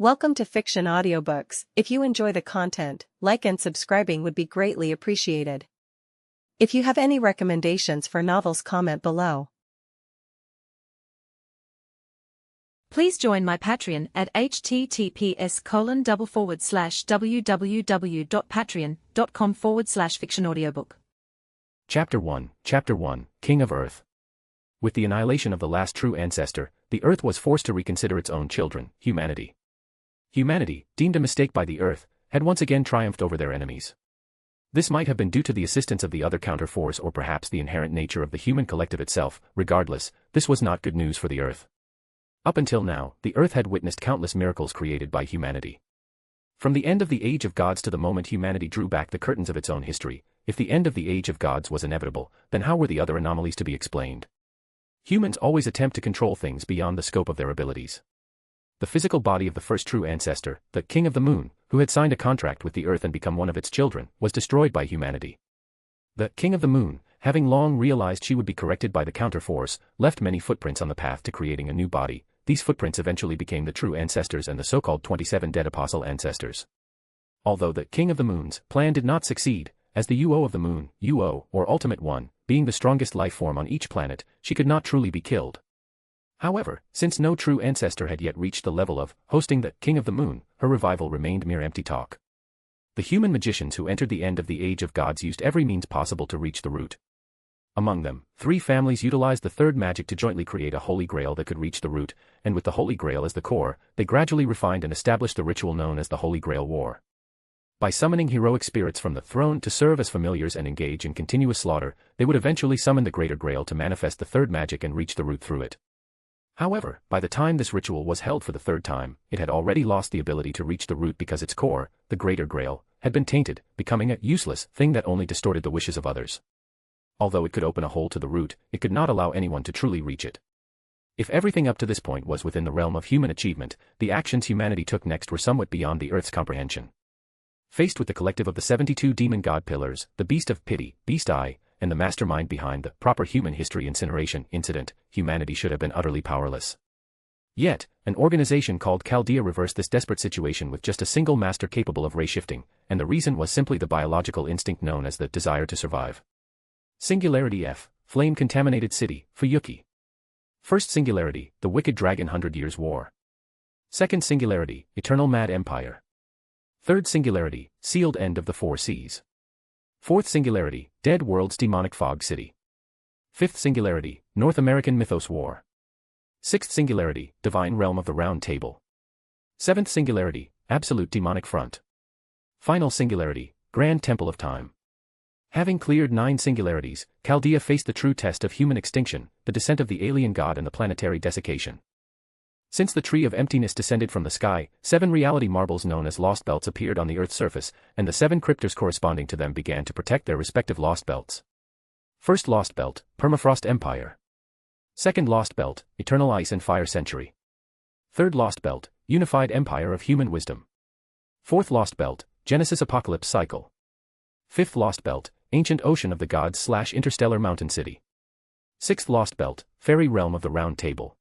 Welcome to Fiction Audiobooks. If you enjoy the content, like and subscribing would be greatly appreciated. If you have any recommendations for novels, comment below. Please join my Patreon at https://www.patreon.com/fictionaudiobook. Chapter 1, King of Earth. With the annihilation of the last true ancestor, the Earth was forced to reconsider its own children, humanity. Humanity, deemed a mistake by the Earth, had once again triumphed over their enemies. This might have been due to the assistance of the other counter-force or perhaps the inherent nature of the human collective itself. Regardless, this was not good news for the Earth. Up until now, the Earth had witnessed countless miracles created by humanity. From the end of the Age of Gods to the moment humanity drew back the curtains of its own history, if the end of the Age of Gods was inevitable, then how were the other anomalies to be explained? Humans always attempt to control things beyond the scope of their abilities. The physical body of the first true ancestor, the King of the Moon, who had signed a contract with the Earth and become one of its children, was destroyed by humanity. The King of the Moon, having long realized she would be corrected by the counter-force, left many footprints on the path to creating a new body. These footprints eventually became the true ancestors and the so-called 27 dead apostle ancestors. Although the King of the Moon's plan did not succeed, as the UO of the Moon, UO, or Ultimate One, being the strongest life form on each planet, she could not truly be killed. However, since no true ancestor had yet reached the level of hosting the King of the Moon, her revival remained mere empty talk. The human magicians who entered the end of the Age of Gods used every means possible to reach the root. Among them, 3 families utilized the third magic to jointly create a holy grail that could reach the root, and with the holy grail as the core, they gradually refined and established the ritual known as the Holy Grail War. By summoning heroic spirits from the throne to serve as familiars and engage in continuous slaughter, they would eventually summon the Greater Grail to manifest the third magic and reach the root through it. However, by the time this ritual was held for the third time, it had already lost the ability to reach the root because its core, the Greater Grail, had been tainted, becoming a useless thing that only distorted the wishes of others. Although it could open a hole to the root, it could not allow anyone to truly reach it. If everything up to this point was within the realm of human achievement, the actions humanity took next were somewhat beyond the Earth's comprehension. Faced with the collective of the 72 demon god pillars, the Beast of Pity, Beast Eye, and the mastermind behind the proper human history incineration incident, humanity should have been utterly powerless. Yet, an organization called Chaldea reversed this desperate situation with just a single master capable of ray-shifting, and the reason was simply the biological instinct known as the desire to survive. Singularity F, Flame-Contaminated City, Fuyuki. First Singularity, the Wicked Dragon 100 Years War. Second Singularity, Eternal Mad Empire. Third Singularity, Sealed End of the Four Seas. Fourth Singularity, Dead World's Demonic Fog City. Fifth Singularity, North American Mythos War. Sixth Singularity, Divine Realm of the Round Table. Seventh Singularity, Absolute Demonic Front. Final Singularity, Grand Temple of Time. Having cleared 9 singularities, Chaldea faced the true test of human extinction, the descent of the alien god and the planetary desiccation. Since the Tree of Emptiness descended from the sky, 7 reality marbles known as lostbelts appeared on the Earth's surface, and the 7 cryptors corresponding to them began to protect their respective lostbelts. First lostbelt, Permafrost Empire. Second lostbelt, Eternal Ice and Fire Century. Third lostbelt, Unified Empire of Human Wisdom. Fourth lostbelt, Genesis Apocalypse Cycle. Fifth lostbelt, Ancient Ocean of the Gods/Interstellar Mountain City. Sixth lostbelt, Fairy Realm of the Round Table.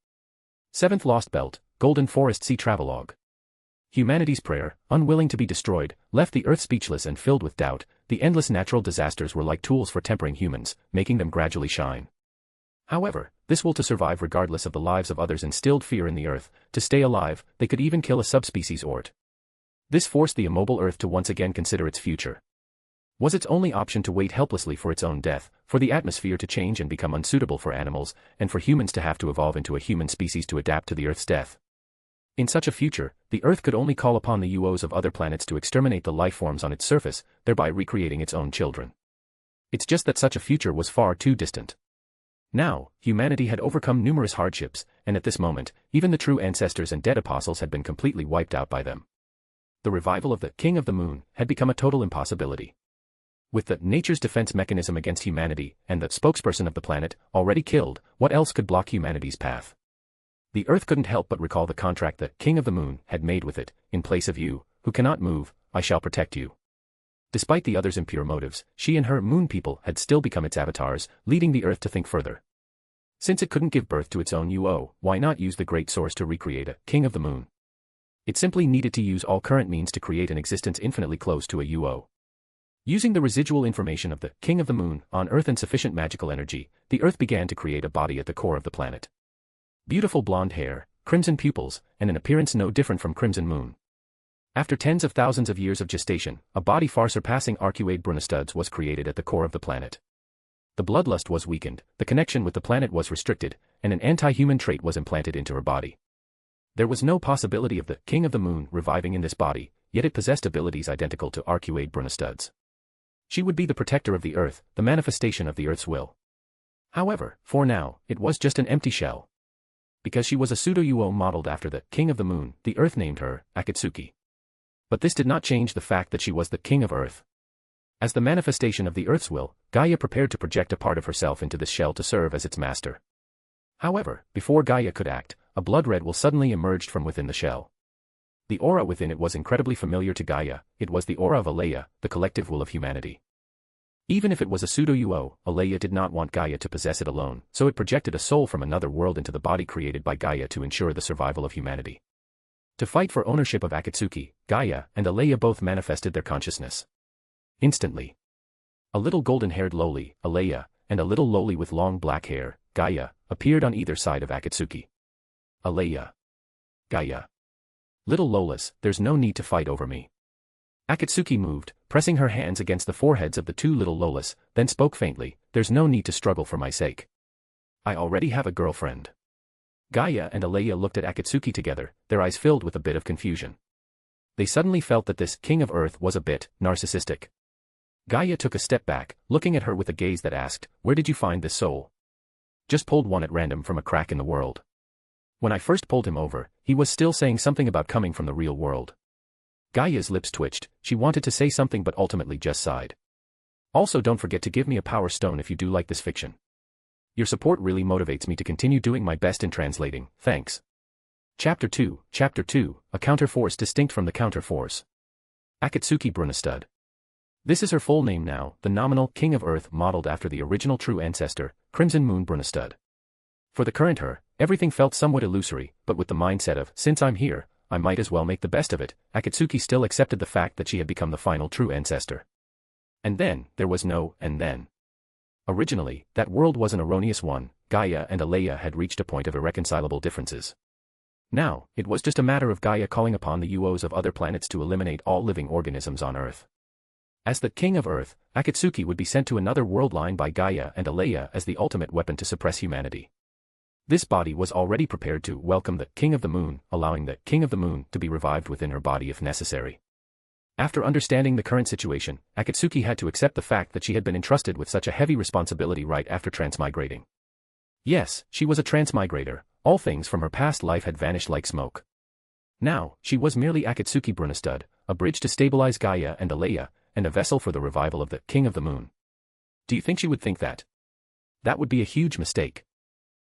Seventh lostbelt, Golden Forest Sea Travelogue. Humanity's prayer, unwilling to be destroyed, left the Earth speechless and filled with doubt. The endless natural disasters were like tools for tempering humans, making them gradually shine. However, this will to survive regardless of the lives of others instilled fear in the Earth. To stay alive, they could even kill a subspecies or it. This forced the immobile Earth to once again consider its future. Was its only option to wait helplessly for its own death, for the atmosphere to change and become unsuitable for animals, and for humans to have to evolve into a human species to adapt to the Earth's death? In such a future, the Earth could only call upon the UOs of other planets to exterminate the life forms on its surface, thereby recreating its own children. It's just that such a future was far too distant. Now, humanity had overcome numerous hardships, and at this moment, even the true ancestors and dead apostles had been completely wiped out by them. The revival of the King of the Moon had become a total impossibility. With the nature's defense mechanism against humanity, and the spokesperson of the planet, already killed, what else could block humanity's path? The Earth couldn't help but recall the contract the King of the Moon had made with it. In place of you, who cannot move, I shall protect you. Despite the other's impure motives, she and her moon people had still become its avatars, leading the Earth to think further. Since it couldn't give birth to its own UO, why not use the Great Source to recreate a King of the Moon? It simply needed to use all current means to create an existence infinitely close to a UO. Using the residual information of the King of the Moon on Earth and sufficient magical energy, the Earth began to create a body at the core of the planet. Beautiful blonde hair, crimson pupils, and an appearance no different from Crimson Moon. After tens of thousands of years of gestation, a body far surpassing Arcuade Brunestud's was created at the core of the planet. The bloodlust was weakened, the connection with the planet was restricted, and an anti-human trait was implanted into her body. There was no possibility of the King of the Moon reviving in this body, yet it possessed abilities identical to Arcuade Brunestud's. She would be the protector of the Earth, the manifestation of the Earth's will. However, for now, it was just an empty shell. Because she was a pseudo-UO modeled after the King of the Moon, the Earth named her Akatsuki. But this did not change the fact that she was the King of Earth. As the manifestation of the Earth's will, Gaia prepared to project a part of herself into this shell to serve as its master. However, before Gaia could act, a blood red will suddenly emerged from within the shell. The aura within it was incredibly familiar to Gaia. It was the aura of Alaya, the collective will of humanity. Even if it was a pseudo-UO, Alaya did not want Gaia to possess it alone, so it projected a soul from another world into the body created by Gaia to ensure the survival of humanity. To fight for ownership of Akatsuki, Gaia and Alaya both manifested their consciousness. Instantly. A little golden-haired loli, Alaya, and a little loli with long black hair, Gaia, appeared on either side of Akatsuki. Alaya. Gaia. Little Lolas, there's no need to fight over me. Akatsuki moved, pressing her hands against the foreheads of the two little Lolas, then spoke faintly, there's no need to struggle for my sake. I already have a girlfriend. Gaia and Alaya looked at Akatsuki together, their eyes filled with a bit of confusion. They suddenly felt that this King of Earth was a bit narcissistic. Gaia took a step back, looking at her with a gaze that asked, where did you find this soul? Just pulled one at random from a crack in the world. When I first pulled him over, he was still saying something about coming from the real world. Gaia's lips twitched, she wanted to say something but ultimately just sighed. Also don't forget to give me a power stone if you do like this fiction. Your support really motivates me to continue doing my best in translating, thanks. Chapter 2, a counterforce distinct from the counterforce. Akatsuki Brunestud. This is her full name now, the nominal King of Earth modeled after the original True Ancestor, Crimson Moon Brunestud. For the current her, everything felt somewhat illusory, but with the mindset of, since I'm here, I might as well make the best of it, Akatsuki still accepted the fact that she had become the final True Ancestor. And then, there was no and then. Originally, that world was an erroneous one. Gaia and Alaya had reached a point of irreconcilable differences. Now, it was just a matter of Gaia calling upon the UOs of other planets to eliminate all living organisms on Earth. As the King of Earth, Akatsuki would be sent to another world line by Gaia and Alaya as the ultimate weapon to suppress humanity. This body was already prepared to welcome the King of the Moon, allowing the King of the Moon to be revived within her body if necessary. After understanding the current situation, Akatsuki had to accept the fact that she had been entrusted with such a heavy responsibility right after transmigrating. Yes, she was a transmigrator, all things from her past life had vanished like smoke. Now, she was merely Akatsuki Brunestud, a bridge to stabilize Gaia and Alaya, and a vessel for the revival of the King of the Moon. Do you think she would think that? That would be a huge mistake.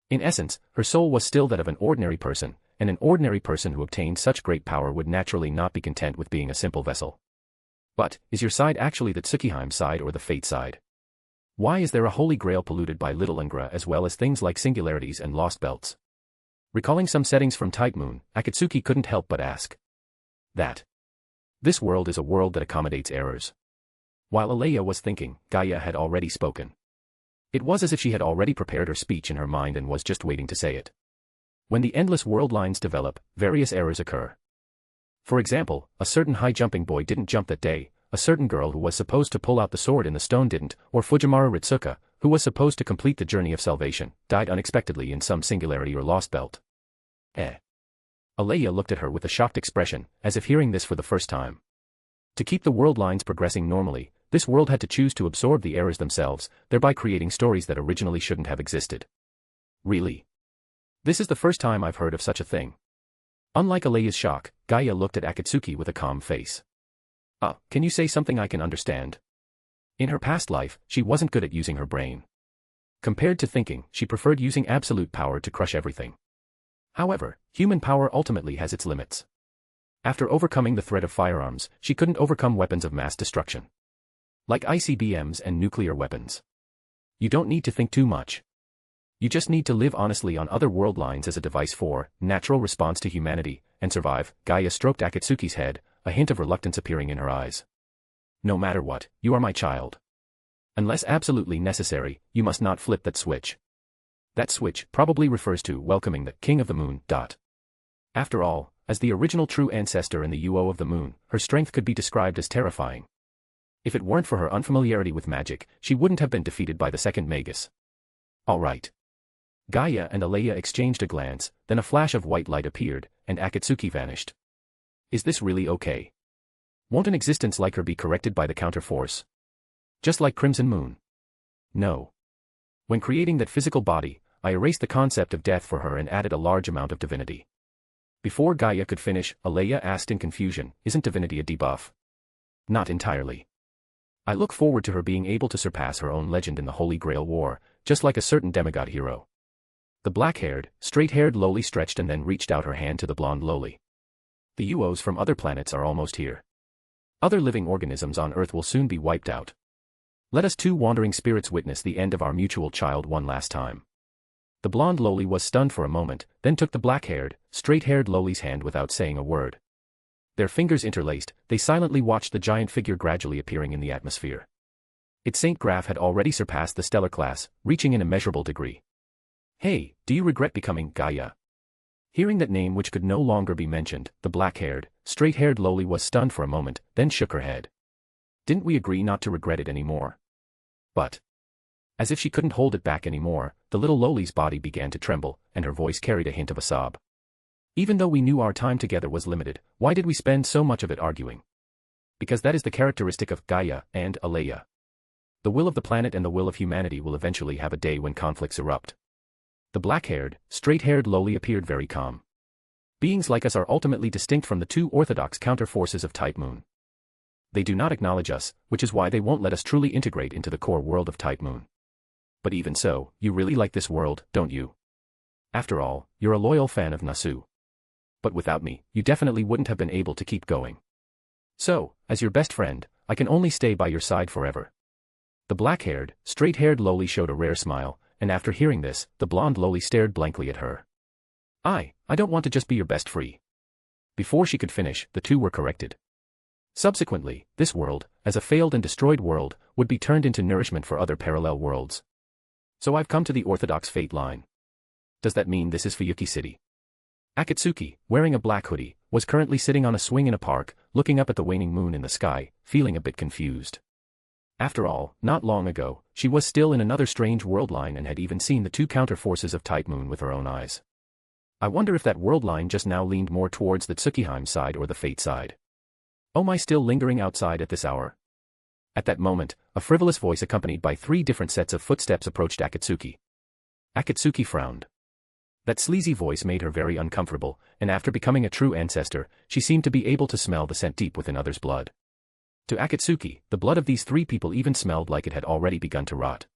In essence, her soul was still that of an ordinary person, and an ordinary person who obtained such great power would naturally not be content with being a simple vessel. But, is your side actually the Tsukiheim side or the Fate side? Why is there a holy grail polluted by Little Ingra as well as things like singularities and lostbelts? Recalling some settings from Type Moon, Akatsuki couldn't help but ask. That. This world is a world that accommodates errors. While Alaya was thinking, Gaia had already spoken. It was as if she had already prepared her speech in her mind and was just waiting to say it. When the endless world lines develop, various errors occur. For example, a certain high-jumping boy didn't jump that day, a certain girl who was supposed to pull out the sword in the stone didn't, or Fujimaru Ritsuka, who was supposed to complete the journey of salvation, died unexpectedly in some singularity or lost belt. Alaya looked at her with a shocked expression, as if hearing this for the first time. To keep the world lines progressing normally, this world had to choose to absorb the errors themselves, thereby creating stories that originally shouldn't have existed. Really? This is the first time I've heard of such a thing. Unlike Alaya's shock, Gaia looked at Akatsuki with a calm face. Can you say something I can understand? In her past life, she wasn't good at using her brain. Compared to thinking, she preferred using absolute power to crush everything. However, human power ultimately has its limits. After overcoming the threat of firearms, she couldn't overcome weapons of mass destruction. Like ICBMs and nuclear weapons. You don't need to think too much. You just need to live honestly on other world lines as a device for natural response to humanity, and survive. Gaia stroked Akatsuki's head, a hint of reluctance appearing in her eyes. No matter what, you are my child. Unless absolutely necessary, you must not flip that switch. That switch probably refers to welcoming the King of the Moon. After all, as the original true ancestor and the UO of the moon, her strength could be described as terrifying. If it weren't for her unfamiliarity with magic, she wouldn't have been defeated by the second Magus. All right. Gaia and Alaya exchanged a glance, then a flash of white light appeared, and Akatsuki vanished. Is this really okay? Won't an existence like her be corrected by the counterforce? Just like Crimson Moon? No. When creating that physical body, I erased the concept of death for her and added a large amount of divinity. Before Gaia could finish, Alaya asked in confusion, isn't divinity a debuff? Not entirely. I look forward to her being able to surpass her own legend in the Holy Grail War, just like a certain demigod hero. The black-haired, straight-haired lowly stretched and then reached out her hand to the blonde lowly. The UOs from other planets are almost here. Other living organisms on Earth will soon be wiped out. Let us two wandering spirits witness the end of our mutual child one last time. The blonde lowly was stunned for a moment, then took the black-haired, straight-haired lowly's hand without saying a word. Their fingers interlaced, they silently watched the giant figure gradually appearing in the atmosphere. Its Saint Graph had already surpassed the stellar class, reaching an immeasurable degree. Hey, do you regret becoming Gaia? Hearing that name which could no longer be mentioned, the black-haired, straight-haired lowly was stunned for a moment, then shook her head. Didn't we agree not to regret it anymore? But, as if she couldn't hold it back anymore, the little lowly's body began to tremble, and her voice carried a hint of a sob. Even though we knew our time together was limited, why did we spend so much of it arguing? Because that is the characteristic of Gaia and Alaya. The will of the planet and the will of humanity will eventually have a day when conflicts erupt. The black-haired, straight-haired lowly appeared very calm. Beings like us are ultimately distinct from the two orthodox counter-forces of Type Moon. They do not acknowledge us, which is why they won't let us truly integrate into the core world of Type Moon. But even so, you really like this world, don't you? After all, you're a loyal fan of Nasu. But without me, you definitely wouldn't have been able to keep going. So, as your best friend, I can only stay by your side forever. The black-haired, straight-haired lowly showed a rare smile, and after hearing this, the blonde lowly stared blankly at her. I don't want to just be your best friend. Before she could finish, the two were corrected. Subsequently, this world, as a failed and destroyed world, would be turned into nourishment for other parallel worlds. So I've come to the orthodox fate line. Does that mean this is Fuyuki City? Akatsuki, wearing a black hoodie, was currently sitting on a swing in a park, looking up at the waning moon in the sky, feeling a bit confused. After all, not long ago, she was still in another strange world line and had even seen the two counter-forces of Type Moon with her own eyes. I wonder if that world line just now leaned more towards the Tsukiheim side or the Fate side. Oh, am I still lingering outside at this hour? At that moment, a frivolous voice accompanied by 3 different sets of footsteps approached Akatsuki. Akatsuki frowned. That sleazy voice made her very uncomfortable, and after becoming a true ancestor, she seemed to be able to smell the scent deep within others' blood. To Akatsuki, the blood of these 3 people even smelled like it had already begun to rot.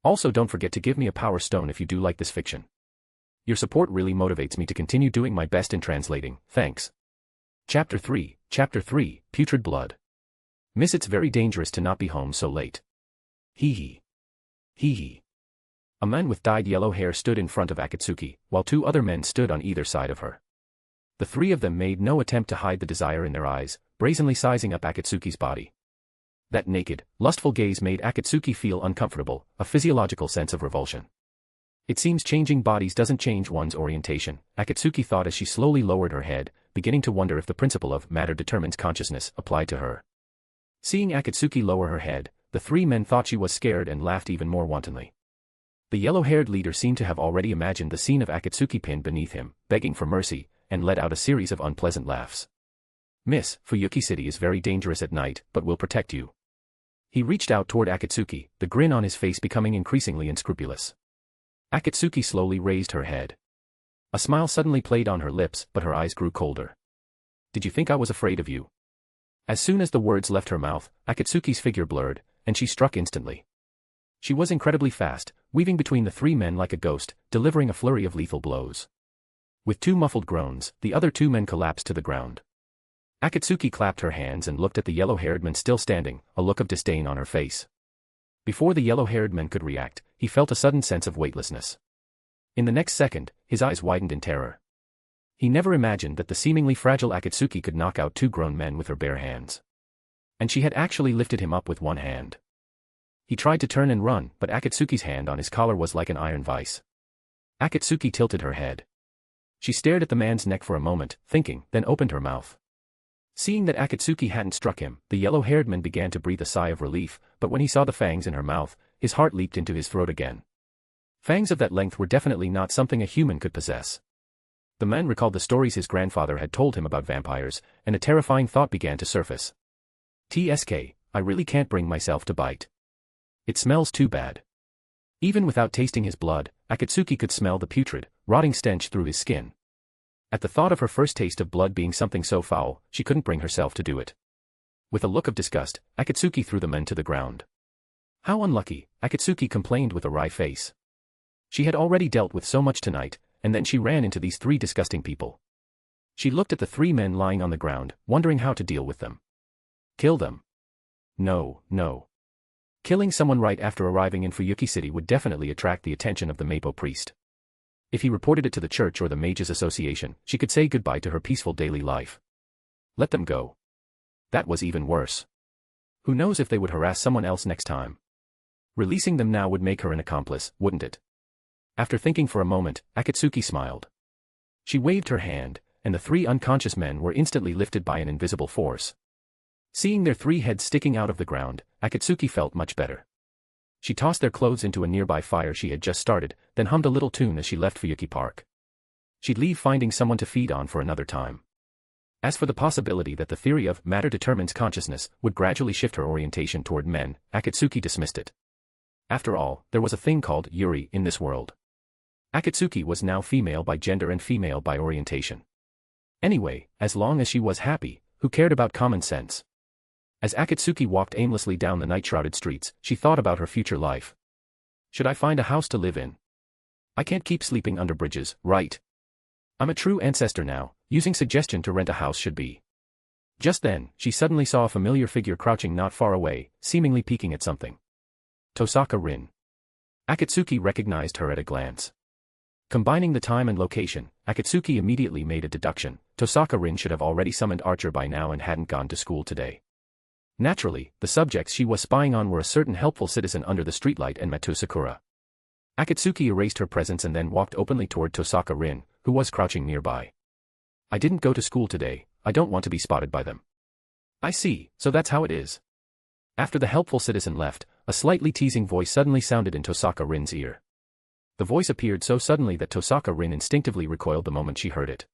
Also, don't forget to give me a power stone if you do like this fiction. Your support really motivates me to continue doing my best in translating, thanks. Chapter 3, Putrid Blood. Miss, it's very dangerous to not be home so late. Hee hee. Hee hee. A man with dyed yellow hair stood in front of Akatsuki, while 2 other men stood on either side of her. The 3 of them made no attempt to hide the desire in their eyes, brazenly sizing up Akatsuki's body. That naked, lustful gaze made Akatsuki feel uncomfortable, a physiological sense of revulsion. It seems changing bodies doesn't change one's orientation, Akatsuki thought as she slowly lowered her head, beginning to wonder if the principle of matter determines consciousness applied to her. Seeing Akatsuki lower her head, the 3 men thought she was scared and laughed even more wantonly. The yellow-haired leader seemed to have already imagined the scene of Akatsuki pinned beneath him, begging for mercy, and let out a series of unpleasant laughs. Miss, Fuyuki City is very dangerous at night, but will protect you. He reached out toward Akatsuki, the grin on his face becoming increasingly unscrupulous. Akatsuki slowly raised her head. A smile suddenly played on her lips, but her eyes grew colder. Did you think I was afraid of you? As soon as the words left her mouth, Akatsuki's figure blurred, and she struck instantly. She was incredibly fast, weaving between the 3 men like a ghost, delivering a flurry of lethal blows. With 2 muffled groans, the other 2 men collapsed to the ground. Akatsuki clapped her hands and looked at the yellow-haired man still standing, a look of disdain on her face. Before the yellow-haired man could react, he felt a sudden sense of weightlessness. In the next second, his eyes widened in terror. He never imagined that the seemingly fragile Akatsuki could knock out two grown men with her bare hands. And she had actually lifted him up with one hand. He tried to turn and run, but Akatsuki's hand on his collar was like an iron vice. Akatsuki tilted her head. She stared at the man's neck for a moment, thinking, then opened her mouth. Seeing that Akatsuki hadn't struck him, the yellow-haired man began to breathe a sigh of relief, but when he saw the fangs in her mouth, his heart leaped into his throat again. Fangs of that length were definitely not something a human could possess. The man recalled the stories his grandfather had told him about vampires, and a terrifying thought began to surface. TSK, I really can't bring myself to bite. It smells too bad. Even without tasting his blood, Akatsuki could smell the putrid, rotting stench through his skin. At the thought of her first taste of blood being something so foul, she couldn't bring herself to do it. With a look of disgust, Akatsuki threw the men to the ground. How unlucky, Akatsuki complained with a wry face. She had already dealt with so much tonight, and then she ran into these three disgusting people. She looked at the three men lying on the ground, wondering how to deal with them. Kill them? No, no. Killing someone right after arriving in Fuyuki City would definitely attract the attention of the Matou priest. If he reported it to the church or the Mages Association, she could say goodbye to her peaceful daily life. Let them go. That was even worse. Who knows if they would harass someone else next time? Releasing them now would make her an accomplice, wouldn't it? After thinking for a moment, Akatsuki smiled. She waved her hand, and the three unconscious men were instantly lifted by an invisible force. Seeing their three heads sticking out of the ground, Akatsuki felt much better. She tossed their clothes into a nearby fire she had just started, then hummed a little tune as she left Fuyuki Park. She'd leave finding someone to feed on for another time. As for the possibility that the theory of matter determines consciousness would gradually shift her orientation toward men, Akatsuki dismissed it. After all, there was a thing called Yuri in this world. Akatsuki was now female by gender and female by orientation. Anyway, as long as she was happy, who cared about common sense? As Akatsuki walked aimlessly down the night-shrouded streets, she thought about her future life. Should I find a house to live in? I can't keep sleeping under bridges, right? I'm a true ancestor now, using suggestion to rent a house should be. Just then, she suddenly saw a familiar figure crouching not far away, seemingly peeking at something. Tosaka Rin. Akatsuki recognized her at a glance. Combining the time and location, Akatsuki immediately made a deduction. Tosaka Rin should have already summoned Archer by now and hadn't gone to school today. Naturally, the subjects she was spying on were a certain helpful citizen under the streetlight and Matou Sakura. Akatsuki erased her presence and then walked openly toward Tosaka Rin, who was crouching nearby. I didn't go to school today, I don't want to be spotted by them. I see, so that's how it is. After the helpful citizen left, a slightly teasing voice suddenly sounded in Tosaka Rin's ear. The voice appeared so suddenly that Tosaka Rin instinctively recoiled the moment she heard it.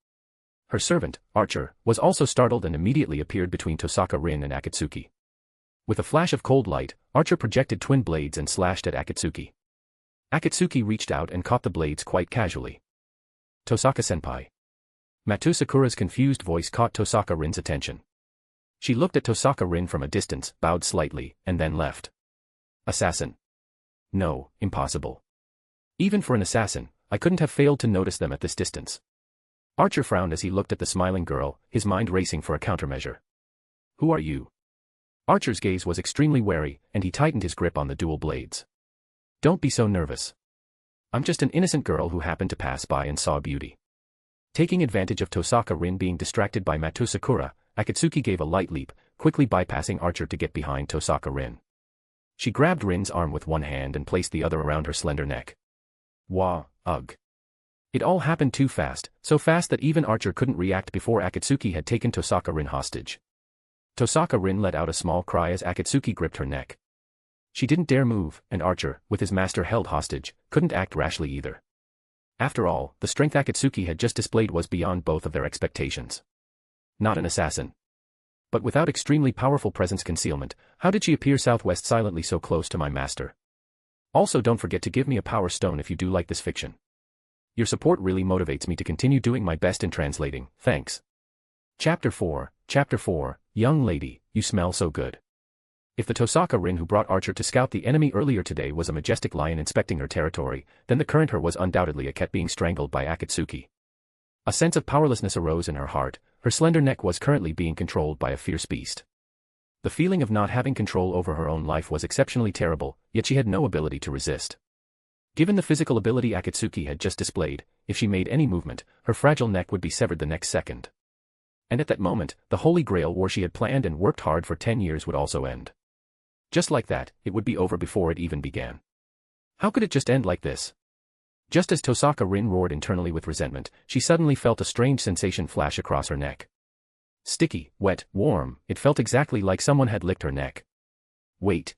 Her servant, Archer, was also startled and immediately appeared between Tosaka Rin and Akatsuki. With a flash of cold light, Archer projected twin blades and slashed at Akatsuki. Akatsuki reached out and caught the blades quite casually. Tosaka-senpai. Matou Sakura's confused voice caught Tosaka Rin's attention. She looked at Tosaka Rin from a distance, bowed slightly, and then left. Assassin. No, impossible. Even for an assassin, I couldn't have failed to notice them at this distance. Archer frowned as he looked at the smiling girl, his mind racing for a countermeasure. Who are you? Archer's gaze was extremely wary, and he tightened his grip on the dual blades. Don't be so nervous. I'm just an innocent girl who happened to pass by and saw beauty. Taking advantage of Tosaka Rin being distracted by Matou Sakura, Akatsuki gave a light leap, quickly bypassing Archer to get behind Tosaka Rin. She grabbed Rin's arm with one hand and placed the other around her slender neck. Wah, ugh. It all happened too fast, so fast that even Archer couldn't react before Akatsuki had taken Tosaka Rin hostage. Tosaka Rin let out a small cry as Akatsuki gripped her neck. She didn't dare move, and Archer, with his master held hostage, couldn't act rashly either. After all, the strength Akatsuki had just displayed was beyond both of their expectations. Not an assassin. But without extremely powerful presence concealment, how did she appear southwest silently so close to my master? Also, don't forget to give me a power stone if you do like this fiction. Your support really motivates me to continue doing my best in translating, thanks. Chapter 4, Young lady, you smell so good. If the Tosaka Rin who brought Archer to scout the enemy earlier today was a majestic lion inspecting her territory, then the current her was undoubtedly a cat being strangled by Akatsuki. A sense of powerlessness arose in her heart, her slender neck was currently being controlled by a fierce beast. The feeling of not having control over her own life was exceptionally terrible, yet she had no ability to resist. Given the physical ability Akatsuki had just displayed, if she made any movement, her fragile neck would be severed the next second. And at that moment, the Holy Grail war she had planned and worked hard for 10 years would also end. Just like that, it would be over before it even began. How could it just end like this? Just as Tosaka Rin roared internally with resentment, she suddenly felt a strange sensation flash across her neck. Sticky, wet, warm, it felt exactly like someone had licked her neck. Wait.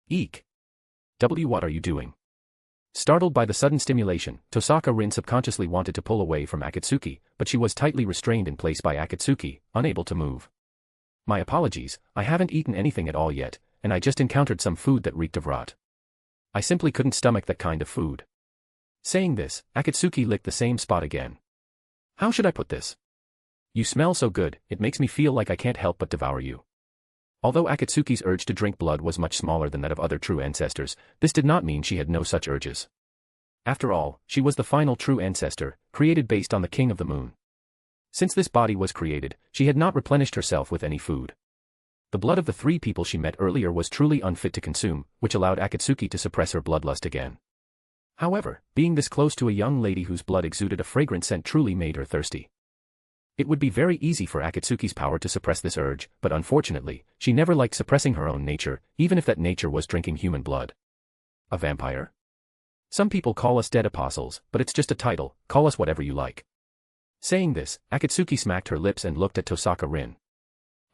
Eek. What are you doing? Startled by the sudden stimulation, Tosaka Rin subconsciously wanted to pull away from Akatsuki, but she was tightly restrained in place by Akatsuki, unable to move. My apologies, I haven't eaten anything at all yet, and I just encountered some food that reeked of rot. I simply couldn't stomach that kind of food. Saying this, Akatsuki licked the same spot again. How should I put this? You smell so good, it makes me feel like I can't help but devour you. Although Akatsuki's urge to drink blood was much smaller than that of other true ancestors, this did not mean she had no such urges. After all, she was the final true ancestor, created based on the King of the Moon. Since this body was created, she had not replenished herself with any food. The blood of the 3 people she met earlier was truly unfit to consume, which allowed Akatsuki to suppress her bloodlust again. However, being this close to a young lady whose blood exuded a fragrant scent truly made her thirsty. It would be very easy for Akatsuki's power to suppress this urge, but unfortunately, she never liked suppressing her own nature, even if that nature was drinking human blood. A vampire? Some people call us dead apostles, but it's just a title, call us whatever you like. Saying this, Akatsuki smacked her lips and looked at Tosaka Rin.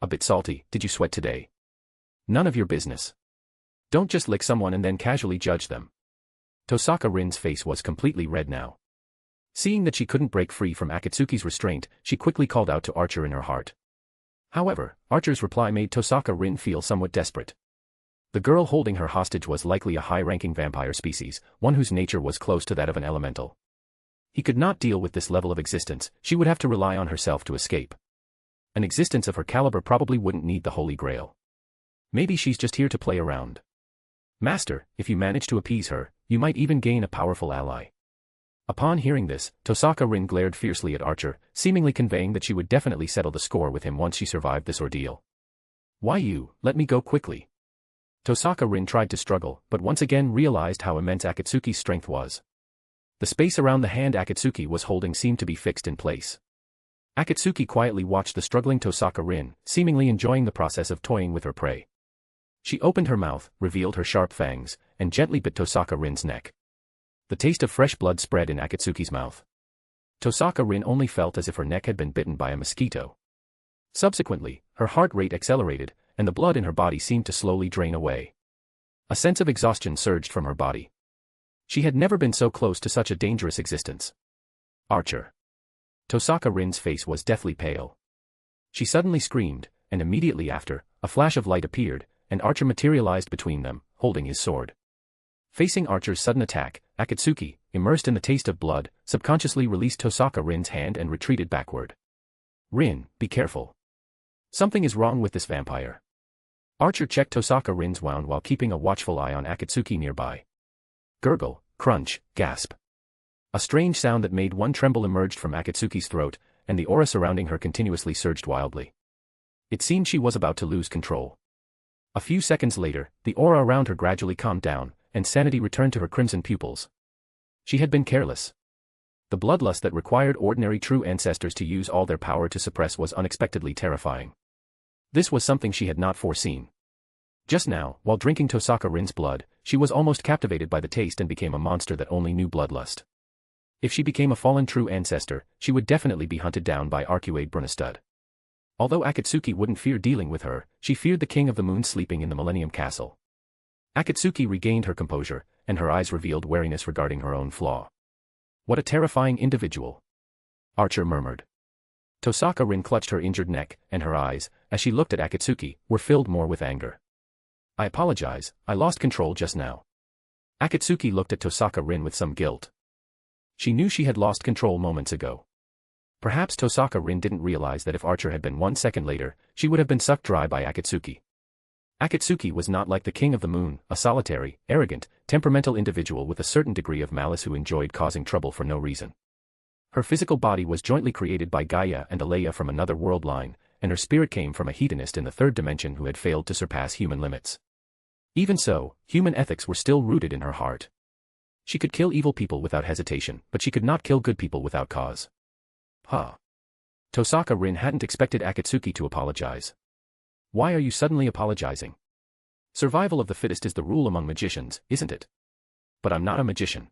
A bit salty, did you sweat today? None of your business. Don't just lick someone and then casually judge them. Tosaka Rin's face was completely red now. Seeing that she couldn't break free from Akatsuki's restraint, she quickly called out to Archer in her heart. However, Archer's reply made Tosaka Rin feel somewhat desperate. The girl holding her hostage was likely a high-ranking vampire species, one whose nature was close to that of an elemental. He could not deal with this level of existence, she would have to rely on herself to escape. An existence of her caliber probably wouldn't need the Holy Grail. Maybe she's just here to play around. Master, if you manage to appease her, you might even gain a powerful ally. Upon hearing this, Tosaka Rin glared fiercely at Archer, seemingly conveying that she would definitely settle the score with him once she survived this ordeal. Why you, let me go quickly. Tosaka Rin tried to struggle, but once again realized how immense Akatsuki's strength was. The space around the hand Akatsuki was holding seemed to be fixed in place. Akatsuki quietly watched the struggling Tosaka Rin, seemingly enjoying the process of toying with her prey. She opened her mouth, revealed her sharp fangs, and gently bit Tosaka Rin's neck. The taste of fresh blood spread in Akatsuki's mouth. Tosaka Rin only felt as if her neck had been bitten by a mosquito. Subsequently, her heart rate accelerated, and the blood in her body seemed to slowly drain away. A sense of exhaustion surged from her body. She had never been so close to such a dangerous existence. Archer. Tosaka Rin's face was deathly pale. She suddenly screamed, and immediately after, a flash of light appeared, and Archer materialized between them, holding his sword. Facing Archer's sudden attack, Akatsuki, immersed in the taste of blood, subconsciously released Tosaka Rin's hand and retreated backward. Rin, be careful. Something is wrong with this vampire. Archer checked Tosaka Rin's wound while keeping a watchful eye on Akatsuki nearby. Gurgle, crunch, gasp. A strange sound that made one tremble emerged from Akatsuki's throat, and the aura surrounding her continuously surged wildly. It seemed she was about to lose control. A few seconds later, the aura around her gradually calmed down, and sanity returned to her crimson pupils. She had been careless. The bloodlust that required ordinary true ancestors to use all their power to suppress was unexpectedly terrifying. This was something she had not foreseen. Just now, while drinking Tosaka Rin's blood, she was almost captivated by the taste and became a monster that only knew bloodlust. If she became a fallen true ancestor, she would definitely be hunted down by Arcuade Brunestud. Although Akatsuki wouldn't fear dealing with her, she feared the King of the Moon sleeping in the Millennium Castle. Akatsuki regained her composure, and her eyes revealed wariness regarding her own flaw. What a terrifying individual. Archer murmured. Tosaka Rin clutched her injured neck, and her eyes, as she looked at Akatsuki, were filled more with anger. I apologize, I lost control just now. Akatsuki looked at Tosaka Rin with some guilt. She knew she had lost control moments ago. Perhaps Tosaka Rin didn't realize that if Archer had been 1 second later, she would have been sucked dry by Akatsuki. Akatsuki was not like the King of the Moon, a solitary, arrogant, temperamental individual with a certain degree of malice who enjoyed causing trouble for no reason. Her physical body was jointly created by Gaia and Alaya from another world line, and her spirit came from a hedonist in the third dimension who had failed to surpass human limits. Even so, human ethics were still rooted in her heart. She could kill evil people without hesitation, but she could not kill good people without cause. Huh. Tosaka Rin hadn't expected Akatsuki to apologize. Why are you suddenly apologizing? Survival of the fittest is the rule among magicians, isn't it? But I'm not a magician.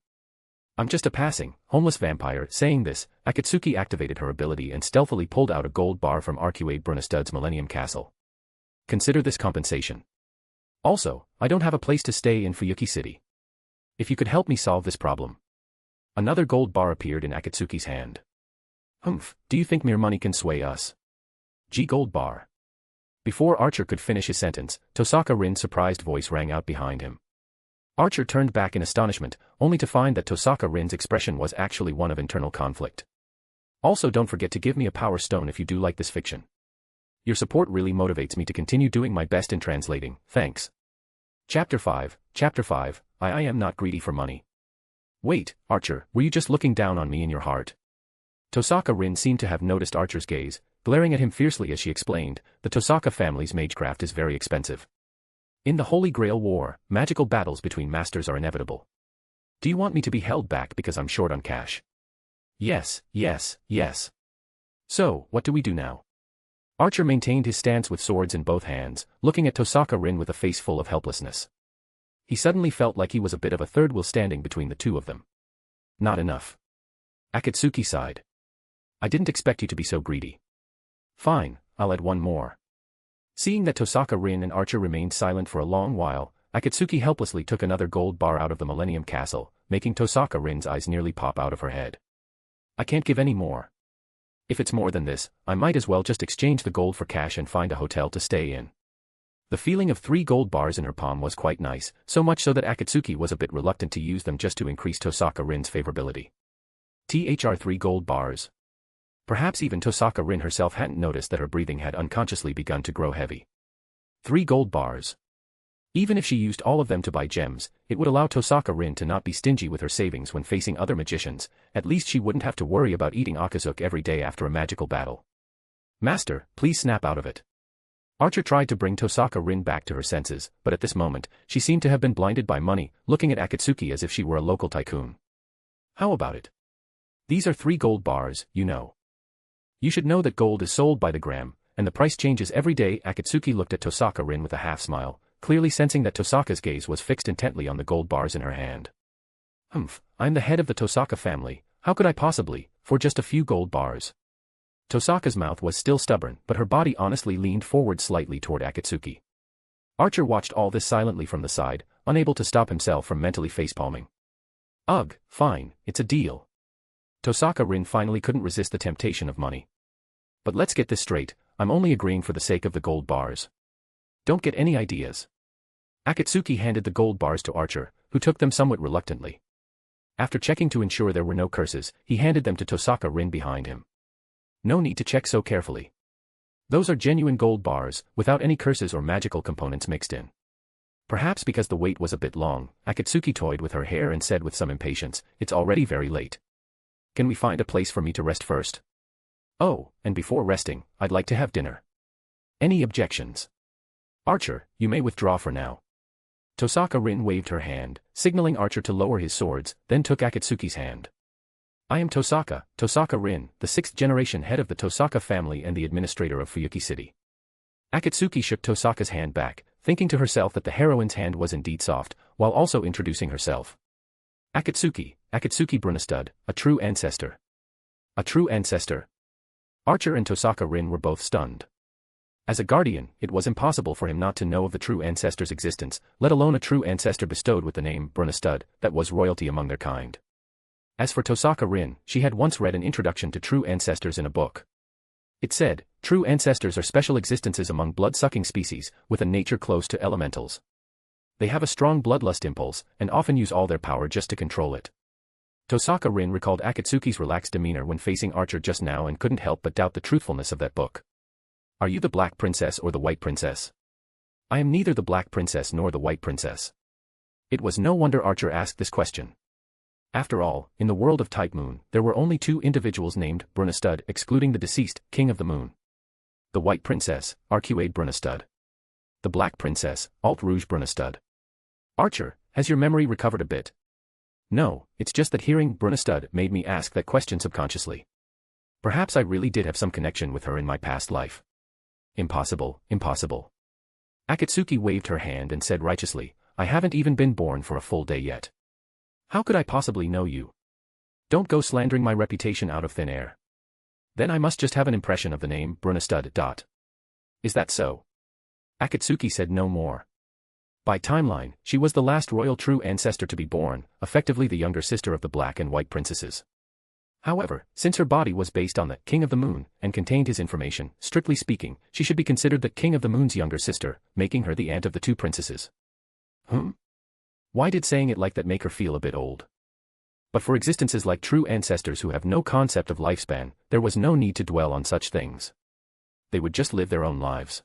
I'm just a passing, homeless vampire. Saying this, Akatsuki activated her ability and stealthily pulled out a gold bar from Arcuade Brunestud's Millennium Castle. Consider this compensation. Also, I don't have a place to stay in Fuyuki City. If you could help me solve this problem. Another gold bar appeared in Akatsuki's hand. Humph, do you think mere money can sway us? Gold bar. Before Archer could finish his sentence, Tosaka Rin's surprised voice rang out behind him. Archer turned back in astonishment, only to find that Tosaka Rin's expression was actually one of internal conflict. Also, don't forget to give me a power stone if you do like this fiction. Your support really motivates me to continue doing my best in translating, thanks. Chapter 5, I am not greedy for money. Wait, Archer, were you just looking down on me in your heart? Tosaka Rin seemed to have noticed Archer's gaze, glaring at him fiercely as she explained, the Tosaka family's magecraft is very expensive. In the Holy Grail War, magical battles between masters are inevitable. Do you want me to be held back because I'm short on cash? Yes. So, what do we do now? Archer maintained his stance with swords in both hands, looking at Tosaka Rin with a face full of helplessness. He suddenly felt like he was a bit of a third wheel standing between the two of them. Not enough. Akatsuki sighed. I didn't expect you to be so greedy. Fine, I'll add one more. Seeing that Tosaka Rin and Archer remained silent for a long while, Akatsuki helplessly took another gold bar out of the Millennium Castle, making Tosaka Rin's eyes nearly pop out of her head. I can't give any more. If it's more than this, I might as well just exchange the gold for cash and find a hotel to stay in. The feeling of 3 gold bars in her palm was quite nice, so much so that Akatsuki was a bit reluctant to use them just to increase Tosaka Rin's favorability. 3 gold bars. Perhaps even Tosaka Rin herself hadn't noticed that her breathing had unconsciously begun to grow heavy. 3 gold bars. Even if she used all of them to buy gems, it would allow Tosaka Rin to not be stingy with her savings when facing other magicians. At least she wouldn't have to worry about eating Akatsuki every day after a magical battle. Master, please snap out of it. Archer tried to bring Tosaka Rin back to her senses, but at this moment, she seemed to have been blinded by money, looking at Akatsuki as if she were a local tycoon. How about it? These are 3 gold bars, you know. You should know that gold is sold by the gram, and the price changes every day. Akatsuki looked at Tosaka Rin with a half smile, clearly sensing that Tosaka's gaze was fixed intently on the gold bars in her hand. Humph, I'm the head of the Tosaka family, how could I possibly, for just a few gold bars? Tosaka's mouth was still stubborn, but her body honestly leaned forward slightly toward Akatsuki. Archer watched all this silently from the side, unable to stop himself from mentally facepalming. Ugh, fine, it's a deal. Tosaka Rin finally couldn't resist the temptation of money. But let's get this straight, I'm only agreeing for the sake of the gold bars. Don't get any ideas. Akatsuki handed the gold bars to Archer, who took them somewhat reluctantly. After checking to ensure there were no curses, he handed them to Tosaka Rin behind him. No need to check so carefully. Those are genuine gold bars, without any curses or magical components mixed in. Perhaps because the wait was a bit long, Akatsuki toyed with her hair and said with some impatience, it's already very late. Can we find a place for me to rest first? Oh, and before resting, I'd like to have dinner. Any objections? Archer, you may withdraw for now. Tosaka Rin waved her hand, signaling Archer to lower his swords, then took Akatsuki's hand. I am Tosaka Rin, the 6th generation head of the Tosaka family and the administrator of Fuyuki City. Akatsuki shook Tosaka's hand back, thinking to herself that the heroine's hand was indeed soft, while also introducing herself. Akatsuki Brunestud, a true ancestor. A true ancestor. Archer and Tosaka Rin were both stunned. As a guardian, it was impossible for him not to know of the true ancestor's existence, let alone a true ancestor bestowed with the name Brunestud, that was royalty among their kind. As for Tosaka Rin, she had once read an introduction to true ancestors in a book. It said, true ancestors are special existences among blood-sucking species, with a nature close to elementals. They have a strong bloodlust impulse, and often use all their power just to control it. Tosaka Rin recalled Akatsuki's relaxed demeanor when facing Archer just now and couldn't help but doubt the truthfulness of that book. Are you the Black Princess or the White Princess? I am neither the Black Princess nor the White Princess. It was no wonder Archer asked this question. After all, in the world of Type Moon, there were only 2 individuals named Brunestud, excluding the deceased, King of the Moon. The White Princess, Arcuade Brunestud. The Black Princess, Alt Rouge Brunestud. Archer, has your memory recovered a bit? No, it's just that hearing Brunestud made me ask that question subconsciously. Perhaps I really did have some connection with her in my past life. Impossible, impossible. Akatsuki waved her hand and said righteously, I haven't even been born for a full day yet. How could I possibly know you? Don't go slandering my reputation out of thin air. Then I must just have an impression of the name Brunestud. Is that so? Akatsuki said no more. By timeline, she was the last royal true ancestor to be born, effectively the younger sister of the Black and White princesses. However, since her body was based on the King of the Moon and contained his information, strictly speaking, she should be considered the King of the Moon's younger sister, making her the aunt of the two princesses. Why did saying it like that make her feel a bit old? But for existences like true ancestors who have no concept of lifespan, there was no need to dwell on such things. They would just live their own lives.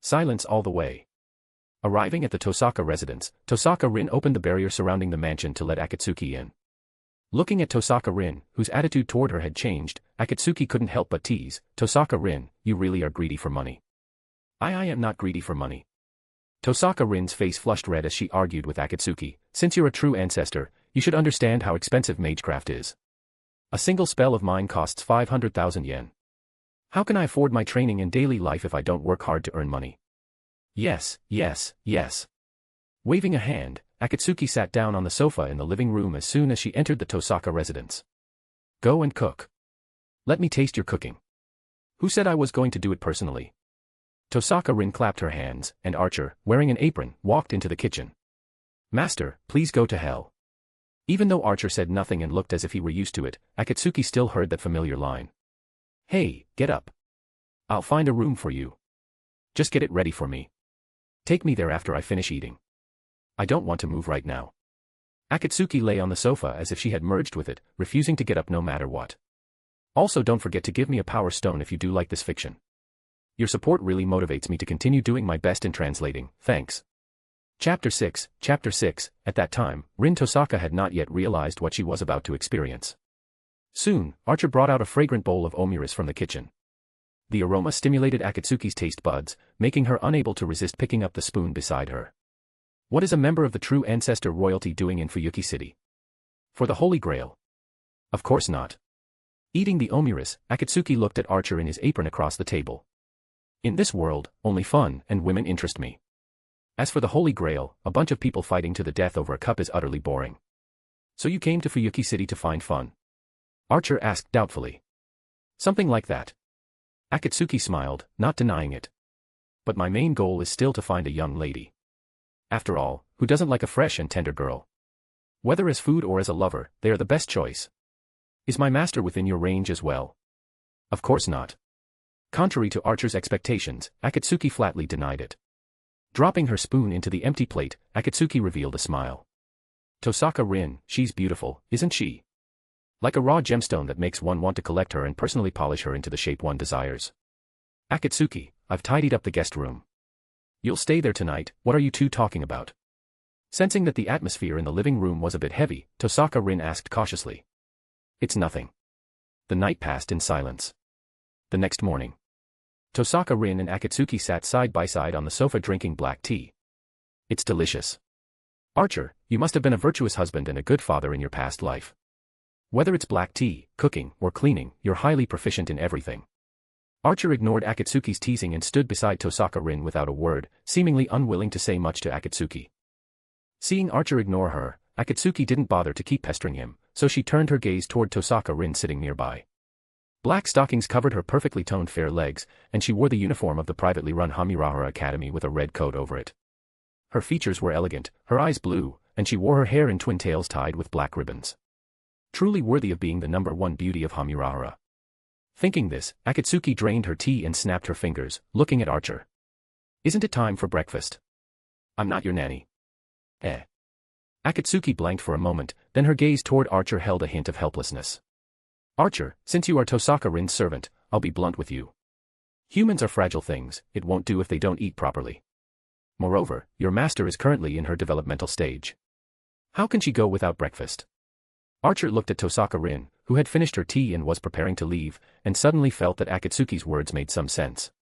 Silence all the way. Arriving at the Tosaka residence, Tosaka Rin opened the barrier surrounding the mansion to let Akatsuki in. Looking at Tosaka Rin, whose attitude toward her had changed, Akatsuki couldn't help but tease, Tosaka Rin, you really are greedy for money. I am not greedy for money. Tosaka Rin's face flushed red as she argued with Akatsuki, since you're a true ancestor, you should understand how expensive magecraft is. A single spell of mine costs 500,000 yen. How can I afford my training in daily life if I don't work hard to earn money? Yes. Waving a hand, Akatsuki sat down on the sofa in the living room as soon as she entered the Tosaka residence. Go and cook. Let me taste your cooking. Who said I was going to do it personally? Tosaka Rin clapped her hands, and Archer, wearing an apron, walked into the kitchen. Master, please go to hell. Even though Archer said nothing and looked as if he were used to it, Akatsuki still heard that familiar line. Hey, get up. I'll find a room for you. Just get it ready for me. Take me there after I finish eating. I don't want to move right now. Akatsuki lay on the sofa as if she had merged with it, refusing to get up no matter what. Also, don't forget to give me a power stone if you do like this fiction. Your support really motivates me to continue doing my best in translating, thanks. Chapter 6. At that time, Rin Tosaka had not yet realized what she was about to experience. Soon, Archer brought out a fragrant bowl of omuris from the kitchen. The aroma stimulated Akatsuki's taste buds, making her unable to resist picking up the spoon beside her. What is a member of the True Ancestor royalty doing in Fuyuki City? For the Holy Grail? Of course not. Eating the omuris, Akatsuki looked at Archer in his apron across the table. In this world, only fun and women interest me. As for the Holy Grail, a bunch of people fighting to the death over a cup is utterly boring. So you came to Fuyuki City to find fun? Archer asked doubtfully. Something like that. Akatsuki smiled, not denying it. But my main goal is still to find a young lady. After all, who doesn't like a fresh and tender girl? Whether as food or as a lover, they are the best choice. Is my master within your range as well? Of course not. Contrary to Archer's expectations, Akatsuki flatly denied it. Dropping her spoon into the empty plate, Akatsuki revealed a smile. Tosaka Rin, she's beautiful, isn't she? Like a raw gemstone that makes one want to collect her and personally polish her into the shape one desires. Akatsuki, I've tidied up the guest room. You'll stay there tonight, what are you two talking about? Sensing that the atmosphere in the living room was a bit heavy, Tosaka Rin asked cautiously. It's nothing. The night passed in silence. The next morning, Tosaka Rin and Akatsuki sat side by side on the sofa drinking black tea. It's delicious. Archer, you must have been a virtuous husband and a good father in your past life. Whether it's black tea, cooking, or cleaning, you're highly proficient in everything. Archer ignored Akatsuki's teasing and stood beside Tosaka Rin without a word, seemingly unwilling to say much to Akatsuki. Seeing Archer ignore her, Akatsuki didn't bother to keep pestering him, so she turned her gaze toward Tosaka Rin sitting nearby. Black stockings covered her perfectly toned fair legs, and she wore the uniform of the privately run Hamirahara Academy with a red coat over it. Her features were elegant, her eyes blue, and she wore her hair in twin tails tied with black ribbons. Truly worthy of being the #1 beauty of Hamirahara. Thinking this, Akatsuki drained her tea and snapped her fingers, looking at Archer. Isn't it time for breakfast? I'm not your nanny. Akatsuki blanked for a moment, then her gaze toward Archer held a hint of helplessness. Archer, since you are Tosaka Rin's servant, I'll be blunt with you. Humans are fragile things, it won't do if they don't eat properly. Moreover, your master is currently in her developmental stage. How can she go without breakfast? Archer looked at Tosaka Rin, who had finished her tea and was preparing to leave, and suddenly felt that Akatsuki's words made some sense.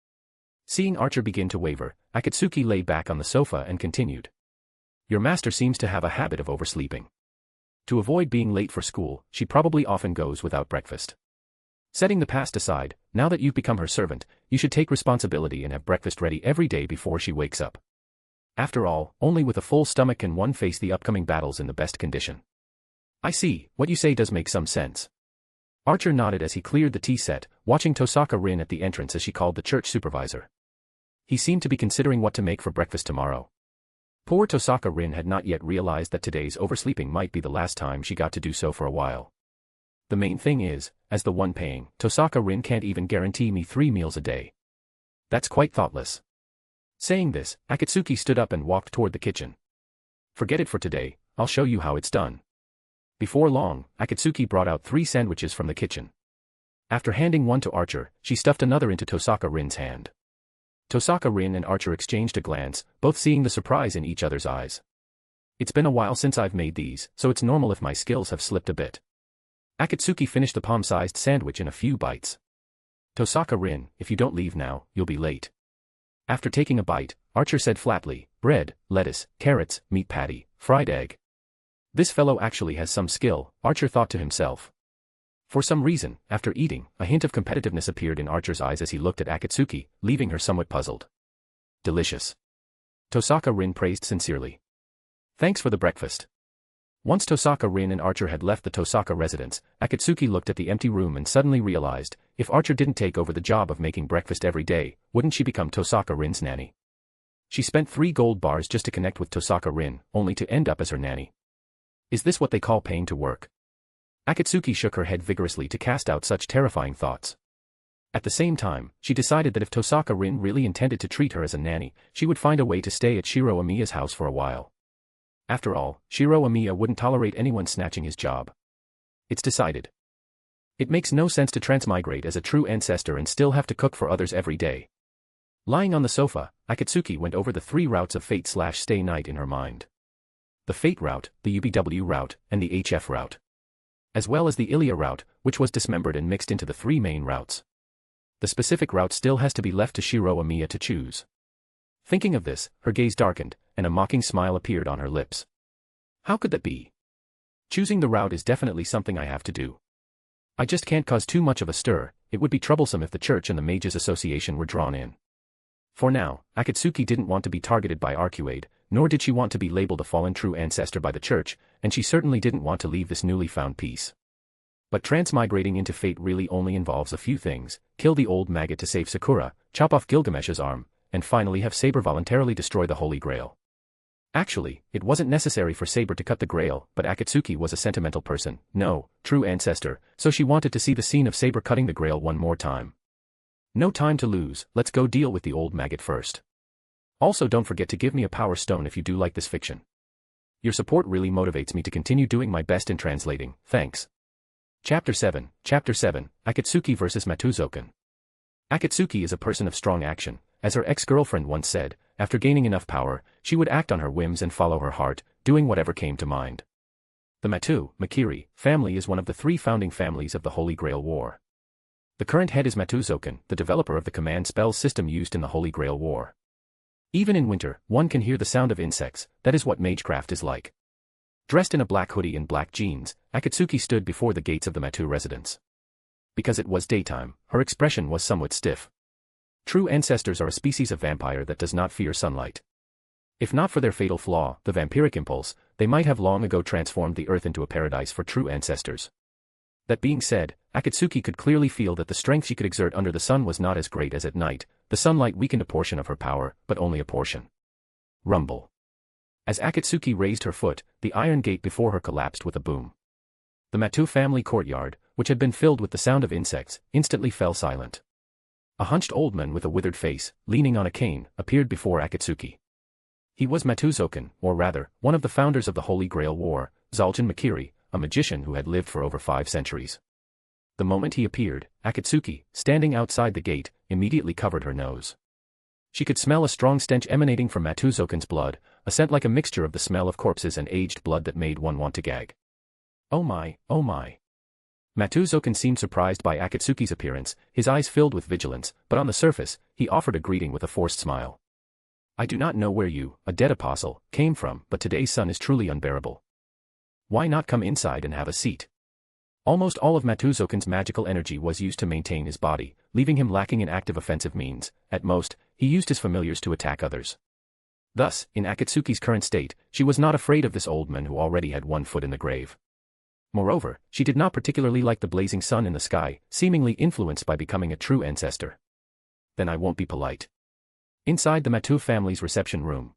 Seeing Archer begin to waver, Akatsuki lay back on the sofa and continued. Your master seems to have a habit of oversleeping. To avoid being late for school, she probably often goes without breakfast. Setting the past aside, now that you've become her servant, you should take responsibility and have breakfast ready every day before she wakes up. After all, only with a full stomach can one face the upcoming battles in the best condition. I see, what you say does make some sense. Archer nodded as he cleared the tea set, watching Tosaka Rin at the entrance as she called the church supervisor. He seemed to be considering what to make for breakfast tomorrow. Poor Tosaka Rin had not yet realized that today's oversleeping might be the last time she got to do so for a while. The main thing is, as the one paying, Tosaka Rin can't even guarantee me 3 meals a day. That's quite thoughtless. Saying this, Akatsuki stood up and walked toward the kitchen. Forget it for today, I'll show you how it's done. Before long, Akatsuki brought out 3 sandwiches from the kitchen. After handing one to Archer, she stuffed another into Tosaka Rin's hand. Tosaka Rin and Archer exchanged a glance, both seeing the surprise in each other's eyes. It's been a while since I've made these, so it's normal if my skills have slipped a bit. Akatsuki finished the palm-sized sandwich in a few bites. Tosaka Rin, if you don't leave now, you'll be late. After taking a bite, Archer said flatly, bread, lettuce, carrots, meat patty, fried egg. This fellow actually has some skill, Archer thought to himself. For some reason, after eating, a hint of competitiveness appeared in Archer's eyes as he looked at Akatsuki, leaving her somewhat puzzled. Delicious. Tosaka Rin praised sincerely. Thanks for the breakfast. Once Tosaka Rin and Archer had left the Tosaka residence, Akatsuki looked at the empty room and suddenly realized, if Archer didn't take over the job of making breakfast every day, wouldn't she become Tosaka Rin's nanny? She spent 3 gold bars just to connect with Tosaka Rin, only to end up as her nanny. Is this what they call paying to work? Akatsuki shook her head vigorously to cast out such terrifying thoughts. At the same time, she decided that if Tosaka Rin really intended to treat her as a nanny, she would find a way to stay at Shiro Amiya's house for a while. After all, Shiro Amiya wouldn't tolerate anyone snatching his job. It's decided. It makes no sense to transmigrate as a true ancestor and still have to cook for others every day. Lying on the sofa, Akatsuki went over the 3 routes of fate/stay night in her mind. The fate route, the UBW route, and the HF route. As well as the Ilya route, which was dismembered and mixed into the 3 main routes. The specific route still has to be left to Shiro Amiya to choose. Thinking of this, her gaze darkened, and a mocking smile appeared on her lips. How could that be? Choosing the route is definitely something I have to do. I just can't cause too much of a stir, it would be troublesome if the church and the Mages Association were drawn in. For now, Akatsuki didn't want to be targeted by Arcuade, nor did she want to be labeled a fallen true ancestor by the church, and she certainly didn't want to leave this newly found peace. But transmigrating into fate really only involves a few things: kill the old maggot to save Sakura, chop off Gilgamesh's arm, and finally have Saber voluntarily destroy the Holy Grail. Actually, it wasn't necessary for Saber to cut the Grail, but Akatsuki was a sentimental person, no, true ancestor, so she wanted to see the scene of Saber cutting the Grail one more time. No time to lose, let's go deal with the old maggot first. Also, don't forget to give me a power stone if you do like this fiction. Your support really motivates me to continue doing my best in translating, thanks. Chapter 7, Akatsuki vs Matou Zouken. Akatsuki is a person of strong action. As her ex-girlfriend once said, after gaining enough power, she would act on her whims and follow her heart, doing whatever came to mind. The Matou, Makiri, family is one of the 3 founding families of the Holy Grail War. The current head is Matou Zouken, the developer of the command spell system used in the Holy Grail War. Even in winter, one can hear the sound of insects, that is what magecraft is like. Dressed in a black hoodie and black jeans, Akatsuki stood before the gates of the Matou residence. Because it was daytime, her expression was somewhat stiff. True ancestors are a species of vampire that does not fear sunlight. If not for their fatal flaw, the vampiric impulse, they might have long ago transformed the earth into a paradise for true ancestors. That being said, Akatsuki could clearly feel that the strength she could exert under the sun was not as great as at night. The sunlight weakened a portion of her power, but only a portion. Rumble. As Akatsuki raised her foot, the iron gate before her collapsed with a boom. The Matou family courtyard, which had been filled with the sound of insects, instantly fell silent. A hunched old man with a withered face, leaning on a cane, appeared before Akatsuki. He was Matou Zouken, or rather, one of the founders of the Holy Grail War, Zouken Makiri, a magician who had lived for over 5 centuries. The moment he appeared, Akatsuki, standing outside the gate, immediately covered her nose. She could smell a strong stench emanating from Matou Zouken's blood, a scent like a mixture of the smell of corpses and aged blood that made one want to gag. Oh my, oh my. Matou Zouken seemed surprised by Akatsuki's appearance, his eyes filled with vigilance, but on the surface, he offered a greeting with a forced smile. I do not know where you, a dead apostle, came from, but today's sun is truly unbearable. Why not come inside and have a seat? Almost all of Zouken's magical energy was used to maintain his body, leaving him lacking in active offensive means. At most, he used his familiars to attack others. Thus, in Akatsuki's current state, she was not afraid of this old man who already had one foot in the grave. Moreover, she did not particularly like the blazing sun in the sky, seemingly influenced by becoming a true ancestor. Then I won't be polite. Inside the Matou family's reception room.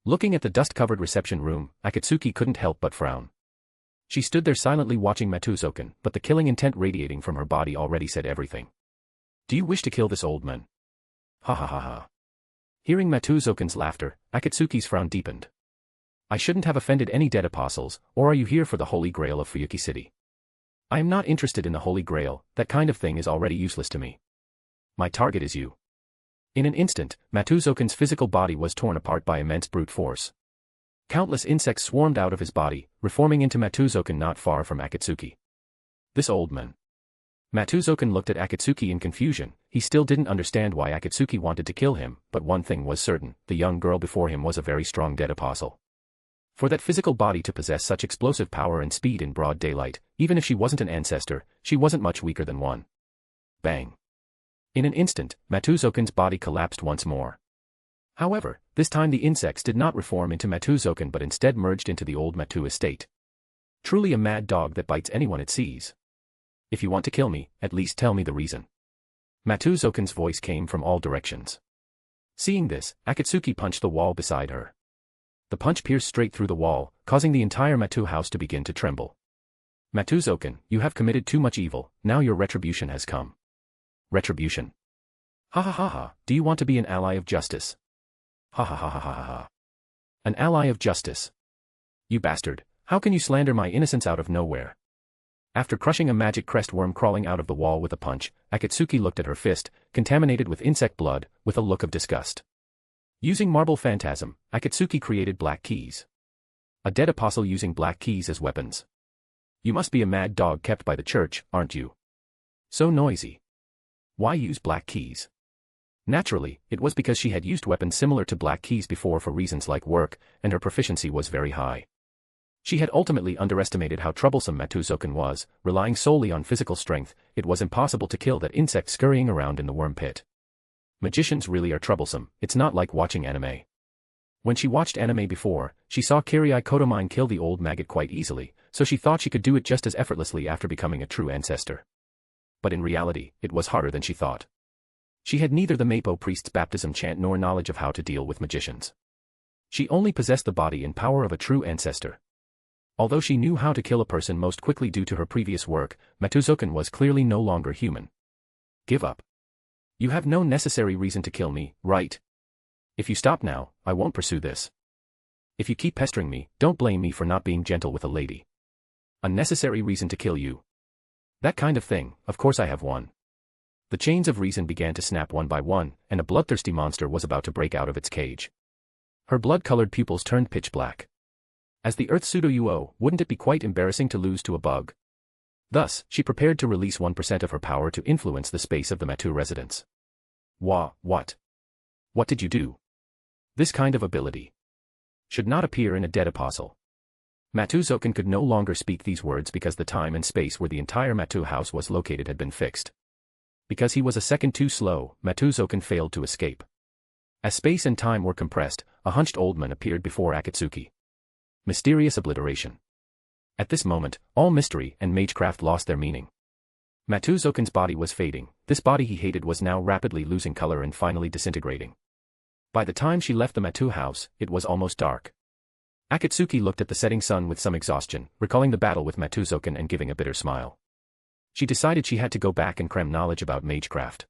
Looking at the dust-covered reception room, Akatsuki couldn't help but frown. She stood there silently watching Zouken, but the killing intent radiating from her body already said everything. Do you wish to kill this old man? Ha ha ha ha. Hearing Zouken's laughter, Akatsuki's frown deepened. I shouldn't have offended any dead apostles, or are you here for the Holy Grail of Fuyuki City? I am not interested in the Holy Grail, that kind of thing is already useless to me. My target is you. In an instant, Zouken's physical body was torn apart by immense brute force. Countless insects swarmed out of his body, reforming into Zouken not far from Akatsuki. This old man. Zouken looked at Akatsuki in confusion. He still didn't understand why Akatsuki wanted to kill him, but one thing was certain, the young girl before him was a very strong dead apostle. For that physical body to possess such explosive power and speed in broad daylight, even if she wasn't an ancestor, she wasn't much weaker than one. Bang. In an instant, Zouken's body collapsed once more. However, this time the insects did not reform into Zouken but instead merged into the old Matou estate. Truly a mad dog that bites anyone it sees. If you want to kill me, at least tell me the reason. Zouken's voice came from all directions. Seeing this, Akatsuki punched the wall beside her. The punch pierced straight through the wall, causing the entire Matou house to begin to tremble. Zouken, you have committed too much evil, now your retribution has come. Retribution? Ha ha ha ha, do you want to be an ally of justice? Ha ha ha ha ha ha. An ally of justice? You bastard, how can you slander my innocence out of nowhere? After crushing a magic crest worm crawling out of the wall with a punch, Akatsuki looked at her fist, contaminated with insect blood, with a look of disgust. Using marble phantasm, Akatsuki created black keys. A dead apostle using black keys as weapons. You must be a mad dog kept by the church, aren't you? So noisy. Why use black keys? Naturally, it was because she had used weapons similar to black keys before for reasons like work, and her proficiency was very high. She had ultimately underestimated how troublesome Zouken was. Relying solely on physical strength, it was impossible to kill that insect scurrying around in the worm pit. Magicians really are troublesome, it's not like watching anime. When she watched anime before, she saw Kirai Kotomine kill the old maggot quite easily, so she thought she could do it just as effortlessly after becoming a true ancestor. But in reality, it was harder than she thought. She had neither the Mapo priest's baptism chant nor knowledge of how to deal with magicians. She only possessed the body and power of a true ancestor. Although she knew how to kill a person most quickly due to her previous work, Zouken was clearly no longer human. Give up. You have no necessary reason to kill me, right? If you stop now, I won't pursue this. If you keep pestering me, don't blame me for not being gentle with a lady. Unnecessary reason to kill you. That kind of thing, of course I have one. The chains of reason began to snap one by one, and a bloodthirsty monster was about to break out of its cage. Her blood-colored pupils turned pitch black. As the Earth pseudo-UO, wouldn't it be quite embarrassing to lose to a bug? Thus, she prepared to release 1% of her power to influence the space of the Matou residence. What? What did you do? This kind of ability should not appear in a dead apostle. Zouken could no longer speak these words because the time and space where the entire Matou house was located had been fixed. Because he was a second too slow, Zouken failed to escape. As space and time were compressed, a hunched old man appeared before Akatsuki. Mysterious obliteration. At this moment, all mystery and magecraft lost their meaning. Zouken's body was fading. This body he hated was now rapidly losing color and finally disintegrating. By the time she left the Matou house, it was almost dark. Akatsuki looked at the setting sun with some exhaustion, recalling the battle with Zouken and giving a bitter smile. She decided she had to go back and cram knowledge about magecraft.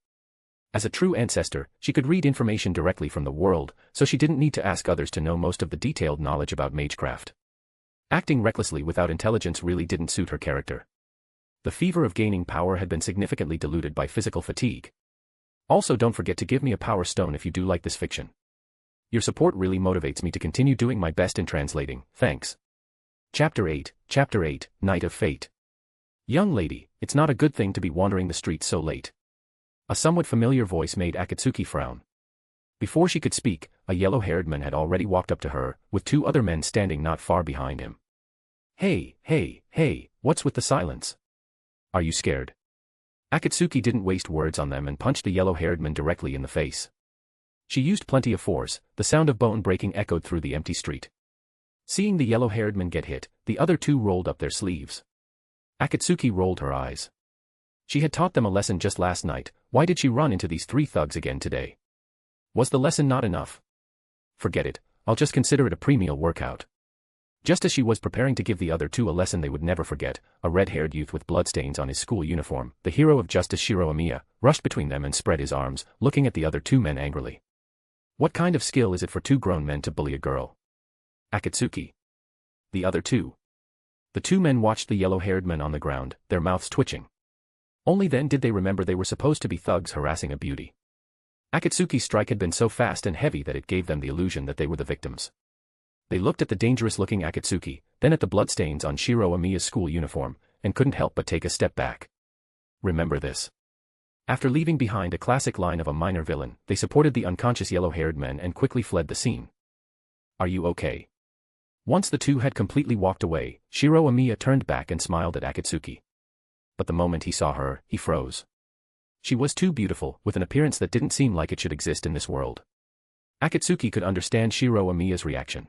As a true ancestor, she could read information directly from the world, so she didn't need to ask others to know most of the detailed knowledge about magecraft. Acting recklessly without intelligence really didn't suit her character. The fever of gaining power had been significantly diluted by physical fatigue. Also, don't forget to give me a power stone if you do like this fiction. Your support really motivates me to continue doing my best in translating, thanks. Chapter 8, Night of Fate. Young lady, it's not a good thing to be wandering the streets so late. A somewhat familiar voice made Akatsuki frown. Before she could speak, a yellow-haired man had already walked up to her, with two other men standing not far behind him. Hey, what's with the silence? Are you scared? Akatsuki didn't waste words on them and punched the yellow-haired man directly in the face. She used plenty of force, the sound of bone breaking echoed through the empty street. Seeing the yellow-haired man get hit, the other two rolled up their sleeves. Akatsuki rolled her eyes. She had taught them a lesson just last night, why did she run into these three thugs again today? Was the lesson not enough? Forget it, I'll just consider it a pre-meal workout. Just as she was preparing to give the other two a lesson they would never forget, a red-haired youth with bloodstains on his school uniform, the hero of justice Shiro Amiya, rushed between them and spread his arms, looking at the other two men angrily. What kind of skill is it for two grown men to bully a girl? Akatsuki. The other two. The two men watched the yellow-haired man on the ground, their mouths twitching. Only then did they remember they were supposed to be thugs harassing a beauty. Akatsuki's strike had been so fast and heavy that it gave them the illusion that they were the victims. They looked at the dangerous-looking Akatsuki, then at the bloodstains on Shiro Amiya's school uniform, and couldn't help but take a step back. Remember this. After leaving behind a classic line of a minor villain, they supported the unconscious yellow-haired men and quickly fled the scene. Are you okay? Once the two had completely walked away, Shiro Amiya turned back and smiled at Akatsuki. But the moment he saw her, he froze. She was too beautiful, with an appearance that didn't seem like it should exist in this world. Akatsuki could understand Shiro Amiya's reaction.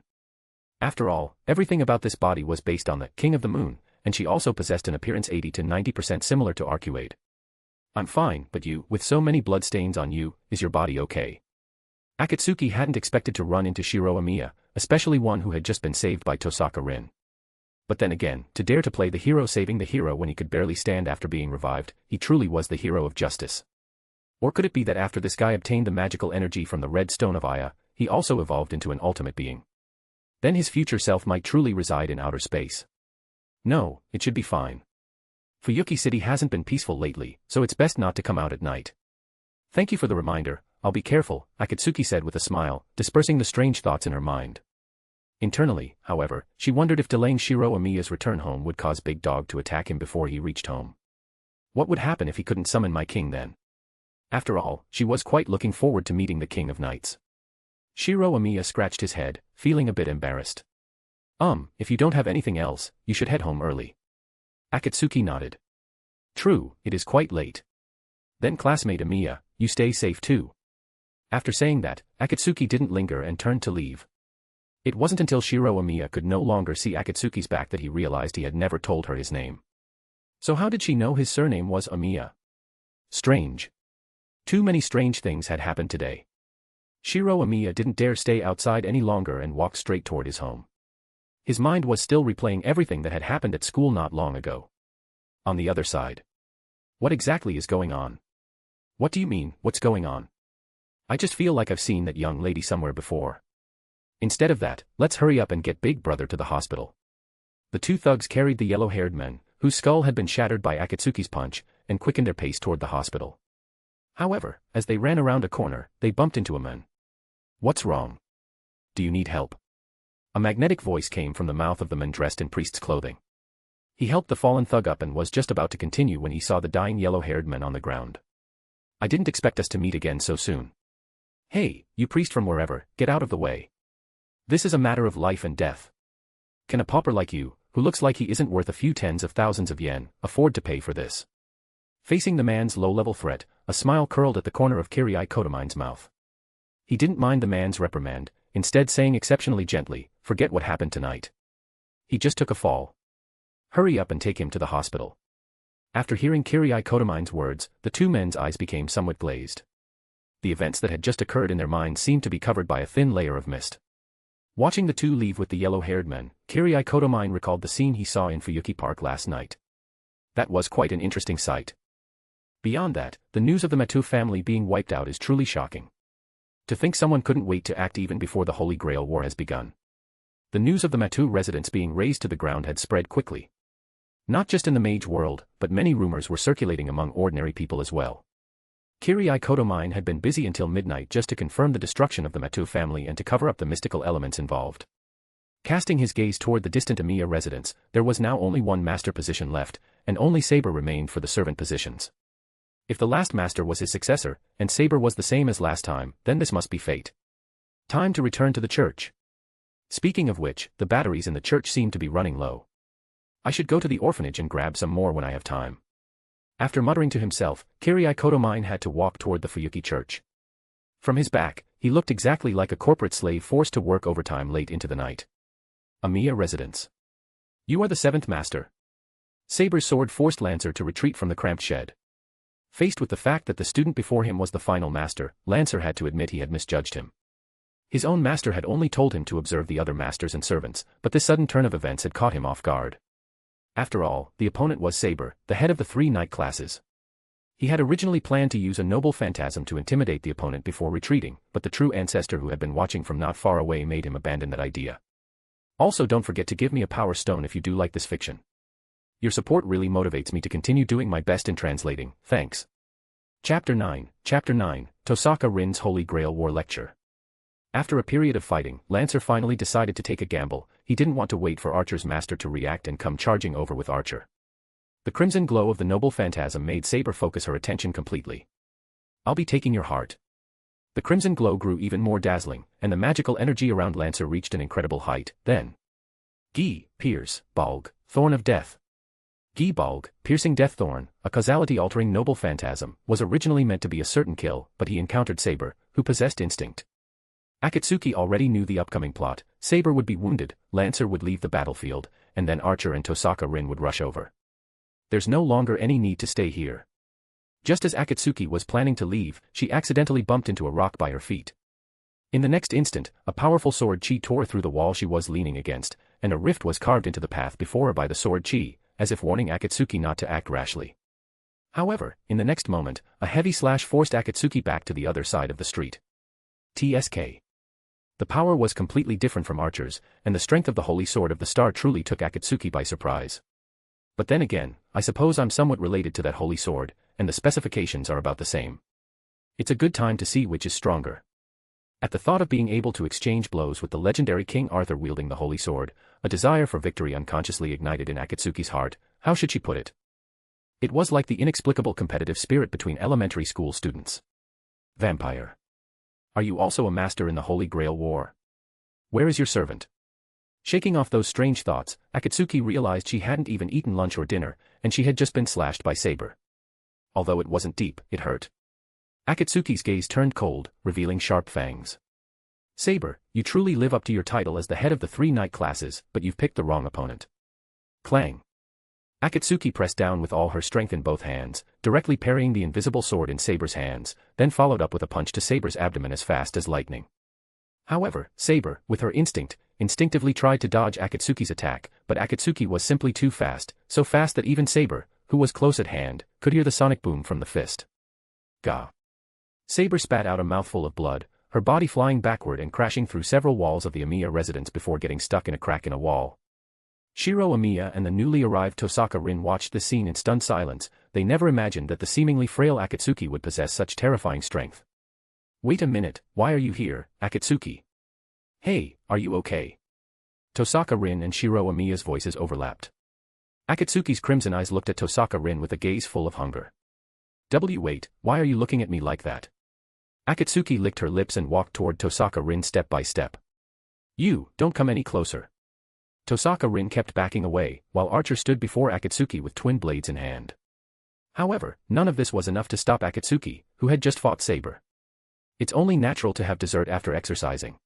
After all, everything about this body was based on the King of the Moon, and she also possessed an appearance 80 to 90% similar to Arcuade. I'm fine, but you, with so many bloodstains on you, is your body okay? Akatsuki hadn't expected to run into Shiro Amiya, especially one who had just been saved by Tosaka Rin. But then again, to dare to play the hero saving the hero when he could barely stand after being revived, he truly was the hero of justice. Or could it be that after this guy obtained the magical energy from the red stone of Aya, he also evolved into an ultimate being? Then his future self might truly reside in outer space. No, it should be fine. Fuyuki City hasn't been peaceful lately, so it's best not to come out at night. Thank you for the reminder, I'll be careful, Akatsuki said with a smile, dispersing the strange thoughts in her mind. Internally, however, she wondered if delaying Shiro Amiya's return home would cause Big Dog to attack him before he reached home. What would happen if he couldn't summon my king then? After all, she was quite looking forward to meeting the King of Knights. Shiro Amiya scratched his head, feeling a bit embarrassed. If you don't have anything else, you should head home early. Akatsuki nodded. True, it is quite late. Then classmate Amiya, you stay safe too. After saying that, Akatsuki didn't linger and turned to leave. It wasn't until Shiro Amiya could no longer see Akatsuki's back that he realized he had never told her his name. So how did she know his surname was Amiya? Strange. Too many strange things had happened today. Shiro Amiya didn't dare stay outside any longer and walked straight toward his home. His mind was still replaying everything that had happened at school not long ago. On the other side. What exactly is going on? What do you mean, what's going on? I just feel like I've seen that young lady somewhere before. Instead of that, let's hurry up and get Big Brother to the hospital. The two thugs carried the yellow-haired men, whose skull had been shattered by Akatsuki's punch, and quickened their pace toward the hospital. However, as they ran around a corner, they bumped into a man. What's wrong? Do you need help? A magnetic voice came from the mouth of the man dressed in priest's clothing. He helped the fallen thug up and was just about to continue when he saw the dying yellow-haired man on the ground. I didn't expect us to meet again so soon. Hey, you priest from wherever, get out of the way. This is a matter of life and death. Can a pauper like you, who looks like he isn't worth a few tens of thousands of yen, afford to pay for this? Facing the man's low-level threat, a smile curled at the corner of Kirai Kotomine's mouth. He didn't mind the man's reprimand, instead saying exceptionally gently, forget what happened tonight. He just took a fall. Hurry up and take him to the hospital. After hearing Kirai Kotomine's words, the two men's eyes became somewhat glazed. The events that had just occurred in their minds seemed to be covered by a thin layer of mist. Watching the two leave with the yellow-haired men, Kirai Kotomine recalled the scene he saw in Fuyuki Park last night. That was quite an interesting sight. Beyond that, the news of the Matou family being wiped out is truly shocking. To think someone couldn't wait to act even before the Holy Grail War has begun. The news of the Matou residents being razed to the ground had spread quickly. Not just in the mage world, but many rumors were circulating among ordinary people as well. Kirai Kotomine had been busy until midnight just to confirm the destruction of the Matou family and to cover up the mystical elements involved. Casting his gaze toward the distant Amiya residence, there was now only one master position left, and only Saber remained for the servant positions. If the last master was his successor, and Saber was the same as last time, then this must be fate. Time to return to the church. Speaking of which, the batteries in the church seemed to be running low. I should go to the orphanage and grab some more when I have time. After muttering to himself, Kirii Kotomine had to walk toward the Fuyuki church. From his back, he looked exactly like a corporate slave forced to work overtime late into the night. Amiya residence. You are the 7th master. Saber's sword forced Lancer to retreat from the cramped shed. Faced with the fact that the student before him was the final master, Lancer had to admit he had misjudged him. His own master had only told him to observe the other masters and servants, but this sudden turn of events had caught him off guard. After all, the opponent was Saber, the head of the 3 night classes. He had originally planned to use a noble phantasm to intimidate the opponent before retreating, but the true ancestor who had been watching from not far away made him abandon that idea. Also, don't forget to give me a power stone if you do like this fiction. Your support really motivates me to continue doing my best in translating, thanks. Chapter 9, Tosaka Rin's Holy Grail War Lecture. After a period of fighting, Lancer finally decided to take a gamble. He didn't want to wait for Archer's master to react and come charging over with Archer. The crimson glow of the noble phantasm made Saber focus her attention completely. I'll be taking your heart. The crimson glow grew even more dazzling, and the magical energy around Lancer reached an incredible height. Then, Gi, Pierce, Balg, Thorn of Death. Gi Balg, Piercing Death Thorn, a causality-altering noble phantasm, was originally meant to be a certain kill, but he encountered Saber, who possessed instinct. Akatsuki already knew the upcoming plot. Saber would be wounded, Lancer would leave the battlefield, and then Archer and Tosaka Rin would rush over. There's no longer any need to stay here. Just as Akatsuki was planning to leave, she accidentally bumped into a rock by her feet. In the next instant, a powerful sword chi tore through the wall she was leaning against, and a rift was carved into the path before her by the sword chi, as if warning Akatsuki not to act rashly. However, in the next moment, a heavy slash forced Akatsuki back to the other side of the street. TSK. The power was completely different from Archer's, and the strength of the Holy Sword of the Star truly took Akatsuki by surprise. But then again, I suppose I'm somewhat related to that Holy Sword, and the specifications are about the same. It's a good time to see which is stronger. At the thought of being able to exchange blows with the legendary King Arthur wielding the Holy Sword, a desire for victory unconsciously ignited in Akatsuki's heart. How should she put it? It was like the inexplicable competitive spirit between elementary school students. Vampire. Are you also a master in the Holy Grail War? Where is your servant? Shaking off those strange thoughts, Akatsuki realized she hadn't even eaten lunch or dinner, and she had just been slashed by Saber. Although it wasn't deep, it hurt. Akatsuki's gaze turned cold, revealing sharp fangs. Saber, you truly live up to your title as the head of the 3 night classes, but you've picked the wrong opponent. Clang. Akatsuki pressed down with all her strength in both hands, directly parrying the invisible sword in Saber's hands, then followed up with a punch to Saber's abdomen as fast as lightning. However, Saber, with her instinct, instinctively tried to dodge Akatsuki's attack, but Akatsuki was simply too fast, so fast that even Saber, who was close at hand, could hear the sonic boom from the fist. Gah. Saber spat out a mouthful of blood, her body flying backward and crashing through several walls of the Amiya residence before getting stuck in a crack in a wall. Shiro Amiya and the newly arrived Tosaka Rin watched the scene in stunned silence. They never imagined that the seemingly frail Akatsuki would possess such terrifying strength. Wait a minute, why are you here, Akatsuki? Hey, are you okay? Tosaka Rin and Shiro Amiya's voices overlapped. Akatsuki's crimson eyes looked at Tosaka Rin with a gaze full of hunger. Wait, why are you looking at me like that? Akatsuki licked her lips and walked toward Tosaka Rin step by step. You, don't come any closer. Tosaka Rin kept backing away, while Archer stood before Akatsuki with twin blades in hand. However, none of this was enough to stop Akatsuki, who had just fought Saber. It's only natural to have dessert after exercising.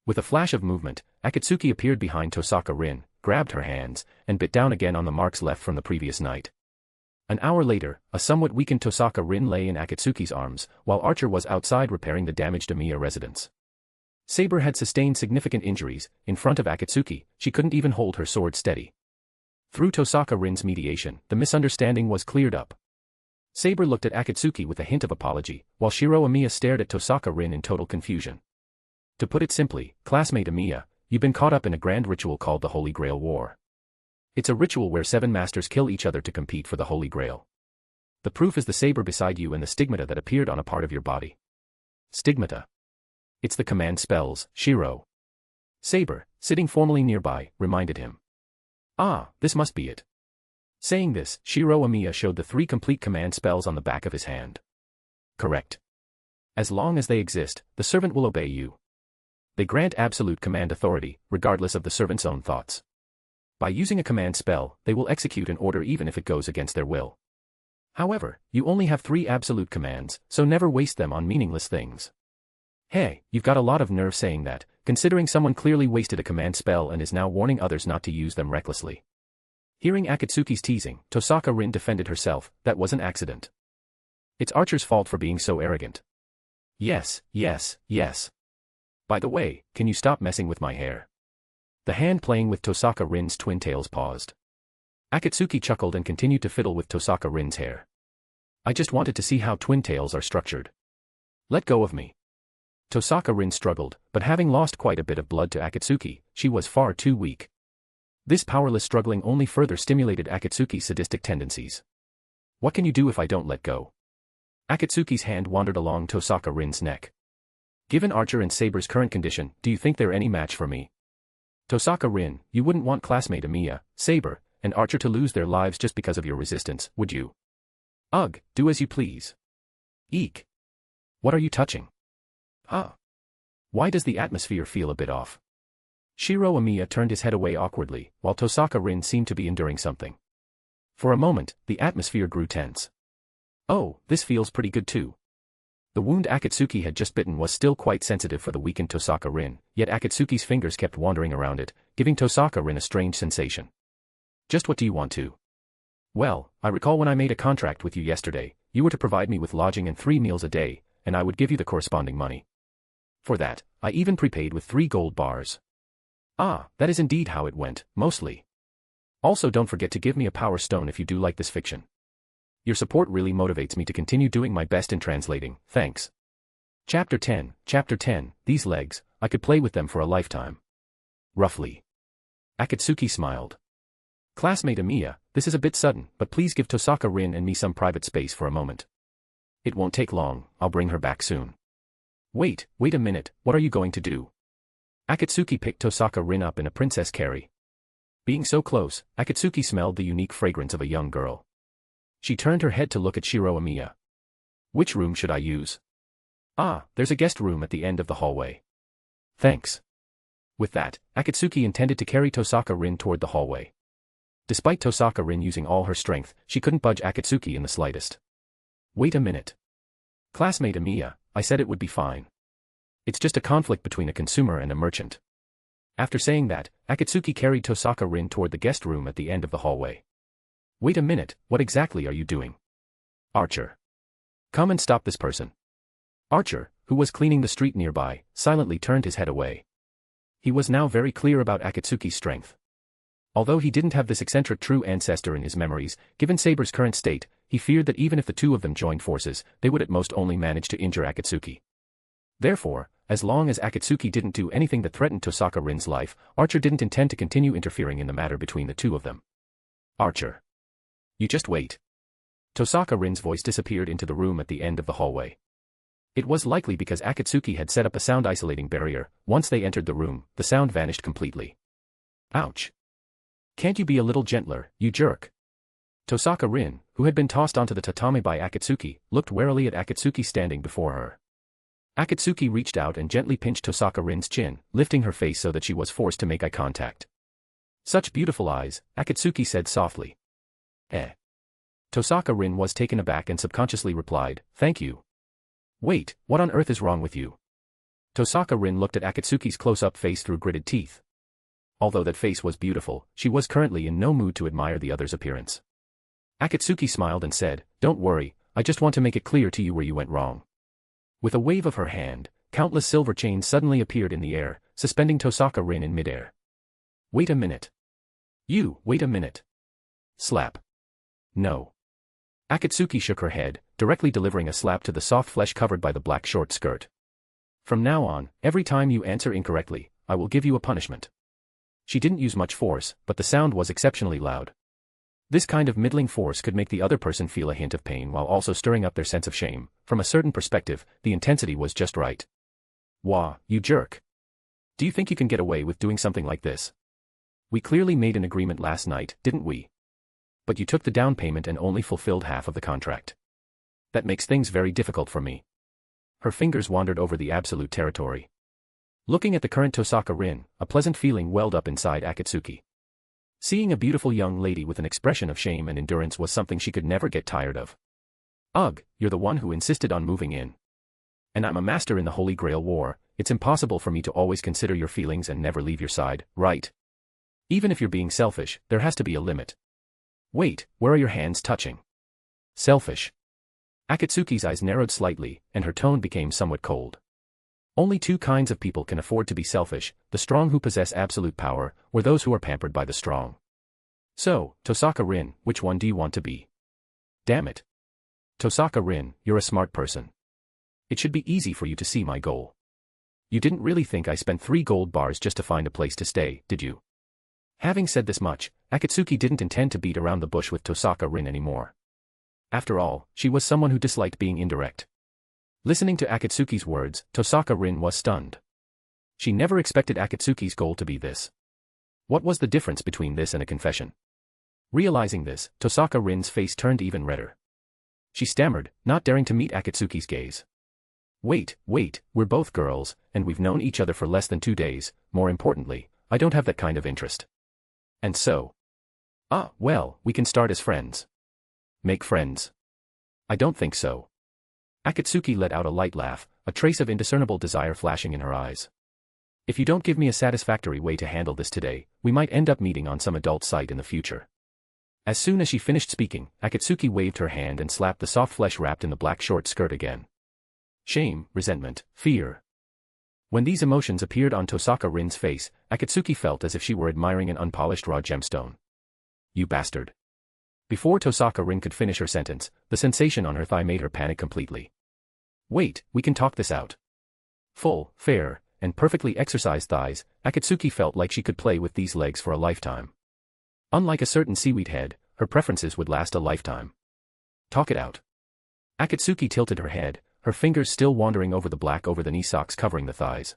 With a flash of movement, Akatsuki appeared behind Tosaka Rin, grabbed her hands, and bit down again on the marks left from the previous night. An hour later, a somewhat weakened Tosaka Rin lay in Akatsuki's arms, while Archer was outside repairing the damaged Amiya residence. Saber had sustained significant injuries. In front of Akatsuki, she couldn't even hold her sword steady. Through Tosaka Rin's mediation, the misunderstanding was cleared up. Saber looked at Akatsuki with a hint of apology, while Shiro Amiya stared at Tosaka Rin in total confusion. To put it simply, classmate Amiya, you've been caught up in a grand ritual called the Holy Grail War. It's a ritual where 7 masters kill each other to compete for the Holy Grail. The proof is the saber beside you and the stigmata that appeared on a part of your body. Stigmata. It's the command spells, Shiro. Saber, sitting formally nearby, reminded him. Ah, this must be it. Saying this, Shiro Amiya showed the 3 complete command spells on the back of his hand. Correct. As long as they exist, the servant will obey you. They grant absolute command authority, regardless of the servant's own thoughts. By using a command spell, they will execute an order even if it goes against their will. However, you only have 3 absolute commands, so never waste them on meaningless things. Hey, you've got a lot of nerve saying that, considering someone clearly wasted a command spell and is now warning others not to use them recklessly. Hearing Akatsuki's teasing, Tosaka Rin defended herself. That was an accident. It's Archer's fault for being so arrogant. Yes, yes, yes. By the way, can you stop messing with my hair? The hand playing with Tosaka Rin's twin tails paused. Akatsuki chuckled and continued to fiddle with Tosaka Rin's hair. I just wanted to see how twin tails are structured. Let go of me. Tosaka Rin struggled, but having lost quite a bit of blood to Akatsuki, she was far too weak. This powerless struggling only further stimulated Akatsuki's sadistic tendencies. What can you do if I don't let go? Akatsuki's hand wandered along Tosaka Rin's neck. Given Archer and Saber's current condition, do you think they're any match for me? Tosaka Rin, you wouldn't want classmate Amiya, Saber, and Archer to lose their lives just because of your resistance, would you? Ugh, do as you please. Eek. What are you touching? Huh. Why does the atmosphere feel a bit off? Shiro Amiya turned his head away awkwardly, while Tosaka Rin seemed to be enduring something. For a moment, the atmosphere grew tense. Oh, this feels pretty good too. The wound Akatsuki had just bitten was still quite sensitive for the weakened Tosaka Rin, yet Akatsuki's fingers kept wandering around it, giving Tosaka Rin a strange sensation. Just what do you want to? Well, I recall when I made a contract with you yesterday, you were to provide me with lodging and 3 meals a day, and I would give you the corresponding money. For that, I even prepaid with 3 gold bars. Ah, that is indeed how it went, mostly. Also don't forget to give me a power stone if you do like this fiction. Your support really motivates me to continue doing my best in translating, thanks. Chapter 10, these legs, I could play with them for a lifetime. Roughly. Akatsuki smiled. Classmate Amiya, this is a bit sudden, but please give Tosaka Rin and me some private space for a moment. It won't take long, I'll bring her back soon. Wait a minute, what are you going to do? Akatsuki picked Tosaka Rin up in a princess carry. Being so close, Akatsuki smelled the unique fragrance of a young girl. She turned her head to look at Shiro Amiya. Which room should I use? Ah, there's a guest room at the end of the hallway. Thanks. With that, Akatsuki intended to carry Tosaka Rin toward the hallway. Despite Tosaka Rin using all her strength, she couldn't budge Akatsuki in the slightest. Wait a minute. Classmate Amiya, I said it would be fine. It's just a conflict between a consumer and a merchant. After saying that, Akatsuki carried Tosaka Rin toward the guest room at the end of the hallway. Wait a minute, what exactly are you doing? Archer. Come and stop this person. Archer, who was cleaning the street nearby, silently turned his head away. He was now very clear about Akatsuki's strength. Although he didn't have this eccentric true ancestor in his memories, given Saber's current state, he feared that even if the two of them joined forces, they would at most only manage to injure Akatsuki. Therefore, as long as Akatsuki didn't do anything that threatened Tosaka Rin's life, Archer didn't intend to continue interfering in the matter between the two of them. Archer. You just wait. Tosaka Rin's voice disappeared into the room at the end of the hallway. It was likely because Akatsuki had set up a sound-isolating barrier. Once they entered the room, the sound vanished completely. Ouch. Can't you be a little gentler, you jerk? Tosaka Rin, who had been tossed onto the tatami by Akatsuki, looked warily at Akatsuki standing before her. Akatsuki reached out and gently pinched Tosaka Rin's chin, lifting her face so that she was forced to make eye contact. Such beautiful eyes, Akatsuki said softly. Tosaka Rin was taken aback and subconsciously replied, thank you. Wait, what on earth is wrong with you? Tosaka Rin looked at Akatsuki's close-up face through gritted teeth. Although that face was beautiful, she was currently in no mood to admire the other's appearance. Akatsuki smiled and said, don't worry, I just want to make it clear to you where you went wrong. With a wave of her hand, countless silver chains suddenly appeared in the air, suspending Tosaka Rin in midair. Wait a minute. Wait a minute. Slap. No. Akatsuki shook her head, directly delivering a slap to the soft flesh covered by the black short skirt. From now on, every time you answer incorrectly, I will give you a punishment. She didn't use much force, but the sound was exceptionally loud. This kind of middling force could make the other person feel a hint of pain while also stirring up their sense of shame. From a certain perspective, the intensity was just right. Wah, you jerk. Do you think you can get away with doing something like this? We clearly made an agreement last night, didn't we? But you took the down payment and only fulfilled half of the contract. That makes things very difficult for me. Her fingers wandered over the absolute territory. Looking at the current Tosaka Rin, a pleasant feeling welled up inside Akatsuki. Seeing a beautiful young lady with an expression of shame and endurance was something she could never get tired of. Ugh, you're the one who insisted on moving in. And I'm a master in the Holy Grail War, it's impossible for me to always consider your feelings and never leave your side, right? Even if you're being selfish, there has to be a limit. Wait, where are your hands touching? Selfish. Akatsuki's eyes narrowed slightly, and her tone became somewhat cold. Only two kinds of people can afford to be selfish, the strong who possess absolute power, or those who are pampered by the strong. So, Tosaka Rin, which one do you want to be? Damn it. Tosaka Rin, you're a smart person. It should be easy for you to see my goal. You didn't really think I spent 3 gold bars just to find a place to stay, did you? Having said this much, Akatsuki didn't intend to beat around the bush with Tosaka Rin anymore. After all, she was someone who disliked being indirect. Listening to Akatsuki's words, Tosaka Rin was stunned. She never expected Akatsuki's goal to be this. What was the difference between this and a confession? Realizing this, Tosaka Rin's face turned even redder. She stammered, not daring to meet Akatsuki's gaze. Wait, we're both girls, and we've known each other for less than 2 days, more importantly, I don't have that kind of interest. And so? Well, we can start as friends. Make friends? I don't think so. Akatsuki let out a light laugh, a trace of indiscernible desire flashing in her eyes. If you don't give me a satisfactory way to handle this today, we might end up meeting on some adult site in the future. As soon as she finished speaking, Akatsuki waved her hand and slapped the soft flesh wrapped in the black short skirt again. Shame, resentment, fear. When these emotions appeared on Tosaka Rin's face, Akatsuki felt as if she were admiring an unpolished raw gemstone. You bastard. Before Tosaka Rin could finish her sentence, the sensation on her thigh made her panic completely. Wait, we can talk this out. Full, fair, and perfectly exercised thighs, Akatsuki felt like she could play with these legs for a lifetime. Unlike a certain seaweed head, her preferences would last a lifetime. Talk it out. Akatsuki tilted her head, her fingers still wandering over the black over-the-knee socks covering the thighs.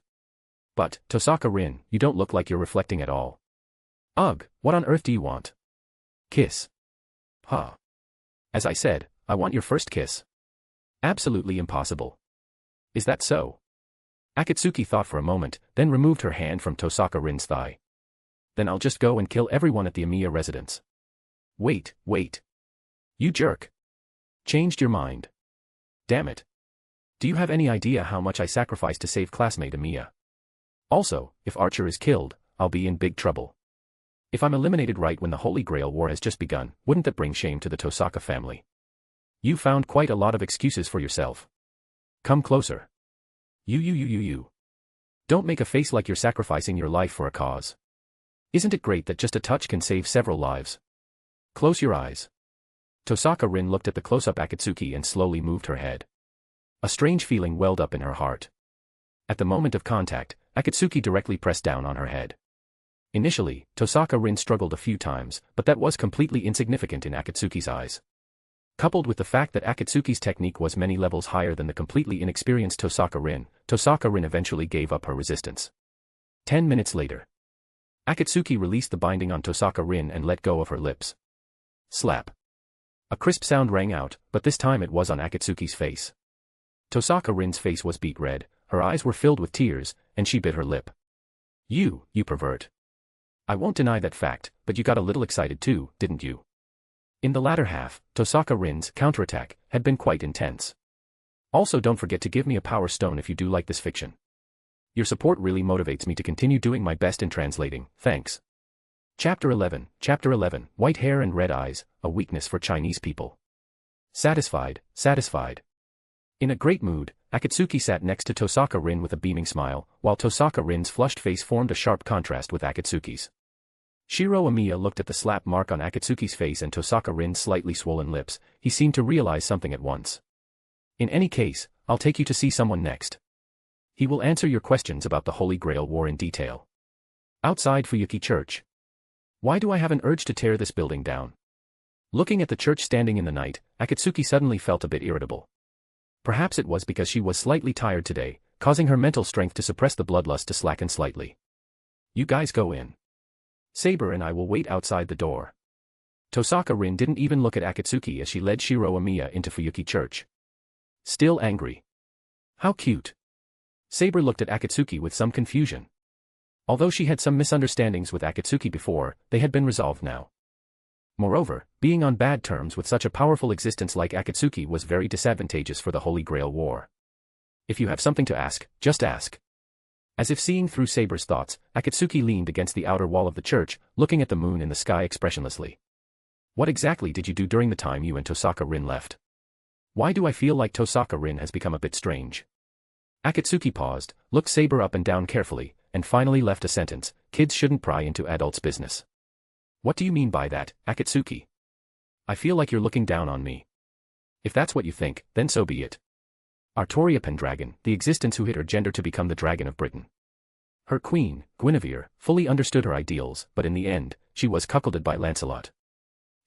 But, Tosaka Rin, you don't look like you're reflecting at all. Ugh, what on earth do you want? Kiss. Huh. As I said, I want your first kiss. Absolutely impossible. Is that so? Akatsuki thought for a moment, then removed her hand from Tosaka Rin's thigh. Then I'll just go and kill everyone at the Amiya residence. Wait. You jerk. Changed your mind. Damn it. Do you have any idea how much I sacrificed to save classmate Amiya? Also, if Archer is killed, I'll be in big trouble. If I'm eliminated right when the Holy Grail War has just begun, wouldn't that bring shame to the Tosaka family? You found quite a lot of excuses for yourself. Come closer. You. Don't make a face like you're sacrificing your life for a cause. Isn't it great that just a touch can save several lives? Close your eyes. Tosaka Rin looked at the close-up Akatsuki and slowly moved her head. A strange feeling welled up in her heart. At the moment of contact, Akatsuki directly pressed down on her head. Initially, Tosaka Rin struggled a few times, but that was completely insignificant in Akatsuki's eyes. Coupled with the fact that Akatsuki's technique was many levels higher than the completely inexperienced Tosaka Rin eventually gave up her resistance. 10 minutes later. Akatsuki released the binding on Tosaka Rin and let go of her lips. Slap. A crisp sound rang out, but this time it was on Akatsuki's face. Tosaka Rin's face was beet red, her eyes were filled with tears, and she bit her lip. You pervert. I won't deny that fact, but you got a little excited too, didn't you? In the latter half, Tosaka Rin's counterattack had been quite intense. Also, don't forget to give me a power stone if you do like this fiction. Your support really motivates me to continue doing my best in translating, thanks. Chapter 11, White Hair and Red Eyes, a Weakness for Chinese People. Satisfied. In a great mood, Akatsuki sat next to Tosaka Rin with a beaming smile, while Tosaka Rin's flushed face formed a sharp contrast with Akatsuki's. Shiro Amiya looked at the slap mark on Akatsuki's face and Tosaka Rin's slightly swollen lips. He seemed to realize something at once. In any case, I'll take you to see someone next. He will answer your questions about the Holy Grail War in detail. Outside Fuyuki Church. Why do I have an urge to tear this building down? Looking at the church standing in the night, Akatsuki suddenly felt a bit irritable. Perhaps it was because she was slightly tired today, causing her mental strength to suppress the bloodlust to slacken slightly. You guys go in. Saber and I will wait outside the door. Tosaka Rin didn't even look at Akatsuki as she led Shiro Amiya into Fuyuki Church. Still angry. How cute. Saber looked at Akatsuki with some confusion. Although she had some misunderstandings with Akatsuki before, they had been resolved now. Moreover, being on bad terms with such a powerful existence like Akatsuki was very disadvantageous for the Holy Grail War. If you have something to ask, just ask. As if seeing through Saber's thoughts, Akatsuki leaned against the outer wall of the church, looking at the moon in the sky expressionlessly. What exactly did you do during the time you and Tosaka Rin left? Why do I feel like Tosaka Rin has become a bit strange? Akatsuki paused, looked Saber up and down carefully, and finally left a sentence, kids shouldn't pry into adults' business. What do you mean by that, Akatsuki? I feel like you're looking down on me. If that's what you think, then so be it. Artoria Pendragon, the existence who hid her gender to become the Dragon of Britain. Her queen, Guinevere, fully understood her ideals, but in the end, she was cuckolded by Lancelot.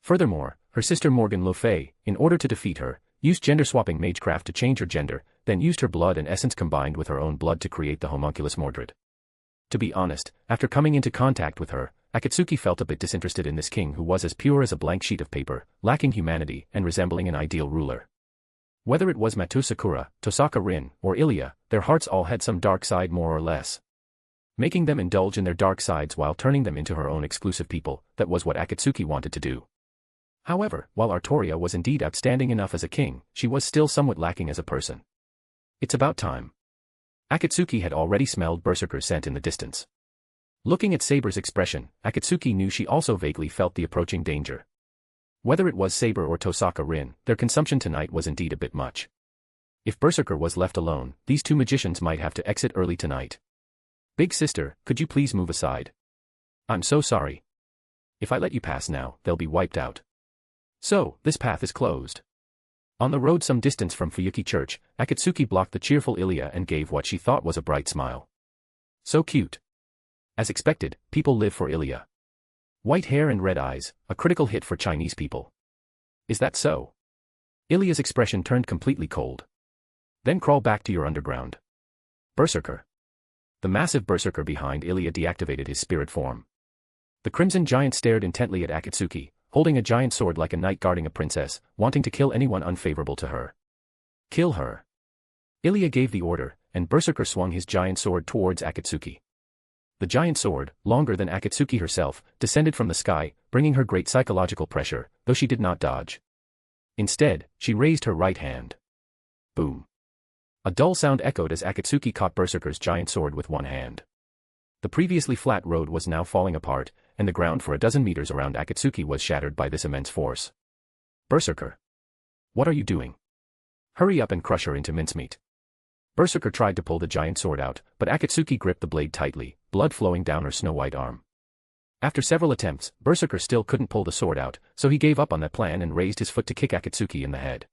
Furthermore, her sister Morgan Le Fay, in order to defeat her, used gender-swapping magecraft to change her gender, then used her blood and essence combined with her own blood to create the homunculus Mordred. To be honest, after coming into contact with her, Akatsuki felt a bit disinterested in this king who was as pure as a blank sheet of paper, lacking humanity and resembling an ideal ruler. Whether it was Matou Sakura, Tosaka Rin, or Ilya, their hearts all had some dark side more or less. Making them indulge in their dark sides while turning them into her own exclusive people, that was what Akatsuki wanted to do. However, while Artoria was indeed outstanding enough as a king, she was still somewhat lacking as a person. It's about time. Akatsuki had already smelled Berserker's scent in the distance. Looking at Saber's expression, Akatsuki knew she also vaguely felt the approaching danger. Whether it was Saber or Tosaka Rin, their consumption tonight was indeed a bit much. If Berserker was left alone, these two magicians might have to exit early tonight. Big sister, could you please move aside? I'm so sorry. If I let you pass now, they'll be wiped out. So, this path is closed. On the road some distance from Fuyuki Church, Akatsuki blocked the cheerful Ilya and gave what she thought was a bright smile. So cute. As expected, people live for Ilya. White hair and red eyes, a critical hit for Chinese people. Is that so? Ilya's expression turned completely cold. Then crawl back to your underground. Berserker. The massive Berserker behind Ilya deactivated his spirit form. The Crimson Giant stared intently at Akatsuki, holding a giant sword like a knight guarding a princess, wanting to kill anyone unfavorable to her. Kill her. Ilya gave the order, and Berserker swung his giant sword towards Akatsuki. The giant sword, longer than Akatsuki herself, descended from the sky, bringing her great psychological pressure, though she did not dodge. Instead, she raised her right hand. Boom. A dull sound echoed as Akatsuki caught Berserker's giant sword with one hand. The previously flat road was now falling apart, and the ground for a dozen meters around Akatsuki was shattered by this immense force. Berserker. What are you doing? Hurry up and crush her into mincemeat. Berserker tried to pull the giant sword out, but Akatsuki gripped the blade tightly, blood flowing down her snow-white arm. After several attempts, Berserker still couldn't pull the sword out, so he gave up on that plan and raised his foot to kick Akatsuki in the head.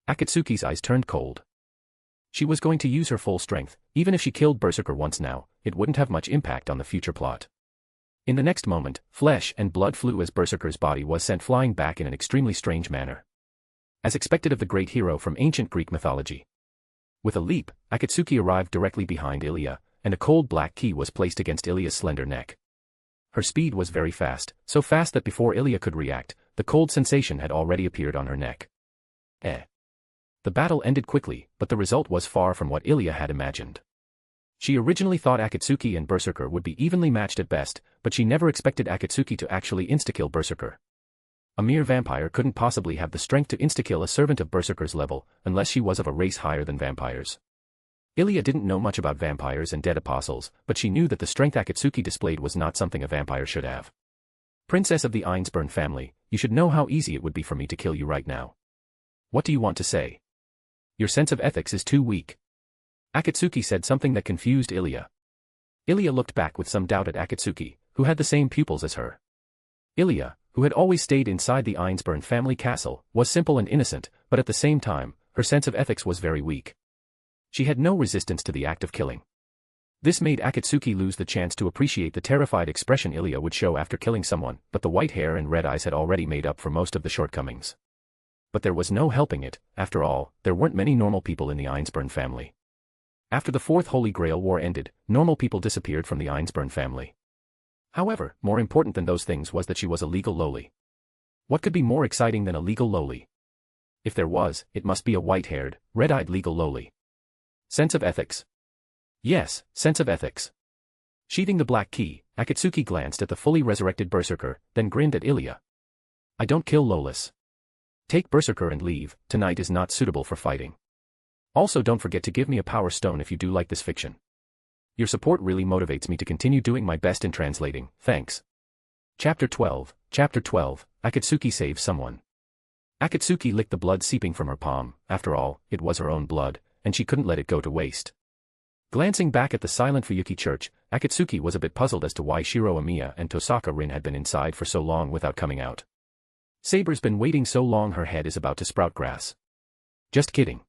Akatsuki's eyes turned cold. She was going to use her full strength. Even if she killed Berserker once now, it wouldn't have much impact on the future plot. In the next moment, flesh and blood flew as Berserker's body was sent flying back in an extremely strange manner. As expected of the great hero from ancient Greek mythology. With a leap, Akatsuki arrived directly behind Ilya, and a cold black key was placed against Ilya's slender neck. Her speed was very fast, so fast that before Ilya could react, the cold sensation had already appeared on her neck. The battle ended quickly, but the result was far from what Ilya had imagined. She originally thought Akatsuki and Berserker would be evenly matched at best, but she never expected Akatsuki to actually insta-kill Berserker. A mere vampire couldn't possibly have the strength to insta-kill a servant of Berserker's level, unless she was of a race higher than vampires. Ilya didn't know much about vampires and dead apostles, but she knew that the strength Akatsuki displayed was not something a vampire should have. Princess of the Einsburn family, you should know how easy it would be for me to kill you right now. What do you want to say? Your sense of ethics is too weak. Akatsuki said something that confused Ilya. Ilya looked back with some doubt at Akatsuki, who had the same pupils as her. Ilya, who had always stayed inside the Einsburn family castle, was simple and innocent, but at the same time, her sense of ethics was very weak. She had no resistance to the act of killing. This made Akatsuki lose the chance to appreciate the terrified expression Ilya would show after killing someone, but the white hair and red eyes had already made up for most of the shortcomings. But there was no helping it. After all, there weren't many normal people in the Einsburn family. After the Fourth Holy Grail War ended, normal people disappeared from the Einsburn family. However, more important than those things was that she was a legal lowly. What could be more exciting than a legal lowly? If there was, it must be a white-haired, red-eyed legal lowly. Sense of ethics. Yes, sense of ethics. Sheathing the black key, Akatsuki glanced at the fully resurrected Berserker, then grinned at Ilya. I don't kill Lolis. Take Berserker and leave, tonight is not suitable for fighting. Also don't forget to give me a power stone if you do like this fiction. Your support really motivates me to continue doing my best in translating, thanks. Chapter 12, Akatsuki saves someone. Akatsuki licked the blood seeping from her palm, after all, it was her own blood, and she couldn't let it go to waste. Glancing back at the silent Fuyuki church, Akatsuki was a bit puzzled as to why Shiro Amiya and Tosaka Rin had been inside for so long without coming out. Saber's been waiting so long her head is about to sprout grass. Just kidding.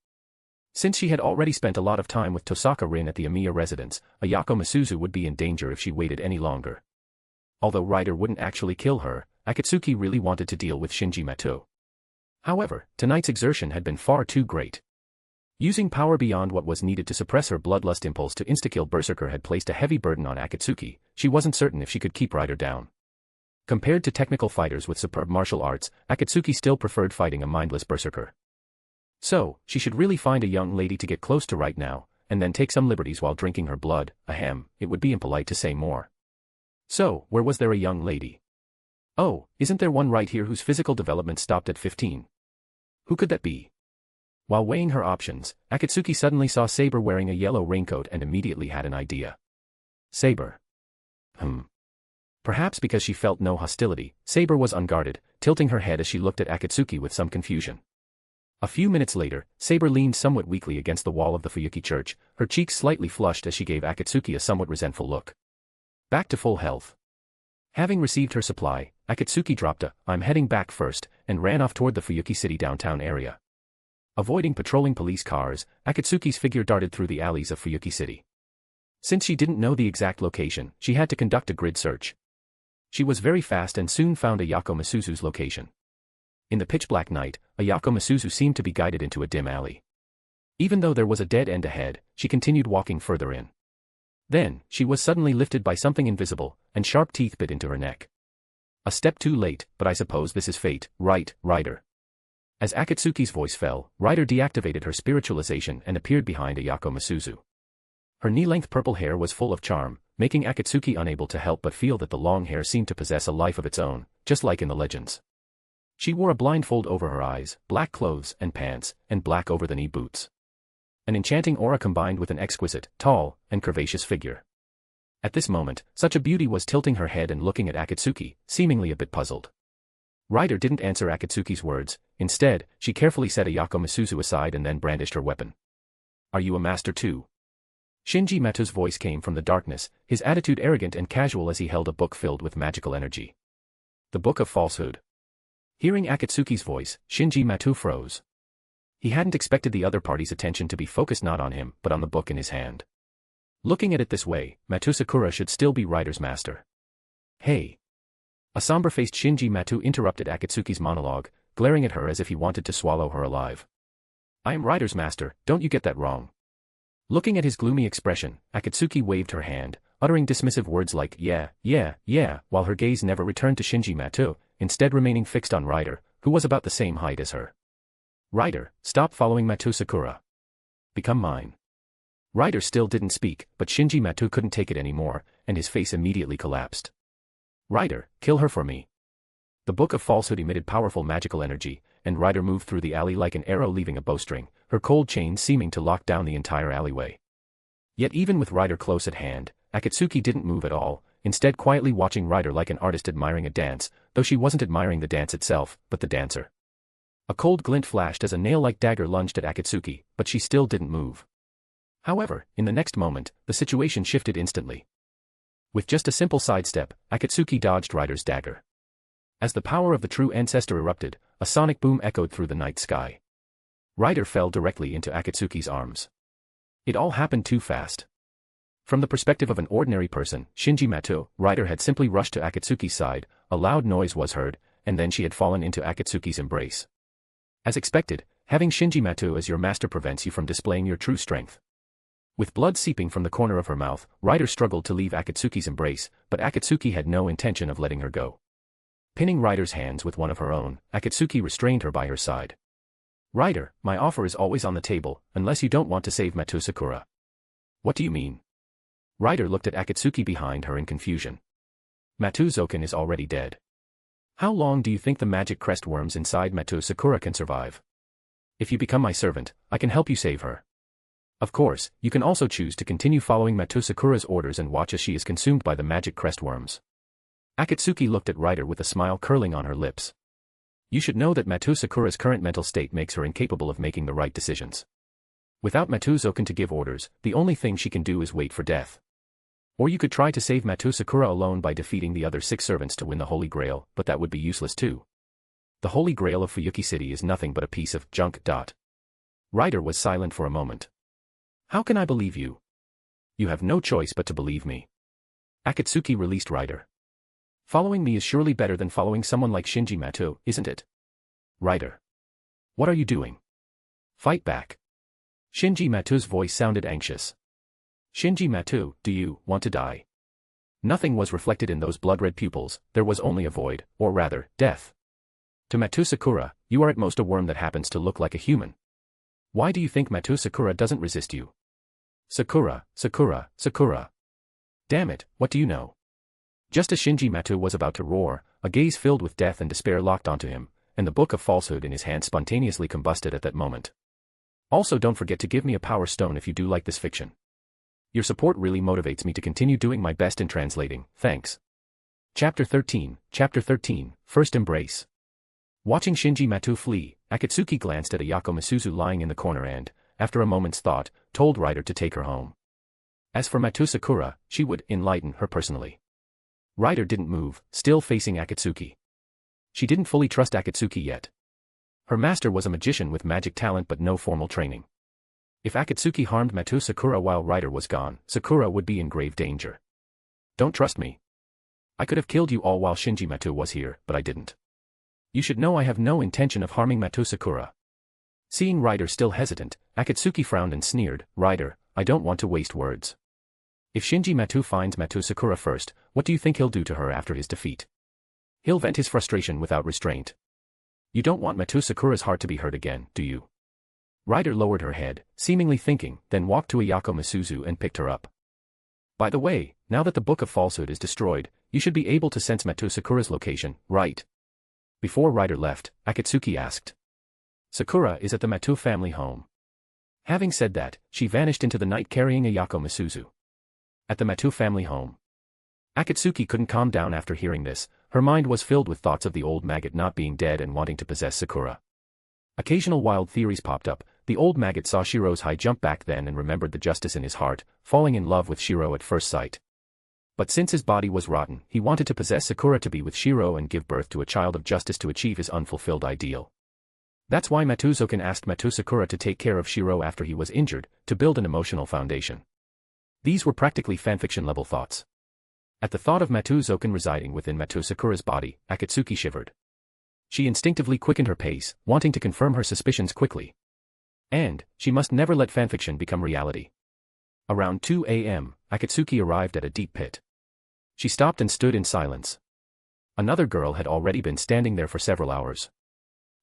Since she had already spent a lot of time with Tosaka Rin at the Amiya residence, Ayako Masuzu would be in danger if she waited any longer. Although Rider wouldn't actually kill her, Akatsuki really wanted to deal with Shinji Matou. However, tonight's exertion had been far too great. Using power beyond what was needed to suppress her bloodlust impulse to insta-kill Berserker had placed a heavy burden on Akatsuki. She wasn't certain if she could keep Rider down. Compared to technical fighters with superb martial arts, Akatsuki still preferred fighting a mindless Berserker. So, she should really find a young lady to get close to right now, and then take some liberties while drinking her blood. Ahem, it would be impolite to say more. So, where was there a young lady? Oh, isn't there one right here whose physical development stopped at 15? Who could that be? While weighing her options, Akatsuki suddenly saw Saber wearing a yellow raincoat and immediately had an idea. Saber. Perhaps because she felt no hostility, Saber was unguarded, tilting her head as she looked at Akatsuki with some confusion. A few minutes later, Saber leaned somewhat weakly against the wall of the Fuyuki church, her cheeks slightly flushed as she gave Akatsuki a somewhat resentful look. Back to full health. Having received her supply, Akatsuki dropped a "I'm heading back first" and ran off toward the Fuyuki City downtown area. Avoiding patrolling police cars, Akatsuki's figure darted through the alleys of Fuyuki City. Since she didn't know the exact location, she had to conduct a grid search. She was very fast and soon found Ayako Masuzu's location. In the pitch-black night, Ayako Masuzu seemed to be guided into a dim alley. Even though there was a dead end ahead, she continued walking further in. Then, she was suddenly lifted by something invisible, and sharp teeth bit into her neck. A step too late, but I suppose this is fate, right, Rider? As Akatsuki's voice fell, Rider deactivated her spiritualization and appeared behind Ayako Masuzu. Her knee-length purple hair was full of charm, making Akatsuki unable to help but feel that the long hair seemed to possess a life of its own, just like in the legends. She wore a blindfold over her eyes, black clothes and pants, and black over-the-knee boots. An enchanting aura combined with an exquisite, tall, and curvaceous figure. At this moment, such a beauty was tilting her head and looking at Akatsuki, seemingly a bit puzzled. Rider didn't answer Akatsuki's words. Instead, she carefully set Ayako Masuzu aside and then brandished her weapon. Are you a master too? Shinji Matou's voice came from the darkness, his attitude arrogant and casual as he held a book filled with magical energy. The Book of Falsehood. Hearing Akatsuki's voice, Shinji Matou froze. He hadn't expected the other party's attention to be focused not on him, but on the book in his hand. Looking at it this way, Matou Sakura should still be Rider's master. Hey! A somber-faced Shinji Matou interrupted Akatsuki's monologue, glaring at her as if he wanted to swallow her alive. I am Rider's master, don't you get that wrong. Looking at his gloomy expression, Akatsuki waved her hand, uttering dismissive words like yeah, while her gaze never returned to Shinji Matou, instead remaining fixed on Rider, who was about the same height as her. Rider, stop following Matou Sakura. Become mine. Rider still didn't speak, but Shinji Matou couldn't take it anymore, and his face immediately collapsed. Rider, kill her for me. The Book of Falsehood emitted powerful magical energy, and Rider moved through the alley like an arrow leaving a bowstring, her cold chains seeming to lock down the entire alleyway. Yet even with Rider close at hand, Akatsuki didn't move at all, instead quietly watching Rider like an artist admiring a dance, though she wasn't admiring the dance itself, but the dancer. A cold glint flashed as a nail-like dagger lunged at Akatsuki, but she still didn't move. However, in the next moment, the situation shifted instantly. With just a simple sidestep, Akatsuki dodged Rider's dagger. As the power of the True Ancestor erupted, a sonic boom echoed through the night sky. Rider fell directly into Akatsuki's arms. It all happened too fast. From the perspective of an ordinary person, Shinji Matou, Rider had simply rushed to Akatsuki's side, a loud noise was heard, and then she had fallen into Akatsuki's embrace. As expected, having Shinji Matou as your master prevents you from displaying your true strength. With blood seeping from the corner of her mouth, Rider struggled to leave Akatsuki's embrace, but Akatsuki had no intention of letting her go. Pinning Rider's hands with one of her own, Akatsuki restrained her by her side. Rider, my offer is always on the table, unless you don't want to save Matou Sakura. What do you mean? Ryder looked at Akatsuki behind her in confusion. Matou Zouken is already dead. How long do you think the magic crest worms inside Matou Sakura can survive? If you become my servant, I can help you save her. Of course, you can also choose to continue following Matou Sakura's orders and watch as she is consumed by the magic crest worms. Akatsuki looked at Ryder with a smile curling on her lips. You should know that Matou Sakura's current mental state makes her incapable of making the right decisions. Without Matou Zouken to give orders, the only thing she can do is wait for death. Or you could try to save Matou Sakura alone by defeating the other 6 servants to win the Holy Grail, but that would be useless too. The Holy Grail of Fuyuki City is nothing but a piece of junk. Ryder was silent for a moment. How can I believe you? You have no choice but to believe me. Akatsuki released Ryder. Following me is surely better than following someone like Shinji Matou, isn't it? Ryder. What are you doing? Fight back. Shinji Matou's voice sounded anxious. Shinji Matou, do you want to die? Nothing was reflected in those blood-red pupils, there was only a void, or rather, death. To Matou Sakura, you are at most a worm that happens to look like a human. Why do you think Matou Sakura doesn't resist you? Sakura, Sakura, Sakura. Damn it, what do you know? Just as Shinji Matou was about to roar, a gaze filled with death and despair locked onto him, and the book of falsehood in his hand spontaneously combusted at that moment. Also, don't forget to give me a power stone if you do like this fiction. Your support really motivates me to continue doing my best in translating, thanks. Chapter 13, First Embrace. Watching Shinji Matou flee, Akatsuki glanced at Ayako Misuzu lying in the corner and, after a moment's thought, told Ryder to take her home. As for Matou Sakura, she would enlighten her personally. Ryder didn't move, still facing Akatsuki. She didn't fully trust Akatsuki yet. Her master was a magician with magic talent but no formal training. If Akatsuki harmed Matou Sakura while Ryder was gone, Sakura would be in grave danger. Don't trust me. I could have killed you all while Shinji Matou was here, but I didn't. You should know I have no intention of harming Matou Sakura. Seeing Ryder still hesitant, Akatsuki frowned and sneered, Ryder, I don't want to waste words. If Shinji Matou finds Matou Sakura first, what do you think he'll do to her after his defeat? He'll vent his frustration without restraint. You don't want Matou Sakura's heart to be hurt again, do you? Ryder lowered her head, seemingly thinking, then walked to Ayako Misuzu and picked her up. By the way, now that the Book of Falsehood is destroyed, you should be able to sense Matou Sakura's location, right? Before Ryder left, Akatsuki asked. Sakura is at the Matou family home. Having said that, she vanished into the night carrying Ayako Misuzu. At the Matou family home. Akatsuki couldn't calm down after hearing this, her mind was filled with thoughts of the old maggot not being dead and wanting to possess Sakura. Occasional wild theories popped up. The old maggot saw Shiro's high jump back then and remembered the justice in his heart, falling in love with Shiro at first sight. But since his body was rotten, he wanted to possess Sakura to be with Shiro and give birth to a child of justice to achieve his unfulfilled ideal. That's why Matou Zouken asked Matou Sakura to take care of Shiro after he was injured, to build an emotional foundation. These were practically fanfiction-level thoughts. At the thought of Matou Zouken residing within Matou Sakura's body, Akatsuki shivered. She instinctively quickened her pace, wanting to confirm her suspicions quickly. And, she must never let fanfiction become reality. Around 2 a.m., Akatsuki arrived at a deep pit. She stopped and stood in silence. Another girl had already been standing there for several hours.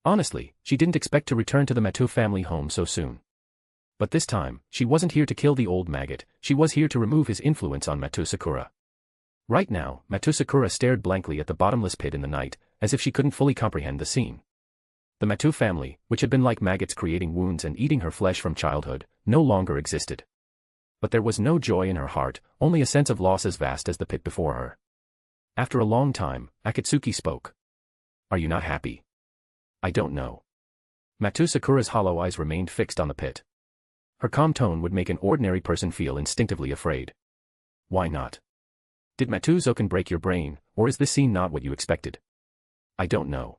Honestly, she didn't expect to return to the Matou family home so soon. But this time, she wasn't here to kill the old maggot, she was here to remove his influence on Matou Sakura. Right now, Matou Sakura stared blankly at the bottomless pit in the night, as if she couldn't fully comprehend the scene. The Matou family, which had been like maggots creating wounds and eating her flesh from childhood, no longer existed. But there was no joy in her heart, only a sense of loss as vast as the pit before her. After a long time, Akatsuki spoke. Are you not happy? I don't know. Matou Sakura's hollow eyes remained fixed on the pit. Her calm tone would make an ordinary person feel instinctively afraid. Why not? Did Matou Zouken break your brain, or is this scene not what you expected? I don't know.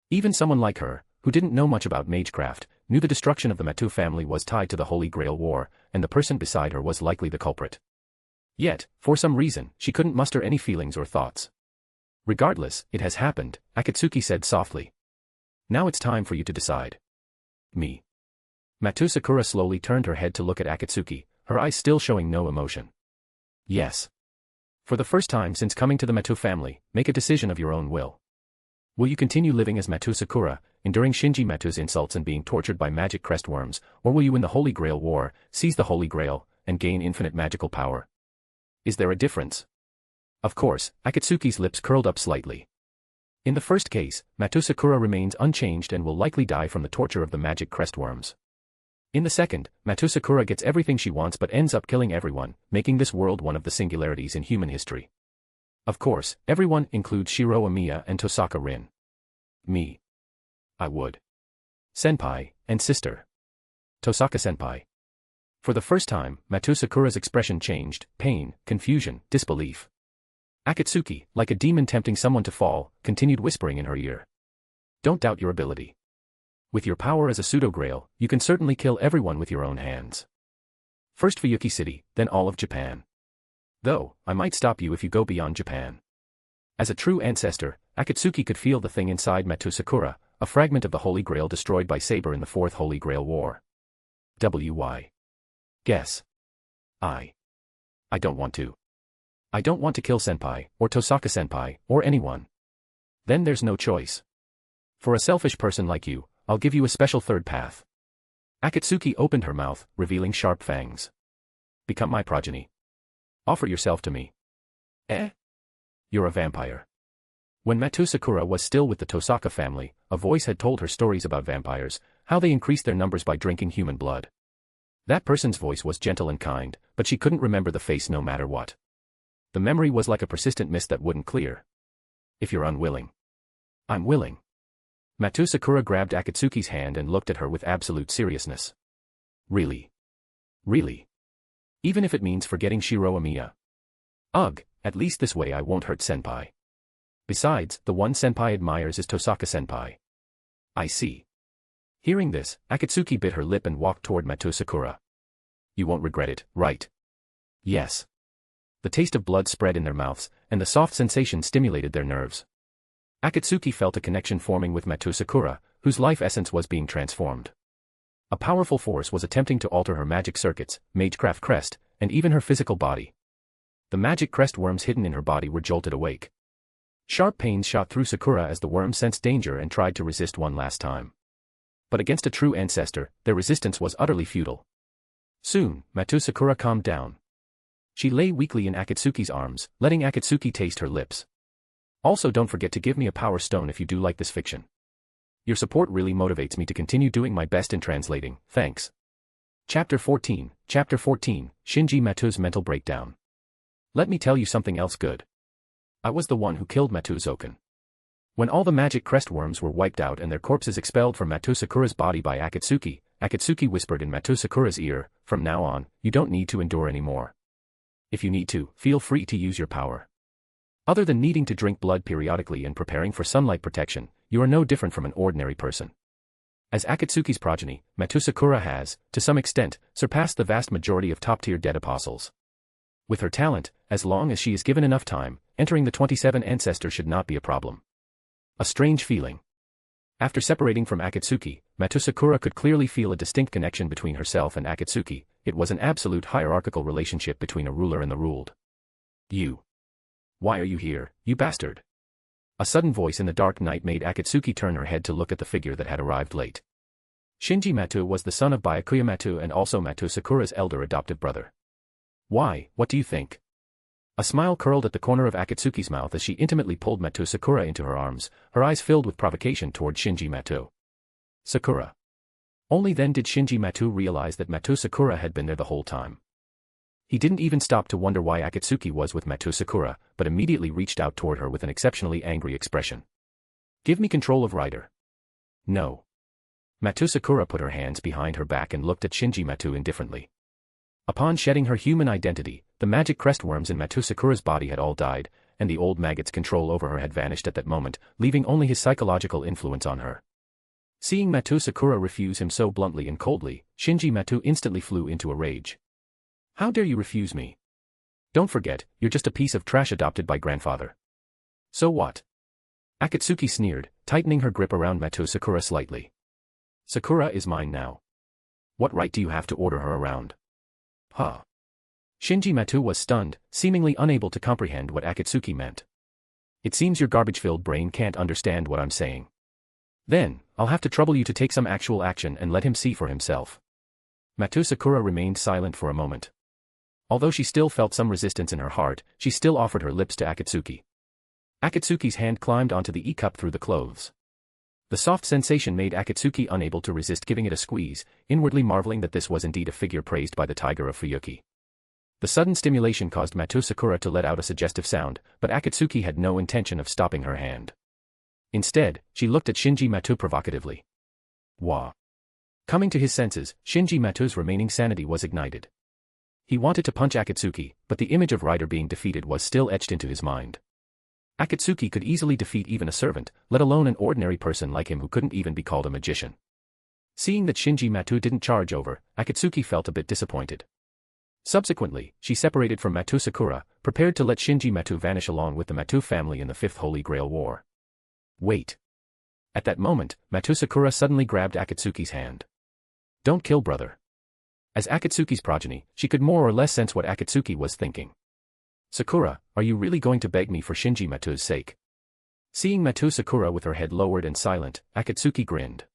Even someone like her, who didn't know much about magecraft, knew the destruction of the Matou family was tied to the Holy Grail War, and the person beside her was likely the culprit. Yet, for some reason, she couldn't muster any feelings or thoughts. Regardless, it has happened, Akatsuki said softly. Now it's time for you to decide. Me. Matou Sakura slowly turned her head to look at Akatsuki, her eyes still showing no emotion. Yes. For the first time since coming to the Matou family, make a decision of your own will. Will you continue living as Matou Sakura, enduring Shinji Matou's insults and being tortured by magic crest worms, or will you win the Holy Grail War, seize the Holy Grail, and gain infinite magical power? Is there a difference? Of course, Akatsuki's lips curled up slightly. In the first case, Matou Sakura remains unchanged and will likely die from the torture of the magic crestworms. In the second, Matou Sakura gets everything she wants but ends up killing everyone, making this world one of the singularities in human history. Of course, everyone includes Shiro Amiya and Tosaka Rin. Me. I would. Senpai, and sister. Tosaka-senpai. For the first time, Matou Sakura's expression changed: pain, confusion, disbelief. Akatsuki, like a demon tempting someone to fall, continued whispering in her ear. Don't doubt your ability. With your power as a pseudo-grail, you can certainly kill everyone with your own hands. First Fuyuki City, then all of Japan. Though, I might stop you if you go beyond Japan. As a true ancestor, Akatsuki could feel the thing inside Matou Sakura, a fragment of the Holy Grail destroyed by Saber in the Fourth Holy Grail War. W.Y. Guess. I don't want to. I don't want to kill Senpai, or Tosaka-senpai, or anyone. Then there's no choice. For a selfish person like you, I'll give you a special third path. Akatsuki opened her mouth, revealing sharp fangs. Become my progeny. Offer yourself to me. Eh? You're a vampire. When Matou Sakura was still with the Tosaka family, a voice had told her stories about vampires, how they increased their numbers by drinking human blood. That person's voice was gentle and kind, but she couldn't remember the face no matter what. The memory was like a persistent mist that wouldn't clear. If you're unwilling. I'm willing. Matou Sakura grabbed Akatsuki's hand and looked at her with absolute seriousness. Really? Really? Even if it means forgetting Shiro Amiya. Ugh, at least this way I won't hurt Senpai. Besides, the one Senpai admires is Tosaka-senpai. I see. Hearing this, Akatsuki bit her lip and walked toward Matou Sakura. You won't regret it, right? Yes. The taste of blood spread in their mouths, and the soft sensation stimulated their nerves. Akatsuki felt a connection forming with Matou Sakura, whose life essence was being transformed. A powerful force was attempting to alter her magic circuits, magecraft crest, and even her physical body. The magic crest worms hidden in her body were jolted awake. Sharp pains shot through Sakura as the worm sensed danger and tried to resist one last time. But against a true ancestor, their resistance was utterly futile. Soon, Matou Sakura calmed down. She lay weakly in Akatsuki's arms, letting Akatsuki taste her lips. Also, don't forget to give me a power stone if you do like this fiction. Your support really motivates me to continue doing my best in translating, thanks. Chapter 14, Shinji Matou's mental breakdown. Let me tell you something else good. I was the one who killed Matou Zouken. When all the magic crest worms were wiped out and their corpses expelled from Matou Sakura's body by Akatsuki, Akatsuki whispered in Matou Sakura's ear, from now on, you don't need to endure anymore. If you need to, feel free to use your power. Other than needing to drink blood periodically and preparing for sunlight protection, you are no different from an ordinary person. As Akatsuki's progeny, Matou Sakura has, to some extent, surpassed the vast majority of top-tier dead apostles. With her talent, as long as she is given enough time, entering the 27 ancestor should not be a problem. A strange feeling. After separating from Akatsuki, Matou Sakura could clearly feel a distinct connection between herself and Akatsuki. It was an absolute hierarchical relationship between a ruler and the ruled. You. Why are you here, you bastard? A sudden voice in the dark night made Akatsuki turn her head to look at the figure that had arrived late. Shinji Matou was the son of Byakuya Matou and also Matou Sakura's elder adoptive brother. Why, what do you think? A smile curled at the corner of Akatsuki's mouth as she intimately pulled Matou Sakura into her arms, her eyes filled with provocation toward Shinji Matou. Sakura. Only then did Shinji Matou realize that Matou Sakura had been there the whole time. He didn't even stop to wonder why Akatsuki was with Matou Sakura, but immediately reached out toward her with an exceptionally angry expression. Give me control of Rider. No. Matou Sakura put her hands behind her back and looked at Shinji Matou indifferently. Upon shedding her human identity, the magic crestworms in Matou Sakura's body had all died, and the old maggot's control over her had vanished at that moment, leaving only his psychological influence on her. Seeing Matou Sakura refuse him so bluntly and coldly, Shinji Matou instantly flew into a rage. How dare you refuse me? Don't forget, you're just a piece of trash adopted by grandfather. So what? Akatsuki sneered, tightening her grip around Matou Sakura slightly. Sakura is mine now. What right do you have to order her around? Huh. Shinji Matou was stunned, seemingly unable to comprehend what Akatsuki meant. It seems your garbage-filled brain can't understand what I'm saying. Then, I'll have to trouble you to take some actual action and let him see for himself. Matou Sakura remained silent for a moment. Although she still felt some resistance in her heart, she still offered her lips to Akatsuki. Akatsuki's hand climbed onto the e-cup through the clothes. The soft sensation made Akatsuki unable to resist giving it a squeeze, inwardly marveling that this was indeed a figure praised by the tiger of Fuyuki. The sudden stimulation caused Matou Sakura to let out a suggestive sound, but Akatsuki had no intention of stopping her hand. Instead, she looked at Shinji Matou provocatively. Wah. Coming to his senses, Shinji Matou's remaining sanity was ignited. He wanted to punch Akatsuki, but the image of Rider being defeated was still etched into his mind. Akatsuki could easily defeat even a servant, let alone an ordinary person like him who couldn't even be called a magician. Seeing that Shinji Matou didn't charge over, Akatsuki felt a bit disappointed. Subsequently, she separated from Matou Sakura, prepared to let Shinji Matou vanish along with the Matou family in the Fifth Holy Grail War. Wait. At that moment, Matou Sakura suddenly grabbed Akatsuki's hand. Don't kill brother. As Akatsuki's progeny, she could more or less sense what Akatsuki was thinking. Sakura, are you really going to beg me for Shinji Matou's sake? Seeing Matou Sakura with her head lowered and silent, Akatsuki grinned.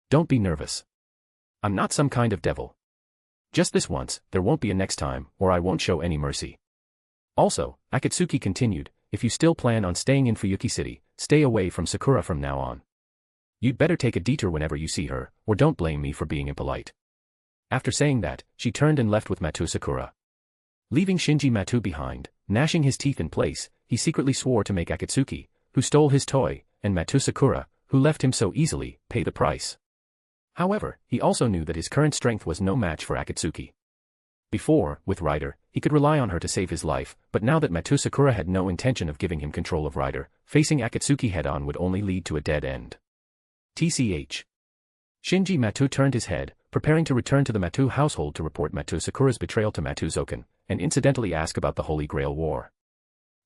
Don't be nervous. I'm not some kind of devil. Just this once, there won't be a next time, or I won't show any mercy. Also, Akatsuki continued, if you still plan on staying in Fuyuki City, stay away from Sakura from now on. You'd better take a detour whenever you see her, or don't blame me for being impolite. After saying that, she turned and left with Matou Sakura. Leaving Shinji Matou behind, gnashing his teeth in place, he secretly swore to make Akatsuki, who stole his toy, and Matou Sakura, who left him so easily, pay the price. However, he also knew that his current strength was no match for Akatsuki. Before, with Rider, he could rely on her to save his life, but now that Matou Sakura had no intention of giving him control of Rider, facing Akatsuki head-on would only lead to a dead end. TCH. Shinji Matou turned his head, preparing to return to the Matou household to report Matou Sakura's betrayal to Matou Zouken, and incidentally ask about the Holy Grail War.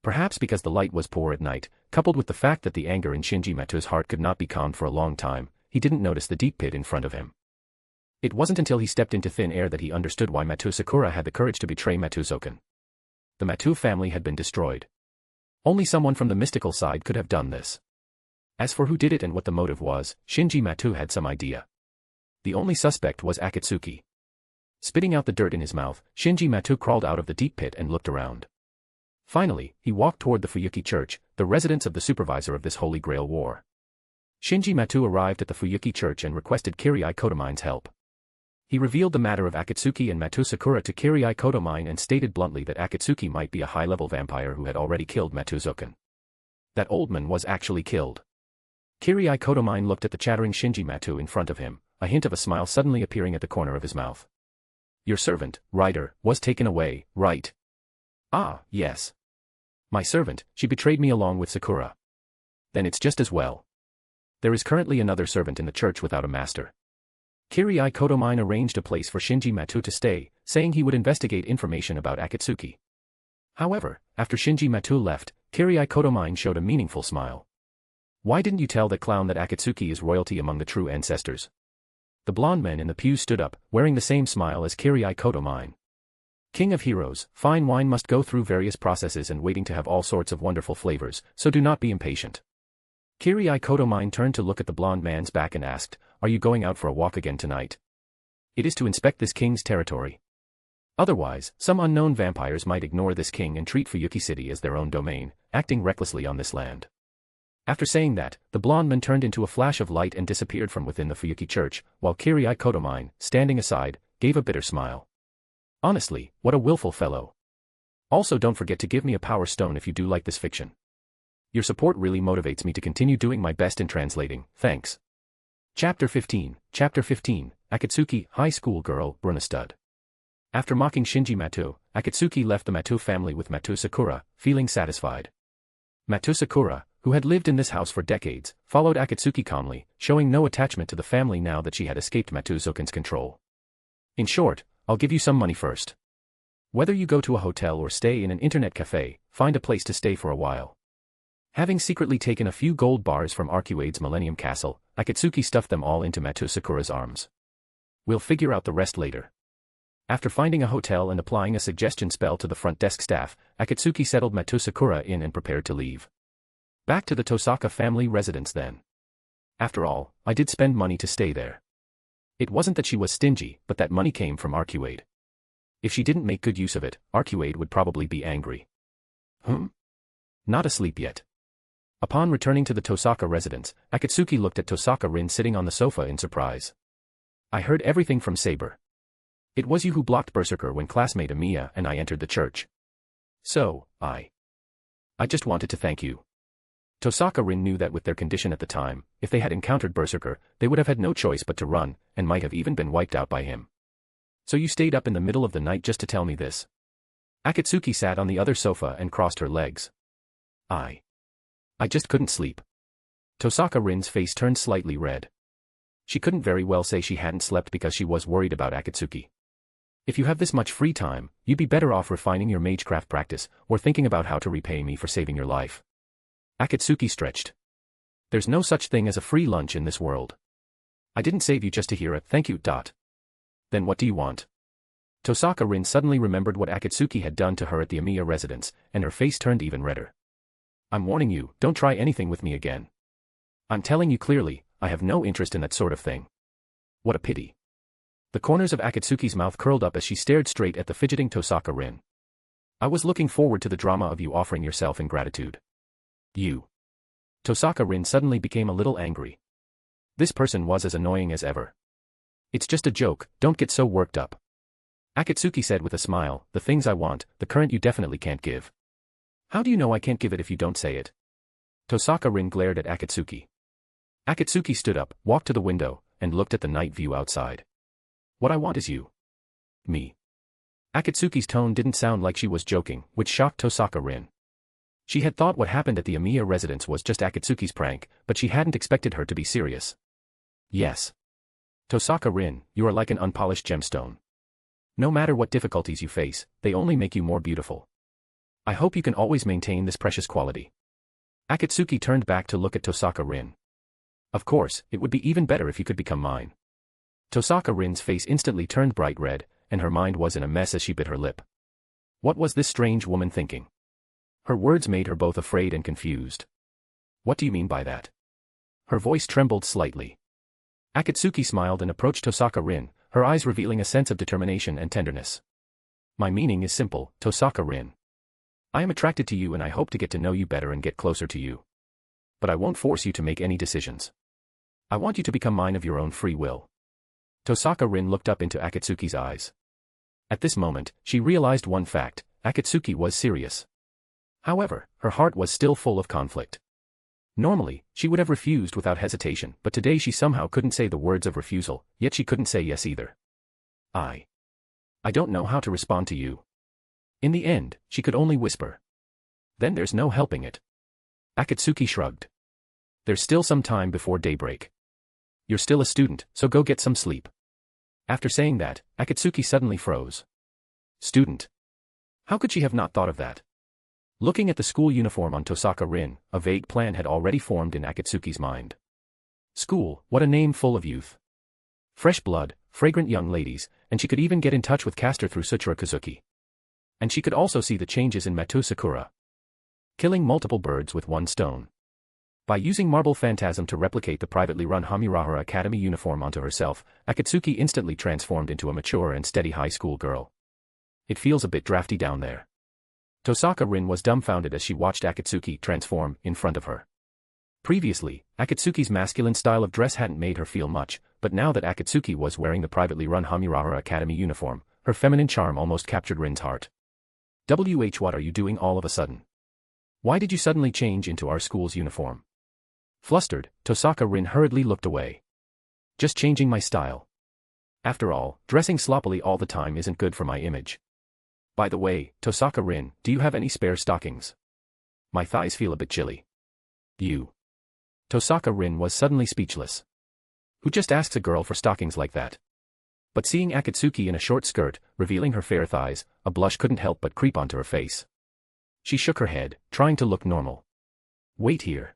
Perhaps because the light was poor at night, coupled with the fact that the anger in Shinji Matou's heart could not be calmed for a long time, he didn't notice the deep pit in front of him. It wasn't until he stepped into thin air that he understood why Matou Sakura had the courage to betray Matou Zouken. The Matou family had been destroyed. Only someone from the mystical side could have done this. As for who did it and what the motive was, Shinji Matou had some idea. The only suspect was Akatsuki. Spitting out the dirt in his mouth, Shinji Matou crawled out of the deep pit and looked around. Finally, he walked toward the Fuyuki Church, the residence of the supervisor of this Holy Grail War. Shinji Matou arrived at the Fuyuki Church and requested Kirai Kotomine's help. He revealed the matter of Akatsuki and Matou Sakura to Kirai Kotomine and stated bluntly that Akatsuki might be a high-level vampire who had already killed Matou Zouken. That old man was actually killed. Kirai Kotomine looked at the chattering Shinji Matou in front of him, a hint of a smile suddenly appearing at the corner of his mouth. Your servant, Rider, was taken away, right? Ah, yes. My servant, she betrayed me along with Sakura. Then it's just as well. There is currently another servant in the church without a master. Kirai Kotomine arranged a place for Shinji Matou to stay, saying he would investigate information about Akatsuki. However, after Shinji Matou left, Kirai Kotomine showed a meaningful smile. Why didn't you tell that clown that Akatsuki is royalty among the true ancestors? The blonde men in the pews stood up, wearing the same smile as Kirai Kotomine. King of heroes, fine wine must go through various processes and waiting to have all sorts of wonderful flavors, so do not be impatient. Kirai Kotomine turned to look at the blonde man's back and asked, are you going out for a walk again tonight? It is to inspect this king's territory. Otherwise, some unknown vampires might ignore this king and treat Fuyuki City as their own domain, acting recklessly on this land. After saying that, the blonde man turned into a flash of light and disappeared from within the Fuyuki church, while Kirai Kotomine, standing aside, gave a bitter smile. Honestly, what a willful fellow. Also don't forget to give me a power stone if you do like this fiction. Your support really motivates me to continue doing my best in translating, thanks. Chapter 15, Akatsuki, High School Girl, Brunestud. After mocking Shinji Matou, Akatsuki left the Matou family with Matou Sakura, feeling satisfied. Matou Sakura, who had lived in this house for decades, followed Akatsuki calmly, showing no attachment to the family now that she had escaped Matou Zouken's control. In short, I'll give you some money first. Whether you go to a hotel or stay in an internet cafe, find a place to stay for a while. Having secretly taken a few gold bars from Arcuade's Millennium Castle, Akatsuki stuffed them all into Matou Sakura's arms. We'll figure out the rest later. After finding a hotel and applying a suggestion spell to the front desk staff, Akatsuki settled Matou Sakura in and prepared to leave. Back to the Tosaka family residence then. After all, I did spend money to stay there. It wasn't that she was stingy, but that money came from Arcuade. If she didn't make good use of it, Arcuade would probably be angry. Not asleep yet. Upon returning to the Tosaka residence, Akatsuki looked at Tosaka Rin sitting on the sofa in surprise. I heard everything from Saber. It was you who blocked Berserker when classmate Amiya and I entered the church. So, I just wanted to thank you. Tosaka Rin knew that with their condition at the time, if they had encountered Berserker, they would have had no choice but to run, and might have even been wiped out by him. So you stayed up in the middle of the night just to tell me this? Akatsuki sat on the other sofa and crossed her legs. I just couldn't sleep. Tosaka Rin's face turned slightly red. She couldn't very well say she hadn't slept because she was worried about Akatsuki. If you have this much free time, you'd be better off refining your magecraft practice, or thinking about how to repay me for saving your life. Akatsuki stretched. There's no such thing as a free lunch in this world. I didn't save you just to hear a thank you. Then what do you want? Tosaka Rin suddenly remembered what Akatsuki had done to her at the Amiya residence, and her face turned even redder. I'm warning you, don't try anything with me again. I'm telling you clearly, I have no interest in that sort of thing. What a pity. The corners of Akatsuki's mouth curled up as she stared straight at the fidgeting Tosaka Rin. I was looking forward to the drama of you offering yourself in gratitude. You. Tosaka Rin suddenly became a little angry. This person was as annoying as ever. It's just a joke, don't get so worked up. Akatsuki said with a smile, the things I want, the current you definitely can't give. How do you know I can't give it if you don't say it? Tosaka Rin glared at Akatsuki. Akatsuki stood up, walked to the window, and looked at the night view outside. What I want is you. Me. Akatsuki's tone didn't sound like she was joking, which shocked Tosaka Rin. She had thought what happened at the Amiya residence was just Akatsuki's prank, but she hadn't expected her to be serious. Yes. Tosaka Rin, you are like an unpolished gemstone. No matter what difficulties you face, they only make you more beautiful. I hope you can always maintain this precious quality. Akatsuki turned back to look at Tosaka Rin. Of course, it would be even better if you could become mine. Tosaka Rin's face instantly turned bright red, and her mind was in a mess as she bit her lip. What was this strange woman thinking? Her words made her both afraid and confused. What do you mean by that? Her voice trembled slightly. Akatsuki smiled and approached Tosaka Rin, her eyes revealing a sense of determination and tenderness. My meaning is simple, Tosaka Rin. I am attracted to you and I hope to get to know you better and get closer to you. But I won't force you to make any decisions. I want you to become mine of your own free will. Tosaka Rin looked up into Akatsuki's eyes. At this moment, she realized one fact, Akatsuki was serious. However, her heart was still full of conflict. Normally, she would have refused without hesitation, but today she somehow couldn't say the words of refusal, yet she couldn't say yes either. I don't know how to respond to you. In the end, she could only whisper. Then there's no helping it. Akatsuki shrugged. There's still some time before daybreak. You're still a student, so go get some sleep. After saying that, Akatsuki suddenly froze. Student? How could she have not thought of that? Looking at the school uniform on Tosaka Rin, a vague plan had already formed in Akatsuki's mind. School, what a name full of youth. Fresh blood, fragrant young ladies, and she could even get in touch with Caster through Suchira Kazuki. And she could also see the changes in Matou Sakura. Killing multiple birds with one stone. By using Marble Phantasm to replicate the privately run Hamurahara Academy uniform onto herself, Akatsuki instantly transformed into a mature and steady high school girl. It feels a bit drafty down there. Tosaka Rin was dumbfounded as she watched Akatsuki transform in front of her. Previously, Akatsuki's masculine style of dress hadn't made her feel much, but now that Akatsuki was wearing the privately run Hamurahara Academy uniform, her feminine charm almost captured Rin's heart. What are you doing all of a sudden? Why did you suddenly change into our school's uniform? Flustered, Tosaka Rin hurriedly looked away. Just changing my style. After all, dressing sloppily all the time isn't good for my image. By the way, Tosaka Rin, do you have any spare stockings? My thighs feel a bit chilly. You. Tosaka Rin was suddenly speechless. Who just asks a girl for stockings like that? But seeing Akatsuki in a short skirt, revealing her fair thighs, a blush couldn't help but creep onto her face. She shook her head, trying to look normal. Wait here.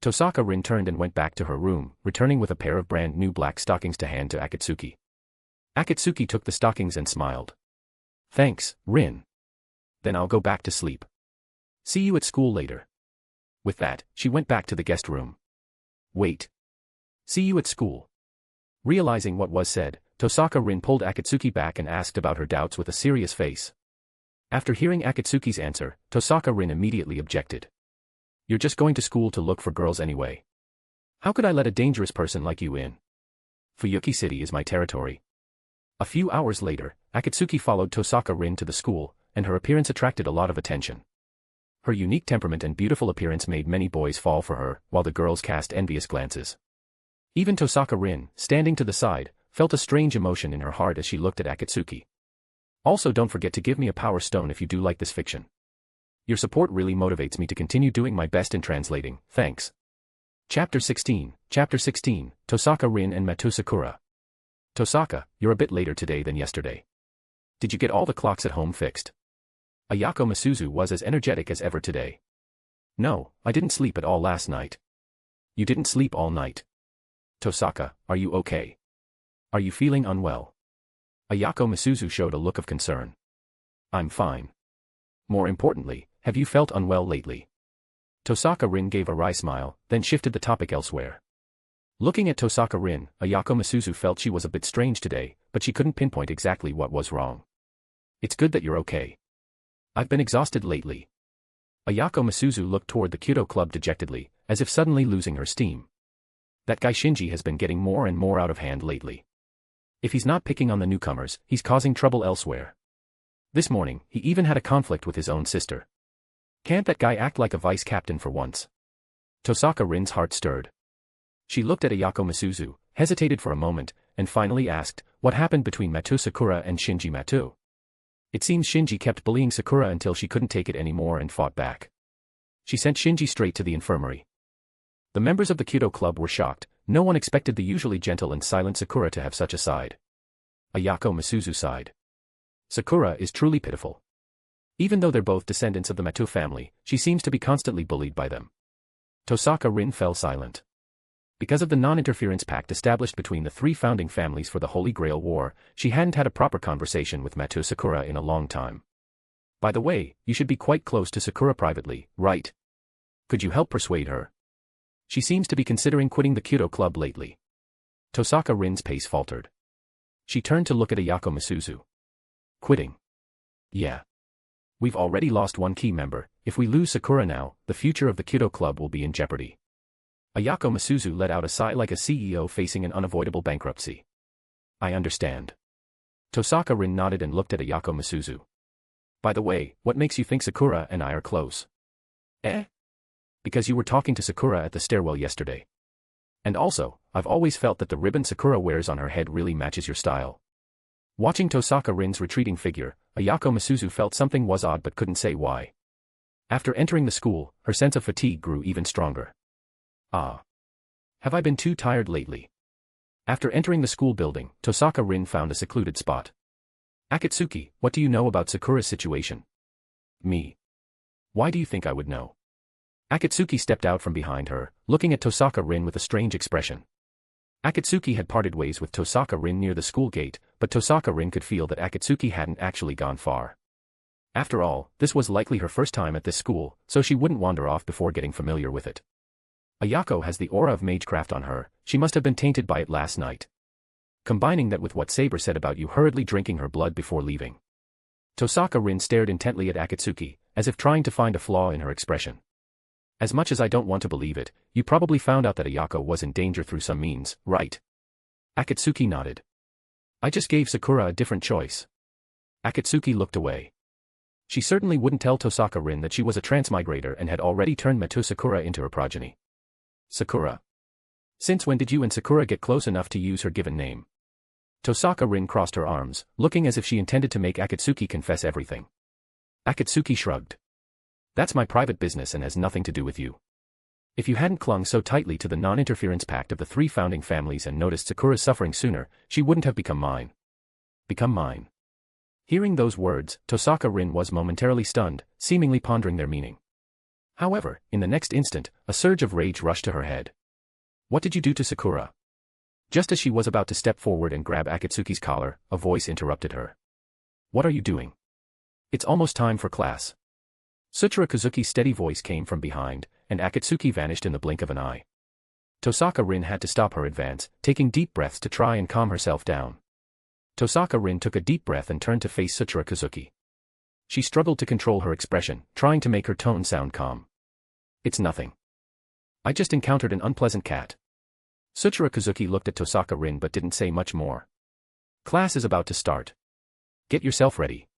Tosaka Rin turned and went back to her room, returning with a pair of brand new black stockings to hand to Akatsuki. Akatsuki took the stockings and smiled. Thanks, Rin. Then I'll go back to sleep. See you at school later. With that, she went back to the guest room. Wait. See you at school. Realizing what was said, Tosaka Rin pulled Akatsuki back and asked about her doubts with a serious face. After hearing Akatsuki's answer, Tosaka Rin immediately objected. You're just going to school to look for girls anyway. How could I let a dangerous person like you in? Fuyuki City is my territory. A few hours later, Akatsuki followed Tosaka Rin to the school, and her appearance attracted a lot of attention. Her unique temperament and beautiful appearance made many boys fall for her, while the girls cast envious glances. Even Tosaka Rin, standing to the side, felt a strange emotion in her heart as she looked at Akatsuki. Also, don't forget to give me a power stone if you do like this fiction. Your support really motivates me to continue doing my best in translating, thanks. Chapter 16, Tosaka Rin and Matou Sakura. Tosaka, you're a bit later today than yesterday. Did you get all the clocks at home fixed? Ayako Masuzu was as energetic as ever today. No, I didn't sleep at all last night. You didn't sleep all night. Tosaka, are you okay? Are you feeling unwell? Ayako Masuzu showed a look of concern. I'm fine. More importantly, have you felt unwell lately? Tosaka Rin gave a wry smile, then shifted the topic elsewhere. Looking at Tosaka Rin, Ayako Masuzu felt she was a bit strange today, but she couldn't pinpoint exactly what was wrong. It's good that you're okay. I've been exhausted lately. Ayako Masuzu looked toward the Kyudo club dejectedly, as if suddenly losing her steam. That guy Shinji has been getting more and more out of hand lately. If he's not picking on the newcomers, he's causing trouble elsewhere. This morning, he even had a conflict with his own sister. Can't that guy act like a vice captain for once? Tosaka Rin's heart stirred. She looked at Ayako Masuzu, hesitated for a moment, and finally asked, what happened between Matou Sakura and Shinji Matou? It seems Shinji kept bullying Sakura until she couldn't take it anymore and fought back. She sent Shinji straight to the infirmary. The members of the Kyudo club were shocked. No one expected the usually gentle and silent Sakura to have such a side. Ayako Masuzu sighed. Sakura is truly pitiful. Even though they're both descendants of the Matou family, she seems to be constantly bullied by them. Tosaka Rin fell silent. Because of the non-interference pact established between the three founding families for the Holy Grail War, she hadn't had a proper conversation with Matou Sakura in a long time. By the way, you should be quite close to Sakura privately, right? Could you help persuade her? She seems to be considering quitting the Kyudo club lately. Tosaka Rin's pace faltered. She turned to look at Ayako Masuzu. Quitting? Yeah. We've already lost one key member. If we lose Sakura now, the future of the Kyudo club will be in jeopardy. Ayako Masuzu let out a sigh like a CEO facing an unavoidable bankruptcy. I understand. Tosaka Rin nodded and looked at Ayako Masuzu. By the way, what makes you think Sakura and I are close? Because you were talking to Sakura at the stairwell yesterday. And also, I've always felt that the ribbon Sakura wears on her head really matches your style. Watching Tosaka Rin's retreating figure, Ayako Masuzu felt something was odd but couldn't say why. After entering the school, her sense of fatigue grew even stronger. Have I been too tired lately? After entering the school building, Tosaka Rin found a secluded spot. Akatsuki, what do you know about Sakura's situation? Me. Why do you think I would know? Akatsuki stepped out from behind her, looking at Tosaka Rin with a strange expression. Akatsuki had parted ways with Tosaka Rin near the school gate, but Tosaka Rin could feel that Akatsuki hadn't actually gone far. After all, this was likely her first time at this school, so she wouldn't wander off before getting familiar with it. Ayako has the aura of magecraft on her, she must have been tainted by it last night. Combining that with what Saber said about you hurriedly drinking her blood before leaving. Tosaka Rin stared intently at Akatsuki, as if trying to find a flaw in her expression. As much as I don't want to believe it, you probably found out that Ayako was in danger through some means, right? Akatsuki nodded. I just gave Sakura a different choice. Akatsuki looked away. She certainly wouldn't tell Tosaka Rin that she was a transmigrator and had already turned Matou Sakura into her progeny. Sakura. Since when did you and Sakura get close enough to use her given name? Tosaka Rin crossed her arms, looking as if she intended to make Akatsuki confess everything. Akatsuki shrugged. That's my private business and has nothing to do with you. If you hadn't clung so tightly to the non-interference pact of the three founding families and noticed Sakura's suffering sooner, she wouldn't have become mine. Become mine. Hearing those words, Tosaka Rin was momentarily stunned, seemingly pondering their meaning. However, in the next instant, a surge of rage rushed to her head. What did you do to Sakura? Just as she was about to step forward and grab Akatsuki's collar, a voice interrupted her. What are you doing? It's almost time for class. Suchira Kazuki's steady voice came from behind, and Akatsuki vanished in the blink of an eye. Tosaka Rin had to stop her advance, taking deep breaths to try and calm herself down. Tosaka Rin took a deep breath and turned to face Akatsuki. She struggled to control her expression, trying to make her tone sound calm. It's nothing. I just encountered an unpleasant cat. Akatsuki looked at Tosaka Rin but didn't say much more. Class is about to start. Get yourself ready.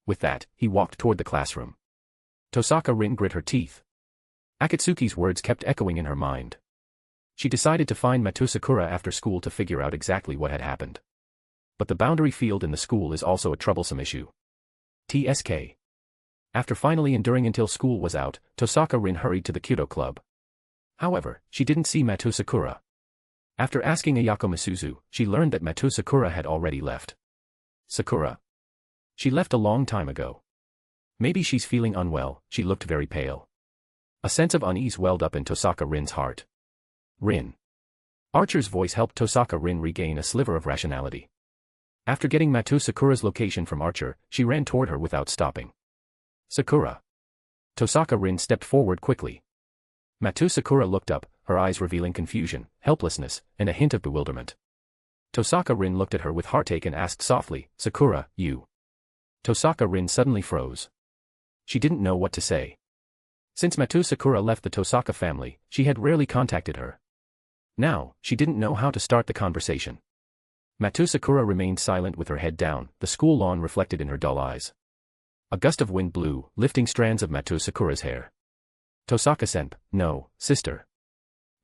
With that, he walked toward the classroom. Tosaka Rin grit her teeth. Akatsuki's words kept echoing in her mind. She decided to find Matou Sakura after school to figure out exactly what had happened. But the boundary field in the school is also a troublesome issue. TSK. After finally enduring until school was out, Tosaka Rin hurried to the Kyoto Club. However, she didn't see Matou Sakura. After asking Ayako Misuzu, she learned that Matou Sakura had already left. Sakura? She left a long time ago. Maybe she's feeling unwell, she looked very pale. A sense of unease welled up in Tosaka Rin's heart. Rin. Archer's voice helped Tosaka Rin regain a sliver of rationality. After getting Matou Sakura's location from Archer, she ran toward her without stopping. Sakura. Tosaka Rin stepped forward quickly. Matou Sakura looked up, her eyes revealing confusion, helplessness, and a hint of bewilderment. Tosaka Rin looked at her with heartache and asked softly, Sakura, you. Tosaka Rin suddenly froze. She didn't know what to say. Since Matou Sakura left the Tosaka family, she had rarely contacted her. Now, she didn't know how to start the conversation. Matou Sakura remained silent with her head down, the school lawn reflected in her dull eyes. A gust of wind blew, lifting strands of Matou Sakura's hair. Tosaka-senp, no, sister.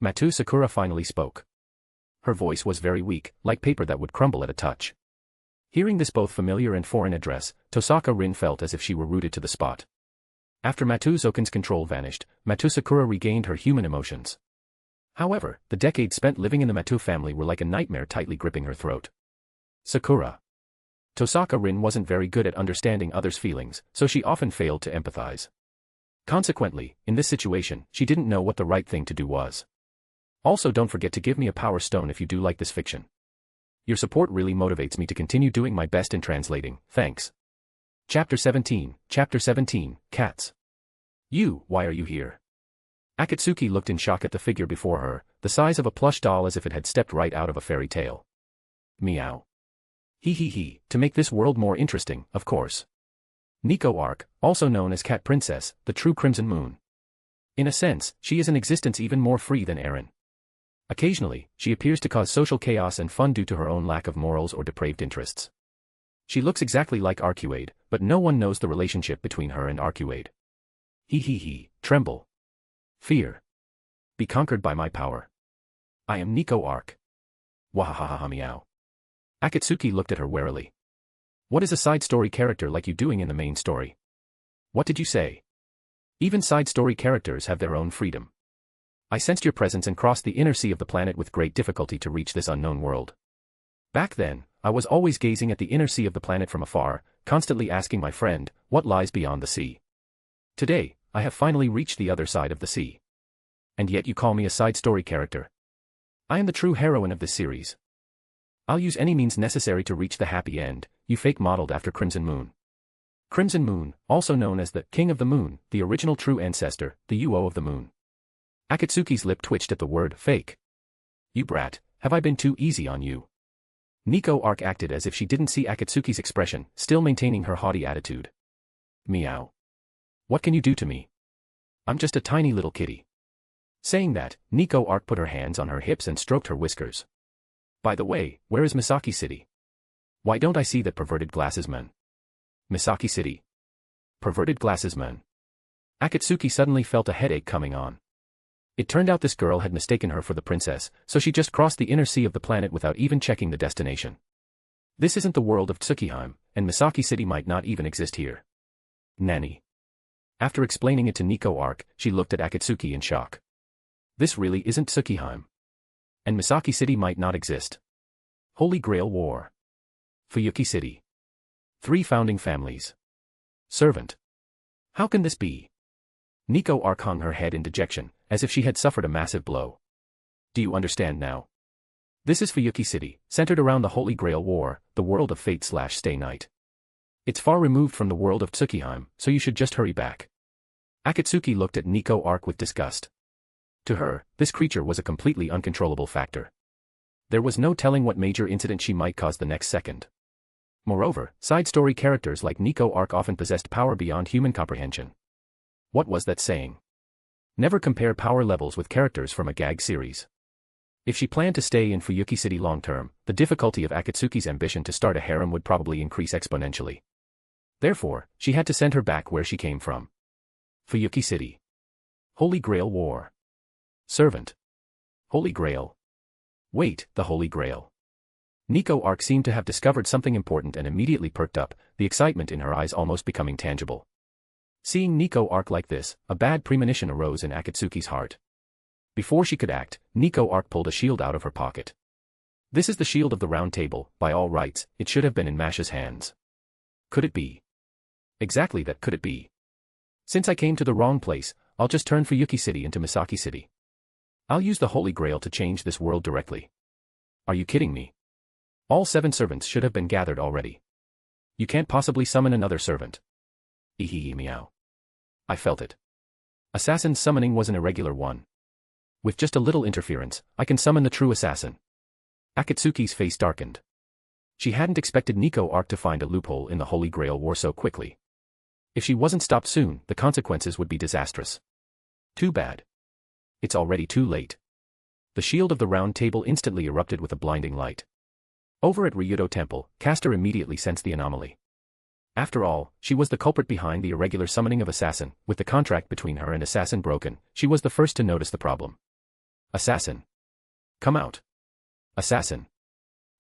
Matou Sakura finally spoke. Her voice was very weak, like paper that would crumble at a touch. Hearing this both familiar and foreign address, Tosaka Rin felt as if she were rooted to the spot. After Matou Zouken's control vanished, Matou Sakura regained her human emotions. However, the decades spent living in the Matou family were like a nightmare tightly gripping her throat. Sakura. Tosaka Rin wasn't very good at understanding others' feelings, so she often failed to empathize. Consequently, in this situation, she didn't know what the right thing to do was. Also, don't forget to give me a power stone if you do like this fiction. Your support really motivates me to continue doing my best in translating, thanks. Chapter 17, Cats. You, why are you here? Akatsuki looked in shock at the figure before her, the size of a plush doll as if it had stepped right out of a fairy tale. Meow. He, to make this world more interesting, of course. Nico Arc, also known as Cat Princess, the true Crimson Moon. In a sense, she is an existence even more free than Eren. Occasionally, she appears to cause social chaos and fun due to her own lack of morals or depraved interests. She looks exactly like Arcuade, but no one knows the relationship between her and Arcuade. He, tremble. Fear. Be conquered by my power. I am Nico Arc. Wahahaha meow. Akatsuki looked at her warily. What is a side story character like you doing in the main story? What did you say? Even side story characters have their own freedom. I sensed your presence and crossed the inner sea of the planet with great difficulty to reach this unknown world. Back then, I was always gazing at the inner sea of the planet from afar, constantly asking my friend, what lies beyond the sea? Today, I have finally reached the other side of the sea. And yet you call me a side story character. I am the true heroine of this series. I'll use any means necessary to reach the happy end, you fake modeled after Crimson Moon. Crimson Moon, also known as the King of the Moon, the original True Ancestor, the UO of the Moon. Akatsuki's lip twitched at the word fake. You brat, have I been too easy on you? Nico Arc acted as if she didn't see Akatsuki's expression, still maintaining her haughty attitude. Meow. What can you do to me? I'm just a tiny little kitty. Saying that, Nico Arc put her hands on her hips and stroked her whiskers. By the way, where is Misaki City? Why don't I see that perverted glasses man? Misaki City. Perverted glasses man. Akatsuki suddenly felt a headache coming on. It turned out this girl had mistaken her for the princess, so she just crossed the inner sea of the planet without even checking the destination. This isn't the world of Tsukihime, and Misaki City might not even exist here. Nanny. After explaining it to Nico Arc, she looked at Akatsuki in shock. This really isn't Tsukihime. And Misaki City might not exist. Holy Grail War. Fuyuki City. 3 founding families. Servant. How can this be? Nico Arc hung her head in dejection, as if she had suffered a massive blow. Do you understand now? This is Fuyuki City, centered around the Holy Grail War, the world of fate/stay night. It's far removed from the world of Tsukihime, so you should just hurry back. Akatsuki looked at Nico Arc with disgust. To her, this creature was a completely uncontrollable factor. There was no telling what major incident she might cause the next second. Moreover, side story characters like Nico Arc often possessed power beyond human comprehension. What was that saying? Never compare power levels with characters from a gag series. If she planned to stay in Fuyuki City long-term, the difficulty of Akatsuki's ambition to start a harem would probably increase exponentially. Therefore, she had to send her back where she came from. Fuyuki City. Holy Grail War. Servant. Holy Grail. Wait, the Holy Grail. Nico Arc seemed to have discovered something important and immediately perked up, the excitement in her eyes almost becoming tangible. Seeing Nico Arc like this, a bad premonition arose in Akatsuki's heart. Before she could act, Nico Arc pulled a shield out of her pocket. This is the shield of the Round Table, by all rights, it should have been in Masha's hands. Could it be? Exactly that could it be. Since I came to the wrong place, I'll just turn Fuyuki City into Misaki City. I'll use the Holy Grail to change this world directly. Are you kidding me? All 7 servants should have been gathered already. You can't possibly summon another servant. Eehee meow. I felt it. Assassin's summoning was an irregular one. With just a little interference, I can summon the true assassin. Akatsuki's face darkened. She hadn't expected Nico Arc to find a loophole in the Holy Grail War so quickly. If she wasn't stopped soon, the consequences would be disastrous. Too bad. It's already too late. The shield of the Round Table instantly erupted with a blinding light. Over at Ryudo Temple, Castor immediately sensed the anomaly. After all, she was the culprit behind the irregular summoning of Assassin. With the contract between her and Assassin broken, she was the first to notice the problem. Assassin. Come out. Assassin.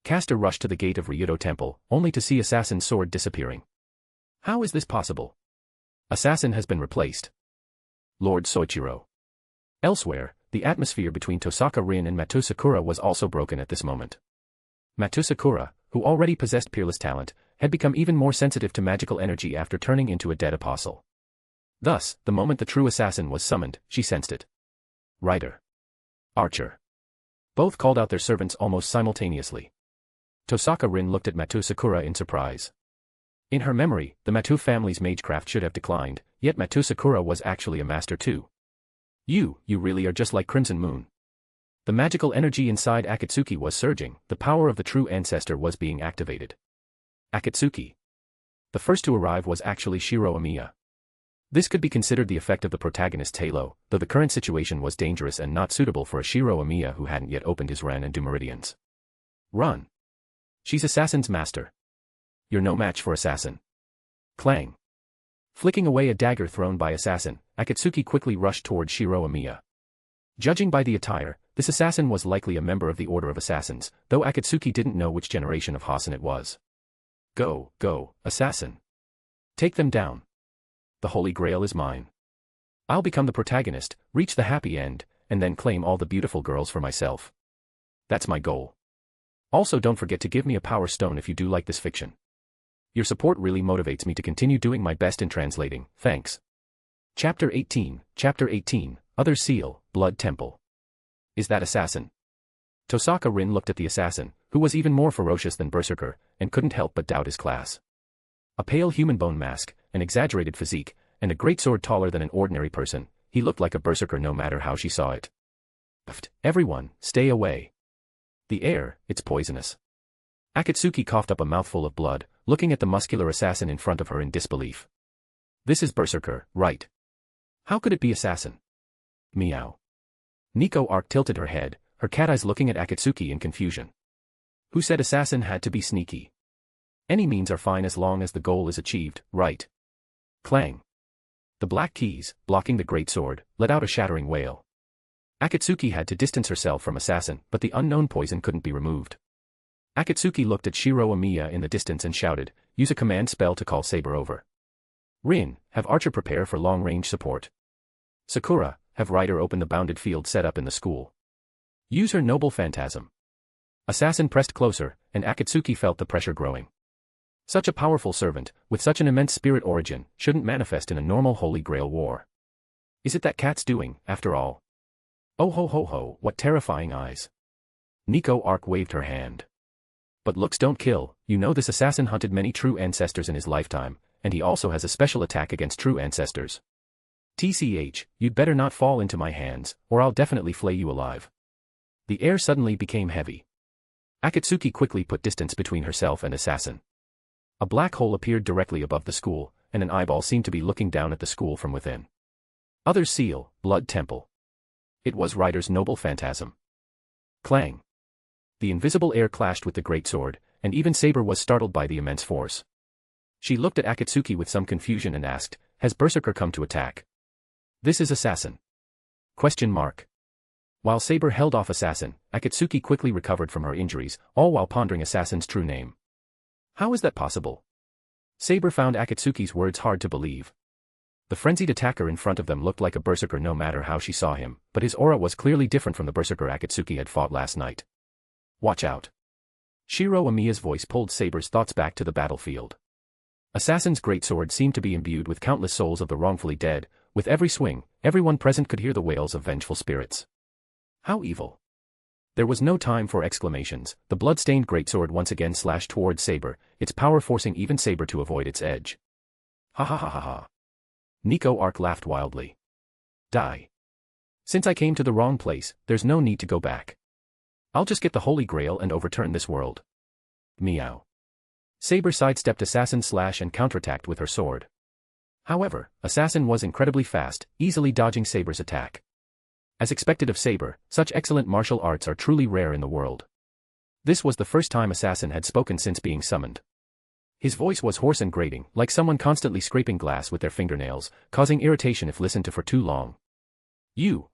Castor rushed to the gate of Ryudo Temple, only to see Assassin's sword disappearing. How is this possible? Assassin has been replaced. Lord Soichiro. Elsewhere, the atmosphere between Tosaka Rin and Matou Sakura was also broken at this moment. Matou Sakura, who already possessed peerless talent, had become even more sensitive to magical energy after turning into a dead apostle. Thus, the moment the true assassin was summoned, she sensed it. Rider. Archer. Both called out their servants almost simultaneously. Tosaka Rin looked at Matou Sakura in surprise. In her memory, the Matou family's magecraft should have declined, yet Matou Sakura was actually a master too. You really are just like Crimson Moon. The magical energy inside Akatsuki was surging, the power of the True Ancestor was being activated. Akatsuki. The first to arrive was actually Shiro Amiya. This could be considered the effect of the protagonist's halo, though the current situation was dangerous and not suitable for a Shiro Amiya who hadn't yet opened his Ren and Du Meridians. Run. She's Assassin's master. You're no match for Assassin. Clang. Flicking away a dagger thrown by Assassin, Akatsuki quickly rushed toward Shiro Amiya. Judging by the attire, this assassin was likely a member of the Order of Assassins, though Akatsuki didn't know which generation of Hasen it was. Go, assassin. Take them down. The Holy Grail is mine. I'll become the protagonist, reach the happy end, and then claim all the beautiful girls for myself. That's my goal. Also, don't forget to give me a power stone if you do like this fiction. Your support really motivates me to continue doing my best in translating, thanks. Chapter 18, Other Seal, Blood Temple. Is that assassin? Tosaka Rin looked at the assassin, who was even more ferocious than Berserker, and couldn't help but doubt his class. A pale human bone mask, an exaggerated physique, and a great sword taller than an ordinary person, he looked like a berserker no matter how she saw it. Everyone, stay away. The air, it's poisonous. Akatsuki coughed up a mouthful of blood, looking at the muscular assassin in front of her in disbelief. This is Berserker, right? How could it be assassin? Meow. Nico Arc tilted her head, her cat eyes looking at Akatsuki in confusion. Who said assassin had to be sneaky? Any means are fine as long as the goal is achieved, right? Clang. The black keys, blocking the great sword, let out a shattering wail. Akatsuki had to distance herself from assassin, but the unknown poison couldn't be removed. Akatsuki looked at Shiro Amiya in the distance and shouted, use a command spell to call Saber over. Rin, have Archer prepare for long-range support. Sakura, have Rider open the bounded field set up in the school. Use her noble phantasm. Assassin pressed closer, and Akatsuki felt the pressure growing. Such a powerful servant, with such an immense spirit origin, shouldn't manifest in a normal Holy Grail war. Is it that cat's doing, after all? Oh ho ho ho, what terrifying eyes. Nico Arc waved her hand. But looks don't kill, you know this assassin hunted many true ancestors in his lifetime, and he also has a special attack against true ancestors. TCH, you'd better not fall into my hands, or I'll definitely flay you alive. The air suddenly became heavy. Akatsuki quickly put distance between herself and assassin. A black hole appeared directly above the school, and an eyeball seemed to be looking down at the school from within. Others seal, blood temple. It was Ryder's noble phantasm. Clang. The invisible air clashed with the greatsword, and even Saber was startled by the immense force. She looked at Akatsuki with some confusion and asked, "Has Berserker come to attack?" "This is Assassin." Question mark. While Saber held off Assassin, Akatsuki quickly recovered from her injuries, all while pondering Assassin's true name. How is that possible? Saber found Akatsuki's words hard to believe. The frenzied attacker in front of them looked like a Berserker no matter how she saw him, but his aura was clearly different from the Berserker Akatsuki had fought last night. Watch out. Shiro Amiya's voice pulled Saber's thoughts back to the battlefield. Assassin's greatsword seemed to be imbued with countless souls of the wrongfully dead. With every swing, everyone present could hear the wails of vengeful spirits. How evil. There was no time for exclamations. The blood-stained greatsword once again slashed toward Saber, its power forcing even Saber to avoid its edge. Ha ha ha ha ha. Nico Arc laughed wildly. Die. Since I came to the wrong place, there's no need to go back. I'll just get the Holy Grail and overturn this world. Meow. Saber sidestepped Assassin's slash and counterattacked with her sword. However, Assassin was incredibly fast, easily dodging Saber's attack. As expected of Saber, such excellent martial arts are truly rare in the world. This was the first time Assassin had spoken since being summoned. His voice was hoarse and grating, like someone constantly scraping glass with their fingernails, causing irritation if listened to for too long.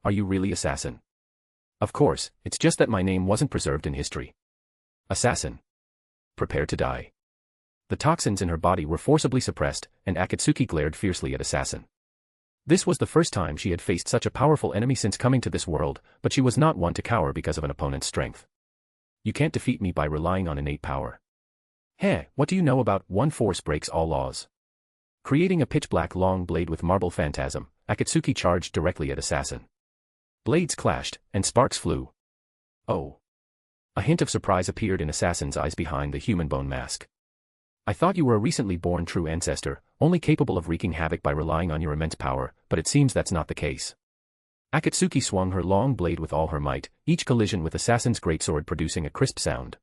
Are you really Assassin? Of course, it's just that my name wasn't preserved in history. Assassin. Prepare to die. The toxins in her body were forcibly suppressed, and Akatsuki glared fiercely at Assassin. This was the first time she had faced such a powerful enemy since coming to this world, but she was not one to cower because of an opponent's strength. You can't defeat me by relying on innate power. Heh, what do you know about one force breaks all laws? Creating a pitch-black long blade with marble phantasm, Akatsuki charged directly at Assassin. Blades clashed, and sparks flew. Oh. A hint of surprise appeared in Assassin's eyes behind the human bone mask. I thought you were a recently born true ancestor, only capable of wreaking havoc by relying on your immense power, but it seems that's not the case. Akatsuki swung her long blade with all her might, each collision with Assassin's greatsword producing a crisp sound.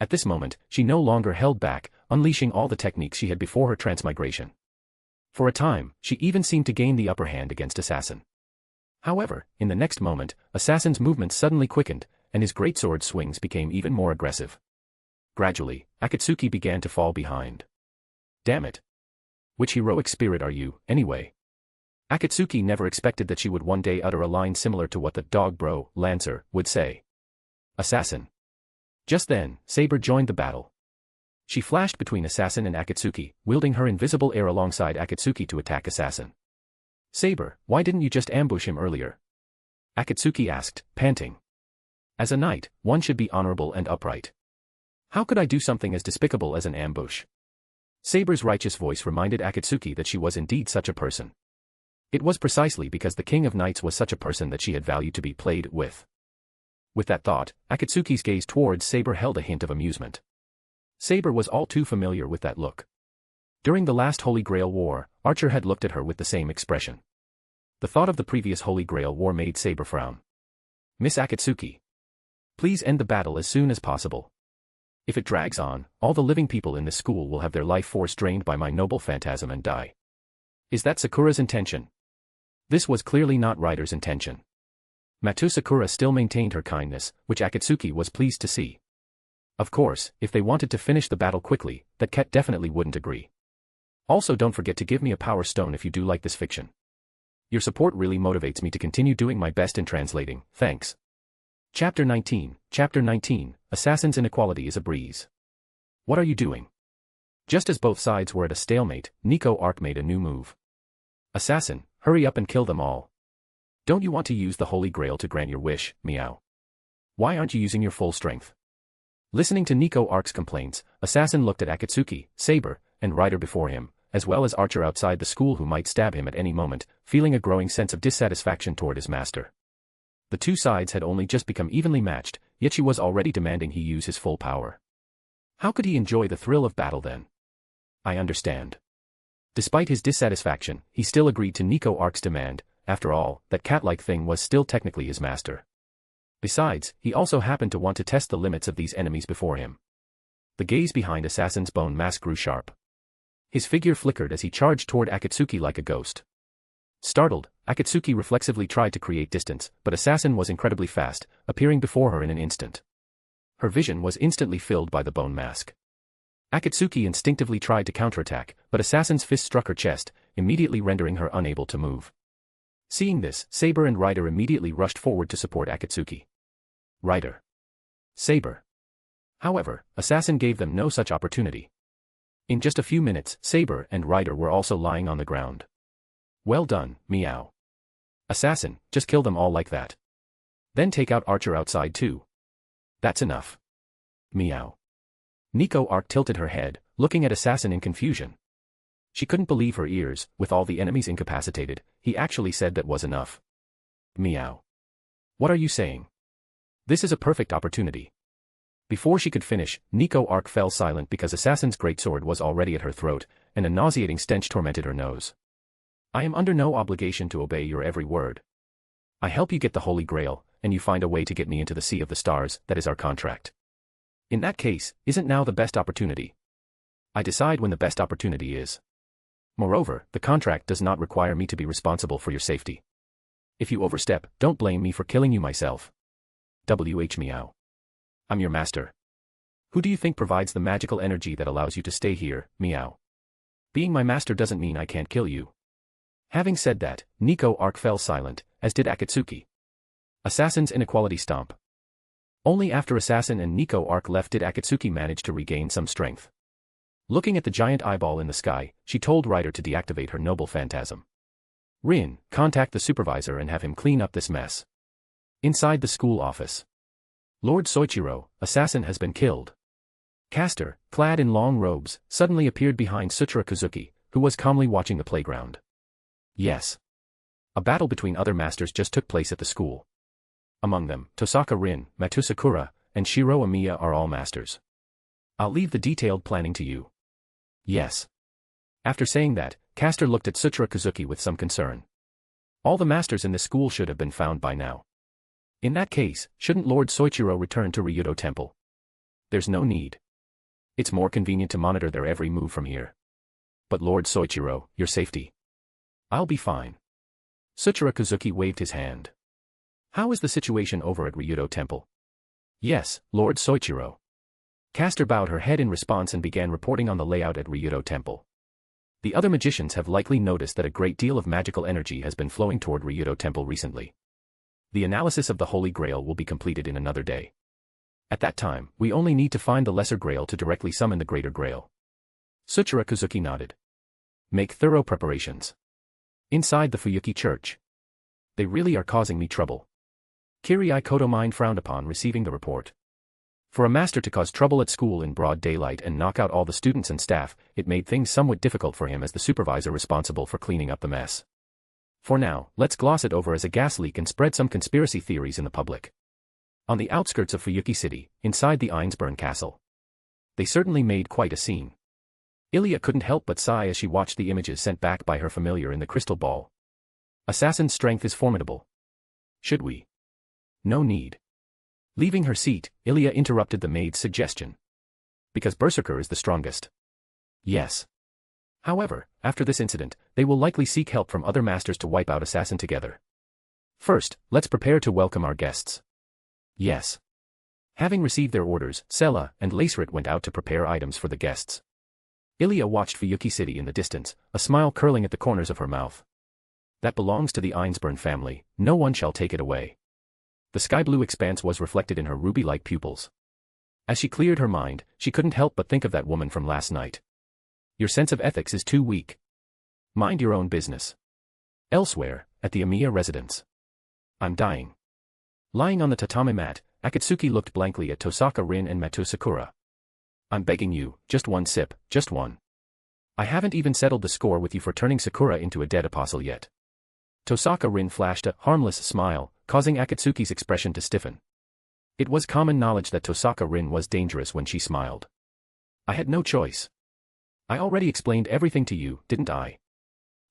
At this moment, she no longer held back, unleashing all the techniques she had before her transmigration. For a time, she even seemed to gain the upper hand against Assassin. However, in the next moment, Assassin's movements suddenly quickened, and his greatsword swings became even more aggressive. Gradually, Akatsuki began to fall behind. Damn it. Which heroic spirit are you, anyway? Akatsuki never expected that she would one day utter a line similar to what the dog bro, Lancer, would say. Assassin. Just then, Saber joined the battle. She flashed between Assassin and Akatsuki, wielding her invisible air alongside Akatsuki to attack Assassin. Saber, why didn't you just ambush him earlier? Akatsuki asked, panting. As a knight, one should be honorable and upright. How could I do something as despicable as an ambush? Saber's righteous voice reminded Akatsuki that she was indeed such a person. It was precisely because the King of Knights was such a person that she had valued to be played with. With that thought, Akatsuki's gaze towards Saber held a hint of amusement. Saber was all too familiar with that look. During the last Holy Grail War, Archer had looked at her with the same expression. The thought of the previous Holy Grail War made Saber frown. Miss Akatsuki. Please end the battle as soon as possible. If it drags on, all the living people in this school will have their life force drained by my noble phantasm and die. Is that Sakura's intention? This was clearly not Ryder's intention. Matou Sakura still maintained her kindness, which Akatsuki was pleased to see. Of course, if they wanted to finish the battle quickly, that Ket definitely wouldn't agree. Also, don't forget to give me a power stone if you do like this fiction. Your support really motivates me to continue doing my best in translating, thanks. Chapter 19, Assassin's Inequality is a breeze. What are you doing? Just as both sides were at a stalemate, Nico Arc made a new move. Assassin, hurry up and kill them all. Don't you want to use the Holy Grail to grant your wish, meow? Why aren't you using your full strength? Listening to Nico Arc's complaints, Assassin looked at Akatsuki, Saber, and Ryder before him, as well as Archer outside the school who might stab him at any moment, feeling a growing sense of dissatisfaction toward his master. The two sides had only just become evenly matched, yet she was already demanding he use his full power. How could he enjoy the thrill of battle then? I understand. Despite his dissatisfaction, he still agreed to Nico Arc's demand. After all, that cat-like thing was still technically his master. Besides, he also happened to want to test the limits of these enemies before him. The gaze behind Assassin's bone mask grew sharp. His figure flickered as he charged toward Akatsuki like a ghost. Startled, Akatsuki reflexively tried to create distance, but Assassin was incredibly fast, appearing before her in an instant. Her vision was instantly filled by the bone mask. Akatsuki instinctively tried to counterattack, but Assassin's fist struck her chest, immediately rendering her unable to move. Seeing this, Saber and Rider immediately rushed forward to support Akatsuki. Rider. Saber. However, Assassin gave them no such opportunity. In just a few minutes, Saber and Rider were also lying on the ground. Well done, meow. Assassin, just kill them all like that. Then take out Archer outside too. That's enough. Meow. Nico Arc tilted her head, looking at Assassin in confusion. She couldn't believe her ears. With all the enemies incapacitated, he actually said that was enough. Meow. What are you saying? This is a perfect opportunity. Before she could finish, Nico Arc fell silent because Assassin's greatsword was already at her throat, and a nauseating stench tormented her nose. I am under no obligation to obey your every word. I help you get the Holy Grail, and you find a way to get me into the Sea of the Stars. That is our contract. In that case, isn't now the best opportunity? I decide when the best opportunity is. Moreover, the contract does not require me to be responsible for your safety. If you overstep, don't blame me for killing you myself. WH meow. I'm your master. Who do you think provides the magical energy that allows you to stay here, meow? Being my master doesn't mean I can't kill you. Having said that, Nico Arc fell silent, as did Akatsuki. Assassin's inequality stomp. Only after Assassin and Nico Arc left did Akatsuki manage to regain some strength. Looking at the giant eyeball in the sky, she told Rider to deactivate her noble phantasm. Rin, contact the supervisor and have him clean up this mess. Inside the school office. Lord Soichiro, Assassin has been killed. Castor, clad in long robes, suddenly appeared behind Sutra Kazuki, who was calmly watching the playground. Yes. A battle between other masters just took place at the school. Among them, Tosaka Rin, Matou Sakura, and Shiro Amiya are all masters. I'll leave the detailed planning to you. Yes. After saying that, Castor looked at Sutra Kazuki with some concern. All the masters in this school should have been found by now. In that case, shouldn't Lord Soichiro return to Ryudo Temple? There's no need. It's more convenient to monitor their every move from here. But Lord Soichiro, your safety. I'll be fine. Sutra Kazuki waved his hand. How is the situation over at Ryudo Temple? Yes, Lord Soichiro. Castor bowed her head in response and began reporting on the layout at Ryudo Temple. The other magicians have likely noticed that a great deal of magical energy has been flowing toward Ryudo Temple recently. The analysis of the Holy Grail will be completed in another day. At that time, we only need to find the Lesser Grail to directly summon the Greater Grail. Sutra Kazuki nodded. Make thorough preparations. Inside the Fuyuki church. They really are causing me trouble. Kirii Kotomind frowned upon receiving the report. For a master to cause trouble at school in broad daylight and knock out all the students and staff, it made things somewhat difficult for him as the supervisor responsible for cleaning up the mess. For now, let's gloss it over as a gas leak and spread some conspiracy theories in the public. On the outskirts of Fuyuki City, inside the Einsburn Castle. They certainly made quite a scene. Ilya couldn't help but sigh as she watched the images sent back by her familiar in the crystal ball. Assassin's strength is formidable. Should we? No need. Leaving her seat, Ilya interrupted the maid's suggestion. Because Berserker is the strongest. Yes. However, after this incident, they will likely seek help from other masters to wipe out Assassin together. First, let's prepare to welcome our guests. Yes. Having received their orders, Sella and Lacerit went out to prepare items for the guests. Ilya watched Fuyuki City in the distance, a smile curling at the corners of her mouth. That belongs to the Einsburn family, no one shall take it away. The sky-blue expanse was reflected in her ruby-like pupils. As she cleared her mind, she couldn't help but think of that woman from last night. Your sense of ethics is too weak. Mind your own business. Elsewhere, at the Amiya residence. I'm dying. Lying on the tatami mat, Akatsuki looked blankly at Tosaka Rin and Matou Sakura. I'm begging you, just one sip, just one. I haven't even settled the score with you for turning Sakura into a dead apostle yet. Tosaka Rin flashed a harmless smile, causing Akatsuki's expression to stiffen. It was common knowledge that Tosaka Rin was dangerous when she smiled. I had no choice. I already explained everything to you, didn't I?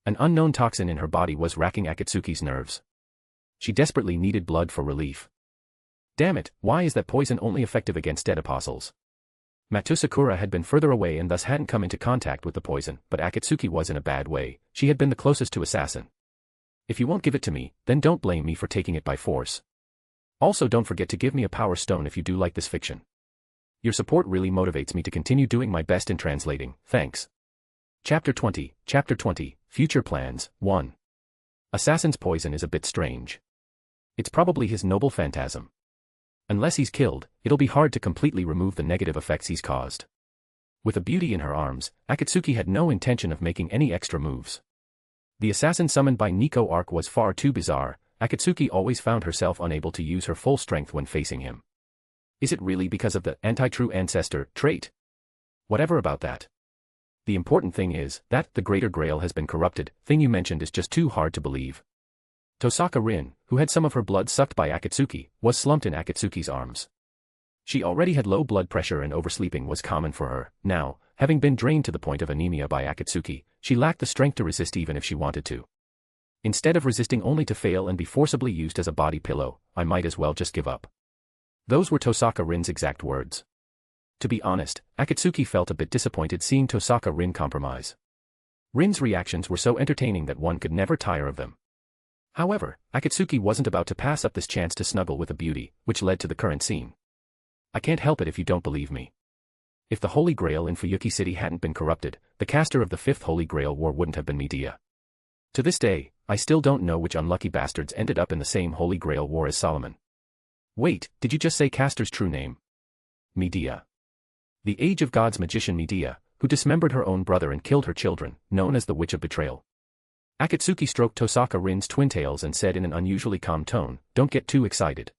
An unknown toxin in her body was racking Akatsuki's nerves. She desperately needed blood for relief. Damn it, why is that poison only effective against dead apostles? Matou Sakura had been further away and thus hadn't come into contact with the poison, but Akatsuki was in a bad way. She had been the closest to assassin. If you won't give it to me, then don't blame me for taking it by force. Also, don't forget to give me a power stone if you do like this fiction. Your support really motivates me to continue doing my best in translating, thanks. Chapter 20, Future Plans, 1. Assassin's poison is a bit strange. It's probably his noble phantasm. Unless he's killed, it'll be hard to completely remove the negative effects he's caused. With a beauty in her arms, Akatsuki had no intention of making any extra moves. The assassin summoned by Nico arc was far too bizarre. Akatsuki always found herself unable to use her full strength when facing him. Is it really because of the anti-True Ancestor trait? Whatever about that. The important thing is that the Greater Grail has been corrupted. Thing you mentioned is just too hard to believe. Tosaka Rin, who had some of her blood sucked by Akatsuki, was slumped in Akatsuki's arms. She already had low blood pressure and oversleeping was common for her. Now, having been drained to the point of anemia by Akatsuki, she lacked the strength to resist even if she wanted to. Instead of resisting only to fail and be forcibly used as a body pillow, I might as well just give up. Those were Tosaka Rin's exact words. To be honest, Akatsuki felt a bit disappointed seeing Tosaka Rin compromise. Rin's reactions were so entertaining that one could never tire of them. However, Akatsuki wasn't about to pass up this chance to snuggle with a beauty, which led to the current scene. I can't help it if you don't believe me. If the Holy Grail in Fuyuki City hadn't been corrupted, the caster of the 5th Holy Grail War wouldn't have been Medea. To this day, I still don't know which unlucky bastards ended up in the same Holy Grail War as Solomon. Wait, did you just say caster's true name? Medea. The Age of Gods magician Medea, who dismembered her own brother and killed her children, known as the Witch of Betrayal. Akatsuki stroked Tosaka Rin's twin tails and said in an unusually calm tone, "Don't get too excited.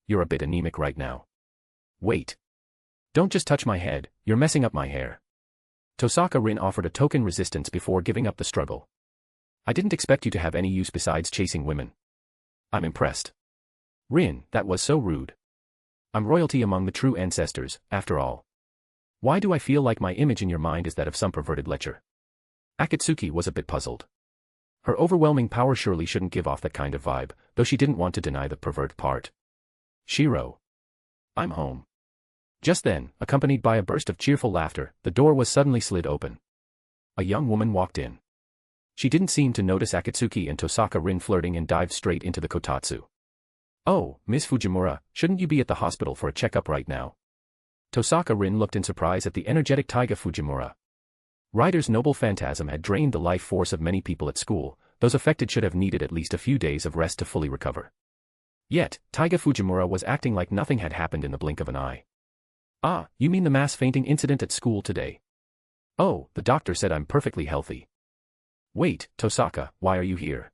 You're a bit anemic right now. Wait. Don't just touch my head, you're messing up my hair." Tosaka Rin offered a token resistance before giving up the struggle. "I didn't expect you to have any use besides chasing women. I'm impressed." "Rin, that was so rude. I'm royalty among the true ancestors, after all. Why do I feel like my image in your mind is that of some perverted lecher?" Akatsuki was a bit puzzled. Her overwhelming power surely shouldn't give off that kind of vibe, though she didn't want to deny the pervert part. "Shiro. I'm home." Just then, accompanied by a burst of cheerful laughter, the door was suddenly slid open. A young woman walked in. She didn't seem to notice Akatsuki and Tosaka Rin flirting and dived straight into the kotatsu. "Oh, Miss Fujimura, shouldn't you be at the hospital for a checkup right now?" Tosaka Rin looked in surprise at the energetic Taiga Fujimura. Ryder's noble phantasm had drained the life force of many people at school. Those affected should have needed at least a few days of rest to fully recover. Yet, Taiga Fujimura was acting like nothing had happened in the blink of an eye. "Ah, you mean the mass fainting incident at school today?" "Oh, the doctor said I'm perfectly healthy." "Wait, Tosaka, why are you here?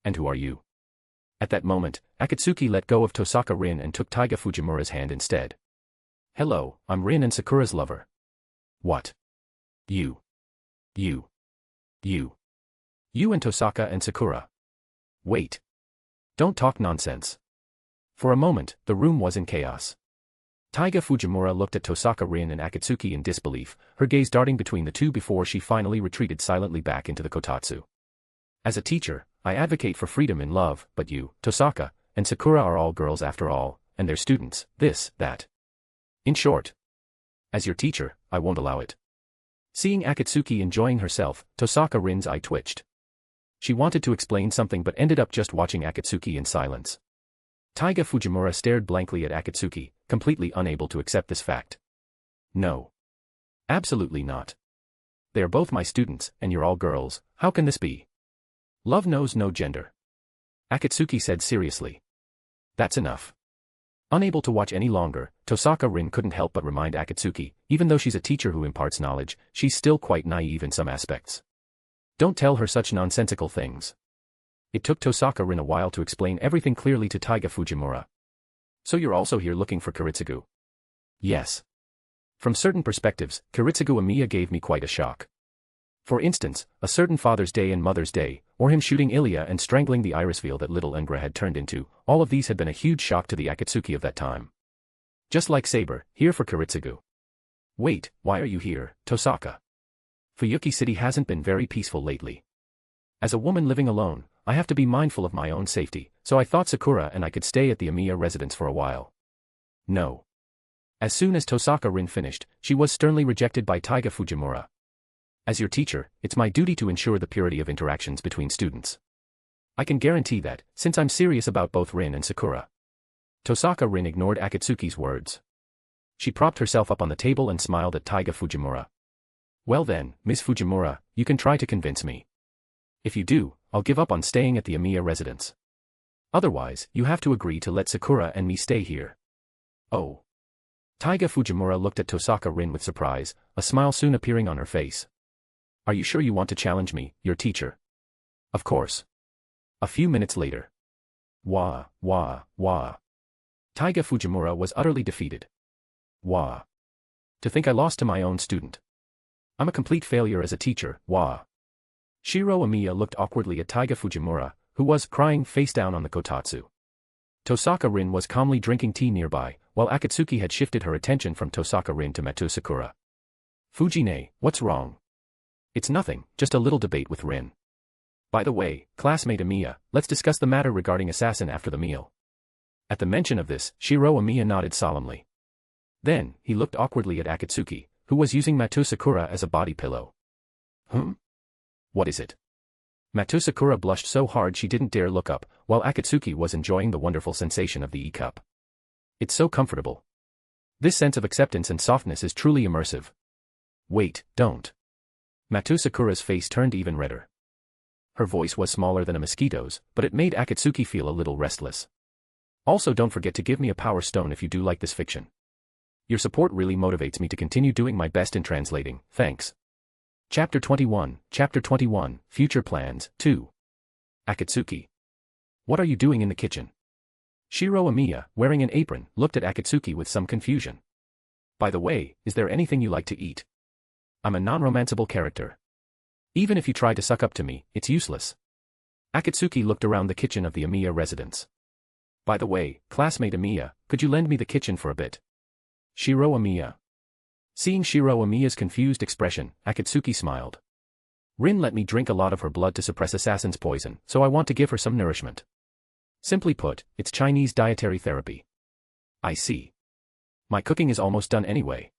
And who are you?" At that moment, Akatsuki let go of Tosaka Rin and took Taiga Fujimura's hand instead. "Hello, I'm Rin and Sakura's lover." "What? You and Tosaka and Sakura. Wait. Don't talk nonsense." For a moment, the room was in chaos. Taiga Fujimura looked at Tosaka Rin and Akatsuki in disbelief, her gaze darting between the two before she finally retreated silently back into the kotatsu. "As a teacher, I advocate for freedom in love, but you, Tosaka, and Sakura are all girls after all, and they're students, this, that. In short, as your teacher, I won't allow it." Seeing Akatsuki enjoying herself, Tosaka Rin's eye twitched. She wanted to explain something but ended up just watching Akatsuki in silence. Taiga Fujimura stared blankly at Akatsuki, completely unable to accept this fact. "No. Absolutely not. They are both my students, and you're all girls, how can this be? Love knows no gender." Akatsuki said seriously. "That's enough." Unable to watch any longer, Tosaka Rin couldn't help but remind Akatsuki, even though she's a teacher who imparts knowledge, she's still quite naive in some aspects. Don't tell her such nonsensical things. It took Tosaka Rin a while to explain everything clearly to Taiga Fujimura. "So you're also here looking for Kiritsugu?" "Yes. From certain perspectives, Kiritsugu Amiya gave me quite a shock. For instance, a certain Father's Day and Mother's Day, or him shooting Ilya and strangling the iris veil that little Engra had turned into, all of these had been a huge shock to the Akatsuki of that time. Just like Saber, here for Kiritsugu." "Wait, why are you here, Tosaka? Fuyuki City hasn't been very peaceful lately. As a woman living alone, I have to be mindful of my own safety, so I thought Sakura and I could stay at the Amiya residence for a while." "No. As soon as Tosaka Rin finished, she was sternly rejected by Taiga Fujimura. As your teacher, it's my duty to ensure the purity of interactions between students. I can guarantee that, since I'm serious about both Rin and Sakura. Tosaka Rin ignored Akatsuki's words. She propped herself up on the table and smiled at Taiga Fujimura. Well then, Ms. Fujimura, you can try to convince me. If you do, I'll give up on staying at the Amiya residence. Otherwise, you have to agree to let Sakura and me stay here. Oh. Taiga Fujimura looked at Tosaka Rin with surprise, a smile soon appearing on her face. Are you sure you want to challenge me, your teacher? Of course. A few minutes later. Wah. Taiga Fujimura was utterly defeated. Wah. To think I lost to my own student. I'm a complete failure as a teacher, wah. Shiro Amiya looked awkwardly at Taiga Fujimura, who was crying face down on the kotatsu. Tosaka Rin was calmly drinking tea nearby, while Akatsuki had shifted her attention from Tosaka Rin to Matou Sakura. Fujine, what's wrong? It's nothing, just a little debate with Rin. By the way, classmate Amiya, let's discuss the matter regarding assassin after the meal. At the mention of this, Shiro Amiya nodded solemnly. Then, he looked awkwardly at Akatsuki, who was using Matou Sakura as a body pillow. What is it? Matou Sakura blushed so hard she didn't dare look up, while Akatsuki was enjoying the wonderful sensation of the e-cup. It's so comfortable. This sense of acceptance and softness is truly immersive. Wait, don't. Matou Sakura's face turned even redder. Her voice was smaller than a mosquito's, but it made Akatsuki feel a little restless. Also, don't forget to give me a power stone if you do like this fiction. Your support really motivates me to continue doing my best in translating, thanks. Chapter 21, Future Plans, 2. Akatsuki. What are you doing in the kitchen? Shiro Amiya, wearing an apron, looked at Akatsuki with some confusion. By the way, is there anything you like to eat? I'm a non-romanceable character. Even if you try to suck up to me, it's useless. Akatsuki looked around the kitchen of the Amiya residence. By the way, classmate Amiya, could you lend me the kitchen for a bit? Shiro Amiya. Seeing Shiro Amiya's confused expression, Akatsuki smiled. Rin let me drink a lot of her blood to suppress assassin's poison, so I want to give her some nourishment. Simply put, it's Chinese dietary therapy. I see. My cooking is almost done anyway.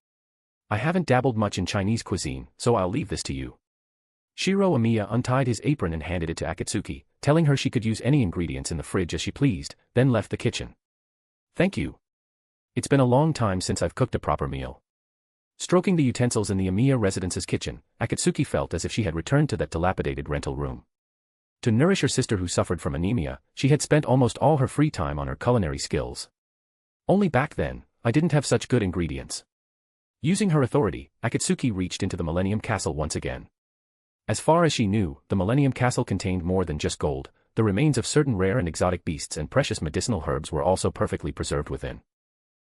I haven't dabbled much in Chinese cuisine, so I'll leave this to you. Shiro Amiya untied his apron and handed it to Akatsuki, telling her she could use any ingredients in the fridge as she pleased, then left the kitchen. Thank you. It's been a long time since I've cooked a proper meal. Stroking the utensils in the Amiya residence's kitchen, Akatsuki felt as if she had returned to that dilapidated rental room. To nourish her sister who suffered from anemia, she had spent almost all her free time on her culinary skills. Only back then, I didn't have such good ingredients. Using her authority, Akatsuki reached into the Millennium Castle once again. As far as she knew, the Millennium Castle contained more than just gold. The remains of certain rare and exotic beasts and precious medicinal herbs were also perfectly preserved within.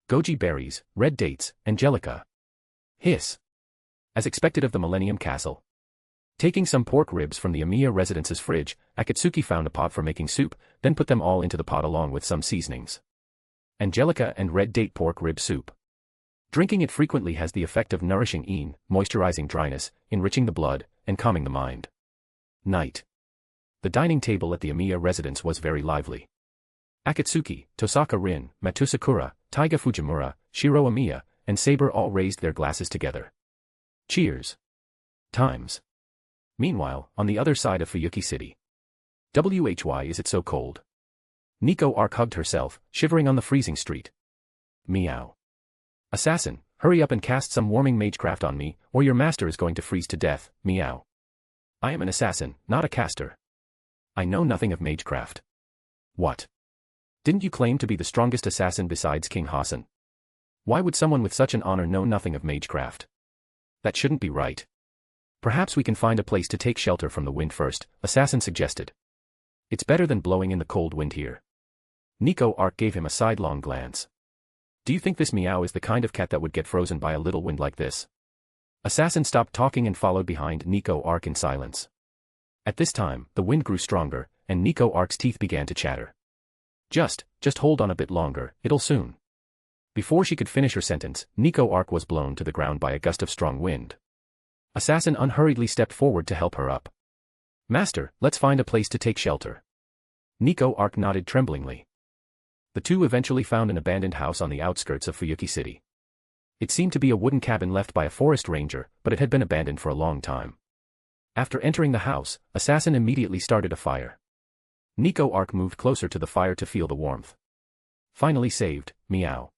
Goji berries, red dates, angelica. Hiss. As expected of the Millennium Castle. Taking some pork ribs from the Amiya residence's fridge, Akatsuki found a pot for making soup, then put them all into the pot along with some seasonings. Angelica and red date pork rib soup. Drinking it frequently has the effect of nourishing moisturizing dryness, enriching the blood, and calming the mind. Night. The dining table at the Amiya residence was very lively. Akatsuki, Tosaka Rin, Matou Sakura, Taiga Fujimura, Shiro Amiya, and Saber all raised their glasses together. Cheers. Times. Meanwhile, on the other side of Fuyuki City. Why is it so cold? Nico Arc hugged herself, shivering on the freezing street. Meow. Assassin, hurry up and cast some warming magecraft on me, or your master is going to freeze to death, meow. I am an assassin, not a caster. I know nothing of magecraft. What? Didn't you claim to be the strongest assassin besides King Hassan? Why would someone with such an honor know nothing of magecraft? That shouldn't be right. Perhaps we can find a place to take shelter from the wind first, Assassin suggested. It's better than blowing in the cold wind here. Nico Arc gave him a sidelong glance. Do you think this meow is the kind of cat that would get frozen by a little wind like this? Assassin stopped talking and followed behind Nico Arc in silence. At this time, the wind grew stronger, and Nico Arc's teeth began to chatter. Just hold on a bit longer, it'll soon. Before she could finish her sentence, Nico Arc was blown to the ground by a gust of strong wind. Assassin unhurriedly stepped forward to help her up. Master, let's find a place to take shelter. Nico Arc nodded tremblingly. The two eventually found an abandoned house on the outskirts of Fuyuki City. It seemed to be a wooden cabin left by a forest ranger, but it had been abandoned for a long time. After entering the house, Assassin immediately started a fire. Nico Arc moved closer to the fire to feel the warmth. Finally saved, meow.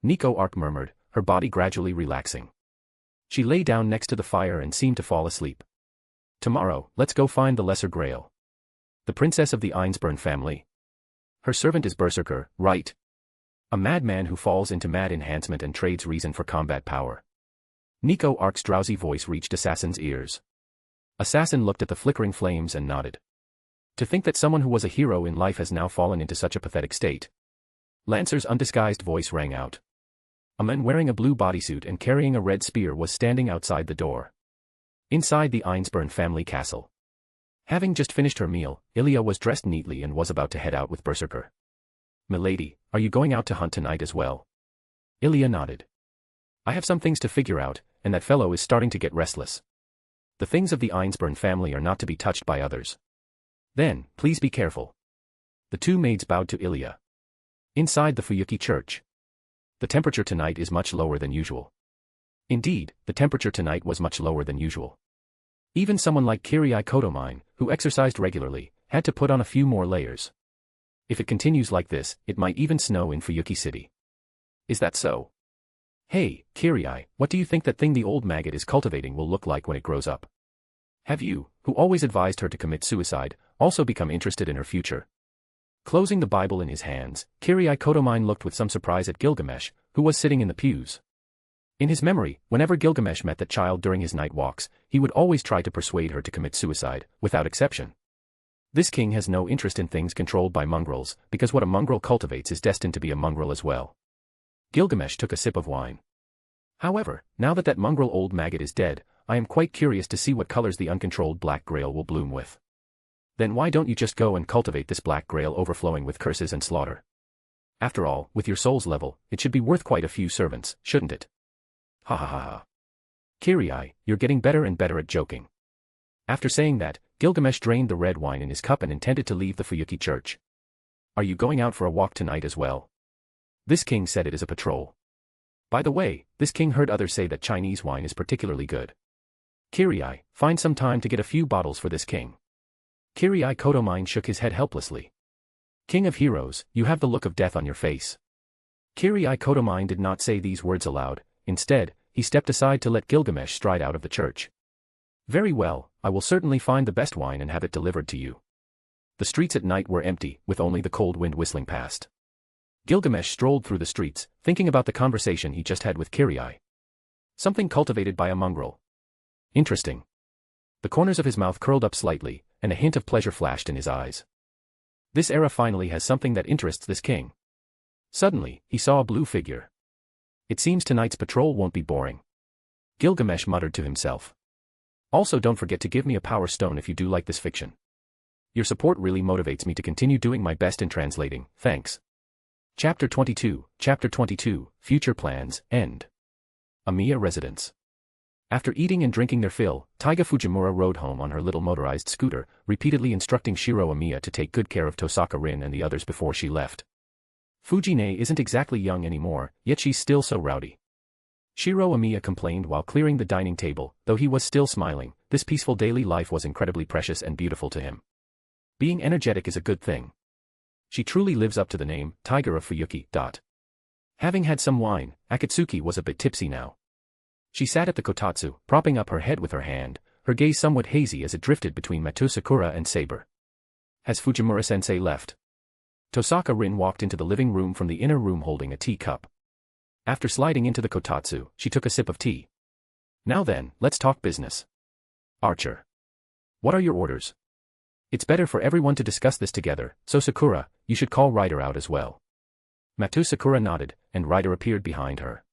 Nico Arc murmured, her body gradually relaxing. She lay down next to the fire and seemed to fall asleep. Tomorrow, let's go find the Lesser Grail. The princess of the Einsburn family. Her servant is Berserker, right? A madman who falls into mad enhancement and trades reason for combat power. Nico Arc's drowsy voice reached Assassin's ears. Assassin looked at the flickering flames and nodded. To think that someone who was a hero in life has now fallen into such a pathetic state. Lancer's undisguised voice rang out. A man wearing a blue bodysuit and carrying a red spear was standing outside the door. Inside the Einsburn family castle. Having just finished her meal, Alaya was dressed neatly and was about to head out with Berserker. Milady, are you going out to hunt tonight as well? Alaya nodded. I have some things to figure out, and that fellow is starting to get restless. The things of the Einsburn family are not to be touched by others. Then, please be careful. The two maids bowed to Alaya. Inside the Fuyuki church. The temperature tonight is much lower than usual. Indeed, the temperature tonight was much lower than usual. Even someone like Kirai Kotomine, who exercised regularly, had to put on a few more layers. If it continues like this, it might even snow in Fuyuki City. Is that so? Hey, Kirai, what do you think that thing the old maggot is cultivating will look like when it grows up? Have you, who always advised her to commit suicide, also become interested in her future? Closing the Bible in his hands, Kirai Kotomine looked with some surprise at Gilgamesh, who was sitting in the pews. In his memory, whenever Gilgamesh met that child during his night walks, he would always try to persuade her to commit suicide, without exception. This king has no interest in things controlled by mongrels, because what a mongrel cultivates is destined to be a mongrel as well. Gilgamesh took a sip of wine. However, now that mongrel old maggot is dead, I am quite curious to see what colors the uncontrolled black grail will bloom with. Then why don't you just go and cultivate this black grail overflowing with curses and slaughter? After all, with your soul's level, it should be worth quite a few servants, shouldn't it? Ha ha ha ha. Kirai, you're getting better and better at joking. After saying that, Gilgamesh drained the red wine in his cup and intended to leave the Fuyuki church. Are you going out for a walk tonight as well? This king said it as a patrol. By the way, this king heard others say that Chinese wine is particularly good. Kirai, find some time to get a few bottles for this king. Kirai Kotomine shook his head helplessly. King of heroes, you have the look of death on your face. Kirai Kotomine did not say these words aloud. Instead, he stepped aside to let Gilgamesh stride out of the church. Very well, I will certainly find the best wine and have it delivered to you. The streets at night were empty, with only the cold wind whistling past. Gilgamesh strolled through the streets, thinking about the conversation he just had with Kirai. Something cultivated by a mongrel. Interesting. The corners of his mouth curled up slightly, and a hint of pleasure flashed in his eyes. This era finally has something that interests this king. Suddenly, he saw a blue figure. It seems tonight's patrol won't be boring. Gilgamesh muttered to himself. Also, don't forget to give me a power stone if you do like this fiction. Your support really motivates me to continue doing my best in translating, thanks. Chapter 22, Future Plans, End. Amiya Residence. After eating and drinking their fill, Taiga Fujimura rode home on her little motorized scooter, repeatedly instructing Shiro Amiya to take good care of Tosaka Rin and the others before she left. Fujine isn't exactly young anymore, yet she's still so rowdy. Shiro Amiya complained while clearing the dining table, though he was still smiling. This peaceful daily life was incredibly precious and beautiful to him. Being energetic is a good thing. She truly lives up to the name, Tiger of Fuyuki. Having had some wine, Akatsuki was a bit tipsy now. She sat at the kotatsu, propping up her head with her hand, her gaze somewhat hazy as it drifted between Matou, Sakura and Saber. Has Fujimura-sensei left? Tosaka Rin walked into the living room from the inner room holding a teacup. After sliding into the kotatsu, she took a sip of tea. Now then, let's talk business. Archer. What are your orders? It's better for everyone to discuss this together, so Sakura, you should call Ryder out as well. Matou. Sakura nodded, and Ryder appeared behind her.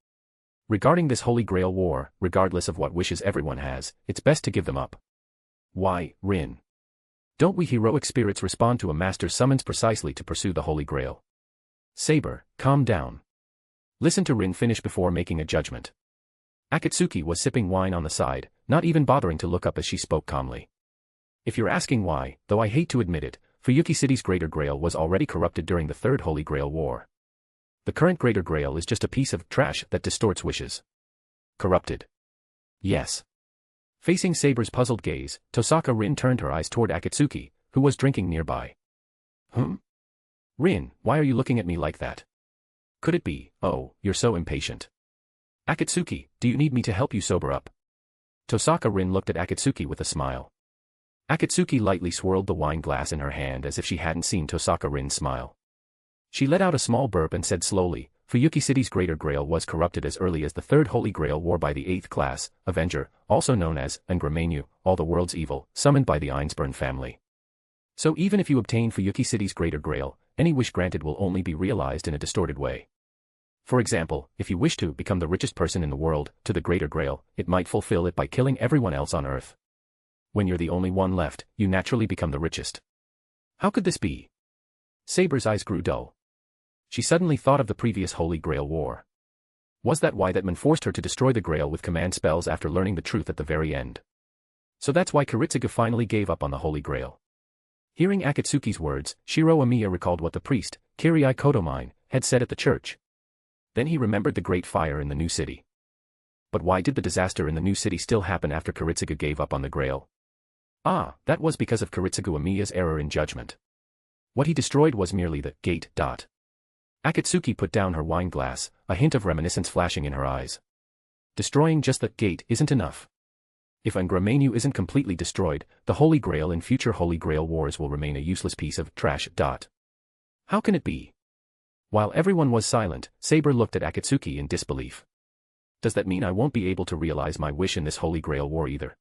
Regarding this Holy Grail war, regardless of what wishes everyone has, it's best to give them up. Why, Rin? Don't we heroic spirits respond to a master's summons precisely to pursue the Holy Grail? Saber, calm down. Listen to Rin finish before making a judgment. Akatsuki was sipping wine on the side, not even bothering to look up as she spoke calmly. If you're asking why, though I hate to admit it, Fuyuki City's Greater Grail was already corrupted during the Third Holy Grail War. The current Greater Grail is just a piece of trash that distorts wishes. Corrupted. Yes. Facing Saber's puzzled gaze, Tosaka Rin turned her eyes toward Akatsuki, who was drinking nearby. Rin, why are you looking at me like that? Could it be, oh, you're so impatient. Akatsuki, do you need me to help you sober up? Tosaka Rin looked at Akatsuki with a smile. Akatsuki lightly swirled the wine glass in her hand as if she hadn't seen Tosaka Rin smile. She let out a small burp and said slowly, Fuyuki City's Greater Grail was corrupted as early as the Third Holy Grail War by the 8th class, Avenger, also known as Unveiled, all the world's evil, summoned by the Einsburn family. So even if you obtain Fuyuki City's Greater Grail, any wish granted will only be realized in a distorted way. For example, if you wish to become the richest person in the world, to the Greater Grail, it might fulfill it by killing everyone else on Earth. When you're the only one left, you naturally become the richest. How could this be? Saber's eyes grew dull. She suddenly thought of the previous Holy Grail War. Was that why that man forced her to destroy the Grail with command spells after learning the truth at the very end? So that's why Kiritsugu finally gave up on the Holy Grail. Hearing Akatsuki's words, Shiro Amiya recalled what the priest, Kirai Kotomine, had said at the church. Then he remembered the great fire in the new city. But why did the disaster in the new city still happen after Kiritsugu gave up on the Grail? Ah, that was because of Kiritsugu Amiya's error in judgment. What he destroyed was merely the gate. Akatsuki put down her wine glass, a hint of reminiscence flashing in her eyes. Destroying just the gate isn't enough. If Unveiled isn't completely destroyed, the Holy Grail in future Holy Grail wars will remain a useless piece of trash. How can it be? While everyone was silent, Saber looked at Akatsuki in disbelief. Does that mean I won't be able to realize my wish in this Holy Grail war either?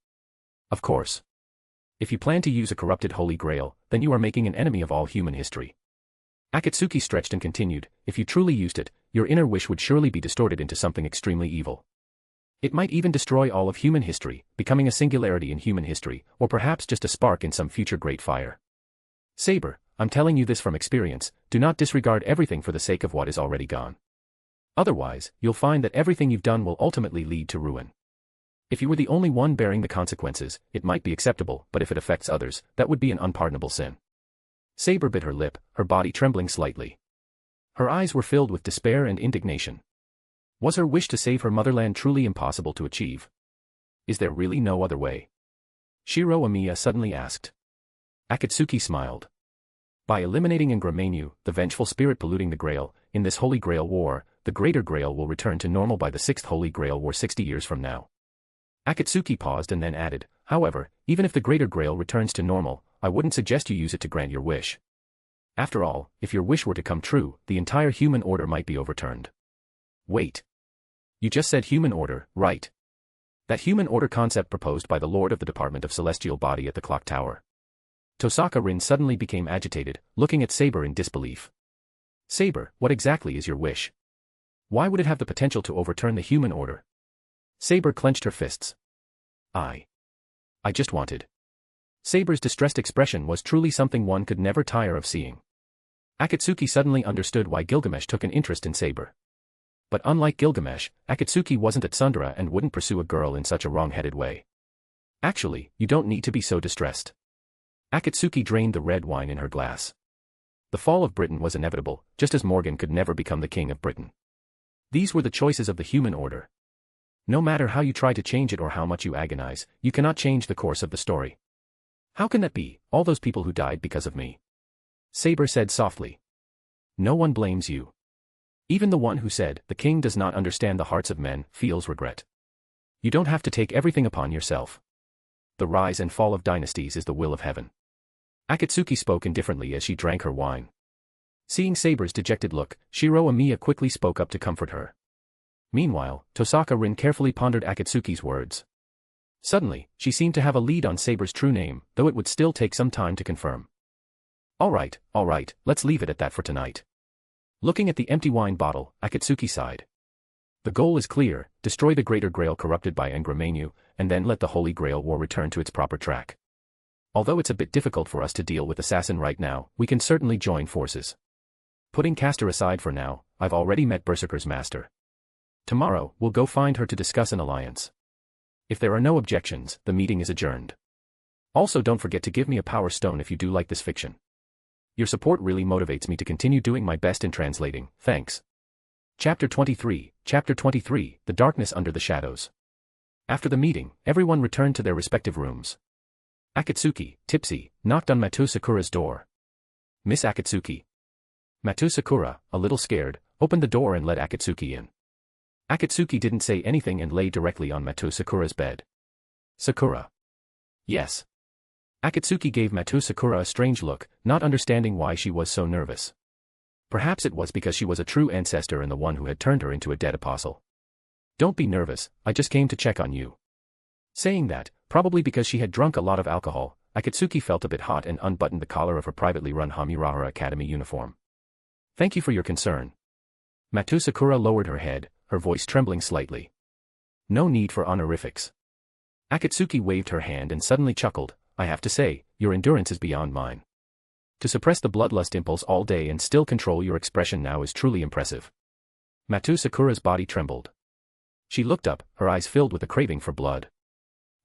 Of course. If you plan to use a corrupted Holy Grail, then you are making an enemy of all human history. Akatsuki stretched and continued, if you truly used it, your inner wish would surely be distorted into something extremely evil. It might even destroy all of human history, becoming a singularity in human history, or perhaps just a spark in some future great fire. Saber, I'm telling you this from experience, do not disregard everything for the sake of what is already gone. Otherwise, you'll find that everything you've done will ultimately lead to ruin. If you were the only one bearing the consequences, it might be acceptable, but if it affects others, that would be an unpardonable sin. Saber bit her lip, her body trembling slightly. Her eyes were filled with despair and indignation. Was her wish to save her motherland truly impossible to achieve? Is there really no other way? Shiro Amiya suddenly asked. Akatsuki smiled. By eliminating Unveiled, the vengeful spirit polluting the Grail, in this Holy Grail War, the Greater Grail will return to normal by the 6th Holy Grail War 60 years from now. Akatsuki paused and then added, however, even if the Greater Grail returns to normal, I wouldn't suggest you use it to grant your wish. After all, if your wish were to come true, the entire human order might be overturned. Wait. You just said human order, right? That human order concept proposed by the Lord of the Department of Celestial Body at the Clock Tower. Tosaka Rin suddenly became agitated, looking at Saber in disbelief. Saber, what exactly is your wish? Why would it have the potential to overturn the human order? Saber clenched her fists. I just wanted. Saber's distressed expression was truly something one could never tire of seeing. Akatsuki suddenly understood why Gilgamesh took an interest in Saber. But unlike Gilgamesh, Akatsuki wasn't a tsundere and wouldn't pursue a girl in such a wrong-headed way. Actually, you don't need to be so distressed. Akatsuki drained the red wine in her glass. The fall of Britain was inevitable, just as Morgan could never become the king of Britain. These were the choices of the human order. No matter how you try to change it or how much you agonize, you cannot change the course of the story. How can that be, all those people who died because of me? Saber said softly. No one blames you. Even the one who said, the king does not understand the hearts of men, feels regret. You don't have to take everything upon yourself. The rise and fall of dynasties is the will of heaven. Akatsuki spoke indifferently as she drank her wine. Seeing Saber's dejected look, Shiro Amiya quickly spoke up to comfort her. Meanwhile, Tosaka Rin carefully pondered Akatsuki's words. Suddenly, she seemed to have a lead on Saber's true name, though it would still take some time to confirm. All right, let's leave it at that for tonight. Looking at the empty wine bottle, Akatsuki sighed. The goal is clear, destroy the Greater Grail corrupted by Unveiled, and then let the Holy Grail War return to its proper track. Although it's a bit difficult for us to deal with Assassin right now, we can certainly join forces. Putting Castor aside for now, I've already met Berserker's master. Tomorrow, we'll go find her to discuss an alliance. If there are no objections, the meeting is adjourned. Also, don't forget to give me a power stone if you do like this fiction. Your support really motivates me to continue doing my best in translating, thanks. Chapter 23, The Darkness Under the Shadows. After the meeting, everyone returned to their respective rooms. Akatsuki, tipsy, knocked on Matou Sakura's door. Miss Akatsuki. Matou Sakura, a little scared, opened the door and let Akatsuki in. Akatsuki didn't say anything and lay directly on Matou Sakura's bed. Sakura. Yes. Akatsuki gave Matou Sakura a strange look, not understanding why she was so nervous. Perhaps it was because she was a true ancestor and the one who had turned her into a dead apostle. Don't be nervous, I just came to check on you. Saying that, probably because she had drunk a lot of alcohol, Akatsuki felt a bit hot and unbuttoned the collar of her privately run Hamurahara Academy uniform. Thank you for your concern. Matou Sakura lowered her head, her voice trembling slightly. No need for honorifics. Akatsuki waved her hand and suddenly chuckled, I have to say, your endurance is beyond mine. To suppress the bloodlust impulse all day and still control your expression now is truly impressive. Matou Sakura's body trembled. She looked up, her eyes filled with a craving for blood.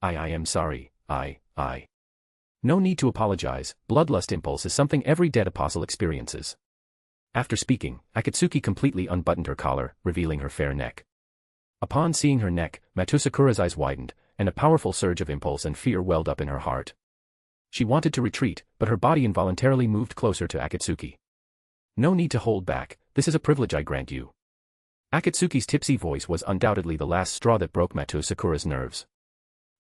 I am sorry, I. No need to apologize, bloodlust impulse is something every dead apostle experiences. After speaking, Akatsuki completely unbuttoned her collar, revealing her fair neck. Upon seeing her neck, Matou Sakura's eyes widened, and a powerful surge of impulse and fear welled up in her heart. She wanted to retreat, but her body involuntarily moved closer to Akatsuki. No need to hold back, this is a privilege I grant you. Akatsuki's tipsy voice was undoubtedly the last straw that broke Matou Sakura's nerves.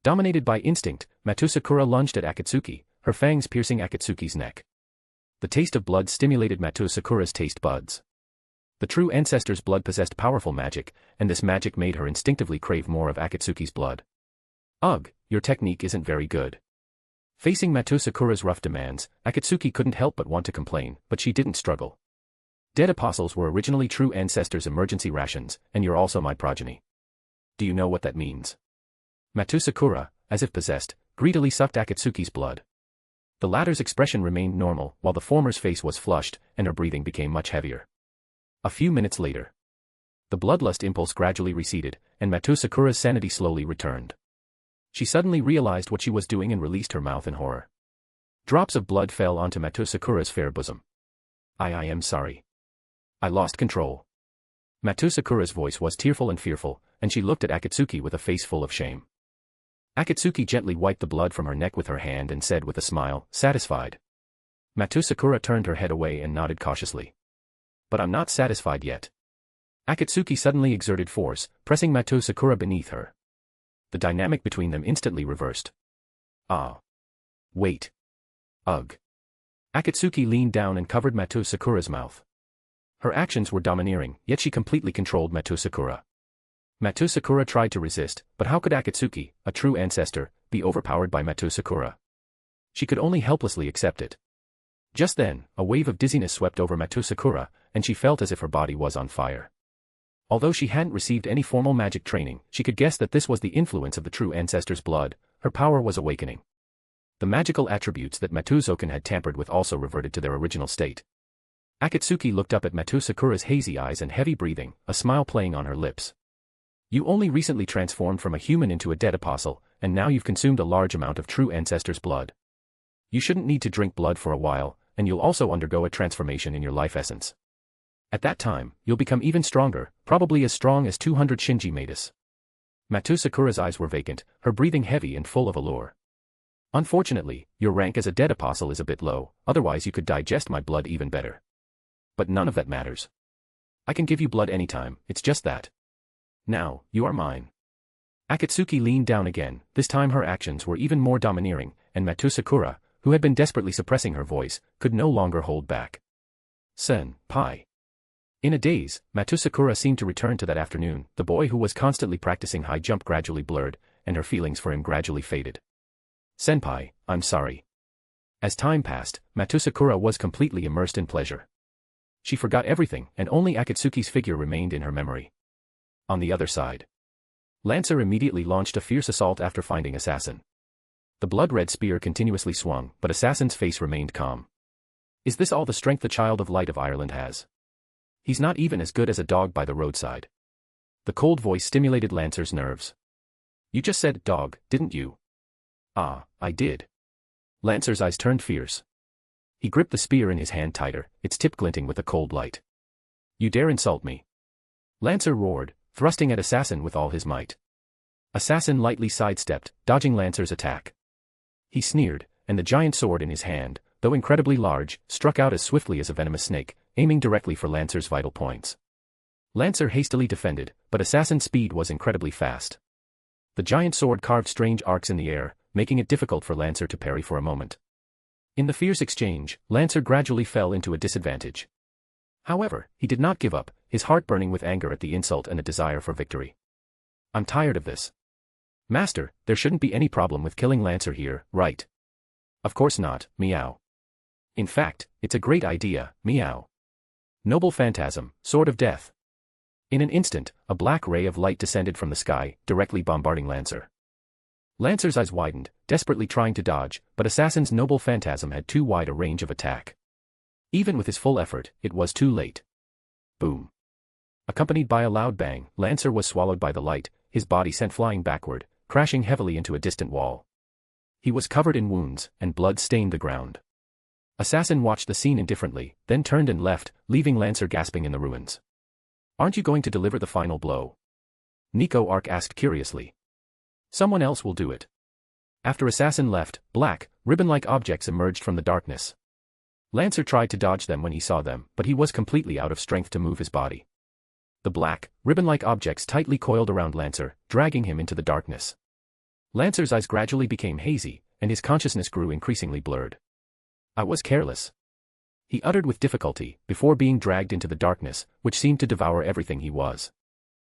Dominated by instinct, Matou Sakura lunged at Akatsuki, her fangs piercing Akatsuki's neck. The taste of blood stimulated Matou Sakura's taste buds. The true ancestor's blood possessed powerful magic, and this magic made her instinctively crave more of Akatsuki's blood. Ugh, your technique isn't very good. Facing Matou Sakura's rough demands, Akatsuki couldn't help but want to complain, but she didn't struggle. Dead apostles were originally true ancestors' emergency rations, and you're also my progeny. Do you know what that means? Matou Sakura, as if possessed, greedily sucked Akatsuki's blood. The latter's expression remained normal, while the former's face was flushed, and her breathing became much heavier. A few minutes later, the bloodlust impulse gradually receded, and Matou Sakura's sanity slowly returned. She suddenly realized what she was doing and released her mouth in horror. Drops of blood fell onto Matou Sakura's fair bosom. I am sorry. I lost control. Matou Sakura's voice was tearful and fearful, and she looked at Akatsuki with a face full of shame. Akatsuki gently wiped the blood from her neck with her hand and said with a smile, satisfied. Matou Sakura turned her head away and nodded cautiously. But I'm not satisfied yet. Akatsuki suddenly exerted force, pressing Matou Sakura beneath her. The dynamic between them instantly reversed. Ah. Wait. Ugh. Akatsuki leaned down and covered Matou Sakura's mouth. Her actions were domineering, yet she completely controlled Matou Sakura. Matou Sakura tried to resist, but how could Akatsuki, a true ancestor, be overpowered by Matou Sakura? She could only helplessly accept it. Just then, a wave of dizziness swept over Matou Sakura, and she felt as if her body was on fire. Although she hadn't received any formal magic training, she could guess that this was the influence of the true ancestor's blood. Her power was awakening. The magical attributes that Matou Zouken had tampered with also reverted to their original state. Akatsuki looked up at Matou Sakura's hazy eyes and heavy breathing, a smile playing on her lips. You only recently transformed from a human into a dead apostle, and now you've consumed a large amount of true ancestor's blood. You shouldn't need to drink blood for a while, and you'll also undergo a transformation in your life essence. At that time, you'll become even stronger, probably as strong as 200 Shinji Matus. Matou Sakura's eyes were vacant, her breathing heavy and full of allure. Unfortunately, your rank as a dead apostle is a bit low, otherwise you could digest my blood even better. But none of that matters. I can give you blood anytime, it's just that. Now, you are mine. Akatsuki leaned down again, this time her actions were even more domineering, and Matou Sakura, who had been desperately suppressing her voice, could no longer hold back. Senpai. In a daze, Matou Sakura seemed to return to that afternoon. The boy who was constantly practicing high jump gradually blurred, and her feelings for him gradually faded. Senpai, I'm sorry. As time passed, Matou Sakura was completely immersed in pleasure. She forgot everything, and only Akatsuki's figure remained in her memory. On the other side, Lancer immediately launched a fierce assault after finding Assassin. The blood-red spear continuously swung, but Assassin's face remained calm. Is this all the strength the Child of Light of Ireland has? He's not even as good as a dog by the roadside. The cold voice stimulated Lancer's nerves. You just said dog, didn't you? Ah, I did. Lancer's eyes turned fierce. He gripped the spear in his hand tighter, its tip glinting with a cold light. You dare insult me? Lancer roared, thrusting at Assassin with all his might. Assassin lightly sidestepped, dodging Lancer's attack. He sneered, and the giant sword in his hand, though incredibly large, struck out as swiftly as a venomous snake, aiming directly for Lancer's vital points. Lancer hastily defended, but Assassin's speed was incredibly fast. The giant sword carved strange arcs in the air, making it difficult for Lancer to parry for a moment. In the fierce exchange, Lancer gradually fell into a disadvantage. However, he did not give up, his heart burning with anger at the insult and a desire for victory. I'm tired of this. Master, there shouldn't be any problem with killing Lancer here, right? Of course not, meow. In fact, it's a great idea, meow. Noble phantasm, sword of death. In an instant, a black ray of light descended from the sky, directly bombarding Lancer. Lancer's eyes widened, desperately trying to dodge, but Assassin's noble phantasm had too wide a range of attack. Even with his full effort, it was too late. Boom. Accompanied by a loud bang, Lancer was swallowed by the light, his body sent flying backward, crashing heavily into a distant wall. He was covered in wounds, and blood stained the ground. Assassin watched the scene indifferently, then turned and left, leaving Lancer gasping in the ruins. Aren't you going to deliver the final blow? Nico Arc asked curiously. Someone else will do it. After Assassin left, black, ribbon-like objects emerged from the darkness. Lancer tried to dodge them when he saw them, but he was completely out of strength to move his body. The black, ribbon-like objects tightly coiled around Lancer, dragging him into the darkness. Lancer's eyes gradually became hazy, and his consciousness grew increasingly blurred. I was careless. He uttered with difficulty, before being dragged into the darkness, which seemed to devour everything he was.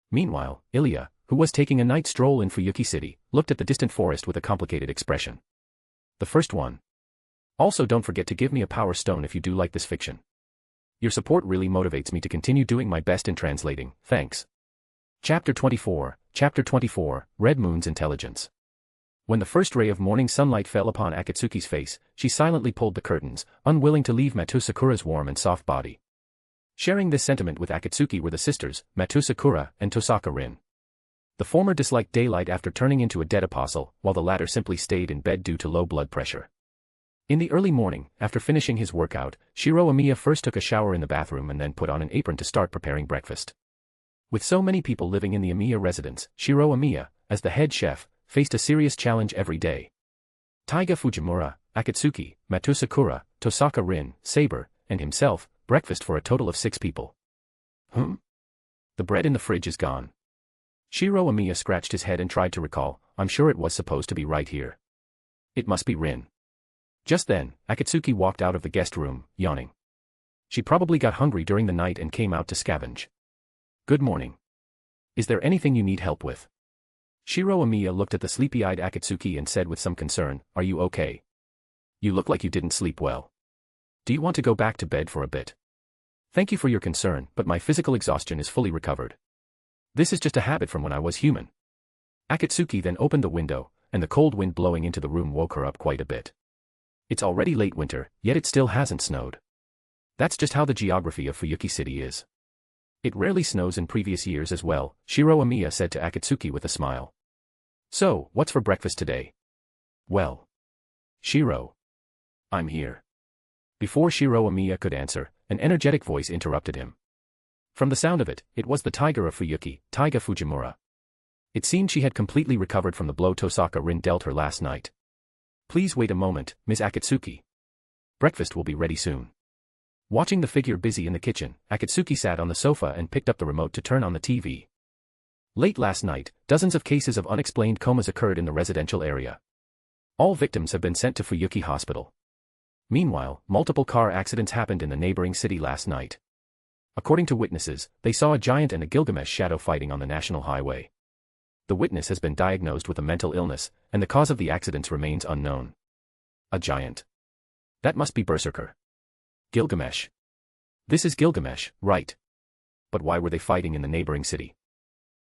Meanwhile, Ilya, who was taking a night stroll in Fuyuki City, looked at the distant forest with a complicated expression. The first one. Also, don't forget to give me a power stone if you do like this fiction. Your support really motivates me to continue doing my best in translating, thanks. Chapter 24, Red Moon's Intelligence. When the first ray of morning sunlight fell upon Akatsuki's face, she silently pulled the curtains, unwilling to leave Matou Sakura's warm and soft body. Sharing this sentiment with Akatsuki were the sisters, Matou Sakura and Tosaka Rin. The former disliked daylight after turning into a dead apostle, while the latter simply stayed in bed due to low blood pressure. In the early morning, after finishing his workout, Shiro Amiya first took a shower in the bathroom and then put on an apron to start preparing breakfast. With so many people living in the Amiya residence, Shiro Amiya, as the head chef, faced a serious challenge every day. Taiga Fujimura, Akatsuki, Matou Sakura, Tosaka Rin, Saber, and himself, breakfast for a total of 6 people. The bread in the fridge is gone. Shiro Amiya scratched his head and tried to recall, I'm sure it was supposed to be right here. It must be Rin. Just then, Akatsuki walked out of the guest room, yawning. She probably got hungry during the night and came out to scavenge. Good morning. Is there anything you need help with? Shiro Amiya looked at the sleepy-eyed Akatsuki and said with some concern, are you okay? You look like you didn't sleep well. Do you want to go back to bed for a bit? Thank you for your concern, but my physical exhaustion is fully recovered. This is just a habit from when I was human. Akatsuki then opened the window, and the cold wind blowing into the room woke her up quite a bit. It's already late winter, yet it still hasn't snowed. That's just how the geography of Fuyuki City is. It rarely snows in previous years as well, Shiro Amiya said to Akatsuki with a smile. So, what's for breakfast today? Well. Shiro. I'm here. Before Shiro Amiya could answer, an energetic voice interrupted him. From the sound of it, it was the tiger of Fuyuki, Taiga Fujimura. It seemed she had completely recovered from the blow Tosaka Rin dealt her last night. Please wait a moment, Ms. Akatsuki. Breakfast will be ready soon. Watching the figure busy in the kitchen, Akatsuki sat on the sofa and picked up the remote to turn on the TV. Late last night, dozens of cases of unexplained comas occurred in the residential area. All victims have been sent to Fuyuki Hospital. Meanwhile, multiple car accidents happened in the neighboring city last night. According to witnesses, they saw a giant and a Gilgamesh shadow fighting on the national highway. The witness has been diagnosed with a mental illness, and the cause of the accidents remains unknown. A giant. That must be Berserker. Gilgamesh. This is Gilgamesh, right? But why were they fighting in the neighboring city?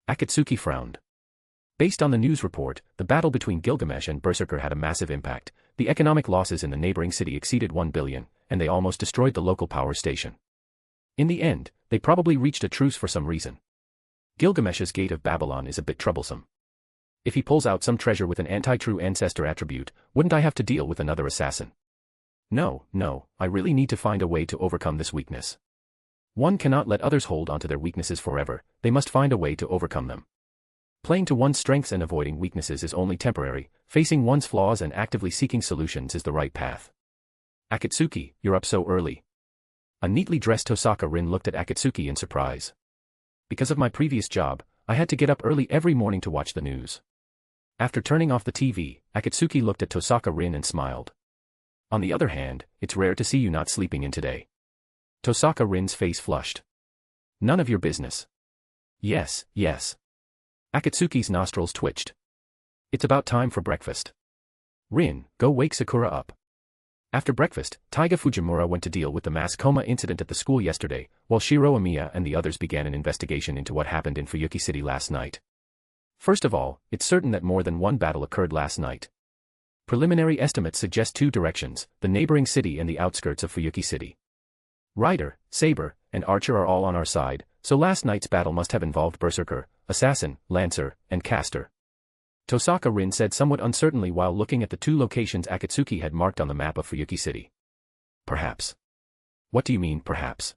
Akatsuki frowned. Based on the news report, the battle between Gilgamesh and Berserker had a massive impact. The economic losses in the neighboring city exceeded 1 billion, and they almost destroyed the local power station. In the end, they probably reached a truce for some reason. Gilgamesh's Gate of Babylon is a bit troublesome. If he pulls out some treasure with an anti-True Ancestor attribute, wouldn't I have to deal with another assassin? No, I really need to find a way to overcome this weakness. One cannot let others hold onto their weaknesses forever, they must find a way to overcome them. Playing to one's strengths and avoiding weaknesses is only temporary, facing one's flaws and actively seeking solutions is the right path. Akatsuki, you're up so early. A neatly dressed Tosaka Rin looked at Akatsuki in surprise. Because of my previous job, I had to get up early every morning to watch the news. After turning off the TV, Akatsuki looked at Tosaka Rin and smiled. On the other hand, it's rare to see you not sleeping in today. Tosaka Rin's face flushed. None of your business. Yes, yes. Akatsuki's nostrils twitched. It's about time for breakfast. Rin, go wake Sakura up. After breakfast, Taiga Fujimura went to deal with the mass coma incident at the school yesterday, while Shiro Amiya and the others began an investigation into what happened in Fuyuki City last night. First of all, it's certain that more than one battle occurred last night. Preliminary estimates suggest two directions, the neighboring city and the outskirts of Fuyuki City. Rider, Saber, and Archer are all on our side, so last night's battle must have involved Berserker, Assassin, Lancer, and Caster. Tosaka Rin said somewhat uncertainly while looking at the two locations Akatsuki had marked on the map of Fuyuki City. Perhaps. What do you mean, perhaps?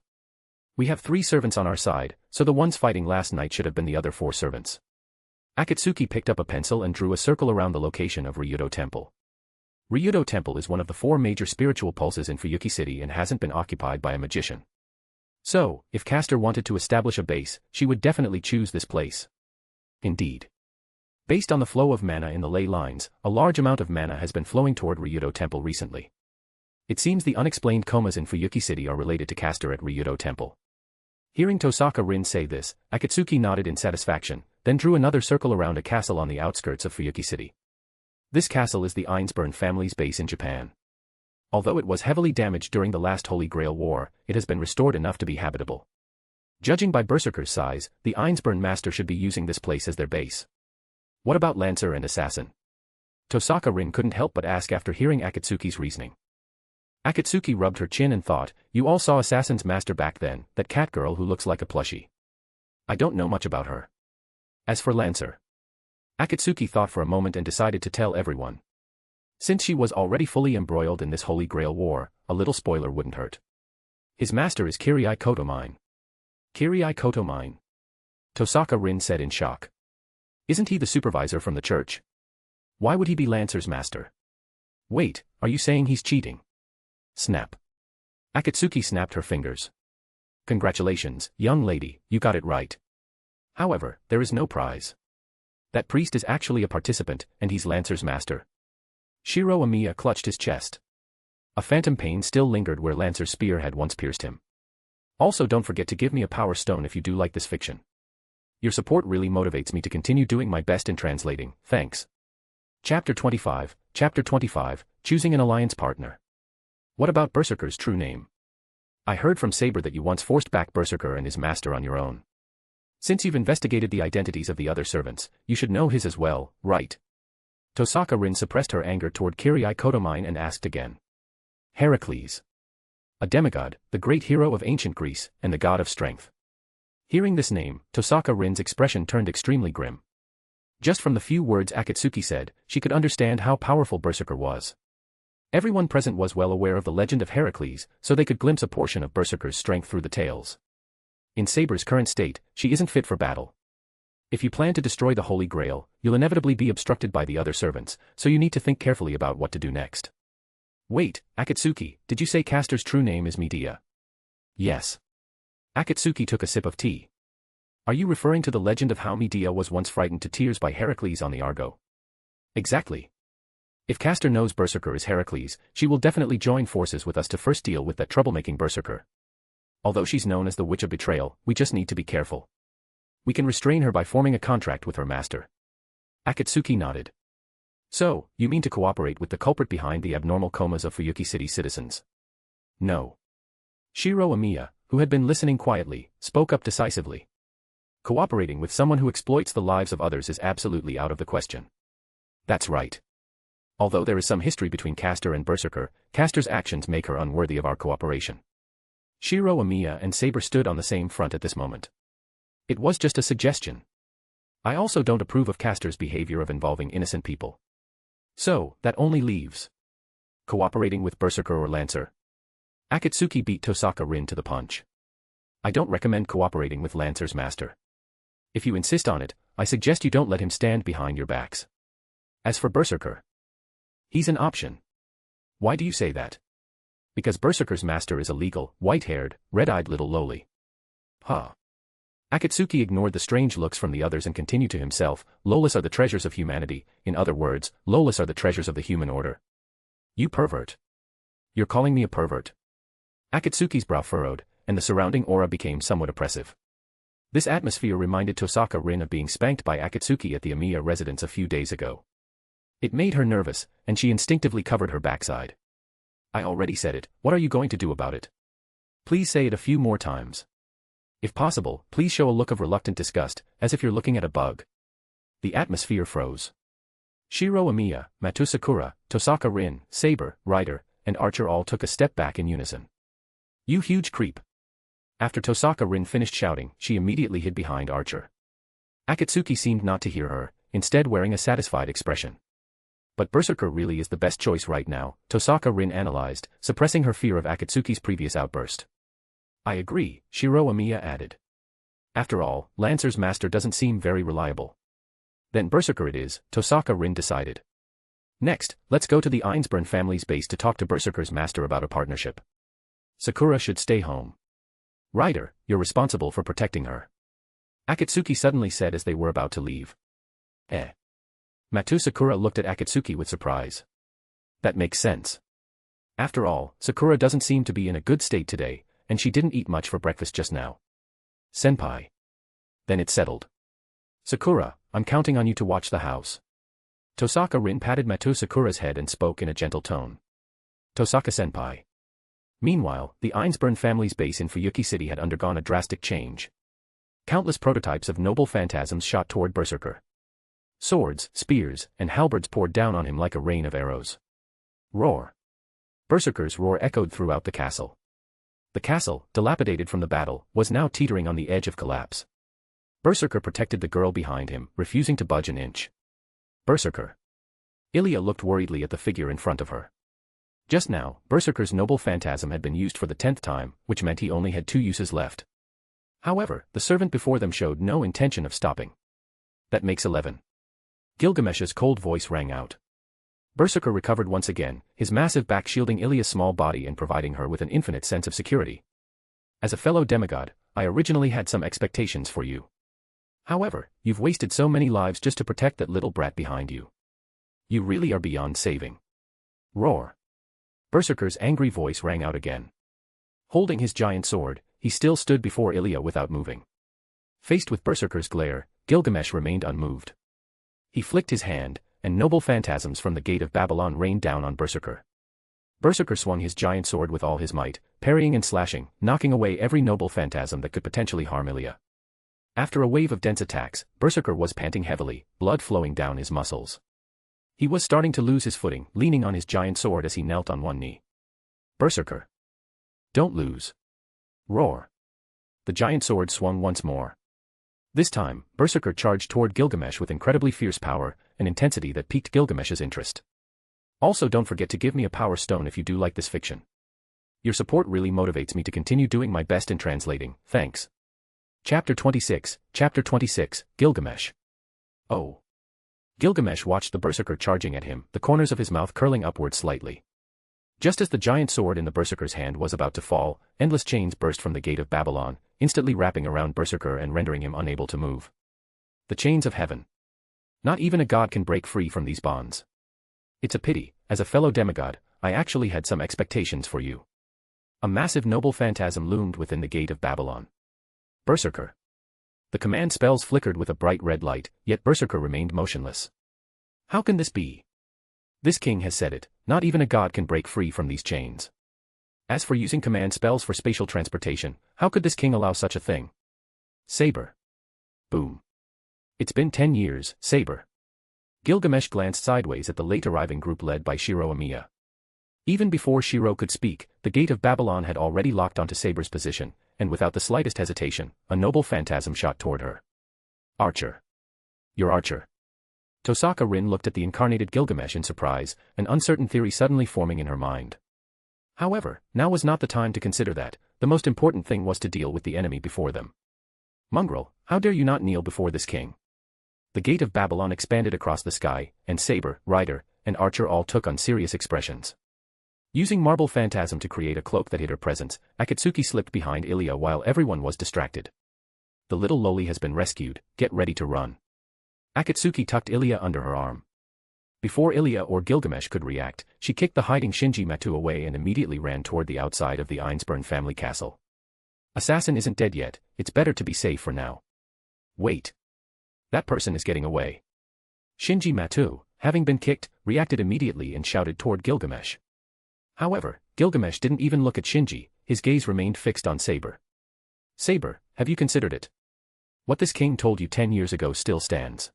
We have 3 servants on our side, so the ones fighting last night should have been the other 4 servants. Akatsuki picked up a pencil and drew a circle around the location of Ryudo Temple. Ryudo Temple is one of the 4 major spiritual pulses in Fuyuki City and hasn't been occupied by a magician. So, if Caster wanted to establish a base, she would definitely choose this place. Indeed. Based on the flow of mana in the ley lines, a large amount of mana has been flowing toward Ryudo Temple recently. It seems the unexplained comas in Fuyuki City are related to Caster at Ryudo Temple. Hearing Tosaka Rin say this, Akatsuki nodded in satisfaction, then drew another circle around a castle on the outskirts of Fuyuki City. This castle is the Ainsburn family's base in Japan. Although it was heavily damaged during the last Holy Grail War, it has been restored enough to be habitable. Judging by Berserker's size, the Ainsburn master should be using this place as their base. What about Lancer and Assassin? Tosaka Rin couldn't help but ask after hearing Akatsuki's reasoning. Akatsuki rubbed her chin and thought, you all saw Assassin's master back then, that cat girl who looks like a plushie. I don't know much about her. As for Lancer. Akatsuki thought for a moment and decided to tell everyone. Since she was already fully embroiled in this Holy Grail War, a little spoiler wouldn't hurt. His master is Kirii Kotomine. Kirii Kotomine? Tosaka Rin said in shock. Isn't he the supervisor from the church? Why would he be Lancer's master? Wait, are you saying he's cheating? Snap. Akatsuki snapped her fingers. Congratulations, young lady, you got it right. However, there is no prize. That priest is actually a participant, and he's Lancer's master. Shiro Amiya clutched his chest. A phantom pain still lingered where Lancer's spear had once pierced him. Also, don't forget to give me a power stone if you do like this fiction. Your support really motivates me to continue doing my best in translating, thanks. Chapter 25, Choosing an Alliance Partner. What about Berserker's true name? I heard from Saber that you once forced back Berserker and his master on your own. Since you've investigated the identities of the other servants, you should know his as well, right? Tosaka Rin suppressed her anger toward Kirii Kotomine and asked again. Heracles. A demigod, the great hero of ancient Greece, and the god of strength. Hearing this name, Tosaka Rin's expression turned extremely grim. Just from the few words Akatsuki said, she could understand how powerful Berserker was. Everyone present was well aware of the legend of Heracles, so they could glimpse a portion of Berserker's strength through the tales. In Saber's current state, she isn't fit for battle. If you plan to destroy the Holy Grail, you'll inevitably be obstructed by the other servants, so you need to think carefully about what to do next. Wait, Akatsuki, did you say Caster's true name is Medea? Yes. Akatsuki took a sip of tea. Are you referring to the legend of how Medea was once frightened to tears by Heracles on the Argo? Exactly. If Caster knows Berserker is Heracles, she will definitely join forces with us to first deal with that troublemaking Berserker. Although she's known as the Witch of Betrayal, we just need to be careful. We can restrain her by forming a contract with her master. Akatsuki nodded. So, you mean to cooperate with the culprit behind the abnormal comas of Fuyuki City citizens? No. Shiro Amiya, who had been listening quietly, spoke up decisively. Cooperating with someone who exploits the lives of others is absolutely out of the question. That's right. Although there is some history between Caster and Berserker, Caster's actions make her unworthy of our cooperation. Shiro Amiya and Saber stood on the same front at this moment. It was just a suggestion. I also don't approve of Caster's behavior of involving innocent people. So, that only leaves cooperating with Berserker or Lancer. Akatsuki beat Tosaka Rin to the punch. I don't recommend cooperating with Lancer's master. If you insist on it, I suggest you don't let him stand behind your backs. As for Berserker, he's an option. Why do you say that? Because Berserker's master is a legal, white-haired, red-eyed little lowly. Huh. Akatsuki ignored the strange looks from the others and continued to himself, Lolas are the treasures of humanity, in other words, Lolas are the treasures of the human order. You pervert. You're calling me a pervert? Akatsuki's brow furrowed, and the surrounding aura became somewhat oppressive. This atmosphere reminded Tosaka Rin of being spanked by Akatsuki at the Amiya residence a few days ago. It made her nervous, and she instinctively covered her backside. I already said it, what are you going to do about it? Please say it a few more times. If possible, please show a look of reluctant disgust, as if you're looking at a bug. The atmosphere froze. Shiro Amiya, Matou Sakura, Tosaka Rin, Saber, Rider, and Archer all took a step back in unison. You huge creep. After Tosaka Rin finished shouting, she immediately hid behind Archer. Akatsuki seemed not to hear her, instead wearing a satisfied expression. But Berserker really is the best choice right now, Tosaka Rin analyzed, suppressing her fear of Akatsuki's previous outburst. I agree, Shiro Amiya added. After all, Lancer's master doesn't seem very reliable. Then Berserker it is, Tosaka Rin decided. Next, let's go to the Ainsburn family's base to talk to Berserker's master about a partnership. Sakura should stay home. Rider, you're responsible for protecting her. Akatsuki suddenly said as they were about to leave. Matou Sakura looked at Akatsuki with surprise. That makes sense. After all, Sakura doesn't seem to be in a good state today, and she didn't eat much for breakfast just now. Senpai. Then it's settled. Sakura, I'm counting on you to watch the house. Tosaka Rin patted Matou Sakura's head and spoke in a gentle tone. Tosaka-senpai. Meanwhile, the Ainsburn family's base in Fuyuki City had undergone a drastic change. Countless prototypes of noble phantasms shot toward Berserker. Swords, spears, and halberds poured down on him like a rain of arrows. Roar. Berserker's roar echoed throughout the castle. The castle, dilapidated from the battle, was now teetering on the edge of collapse. Berserker protected the girl behind him, refusing to budge an inch. Berserker. Ilya looked worriedly at the figure in front of her. Just now, Berserker's noble phantasm had been used for the 10th time, which meant he only had 2 uses left. However, the servant before them showed no intention of stopping. That makes 11. Gilgamesh's cold voice rang out. Berserker recovered once again, his massive back shielding Ilya's small body and providing her with an infinite sense of security. As a fellow demigod, I originally had some expectations for you. However, you've wasted so many lives just to protect that little brat behind you. You really are beyond saving. Roar. Berserker's angry voice rang out again. Holding his giant sword, he still stood before Ilya without moving. Faced with Berserker's glare, Gilgamesh remained unmoved. He flicked his hand, and noble phantasms from the gate of Babylon rained down on Berserker. Berserker swung his giant sword with all his might, parrying and slashing, knocking away every noble phantasm that could potentially harm Ilya. After a wave of dense attacks, Berserker was panting heavily, blood flowing down his muscles. He was starting to lose his footing, leaning on his giant sword as he knelt on one knee. Berserker. Don't lose. Roar. The giant sword swung once more. This time, Berserker charged toward Gilgamesh with incredibly fierce power, an intensity that piqued Gilgamesh's interest. Also, don't forget to give me a power stone if you do like this fiction. Your support really motivates me to continue doing my best in translating, thanks. Chapter 26, Gilgamesh. Oh. Gilgamesh watched the Berserker charging at him, the corners of his mouth curling upward slightly. Just as the giant sword in the Berserker's hand was about to fall, endless chains burst from the gate of Babylon, instantly wrapping around Berserker and rendering him unable to move. The chains of heaven. Not even a god can break free from these bonds. It's a pity, as a fellow demigod, I actually had some expectations for you. A massive noble phantasm loomed within the gate of Babylon. Berserker. The command spells flickered with a bright red light, yet Berserker remained motionless. How can this be? This king has said it, not even a god can break free from these chains. As for using command spells for spatial transportation, how could this king allow such a thing? Saber. Boom. It's been 10 years, Saber. Gilgamesh glanced sideways at the late-arriving group led by Shiro Amiya. Even before Shiro could speak, the gate of Babylon had already locked onto Saber's position, and without the slightest hesitation, a noble phantasm shot toward her. Archer. Your Archer. Tosaka Rin looked at the incarnated Gilgamesh in surprise, an uncertain theory suddenly forming in her mind. However, now was not the time to consider that. The most important thing was to deal with the enemy before them. Mongrel, how dare you not kneel before this king? The gate of Babylon expanded across the sky, and Saber, Rider, and Archer all took on serious expressions. Using marble phantasm to create a cloak that hid her presence, Akatsuki slipped behind Ilya while everyone was distracted. The little loli has been rescued, get ready to run. Akatsuki tucked Ilya under her arm. Before Ilya or Gilgamesh could react, she kicked the hiding Shinji Matou away and immediately ran toward the outside of the Einsburn family castle. Assassin isn't dead yet, it's better to be safe for now. Wait. That person is getting away. Shinji Matou, having been kicked, reacted immediately and shouted toward Gilgamesh. However, Gilgamesh didn't even look at Shinji, his gaze remained fixed on Saber. Saber, have you considered it? What this king told you 10 years ago still stands.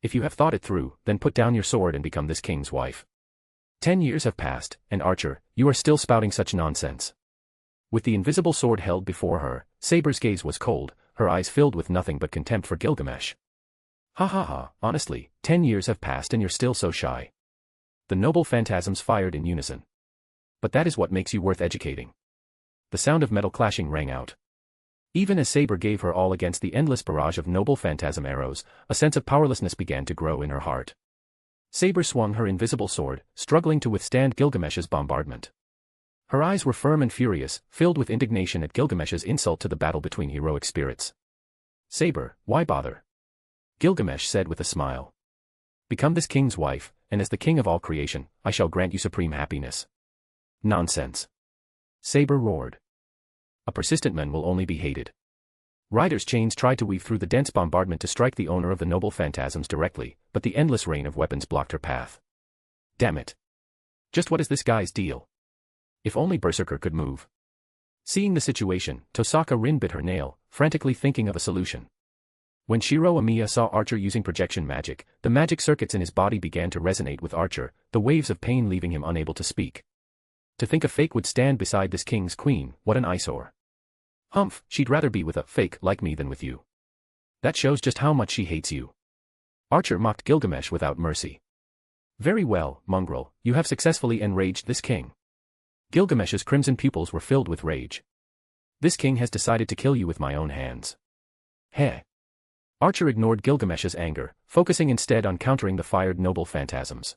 If you have thought it through, then put down your sword and become this king's wife. 10 years have passed, and Archer, you are still spouting such nonsense. With the invisible sword held before her, Saber's gaze was cold, her eyes filled with nothing but contempt for Gilgamesh. Ha ha ha, honestly, 10 years have passed and you're still so shy. The noble phantasms fired in unison. But that is what makes you worth educating. The sound of metal clashing rang out. Even as Saber gave her all against the endless barrage of noble phantasm arrows, a sense of powerlessness began to grow in her heart. Saber swung her invisible sword, struggling to withstand Gilgamesh's bombardment. Her eyes were firm and furious, filled with indignation at Gilgamesh's insult to the battle between heroic spirits. Saber, why bother? Gilgamesh said with a smile. Become this king's wife, and as the king of all creation, I shall grant you supreme happiness. Nonsense. Saber roared. A persistent man will only be hated. Rider's chains tried to weave through the dense bombardment to strike the owner of the noble phantasms directly, but the endless rain of weapons blocked her path. Damn it. Just what is this guy's deal? If only Berserker could move. Seeing the situation, Tosaka Rin bit her nail, frantically thinking of a solution. When Shiro Amiya saw Archer using projection magic, the magic circuits in his body began to resonate with Archer, the waves of pain leaving him unable to speak. To think a fake would stand beside this king's queen, what an eyesore. Humph, she'd rather be with a fake like me than with you. That shows just how much she hates you. Archer mocked Gilgamesh without mercy. Very well, mongrel, you have successfully enraged this king. Gilgamesh's crimson pupils were filled with rage. This king has decided to kill you with my own hands. Heh. Archer ignored Gilgamesh's anger, focusing instead on countering the fired noble phantasms.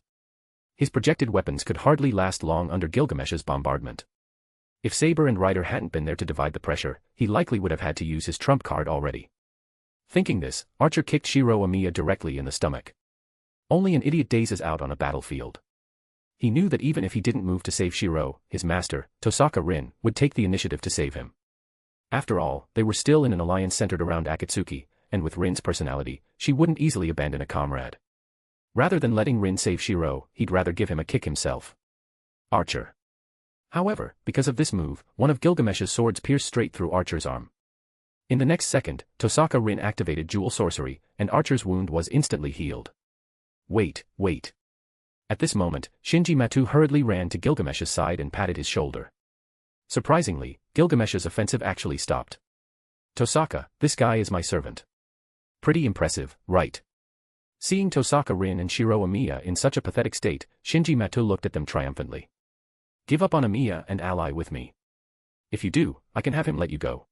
His projected weapons could hardly last long under Gilgamesh's bombardment. If Saber and Rider hadn't been there to divide the pressure, he likely would have had to use his trump card already. Thinking this, Archer kicked Shiro Amiya directly in the stomach. Only an idiot dazes out on a battlefield. He knew that even if he didn't move to save Shiro, his master, Tosaka Rin, would take the initiative to save him. After all, they were still in an alliance centered around Akatsuki, and with Rin's personality, she wouldn't easily abandon a comrade. Rather than letting Rin save Shiro, he'd rather give him a kick himself. Archer. However, because of this move, one of Gilgamesh's swords pierced straight through Archer's arm. In the next second, Tosaka Rin activated Jewel Sorcery, and Archer's wound was instantly healed. Wait. At this moment, Shinji Matou hurriedly ran to Gilgamesh's side and patted his shoulder. Surprisingly, Gilgamesh's offensive actually stopped. Tosaka, this guy is my servant. Pretty impressive, right? Seeing Tosaka Rin and Shiro Amiya in such a pathetic state, Shinji Matou looked at them triumphantly. Give up on Amiya and ally with me. If you do, I can have him let you go.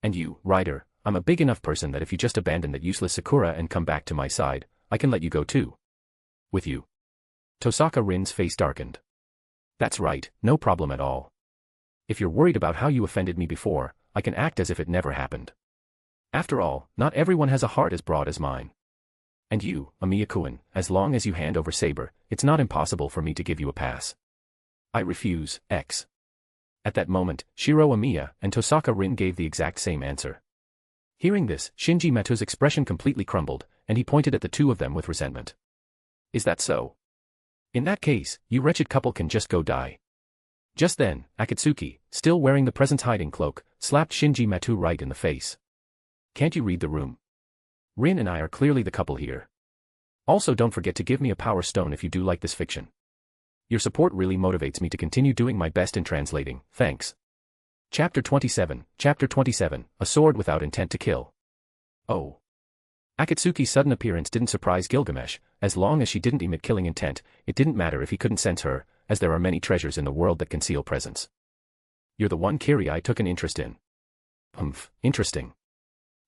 And you, Rider, I'm a big enough person that if you just abandon that useless Sakura and come back to my side, I can let you go too. With you. Tosaka Rin's face darkened. That's right, no problem at all. If you're worried about how you offended me before, I can act as if it never happened. After all, not everyone has a heart as broad as mine. And you, Amiya-kun, as long as you hand over Saber, it's not impossible for me to give you a pass. I refuse, X. At that moment, Shiro Amiya and Tosaka Rin gave the exact same answer. Hearing this, Shinji Matou's expression completely crumbled, and he pointed at the two of them with resentment. Is that so? In that case, you wretched couple can just go die. Just then, Akatsuki, still wearing the present's hiding cloak, slapped Shinji Matou right in the face. Can't you read the room? Rin and I are clearly the couple here. Also, don't forget to give me a power stone if you do like this fiction. Your support really motivates me to continue doing my best in translating, thanks. Chapter 27, A Sword Without Intent to Kill. Oh. Akatsuki's sudden appearance didn't surprise Gilgamesh, as long as she didn't emit killing intent, it didn't matter if he couldn't sense her, as there are many treasures in the world that conceal presence. You're the one Kiri I took an interest in. Interesting.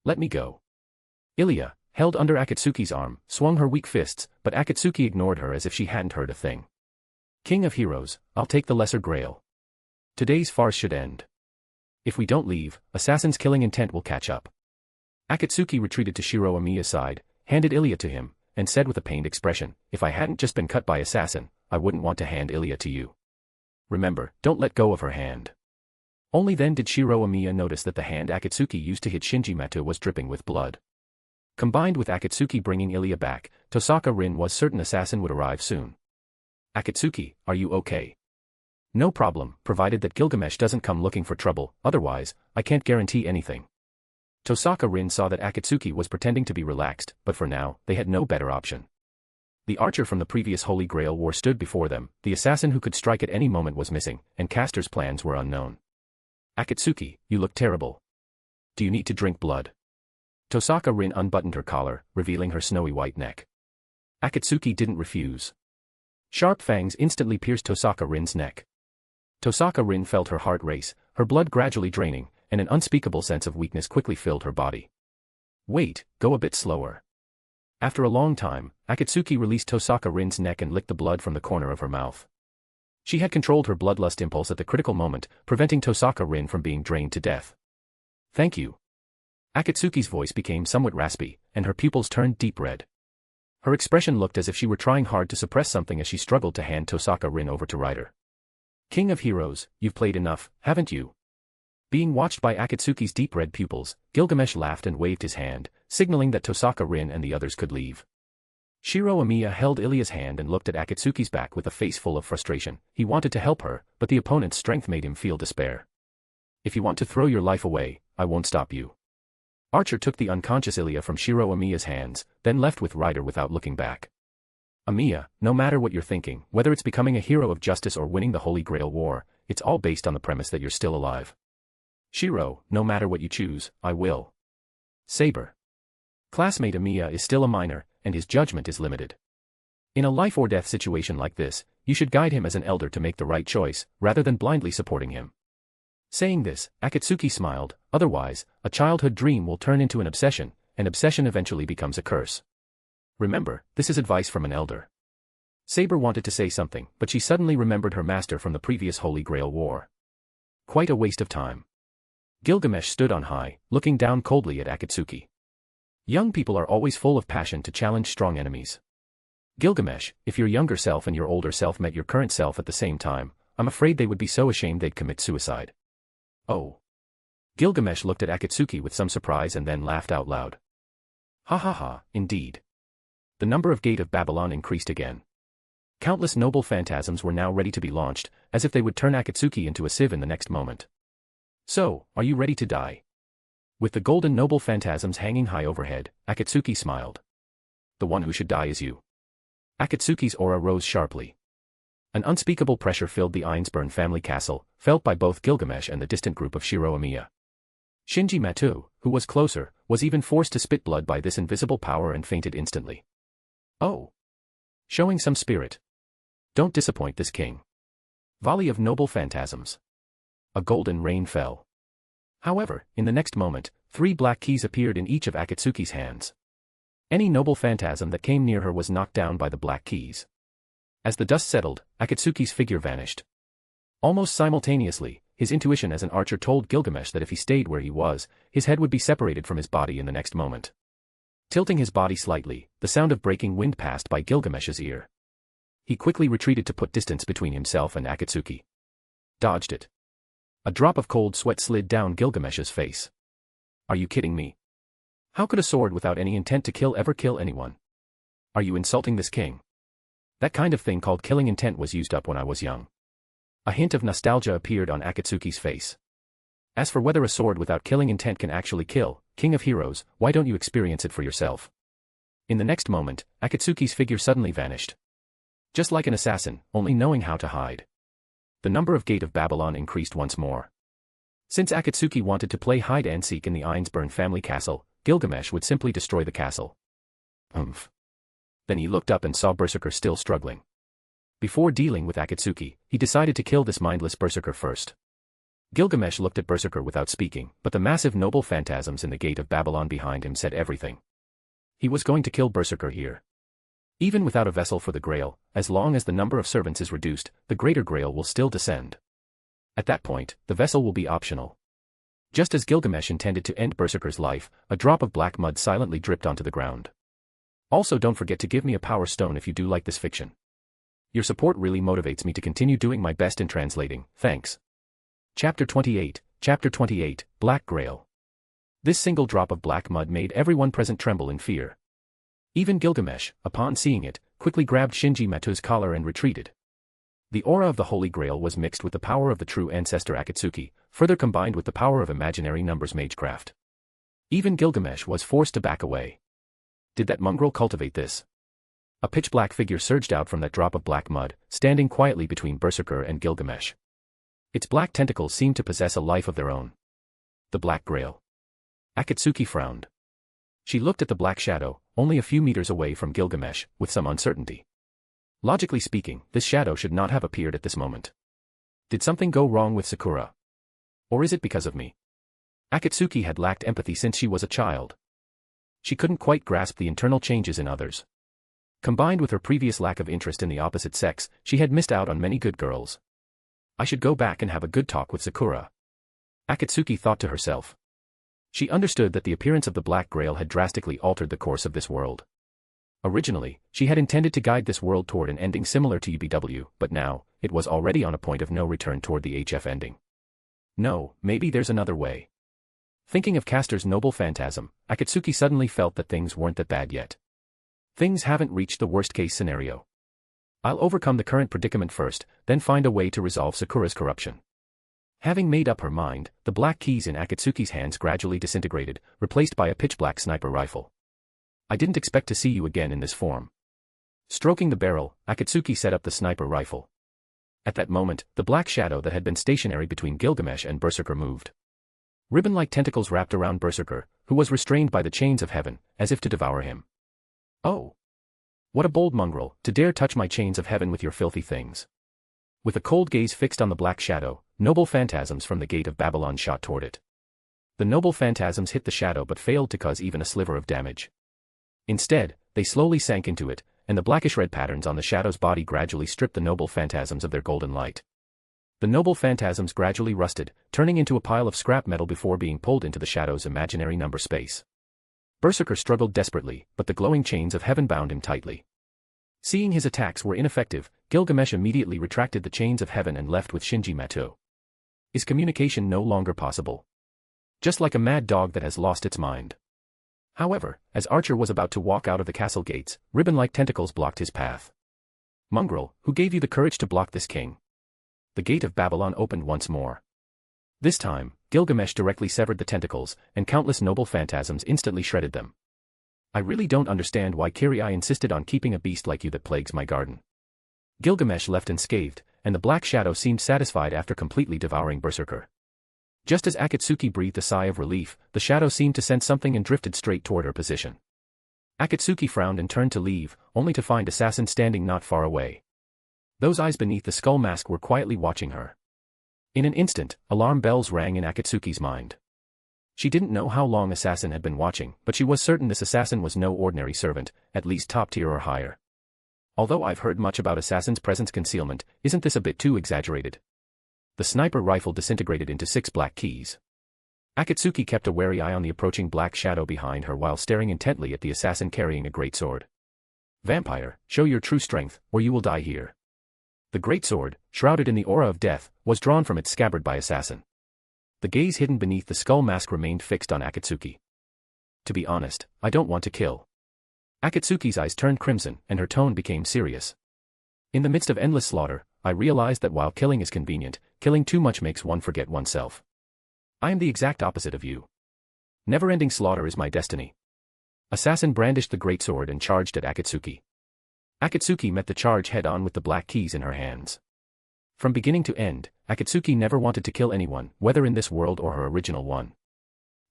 Let me go. Alaya, held under Akatsuki's arm, swung her weak fists, but Akatsuki ignored her as if she hadn't heard a thing. King of heroes, I'll take the lesser grail. Today's farce should end. If we don't leave, Assassin's killing intent will catch up. Akatsuki retreated to Shiro Amiya's side, handed Alaya to him, and said with a pained expression, if I hadn't just been cut by Assassin, I wouldn't want to hand Alaya to you. Remember, don't let go of her hand. Only then did Shiro Amiya notice that the hand Akatsuki used to hit Shinji Matou was dripping with blood. Combined with Akatsuki bringing Alaya back, Tosaka Rin was certain Assassin would arrive soon. Akatsuki, are you okay? No problem, provided that Gilgamesh doesn't come looking for trouble, otherwise, I can't guarantee anything. Tosaka Rin saw that Akatsuki was pretending to be relaxed, but for now, they had no better option. The archer from the previous Holy Grail War stood before them, the assassin who could strike at any moment was missing, and Castor's plans were unknown. Akatsuki, you look terrible. Do you need to drink blood? Tosaka Rin unbuttoned her collar, revealing her snowy white neck. Akatsuki didn't refuse. Sharp fangs instantly pierced Tosaka Rin's neck. Tosaka Rin felt her heart race, her blood gradually draining, and an unspeakable sense of weakness quickly filled her body. Wait, go a bit slower. After a long time, Akatsuki released Tosaka Rin's neck and licked the blood from the corner of her mouth. She had controlled her bloodlust impulse at the critical moment, preventing Tosaka Rin from being drained to death. Thank you. Akatsuki's voice became somewhat raspy, and her pupils turned deep red. Her expression looked as if she were trying hard to suppress something as she struggled to hand Tosaka Rin over to Rider. King of heroes, you've played enough, haven't you? Being watched by Akatsuki's deep red pupils, Gilgamesh laughed and waved his hand, signaling that Tosaka Rin and the others could leave. Shiro Amiya held Ilaya's hand and looked at Akatsuki's back with a face full of frustration. He wanted to help her, but the opponent's strength made him feel despair. If you want to throw your life away, I won't stop you. Archer took the unconscious Alaya from Shiro Amiya's hands, then left with Rider without looking back. Amiya, no matter what you're thinking, whether it's becoming a hero of justice or winning the Holy Grail War, it's all based on the premise that you're still alive. Shiro, no matter what you choose, I will. Saber. Classmate Amiya is still a minor, and his judgment is limited. In a life-or-death situation like this, you should guide him as an elder to make the right choice, rather than blindly supporting him. Saying this, Akatsuki smiled, otherwise, a childhood dream will turn into an obsession, and obsession eventually becomes a curse. Remember, this is advice from an elder. Saber wanted to say something, but she suddenly remembered her master from the previous Holy Grail War. Quite a waste of time. Gilgamesh stood on high, looking down coldly at Akatsuki. Young people are always full of passion to challenge strong enemies. Gilgamesh, if your younger self and your older self met your current self at the same time, I'm afraid they would be so ashamed they'd commit suicide. Oh. Gilgamesh looked at Akatsuki with some surprise and then laughed out loud. Ha ha ha, indeed. The number of Gate of Babylon increased again. Countless noble phantasms were now ready to be launched, as if they would turn Akatsuki into a sieve in the next moment. So, are you ready to die? With the golden noble phantasms hanging high overhead, Akatsuki smiled. The one who should die is you. Akatsuki's aura rose sharply. An unspeakable pressure filled the Ainsburn family castle, felt by both Gilgamesh and the distant group of Shiro Amiya. Shinji Matou, who was closer, was even forced to spit blood by this invisible power and fainted instantly. Oh. Showing some spirit. Don't disappoint this king. Volley of noble phantasms. A golden rain fell. However, in the next moment, 3 black keys appeared in each of Akatsuki's hands. Any noble phantasm that came near her was knocked down by the black keys. As the dust settled, Akatsuki's figure vanished. Almost simultaneously, his intuition as an archer told Gilgamesh that if he stayed where he was, his head would be separated from his body in the next moment. Tilting his body slightly, the sound of breaking wind passed by Gilgamesh's ear. He quickly retreated to put distance between himself and Akatsuki. Dodged it. A drop of cold sweat slid down Gilgamesh's face. Are you kidding me? How could a sword without any intent to kill ever kill anyone? Are you insulting this king? That kind of thing called killing intent was used up when I was young. A hint of nostalgia appeared on Akatsuki's face. As for whether a sword without killing intent can actually kill, King of Heroes, why don't you experience it for yourself? In the next moment, Akatsuki's figure suddenly vanished. Just like an assassin, only knowing how to hide. The number of Gate of Babylon increased once more. Since Akatsuki wanted to play hide-and-seek in the Ainsburn family castle, Gilgamesh would simply destroy the castle. Then he looked up and saw Berserker still struggling. Before dealing with Akatsuki, he decided to kill this mindless Berserker first. Gilgamesh looked at Berserker without speaking, but the massive noble phantasms in the gate of Babylon behind him said everything. He was going to kill Berserker here. Even without a vessel for the Grail, as long as the number of servants is reduced, the Greater Grail will still descend. At that point, the vessel will be optional. Just as Gilgamesh intended to end Berserker's life, a drop of black mud silently dripped onto the ground. Also, don't forget to give me a power stone if you do like this fiction. Your support really motivates me to continue doing my best in translating, thanks. Chapter 28, Black Grail. This single drop of black mud made everyone present tremble in fear. Even Gilgamesh, upon seeing it, quickly grabbed Shinji Matou's collar and retreated. The aura of the Holy Grail was mixed with the power of the true ancestor Akatsuki, further combined with the power of imaginary numbers magecraft. Even Gilgamesh was forced to back away. Did that mongrel cultivate this? A pitch-black figure surged out from that drop of black mud, standing quietly between Berserker and Gilgamesh. Its black tentacles seemed to possess a life of their own. The Black Grail. Akatsuki frowned. She looked at the black shadow, only a few meters away from Gilgamesh, with some uncertainty. Logically speaking, this shadow should not have appeared at this moment. Did something go wrong with Sakura? Or is it because of me? Akatsuki had lacked empathy since she was a child. She couldn't quite grasp the internal changes in others. Combined with her previous lack of interest in the opposite sex, she had missed out on many good girls. I should go back and have a good talk with Sakura. Akatsuki thought to herself. She understood that the appearance of the Black Grail had drastically altered the course of this world. Originally, she had intended to guide this world toward an ending similar to UBW, but now, it was already on a point of no return toward the HF ending. No, maybe there's another way. Thinking of Castor's noble phantasm, Akatsuki suddenly felt that things weren't that bad yet. Things haven't reached the worst-case scenario. I'll overcome the current predicament first, then find a way to resolve Sakura's corruption. Having made up her mind, the black keys in Akatsuki's hands gradually disintegrated, replaced by a pitch-black sniper rifle. I didn't expect to see you again in this form. Stroking the barrel, Akatsuki set up the sniper rifle. At that moment, the black shadow that had been stationary between Gilgamesh and Berserker moved. Ribbon-like tentacles wrapped around Berserker, who was restrained by the chains of heaven, as if to devour him. Oh! What a bold mongrel, to dare touch my chains of heaven with your filthy things. With a cold gaze fixed on the black shadow, noble phantasms from the gate of Babylon shot toward it. The noble phantasms hit the shadow but failed to cause even a sliver of damage. Instead, they slowly sank into it, and the blackish-red patterns on the shadow's body gradually stripped the noble phantasms of their golden light. The noble phantasms gradually rusted, turning into a pile of scrap metal before being pulled into the shadow's imaginary number space. Berserker struggled desperately, but the glowing chains of heaven bound him tightly. Seeing his attacks were ineffective, Gilgamesh immediately retracted the chains of heaven and left with Shinji Matou. Is communication no longer possible? Just like a mad dog that has lost its mind. However, as Archer was about to walk out of the castle gates, ribbon-like tentacles blocked his path. Mongrel, who gave you the courage to block this king? The gate of Babylon opened once more. This time, Gilgamesh directly severed the tentacles, and countless noble phantasms instantly shredded them. I really don't understand why Kirai insisted on keeping a beast like you that plagues my garden. Gilgamesh left unscathed, and the black shadow seemed satisfied after completely devouring Berserker. Just as Akatsuki breathed a sigh of relief, the shadow seemed to sense something and drifted straight toward her position. Akatsuki frowned and turned to leave, only to find Assassin standing not far away. Those eyes beneath the skull mask were quietly watching her. In an instant, alarm bells rang in Akatsuki's mind. She didn't know how long Assassin had been watching, but she was certain this assassin was no ordinary servant, at least top tier or higher. Although I've heard much about Assassin's presence concealment, isn't this a bit too exaggerated? The sniper rifle disintegrated into 6 black keys. Akatsuki kept a wary eye on the approaching black shadow behind her while staring intently at the assassin carrying a greatsword. Vampire, show your true strength, or you will die here. The greatsword, shrouded in the aura of death, was drawn from its scabbard by Assassin. The gaze hidden beneath the skull mask remained fixed on Akatsuki. To be honest, I don't want to kill. Akatsuki's eyes turned crimson, and her tone became serious. In the midst of endless slaughter, I realized that while killing is convenient, killing too much makes one forget oneself. I am the exact opposite of you. Never-ending slaughter is my destiny. Assassin brandished the greatsword and charged at Akatsuki. Akatsuki met the charge head-on with the black keys in her hands. From beginning to end, Akatsuki never wanted to kill anyone, whether in this world or her original one.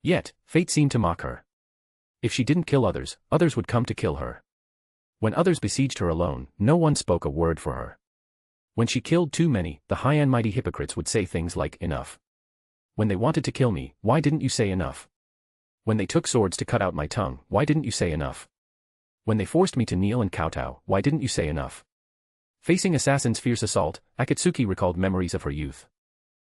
Yet, fate seemed to mock her. If she didn't kill others, others would come to kill her. When others besieged her alone, no one spoke a word for her. When she killed too many, the high and mighty hypocrites would say things like, enough. When they wanted to kill me, why didn't you say enough? When they took swords to cut out my tongue, why didn't you say enough? When they forced me to kneel and kowtow, why didn't you say enough? Facing assassin's fierce assault, Akatsuki recalled memories of her youth.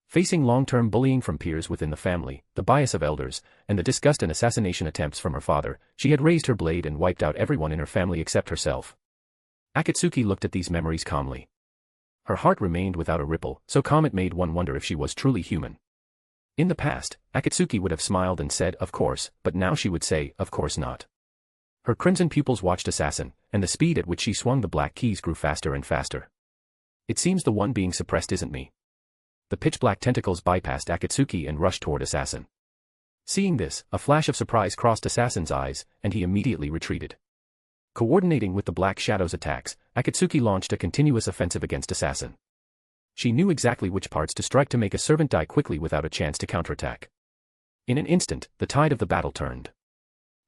Facing long-term bullying from peers within the family, the bias of elders, and the disgust and assassination attempts from her father, she had raised her blade and wiped out everyone in her family except herself. Akatsuki looked at these memories calmly. Her heart remained without a ripple, so calm it made one wonder if she was truly human. In the past, Akatsuki would have smiled and said, of course, but now she would say, of course not. Her crimson pupils watched Assassin, and the speed at which she swung the black keys grew faster and faster. It seems the one being suppressed isn't me. The pitch-black tentacles bypassed Akatsuki and rushed toward Assassin. Seeing this, a flash of surprise crossed Assassin's eyes, and he immediately retreated. Coordinating with the Black Shadow's attacks, Akatsuki launched a continuous offensive against Assassin. She knew exactly which parts to strike to make a servant die quickly without a chance to counterattack. In an instant, the tide of the battle turned.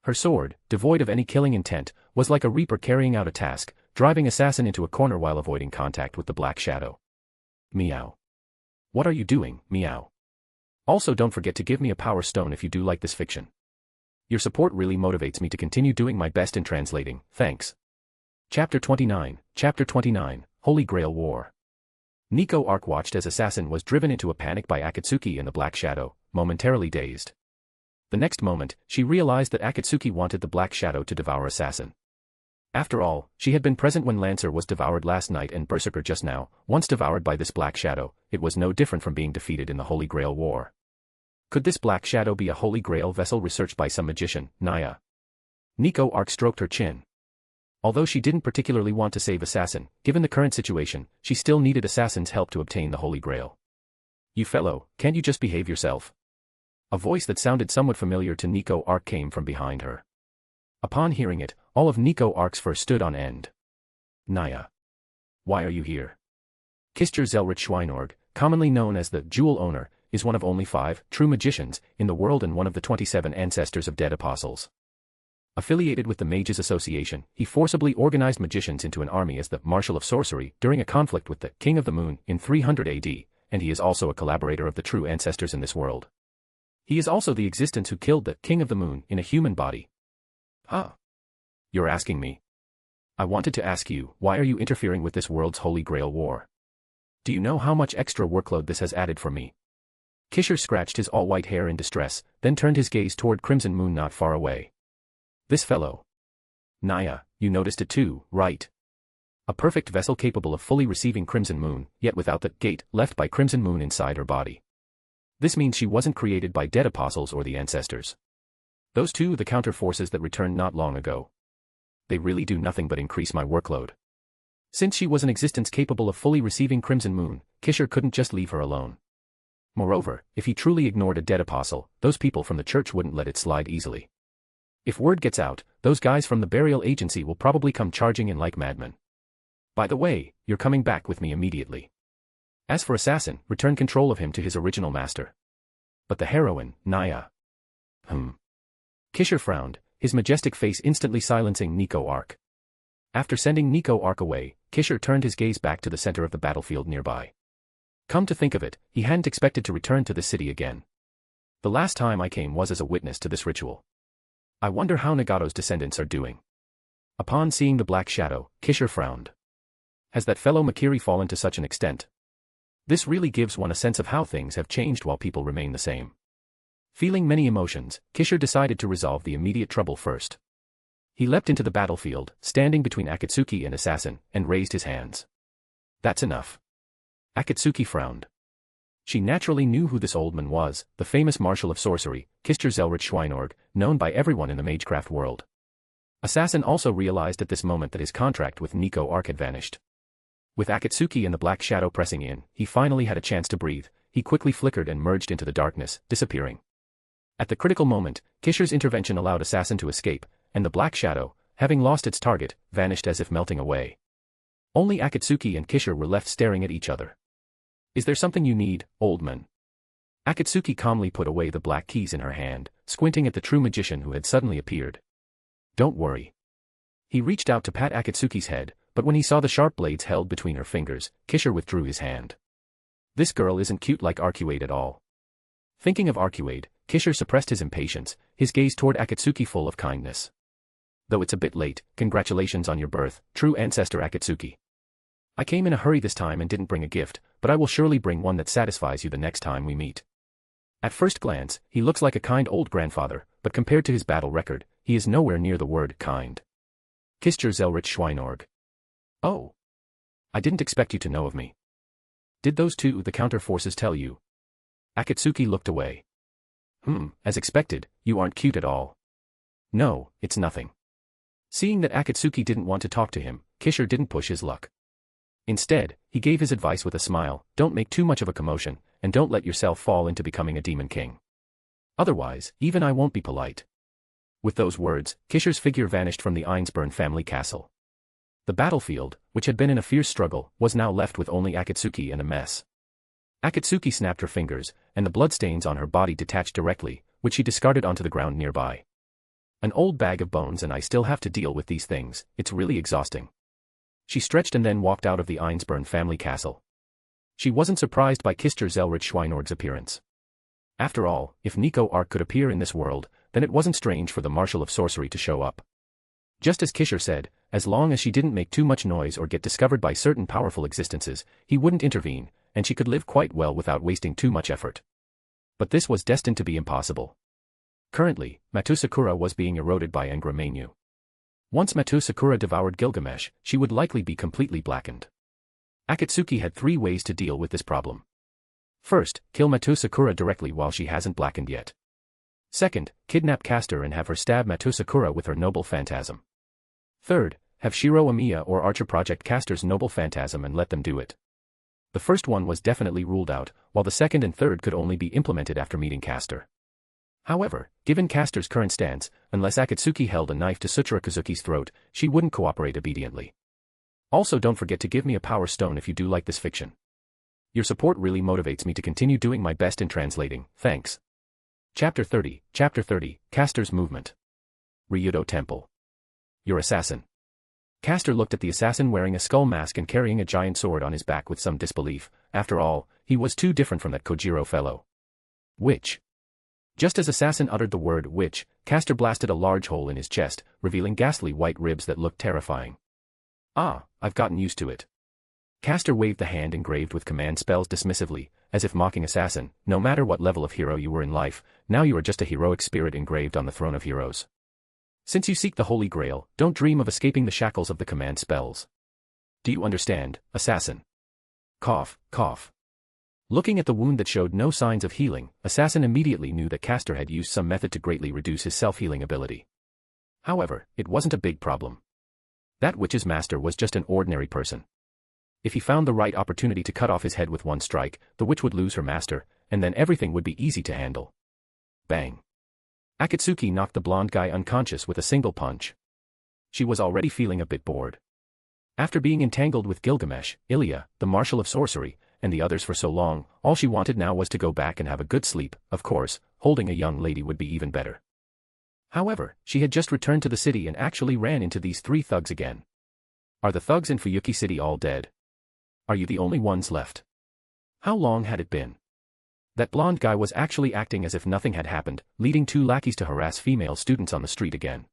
Her sword, devoid of any killing intent, was like a reaper carrying out a task, driving Assassin into a corner while avoiding contact with the Black Shadow. Meow. What are you doing, meow? Also don't forget to give me a power stone if you do like this fiction. Your support really motivates me to continue doing my best in translating, thanks. Chapter 29, Holy Grail War. Nico Arc watched as Assassin was driven into a panic by Akatsuki and the Black Shadow, momentarily dazed. The next moment, she realized that Akatsuki wanted the Black Shadow to devour Assassin. After all, she had been present when Lancer was devoured last night and Berserker just now, once devoured by this Black Shadow, it was no different from being defeated in the Holy Grail War. Could this Black Shadow be a Holy Grail vessel researched by some magician, Naya? Nico Arc stroked her chin. Although she didn't particularly want to save Assassin, given the current situation, she still needed Assassin's help to obtain the Holy Grail. You fellow, can't you just behave yourself? A voice that sounded somewhat familiar to Nico Arc came from behind her. Upon hearing it, all of Nico Arc's fur stood on end. Naya. Why are you here? Kistr Zelrich Schweinorg, commonly known as the Jewel Owner, is one of only 5 true magicians in the world and one of the 27 ancestors of dead apostles. Affiliated with the Mages Association, he forcibly organized magicians into an army as the Marshal of Sorcery during a conflict with the King of the Moon in 300 AD, and he is also a collaborator of the True Ancestors in this world. He is also the existence who killed the King of the Moon in a human body. Huh? You're asking me? I wanted to ask you, why are you interfering with this world's Holy Grail War? Do you know how much extra workload this has added for me? Kishore scratched his all-white hair in distress, then turned his gaze toward Crimson Moon not far away. This fellow. Naya, you noticed it too, right? A perfect vessel capable of fully receiving Crimson Moon, yet without the gate left by Crimson Moon inside her body. This means she wasn't created by dead apostles or the ancestors. Those two the counter forces that returned not long ago. They really do nothing but increase my workload. Since she was an existence capable of fully receiving Crimson Moon, Kishore couldn't just leave her alone. Moreover, if he truly ignored a dead apostle, those people from the church wouldn't let it slide easily. If word gets out, those guys from the burial agency will probably come charging in like madmen. By the way, you're coming back with me immediately. As for Assassin, return control of him to his original master. But the heroine, Naya. Kishore frowned, his majestic face instantly silencing Nico Arc. After sending Nico Arc away, Kishore turned his gaze back to the center of the battlefield nearby. Come to think of it, he hadn't expected to return to this city again. The last time I came was as a witness to this ritual. I wonder how Nagato's descendants are doing. Upon seeing the Black Shadow, Kishore frowned. Has that fellow Makiri fallen to such an extent? This really gives one a sense of how things have changed while people remain the same. Feeling many emotions, Kishore decided to resolve the immediate trouble first. He leapt into the battlefield, standing between Akatsuki and Assassin, and raised his hands. That's enough. Akatsuki frowned. She naturally knew who this old man was, the famous Marshal of Sorcery, Kistr Zelrich Schweinorg, known by everyone in the magecraft world. Assassin also realized at this moment that his contract with Nico Arc had vanished. With Akatsuki and the Black Shadow pressing in, he finally had a chance to breathe. He quickly flickered and merged into the darkness, disappearing. At the critical moment, Kishore's intervention allowed Assassin to escape, and the Black Shadow, having lost its target, vanished as if melting away. Only Akatsuki and Kishore were left staring at each other. Is there something you need, old man? Akatsuki calmly put away the black keys in her hand, squinting at the true magician who had suddenly appeared. Don't worry. He reached out to pat Akatsuki's head, but when he saw the sharp blades held between her fingers, Kishore withdrew his hand. This girl isn't cute like Arcuate at all. Thinking of Arcuade, Kisher suppressed his impatience, his gaze toward Akatsuki full of kindness. Though it's a bit late, congratulations on your birth, true ancestor Akatsuki. I came in a hurry this time and didn't bring a gift, but I will surely bring one that satisfies you the next time we meet. At first glance, he looks like a kind old grandfather, but compared to his battle record, he is nowhere near the word kind. Kischer Zelrich Schweinorg. Oh. I didn't expect you to know of me. Did those two, the counter forces, tell you? Akatsuki looked away. As expected, you aren't cute at all. No, it's nothing. Seeing that Akatsuki didn't want to talk to him, Kisher didn't push his luck. Instead, he gave his advice with a smile, don't make too much of a commotion, and don't let yourself fall into becoming a demon king. Otherwise, even I won't be polite. With those words, Kisher's figure vanished from the Einsburn family castle. The battlefield, which had been in a fierce struggle, was now left with only Akatsuki and a mess. Akatsuki snapped her fingers, and the bloodstains on her body detached directly, which she discarded onto the ground nearby. An old bag of bones and I still have to deal with these things, it's really exhausting. She stretched and then walked out of the Einsburn family castle. She wasn't surprised by Kischer Zelrich Schweinorg's appearance. After all, if Nico Arc could appear in this world, then it wasn't strange for the Marshal of Sorcery to show up. Just as Kisher said, as long as she didn't make too much noise or get discovered by certain powerful existences, he wouldn't intervene, and she could live quite well without wasting too much effort. But this was destined to be impossible. Currently, Matou Sakura was being eroded by Engra Mainyu. Once Matou Sakura devoured Gilgamesh, she would likely be completely blackened. Akatsuki had 3 ways to deal with this problem. First, kill Matou Sakura directly while she hasn't blackened yet. Second, kidnap Caster and have her stab Matou Sakura with her noble phantasm. Third, have Shiro Amiya or Archer project Caster's noble phantasm and let them do it. The first one was definitely ruled out, while the second and third could only be implemented after meeting Caster. However, given Caster's current stance, unless Akatsuki held a knife to Suchira Kazuki's throat, she wouldn't cooperate obediently. Also, don't forget to give me a power stone if you do like this fiction. Your support really motivates me to continue doing my best in translating, thanks. Chapter 30, Caster's Movement. Ryudo Temple. Your assassin. Caster looked at the assassin wearing a skull mask and carrying a giant sword on his back with some disbelief. After all, he was too different from that Kojiro fellow. Witch. Just as assassin uttered the word witch, Caster blasted a large hole in his chest, revealing ghastly white ribs that looked terrifying. Ah, I've gotten used to it. Caster waved the hand engraved with command spells dismissively, as if mocking assassin, no matter what level of hero you were in life, now you are just a heroic spirit engraved on the throne of heroes. Since you seek the Holy Grail, don't dream of escaping the shackles of the command spells. Do you understand, assassin? Cough, cough. Looking at the wound that showed no signs of healing, assassin immediately knew that Caster had used some method to greatly reduce his self-healing ability. However, it wasn't a big problem. That witch's master was just an ordinary person. If he found the right opportunity to cut off his head with one strike, the witch would lose her master, and then everything would be easy to handle. Bang. Akatsuki knocked the blonde guy unconscious with a single punch. She was already feeling a bit bored. After being entangled with Gilgamesh, Ilya, the Marshal of Sorcery, and the others for so long, all she wanted now was to go back and have a good sleep. Of course, holding a young lady would be even better. However, she had just returned to the city and actually ran into these 3 thugs again. Are the thugs in Fuyuki City all dead? Are you the only ones left? How long had it been? That blonde guy was actually acting as if nothing had happened, leading 2 lackeys to harass female students on the street again.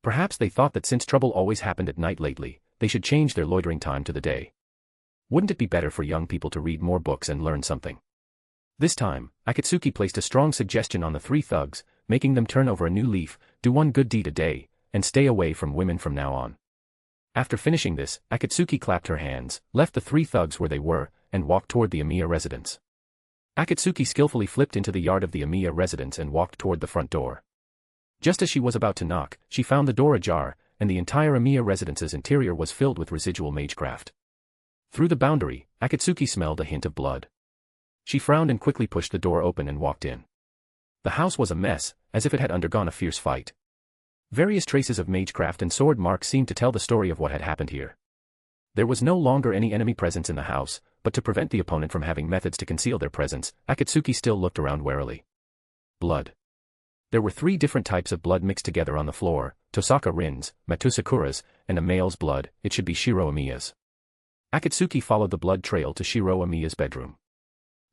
Perhaps they thought that since trouble always happened at night lately, they should change their loitering time to the day. Wouldn't it be better for young people to read more books and learn something? This time, Akatsuki placed a strong suggestion on the 3 thugs, making them turn over a new leaf, do one good deed a day, and stay away from women from now on. After finishing this, Akatsuki clapped her hands, left the 3 thugs where they were, and walked toward the Amiya residence. Akatsuki skillfully flipped into the yard of the Amiya residence and walked toward the front door. Just as she was about to knock, she found the door ajar, and the entire Amiya residence's interior was filled with residual magecraft. Through the boundary, Akatsuki smelled a hint of blood. She frowned and quickly pushed the door open and walked in. The house was a mess, as if it had undergone a fierce fight. Various traces of magecraft and sword marks seemed to tell the story of what had happened here. There was no longer any enemy presence in the house, but to prevent the opponent from having methods to conceal their presence, Akatsuki still looked around warily. Blood. There were 3 different types of blood mixed together on the floor, Tosaka Rin's, Matou Sakura's, and a male's blood. It should be Shiro Amiya's. Akatsuki followed the blood trail to Shiro Amiya's bedroom.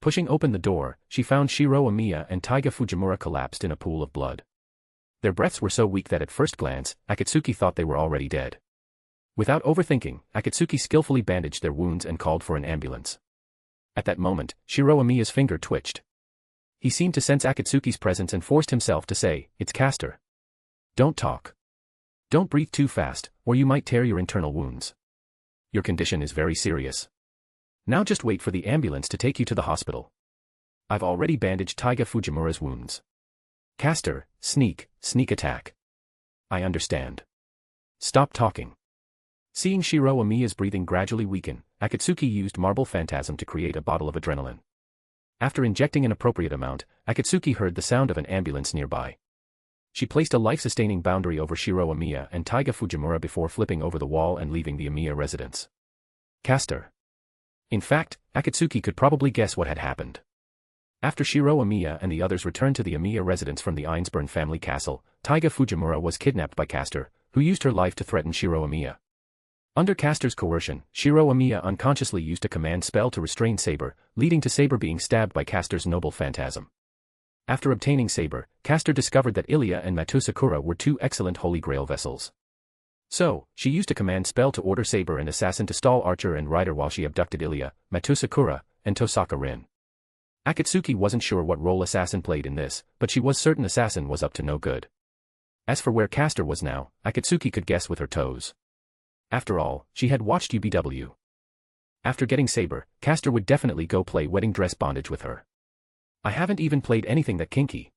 Pushing open the door, she found Shiro Amiya and Taiga Fujimura collapsed in a pool of blood. Their breaths were so weak that at first glance, Akatsuki thought they were already dead. Without overthinking, Akatsuki skillfully bandaged their wounds and called for an ambulance. At that moment, Shiro Amiya's finger twitched. He seemed to sense Akatsuki's presence and forced himself to say, "It's Castor. Don't talk. Don't breathe too fast, or you might tear your internal wounds. Your condition is very serious. Now just wait for the ambulance to take you to the hospital. I've already bandaged Taiga Fujimura's wounds. Castor, sneak attack. I understand. Stop talking." Seeing Shiro Amiya's breathing gradually weaken, Akatsuki used Marble Phantasm to create a bottle of adrenaline. After injecting an appropriate amount, Akatsuki heard the sound of an ambulance nearby. She placed a life-sustaining boundary over Shiro Amiya and Taiga Fujimura before flipping over the wall and leaving the Amiya residence. Castor. In fact, Akatsuki could probably guess what had happened. After Shiro Amiya and the others returned to the Amiya residence from the Ainsburn family castle, Taiga Fujimura was kidnapped by Castor, who used her life to threaten Shiro Amiya. Under Castor's coercion, Shiro Amiya unconsciously used a command spell to restrain Saber, leading to Saber being stabbed by Castor's noble phantasm. After obtaining Saber, Castor discovered that Alaya and Matou Sakura were two excellent Holy Grail vessels. So, she used a command spell to order Saber and Assassin to stall Archer and Rider while she abducted Alaya, Matou Sakura, and Tosaka Rin. Akatsuki wasn't sure what role Assassin played in this, but she was certain Assassin was up to no good. As for where Castor was now, Akatsuki could guess with her toes. After all, she had watched UBW. After getting Saber, Castor would definitely go play wedding dress bondage with her. I haven't even played anything that kinky.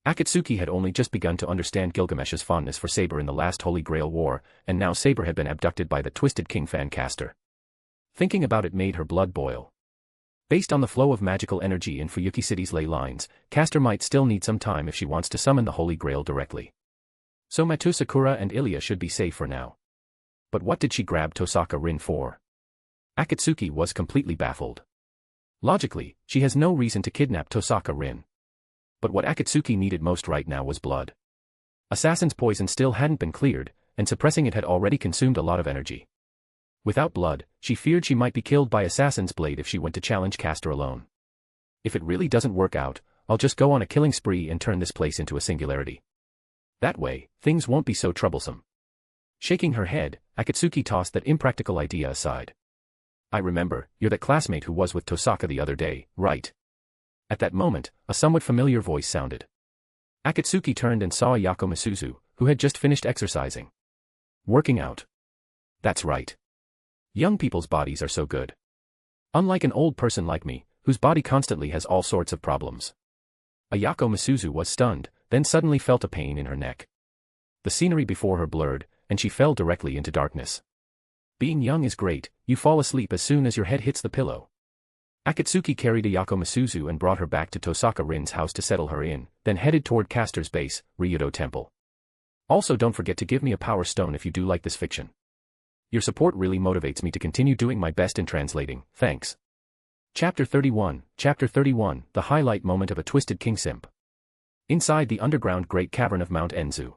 Akatsuki had only just begun to understand Gilgamesh's fondness for Saber in the last Holy Grail War, and now Saber had been abducted by the twisted king fan Castor. Thinking about it made her blood boil. Based on the flow of magical energy in Fuyuki City's ley lines, Castor might still need some time if she wants to summon the Holy Grail directly. So Matou Sakura and Alaya should be safe for now. But what did she grab Tosaka Rin for? Akatsuki was completely baffled. Logically, she has no reason to kidnap Tosaka Rin. But what Akatsuki needed most right now was blood. Assassin's poison still hadn't been cleared, and suppressing it had already consumed a lot of energy. Without blood, she feared she might be killed by Assassin's blade if she went to challenge Castor alone. If it really doesn't work out, I'll just go on a killing spree and turn this place into a singularity. That way, things won't be so troublesome. Shaking her head, Akatsuki tossed that impractical idea aside. I remember, you're that classmate who was with Tosaka the other day, right? At that moment, a somewhat familiar voice sounded. Akatsuki turned and saw Ayako Masuzu, who had just finished exercising. Working out. That's right. Young people's bodies are so good. Unlike an old person like me, whose body constantly has all sorts of problems. Ayako Masuzu was stunned, then suddenly felt a pain in her neck. The scenery before her blurred, and she fell directly into darkness. Being young is great, you fall asleep as soon as your head hits the pillow. Akatsuki carried Ayako Masuzu and brought her back to Tosaka Rin's house to settle her in, then headed toward Castor's base, Ryudo Temple. Also don't forget to give me a power stone if you do like this fiction. Your support really motivates me to continue doing my best in translating, thanks. Chapter 31, the highlight moment of a twisted king simp. Inside the underground great cavern of Mount Enzu.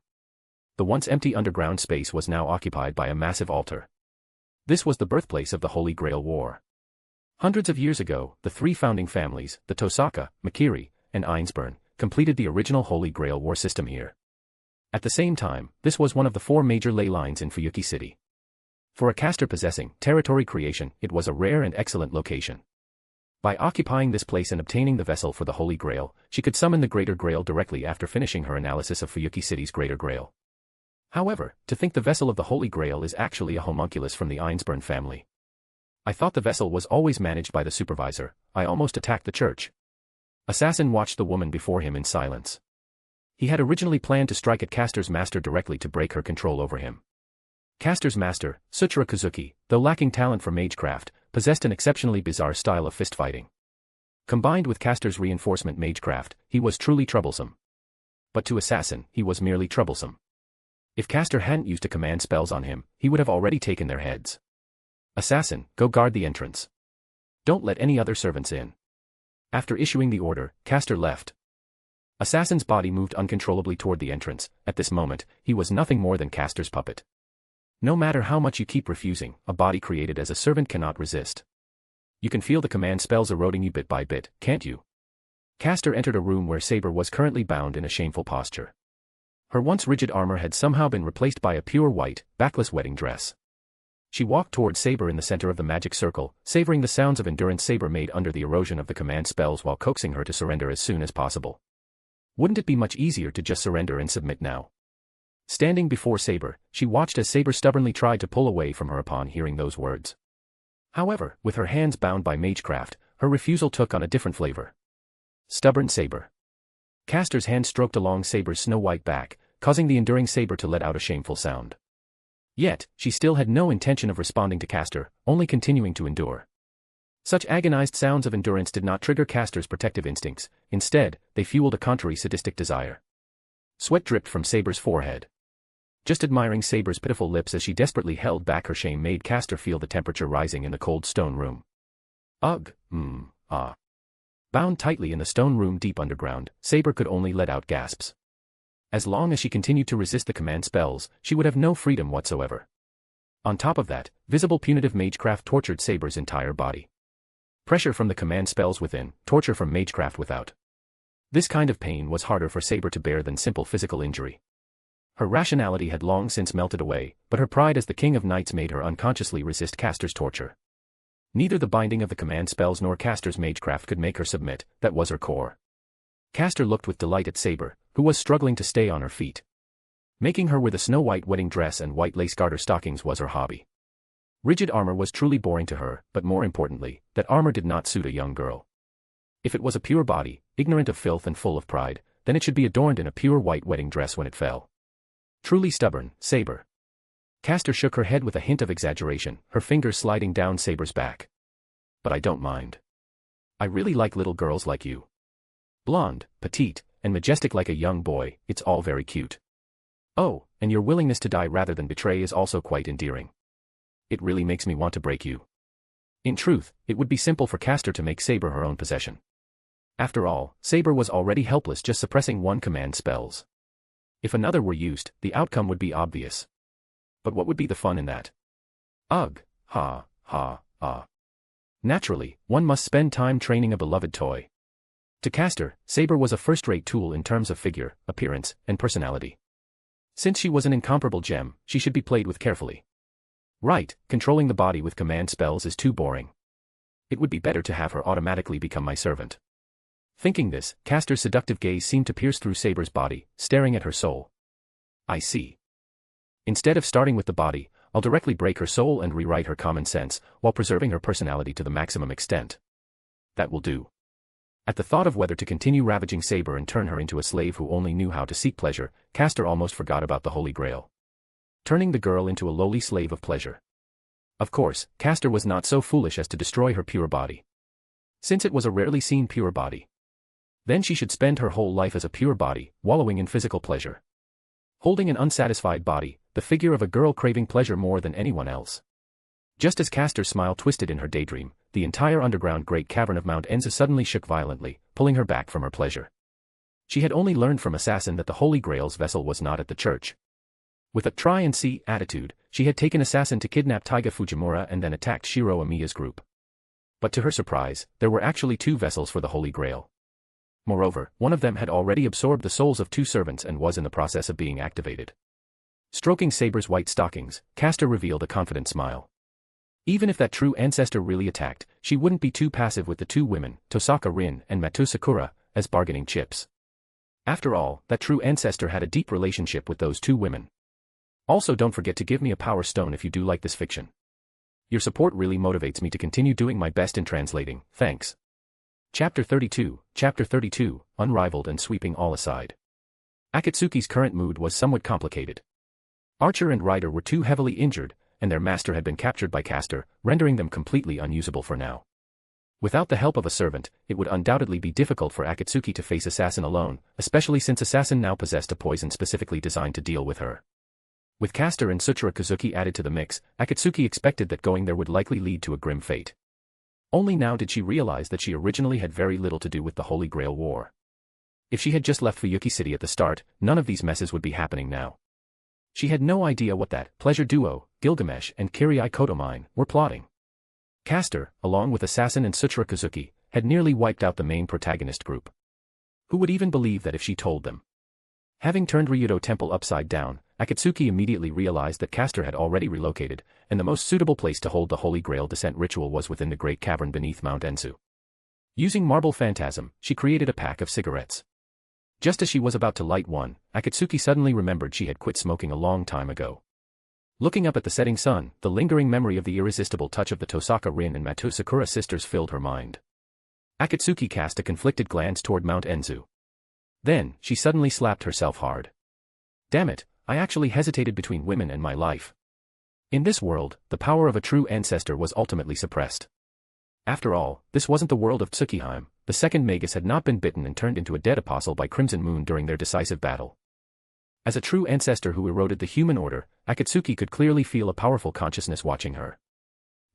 The once empty underground space was now occupied by a massive altar. This was the birthplace of the Holy Grail War. Hundreds of years ago, the three founding families, the Tosaka, Makiri, and Ainsburn, completed the original Holy Grail War system here. At the same time, this was one of the four major ley lines in Fuyuki City. For a caster possessing territory creation, it was a rare and excellent location. By occupying this place and obtaining the vessel for the Holy Grail, she could summon the Greater Grail directly after finishing her analysis of Fuyuki City's Greater Grail. However, to think the vessel of the Holy Grail is actually a homunculus from the Ainsburn family. I thought the vessel was always managed by the supervisor. I almost attacked the church. Assassin watched the woman before him in silence. He had originally planned to strike at Castor's master directly to break her control over him. Castor's master, Tsuchira Kazuki, though lacking talent for magecraft, possessed an exceptionally bizarre style of fist-fighting. Combined with Castor's reinforcement magecraft, he was truly troublesome. But to Assassin, he was merely troublesome. If Castor hadn't used a command spells on him, he would have already taken their heads. Assassin, go guard the entrance. Don't let any other servants in. After issuing the order, Castor left. Assassin's body moved uncontrollably toward the entrance. At this moment, he was nothing more than Castor's puppet. No matter how much you keep refusing, a body created as a servant cannot resist. You can feel the command spells eroding you bit by bit, can't you? Castor entered a room where Saber was currently bound in a shameful posture. Her once rigid armor had somehow been replaced by a pure white, backless wedding dress. She walked toward Saber in the center of the magic circle, savoring the sounds of endurance Saber made under the erosion of the command spells while coaxing her to surrender as soon as possible. Wouldn't it be much easier to just surrender and submit now? Standing before Saber, she watched as Saber stubbornly tried to pull away from her upon hearing those words. However, with her hands bound by magecraft, her refusal took on a different flavor. Stubborn Saber. Castor's hand stroked along Saber's snow-white back, causing the enduring Saber to let out a shameful sound. Yet, she still had no intention of responding to Castor, only continuing to endure. Such agonized sounds of endurance did not trigger Castor's protective instincts, instead, they fueled a contrary sadistic desire. Sweat dripped from Saber's forehead. Just admiring Saber's pitiful lips as she desperately held back her shame made Castor feel the temperature rising in the cold stone room. Ugh, ah. Bound tightly in the stone room deep underground, Saber could only let out gasps. As long as she continued to resist the command spells, she would have no freedom whatsoever. On top of that, visible punitive magecraft tortured Saber's entire body. Pressure from the command spells within, torture from magecraft without. This kind of pain was harder for Saber to bear than simple physical injury. Her rationality had long since melted away, but her pride as the king of knights made her unconsciously resist Castor's torture. Neither the binding of the command spells nor Castor's magecraft could make her submit, that was her core. Castor looked with delight at Saber, who was struggling to stay on her feet. Making her with a snow-white wedding dress and white lace garter stockings was her hobby. Rigid armor was truly boring to her, but more importantly, that armor did not suit a young girl. If it was a pure body, ignorant of filth and full of pride, then it should be adorned in a pure white wedding dress when it fell. Truly stubborn, Saber. Castor shook her head with a hint of exaggeration, her fingers sliding down Saber's back. But I don't mind. I really like little girls like you. Blonde, petite, and majestic like a young boy, it's all very cute. Oh, and your willingness to die rather than betray is also quite endearing. It really makes me want to break you. In truth, it would be simple for Castor to make Saber her own possession. After all, Saber was already helpless just suppressing one command spells. If another were used, the outcome would be obvious. But what would be the fun in that? Ugh, ha, ha, ah. Naturally, one must spend time training a beloved toy. To Castor, Saber was a first-rate tool in terms of figure, appearance, and personality. Since she was an incomparable gem, she should be played with carefully. Right, controlling the body with command spells is too boring. It would be better to have her automatically become my servant. Thinking this, Castor's seductive gaze seemed to pierce through Saber's body, staring at her soul. I see. Instead of starting with the body, I'll directly break her soul and rewrite her common sense, while preserving her personality to the maximum extent. That will do. At the thought of whether to continue ravaging Saber and turn her into a slave who only knew how to seek pleasure, Castor almost forgot about the Holy Grail. Turning the girl into a lowly slave of pleasure. Of course, Castor was not so foolish as to destroy her pure body. Since it was a rarely seen pure body. Then she should spend her whole life as a pure body, wallowing in physical pleasure. Holding an unsatisfied body, the figure of a girl craving pleasure more than anyone else. Just as Castor's smile twisted in her daydream, the entire underground great cavern of Mount Enza suddenly shook violently, pulling her back from her pleasure. She had only learned from Assassin that the Holy Grail's vessel was not at the church. With a try-and-see attitude, she had taken Assassin to kidnap Taiga Fujimura and then attacked Shiro Amiya's group. But to her surprise, there were actually two vessels for the Holy Grail. Moreover, one of them had already absorbed the souls of two servants and was in the process of being activated. Stroking Saber's white stockings, Castor revealed a confident smile. Even if that true ancestor really attacked, she wouldn't be too passive with the two women, Tosaka Rin and Matou Sakura, as bargaining chips. After all, that true ancestor had a deep relationship with those two women. Also, don't forget to give me a power stone if you do like this fiction. Your support really motivates me to continue doing my best in translating, thanks. Chapter 32, Unrivaled and Sweeping All Aside. Akatsuki's current mood was somewhat complicated. Archer and Rider were too heavily injured, and their master had been captured by Castor, rendering them completely unusable for now. Without the help of a servant, it would undoubtedly be difficult for Akatsuki to face Assassin alone, especially since Assassin now possessed a poison specifically designed to deal with her. With Castor and Suchira Kazuki added to the mix, Akatsuki expected that going there would likely lead to a grim fate. Only now did she realize that she originally had very little to do with the Holy Grail War. If she had just left Fuyuki City at the start, none of these messes would be happening now. She had no idea what that pleasure duo, Gilgamesh and Kirai Kotomine, were plotting. Castor, along with Assassin and Akatsuki, had nearly wiped out the main protagonist group. Who would even believe that if she told them? Having turned Ryudo Temple upside down, Akatsuki immediately realized that Castor had already relocated, and the most suitable place to hold the Holy Grail descent ritual was within the great cavern beneath Mount Ensu. Using Marble Phantasm, she created a pack of cigarettes. Just as she was about to light one, Akatsuki suddenly remembered she had quit smoking a long time ago. Looking up at the setting sun, the lingering memory of the irresistible touch of the Tosaka Rin and Matou Sakura sisters filled her mind. Akatsuki cast a conflicted glance toward Mount Ensu. Then, she suddenly slapped herself hard. Damn it, I actually hesitated between women and my life. In this world, the power of a true ancestor was ultimately suppressed. After all, this wasn't the world of Tsukihime. The second Magus had not been bitten and turned into a dead apostle by Crimson Moon during their decisive battle. As a true ancestor who eroded the human order, Akatsuki could clearly feel a powerful consciousness watching her.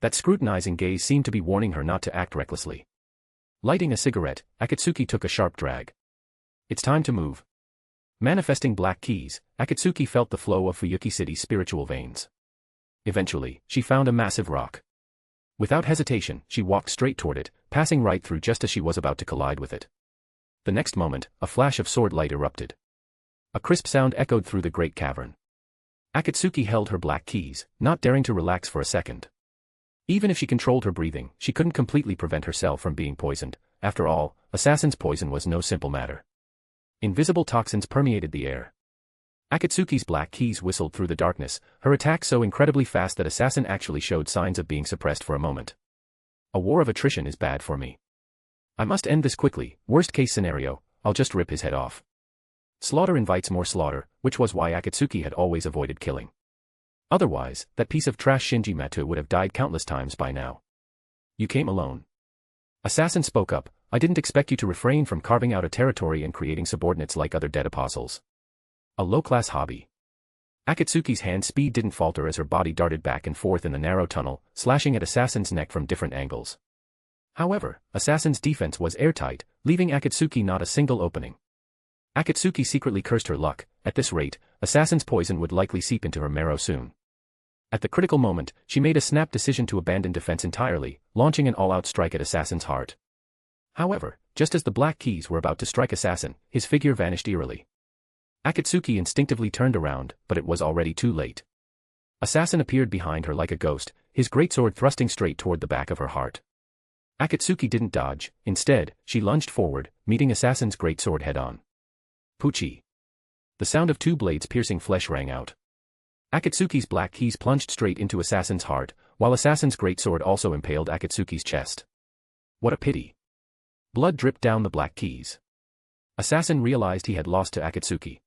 That scrutinizing gaze seemed to be warning her not to act recklessly. Lighting a cigarette, Akatsuki took a sharp drag. It's time to move. Manifesting black keys, Akatsuki felt the flow of Fuyuki City's spiritual veins. Eventually, she found a massive rock. Without hesitation, she walked straight toward it, passing right through just as she was about to collide with it. The next moment, a flash of sword light erupted. A crisp sound echoed through the great cavern. Akatsuki held her black keys, not daring to relax for a second. Even if she controlled her breathing, she couldn't completely prevent herself from being poisoned. After all, assassin's poison was no simple matter. Invisible toxins permeated the air. Akatsuki's black keys whistled through the darkness, her attack so incredibly fast that Assassin actually showed signs of being suppressed for a moment. A war of attrition is bad for me. I must end this quickly. Worst case scenario, I'll just rip his head off. Slaughter invites more slaughter, which was why Akatsuki had always avoided killing. Otherwise, that piece of trash Shinji Matou would have died countless times by now. You came alone. Assassin spoke up. I didn't expect you to refrain from carving out a territory and creating subordinates like other dead apostles. A low-class hobby. Akatsuki's hand speed didn't falter as her body darted back and forth in the narrow tunnel, slashing at Assassin's neck from different angles. However, Assassin's defense was airtight, leaving Akatsuki not a single opening. Akatsuki secretly cursed her luck. At this rate, Assassin's poison would likely seep into her marrow soon. At the critical moment, she made a snap decision to abandon defense entirely, launching an all-out strike at Assassin's heart. However, just as the black keys were about to strike Assassin, his figure vanished eerily. Akatsuki instinctively turned around, but it was already too late. Assassin appeared behind her like a ghost, his greatsword thrusting straight toward the back of her heart. Akatsuki didn't dodge. Instead, she lunged forward, meeting Assassin's greatsword head-on. Puchi. The sound of two blades piercing flesh rang out. Akatsuki's black keys plunged straight into Assassin's heart, while Assassin's greatsword also impaled Akatsuki's chest. What a pity. Blood dripped down the black keys. Assassin realized he had lost to Akatsuki.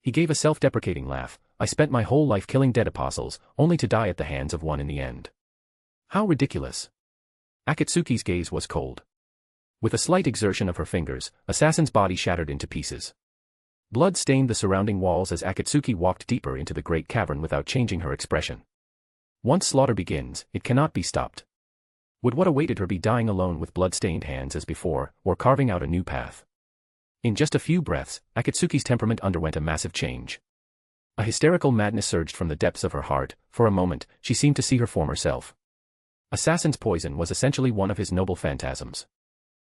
He gave a self-deprecating laugh. I spent my whole life killing dead apostles, only to die at the hands of one in the end. How ridiculous. Akatsuki's gaze was cold. With a slight exertion of her fingers, Assassin's body shattered into pieces. Blood stained the surrounding walls as Akatsuki walked deeper into the great cavern without changing her expression. Once slaughter begins, it cannot be stopped. Would what awaited her be dying alone with blood-stained hands as before, or carving out a new path? In just a few breaths, Akatsuki's temperament underwent a massive change. A hysterical madness surged from the depths of her heart. For a moment, she seemed to see her former self. Assassin's poison was essentially one of his noble phantasms.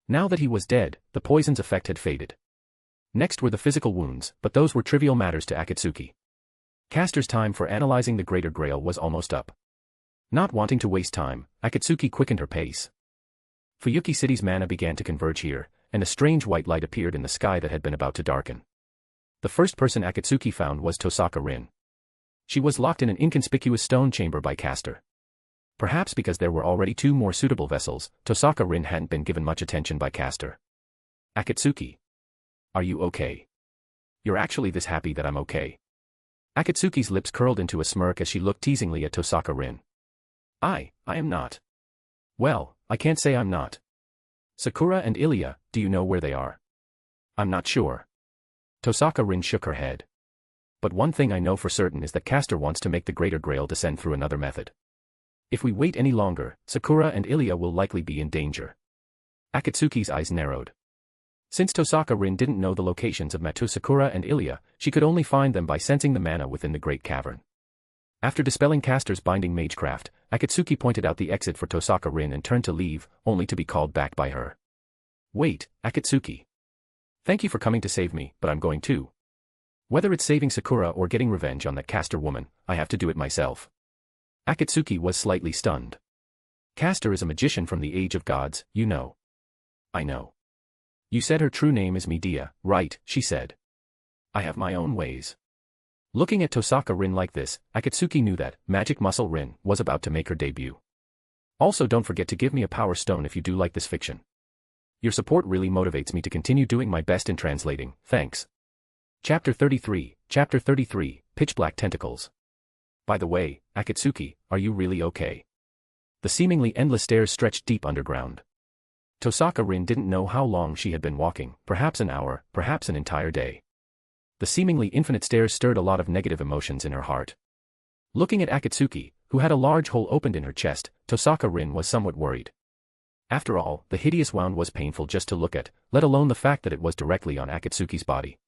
Now that he was dead, the poison's effect had faded. Next were the physical wounds, but those were trivial matters to Akatsuki. Castor's time for analyzing the Greater Grail was almost up. Not wanting to waste time, Akatsuki quickened her pace. Fuyuki City's mana began to converge here, and a strange white light appeared in the sky that had been about to darken. The first person Akatsuki found was Tosaka Rin. She was locked in an inconspicuous stone chamber by Castor. Perhaps because there were already two more suitable vessels, Tosaka Rin hadn't been given much attention by Castor. Akatsuki. Are you okay? You're actually this happy that I'm okay. Akatsuki's lips curled into a smirk as she looked teasingly at Tosaka Rin. I am not. Well, I can't say I'm not. Sakura and Alaya, do you know where they are? I'm not sure. Tosaka Rin shook her head. But one thing I know for certain is that Castor wants to make the Greater Grail descend through another method. If we wait any longer, Sakura and Alaya will likely be in danger. Akatsuki's eyes narrowed. Since Tosaka Rin didn't know the locations of Matou, Sakura and Alaya, she could only find them by sensing the mana within the great cavern. After dispelling Castor's binding magecraft, Akatsuki pointed out the exit for Tosaka Rin and turned to leave, only to be called back by her. Wait, Akatsuki. Thank you for coming to save me, but I'm going too. Whether it's saving Sakura or getting revenge on that Castor woman, I have to do it myself. Akatsuki was slightly stunned. Castor is a magician from the Age of Gods, you know. I know. You said her true name is Medea, right, she said. I have my own ways. Looking at Tosaka Rin like this, Akatsuki knew that Magic Muscle Rin was about to make her debut. Also, don't forget to give me a power stone if you do like this fiction. Your support really motivates me to continue doing my best in translating, thanks. Chapter 33, Pitch Black Tentacles. By the way, Akatsuki, are you really okay? The seemingly endless stairs stretched deep underground. Tosaka Rin didn't know how long she had been walking, perhaps an hour, perhaps an entire day. The seemingly infinite stairs stirred a lot of negative emotions in her heart. Looking at Akatsuki, who had a large hole opened in her chest, Tosaka Rin was somewhat worried. After all, the hideous wound was painful just to look at, let alone the fact that it was directly on Akatsuki's body.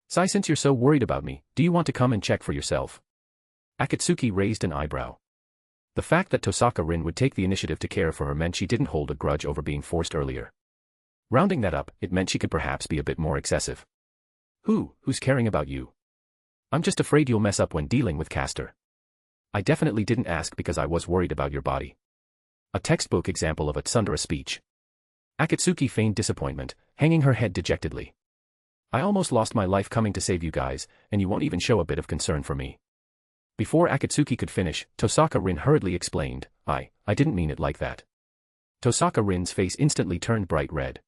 Sai, since you're so worried about me, do you want to come and check for yourself? Akatsuki raised an eyebrow. The fact that Tosaka Rin would take the initiative to care for her meant she didn't hold a grudge over being forced earlier. Rounding that up, it meant she could perhaps be a bit more excessive. Who's caring about you? I'm just afraid you'll mess up when dealing with Castor. I definitely didn't ask because I was worried about your body. A textbook example of a tsundere speech. Akatsuki feigned disappointment, hanging her head dejectedly. I almost lost my life coming to save you guys, and you won't even show a bit of concern for me. Before Akatsuki could finish, Tosaka Rin hurriedly explained, I didn't mean it like that. Tosaka Rin's face instantly turned bright red.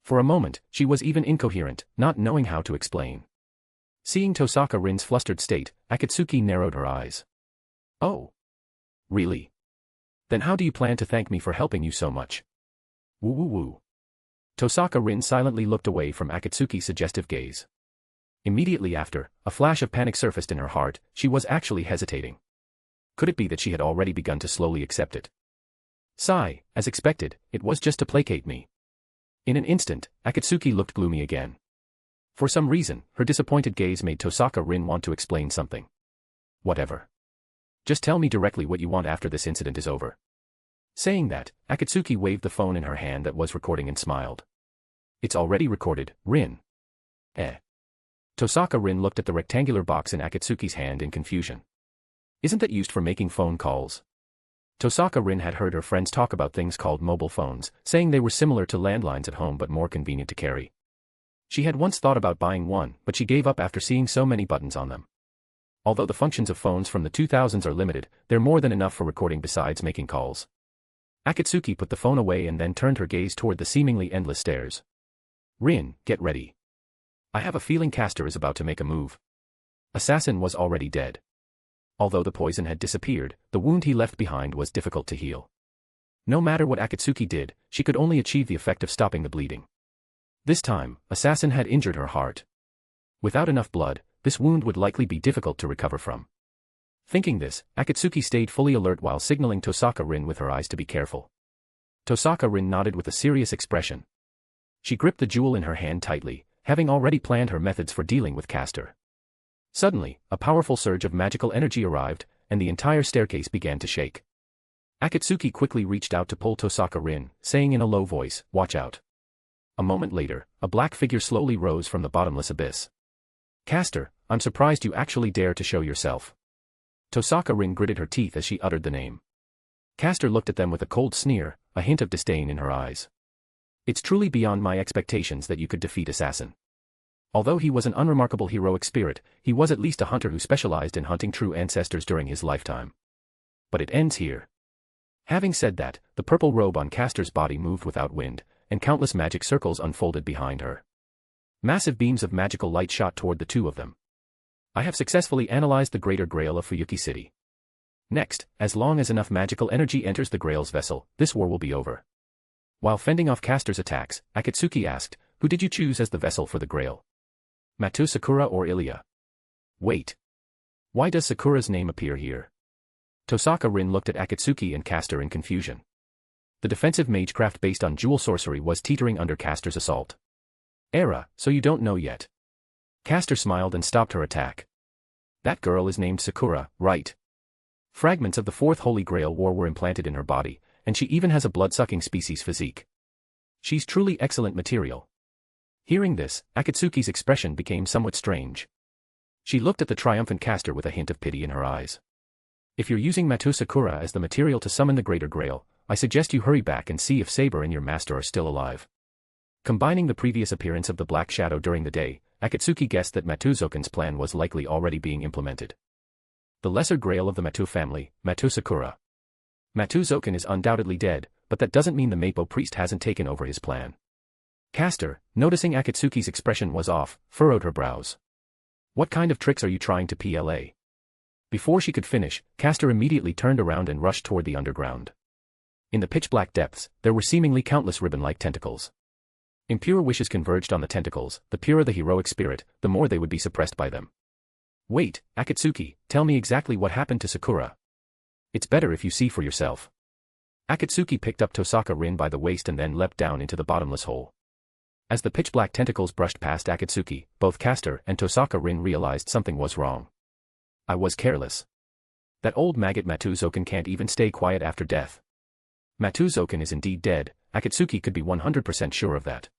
For a moment, she was even incoherent, not knowing how to explain. Seeing Tosaka Rin's flustered state, Akatsuki narrowed her eyes. Oh. Really? Then how do you plan to thank me for helping you so much? Woo woo woo. Tosaka Rin silently looked away from Akatsuki's suggestive gaze. Immediately after, a flash of panic surfaced in her heart, she was actually hesitating. Could it be that she had already begun to slowly accept it? Sigh, as expected, it was just to placate me. In an instant, Akatsuki looked gloomy again. For some reason, her disappointed gaze made Tosaka Rin want to explain something. Whatever. Just tell me directly what you want after this incident is over. Saying that, Akatsuki waved the phone in her hand that was recording and smiled. It's already recorded, Rin. Tosaka Rin looked at the rectangular box in Akatsuki's hand in confusion. Isn't that used for making phone calls? Tosaka Rin had heard her friends talk about things called mobile phones, saying they were similar to landlines at home but more convenient to carry. She had once thought about buying one, but she gave up after seeing so many buttons on them. Although the functions of phones from the 2000s are limited, they're more than enough for recording besides making calls. Akatsuki put the phone away and then turned her gaze toward the seemingly endless stairs. Rin, get ready. I have a feeling Castor is about to make a move. Assassin was already dead. Although the poison had disappeared, the wound he left behind was difficult to heal. No matter what Akatsuki did, she could only achieve the effect of stopping the bleeding. This time, Assassin had injured her heart. Without enough blood, this wound would likely be difficult to recover from. Thinking this, Akatsuki stayed fully alert while signaling Tosaka Rin with her eyes to be careful. Tosaka Rin nodded with a serious expression. She gripped the jewel in her hand tightly, having already planned her methods for dealing with Castor. Suddenly, a powerful surge of magical energy arrived, and the entire staircase began to shake. Akatsuki quickly reached out to pull Tosaka Rin, saying in a low voice, "Watch out." A moment later, a black figure slowly rose from the bottomless abyss. "Castor, I'm surprised you actually dare to show yourself." Tosaka Rin gritted her teeth as she uttered the name. Castor looked at them with a cold sneer, a hint of disdain in her eyes. "It's truly beyond my expectations that you could defeat Assassin." Although he was an unremarkable heroic spirit, he was at least a hunter who specialized in hunting true ancestors during his lifetime. But it ends here. Having said that, the purple robe on Castor's body moved without wind, and countless magic circles unfolded behind her. Massive beams of magical light shot toward the two of them. I have successfully analyzed the Greater Grail of Fuyuki City. Next, as long as enough magical energy enters the Grail's vessel, this war will be over. While fending off Castor's attacks, Akatsuki asked, "Who did you choose as the vessel for the Grail? Matou, Sakura, or Alaya?" Wait. Why does Sakura's name appear here? Tosaka Rin looked at Akatsuki and Castor in confusion. The defensive magecraft based on jewel sorcery was teetering under Castor's assault. So you don't know yet. Castor smiled and stopped her attack. That girl is named Sakura, right? Fragments of the fourth Holy Grail War were implanted in her body, and she even has a blood-sucking species physique. She's truly excellent material. Hearing this, Akatsuki's expression became somewhat strange. She looked at the triumphant caster with a hint of pity in her eyes. If you're using Matou Sakura as the material to summon the Greater Grail, I suggest you hurry back and see if Saber and your master are still alive. Combining the previous appearance of the Black Shadow during the day, Akatsuki guessed that Matou Zouken's plan was likely already being implemented. The lesser grail of the Matou family, Matou Sakura. Matou Zouken is undoubtedly dead, but that doesn't mean the Mappo priest hasn't taken over his plan. Caster, noticing Akatsuki's expression was off, furrowed her brows. What kind of tricks are you trying to play? Before she could finish, Caster immediately turned around and rushed toward the underground. In the pitch-black depths, there were seemingly countless ribbon-like tentacles. Impure wishes converged on the tentacles. The purer the heroic spirit, the more they would be suppressed by them. Wait, Akatsuki, tell me exactly what happened to Sakura. It's better if you see for yourself. Akatsuki picked up Tosaka Rin by the waist and then leapt down into the bottomless hole. As the pitch-black tentacles brushed past Akatsuki, both Caster and Tosaka Rin realized something was wrong. I was careless. That old maggot Matou Zouken can't even stay quiet after death. Matou Zouken is indeed dead, Akatsuki could be 100% sure of that.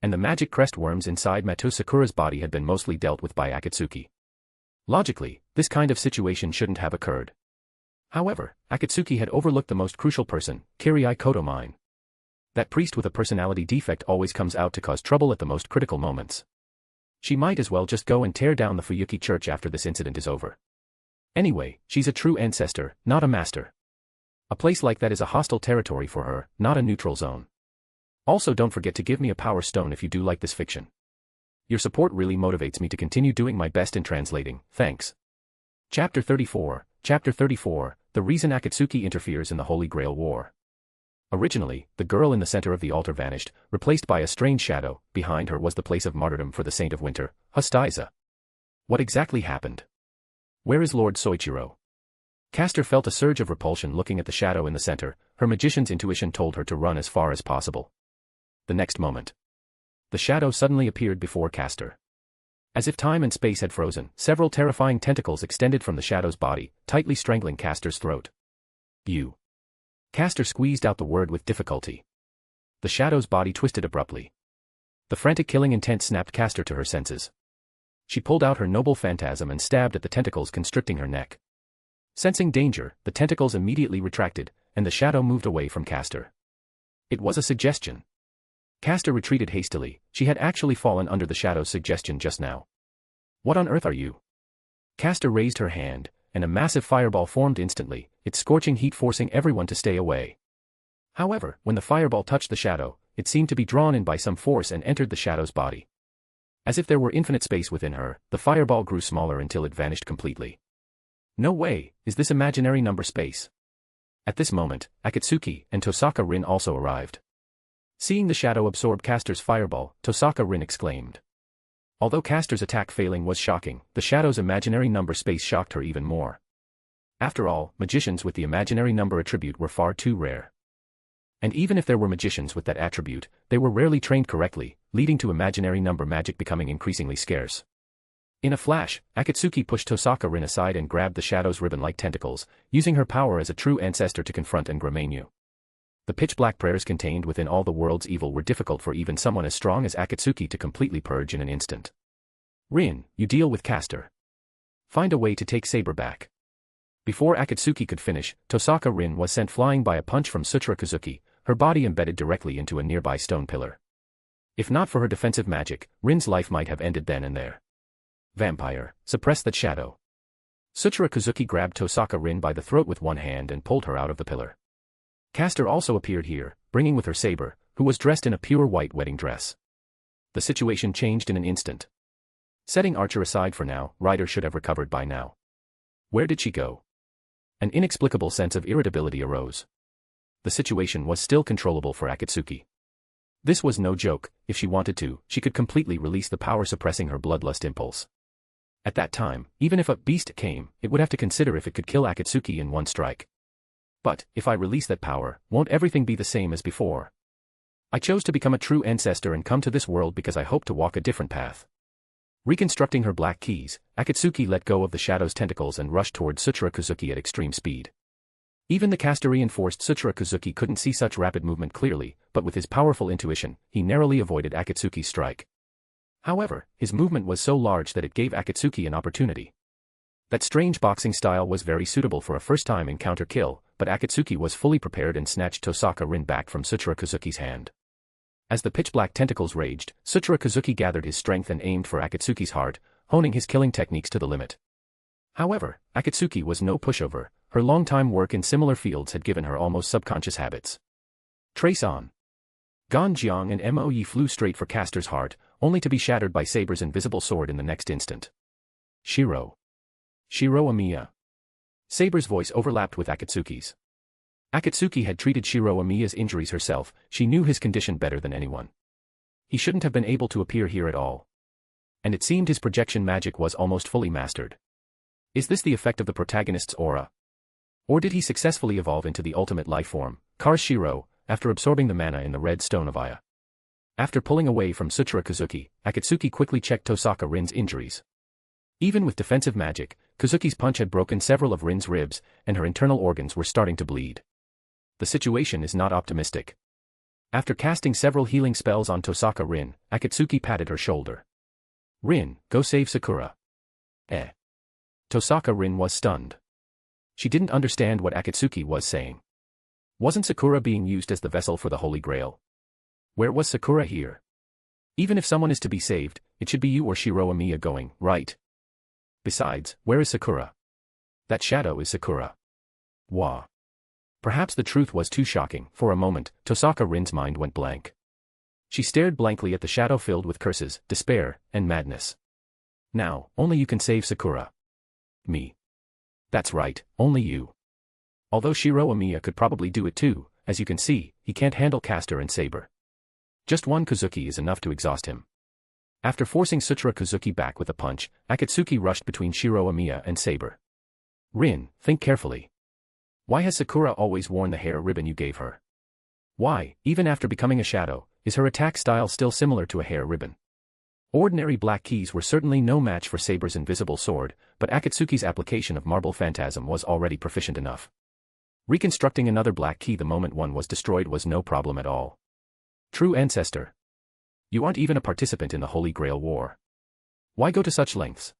And the magic crest worms inside Matou Sakura's body had been mostly dealt with by Akatsuki. Logically, this kind of situation shouldn't have occurred. However, Akatsuki had overlooked the most crucial person, Kirai Kotomine. That priest with a personality defect always comes out to cause trouble at the most critical moments. She might as well just go and tear down the Fuyuki church after this incident is over. Anyway, she's a true ancestor, not a master. A place like that is a hostile territory for her, not a neutral zone. Also, don't forget to give me a power stone if you do like this fiction. Your support really motivates me to continue doing my best in translating, thanks. Chapter 34, The Reason Akatsuki Interferes in the Holy Grail War. Originally, the girl in the center of the altar vanished, replaced by a strange shadow. Behind her was the place of martyrdom for the Saint of Winter, Hostaiza. What exactly happened? Where is Lord Soichiro? Caster felt a surge of repulsion looking at the shadow in the center. Her magician's intuition told her to run as far as possible. The next moment, the shadow suddenly appeared before Caster. As if time and space had frozen, several terrifying tentacles extended from the shadow's body, tightly strangling Caster's throat. You. Caster squeezed out the word with difficulty. The shadow's body twisted abruptly. The frantic killing intent snapped Caster to her senses. She pulled out her noble phantasm and stabbed at the tentacles constricting her neck. Sensing danger, the tentacles immediately retracted, and the shadow moved away from Caster. It was a suggestion. Caster retreated hastily. She had actually fallen under the shadow's suggestion just now. What on earth are you? Caster raised her hand, and a massive fireball formed instantly, its scorching heat forcing everyone to stay away. However, when the fireball touched the shadow, it seemed to be drawn in by some force and entered the shadow's body. As if there were infinite space within her, the fireball grew smaller until it vanished completely. No way, is this imaginary number space? At this moment, Akatsuki and Tosaka Rin also arrived. Seeing the shadow absorb Caster's fireball, Tosaka Rin exclaimed. Although Caster's attack failing was shocking, the shadow's imaginary number space shocked her even more. After all, magicians with the imaginary number attribute were far too rare. And even if there were magicians with that attribute, they were rarely trained correctly, leading to imaginary number magic becoming increasingly scarce. In a flash, Akatsuki pushed Tosaka Rin aside and grabbed the shadow's ribbon-like tentacles, using her power as a true ancestor to confront and Gramenyu. The pitch-black prayers contained within all the world's evil were difficult for even someone as strong as Akatsuki to completely purge in an instant. Rin, you deal with Caster. Find a way to take Saber back. Before Akatsuki could finish, Tosaka Rin was sent flying by a punch from Sutra Kazuki, her body embedded directly into a nearby stone pillar. If not for her defensive magic, Rin's life might have ended then and there. Vampire, suppress that shadow. Sutra Kazuki grabbed Tosaka Rin by the throat with one hand and pulled her out of the pillar. Caster also appeared here, bringing with her Saber, who was dressed in a pure white wedding dress. The situation changed in an instant. Setting Archer aside for now, Ryder should have recovered by now. Where did she go? An inexplicable sense of irritability arose. The situation was still controllable for Akatsuki. This was no joke. If she wanted to, she could completely release the power suppressing her bloodlust impulse. At that time, even if a beast came, it would have to consider if it could kill Akatsuki in one strike. But, if I release that power, won't everything be the same as before? I chose to become a true ancestor and come to this world because I hope to walk a different path. Reconstructing her black keys, Akatsuki let go of the shadow's tentacles and rushed toward Tsuchira Kozuki at extreme speed. Even the caster-reinforced Tsuchira Kozuki couldn't see such rapid movement clearly, but with his powerful intuition, he narrowly avoided Akatsuki's strike. However, his movement was so large that it gave Akatsuki an opportunity. That strange boxing style was very suitable for a first-time encounter kill, but Akatsuki was fully prepared and snatched Tosaka Rin back from Tsuchira Kozuki's hand. As the pitch-black tentacles raged, Tsuchira Kozuki gathered his strength and aimed for Akatsuki's heart, honing his killing techniques to the limit. However, Akatsuki was no pushover. Her long-time work in similar fields had given her almost subconscious habits. Trace on. Gan Jiang and Mo Yi flew straight for Caster's heart, only to be shattered by Saber's invisible sword in the next instant. Shiro. Shiro Amiya. Saber's voice overlapped with Akatsuki's. Akatsuki had treated Shiro Amiya's injuries herself, she knew his condition better than anyone. He shouldn't have been able to appear here at all. And it seemed his projection magic was almost fully mastered. Is this the effect of the protagonist's aura? Or did he successfully evolve into the ultimate life form, Kar Shiro, after absorbing the mana in the red stone of Aya? After pulling away from Tsuchira Kozuki, Akatsuki quickly checked Tosaka Rin's injuries. Even with defensive magic, Kozuki's punch had broken several of Rin's ribs, and her internal organs were starting to bleed. The situation is not optimistic. After casting several healing spells on Tosaka Rin, Akatsuki patted her shoulder. Rin, go save Sakura. Tosaka Rin was stunned. She didn't understand what Akatsuki was saying. Wasn't Sakura being used as the vessel for the Holy Grail? Where was Sakura here? Even if someone is to be saved, it should be you or Shiro Amiya going, right? Besides, where is Sakura? That shadow is Sakura. Wah. Perhaps the truth was too shocking. For a moment, Tosaka Rin's mind went blank. She stared blankly at the shadow filled with curses, despair, and madness. Now, only you can save Sakura. Me. That's right, only you. Although Shiro Amiya could probably do it too, as you can see, he can't handle Caster and Saber. Just one Kozuki is enough to exhaust him. After forcing Tsuchira Kozuki back with a punch, Akatsuki rushed between Shiro Amiya and Saber. Rin, think carefully. Why has Sakura always worn the hair ribbon you gave her? Why, even after becoming a shadow, is her attack style still similar to a hair ribbon? Ordinary black keys were certainly no match for Saber's invisible sword, but Akatsuki's application of Marble Phantasm was already proficient enough. Reconstructing another black key the moment one was destroyed was no problem at all. True Ancestor. You aren't even a participant in the Holy Grail War. Why go to such lengths?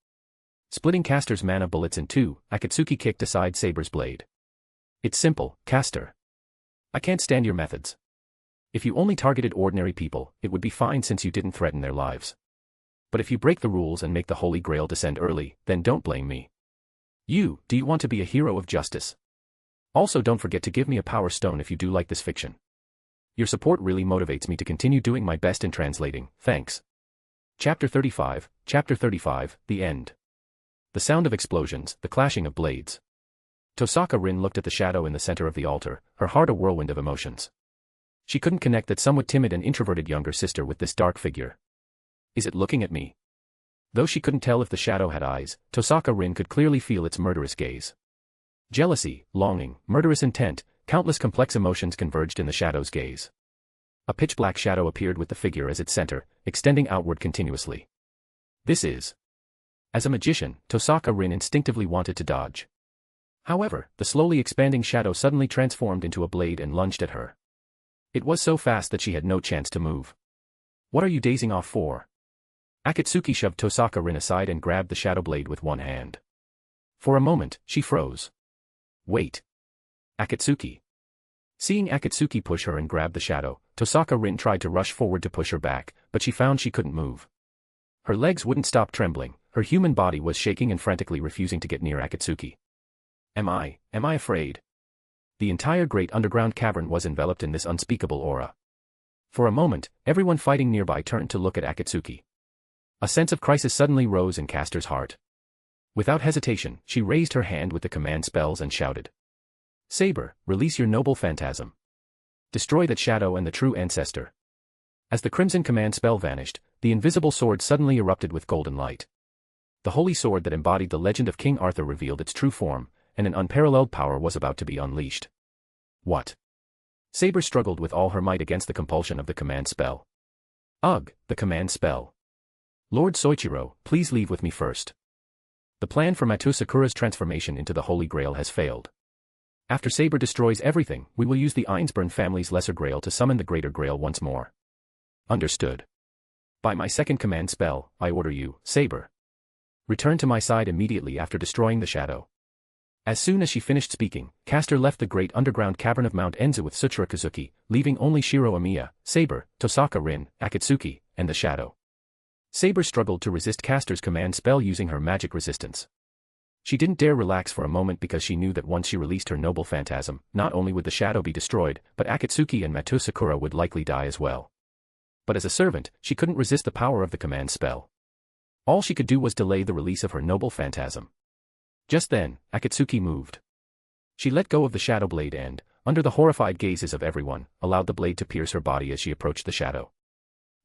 Splitting Caster's mana bullets in two, Akatsuki kicked aside Saber's blade. It's simple, Caster. I can't stand your methods. If you only targeted ordinary people, it would be fine since you didn't threaten their lives. But if you break the rules and make the Holy Grail descend early, then don't blame me. Do you want to be a hero of justice? Also don't forget to give me a power stone if you do like this fiction. Your support really motivates me to continue doing my best in translating, thanks. Chapter 35, The End. The sound of explosions, the clashing of blades. Tosaka Rin looked at the shadow in the center of the altar, her heart a whirlwind of emotions. She couldn't connect that somewhat timid and introverted younger sister with this dark figure. Is it looking at me? Though she couldn't tell if the shadow had eyes, Tosaka Rin could clearly feel its murderous gaze. Jealousy, longing, murderous intent, countless complex emotions converged in the shadow's gaze. A pitch-black shadow appeared with the figure as its center, extending outward continuously. This is. As a magician, Tosaka Rin instinctively wanted to dodge. However, the slowly expanding shadow suddenly transformed into a blade and lunged at her. It was so fast that she had no chance to move. What are you dazing off for? Akatsuki shoved Tosaka Rin aside and grabbed the shadow blade with one hand. For a moment, she froze. Wait. Akatsuki. Seeing Akatsuki push her and grab the shadow, Tosaka Rin tried to rush forward to push her back, but she found she couldn't move. Her legs wouldn't stop trembling, her human body was shaking and frantically refusing to get near Akatsuki. Am I afraid? The entire great underground cavern was enveloped in this unspeakable aura. For a moment, everyone fighting nearby turned to look at Akatsuki. A sense of crisis suddenly rose in Caster's heart. Without hesitation, she raised her hand with the command spells and shouted. Saber, release your noble phantasm. Destroy that shadow and the true ancestor. As the crimson command spell vanished, the invisible sword suddenly erupted with golden light. The holy sword that embodied the legend of King Arthur revealed its true form, and an unparalleled power was about to be unleashed. What? Saber struggled with all her might against the compulsion of the command spell. Ugh, the command spell. Lord Soichiro, please leave with me first. The plan for Matou Sakura's transformation into the Holy Grail has failed. After Saber destroys everything, we will use the Einsburn family's Lesser Grail to summon the Greater Grail once more. Understood. By my second command spell, I order you, Saber. Return to my side immediately after destroying the shadow. As soon as she finished speaking, Castor left the great underground cavern of Mount Enzu with Suchira Kazuki, leaving only Shiro Amiya, Saber, Tosaka Rin, Akatsuki, and the shadow. Saber struggled to resist Castor's command spell using her magic resistance. She didn't dare relax for a moment because she knew that once she released her noble phantasm, not only would the shadow be destroyed, but Akatsuki and Matou Sakura would likely die as well. But as a servant, she couldn't resist the power of the command spell. All she could do was delay the release of her noble phantasm. Just then, Akatsuki moved. She let go of the shadow blade and, under the horrified gazes of everyone, allowed the blade to pierce her body as she approached the shadow.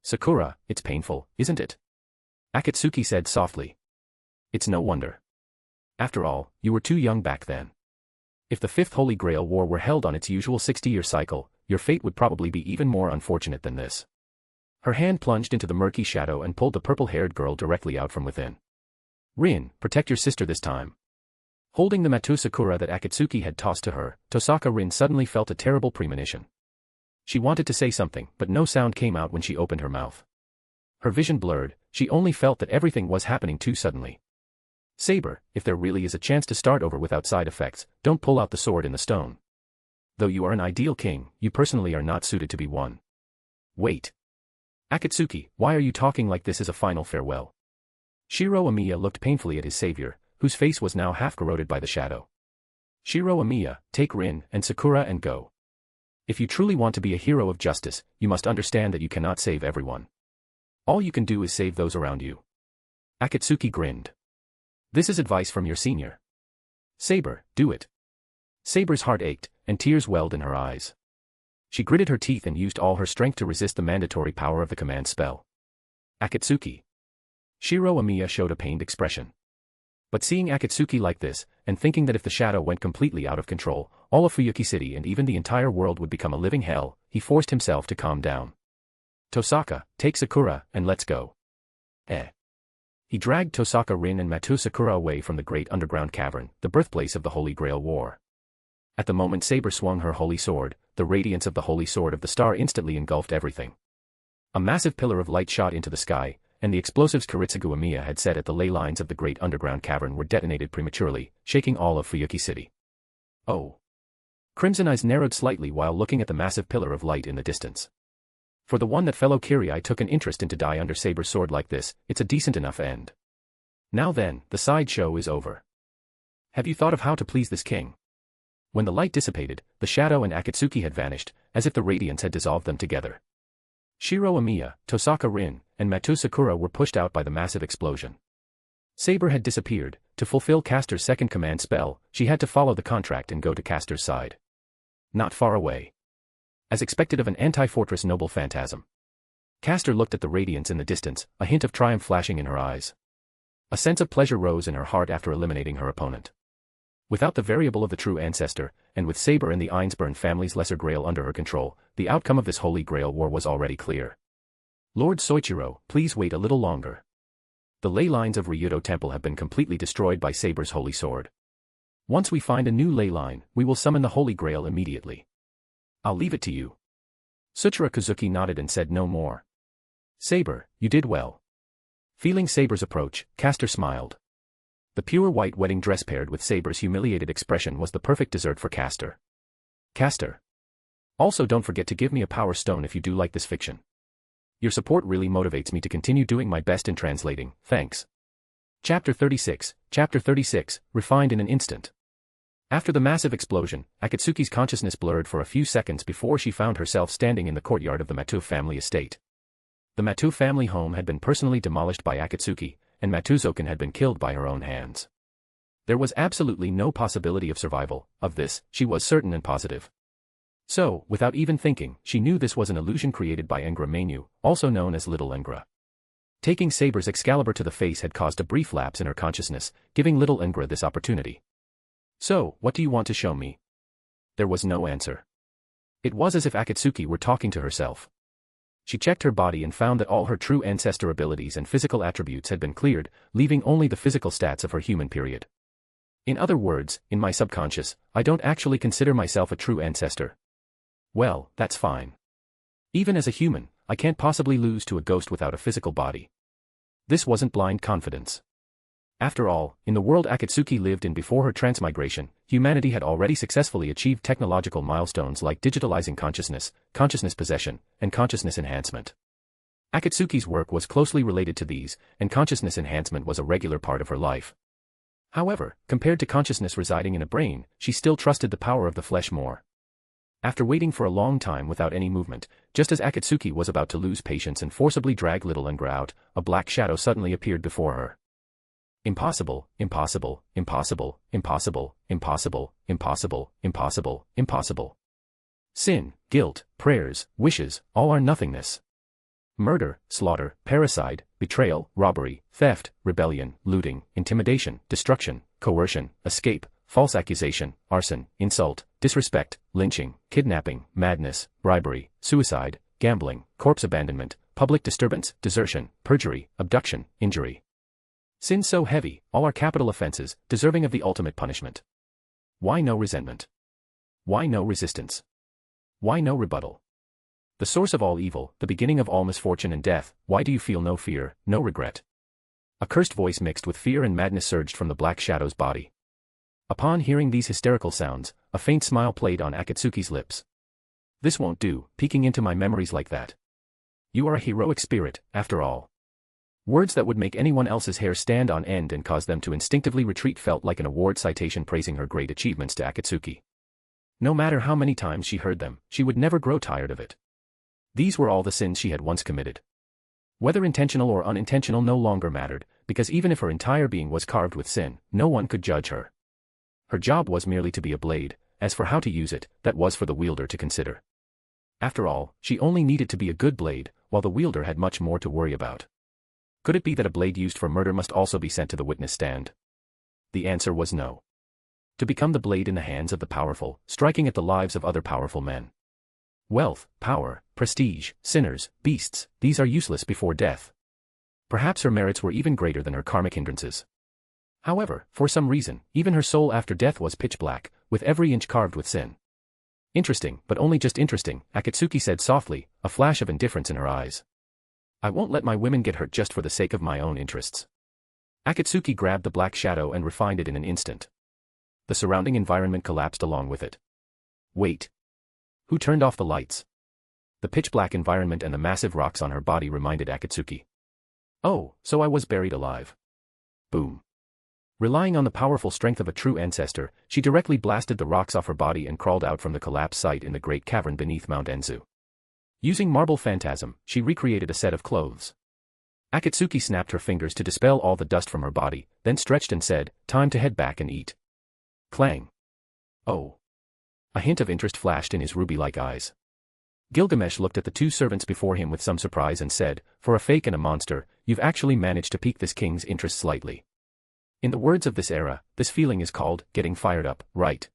Sakura, it's painful, isn't it? Akatsuki said softly. It's no wonder. After all, you were too young back then. If the Fifth Holy Grail War were held on its usual 60-year cycle, your fate would probably be even more unfortunate than this. Her hand plunged into the murky shadow and pulled the purple-haired girl directly out from within. Rin, protect your sister this time. Holding the Matou Sakura that Akatsuki had tossed to her, Tosaka Rin suddenly felt a terrible premonition. She wanted to say something, but no sound came out when she opened her mouth. Her vision blurred, she only felt that everything was happening too suddenly. Saber, if there really is a chance to start over without side effects, don't pull out the sword in the stone. Though you are an ideal king, you personally are not suited to be one. Wait. Akatsuki, why are you talking like this as a final farewell? Shiro Amiya looked painfully at his savior, whose face was now half corroded by the shadow. Shiro Amiya, take Rin and Sakura and go. If you truly want to be a hero of justice, you must understand that you cannot save everyone. All you can do is save those around you. Akatsuki grinned. This is advice from your senior. Saber, do it. Saber's heart ached, and tears welled in her eyes. She gritted her teeth and used all her strength to resist the mandatory power of the command spell. Akatsuki. Shiro Amiya showed a pained expression. But seeing Akatsuki like this, and thinking that if the shadow went completely out of control, all of Fuyuki City and even the entire world would become a living hell, he forced himself to calm down. Tosaka, take Sakura, and let's go. He dragged Tosaka Rin and Matou Sakura away from the great underground cavern, the birthplace of the Holy Grail War. At the moment Saber swung her holy sword, the radiance of the holy sword of the star instantly engulfed everything. A massive pillar of light shot into the sky, and the explosives Kiritsugu Amiya had set at the ley lines of the great underground cavern were detonated prematurely, shaking all of Fuyuki City. Oh. Crimson eyes narrowed slightly while looking at the massive pillar of light in the distance. For the one that fellow Kirii took an interest in to die under Saber's sword like this, it's a decent enough end. Now then, the sideshow is over. Have you thought of how to please this king? When the light dissipated, the shadow and Akatsuki had vanished, as if the radiance had dissolved them together. Shiro Amiya, Tosaka Rin, and Matou Sakura were pushed out by the massive explosion. Saber had disappeared. To fulfill Castor's second command spell, she had to follow the contract and go to Castor's side. Not far away. As expected of an anti-fortress noble phantasm. Castor looked at the radiance in the distance, a hint of triumph flashing in her eyes. A sense of pleasure rose in her heart after eliminating her opponent. Without the variable of the True Ancestor, and with Saber and the Einsburn family's Lesser Grail under her control, the outcome of this Holy Grail War was already clear. Lord Soichiro, please wait a little longer. The ley lines of Ryudo Temple have been completely destroyed by Saber's holy sword. Once we find a new ley line, we will summon the Holy Grail immediately. I'll leave it to you. Suchira Kazuki nodded and said no more. Saber, you did well. Feeling Saber's approach, Castor smiled. The pure white wedding dress paired with Saber's humiliated expression was the perfect dessert for Castor. Castor. Also don't forget to give me a power stone if you do like this fiction. Your support really motivates me to continue doing my best in translating, thanks. Chapter 36, refined in an instant. After the massive explosion, Akatsuki's consciousness blurred for a few seconds before she found herself standing in the courtyard of the Matou family estate. The Matou family home had been personally demolished by Akatsuki, and Matou Zouken had been killed by her own hands. There was absolutely no possibility of survival, of this, she was certain and positive. So, without even thinking, she knew this was an illusion created by Engra Mainu, also known as Little Engra. Taking Saber's Excalibur to the face had caused a brief lapse in her consciousness, giving Little Engra this opportunity. So, what do you want to show me? There was no answer. It was as if Akatsuki were talking to herself. She checked her body and found that all her true ancestor abilities and physical attributes had been cleared, leaving only the physical stats of her human period. In other words, in my subconscious, I don't actually consider myself a true ancestor. Well, that's fine. Even as a human, I can't possibly lose to a ghost without a physical body. This wasn't blind confidence. After all, in the world Akatsuki lived in before her transmigration, humanity had already successfully achieved technological milestones like digitalizing consciousness, consciousness possession, and consciousness enhancement. Akatsuki's work was closely related to these, and consciousness enhancement was a regular part of her life. However, compared to consciousness residing in a brain, she still trusted the power of the flesh more. After waiting for a long time without any movement, just as Akatsuki was about to lose patience and forcibly drag little Ungra out, a black shadow suddenly appeared before her. Impossible, impossible, impossible, impossible, impossible, impossible, impossible, impossible. Sin, guilt, prayers, wishes, all are nothingness. Murder, slaughter, parricide, betrayal, robbery, theft, rebellion, looting, intimidation, destruction, coercion, escape, false accusation, arson, insult, disrespect, lynching, kidnapping, madness, bribery, suicide, gambling, corpse abandonment, public disturbance, desertion, perjury, abduction, injury. Sin so heavy, all are capital offenses, deserving of the ultimate punishment. Why no resentment? Why no resistance? Why no rebuttal? The source of all evil, the beginning of all misfortune and death, why do you feel no fear, no regret? A cursed voice mixed with fear and madness surged from the black shadow's body. Upon hearing these hysterical sounds, a faint smile played on Akatsuki's lips. This won't do, peeking into my memories like that. You are a heroic spirit, after all. Words that would make anyone else's hair stand on end and cause them to instinctively retreat felt like an award citation praising her great achievements to Akatsuki. No matter how many times she heard them, she would never grow tired of it. These were all the sins she had once committed. Whether intentional or unintentional no longer mattered, because even if her entire being was carved with sin, no one could judge her. Her job was merely to be a blade, as for how to use it, that was for the wielder to consider. After all, she only needed to be a good blade, while the wielder had much more to worry about. Could it be that a blade used for murder must also be sent to the witness stand? The answer was no. To become the blade in the hands of the powerful, striking at the lives of other powerful men. Wealth, power, prestige, sinners, beasts, these are useless before death. Perhaps her merits were even greater than her karmic hindrances. However, for some reason, even her soul after death was pitch black, with every inch carved with sin. Interesting, but only just interesting, Akatsuki said softly, a flash of indifference in her eyes. I won't let my women get hurt just for the sake of my own interests. Akatsuki grabbed the black shadow and refined it in an instant. The surrounding environment collapsed along with it. Wait. Who turned off the lights? The pitch-black environment and the massive rocks on her body reminded Akatsuki. Oh, so I was buried alive. Boom. Relying on the powerful strength of a true ancestor, she directly blasted the rocks off her body and crawled out from the collapsed site in the great cavern beneath Mount Enzu. Using marble phantasm, she recreated a set of clothes. Akatsuki snapped her fingers to dispel all the dust from her body, then stretched and said, time to head back and eat. Clang. Oh. A hint of interest flashed in his ruby-like eyes. Gilgamesh looked at the two servants before him with some surprise and said, for a fake and a monster, you've actually managed to pique this king's interest slightly. In the words of this era, this feeling is called, getting fired up, right?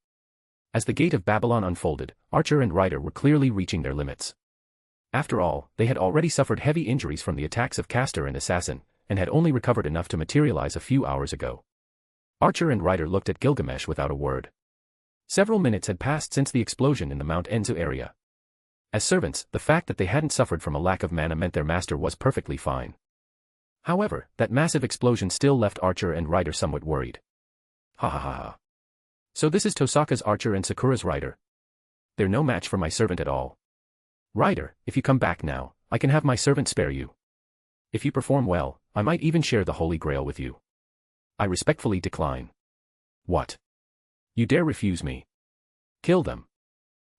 As the gate of Babylon unfolded, Archer and Rider were clearly reaching their limits. After all, they had already suffered heavy injuries from the attacks of Caster and Assassin, and had only recovered enough to materialize a few hours ago. Archer and Rider looked at Gilgamesh without a word. Several minutes had passed since the explosion in the Mount Enzu area. As servants, the fact that they hadn't suffered from a lack of mana meant their master was perfectly fine. However, that massive explosion still left Archer and Rider somewhat worried. Ha ha ha ha. So this is Tosaka's Archer and Sakura's Rider. They're no match for my servant at all. Rider, if you come back now, I can have my servant spare you. If you perform well, I might even share the Holy Grail with you. I respectfully decline. What? You dare refuse me? Kill them.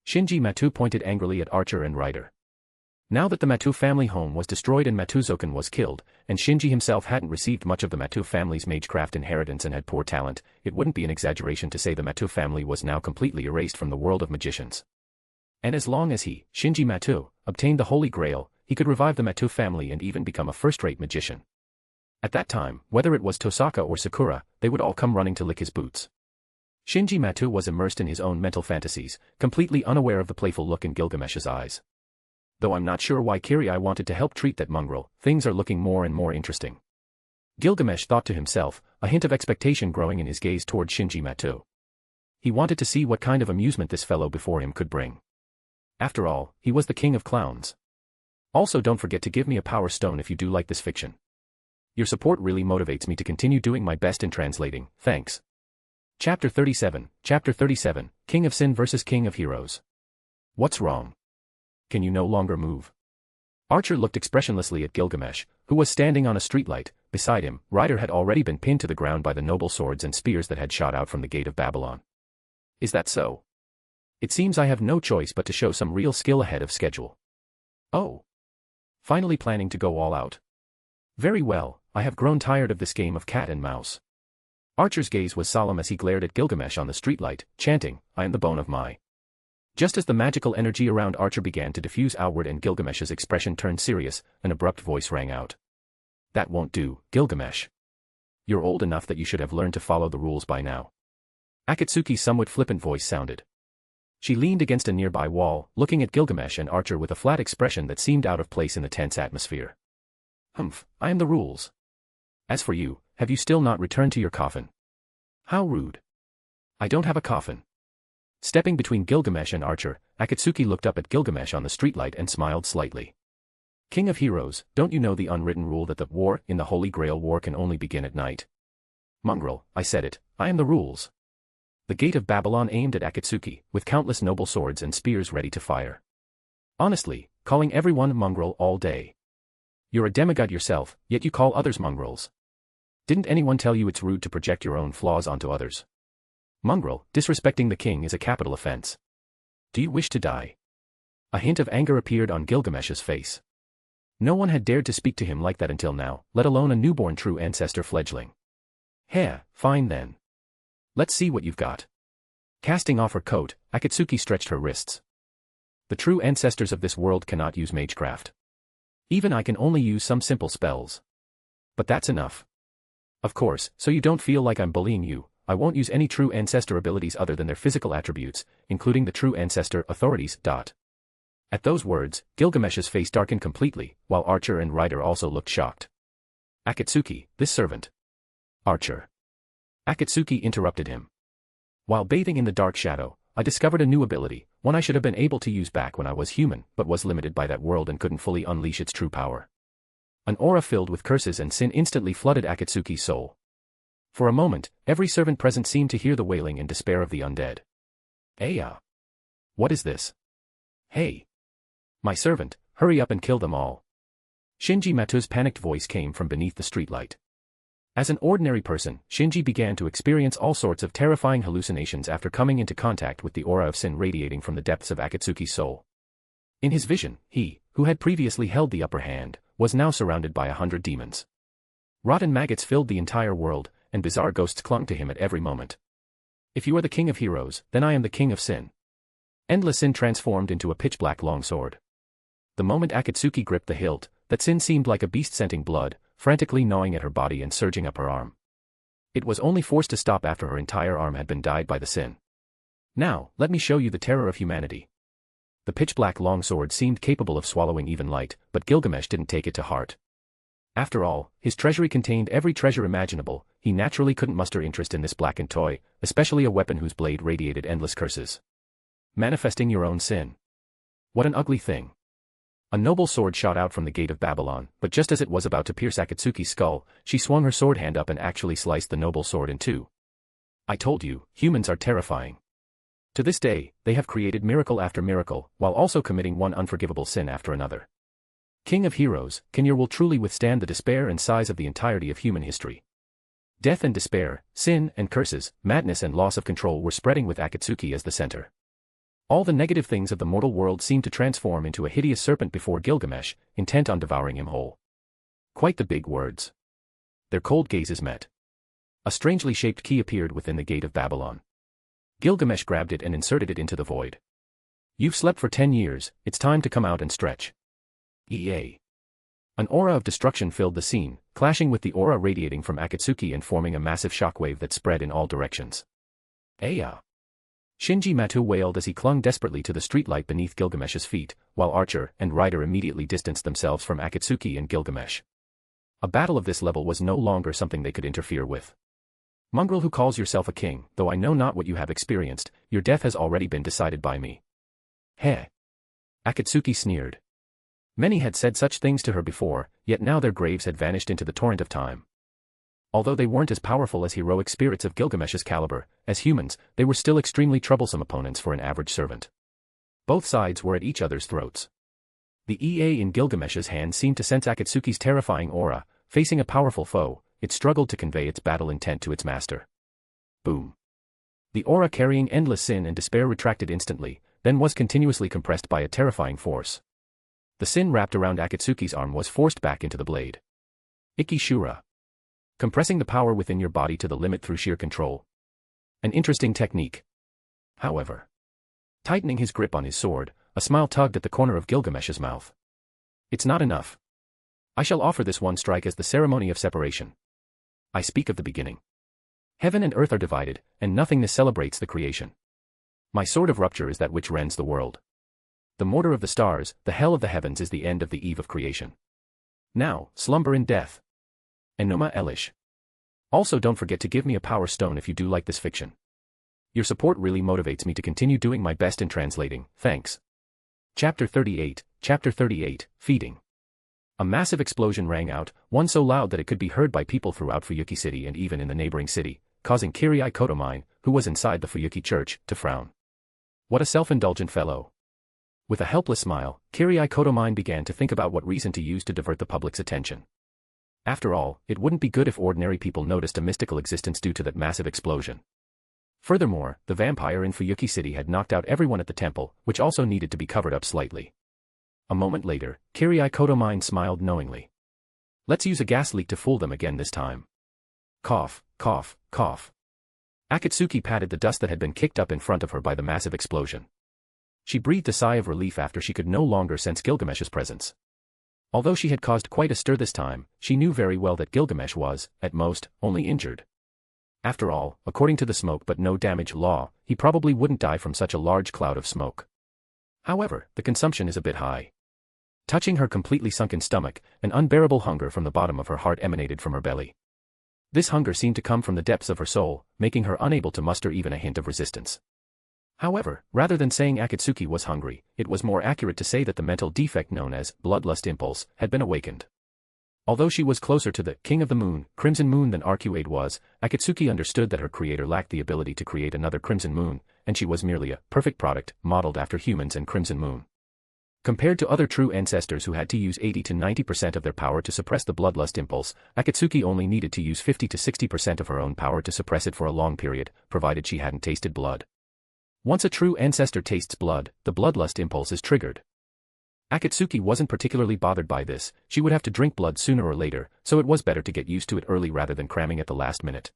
Shinji Matou pointed angrily at Archer and Rider. Now that the Matou family home was destroyed and Matou Zouken was killed, and Shinji himself hadn't received much of the Matou family's magecraft inheritance and had poor talent, it wouldn't be an exaggeration to say the Matou family was now completely erased from the world of magicians. And as long as he, Shinji Matou, obtained the Holy Grail, he could revive the Matou family and even become a first-rate magician. At that time, whether it was Tosaka or Sakura, they would all come running to lick his boots. Shinji Matou was immersed in his own mental fantasies, completely unaware of the playful look in Gilgamesh's eyes. Though I'm not sure why Kirai wanted to help treat that mongrel, things are looking more and more interesting. Gilgamesh thought to himself, a hint of expectation growing in his gaze toward Shinji Matou. He wanted to see what kind of amusement this fellow before him could bring. After all, he was the king of clowns. Also, don't forget to give me a power stone if you do like this fiction. Your support really motivates me to continue doing my best in translating, thanks. Chapter 37, King of Sin vs. King of Heroes. What's wrong? Can you no longer move? Archer looked expressionlessly at Gilgamesh, who was standing on a streetlight. Beside him, Ryder had already been pinned to the ground by the noble swords and spears that had shot out from the gate of Babylon. Is that so? It seems I have no choice but to show some real skill ahead of schedule. Oh. Finally planning to go all out. Very well, I have grown tired of this game of cat and mouse. Archer's gaze was solemn as he glared at Gilgamesh on the streetlight, chanting, I am the bone of my. Just as the magical energy around Archer began to diffuse outward and Gilgamesh's expression turned serious, an abrupt voice rang out. That won't do, Gilgamesh. You're old enough that you should have learned to follow the rules by now. Akatsuki's somewhat flippant voice sounded. She leaned against a nearby wall, looking at Gilgamesh and Archer with a flat expression that seemed out of place in the tense atmosphere. Humph, I am the rules. As for you, have you still not returned to your coffin? How rude. I don't have a coffin. Stepping between Gilgamesh and Archer, Akatsuki looked up at Gilgamesh on the streetlight and smiled slightly. King of Heroes, don't you know the unwritten rule that the war in the Holy Grail war can only begin at night? Mongrel, I said it, I am the rules. The gate of Babylon aimed at Akatsuki, with countless noble swords and spears ready to fire. Honestly, calling everyone mongrel all day. You're a demigod yourself, yet you call others mongrels. Didn't anyone tell you it's rude to project your own flaws onto others? Mongrel, disrespecting the king is a capital offense. Do you wish to die? A hint of anger appeared on Gilgamesh's face. No one had dared to speak to him like that until now, let alone a newborn true ancestor fledgling. Heh, fine then. Let's see what you've got. Casting off her coat, Akatsuki stretched her wrists. The true ancestors of this world cannot use magecraft. Even I can only use some simple spells. But that's enough. Of course, so you don't feel like I'm bullying you, I won't use any true ancestor abilities other than their physical attributes, including the true ancestor authorities. At those words, Gilgamesh's face darkened completely, while Archer and Ryder also looked shocked. Akatsuki, this servant. Archer. Akatsuki interrupted him. While bathing in the dark shadow, I discovered a new ability, one I should have been able to use back when I was human, but was limited by that world and couldn't fully unleash its true power. An aura filled with curses and sin instantly flooded Akatsuki's soul. For a moment, every servant present seemed to hear the wailing and despair of the undead. Aya! What is this? Hey! My servant, hurry up and kill them all. Shinji Matou's panicked voice came from beneath the streetlight. As an ordinary person, Shinji began to experience all sorts of terrifying hallucinations after coming into contact with the aura of sin radiating from the depths of Akatsuki's soul. In his vision, he, who had previously held the upper hand, was now surrounded by 100 demons. Rotten maggots filled the entire world, and bizarre ghosts clung to him at every moment. If you are the king of heroes, then I am the king of sin. Endless sin transformed into a pitch-black longsword. The moment Akatsuki gripped the hilt, that sin seemed like a beast scenting blood, frantically gnawing at her body and surging up her arm. It was only forced to stop after her entire arm had been dyed by the sin. Now, let me show you the terror of humanity. The pitch-black longsword seemed capable of swallowing even light, but Gilgamesh didn't take it to heart. After all, his treasury contained every treasure imaginable, he naturally couldn't muster interest in this blackened toy, especially a weapon whose blade radiated endless curses. Manifesting your own sin. What an ugly thing. A noble sword shot out from the gate of Babylon, but just as it was about to pierce Akatsuki's skull, she swung her sword hand up and actually sliced the noble sword in two. I told you, humans are terrifying. To this day, they have created miracle after miracle, while also committing one unforgivable sin after another. King of heroes, can your will truly withstand the despair and size of the entirety of human history? Death and despair, sin and curses, madness and loss of control were spreading with Akatsuki as the center. All the negative things of the mortal world seemed to transform into a hideous serpent before Gilgamesh, intent on devouring him whole. Quite the big words. Their cold gazes met. A strangely shaped key appeared within the gate of Babylon. Gilgamesh grabbed it and inserted it into the void. You've slept for 10 years, it's time to come out and stretch. EA. An aura of destruction filled the scene, clashing with the aura radiating from Akatsuki and forming a massive shockwave that spread in all directions. Aya. Shinji Matou wailed as he clung desperately to the streetlight beneath Gilgamesh's feet, while Archer and Ryder immediately distanced themselves from Akatsuki and Gilgamesh. A battle of this level was no longer something they could interfere with. Mongrel who calls yourself a king, though I know not what you have experienced, your death has already been decided by me. Heh. Akatsuki sneered. Many had said such things to her before, yet now their graves had vanished into the torrent of time. Although they weren't as powerful as heroic spirits of Gilgamesh's caliber, as humans, they were still extremely troublesome opponents for an average servant. Both sides were at each other's throats. The EA in Gilgamesh's hand seemed to sense Akatsuki's terrifying aura. Facing a powerful foe, it struggled to convey its battle intent to its master. Boom. The aura carrying endless sin and despair retracted instantly, then was continuously compressed by a terrifying force. The sin wrapped around Akatsuki's arm was forced back into the blade. Iki Shura. Compressing the power within your body to the limit through sheer control. An interesting technique. However, tightening his grip on his sword, a smile tugged at the corner of Gilgamesh's mouth. It's not enough. I shall offer this one strike as the ceremony of separation. I speak of the beginning. Heaven and earth are divided, and nothingness celebrates the creation. My sword of rupture is that which rends the world. The mortar of the stars, the hell of the heavens is the end of the eve of creation. Now, slumber in death. Enoma Elish. Also don't forget to give me a power stone if you do like this fiction. Your support really motivates me to continue doing my best in translating, thanks. Chapter 38, Feeding. A massive explosion rang out, one so loud that it could be heard by people throughout Fuyuki City and even in the neighboring city, causing Kirai Kotomine, who was inside the Fuyuki church, to frown. What a self-indulgent fellow. With a helpless smile, Kirai Kotomine began to think about what reason to use to divert the public's attention. After all, it wouldn't be good if ordinary people noticed a mystical existence due to that massive explosion. Furthermore, the vampire in Fuyuki City had knocked out everyone at the temple, which also needed to be covered up slightly. A moment later, Kirai Kotomine smiled knowingly. Let's use a gas leak to fool them again this time. Cough, cough, cough. Akatsuki patted the dust that had been kicked up in front of her by the massive explosion. She breathed a sigh of relief after she could no longer sense Gilgamesh's presence. Although she had caused quite a stir this time, she knew very well that Gilgamesh was, at most, only injured. After all, according to the smoke but no damage law, he probably wouldn't die from such a large cloud of smoke. However, the consumption is a bit high. Touching her completely sunken stomach, an unbearable hunger from the bottom of her heart emanated from her belly. This hunger seemed to come from the depths of her soul, making her unable to muster even a hint of resistance. However, rather than saying Akatsuki was hungry, it was more accurate to say that the mental defect known as bloodlust impulse had been awakened. Although she was closer to the King of the Moon, Crimson Moon than Arcuade was, Akatsuki understood that her creator lacked the ability to create another Crimson Moon, and she was merely a perfect product, modeled after humans and Crimson Moon. Compared to other true ancestors who had to use 80 to 90% of their power to suppress the bloodlust impulse, Akatsuki only needed to use 50 to 60% of her own power to suppress it for a long period, provided she hadn't tasted blood. Once a true ancestor tastes blood, the bloodlust impulse is triggered. Akatsuki wasn't particularly bothered by this, she would have to drink blood sooner or later, so it was better to get used to it early rather than cramming at the last minute.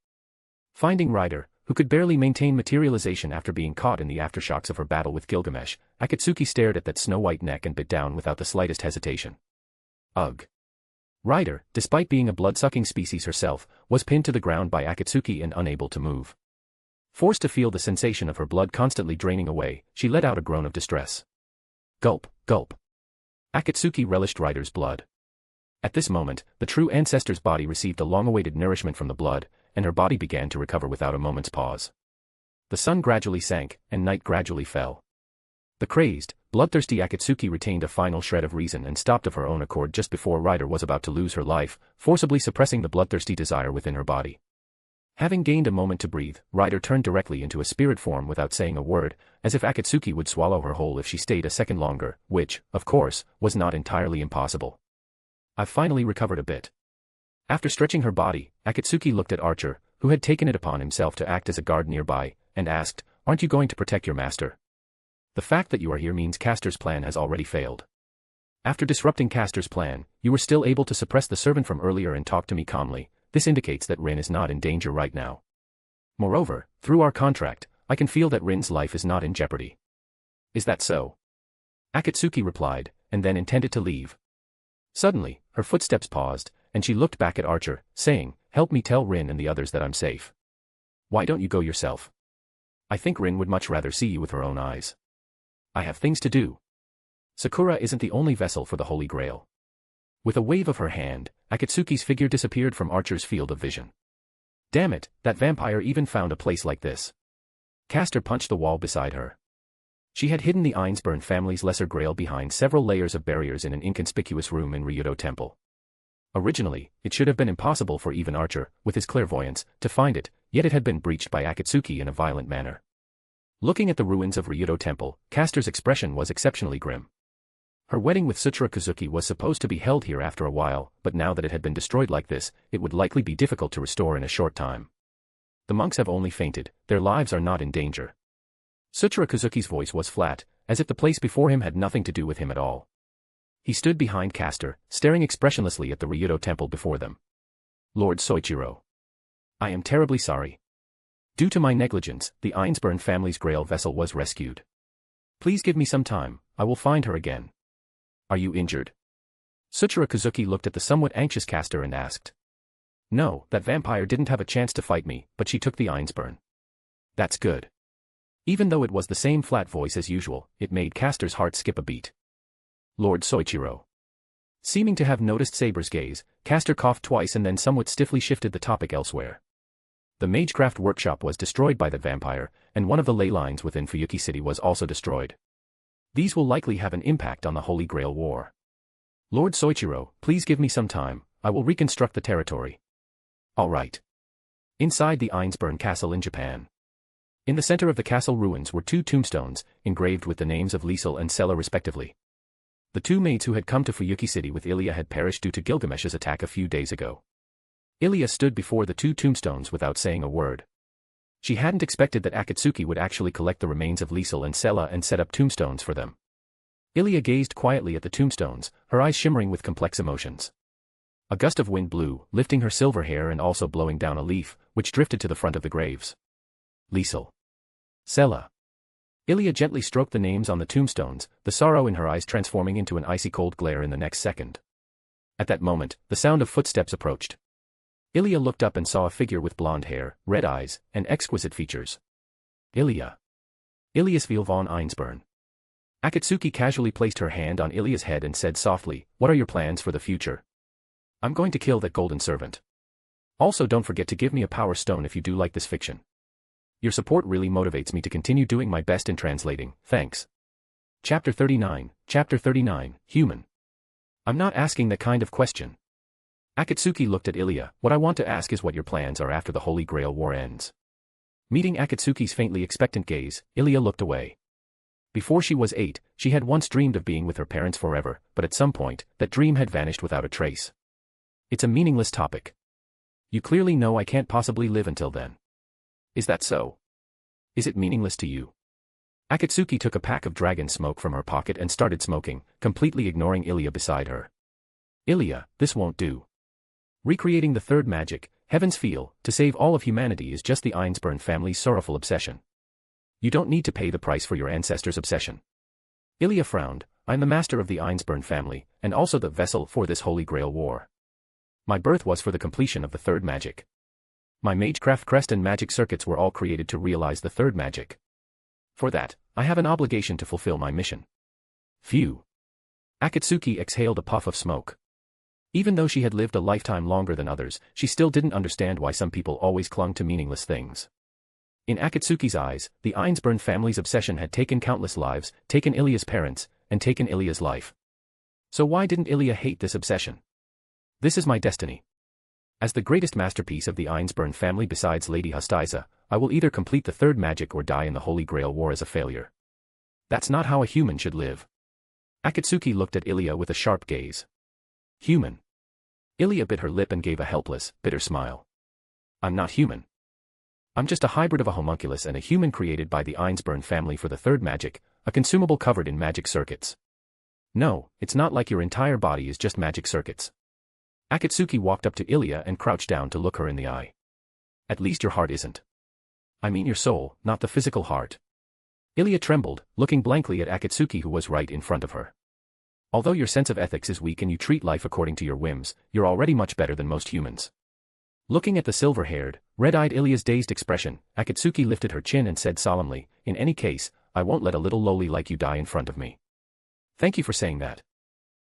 Finding Ryder, who could barely maintain materialization after being caught in the aftershocks of her battle with Gilgamesh, Akatsuki stared at that snow-white neck and bit down without the slightest hesitation. Ugh. Ryder, despite being a blood-sucking species herself, was pinned to the ground by Akatsuki and unable to move. Forced to feel the sensation of her blood constantly draining away, she let out a groan of distress. Gulp, gulp. Akatsuki relished Ryder's blood. At this moment, the true ancestor's body received a long-awaited nourishment from the blood, and her body began to recover without a moment's pause. The sun gradually sank, and night gradually fell. The crazed, bloodthirsty Akatsuki retained a final shred of reason and stopped of her own accord just before Ryder was about to lose her life, forcibly suppressing the bloodthirsty desire within her body. Having gained a moment to breathe, Ryder turned directly into a spirit form without saying a word, as if Akatsuki would swallow her whole if she stayed a second longer, which, of course, was not entirely impossible. I've finally recovered a bit. After stretching her body, Akatsuki looked at Archer, who had taken it upon himself to act as a guard nearby, and asked, "Aren't you going to protect your master? The fact that you are here means Castor's plan has already failed. After disrupting Castor's plan, you were still able to suppress the servant from earlier and talk to me calmly. This indicates that Rin is not in danger right now. Moreover, through our contract, I can feel that Rin's life is not in jeopardy." "Is that so?" Akatsuki replied, and then intended to leave. Suddenly, her footsteps paused, and she looked back at Archer, saying, "Help me tell Rin and the others that I'm safe." "Why don't you go yourself?" I think Rin would much rather see you with her own eyes. I have things to do. Sakura isn't the only vessel for the Holy Grail. With a wave of her hand, Akatsuki's figure disappeared from Archer's field of vision. Damn it, that vampire even found a place like this. Castor punched the wall beside her. She had hidden the Ainsburn family's lesser grail behind several layers of barriers in an inconspicuous room in Ryudo Temple. Originally, it should have been impossible for even Archer, with his clairvoyance, to find it, yet it had been breached by Akatsuki in a violent manner. Looking at the ruins of Ryudo Temple, Castor's expression was exceptionally grim. Her wedding with Suchira Kazuki was supposed to be held here after a while, but now that it had been destroyed like this, it would likely be difficult to restore in a short time. The monks have only fainted, their lives are not in danger. Suchira Kazuki's voice was flat, as if the place before him had nothing to do with him at all. He stood behind Castor, staring expressionlessly at the Ryudo temple before them. Lord Soichiro. I am terribly sorry. Due to my negligence, the Ainsburn family's grail vessel was rescued. Please give me some time, I will find her again. Are you injured? Suchira Kazuki looked at the somewhat anxious Castor and asked. No, that vampire didn't have a chance to fight me, but she took the Ainsburn. That's good. Even though it was the same flat voice as usual, it made Castor's heart skip a beat. Lord Soichiro. Seeming to have noticed Saber's gaze, Castor coughed twice and then somewhat stiffly shifted the topic elsewhere. The Magecraft workshop was destroyed by the vampire, and one of the ley lines within Fuyuki City was also destroyed. These will likely have an impact on the Holy Grail War. Lord Soichiro, please give me some time, I will reconstruct the territory. All right. Inside the Ainsburn Castle in Japan. In the center of the castle ruins were two tombstones, engraved with the names of Liesel and Sela respectively. The two maids who had come to Fuyuki City with Ilya had perished due to Gilgamesh's attack a few days ago. Ilya stood before the two tombstones without saying a word. She hadn't expected that Akatsuki would actually collect the remains of Liesel and Sela and set up tombstones for them. Ilya gazed quietly at the tombstones, her eyes shimmering with complex emotions. A gust of wind blew, lifting her silver hair and also blowing down a leaf, which drifted to the front of the graves. Liesel. Sela. Ilya gently stroked the names on the tombstones, the sorrow in her eyes transforming into an icy cold glare in the next second. At that moment, the sound of footsteps approached. Ilya looked up and saw a figure with blonde hair, red eyes, and exquisite features. Ilya. Ilyasville von Ainsburn. Akatsuki casually placed her hand on Ilya's head and said softly, "What are your plans for the future?" "I'm going to kill that golden servant. Also don't forget to give me a power stone if you do like this fiction. Your support really motivates me to continue doing my best in translating, thanks." Chapter 39, Human. I'm not asking that kind of question. Akatsuki looked at Ilya. What I want to ask is what your plans are after the Holy Grail War ends. Meeting Akatsuki's faintly expectant gaze, Ilya looked away. Before she was 8, she had once dreamed of being with her parents forever, but at some point, that dream had vanished without a trace. It's a meaningless topic. You clearly know I can't possibly live until then. Is that so? Is it meaningless to you? Akatsuki took a pack of dragon smoke from her pocket and started smoking, completely ignoring Ilya beside her. Ilya, this won't do. Recreating the third magic, Heaven's Feel, to save all of humanity is just the Ainsburn family's sorrowful obsession. You don't need to pay the price for your ancestors' obsession. Ilya frowned. I'm the master of the Ainsburn family, and also the vessel for this Holy Grail War. My birth was for the completion of the third magic. My Magecraft crest and magic circuits were all created to realize the third magic. For that, I have an obligation to fulfill my mission. Phew. Akatsuki exhaled a puff of smoke. Even though she had lived a lifetime longer than others, she still didn't understand why some people always clung to meaningless things. In Akatsuki's eyes, the Ainsburn family's obsession had taken countless lives, taken Ilya's parents, and taken Ilya's life. So why didn't Ilya hate this obsession? This is my destiny. As the greatest masterpiece of the Ainsburn family besides Lady Hostaiza, I will either complete the third magic or die in the Holy Grail War as a failure. That's not how a human should live. Akatsuki looked at Ilya with a sharp gaze. Human. Ilya bit her lip and gave a helpless, bitter smile. I'm not human. I'm just a hybrid of a homunculus and a human created by the Ainsburn family for the third magic, a consumable covered in magic circuits. No, it's not like your entire body is just magic circuits. Akatsuki walked up to Ilya and crouched down to look her in the eye. At least your heart isn't. I mean your soul, not the physical heart. Ilya trembled, looking blankly at Akatsuki who was right in front of her. Although your sense of ethics is weak and you treat life according to your whims, you're already much better than most humans. Looking at the silver-haired, red-eyed Ilya's dazed expression, Akatsuki lifted her chin and said solemnly, "In any case, I won't let a little lowly like you die in front of me." "Thank you for saying that."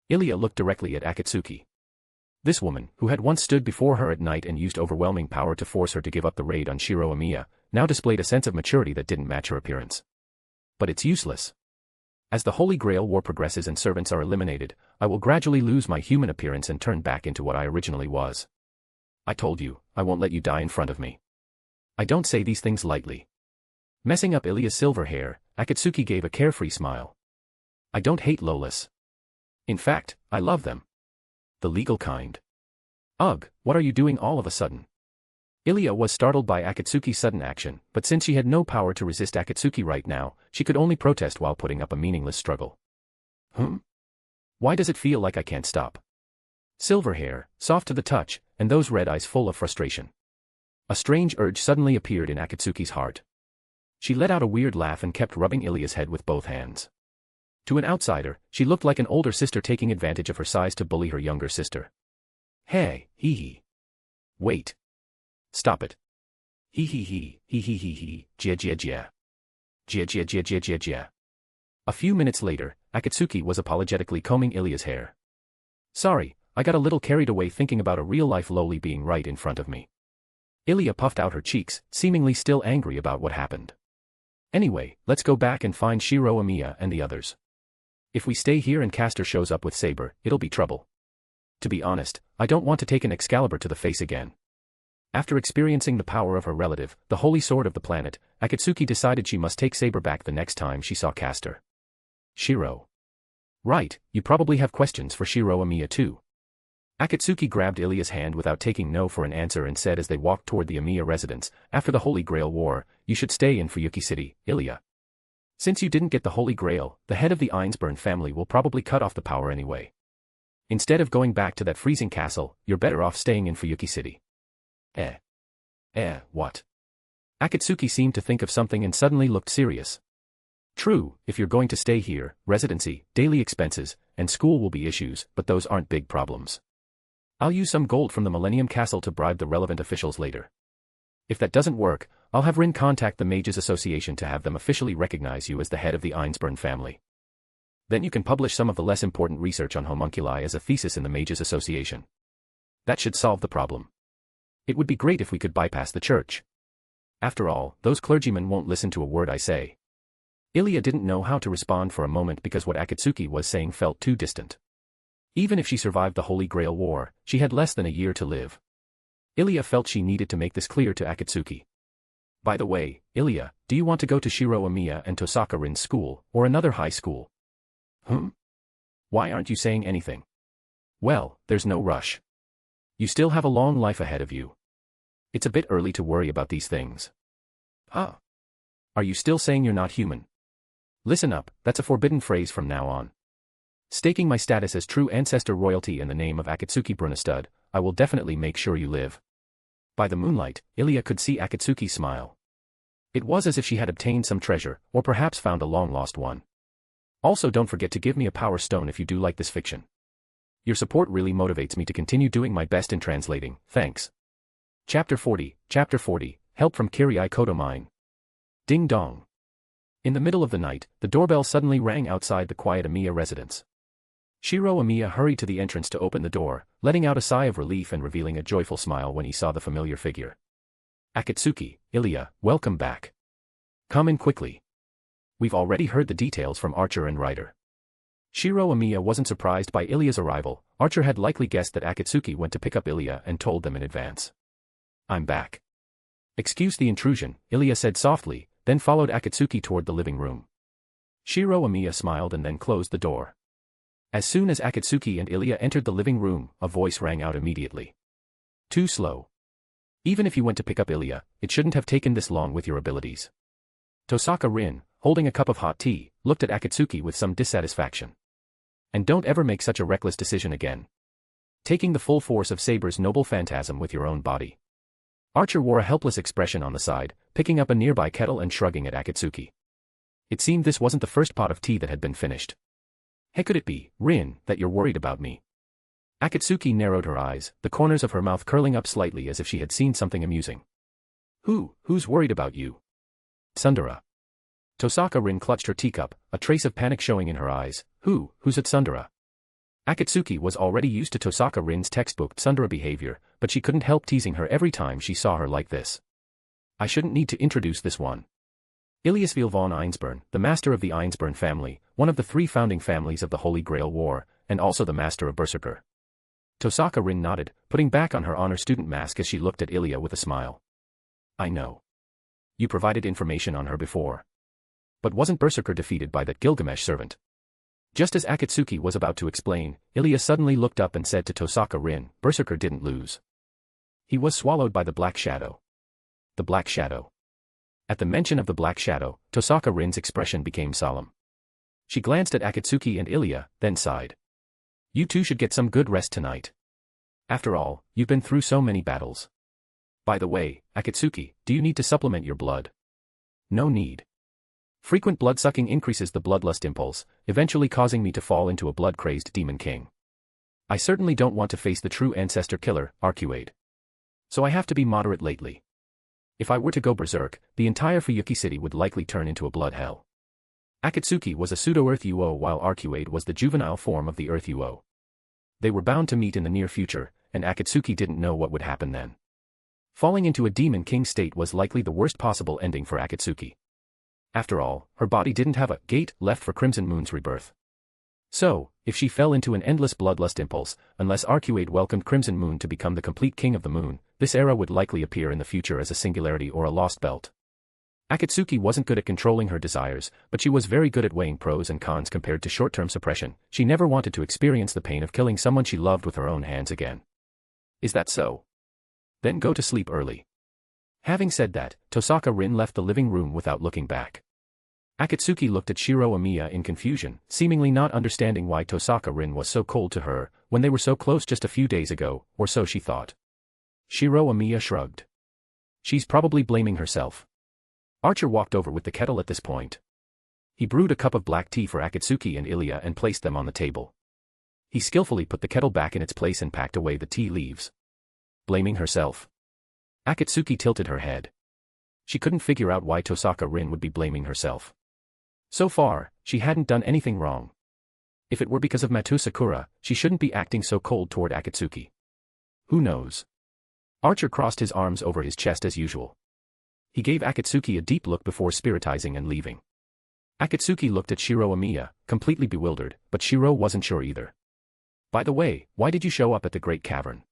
Ilya looked directly at Akatsuki. This woman, who had once stood before her at night and used overwhelming power to force her to give up the raid on Shiro Amiya, now displayed a sense of maturity that didn't match her appearance. But it's useless. As the Holy Grail War progresses and servants are eliminated, I will gradually lose my human appearance and turn back into what I originally was. I told you, I won't let you die in front of me. I don't say these things lightly. Messing up Ilya's silver hair, Akatsuki gave a carefree smile. I don't hate Lolas. In fact, I love them. The legal kind. Ugh, what are you doing all of a sudden? Ilya was startled by Akatsuki's sudden action, but since she had no power to resist Akatsuki right now, she could only protest while putting up a meaningless struggle. Why does it feel like I can't stop? Silver hair, soft to the touch, and those red eyes full of frustration. A strange urge suddenly appeared in Akatsuki's heart. She let out a weird laugh and kept rubbing Ilya's head with both hands. To an outsider, she looked like an older sister taking advantage of her size to bully her younger sister. Hey, hee. Wait. Stop it. Hee, jia. Jia. A few minutes later, Akatsuki was apologetically combing Ilya's hair. Sorry, I got a little carried away thinking about a real-life lowly being right in front of me. Ilya puffed out her cheeks, seemingly still angry about what happened. Anyway, let's go back and find Shiro Amiya and the others. If we stay here and Castor shows up with Saber, it'll be trouble. To be honest, I don't want to take an Excalibur to the face again. After experiencing the power of her relative, the holy sword of the planet, Akatsuki decided she must take Saber back the next time she saw Castor. Shiro. Right, you probably have questions for Shiro Amiya too. Akatsuki grabbed Ilya's hand without taking no for an answer and said as they walked toward the Amiya residence, after the Holy Grail War, you should stay in Fuyuki City, Ilya. Since you didn't get the Holy Grail, the head of the Einsburn family will probably cut off the power anyway. Instead of going back to that freezing castle, you're better off staying in Fuyuki City. What? Akatsuki seemed to think of something and suddenly looked serious. True, if you're going to stay here, residency, daily expenses, and school will be issues, but those aren't big problems. I'll use some gold from the Millennium Castle to bribe the relevant officials later. If that doesn't work, I'll have Rin contact the Mages Association to have them officially recognize you as the head of the Einsburn family. Then you can publish some of the less important research on homunculi as a thesis in the Mages Association. That should solve the problem. It would be great if we could bypass the church. After all, those clergymen won't listen to a word I say. Ilya didn't know how to respond for a moment because what Akatsuki was saying felt too distant. Even if she survived the Holy Grail War, she had less than a year to live. Ilya felt she needed to make this clear to Akatsuki. By the way, Ilya, do you want to go to Shiro Amiya and Tosaka Rin's school, or another high school? Why aren't you saying anything? Well, there's no rush. You still have a long life ahead of you. It's a bit early to worry about these things. Are you still saying you're not human? Listen up, that's a forbidden phrase from now on. Staking my status as true ancestor royalty in the name of Akatsuki Brunestud, I will definitely make sure you live. By the moonlight, Ilya could see Akatsuki smile. It was as if she had obtained some treasure, or perhaps found a long-lost one. Also, don't forget to give me a power stone if you do like this fiction. Your support really motivates me to continue doing my best in translating, thanks. Chapter 40, Help from Kirai Kodomine. Ding dong. In the middle of the night, the doorbell suddenly rang outside the quiet Amiya residence. Shiro Amiya hurried to the entrance to open the door, letting out a sigh of relief and revealing a joyful smile when he saw the familiar figure. Akatsuki, Ilya, welcome back. Come in quickly. We've already heard the details from Archer and Ryder. Shiro Amiya wasn't surprised by Ilya's arrival. Archer had likely guessed that Akatsuki went to pick up Ilya and told them in advance. I'm back. Excuse the intrusion, Ilya said softly, then followed Akatsuki toward the living room. Shiro Amiya smiled and then closed the door. As soon as Akatsuki and Ilya entered the living room, a voice rang out immediately. Too slow. Even if you went to pick up Ilya, it shouldn't have taken this long with your abilities. Tosaka Rin, holding a cup of hot tea, looked at Akatsuki with some dissatisfaction. And don't ever make such a reckless decision again. Taking the full force of Saber's noble phantasm with your own body. Archer wore a helpless expression on the side, picking up a nearby kettle and shrugging at Akatsuki. It seemed this wasn't the first pot of tea that had been finished. Hey, could it be, Rin, that you're worried about me? Akatsuki narrowed her eyes, the corners of her mouth curling up slightly as if she had seen something amusing. Who's worried about you? Tsundere. Tosaka Rin clutched her teacup, a trace of panic showing in her eyes. Who's at Tsundere? Akatsuki was already used to Tosaka Rin's textbook Tsundere behavior, but she couldn't help teasing her every time she saw her like this. I shouldn't need to introduce this one. Ilyasville von Einsburn, the master of the Einsburn family, one of the 3 founding families of the Holy Grail War, and also the master of Berserker. Tosaka Rin nodded, putting back on her honor student mask as she looked at Ilya with a smile. I know. You provided information on her before. But wasn't Berserker defeated by that Gilgamesh servant? Just as Akatsuki was about to explain, Ilya suddenly looked up and said to Tosaka Rin, Berserker didn't lose. He was swallowed by the Black Shadow. The Black Shadow. At the mention of the Black Shadow, Tosaka Rin's expression became solemn. She glanced at Akatsuki and Ilya, then sighed. You two should get some good rest tonight. After all, you've been through so many battles. By the way, Akatsuki, do you need to supplement your blood? No need. Frequent blood-sucking increases the bloodlust impulse, eventually causing me to fall into a blood-crazed demon king. I certainly don't want to face the true ancestor killer, Arcuade. So I have to be moderate lately. If I were to go berserk, the entire Fuyuki city would likely turn into a blood hell. Akatsuki was a pseudo-Earth UO while Arcuade was the juvenile form of the Earth UO. They were bound to meet in the near future, and Akatsuki didn't know what would happen then. Falling into a demon king state was likely the worst possible ending for Akatsuki. After all, her body didn't have a gate left for Crimson Moon's rebirth. So, if she fell into an endless bloodlust impulse, unless Arcuade welcomed Crimson Moon to become the complete king of the moon, this era would likely appear in the future as a singularity or a lost belt. Akatsuki wasn't good at controlling her desires, but she was very good at weighing pros and cons compared to short-term suppression. She never wanted to experience the pain of killing someone she loved with her own hands again. Is that so? Then go to sleep early. Having said that, Tosaka Rin left the living room without looking back. Akatsuki looked at Shiro Amiya in confusion, seemingly not understanding why Tosaka Rin was so cold to her, when they were so close just a few days ago, or so she thought. Shiro Amiya shrugged. She's probably blaming herself. Archer walked over with the kettle at this point. He brewed a cup of black tea for Akatsuki and Ilya and placed them on the table. He skillfully put the kettle back in its place and packed away the tea leaves. Blaming herself? Akatsuki tilted her head. She couldn't figure out why Tosaka Rin would be blaming herself. So far, she hadn't done anything wrong. If it were because of Matou Sakura, she shouldn't be acting so cold toward Akatsuki. Who knows? Archer crossed his arms over his chest as usual. He gave Akatsuki a deep look before spiritizing and leaving. Akatsuki looked at Shiro Amiya, completely bewildered, but Shiro wasn't sure either. By the way, why did you show up at the Great Cavern?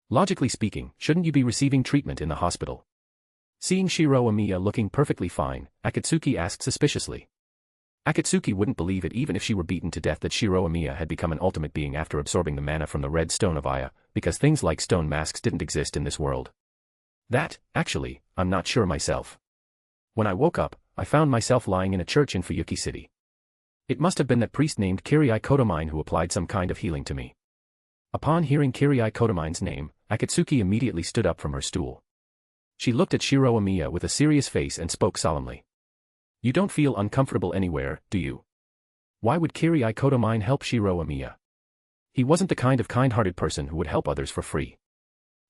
Logically speaking, shouldn't you be receiving treatment in the hospital? Seeing Shiro Amiya looking perfectly fine, Akatsuki asked suspiciously. Akatsuki wouldn't believe it even if she were beaten to death that Shiro Amiya had become an ultimate being after absorbing the mana from the red stone of Aya, because things like stone masks didn't exist in this world. Actually, I'm not sure myself. When I woke up, I found myself lying in a church in Fuyuki City. It must have been that priest named Kirii Kotomine who applied some kind of healing to me. Upon hearing Kirii Kotomine's name, Akatsuki immediately stood up from her stool. She looked at Shiro Amiya with a serious face and spoke solemnly. You don't feel uncomfortable anywhere, do you? Why would Kirii Kotomine help Shiro Amiya? He wasn't the kind of kind-hearted person who would help others for free.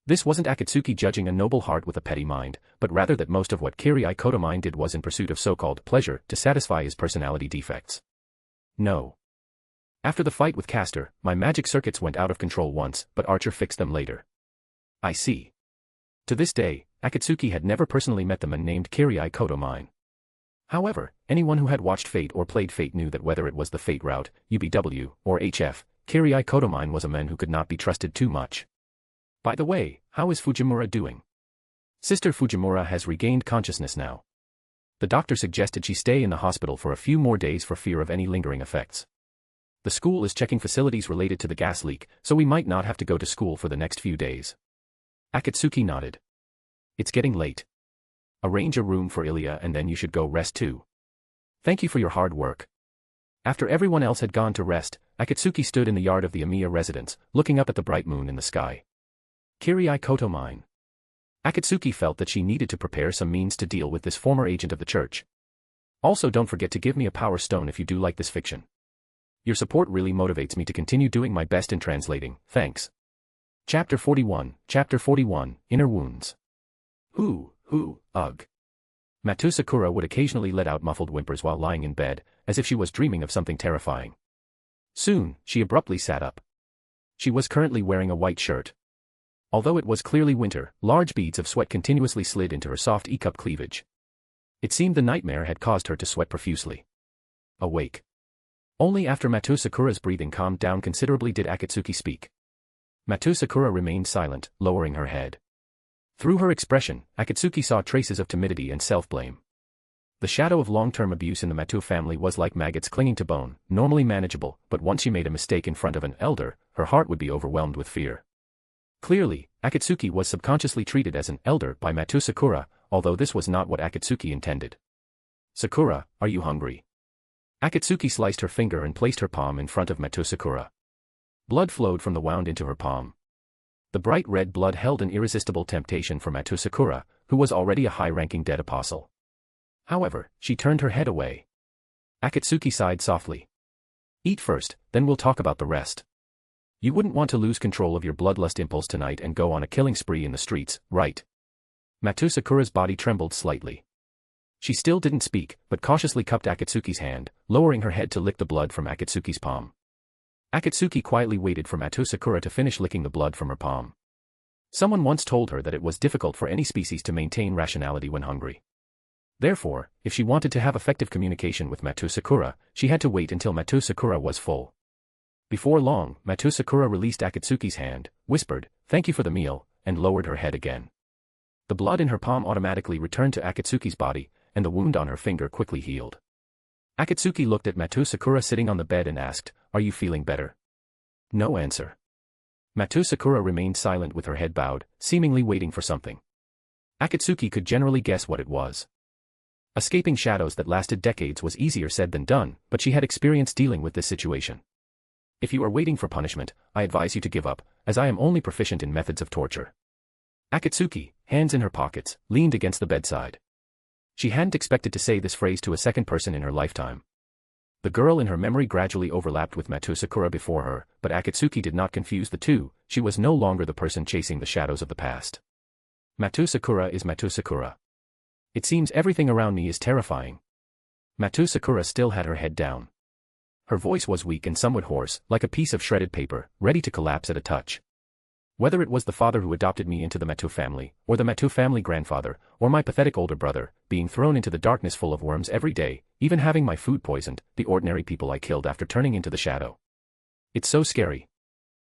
This wasn't Akatsuki judging a noble heart with a petty mind, but rather that most of what Kirii Kotomine did was in pursuit of so-called pleasure to satisfy his personality defects. No. After the fight with Castor, my magic circuits went out of control once, but Archer fixed them later. I see. To this day, Akatsuki had never personally met the man named Kirii Kotomine. However, anyone who had watched Fate or played Fate knew that whether it was the Fate route, UBW, or HF, Kirii Kotomine was a man who could not be trusted too much. By the way, how is Fujimura doing? Sister Fujimura has regained consciousness now. The doctor suggested she stay in the hospital for a few more days for fear of any lingering effects. The school is checking facilities related to the gas leak, so we might not have to go to school for the next few days. Akatsuki nodded. It's getting late. Arrange a room for Ilya and then you should go rest too. Thank you for your hard work. After everyone else had gone to rest, Akatsuki stood in the yard of the Amiya residence, looking up at the bright moon in the sky. Kirii Kotomine. Akatsuki felt that she needed to prepare some means to deal with this former agent of the church. Also don't forget to give me a power stone if you do like this fiction. Your support really motivates me to continue doing my best in translating, thanks. Chapter 41, Inner Wounds. Ugh. Matou Sakura would occasionally let out muffled whimpers while lying in bed, as if she was dreaming of something terrifying. Soon, she abruptly sat up. She was currently wearing a white shirt. Although it was clearly winter, large beads of sweat continuously slid into her soft E-cup cleavage. It seemed the nightmare had caused her to sweat profusely. Awake. Only after Matou Sakura's breathing calmed down considerably did Akatsuki speak. Matou Sakura remained silent, lowering her head. Through her expression, Akatsuki saw traces of timidity and self-blame. The shadow of long-term abuse in the Matou family was like maggots clinging to bone, normally manageable, but once she made a mistake in front of an elder, her heart would be overwhelmed with fear. Clearly, Akatsuki was subconsciously treated as an elder by Matou Sakura, although this was not what Akatsuki intended. Sakura, are you hungry? Akatsuki sliced her finger and placed her palm in front of Matou Sakura. Blood flowed from the wound into her palm. The bright red blood held an irresistible temptation for Matou Sakura, who was already a high-ranking dead apostle. However, she turned her head away. Akatsuki sighed softly. Eat first, then we'll talk about the rest. You wouldn't want to lose control of your bloodlust impulse tonight and go on a killing spree in the streets, right? Matou Sakura's body trembled slightly. She still didn't speak, but cautiously cupped Akatsuki's hand, lowering her head to lick the blood from Akatsuki's palm. Akatsuki quietly waited for Matou Sakura to finish licking the blood from her palm. Someone once told her that it was difficult for any species to maintain rationality when hungry. Therefore, if she wanted to have effective communication with Matou Sakura, she had to wait until Matou Sakura was full. Before long, Matou Sakura released Akatsuki's hand, whispered, "Thank you for the meal," and lowered her head again. The blood in her palm automatically returned to Akatsuki's body, and the wound on her finger quickly healed. Akatsuki looked at Matou Sakura sitting on the bed and asked, "Are you feeling better?" No answer. Matou Sakura remained silent with her head bowed, seemingly waiting for something. Akatsuki could generally guess what it was. Escaping shadows that lasted decades was easier said than done, but she had experience dealing with this situation. If you are waiting for punishment, I advise you to give up, as I am only proficient in methods of torture. Akatsuki, hands in her pockets, leaned against the bedside. She hadn't expected to say this phrase to a second person in her lifetime. The girl in her memory gradually overlapped with Matou Sakura before her, but Akatsuki did not confuse the two. She was no longer the person chasing the shadows of the past. Matou Sakura is Matou Sakura. It seems everything around me is terrifying. Matou Sakura still had her head down. Her voice was weak and somewhat hoarse, like a piece of shredded paper, ready to collapse at a touch. Whether it was the father who adopted me into the Matou family, or the Matou family grandfather, or my pathetic older brother, being thrown into the darkness full of worms every day, even having my food poisoned, the ordinary people I killed after turning into the shadow. It's so scary.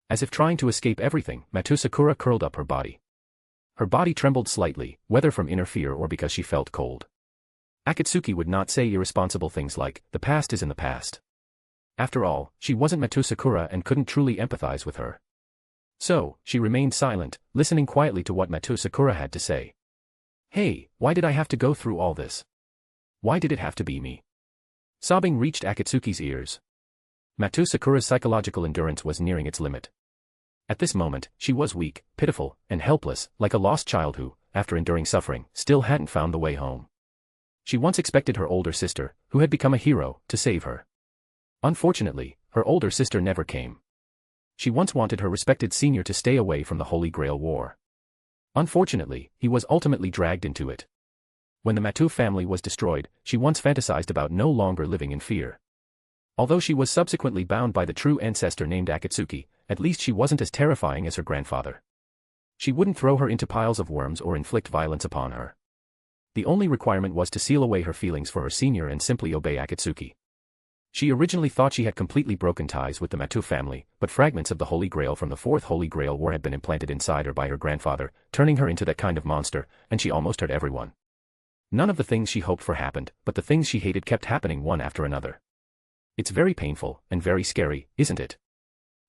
As if trying to escape everything, Matou Sakura curled up her body. Her body trembled slightly, whether from inner fear or because she felt cold. Akatsuki would not say irresponsible things like, "The past is in the past." After all, she wasn't Matou Sakura and couldn't truly empathize with her. So, she remained silent, listening quietly to what Matou Sakura had to say. "Hey, why did I have to go through all this? Why did it have to be me?" Sobbing reached Akatsuki's ears. Matou Sakura's psychological endurance was nearing its limit. At this moment, she was weak, pitiful, and helpless, like a lost child who, after enduring suffering, still hadn't found the way home. She once expected her older sister, who had become a hero, to save her. Unfortunately, her older sister never came. She once wanted her respected senior to stay away from the Holy Grail War. Unfortunately, he was ultimately dragged into it. When the Matou family was destroyed, she once fantasized about no longer living in fear. Although she was subsequently bound by the true ancestor named Akatsuki, at least she wasn't as terrifying as her grandfather. She wouldn't throw her into piles of worms or inflict violence upon her. The only requirement was to seal away her feelings for her senior and simply obey Akatsuki. She originally thought she had completely broken ties with the Matou family, but fragments of the Holy Grail from the Fourth Holy Grail War had been implanted inside her by her grandfather, turning her into that kind of monster, and she almost hurt everyone. None of the things she hoped for happened, but the things she hated kept happening one after another. It's very painful, and very scary, isn't it?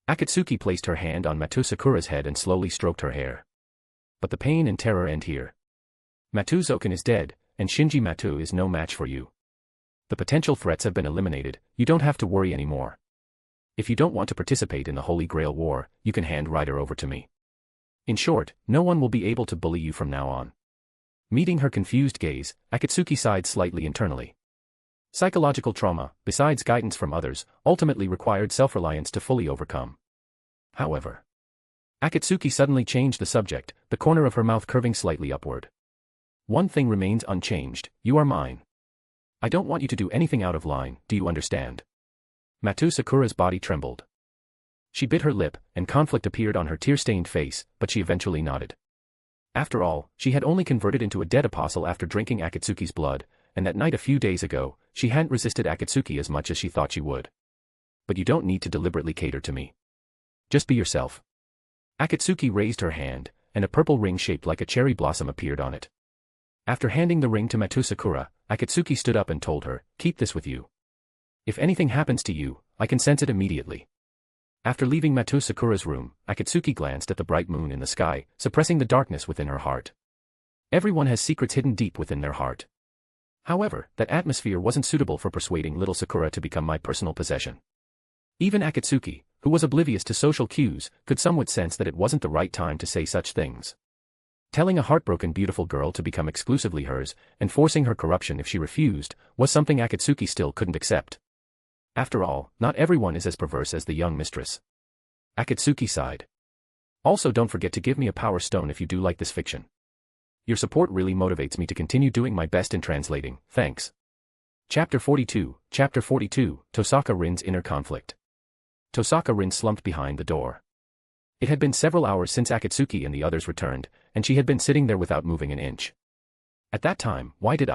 Akatsuki placed her hand on Matou Sakura's head and slowly stroked her hair. But the pain and terror end here. Matou Zouken is dead, and Shinji Matou is no match for you. The potential threats have been eliminated, you don't have to worry anymore. If you don't want to participate in the Holy Grail War, you can hand Ryder over to me. In short, no one will be able to bully you from now on. Meeting her confused gaze, Akatsuki sighed slightly internally. Psychological trauma, besides guidance from others, ultimately required self-reliance to fully overcome. However, Akatsuki suddenly changed the subject, the corner of her mouth curving slightly upward. One thing remains unchanged: you are mine. I don't want you to do anything out of line, do you understand? Matou Sakura's body trembled. She bit her lip, and conflict appeared on her tear-stained face, but she eventually nodded. After all, she had only converted into a dead apostle after drinking Akatsuki's blood, and that night a few days ago, she hadn't resisted Akatsuki as much as she thought she would. But you don't need to deliberately cater to me. Just be yourself. Akatsuki raised her hand, and a purple ring shaped like a cherry blossom appeared on it. After handing the ring to Matou Sakura, Akatsuki stood up and told her, "Keep this with you. If anything happens to you, I can sense it immediately." After leaving Matou Sakura's room, Akatsuki glanced at the bright moon in the sky, suppressing the darkness within her heart. Everyone has secrets hidden deep within their heart. However, that atmosphere wasn't suitable for persuading little Sakura to become my personal possession. Even Akatsuki, who was oblivious to social cues, could somewhat sense that it wasn't the right time to say such things. Telling a heartbroken beautiful girl to become exclusively hers, and forcing her corruption if she refused, was something Akatsuki still couldn't accept. After all, not everyone is as perverse as the young mistress. Akatsuki sighed. Also, don't forget to give me a power stone if you do like this fiction. Your support really motivates me to continue doing my best in translating, thanks. Chapter 42, Tosaka Rin's Inner Conflict. Tosaka Rin slumped behind the door. It had been several hours since Akatsuki and the others returned, and she had been sitting there without moving an inch. At that time, why did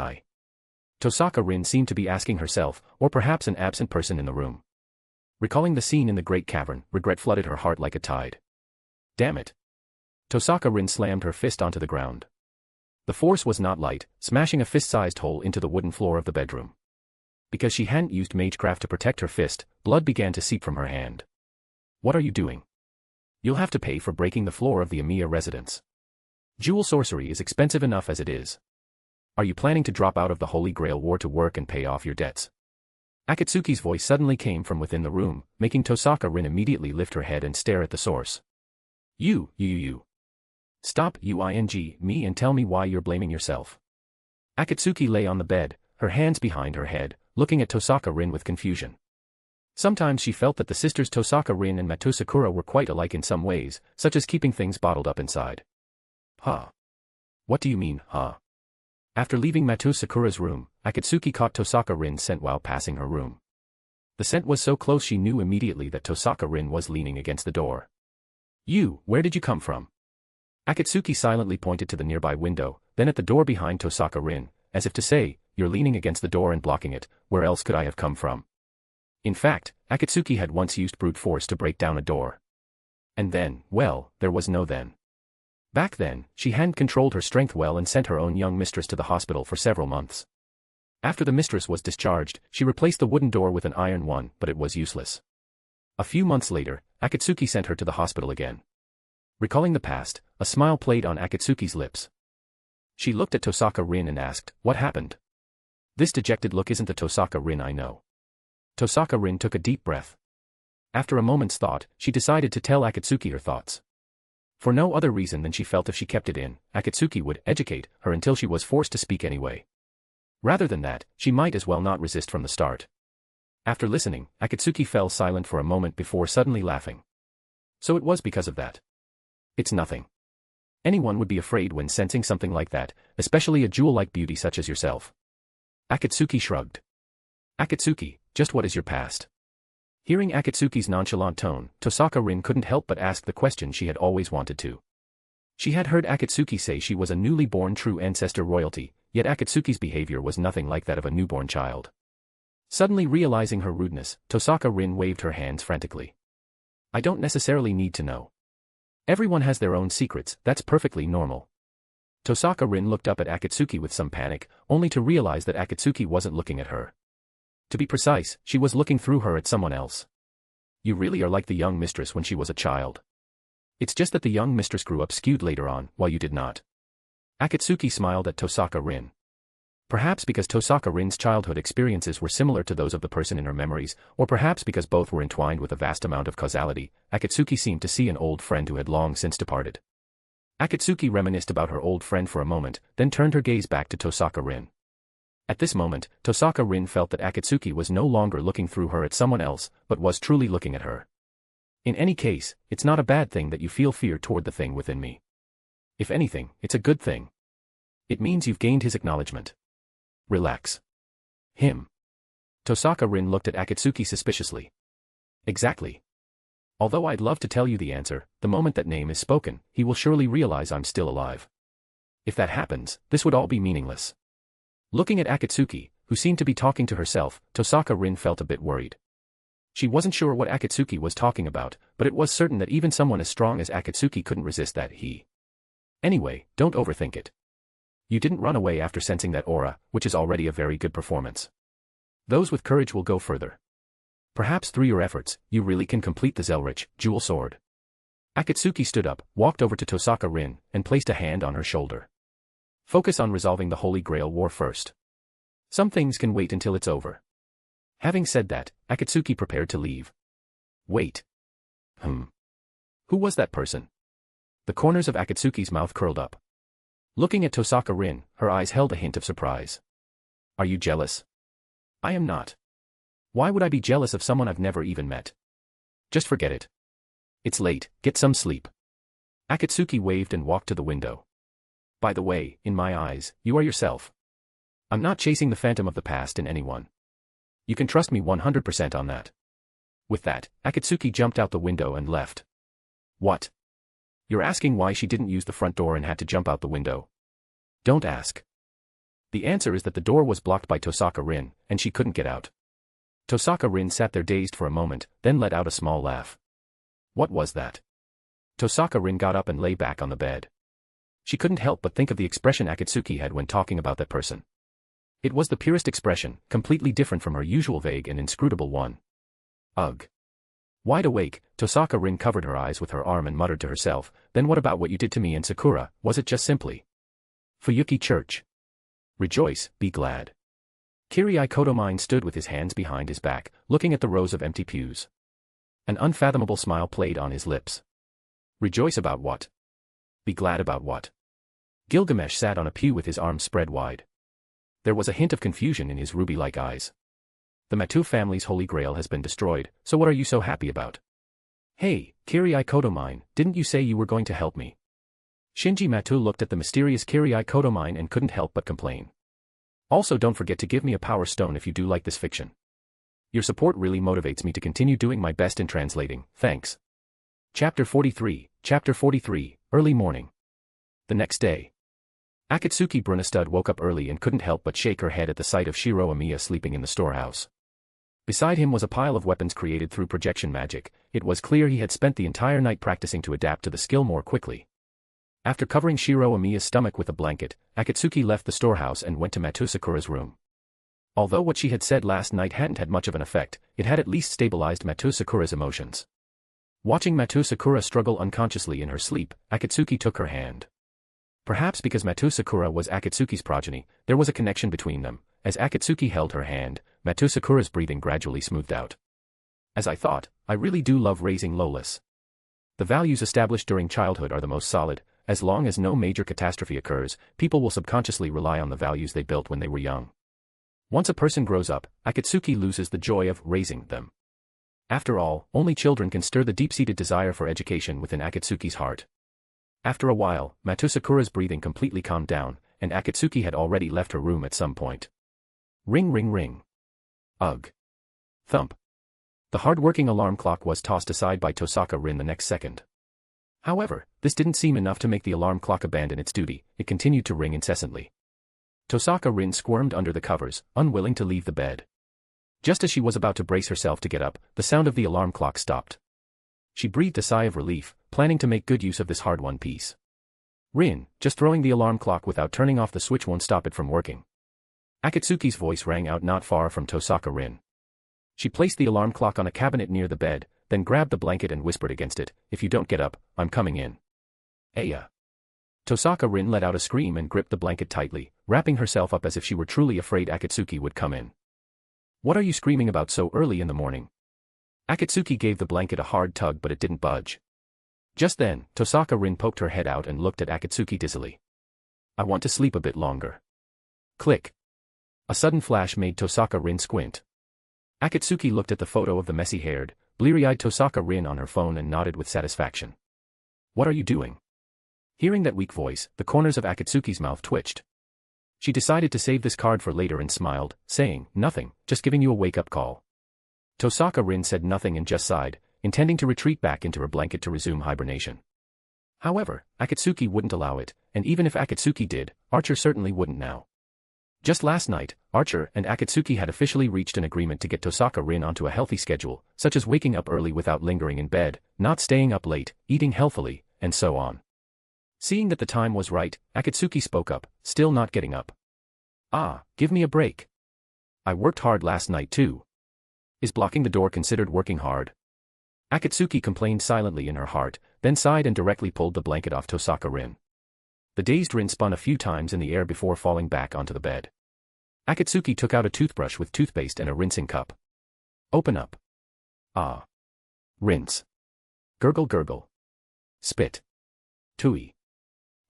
Tosaka Rin seemed to be asking herself, or perhaps an absent person in the room. Recalling the scene in the Great Cavern, regret flooded her heart like a tide. Damn it. Tosaka Rin slammed her fist onto the ground. The force was not light, smashing a fist-sized hole into the wooden floor of the bedroom. Because she hadn't used magecraft to protect her fist, blood began to seep from her hand. What are you doing? You'll have to pay for breaking the floor of the Amiya residence. Jewel sorcery is expensive enough as it is. Are you planning to drop out of the Holy Grail War to work and pay off your debts? Akatsuki's voice suddenly came from within the room, making Tosaka Rin immediately lift her head and stare at the source. You. Stop me and tell me why you're blaming yourself. Akatsuki lay on the bed, her hands behind her head, looking at Tosaka Rin with confusion. Sometimes she felt that the sisters Tosaka Rin and Matou Sakura were quite alike in some ways, such as keeping things bottled up inside. Huh? What do you mean, huh? After leaving Matou Sakura's room, Akatsuki caught Tosaka Rin's scent while passing her room. The scent was so close she knew immediately that Tosaka Rin was leaning against the door. Where did you come from? Akatsuki silently pointed to the nearby window, then at the door behind Tosaka Rin, as if to say, you're leaning against the door and blocking it, where else could I have come from? In fact, Akatsuki had once used brute force to break down a door. And then, well, there was no then. Back then, she hadn't controlled her strength well and sent her own young mistress to the hospital for several months. After the mistress was discharged, she replaced the wooden door with an iron one, but it was useless. A few months later, Akatsuki sent her to the hospital again. Recalling the past, a smile played on Akatsuki's lips. She looked at Tosaka Rin and asked, what happened? This dejected look isn't the Tosaka Rin I know. Tosaka Rin took a deep breath. After a moment's thought, she decided to tell Akatsuki her thoughts. For no other reason than she felt if she kept it in, Akatsuki would educate her until she was forced to speak anyway. Rather than that, she might as well not resist from the start. After listening, Akatsuki fell silent for a moment before suddenly laughing. So it was because of that. It's nothing. Anyone would be afraid when sensing something like that, especially a jewel-like beauty such as yourself. Akatsuki shrugged. Akatsuki, just what is your past? Hearing Akatsuki's nonchalant tone, Tosaka Rin couldn't help but ask the question she had always wanted to. She had heard Akatsuki say she was a newly born True Ancestor royalty, yet Akatsuki's behavior was nothing like that of a newborn child. Suddenly realizing her rudeness, Tosaka Rin waved her hands frantically. I don't necessarily need to know. Everyone has their own secrets, that's perfectly normal. Tosaka Rin looked up at Akatsuki with some panic, only to realize that Akatsuki wasn't looking at her. To be precise, she was looking through her at someone else. You really are like the young mistress when she was a child. It's just that the young mistress grew up skewed later on, while you did not. Akatsuki smiled at Tosaka Rin. Perhaps because Tosaka Rin's childhood experiences were similar to those of the person in her memories, or perhaps because both were entwined with a vast amount of causality, Akatsuki seemed to see an old friend who had long since departed. Akatsuki reminisced about her old friend for a moment, then turned her gaze back to Tosaka Rin. At this moment, Tosaka Rin felt that Akatsuki was no longer looking through her at someone else, but was truly looking at her. In any case, it's not a bad thing that you feel fear toward the thing within me. If anything, it's a good thing. It means you've gained his acknowledgement. Relax. Him. Tosaka Rin looked at Akatsuki suspiciously. Exactly. Although I'd love to tell you the answer, the moment that name is spoken, he will surely realize I'm still alive. If that happens, this would all be meaningless. Looking at Akatsuki, who seemed to be talking to herself, Tosaka Rin felt a bit worried. She wasn't sure what Akatsuki was talking about, but it was certain that even someone as strong as Akatsuki couldn't resist that he. Anyway, don't overthink it. You didn't run away after sensing that aura, which is already a very good performance. Those with courage will go further. Perhaps through your efforts, you really can complete the Zelrich, Jewel Sword. Akatsuki stood up, walked over to Tosaka Rin, and placed a hand on her shoulder. Focus on resolving the Holy Grail War first. Some things can wait until it's over. Having said that, Akatsuki prepared to leave. Wait. Who was that person? The corners of Akatsuki's mouth curled up. Looking at Tosaka Rin, her eyes held a hint of surprise. Are you jealous? I am not. Why would I be jealous of someone I've never even met? Just forget it. It's late, get some sleep. Akatsuki waved and walked to the window. By the way, in my eyes, you are yourself. I'm not chasing the phantom of the past in anyone. You can trust me 100% on that. With that, Akatsuki jumped out the window and left. What? You're asking why she didn't use the front door and had to jump out the window? Don't ask. The answer is that the door was blocked by Tosaka Rin, and she couldn't get out. Tosaka Rin sat there dazed for a moment, then let out a small laugh. What was that? Tosaka Rin got up and lay back on the bed. She couldn't help but think of the expression Akatsuki had when talking about that person. It was the purest expression, completely different from her usual vague and inscrutable one. Ugh. Wide awake, Tosaka Rin covered her eyes with her arm and muttered to herself, then what about what you did to me and Sakura, was it just simply Fuyuki Church? Rejoice, be glad. Kirai Kotomine stood with his hands behind his back, looking at the rows of empty pews. An unfathomable smile played on his lips. Rejoice about what? Be glad about what? Gilgamesh sat on a pew with his arms spread wide. There was a hint of confusion in his ruby-like eyes. The Matou family's holy grail has been destroyed, so what are you so happy about? Hey, Kirai Kotomine, didn't you say you were going to help me? Shinji Matou looked at the mysterious Kirai Kotomine and couldn't help but complain. Also, don't forget to give me a power stone if you do like this fiction. Your support really motivates me to continue doing my best in translating, thanks. Chapter 43, Early Morning. The next day. Akatsuki Brunestud woke up early and couldn't help but shake her head at the sight of Shiro Amiya sleeping in the storehouse. Beside him was a pile of weapons created through projection magic. It was clear he had spent the entire night practicing to adapt to the skill more quickly. After covering Shiro Amiya's stomach with a blanket, Akatsuki left the storehouse and went to Matou Sakura's room. Although what she had said last night hadn't had much of an effect, it had at least stabilized Matou Sakura's emotions. Watching Matou Sakura struggle unconsciously in her sleep, Akatsuki took her hand. Perhaps because Matou Sakura was Akatsuki's progeny, there was a connection between them. As Akatsuki held her hand, Matou Sakura's breathing gradually smoothed out. As I thought, I really do love raising Lolis. The values established during childhood are the most solid. As long as no major catastrophe occurs, people will subconsciously rely on the values they built when they were young. Once a person grows up, Akatsuki loses the joy of raising them. After all, only children can stir the deep-seated desire for education within Akatsuki's heart. After a while, Matou Sakura's breathing completely calmed down, and Akatsuki had already left her room at some point. Ring ring ring. Ugh. Thump. The hard-working alarm clock was tossed aside by Tosaka Rin the next second. However, this didn't seem enough to make the alarm clock abandon its duty. It continued to ring incessantly. Tosaka Rin squirmed under the covers, unwilling to leave the bed. Just as she was about to brace herself to get up, the sound of the alarm clock stopped. She breathed a sigh of relief, planning to make good use of this hard-won peace. Rin, just throwing the alarm clock without turning off the switch won't stop it from working. Akatsuki's voice rang out not far from Tosaka Rin. She placed the alarm clock on a cabinet near the bed, then grabbed the blanket and whispered against it, "If you don't get up, I'm coming in." Aya. Tosaka Rin let out a scream and gripped the blanket tightly, wrapping herself up as if she were truly afraid Akatsuki would come in. "What are you screaming about so early in the morning?" Akatsuki gave the blanket a hard tug but it didn't budge. Just then, Tosaka Rin poked her head out and looked at Akatsuki dizzily. "I want to sleep a bit longer." Click. A sudden flash made Tosaka Rin squint. Akatsuki looked at the photo of the messy-haired, bleary-eyed Tosaka Rin on her phone and nodded with satisfaction. What are you doing? Hearing that weak voice, the corners of Akatsuki's mouth twitched. She decided to save this card for later and smiled, saying, nothing, just giving you a wake-up call. Tosaka Rin said nothing and just sighed, intending to retreat back into her blanket to resume hibernation. However, Akatsuki wouldn't allow it, and even if Akatsuki did, Archer certainly wouldn't now. Just last night, Archer and Akatsuki had officially reached an agreement to get Tosaka Rin onto a healthy schedule, such as waking up early without lingering in bed, not staying up late, eating healthily, and so on. Seeing that the time was right, Akatsuki spoke up, still not getting up. Give me a break. I worked hard last night too. Is blocking the door considered working hard? Akatsuki complained silently in her heart, then sighed and directly pulled the blanket off Tosaka Rin. The dazed Rin spun a few times in the air before falling back onto the bed. Akatsuki took out a toothbrush with toothpaste and a rinsing cup. Open up. Rinse. Gurgle gurgle. Spit. Tui.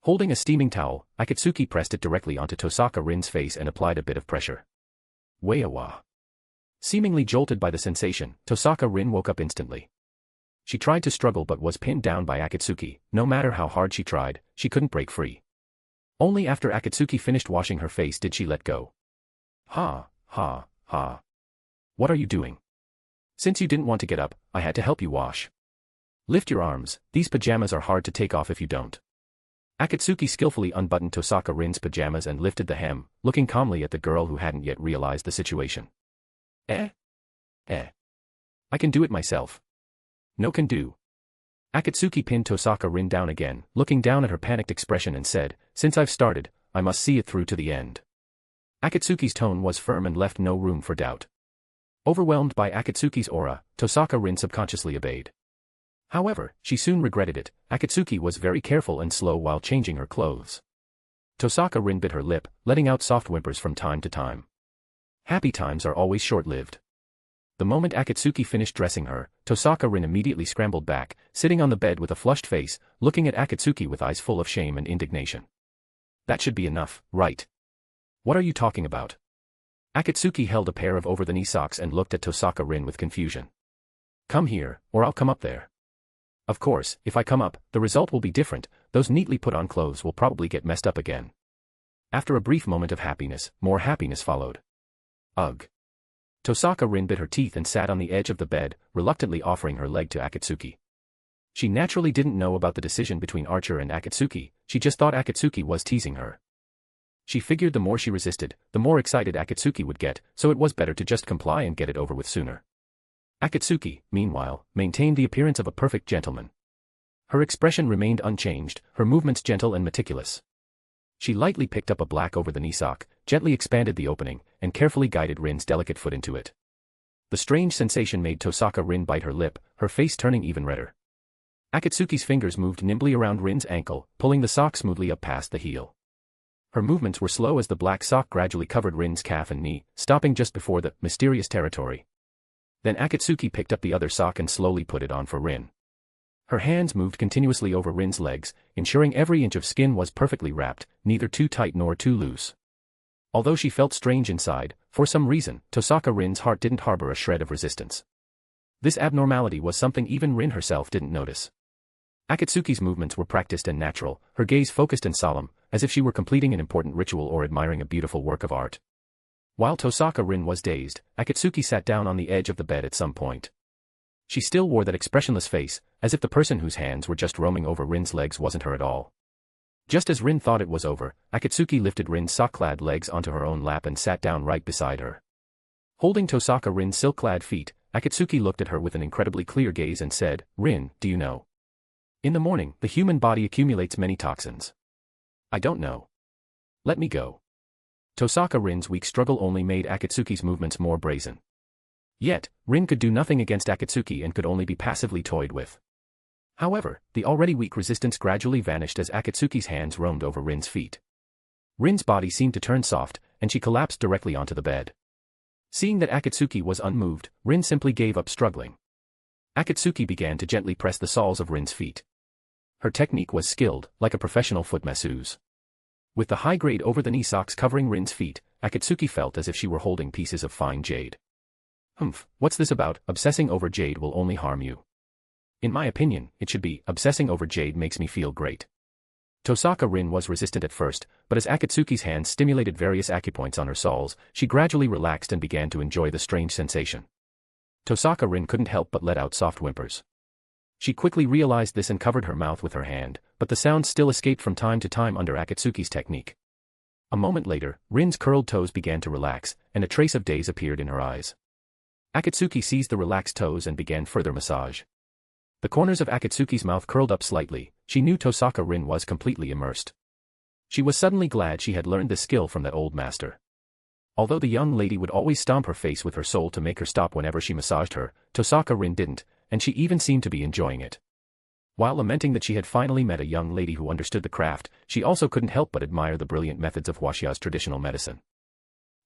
Holding a steaming towel, Akatsuki pressed it directly onto Tosaka Rin's face and applied a bit of pressure. Wayawa. Seemingly jolted by the sensation, Tosaka Rin woke up instantly. She tried to struggle but was pinned down by Akatsuki. No matter how hard she tried, she couldn't break free. Only after Akatsuki finished washing her face did she let go. Ha. What are you doing? Since you didn't want to get up, I had to help you wash. Lift your arms, these pajamas are hard to take off if you don't. Akatsuki skillfully unbuttoned Tosaka Rin's pajamas and lifted the hem, looking calmly at the girl who hadn't yet realized the situation. I can do it myself. No can do. Akatsuki pinned Tosaka Rin down again, looking down at her panicked expression and said, since I've started, I must see it through to the end. Akatsuki's tone was firm and left no room for doubt. Overwhelmed by Akatsuki's aura, Tosaka Rin subconsciously obeyed. However, she soon regretted it. Akatsuki was very careful and slow while changing her clothes. Tosaka Rin bit her lip, letting out soft whimpers from time to time. Happy times are always short-lived. The moment Akatsuki finished dressing her, Tosaka Rin immediately scrambled back, sitting on the bed with a flushed face, looking at Akatsuki with eyes full of shame and indignation. That should be enough, right? What are you talking about? Akatsuki held a pair of over-the-knee socks and looked at Tosaka Rin with confusion. Come here, or I'll come up there. Of course, if I come up, the result will be different. Those neatly put-on clothes will probably get messed up again. After a brief moment of happiness, more happiness followed. Ugh. Tosaka Rin bit her teeth and sat on the edge of the bed, reluctantly offering her leg to Akatsuki. She naturally didn't know about the decision between Archer and Akatsuki, she just thought Akatsuki was teasing her. She figured the more she resisted, the more excited Akatsuki would get, so it was better to just comply and get it over with sooner. Akatsuki, meanwhile, maintained the appearance of a perfect gentleman. Her expression remained unchanged, her movements gentle and meticulous. She lightly picked up a black over-the-knee sock, gently expanded the opening, and carefully guided Rin's delicate foot into it. The strange sensation made Tosaka Rin bite her lip, her face turning even redder. Akatsuki's fingers moved nimbly around Rin's ankle, pulling the sock smoothly up past the heel. Her movements were slow as the black sock gradually covered Rin's calf and knee, stopping just before the mysterious territory. Then Akatsuki picked up the other sock and slowly put it on for Rin. Her hands moved continuously over Rin's legs, ensuring every inch of skin was perfectly wrapped, neither too tight nor too loose. Although she felt strange inside, for some reason, Tosaka Rin's heart didn't harbor a shred of resistance. This abnormality was something even Rin herself didn't notice. Akatsuki's movements were practiced and natural, her gaze focused and solemn, as if she were completing an important ritual or admiring a beautiful work of art. While Tosaka Rin was dazed, Akatsuki sat down on the edge of the bed at some point. She still wore that expressionless face, as if the person whose hands were just roaming over Rin's legs wasn't her at all. Just as Rin thought it was over, Akatsuki lifted Rin's sock-clad legs onto her own lap and sat down right beside her. Holding Tosaka Rin's silk-clad feet, Akatsuki looked at her with an incredibly clear gaze and said, Rin, do you know? In the morning, the human body accumulates many toxins. I don't know. Let me go. Tosaka Rin's weak struggle only made Akatsuki's movements more brazen. Yet, Rin could do nothing against Akatsuki and could only be passively toyed with. However, the already weak resistance gradually vanished as Akatsuki's hands roamed over Rin's feet. Rin's body seemed to turn soft, and she collapsed directly onto the bed. Seeing that Akatsuki was unmoved, Rin simply gave up struggling. Akatsuki began to gently press the soles of Rin's feet. Her technique was skilled, like a professional foot masseuse. With the high-grade over-the-knee socks covering Rin's feet, Akatsuki felt as if she were holding pieces of fine jade. Humph, what's this about? Obsessing over jade will only harm you. In my opinion, it should be, obsessing over jade makes me feel great. Tosaka Rin was resistant at first, but as Akatsuki's hands stimulated various acupoints on her soles, she gradually relaxed and began to enjoy the strange sensation. Tosaka Rin couldn't help but let out soft whimpers. She quickly realized this and covered her mouth with her hand, but the sound still escaped from time to time under Akatsuki's technique. A moment later, Rin's curled toes began to relax, and a trace of daze appeared in her eyes. Akatsuki seized the relaxed toes and began further massage. The corners of Akatsuki's mouth curled up slightly. She knew Tosaka Rin was completely immersed. She was suddenly glad she had learned this skill from that old master. Although the young lady would always stomp her face with her soul to make her stop whenever she massaged her, Tosaka Rin didn't, and she even seemed to be enjoying it. While lamenting that she had finally met a young lady who understood the craft, she also couldn't help but admire the brilliant methods of Huaxia's traditional medicine.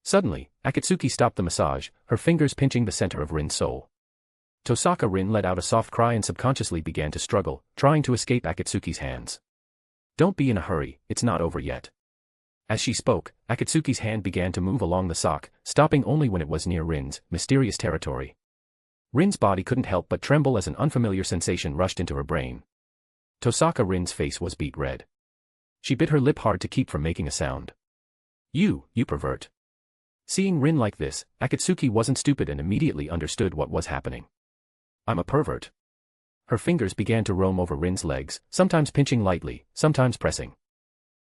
Suddenly, Akatsuki stopped the massage, her fingers pinching the center of Rin's soul. Tosaka Rin let out a soft cry and subconsciously began to struggle, trying to escape Akatsuki's hands. Don't be in a hurry, it's not over yet. As she spoke, Akatsuki's hand began to move along the sock, stopping only when it was near Rin's mysterious territory. Rin's body couldn't help but tremble as an unfamiliar sensation rushed into her brain. Tosaka Rin's face was beet red. She bit her lip hard to keep from making a sound. You pervert. Seeing Rin like this, Akatsuki wasn't stupid and immediately understood what was happening. I'm a pervert. Her fingers began to roam over Rin's legs, sometimes pinching lightly, sometimes pressing.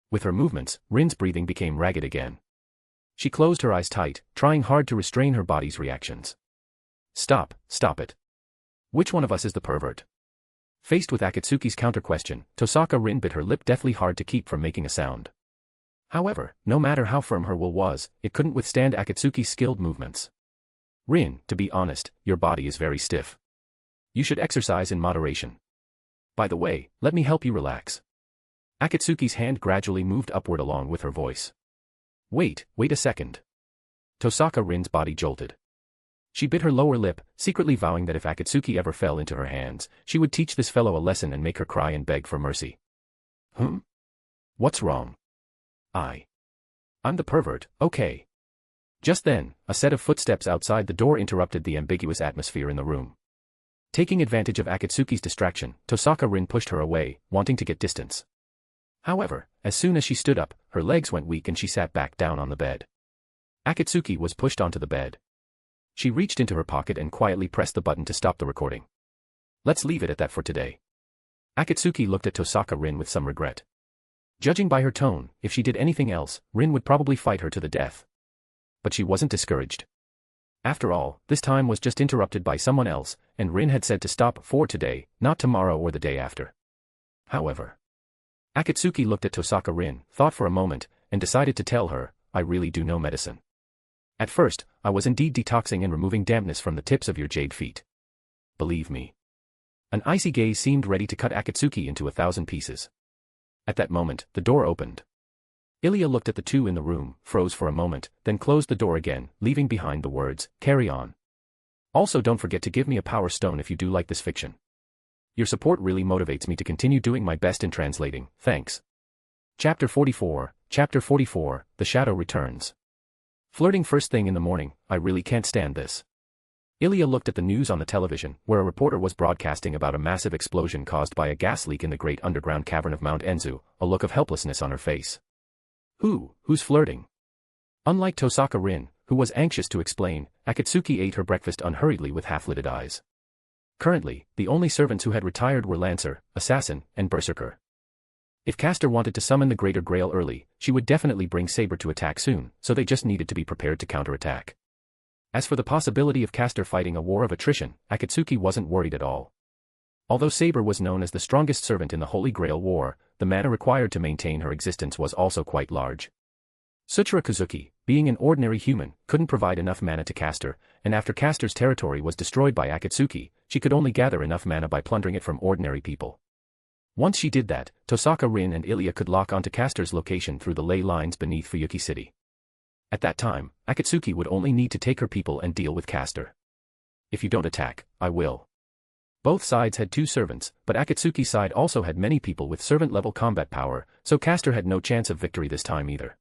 With her movements, Rin's breathing became ragged again. She closed her eyes tight, trying hard to restrain her body's reactions. Stop it. Which one of us is the pervert? Faced with Akatsuki's counter-question, Tosaka Rin bit her lip deathly hard to keep from making a sound. However, no matter how firm her will was, it couldn't withstand Akatsuki's skilled movements. Rin, to be honest, your body is very stiff. You should exercise in moderation. By the way, let me help you relax. Akatsuki's hand gradually moved upward along with her voice. Wait a second. Tosaka Rin's body jolted. She bit her lower lip, secretly vowing that if Akatsuki ever fell into her hands, she would teach this fellow a lesson and make her cry and beg for mercy. What's wrong? I'm the pervert, okay. Just then, a set of footsteps outside the door interrupted the ambiguous atmosphere in the room. Taking advantage of Akatsuki's distraction, Tosaka Rin pushed her away, wanting to get distance. However, as soon as she stood up, her legs went weak and she sat back down on the bed. Akatsuki was pushed onto the bed. She reached into her pocket and quietly pressed the button to stop the recording. Let's leave it at that for today. Akatsuki looked at Tosaka Rin with some regret. Judging by her tone, if she did anything else, Rin would probably fight her to the death. But she wasn't discouraged. After all, this time was just interrupted by someone else, and Rin had said to stop for today, not tomorrow or the day after. However, Akatsuki looked at Tosaka Rin, thought for a moment, and decided to tell her, I really do know medicine. At first, I was indeed detoxing and removing dampness from the tips of your jade feet. Believe me. An icy gaze seemed ready to cut Akatsuki into 1,000 pieces. At that moment, the door opened. Ilya looked at the two in the room, froze for a moment, then closed the door again, leaving behind the words, carry on. Also don't forget to give me a power stone if you do like this fiction. Your support really motivates me to continue doing my best in translating, thanks. Chapter 44, The Shadow Returns. Flirting first thing in the morning, I really can't stand this. Ilya looked at the news on the television, where a reporter was broadcasting about a massive explosion caused by a gas leak in the great underground cavern of Mount Enzu, a look of helplessness on her face. Who's flirting? Unlike Tosaka Rin, who was anxious to explain, Akatsuki ate her breakfast unhurriedly with half-lidded eyes. Currently, the only servants who had retired were Lancer, Assassin, and Berserker. If Castor wanted to summon the Greater Grail early, she would definitely bring Saber to attack soon, so they just needed to be prepared to counterattack. As for the possibility of Castor fighting a war of attrition, Akatsuki wasn't worried at all. Although Saber was known as the strongest servant in the Holy Grail War, the mana required to maintain her existence was also quite large. Suchira Kazuki, being an ordinary human, couldn't provide enough mana to Castor, and after Castor's territory was destroyed by Akatsuki, she could only gather enough mana by plundering it from ordinary people. Once she did that, Tosaka Rin and Ilya could lock onto Castor's location through the ley lines beneath Fuyuki City. At that time, Akatsuki would only need to take her people and deal with Castor. If you don't attack, I will. Both sides had two servants, but Akatsuki's side also had many people with servant-level combat power, so Castor had no chance of victory this time either.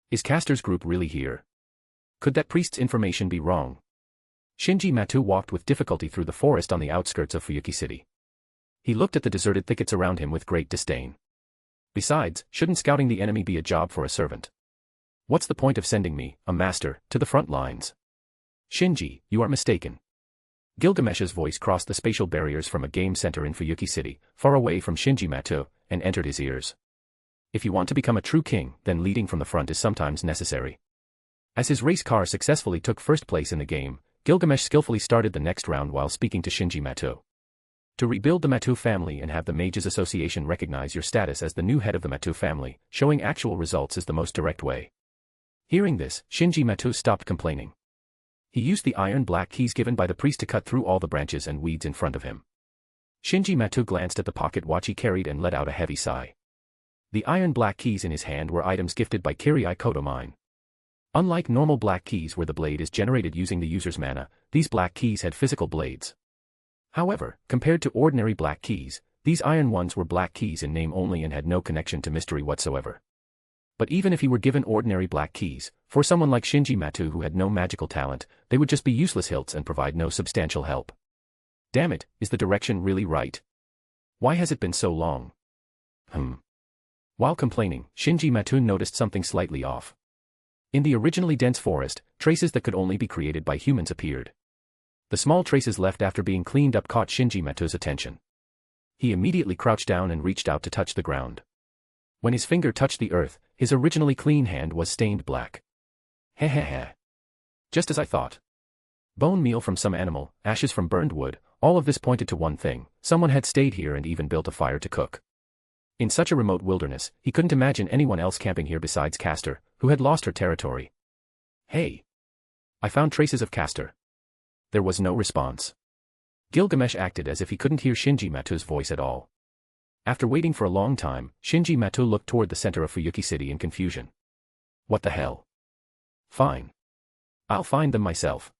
Is Castor's group really here? Could that priest's information be wrong? Shinji Matou walked with difficulty through the forest on the outskirts of Fuyuki City. He looked at the deserted thickets around him with great disdain. Besides, shouldn't scouting the enemy be a job for a servant? What's the point of sending me, a master, to the front lines? Shinji, you are mistaken. Gilgamesh's voice crossed the spatial barriers from a game center in Fuyuki City, far away from Shinji Matou, and entered his ears. If you want to become a true king, then leading from the front is sometimes necessary. As his race car successfully took first place in the game, Gilgamesh skillfully started the next round while speaking to Shinji Matou. To rebuild the Matou family and have the Mages Association recognize your status as the new head of the Matou family, showing actual results is the most direct way. Hearing this, Shinji Matou stopped complaining. He used the iron black keys given by the priest to cut through all the branches and weeds in front of him. Shinji Matou glanced at the pocket watch he carried and let out a heavy sigh. The iron black keys in his hand were items gifted by Kirai Kodomine. Unlike normal black keys where the blade is generated using the user's mana, these black keys had physical blades. However, compared to ordinary black keys, these iron ones were black keys in name only and had no connection to mystery whatsoever. But even if he were given ordinary black keys, for someone like Shinji Matou who had no magical talent, they would just be useless hilts and provide no substantial help. Damn it, is the direction really right? Why has it been so long? While complaining, Shinji Matou noticed something slightly off. In the originally dense forest, traces that could only be created by humans appeared. The small traces left after being cleaned up caught Shinji Matou's attention. He immediately crouched down and reached out to touch the ground. When his finger touched the earth, his originally clean hand was stained black. Hehehe. Just as I thought. Bone meal from some animal, ashes from burned wood, all of this pointed to one thing: someone had stayed here and even built a fire to cook. In such a remote wilderness, he couldn't imagine anyone else camping here besides Castor, who had lost her territory. Hey! I found traces of Castor. There was no response. Gilgamesh acted as if he couldn't hear Shinji Matou's voice at all. After waiting for a long time, Shinji Matou looked toward the center of Fuyuki City in confusion. What the hell? Fine. I'll find them myself.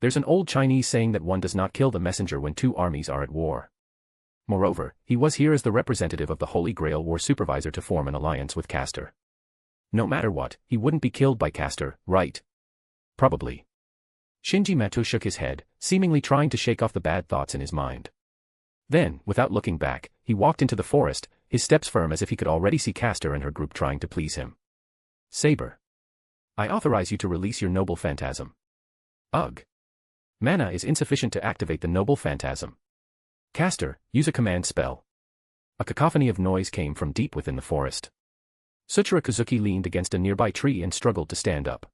There's an old Chinese saying that one does not kill the messenger when two armies are at war. Moreover, he was here as the representative of the Holy Grail War Supervisor to form an alliance with Castor. No matter what, he wouldn't be killed by Castor, right? Probably. Shinji Matou shook his head, seemingly trying to shake off the bad thoughts in his mind. Then, without looking back, he walked into the forest, his steps firm as if he could already see Castor and her group trying to please him. Saber. I authorize you to release your noble phantasm. Ugh. Mana is insufficient to activate the noble phantasm. Castor, use a command spell. A cacophony of noise came from deep within the forest. Sakura Kazuki leaned against a nearby tree and struggled to stand up.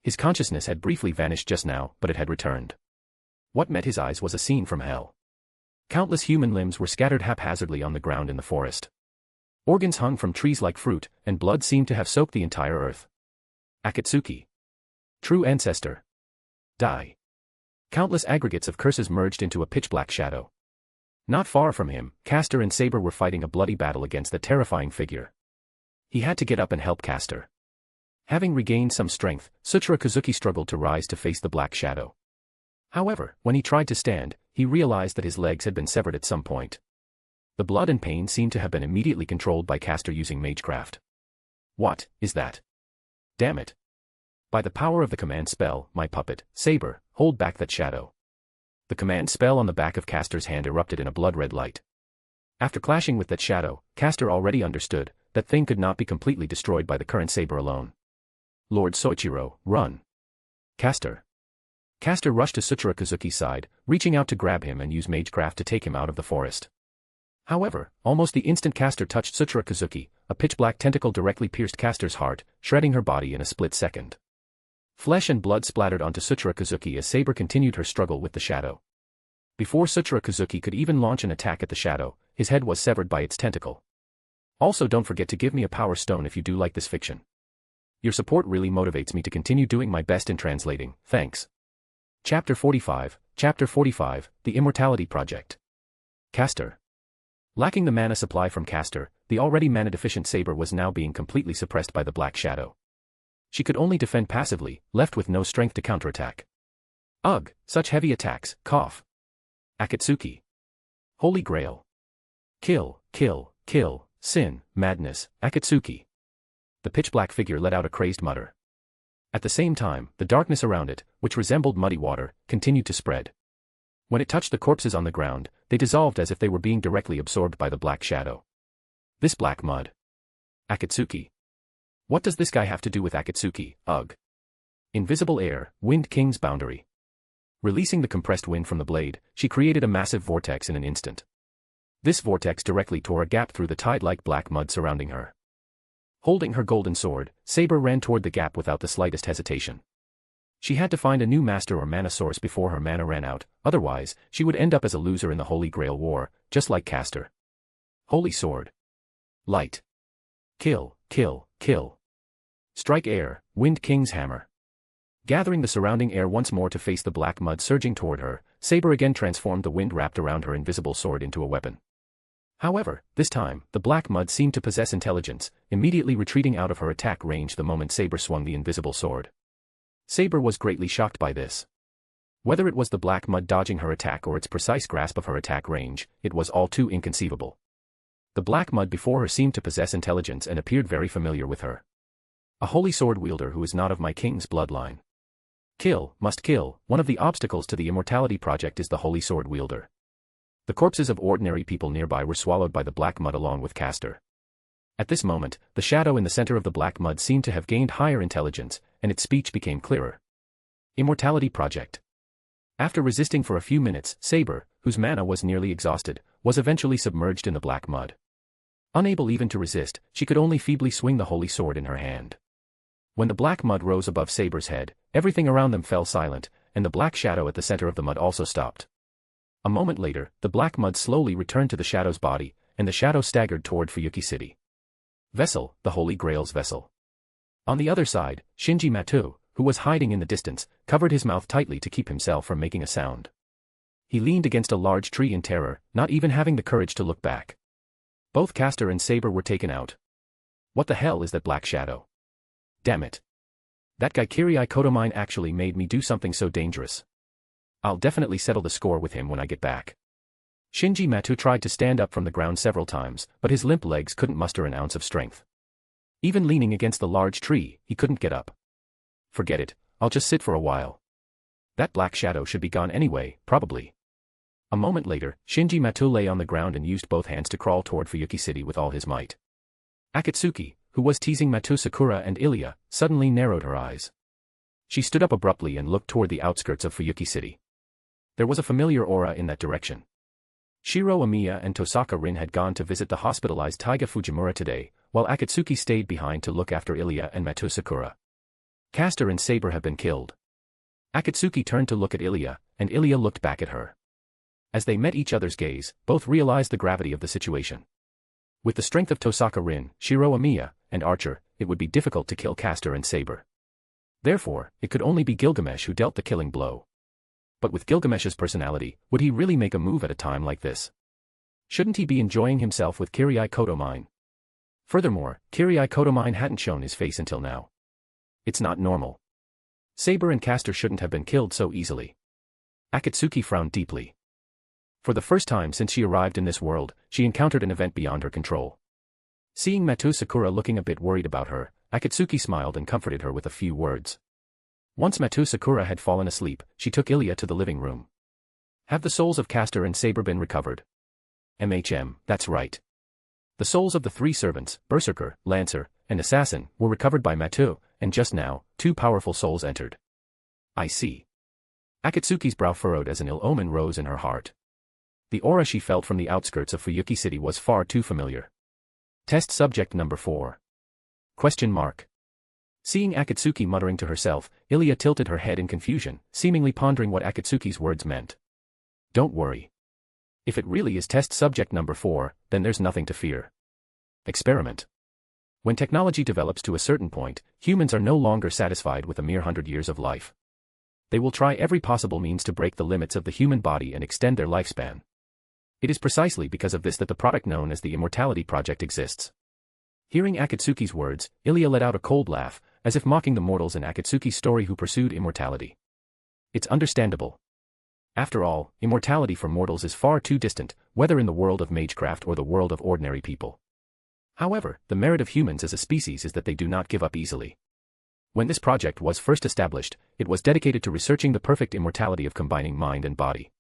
His consciousness had briefly vanished just now, but it had returned. What met his eyes was a scene from hell. Countless human limbs were scattered haphazardly on the ground in the forest. Organs hung from trees like fruit, and blood seemed to have soaked the entire earth. Akatsuki. True Ancestor. Die. Countless aggregates of curses merged into a pitch-black shadow. Not far from him, Castor and Saber were fighting a bloody battle against the terrifying figure. He had to get up and help Castor. Having regained some strength, Sakura Kazuki struggled to rise to face the black shadow. However, when he tried to stand, he realized that his legs had been severed at some point. The blood and pain seemed to have been immediately controlled by Castor using magecraft. What is that? Damn it. By the power of the command spell, my puppet, Saber, hold back that shadow. The command spell on the back of Castor's hand erupted in a blood-red light. After clashing with that shadow, Castor already understood that thing could not be completely destroyed by the current Saber alone. Lord Soichiro, run. Castor. Castor rushed to Sakura Kazuki's side, reaching out to grab him and use magecraft to take him out of the forest. However, almost the instant Castor touched Sakura Kazuki, a pitch-black tentacle directly pierced Castor's heart, shredding her body in a split second. Flesh and blood splattered onto Sakura Kazuki as Saber continued her struggle with the shadow. Before Sakura Kazuki could even launch an attack at the shadow, his head was severed by its tentacle. Also, don't forget to give me a power stone if you do like this fiction. Your support really motivates me to continue doing my best in translating, thanks. Chapter 45, The Immortality Project. Castor. Lacking the mana supply from Castor, the already mana-deficient Saber was now being completely suppressed by the black shadow. She could only defend passively, left with no strength to counterattack. Ugh, such heavy attacks, cough. Akatsuki. Holy Grail. Kill, kill, kill, sin, madness, Akatsuki. The pitch-black figure let out a crazed mutter. At the same time, the darkness around it, which resembled muddy water, continued to spread. When it touched the corpses on the ground, they dissolved as if they were being directly absorbed by the black shadow. This black mud. Akatsuki. What does this guy have to do with Akatsuki? Ugh. Invisible air, Wind King's boundary. Releasing the compressed wind from the blade, she created a massive vortex in an instant. This vortex directly tore a gap through the tide-like black mud surrounding her. Holding her golden sword, Saber ran toward the gap without the slightest hesitation. She had to find a new master or mana source before her mana ran out, otherwise, she would end up as a loser in the Holy Grail War, just like Castor. Holy Sword. Light. Kill, kill, kill. Strike air, Wind King's hammer. Gathering the surrounding air once more to face the black mud surging toward her, Saber again transformed the wind wrapped around her invisible sword into a weapon. However, this time, the black mud seemed to possess intelligence, immediately retreating out of her attack range the moment Saber swung the invisible sword. Saber was greatly shocked by this. Whether it was the black mud dodging her attack or its precise grasp of her attack range, it was all too inconceivable. The black mud before her seemed to possess intelligence and appeared very familiar with her. A holy sword wielder who is not of my king's bloodline. Kill, must kill. One of the obstacles to the Immortality Project is the holy sword wielder. The corpses of ordinary people nearby were swallowed by the black mud along with Castor. At this moment, the shadow in the center of the black mud seemed to have gained higher intelligence, and its speech became clearer. Immortality Project. After resisting for a few minutes, Saber, whose mana was nearly exhausted, was eventually submerged in the black mud. Unable even to resist, she could only feebly swing the holy sword in her hand. When the black mud rose above Saber's head, everything around them fell silent, and the black shadow at the center of the mud also stopped. A moment later, the black mud slowly returned to the shadow's body, and the shadow staggered toward Fuyuki City. Vessel, the Holy Grail's vessel. On the other side, Shinji Matou, who was hiding in the distance, covered his mouth tightly to keep himself from making a sound. He leaned against a large tree in terror, not even having the courage to look back. Both Castor and Saber were taken out. What the hell is that black shadow? Damn it. That guy Kirii Kotomine actually made me do something so dangerous. I'll definitely settle the score with him when I get back. Shinji Matou tried to stand up from the ground several times, but his limp legs couldn't muster an ounce of strength. Even leaning against the large tree, he couldn't get up. Forget it, I'll just sit for a while. That black shadow should be gone anyway, probably. A moment later, Shinji Matou lay on the ground and used both hands to crawl toward Fuyuki City with all his might. Akatsuki, who was teasing Matou, Sakura and Alaya, suddenly narrowed her eyes. She stood up abruptly and looked toward the outskirts of Fuyuki City. There was a familiar aura in that direction. Shiro Amiya and Tosaka Rin had gone to visit the hospitalized Taiga Fujimura today, while Akatsuki stayed behind to look after Alaya and Matou Sakura. Castor and Saber have been killed. Akatsuki turned to look at Alaya, and Alaya looked back at her. As they met each other's gaze, both realized the gravity of the situation. With the strength of Tosaka Rin, Shiro Amiya, and Archer, it would be difficult to kill Castor and Saber. Therefore, it could only be Gilgamesh who dealt the killing blow. But with Gilgamesh's personality, would he really make a move at a time like this? Shouldn't he be enjoying himself with Kirii Kotomine? Furthermore, Kirii Kotomine hadn't shown his face until now. It's not normal. Saber and Castor shouldn't have been killed so easily. Akatsuki frowned deeply. For the first time since she arrived in this world, she encountered an event beyond her control. Seeing Matou Sakura looking a bit worried about her, Akatsuki smiled and comforted her with a few words. Once Matou Sakura had fallen asleep, she took Alaya to the living room. Have the souls of Castor and Saber been recovered? That's right. The souls of the three servants, Berserker, Lancer, and Assassin, were recovered by Matou, and just now, 2 powerful souls entered. I see. Akatsuki's brow furrowed as an ill omen rose in her heart. The aura she felt from the outskirts of Fuyuki City was far too familiar. Test subject number 4. Question mark. Seeing Akatsuki muttering to herself, Alaya tilted her head in confusion, seemingly pondering what Akatsuki's words meant. Don't worry. If it really is test subject number 4, then there's nothing to fear. Experiment. When technology develops to a certain point, humans are no longer satisfied with a mere 100 years of life. They will try every possible means to break the limits of the human body and extend their lifespan. It is precisely because of this that the product known as the Immortality Project exists. Hearing Akatsuki's words, Alaya let out a cold laugh, as if mocking the mortals in Akatsuki's story who pursued immortality. It's understandable. After all, immortality for mortals is far too distant, whether in the world of magecraft or the world of ordinary people. However, the merit of humans as a species is that they do not give up easily. When this project was first established, it was dedicated to researching the perfect immortality of combining mind and body.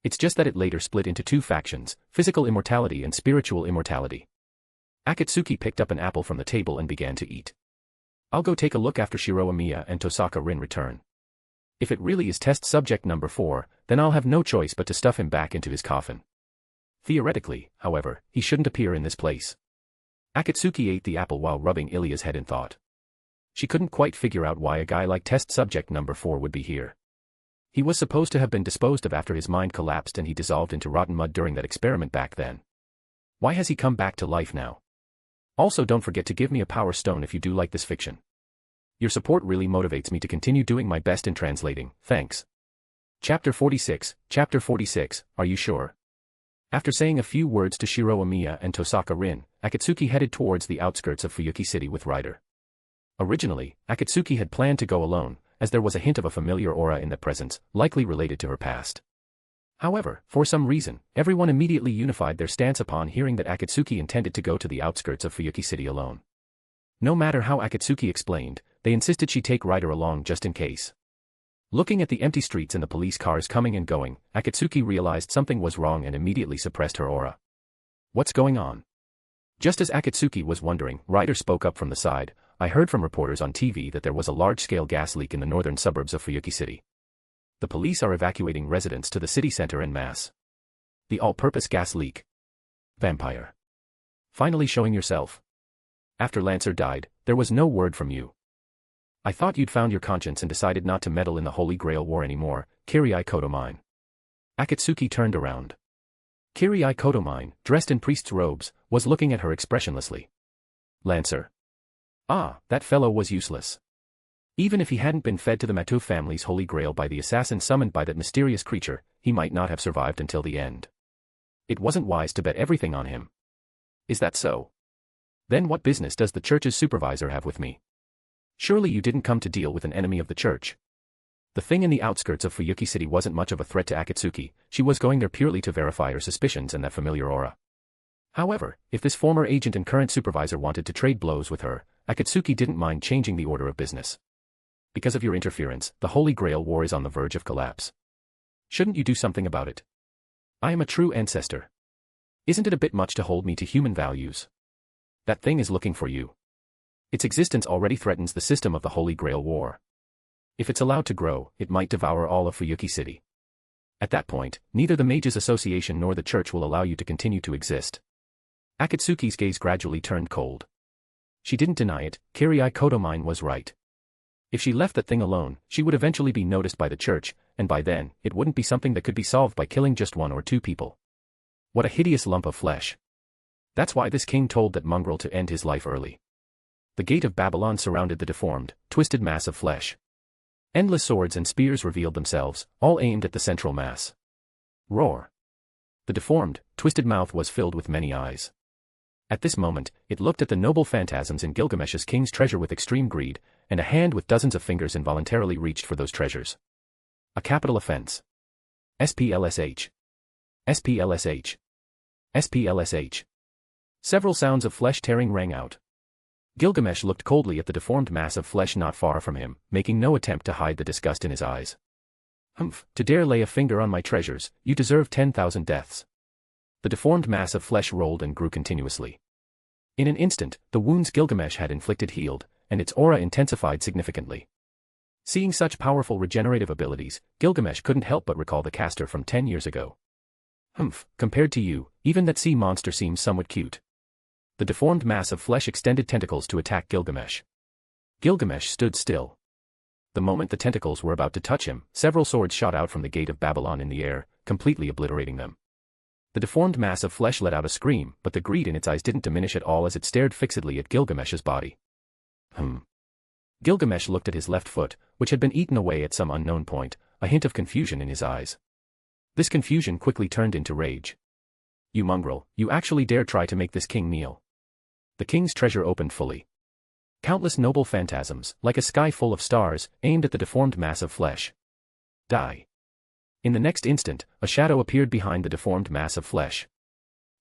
It's just that it later split into two factions, physical immortality and spiritual immortality. Akatsuki picked up an apple from the table and began to eat. I'll go take a look after Amiya and Tosaka Rin return. If it really is test subject number 4, then I'll have no choice but to stuff him back into his coffin. Theoretically, however, he shouldn't appear in this place. Akatsuki ate the apple while rubbing Ilya's head in thought. She couldn't quite figure out why a guy like test subject number 4 would be here. He was supposed to have been disposed of after his mind collapsed and he dissolved into rotten mud during that experiment back then. Why has he come back to life now? Also, don't forget to give me a power stone if you do like this fiction. Your support really motivates me to continue doing my best in translating, thanks. Chapter 46, are you sure? After saying a few words to Amiya and Tosaka Rin, Akatsuki headed towards the outskirts of Fuyuki City with Ryder. Originally, Akatsuki had planned to go alone, as there was a hint of a familiar aura in the presence, likely related to her past. However, for some reason, everyone immediately unified their stance upon hearing that Akatsuki intended to go to the outskirts of Fuyuki City alone. No matter how Akatsuki explained, they insisted she take Ryder along just in case. Looking at the empty streets and the police cars coming and going, Akatsuki realized something was wrong and immediately suppressed her aura. What's going on? Just as Akatsuki was wondering, Ryder spoke up from the side. I heard from reporters on TV that there was a large-scale gas leak in the northern suburbs of Fuyuki City. The police are evacuating residents to the city center en masse. The all-purpose gas leak. Vampire. Finally showing yourself. After Lancer died, there was no word from you. I thought you'd found your conscience and decided not to meddle in the Holy Grail War anymore, Kirii Kotomine. Akatsuki turned around. Kirii Kotomine, dressed in priest's robes, was looking at her expressionlessly. Lancer. Ah, that fellow was useless. Even if he hadn't been fed to the Matou family's Holy Grail by the assassin summoned by that mysterious creature, he might not have survived until the end. It wasn't wise to bet everything on him. Is that so? Then what business does the church's supervisor have with me? Surely you didn't come to deal with an enemy of the church. The thing in the outskirts of Fuyuki City wasn't much of a threat to Akatsuki, she was going there purely to verify her suspicions and that familiar aura. However, if this former agent and current supervisor wanted to trade blows with her, Akatsuki didn't mind changing the order of business. Because of your interference, the Holy Grail War is on the verge of collapse. Shouldn't you do something about it? I am a true ancestor. Isn't it a bit much to hold me to human values? That thing is looking for you. Its existence already threatens the system of the Holy Grail War. If it's allowed to grow, it might devour all of Fuyuki City. At that point, neither the Mages Association nor the church will allow you to continue to exist. Akatsuki's gaze gradually turned cold. She didn't deny it, Kirii Kotomine was right. If she left that thing alone, she would eventually be noticed by the church, and by then, it wouldn't be something that could be solved by killing just 1 or 2 people. What a hideous lump of flesh. That's why this king told that mongrel to end his life early. The gate of Babylon surrounded the deformed, twisted mass of flesh. Endless swords and spears revealed themselves, all aimed at the central mass. Roar. The deformed, twisted mouth was filled with many eyes. At this moment, it looked at the noble phantasms in Gilgamesh's king's treasure with extreme greed, and a hand with dozens of fingers involuntarily reached for those treasures. A capital offense. SPLSH. SPLSH. SPLSH. Several sounds of flesh-tearing rang out. Gilgamesh looked coldly at the deformed mass of flesh not far from him, making no attempt to hide the disgust in his eyes. Humph, to dare lay a finger on my treasures, you deserve 10,000 deaths. The deformed mass of flesh rolled and grew continuously. In an instant, the wounds Gilgamesh had inflicted healed, and its aura intensified significantly. Seeing such powerful regenerative abilities, Gilgamesh couldn't help but recall the caster from 10 years ago. Humph, compared to you, even that sea monster seems somewhat cute. The deformed mass of flesh extended tentacles to attack Gilgamesh. Gilgamesh stood still. The moment the tentacles were about to touch him, several swords shot out from the gate of Babylon in the air, completely obliterating them. The deformed mass of flesh let out a scream, but the greed in its eyes didn't diminish at all as it stared fixedly at Gilgamesh's body. Gilgamesh looked at his left foot, which had been eaten away at some unknown point, a hint of confusion in his eyes. This confusion quickly turned into rage. You mongrel, you actually dare try to make this king kneel. The king's treasure opened fully. Countless noble phantasms, like a sky full of stars, aimed at the deformed mass of flesh. Die. In the next instant, a shadow appeared behind the deformed mass of flesh.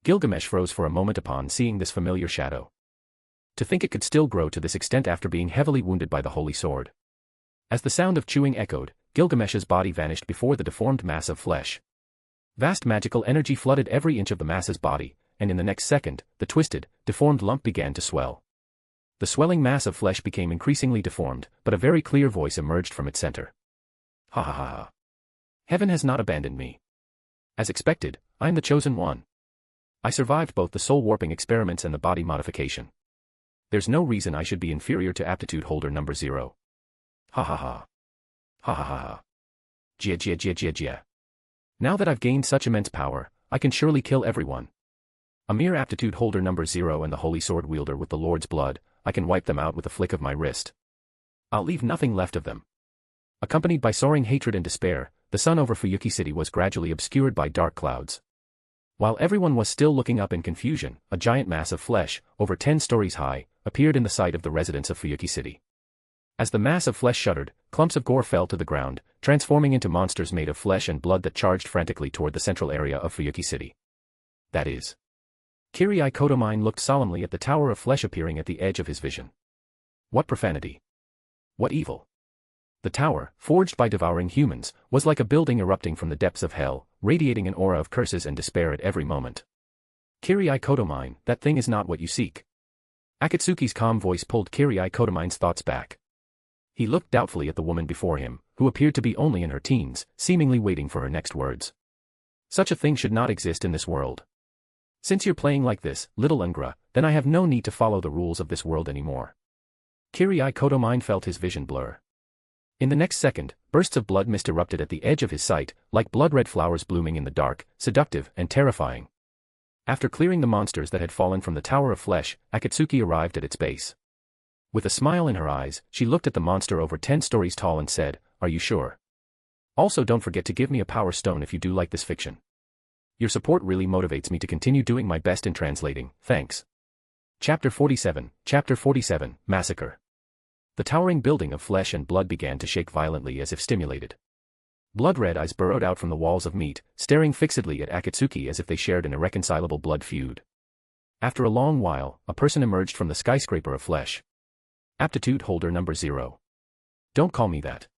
Gilgamesh froze for a moment upon seeing this familiar shadow. To think it could still grow to this extent after being heavily wounded by the holy sword. As the sound of chewing echoed, Gilgamesh's body vanished before the deformed mass of flesh. Vast magical energy flooded every inch of the mass's body, and in the next second, the twisted, deformed lump began to swell. The swelling mass of flesh became increasingly deformed, but a very clear voice emerged from its center. Ha ha ha ha. Heaven has not abandoned me. As expected, I am the chosen one. I survived both the soul warping experiments and the body modification. There's no reason I should be inferior to aptitude holder number 0. Ha ha ha. Ha ha ha ha. Jia jia jia jia jia. Now that I've gained such immense power, I can surely kill everyone. A mere aptitude holder number 0 and the holy sword wielder with the Lord's blood, I can wipe them out with a flick of my wrist. I'll leave nothing left of them. Accompanied by soaring hatred and despair, the sun over Fuyuki City was gradually obscured by dark clouds. While everyone was still looking up in confusion, a giant mass of flesh, over 10 stories high, appeared in the sight of the residents of Fuyuki City. As the mass of flesh shuddered, clumps of gore fell to the ground, transforming into monsters made of flesh and blood that charged frantically toward the central area of Fuyuki City. That is. Kirii Kotomine looked solemnly at the tower of flesh appearing at the edge of his vision. What profanity! What evil! The tower, forged by devouring humans, was like a building erupting from the depths of hell, radiating an aura of curses and despair at every moment. Kirii Kotomine, that thing is not what you seek. Akatsuki's calm voice pulled Kirii Kotomine's thoughts back. He looked doubtfully at the woman before him, who appeared to be only in her teens, seemingly waiting for her next words. Such a thing should not exist in this world. Since you're playing like this, little Ungra, then I have no need to follow the rules of this world anymore. Kirii Kotomine felt his vision blur. In the next second, bursts of blood mist erupted at the edge of his sight, like blood-red flowers blooming in the dark, seductive and terrifying. After clearing the monsters that had fallen from the tower of flesh, Akatsuki arrived at its base. With a smile in her eyes, she looked at the monster over 10 stories tall and said, "Are you sure? Also don't forget to give me a power stone if you do like this fiction. Your support really motivates me to continue doing my best in translating, thanks." Chapter 47, Massacre. The towering building of flesh and blood began to shake violently as if stimulated. Blood-red eyes burrowed out from the walls of meat, staring fixedly at Akatsuki as if they shared an irreconcilable blood feud. After a long while, a person emerged from the skyscraper of flesh. Aptitude holder number 0. Don't call me that.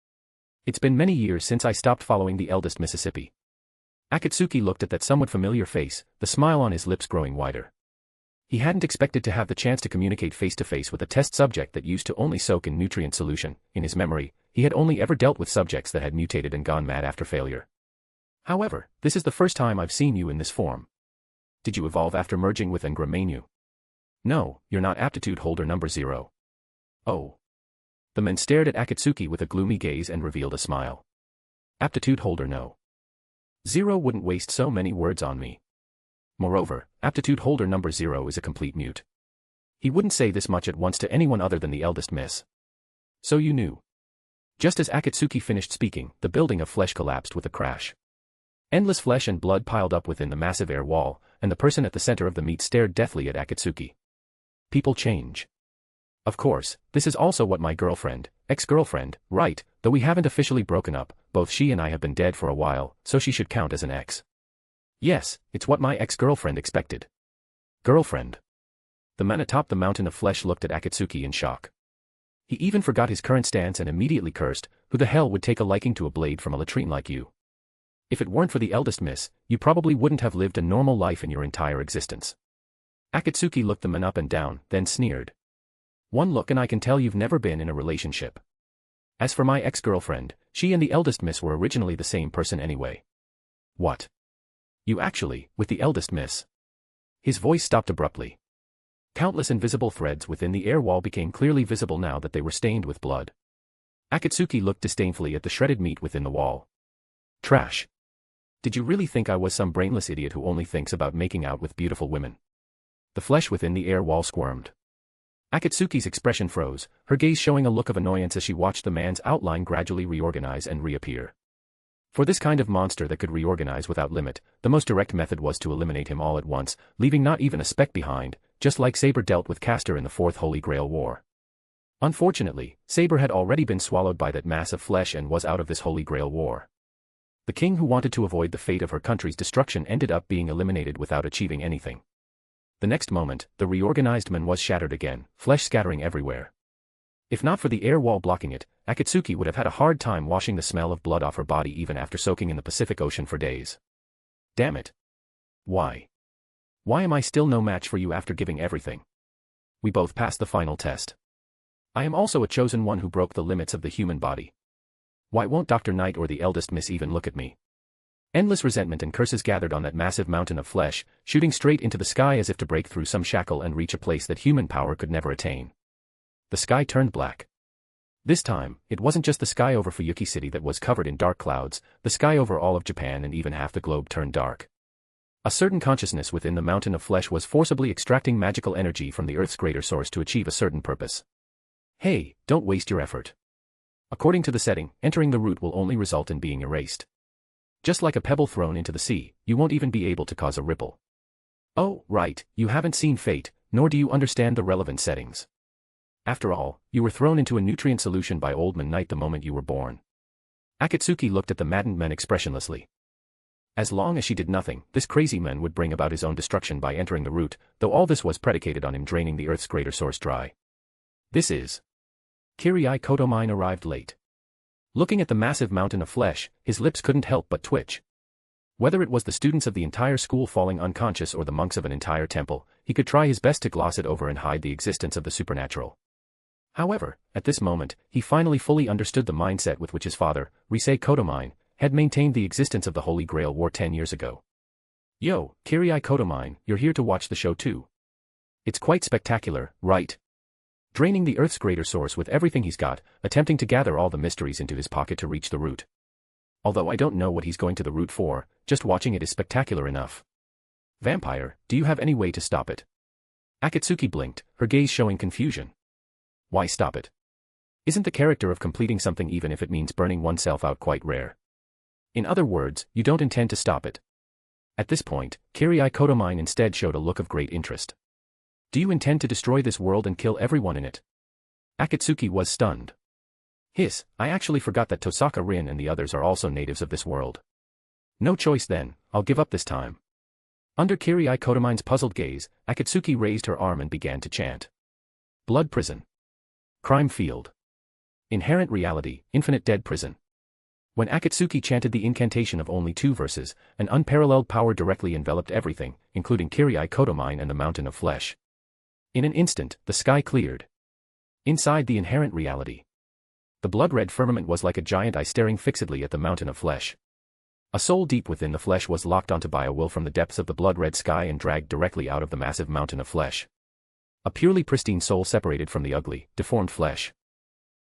It's been many years since I stopped following the eldest Mississippi. Akatsuki looked at that somewhat familiar face, the smile on his lips growing wider. He hadn't expected to have the chance to communicate face-to-face with a test subject that used to only soak in nutrient solution. In his memory, he had only ever dealt with subjects that had mutated and gone mad after failure. However, this is the first time I've seen you in this form. Did you evolve after merging with Ngramenu? No, you're not aptitude holder number 0. Oh. The man stared at Akatsuki with a gloomy gaze and revealed a smile. Aptitude holder no. 0 wouldn't waste so many words on me. Moreover, aptitude holder number 0 is a complete mute. He wouldn't say this much at once to anyone other than the eldest miss. So you knew. Just as Akatsuki finished speaking, the building of flesh collapsed with a crash. Endless flesh and blood piled up within the massive air wall, and the person at the center of the meat stared deathly at Akatsuki. People change. Of course, this is also what my girlfriend, ex-girlfriend, right, though we haven't officially broken up, both she and I have been dead for a while, so she should count as an ex. Yes, it's what my ex-girlfriend expected. Girlfriend. The man atop the mountain of flesh looked at Akatsuki in shock. He even forgot his current stance and immediately cursed, who the hell would take a liking to a blade from a latrine like you? If it weren't for the eldest miss, you probably wouldn't have lived a normal life in your entire existence. Akatsuki looked the man up and down, then sneered. One look and I can tell you've never been in a relationship. As for my ex-girlfriend, she and the eldest miss were originally the same person anyway. What? You actually, with the eldest miss? His voice stopped abruptly. Countless invisible threads within the air wall became clearly visible now that they were stained with blood. Akatsuki looked disdainfully at the shredded meat within the wall. Trash. Did you really think I was some brainless idiot who only thinks about making out with beautiful women? The flesh within the air wall squirmed. Akatsuki's expression froze, her gaze showing a look of annoyance as she watched the man's outline gradually reorganize and reappear. For this kind of monster that could reorganize without limit, the most direct method was to eliminate him all at once, leaving not even a speck behind, just like Saber dealt with Castor in the Fourth Holy Grail War. Unfortunately, Saber had already been swallowed by that mass of flesh and was out of this Holy Grail War. The king who wanted to avoid the fate of her country's destruction ended up being eliminated without achieving anything. The next moment, the reorganized man was shattered again, flesh scattering everywhere. If not for the air wall blocking it, Akatsuki would have had a hard time washing the smell of blood off her body even after soaking in the Pacific Ocean for days. Damn it. Why? Why am I still no match for you after giving everything? We both passed the final test. I am also a chosen one who broke the limits of the human body. Why won't Dr. Knight or the eldest miss even look at me? Endless resentment and curses gathered on that massive mountain of flesh, shooting straight into the sky as if to break through some shackle and reach a place that human power could never attain. The sky turned black. This time, it wasn't just the sky over Fuyuki City that was covered in dark clouds, the sky over all of Japan and even half the globe turned dark. A certain consciousness within the mountain of flesh was forcibly extracting magical energy from the Earth's greater source to achieve a certain purpose. Hey, don't waste your effort. According to the setting, entering the root will only result in being erased. Just like a pebble thrown into the sea, you won't even be able to cause a ripple. Oh, right, you haven't seen Fate, nor do you understand the relevant settings. After all, you were thrown into a nutrient solution by Old Man Knight the moment you were born. Akatsuki looked at the maddened men expressionlessly. As long as she did nothing, this crazy man would bring about his own destruction by entering the root, though all this was predicated on him draining the Earth's greater source dry. This is... Kirai Kotomine arrived late. Looking at the massive mountain of flesh, his lips couldn't help but twitch. Whether it was the students of the entire school falling unconscious or the monks of an entire temple, he could try his best to gloss it over and hide the existence of the supernatural. However, at this moment, he finally fully understood the mindset with which his father, Risei Kotomine, had maintained the existence of the Holy Grail War 10 years ago. Yo, Kirai Kotomine, you're here to watch the show too. It's quite spectacular, right? Draining the Earth's greater source with everything he's got, attempting to gather all the mysteries into his pocket to reach the root. Although I don't know what he's going to the root for, just watching it is spectacular enough. Vampire, do you have any way to stop it? Akatsuki blinked, her gaze showing confusion. Why stop it? Isn't the character of completing something even if it means burning oneself out quite rare? In other words, you don't intend to stop it. At this point, Kirai Kotomine instead showed a look of great interest. Do you intend to destroy this world and kill everyone in it? Akatsuki was stunned. Hiss, I actually forgot that Tosaka Rin and the others are also natives of this world. No choice then, I'll give up this time. Under Kirai Kotomine's puzzled gaze, Akatsuki raised her arm and began to chant. Blood prison. Crime field. Inherent reality, infinite dead prison. When Akatsuki chanted the incantation of only 2 verses, an unparalleled power directly enveloped everything, including Kirai Kotomine and the mountain of flesh. In an instant, the sky cleared. Inside the inherent reality, the blood-red firmament was like a giant eye staring fixedly at the mountain of flesh. A soul deep within the flesh was locked onto by a will from the depths of the blood-red sky and dragged directly out of the massive mountain of flesh. A purely pristine soul separated from the ugly, deformed flesh.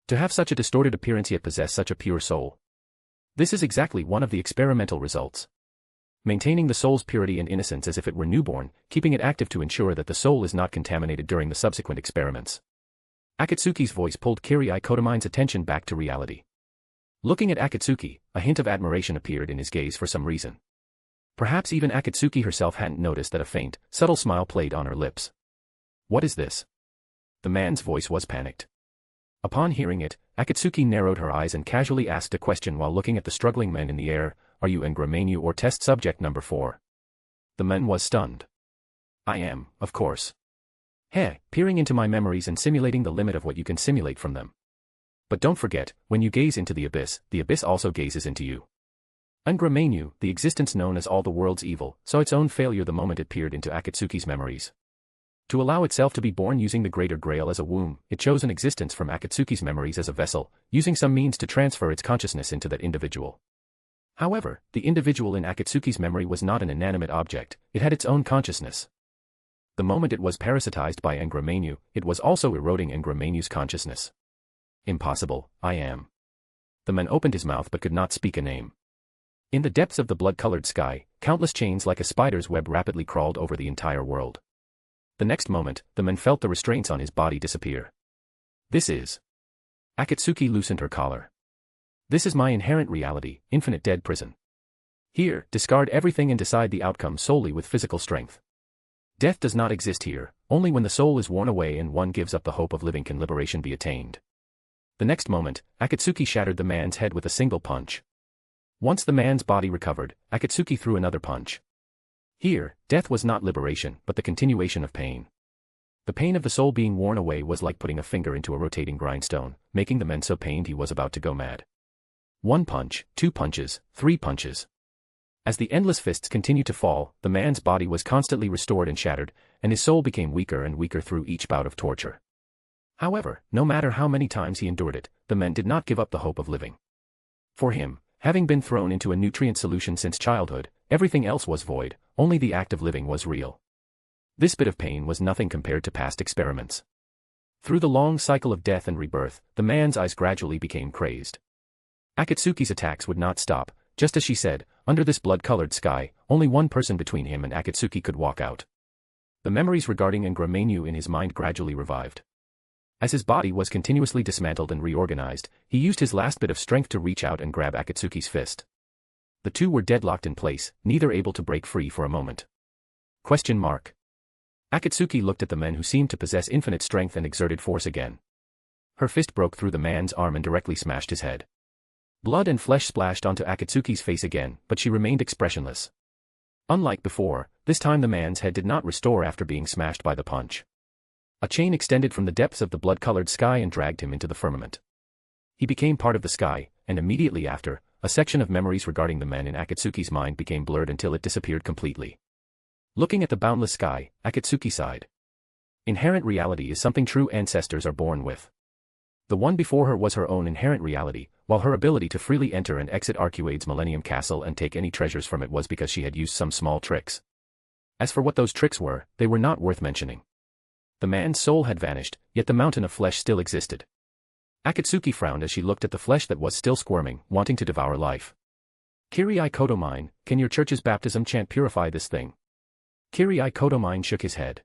To have such a distorted appearance yet possess such a pure soul. This is exactly one of the experimental results. Maintaining the soul's purity and innocence as if it were newborn, keeping it active to ensure that the soul is not contaminated during the subsequent experiments. Akatsuki's voice pulled Kirai Kotomine's attention back to reality. Looking at Akatsuki, a hint of admiration appeared in his gaze for some reason. Perhaps even Akatsuki herself hadn't noticed that a faint, subtle smile played on her lips. What is this? The man's voice was panicked. Upon hearing it, Akatsuki narrowed her eyes and casually asked a question while looking at the struggling men in the air, are you Ngramenu or test subject number 4? The man was stunned. I am, of course. Heh, peering into my memories and simulating the limit of what you can simulate from them. But don't forget, when you gaze into the abyss also gazes into you. Ngramenu, the existence known as all the world's evil, saw its own failure the moment it peered into Akatsuki's memories. To allow itself to be born using the Greater Grail as a womb, it chose an existence from Akatsuki's memories as a vessel, using some means to transfer its consciousness into that individual. However, the individual in Akatsuki's memory was not an inanimate object, it had its own consciousness. The moment it was parasitized by Ngramenu, it was also eroding Ngramenu's consciousness. Impossible, I am. The man opened his mouth but could not speak a name. In the depths of the blood-colored sky, countless chains like a spider's web rapidly crawled over the entire world. The next moment, the man felt the restraints on his body disappear. This is... Akatsuki loosened her collar. This is my inherent reality, infinite dead prison. Here, discard everything and decide the outcome solely with physical strength. Death does not exist here, only when the soul is worn away and one gives up the hope of living can liberation be attained. The next moment, Akatsuki shattered the man's head with a single punch. Once the man's body recovered, Akatsuki threw another punch. Here, death was not liberation but the continuation of pain. The pain of the soul being worn away was like putting a finger into a rotating grindstone, making the man so pained he was about to go mad. 1 punch, 2 punches, 3 punches. As the endless fists continued to fall, the man's body was constantly restored and shattered, and his soul became weaker and weaker through each bout of torture. However, no matter how many times he endured it, the man did not give up the hope of living. For him, having been thrown into a nutrient solution since childhood, everything else was void, only the act of living was real. This bit of pain was nothing compared to past experiments. Through the long cycle of death and rebirth, the man's eyes gradually became crazed. Akatsuki's attacks would not stop, just as she said, under this blood-colored sky, only one person between him and Akatsuki could walk out. The memories regarding Ngramenu in his mind gradually revived. As his body was continuously dismantled and reorganized, he used his last bit of strength to reach out and grab Akatsuki's fist. The two were deadlocked in place, neither able to break free for a moment. Question mark. Akatsuki looked at the men who seemed to possess infinite strength and exerted force again. Her fist broke through the man's arm and directly smashed his head. Blood and flesh splashed onto Akatsuki's face again, but she remained expressionless. Unlike before, this time the man's head did not restore after being smashed by the punch. A chain extended from the depths of the blood-colored sky and dragged him into the firmament. He became part of the sky, and immediately after, a section of memories regarding the men in Akatsuki's mind became blurred until it disappeared completely. Looking at the boundless sky, Akatsuki sighed. Inherent reality is something true ancestors are born with. The one before her was her own inherent reality, while her ability to freely enter and exit Arcuade's Millennium Castle and take any treasures from it was because she had used some small tricks. As for what those tricks were, they were not worth mentioning. The man's soul had vanished, yet the mountain of flesh still existed. Akatsuki frowned as she looked at the flesh that was still squirming, wanting to devour life. Kirii Kotomine, can your church's baptism chant purify this thing? Kirii Kotomine shook his head.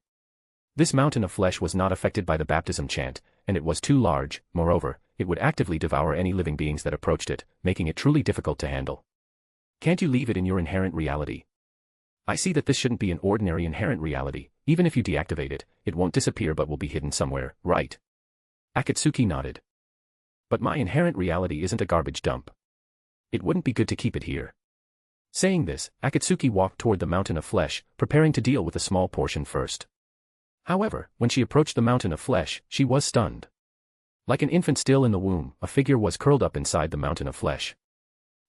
This mountain of flesh was not affected by the baptism chant, and it was too large. Moreover, it would actively devour any living beings that approached it, making it truly difficult to handle. Can't you leave it in your inherent reality? I see that this shouldn't be an ordinary inherent reality. Even if you deactivate it, it won't disappear but will be hidden somewhere, right? Akatsuki nodded. But my inherent reality isn't a garbage dump. It wouldn't be good to keep it here. Saying this, Akatsuki walked toward the mountain of flesh, preparing to deal with a small portion first. However, when she approached the mountain of flesh, she was stunned. Like an infant still in the womb, a figure was curled up inside the mountain of flesh.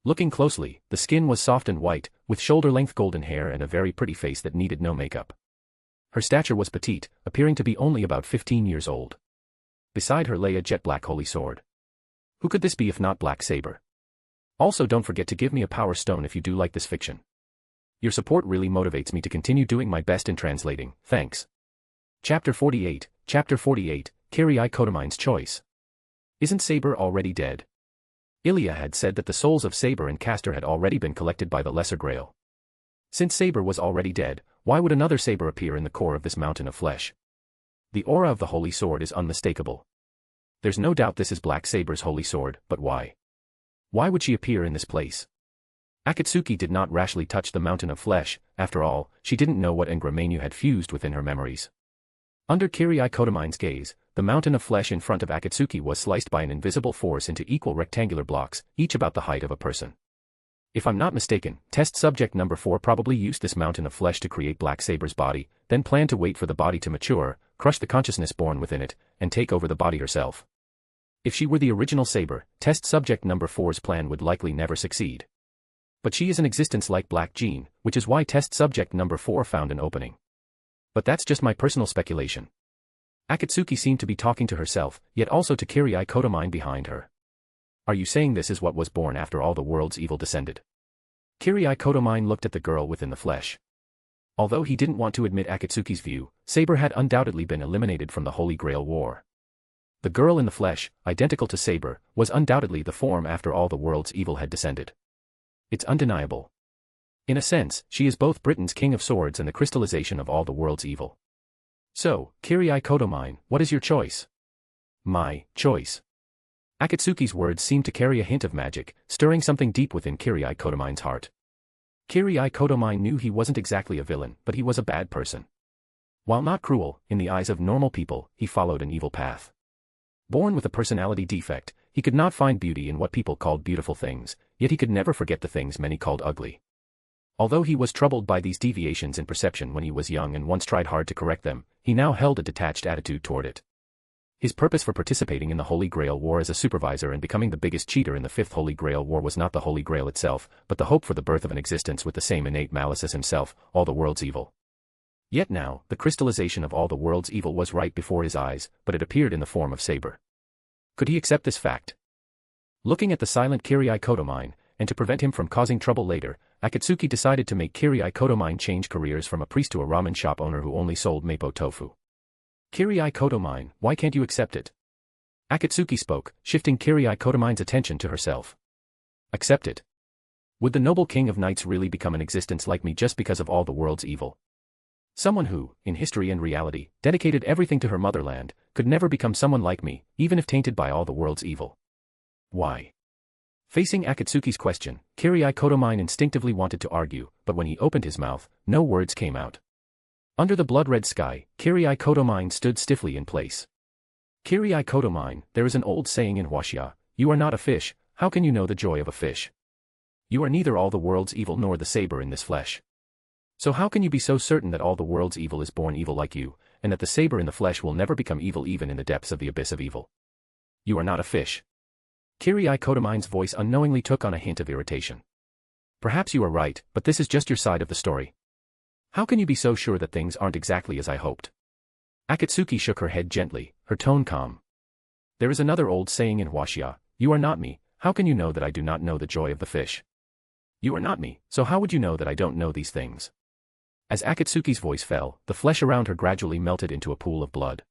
Looking closely, the skin was soft and white, with shoulder-length golden hair and a very pretty face that needed no makeup. Her stature was petite, appearing to be only about 15 years old. Beside her lay a jet-black holy sword. Who could this be if not Black Saber? Also, don't forget to give me a power stone if you do like this fiction. Your support really motivates me to continue doing my best in translating, thanks. Chapter 48, Kirii Kotomine's Choice. Isn't Saber already dead? Ilya had said that the souls of Saber and Castor had already been collected by the Lesser Grail. Since Saber was already dead, why would another Saber appear in the core of this mountain of flesh? The aura of the holy sword is unmistakable. There's no doubt this is Black Saber's holy sword, but why? Why would she appear in this place? Akatsuki did not rashly touch the mountain of flesh. After all, she didn't know what Ngramenu had fused within her memories. Under Kirii Kotomine's gaze, the mountain of flesh in front of Akatsuki was sliced by an invisible force into equal rectangular blocks, each about the height of a person. If I'm not mistaken, test subject number 4 probably used this mountain of flesh to create Black Saber's body, then planned to wait for the body to mature, crush the consciousness born within it, and take over the body herself. If she were the original Saber, test subject number 4's plan would likely never succeed. But she is an existence like Black Jean, which is why test subject number 4 found an opening. But that's just my personal speculation. Akatsuki seemed to be talking to herself, yet also to Kirii Kotomine behind her. Are you saying this is what was born after all the world's evil descended? Kirii Kotomine looked at the girl within the flesh. Although he didn't want to admit Akatsuki's view, Saber had undoubtedly been eliminated from the Holy Grail War. The girl in the flesh, identical to Saber, was undoubtedly the form after all the world's evil had descended. It's undeniable. In a sense, she is both Britain's King of Swords and the crystallization of all the world's evil. So, Kirii Kotomine, what is your choice? My choice. Akatsuki's words seemed to carry a hint of magic, stirring something deep within Kirii Kotomine's heart. Kirii Kotomine knew he wasn't exactly a villain, but he was a bad person. While not cruel, in the eyes of normal people, he followed an evil path. Born with a personality defect, he could not find beauty in what people called beautiful things, yet he could never forget the things many called ugly. Although he was troubled by these deviations in perception when he was young and once tried hard to correct them, he now held a detached attitude toward it. His purpose for participating in the Holy Grail War as a supervisor and becoming the biggest cheater in the Fifth Holy Grail War was not the Holy Grail itself, but the hope for the birth of an existence with the same innate malice as himself, all the world's evil. Yet now, the crystallization of all the world's evil was right before his eyes, but it appeared in the form of Saber. Could he accept this fact? Looking at the silent Kirii Kotomine, and to prevent him from causing trouble later, Akatsuki decided to make Kirii Kotomine change careers from a priest to a ramen shop owner who only sold mapo tofu. Kirii Kotomine, why can't you accept it? Akatsuki spoke, shifting Kirii Kotomine's attention to herself. Accept it? Would the noble king of knights really become an existence like me just because of all the world's evil? Someone who, in history and reality, dedicated everything to her motherland, could never become someone like me, even if tainted by all the world's evil. Why? Facing Akatsuki's question, Kirii Kotomine instinctively wanted to argue, but when he opened his mouth, no words came out. Under the blood-red sky, Kirii Kotomine stood stiffly in place. Kirii Kotomine, there is an old saying in Huaxia, you are not a fish, how can you know the joy of a fish? You are neither all the world's evil nor the saber in this flesh. So how can you be so certain that all the world's evil is born evil like you, and that the saber in the flesh will never become evil even in the depths of the abyss of evil? You are not a fish. Kirii Kotomine's voice unknowingly took on a hint of irritation. Perhaps you are right, but this is just your side of the story. How can you be so sure that things aren't exactly as I hoped? Akatsuki shook her head gently, her tone calm. There is another old saying in Huaxia, you are not me, how can you know that I do not know the joy of the fish? You are not me, so how would you know that I don't know these things? As Akatsuki's voice fell, the flesh around her gradually melted into a pool of blood.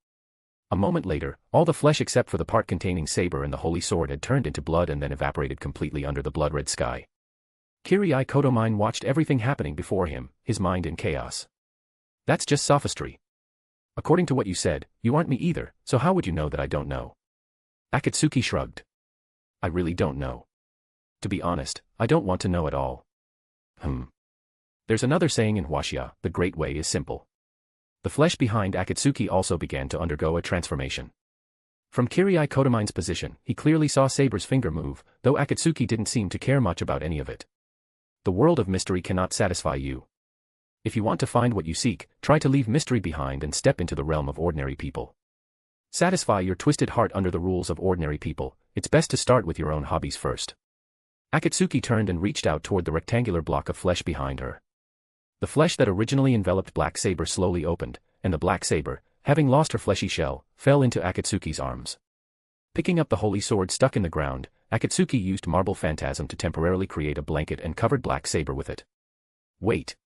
A moment later, all the flesh except for the part containing saber and the holy sword had turned into blood and then evaporated completely under the blood-red sky. Kirii Kotomine watched everything happening before him, his mind in chaos. That's just sophistry. According to what you said, you aren't me either, so how would you know that I don't know? Akatsuki shrugged. I really don't know. To be honest, I don't want to know at all. There's another saying in Huaxia, the great way is simple. The flesh behind Akatsuki also began to undergo a transformation. From Kirii Kotomine's position, he clearly saw Saber's finger move, though Akatsuki didn't seem to care much about any of it. The world of mystery cannot satisfy you. If you want to find what you seek, try to leave mystery behind and step into the realm of ordinary people. Satisfy your twisted heart under the rules of ordinary people, it's best to start with your own hobbies first. Akatsuki turned and reached out toward the rectangular block of flesh behind her. The flesh that originally enveloped Black Saber slowly opened, and the Black Saber, having lost her fleshy shell, fell into Akatsuki's arms. Picking up the holy sword stuck in the ground, Akatsuki used Marble Phantasm to temporarily create a blanket and covered Black Saber with it. Wait.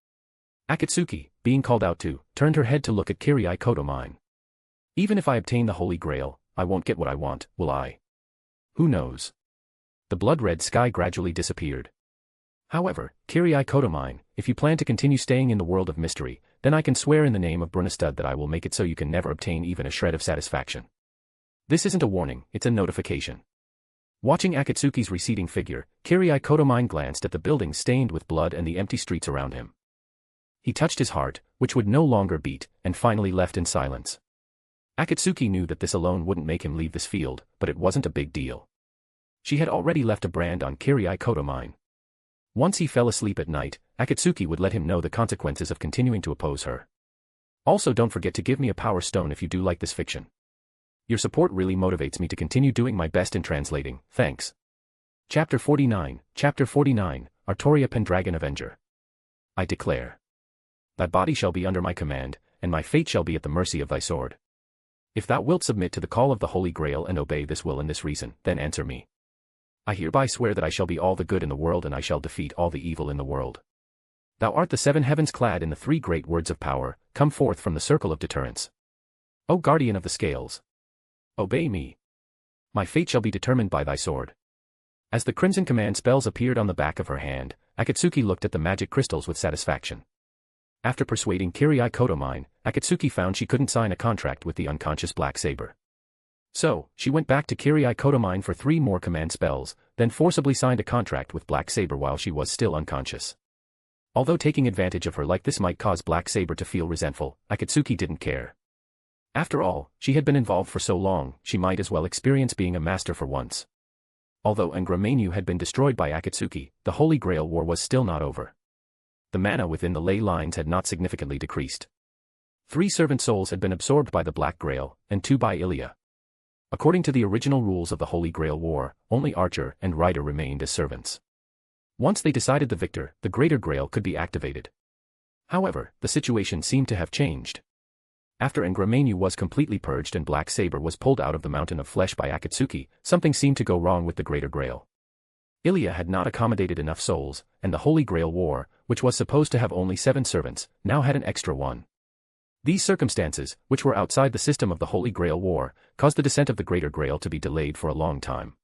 Akatsuki, being called out to, turned her head to look at Kirii Kotomine. Even if I obtain the Holy Grail, I won't get what I want, will I? Who knows? The blood-red sky gradually disappeared. However, Kirii Kotomine, if you plan to continue staying in the world of mystery, then I can swear in the name of Brunestud that I will make it so you can never obtain even a shred of satisfaction. This isn't a warning, it's a notification. Watching Akatsuki's receding figure, Kirii Kotomine glanced at the buildings stained with blood and the empty streets around him. He touched his heart, which would no longer beat, and finally left in silence. Akatsuki knew that this alone wouldn't make him leave this field, but it wasn't a big deal. She had already left a brand on Kirii Kotomine. Once he fell asleep at night, Akatsuki would let him know the consequences of continuing to oppose her. Also, don't forget to give me a power stone if you do like this fiction. Your support really motivates me to continue doing my best in translating, thanks. Chapter 49, Artoria Pendragon Avenger. I declare. Thy body shall be under my command, and my fate shall be at the mercy of thy sword. If thou wilt submit to the call of the Holy Grail and obey this will and this reason, then answer me. I hereby swear that I shall be all the good in the world and I shall defeat all the evil in the world. Thou art the seven heavens clad in the three great words of power, come forth from the circle of deterrence. O guardian of the scales! Obey me. My fate shall be determined by thy sword. As the crimson command spells appeared on the back of her hand, Akatsuki looked at the magic crystals with satisfaction. After persuading Kirii Kotomine, Akatsuki found she couldn't sign a contract with the unconscious Black Saber. So, she went back to Kirii Kotomine for 3 more command spells, then forcibly signed a contract with Black Saber while she was still unconscious. Although taking advantage of her like this might cause Black Saber to feel resentful, Akatsuki didn't care. After all, she had been involved for so long, she might as well experience being a master for once. Although Angra Mainyu had been destroyed by Akatsuki, the Holy Grail War was still not over. The mana within the ley lines had not significantly decreased. 3 servant souls had been absorbed by the Black Grail, and 2 by Alaya. According to the original rules of the Holy Grail War, only Archer and Rider remained as servants. Once they decided the victor, the Greater Grail could be activated. However, the situation seemed to have changed. After Ngramenu was completely purged and Black Saber was pulled out of the mountain of flesh by Akatsuki, something seemed to go wrong with the Greater Grail. Alaya had not accommodated enough souls, and the Holy Grail War, which was supposed to have only 7 servants, now had an extra 1. These circumstances, which were outside the system of the Holy Grail War, caused the descent of the Greater Grail to be delayed for a long time.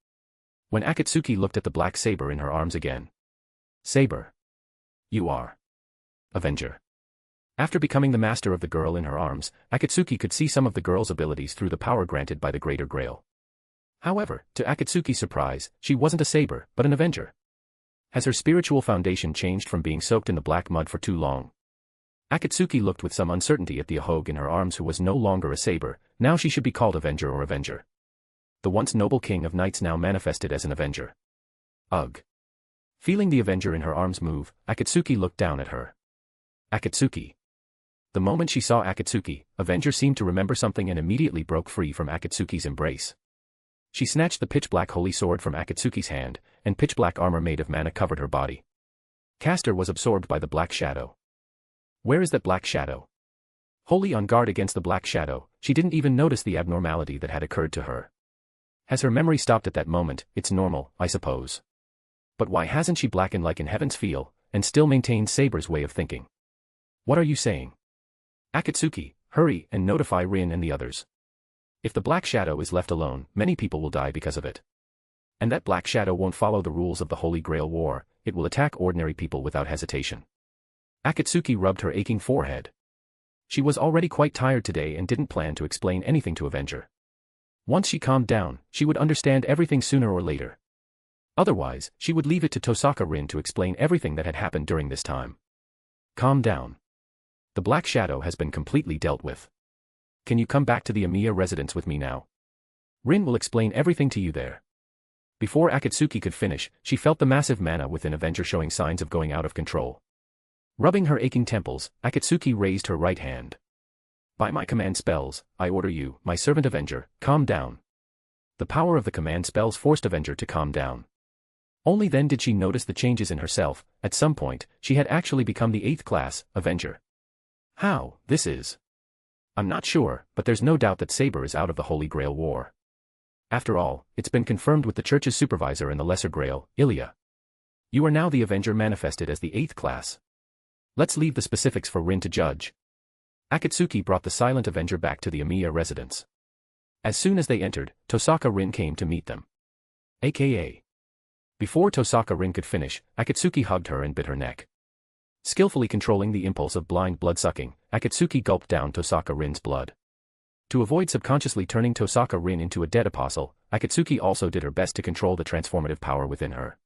When Akatsuki looked at the Black Saber in her arms again. Saber. You are. Avenger. After becoming the master of the girl in her arms, Akatsuki could see some of the girl's abilities through the power granted by the Greater Grail. However, to Akatsuki's surprise, she wasn't a saber, but an avenger. Has her spiritual foundation changed from being soaked in the black mud for too long? Akatsuki looked with some uncertainty at the Ahogue in her arms who was no longer a saber, now she should be called Avenger or Avenger. The once noble king of knights now manifested as an Avenger. Ugh. Feeling the Avenger in her arms move, Akatsuki looked down at her. Akatsuki. The moment she saw Akatsuki, Avenger seemed to remember something and immediately broke free from Akatsuki's embrace. She snatched the pitch-black holy sword from Akatsuki's hand, and pitch-black armor made of mana covered her body. Castor was absorbed by the black shadow. Where is that black shadow? Wholly on guard against the black shadow, she didn't even notice the abnormality that had occurred to her. Has her memory stopped at that moment? It's normal, I suppose. But why hasn't she blackened like in Heaven's Feel, and still maintained Saber's way of thinking? What are you saying? Akatsuki, hurry and notify Rin and the others. If the black shadow is left alone, many people will die because of it. And that black shadow won't follow the rules of the Holy Grail War, it will attack ordinary people without hesitation. Akatsuki rubbed her aching forehead. She was already quite tired today and didn't plan to explain anything to Avenger. Once she calmed down, she would understand everything sooner or later. Otherwise, she would leave it to Tosaka Rin to explain everything that had happened during this time. Calm down. The black shadow has been completely dealt with. Can you come back to the Amiya residence with me now? Rin will explain everything to you there. Before Akatsuki could finish, she felt the massive mana within Avenger showing signs of going out of control. Rubbing her aching temples, Akatsuki raised her right hand. By my command spells, I order you, my servant Avenger, calm down. The power of the command spells forced Avenger to calm down. Only then did she notice the changes in herself. At some point, she had actually become the 8th class, Avenger. How, this is? I'm not sure, but there's no doubt that Saber is out of the Holy Grail War. After all, it's been confirmed with the Church's supervisor and the Lesser Grail, Alaya. You are now the Avenger manifested as the 8th class. Let's leave the specifics for Rin to judge. Akatsuki brought the silent Avenger back to the Amiya residence. As soon as they entered, Tosaka Rin came to meet them. AKA. Before Tosaka Rin could finish, Akatsuki hugged her and bit her neck. Skillfully controlling the impulse of blind blood-sucking, Akatsuki gulped down Tosaka Rin's blood. To avoid subconsciously turning Tosaka Rin into a dead apostle, Akatsuki also did her best to control the transformative power within her.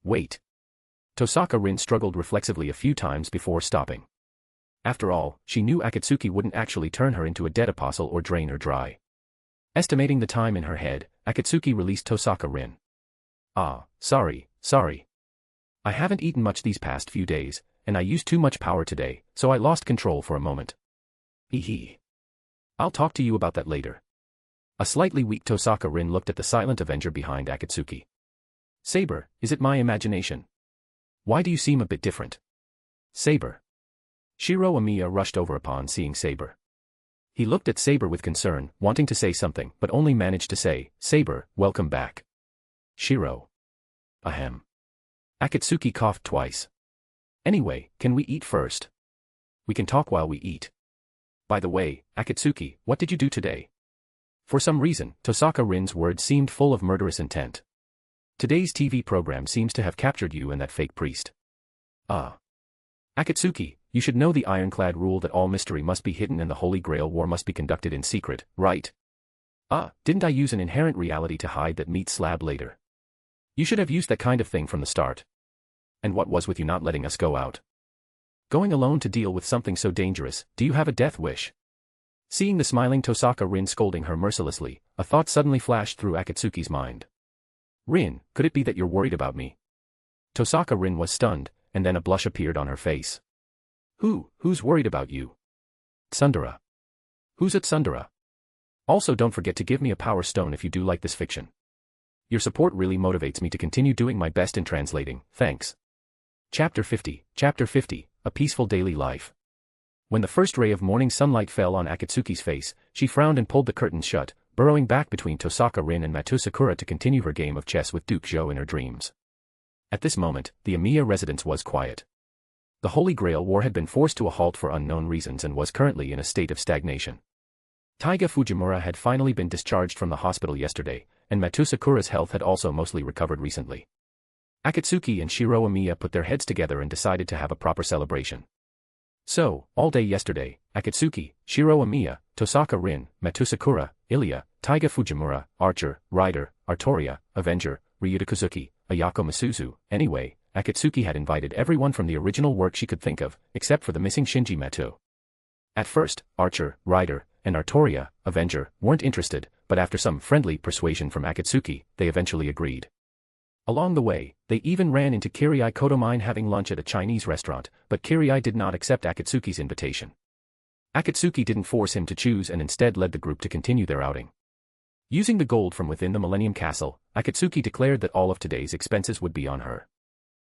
Wait. Tosaka Rin struggled reflexively a few times before stopping. After all, she knew Akatsuki wouldn't actually turn her into a dead apostle or drain her dry. Estimating the time in her head, Akatsuki released Tosaka Rin. Sorry. I haven't eaten much these past few days, and I used too much power today, so I lost control for a moment. Hee. I'll talk to you about that later. A slightly weak Tosaka Rin looked at the silent Avenger behind Akatsuki. Saber, is it my imagination? Why do you seem a bit different? Saber. Shiro Amiya rushed over upon seeing Saber. He looked at Saber with concern, wanting to say something, but only managed to say, Saber, welcome back. Shiro. Ahem. Akatsuki coughed twice. Anyway, can we eat first? We can talk while we eat. By the way, Akatsuki, what did you do today? For some reason, Tosaka Rin's words seemed full of murderous intent. Today's TV program seems to have captured you and that fake priest. Akatsuki, you should know the ironclad rule that all mystery must be hidden and the Holy Grail War must be conducted in secret, right? Didn't I use an inherent reality to hide that meat slab later? You should have used that kind of thing from the start. And what was with you not letting us go out? Going alone to deal with something so dangerous, do you have a death wish? Seeing the smiling Tosaka Rin scolding her mercilessly, a thought suddenly flashed through Akatsuki's mind. Rin, could it be that you're worried about me? Tosaka Rin was stunned, and then a blush appeared on her face. Who's worried about you? Tsundere. Who's at Tsundere? Also don't forget to give me a power stone if you do like this fiction. Your support really motivates me to continue doing my best in translating, thanks. Chapter 50, A Peaceful Daily Life. When the first ray of morning sunlight fell on Akatsuki's face, she frowned and pulled the curtains shut, burrowing back between Tosaka Rin and Matou Sakura to continue her game of chess with Duke Zhou in her dreams. At this moment, the Amiya residence was quiet. The Holy Grail War had been forced to a halt for unknown reasons and was currently in a state of stagnation. Taiga Fujimura had finally been discharged from the hospital yesterday, and Matou Sakura's health had also mostly recovered recently. Akatsuki and Shiro Amiya put their heads together and decided to have a proper celebration. So, all day yesterday, Akatsuki, Shiro Amiya, Tosaka Rin, Matou Sakura, Ilya, Taiga Fujimura, Archer, Rider, Artoria, Avenger, Ryuta Kozuki, Ayako Masuzu. Anyway, Akatsuki had invited everyone from the original work she could think of, except for the missing Shinji Matou. At first, Archer, Rider, and Artoria, Avenger, weren't interested, but after some friendly persuasion from Akatsuki, they eventually agreed. Along the way, they even ran into Kirai Kotomine having lunch at a Chinese restaurant, but Kirai did not accept Akatsuki's invitation. Akatsuki didn't force him to choose and instead led the group to continue their outing. Using the gold from within the Millennium Castle, Akatsuki declared that all of today's expenses would be on her.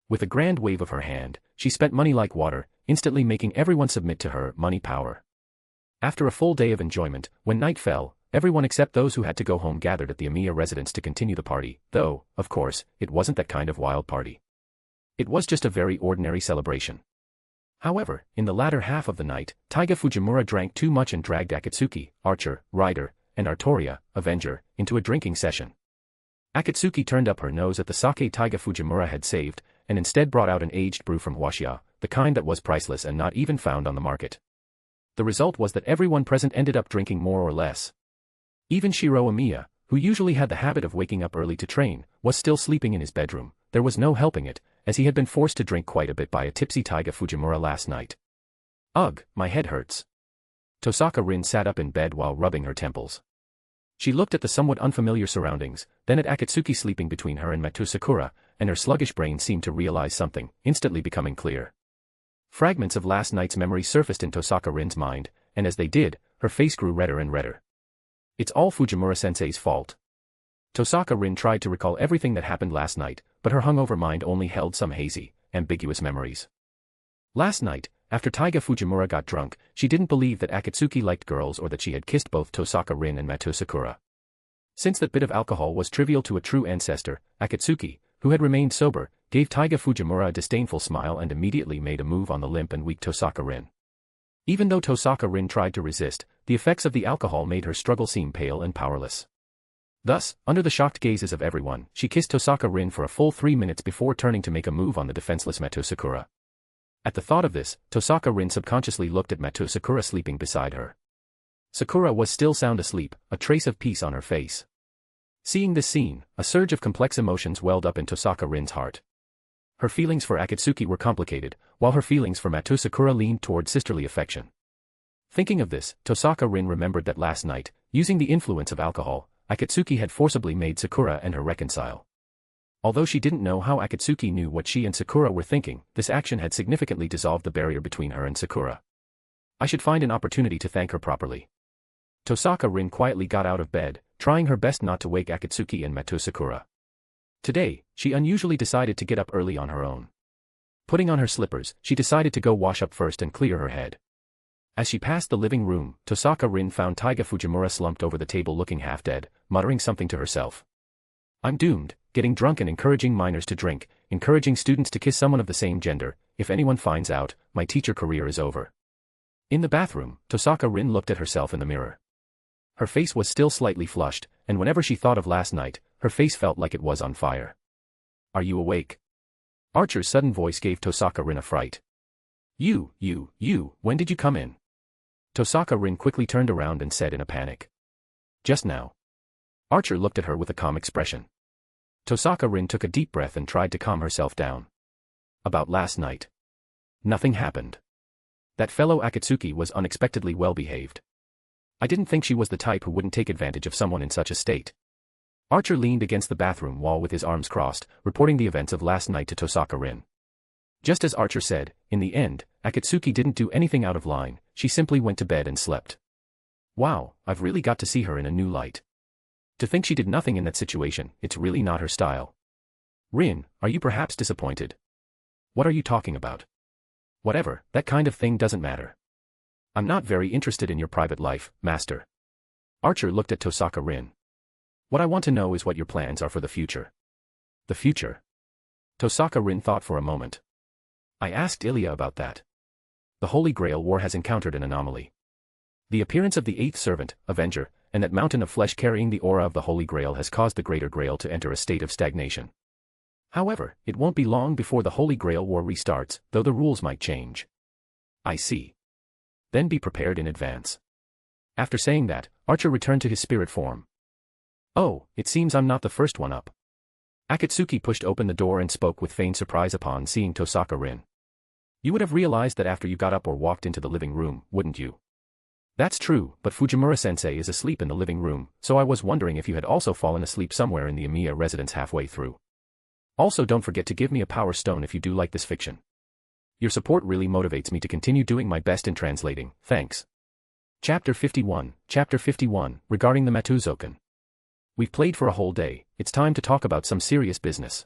With a grand wave of her hand, she spent money like water, instantly making everyone submit to her money power. After a full day of enjoyment, when night fell, everyone except those who had to go home gathered at the Amiya residence to continue the party, though, of course, it wasn't that kind of wild party. It was just a very ordinary celebration. However, in the latter half of the night, Taiga Fujimura drank too much and dragged Akatsuki, Archer, Rider, and Artoria, Avenger, into a drinking session. Akatsuki turned up her nose at the sake Taiga Fujimura had saved, and instead brought out an aged brew from Huaxia, the kind that was priceless and not even found on the market. The result was that everyone present ended up drinking more or less. Even Shiro Amiya, who usually had the habit of waking up early to train, was still sleeping in his bedroom. There was no helping it, as he had been forced to drink quite a bit by a tipsy Taiga Fujimura last night. Ugh, my head hurts. Tosaka Rin sat up in bed while rubbing her temples. She looked at the somewhat unfamiliar surroundings, then at Akatsuki sleeping between her and Matou Sakura, and her sluggish brain seemed to realize something, instantly becoming clear. Fragments of last night's memory surfaced in Tosaka Rin's mind, and as they did, her face grew redder and redder. It's all Fujimura-sensei's fault. Tosaka Rin tried to recall everything that happened last night, but her hungover mind only held some hazy, ambiguous memories. Last night, after Taiga Fujimura got drunk, she didn't believe that Akatsuki liked girls or that she had kissed both Tosaka Rin and Matou Sakura. Since that bit of alcohol was trivial to a true ancestor, Akatsuki, who had remained sober, gave Taiga Fujimura a disdainful smile and immediately made a move on the limp and weak Tosaka Rin. Even though Tosaka Rin tried to resist, the effects of the alcohol made her struggle seem pale and powerless. Thus, under the shocked gazes of everyone, she kissed Tosaka Rin for a full 3 minutes before turning to make a move on the defenseless Matou Sakura. At the thought of this, Tosaka Rin subconsciously looked at Matou Sakura sleeping beside her. Sakura was still sound asleep, a trace of peace on her face. Seeing this scene, a surge of complex emotions welled up in Tosaka Rin's heart. Her feelings for Akatsuki were complicated, while her feelings for Matou Sakura leaned toward sisterly affection. Thinking of this, Tosaka Rin remembered that last night, using the influence of alcohol, Akatsuki had forcibly made Sakura and her reconcile. Although she didn't know how Akatsuki knew what she and Sakura were thinking, this action had significantly dissolved the barrier between her and Sakura. I should find an opportunity to thank her properly. Tosaka Rin quietly got out of bed, trying her best not to wake Akatsuki and Matou Sakura. Today, she unusually decided to get up early on her own. Putting on her slippers, she decided to go wash up first and clear her head. As she passed the living room, Tosaka Rin found Taiga Fujimura slumped over the table looking half dead, muttering something to herself. I'm doomed, getting drunk and encouraging minors to drink, encouraging students to kiss someone of the same gender. If anyone finds out, my teacher career is over. In the bathroom, Tosaka Rin looked at herself in the mirror. Her face was still slightly flushed, and whenever she thought of last night, her face felt like it was on fire. Are you awake? Archer's sudden voice gave Tosaka Rin a fright. You, when did you come in? Tosaka Rin quickly turned around and said in a panic. Just now. Archer looked at her with a calm expression. Tosaka Rin took a deep breath and tried to calm herself down. About last night. Nothing happened. That fellow Akatsuki was unexpectedly well behaved. I didn't think she was the type who wouldn't take advantage of someone in such a state. Archer leaned against the bathroom wall with his arms crossed, reporting the events of last night to Tosaka Rin. Just as Archer said, in the end, Akatsuki didn't do anything out of line, she simply went to bed and slept. Wow, I've really got to see her in a new light. To think she did nothing in that situation, it's really not her style. Rin, are you perhaps disappointed? What are you talking about? Whatever, that kind of thing doesn't matter. I'm not very interested in your private life, master. Archer looked at Tosaka Rin. What I want to know is what your plans are for the future. The future? Tosaka Rin thought for a moment. I asked Alaya about that. The Holy Grail War has encountered an anomaly. The appearance of the Eighth Servant, Avenger, and that mountain of flesh carrying the aura of the Holy Grail has caused the Greater Grail to enter a state of stagnation. However, it won't be long before the Holy Grail War restarts, though the rules might change. I see. Then be prepared in advance. After saying that, Archer returned to his spirit form. Oh, it seems I'm not the first one up. Akatsuki pushed open the door and spoke with feigned surprise upon seeing Tosaka Rin. You would have realized that after you got up or walked into the living room, wouldn't you? That's true, but Fujimura-sensei is asleep in the living room, so I was wondering if you had also fallen asleep somewhere in the Amiya residence halfway through. Also, don't forget to give me a power stone if you do like this fiction. Your support really motivates me to continue doing my best in translating, thanks. Chapter 51, regarding the Matou Zouken. We've played for a whole day, it's time to talk about some serious business.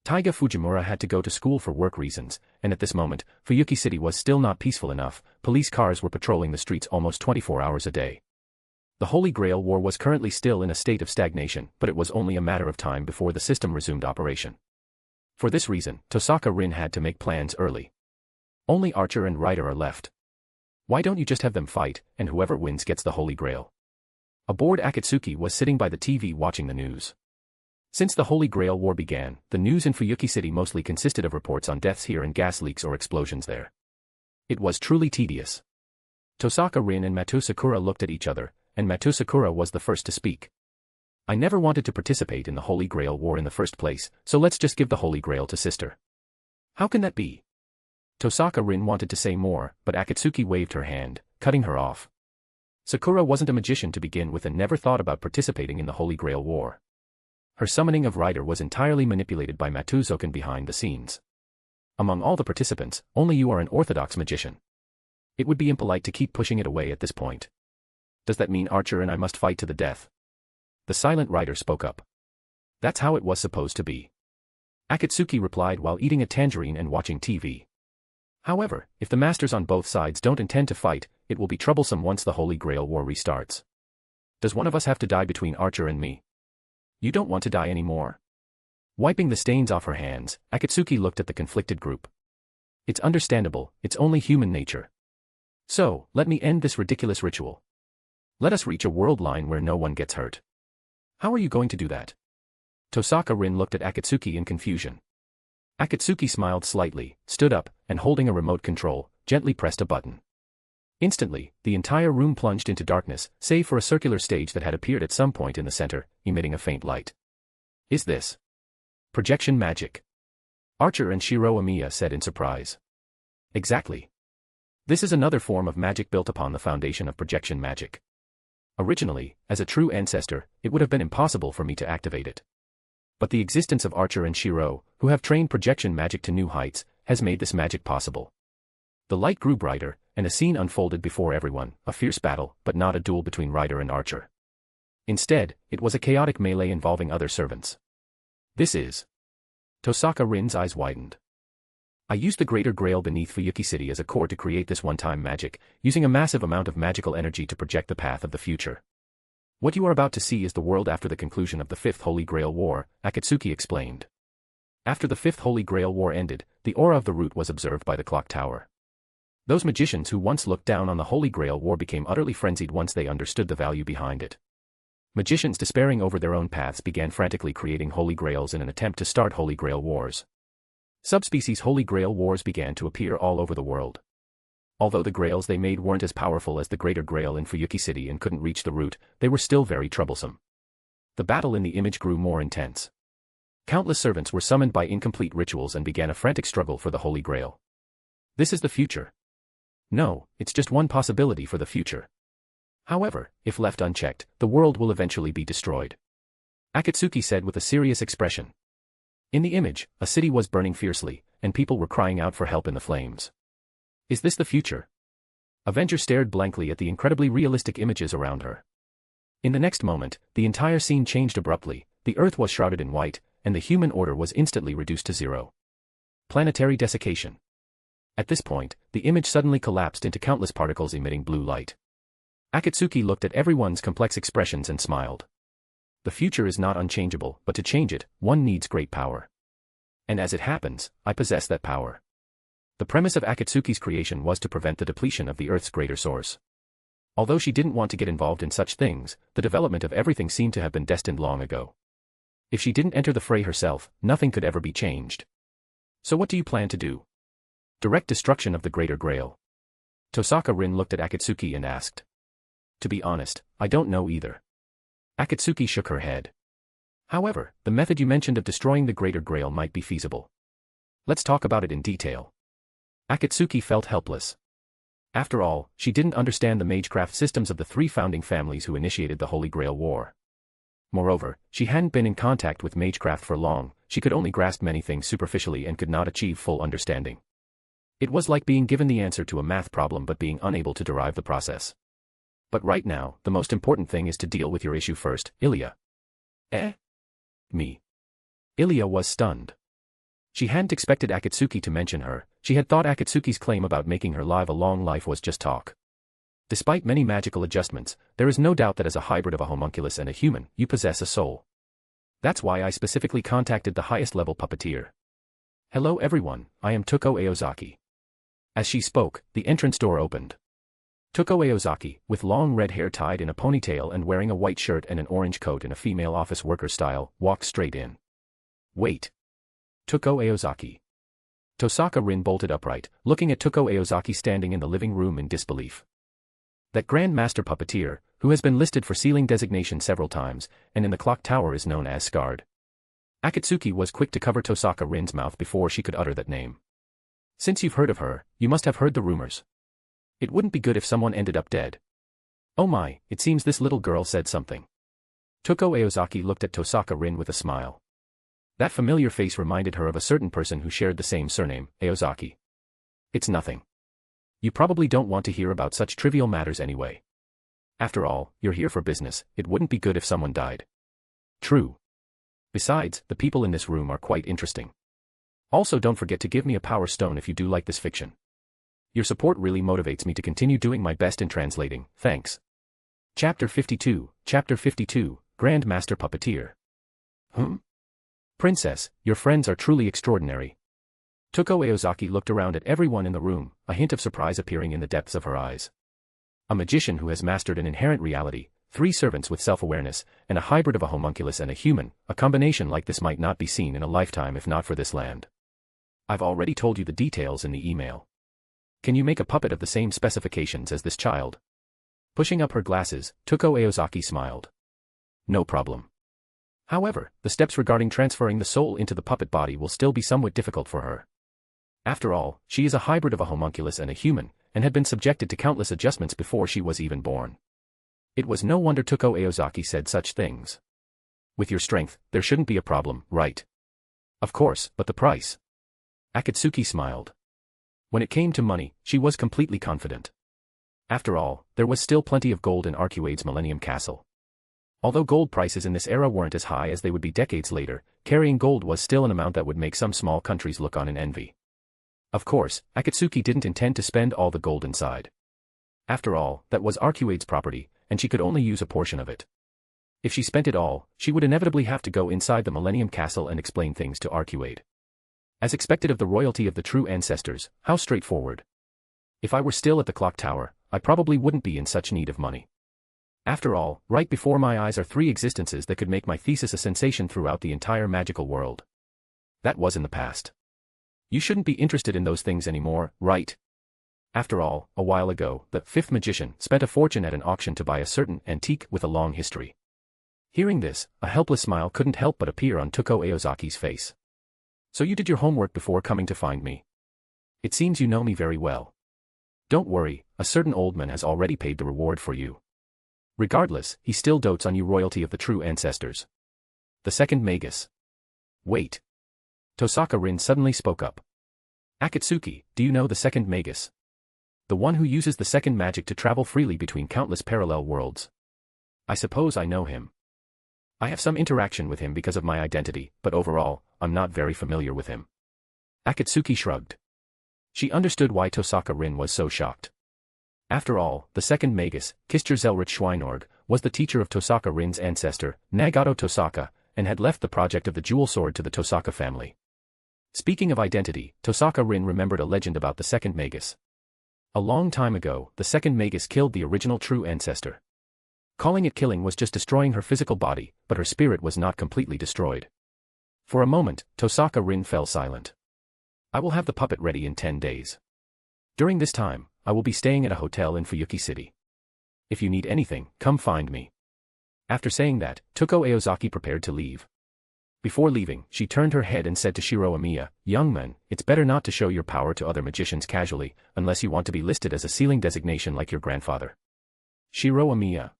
Taiga Fujimura had to go to school for work reasons, and at this moment, Fuyuki City was still not peaceful enough. Police cars were patrolling the streets almost 24 hours a day. The Holy Grail War was currently still in a state of stagnation, but it was only a matter of time before the system resumed operation. For this reason, Tosaka Rin had to make plans early. Only Archer and Ryder are left. Why don't you just have them fight, and whoever wins gets the Holy Grail? Aboard Akatsuki was sitting by the TV watching the news. Since the Holy Grail War began, the news in Fuyuki City mostly consisted of reports on deaths here and gas leaks or explosions there. It was truly tedious. Tosaka Rin and Matou Sakura looked at each other, and Matou Sakura was the first to speak. I never wanted to participate in the Holy Grail War in the first place, so let's just give the Holy Grail to sister. How can that be? Tosaka Rin wanted to say more, but Akatsuki waved her hand, cutting her off. Sakura wasn't a magician to begin with and never thought about participating in the Holy Grail War. Her summoning of Ryder was entirely manipulated by Matou Zouken behind the scenes. Among all the participants, only you are an orthodox magician. It would be impolite to keep pushing it away at this point. Does that mean Archer and I must fight to the death? The silent Ryder spoke up. That's how it was supposed to be. Akatsuki replied while eating a tangerine and watching TV. However, if the masters on both sides don't intend to fight, it will be troublesome once the Holy Grail War restarts. Does one of us have to die between Archer and me? You don't want to die anymore? Wiping the stains off her hands, Akatsuki looked at the conflicted group. It's understandable, it's only human nature. So, let me end this ridiculous ritual. Let us reach a world line where no one gets hurt. How are you going to do that? Tosaka Rin looked at Akatsuki in confusion. Akatsuki smiled slightly, stood up, and holding a remote control, gently pressed a button. Instantly, the entire room plunged into darkness, save for a circular stage that had appeared at some point in the center, emitting a faint light. Is this projection magic? Archer and Shiro Amiya said in surprise. Exactly. This is another form of magic built upon the foundation of projection magic. Originally, as a true ancestor, it would have been impossible for me to activate it. But the existence of Archer and Shiro, who have trained projection magic to new heights, has made this magic possible. The light grew brighter, and a scene unfolded before everyone, a fierce battle, but not a duel between Ryder and Archer. Instead, it was a chaotic melee involving other servants. This is... Tosaka Rin's eyes widened. I used the Greater Grail beneath Fuyuki City as a core to create this one-time magic, using a massive amount of magical energy to project the path of the future. What you are about to see is the world after the conclusion of the Fifth Holy Grail War, Akatsuki explained. After the Fifth Holy Grail War ended, the aura of the root was observed by the clock tower. Those magicians who once looked down on the Holy Grail War became utterly frenzied once they understood the value behind it. Magicians despairing over their own paths began frantically creating Holy Grails in an attempt to start Holy Grail Wars. Subspecies Holy Grail Wars began to appear all over the world. Although the grails they made weren't as powerful as the Greater Grail in Fuyuki City and couldn't reach the root, they were still very troublesome. The battle in the image grew more intense. Countless servants were summoned by incomplete rituals and began a frantic struggle for the Holy Grail. This is the future. No, it's just one possibility for the future. However, if left unchecked, the world will eventually be destroyed. Akatsuki said with a serious expression. In the image, a city was burning fiercely, and people were crying out for help in the flames. Is this the future? Avenger stared blankly at the incredibly realistic images around her. In the next moment, the entire scene changed abruptly, the Earth was shrouded in white, and the human order was instantly reduced to zero. Planetary desiccation. At this point, the image suddenly collapsed into countless particles emitting blue light. Akatsuki looked at everyone's complex expressions and smiled. The future is not unchangeable, but to change it, one needs great power. And as it happens, I possess that power. The premise of Akatsuki's creation was to prevent the depletion of the Earth's greater source. Although she didn't want to get involved in such things, the development of everything seemed to have been destined long ago. If she didn't enter the fray herself, nothing could ever be changed. So what do you plan to do? Direct destruction of the Greater Grail. Tosaka Rin looked at Akatsuki and asked. To be honest, I don't know either. Akatsuki shook her head. However, the method you mentioned of destroying the Greater Grail might be feasible. Let's talk about it in detail. Akatsuki felt helpless. After all, she didn't understand the magecraft systems of the three founding families who initiated the Holy Grail War. Moreover, she hadn't been in contact with magecraft for long, she could only grasp many things superficially and could not achieve full understanding. It was like being given the answer to a math problem but being unable to derive the process. But right now, the most important thing is to deal with your issue first, Alaya. Eh? Me. Alaya was stunned. She hadn't expected Akatsuki to mention her, she had thought Akatsuki's claim about making her live a long life was just talk. Despite many magical adjustments, there is no doubt that as a hybrid of a homunculus and a human, you possess a soul. That's why I specifically contacted the highest level puppeteer. Hello everyone, I am Tuko Aozaki. As she spoke, the entrance door opened. Tuko Aozaki, with long red hair tied in a ponytail and wearing a white shirt and an orange coat in a female office worker style, walked straight in. Wait. Tuko Aozaki. Tosaka Rin bolted upright, looking at Tuko Aozaki standing in the living room in disbelief. That Grand Master Puppeteer, who has been listed for sealing designation several times, and in the clock tower is known as Scarred. Akatsuki was quick to cover Tosaka Rin's mouth before she could utter that name. Since you've heard of her, you must have heard the rumors. It wouldn't be good if someone ended up dead. Oh my, it seems this little girl said something. Tuko Aozaki looked at Tosaka Rin with a smile. That familiar face reminded her of a certain person who shared the same surname, Aozaki. It's nothing. You probably don't want to hear about such trivial matters anyway. After all, you're here for business, it wouldn't be good if someone died. True. Besides, the people in this room are quite interesting. Also don't forget to give me a power stone if you do like this fiction. Your support really motivates me to continue doing my best in translating, thanks. Chapter 52, Grand Master Puppeteer. Princess, your friends are truly extraordinary. Tuko Aozaki looked around at everyone in the room, a hint of surprise appearing in the depths of her eyes. A magician who has mastered an inherent reality, 3 servants with self-awareness, and a hybrid of a homunculus and a human, a combination like this might not be seen in a lifetime if not for this land. I've already told you the details in the email. Can you make a puppet of the same specifications as this child? Pushing up her glasses, Tuko Aozaki smiled. No problem. However, the steps regarding transferring the soul into the puppet body will still be somewhat difficult for her. After all, she is a hybrid of a homunculus and a human, and had been subjected to countless adjustments before she was even born. It was no wonder Tuko Aozaki said such things. With your strength, there shouldn't be a problem, right? Of course, but the price. Akatsuki smiled. When it came to money, she was completely confident. After all, there was still plenty of gold in Arcuade's Millennium Castle. Although gold prices in this era weren't as high as they would be decades later, carrying gold was still an amount that would make some small countries look on in envy. Of course, Akatsuki didn't intend to spend all the gold inside. After all, that was Arcuade's property, and she could only use a portion of it. If she spent it all, she would inevitably have to go inside the Millennium Castle and explain things to Arcuade. As expected of the royalty of the True Ancestors, how straightforward. If I were still at the clock tower, I probably wouldn't be in such need of money. After all, right before my eyes are 3 existences that could make my thesis a sensation throughout the entire magical world. That was in the past. You shouldn't be interested in those things anymore, right? After all, a while ago, the 5th magician spent a fortune at an auction to buy a certain antique with a long history. Hearing this, a helpless smile couldn't help but appear on Tuko Aozaki's face. So you did your homework before coming to find me. It seems you know me very well. Don't worry, a certain old man has already paid the reward for you. Regardless, he still dotes on you, royalty of the True Ancestors. The second Magus. Wait. Tosaka Rin suddenly spoke up. Akatsuki, do you know the second Magus? The one who uses the second magic to travel freely between countless parallel worlds. I suppose I know him. I have some interaction with him because of my identity, but overall, I'm not very familiar with him. Akatsuki shrugged. She understood why Tosaka Rin was so shocked. After all, the second Magus, Kistur Zelrich Schweinorg, was the teacher of Tosaka Rin's ancestor, Nagato Tosaka, and had left the project of the jewel sword to the Tosaka family. Speaking of identity, Tosaka Rin remembered a legend about the second Magus. A long time ago, the second Magus killed the original True Ancestor. Calling it killing was just destroying her physical body, but her spirit was not completely destroyed. For a moment, Tosaka Rin fell silent. I will have the puppet ready in 10 days. During this time, I will be staying at a hotel in Fuyuki City. If you need anything, come find me. After saying that, Tuko Aozaki prepared to leave. Before leaving, she turned her head and said to Shiro Amiya, "Young man, it's better not to show your power to other magicians casually, unless you want to be listed as a sealing designation like your grandfather." Shiro Amiya.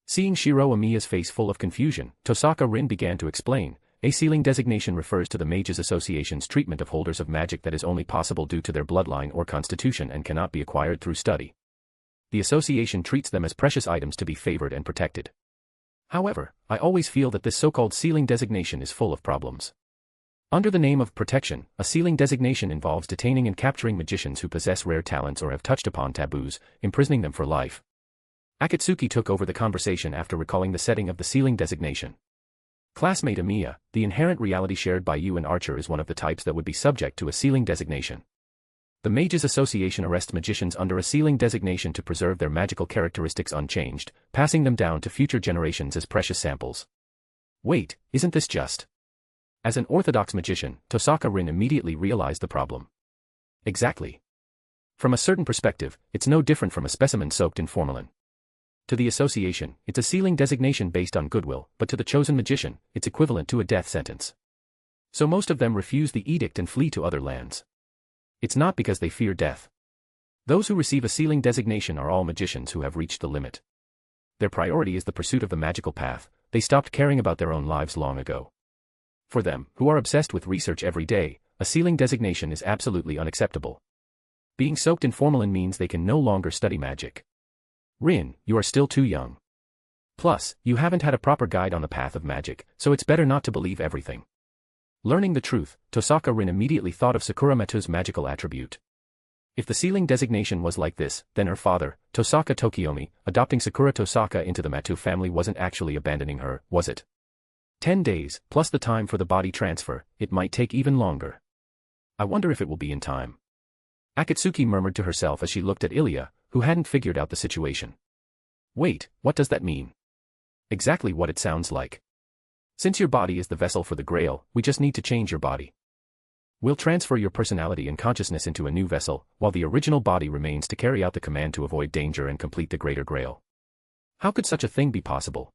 Seeing Shiro Amiya's face full of confusion, Tosaka Rin began to explain, a sealing designation refers to the Mages Association's treatment of holders of magic that is only possible due to their bloodline or constitution and cannot be acquired through study. The association treats them as precious items to be favored and protected. However, I always feel that this so-called sealing designation is full of problems. Under the name of protection, a sealing designation involves detaining and capturing magicians who possess rare talents or have touched upon taboos, imprisoning them for life. Akatsuki took over the conversation after recalling the setting of the sealing designation. Classmate Amiya, the inherent reality shared by you and Archer is one of the types that would be subject to a sealing designation. The Mages Association arrests magicians under a sealing designation to preserve their magical characteristics unchanged, passing them down to future generations as precious samples. Wait, isn't this just? As an orthodox magician, Tosaka Rin immediately realized the problem. Exactly. From a certain perspective, it's no different from a specimen soaked in formalin. To the association, it's a sealing designation based on goodwill, but to the chosen magician, it's equivalent to a death sentence. So most of them refuse the edict and flee to other lands. It's not because they fear death. Those who receive a sealing designation are all magicians who have reached the limit. Their priority is the pursuit of the magical path, they stopped caring about their own lives long ago. For them, who are obsessed with research every day, a sealing designation is absolutely unacceptable. Being soaked in formalin means they can no longer study magic. Rin, you are still too young. Plus, you haven't had a proper guide on the path of magic, so it's better not to believe everything. Learning the truth, Tosaka Rin immediately thought of Sakura Matou's magical attribute. If the sealing designation was like this, then her father, Tosaka Tokiomi, adopting Sakura Tosaka into the Matou family wasn't actually abandoning her, was it? 10 days, plus the time for the body transfer, it might take even longer. I wonder if it will be in time. Akatsuki murmured to herself as she looked at Ilya, who hadn't figured out the situation. Wait, what does that mean? Exactly what it sounds like. Since your body is the vessel for the Grail, we just need to change your body. We'll transfer your personality and consciousness into a new vessel, while the original body remains to carry out the command to avoid danger and complete the Greater Grail. How could such a thing be possible?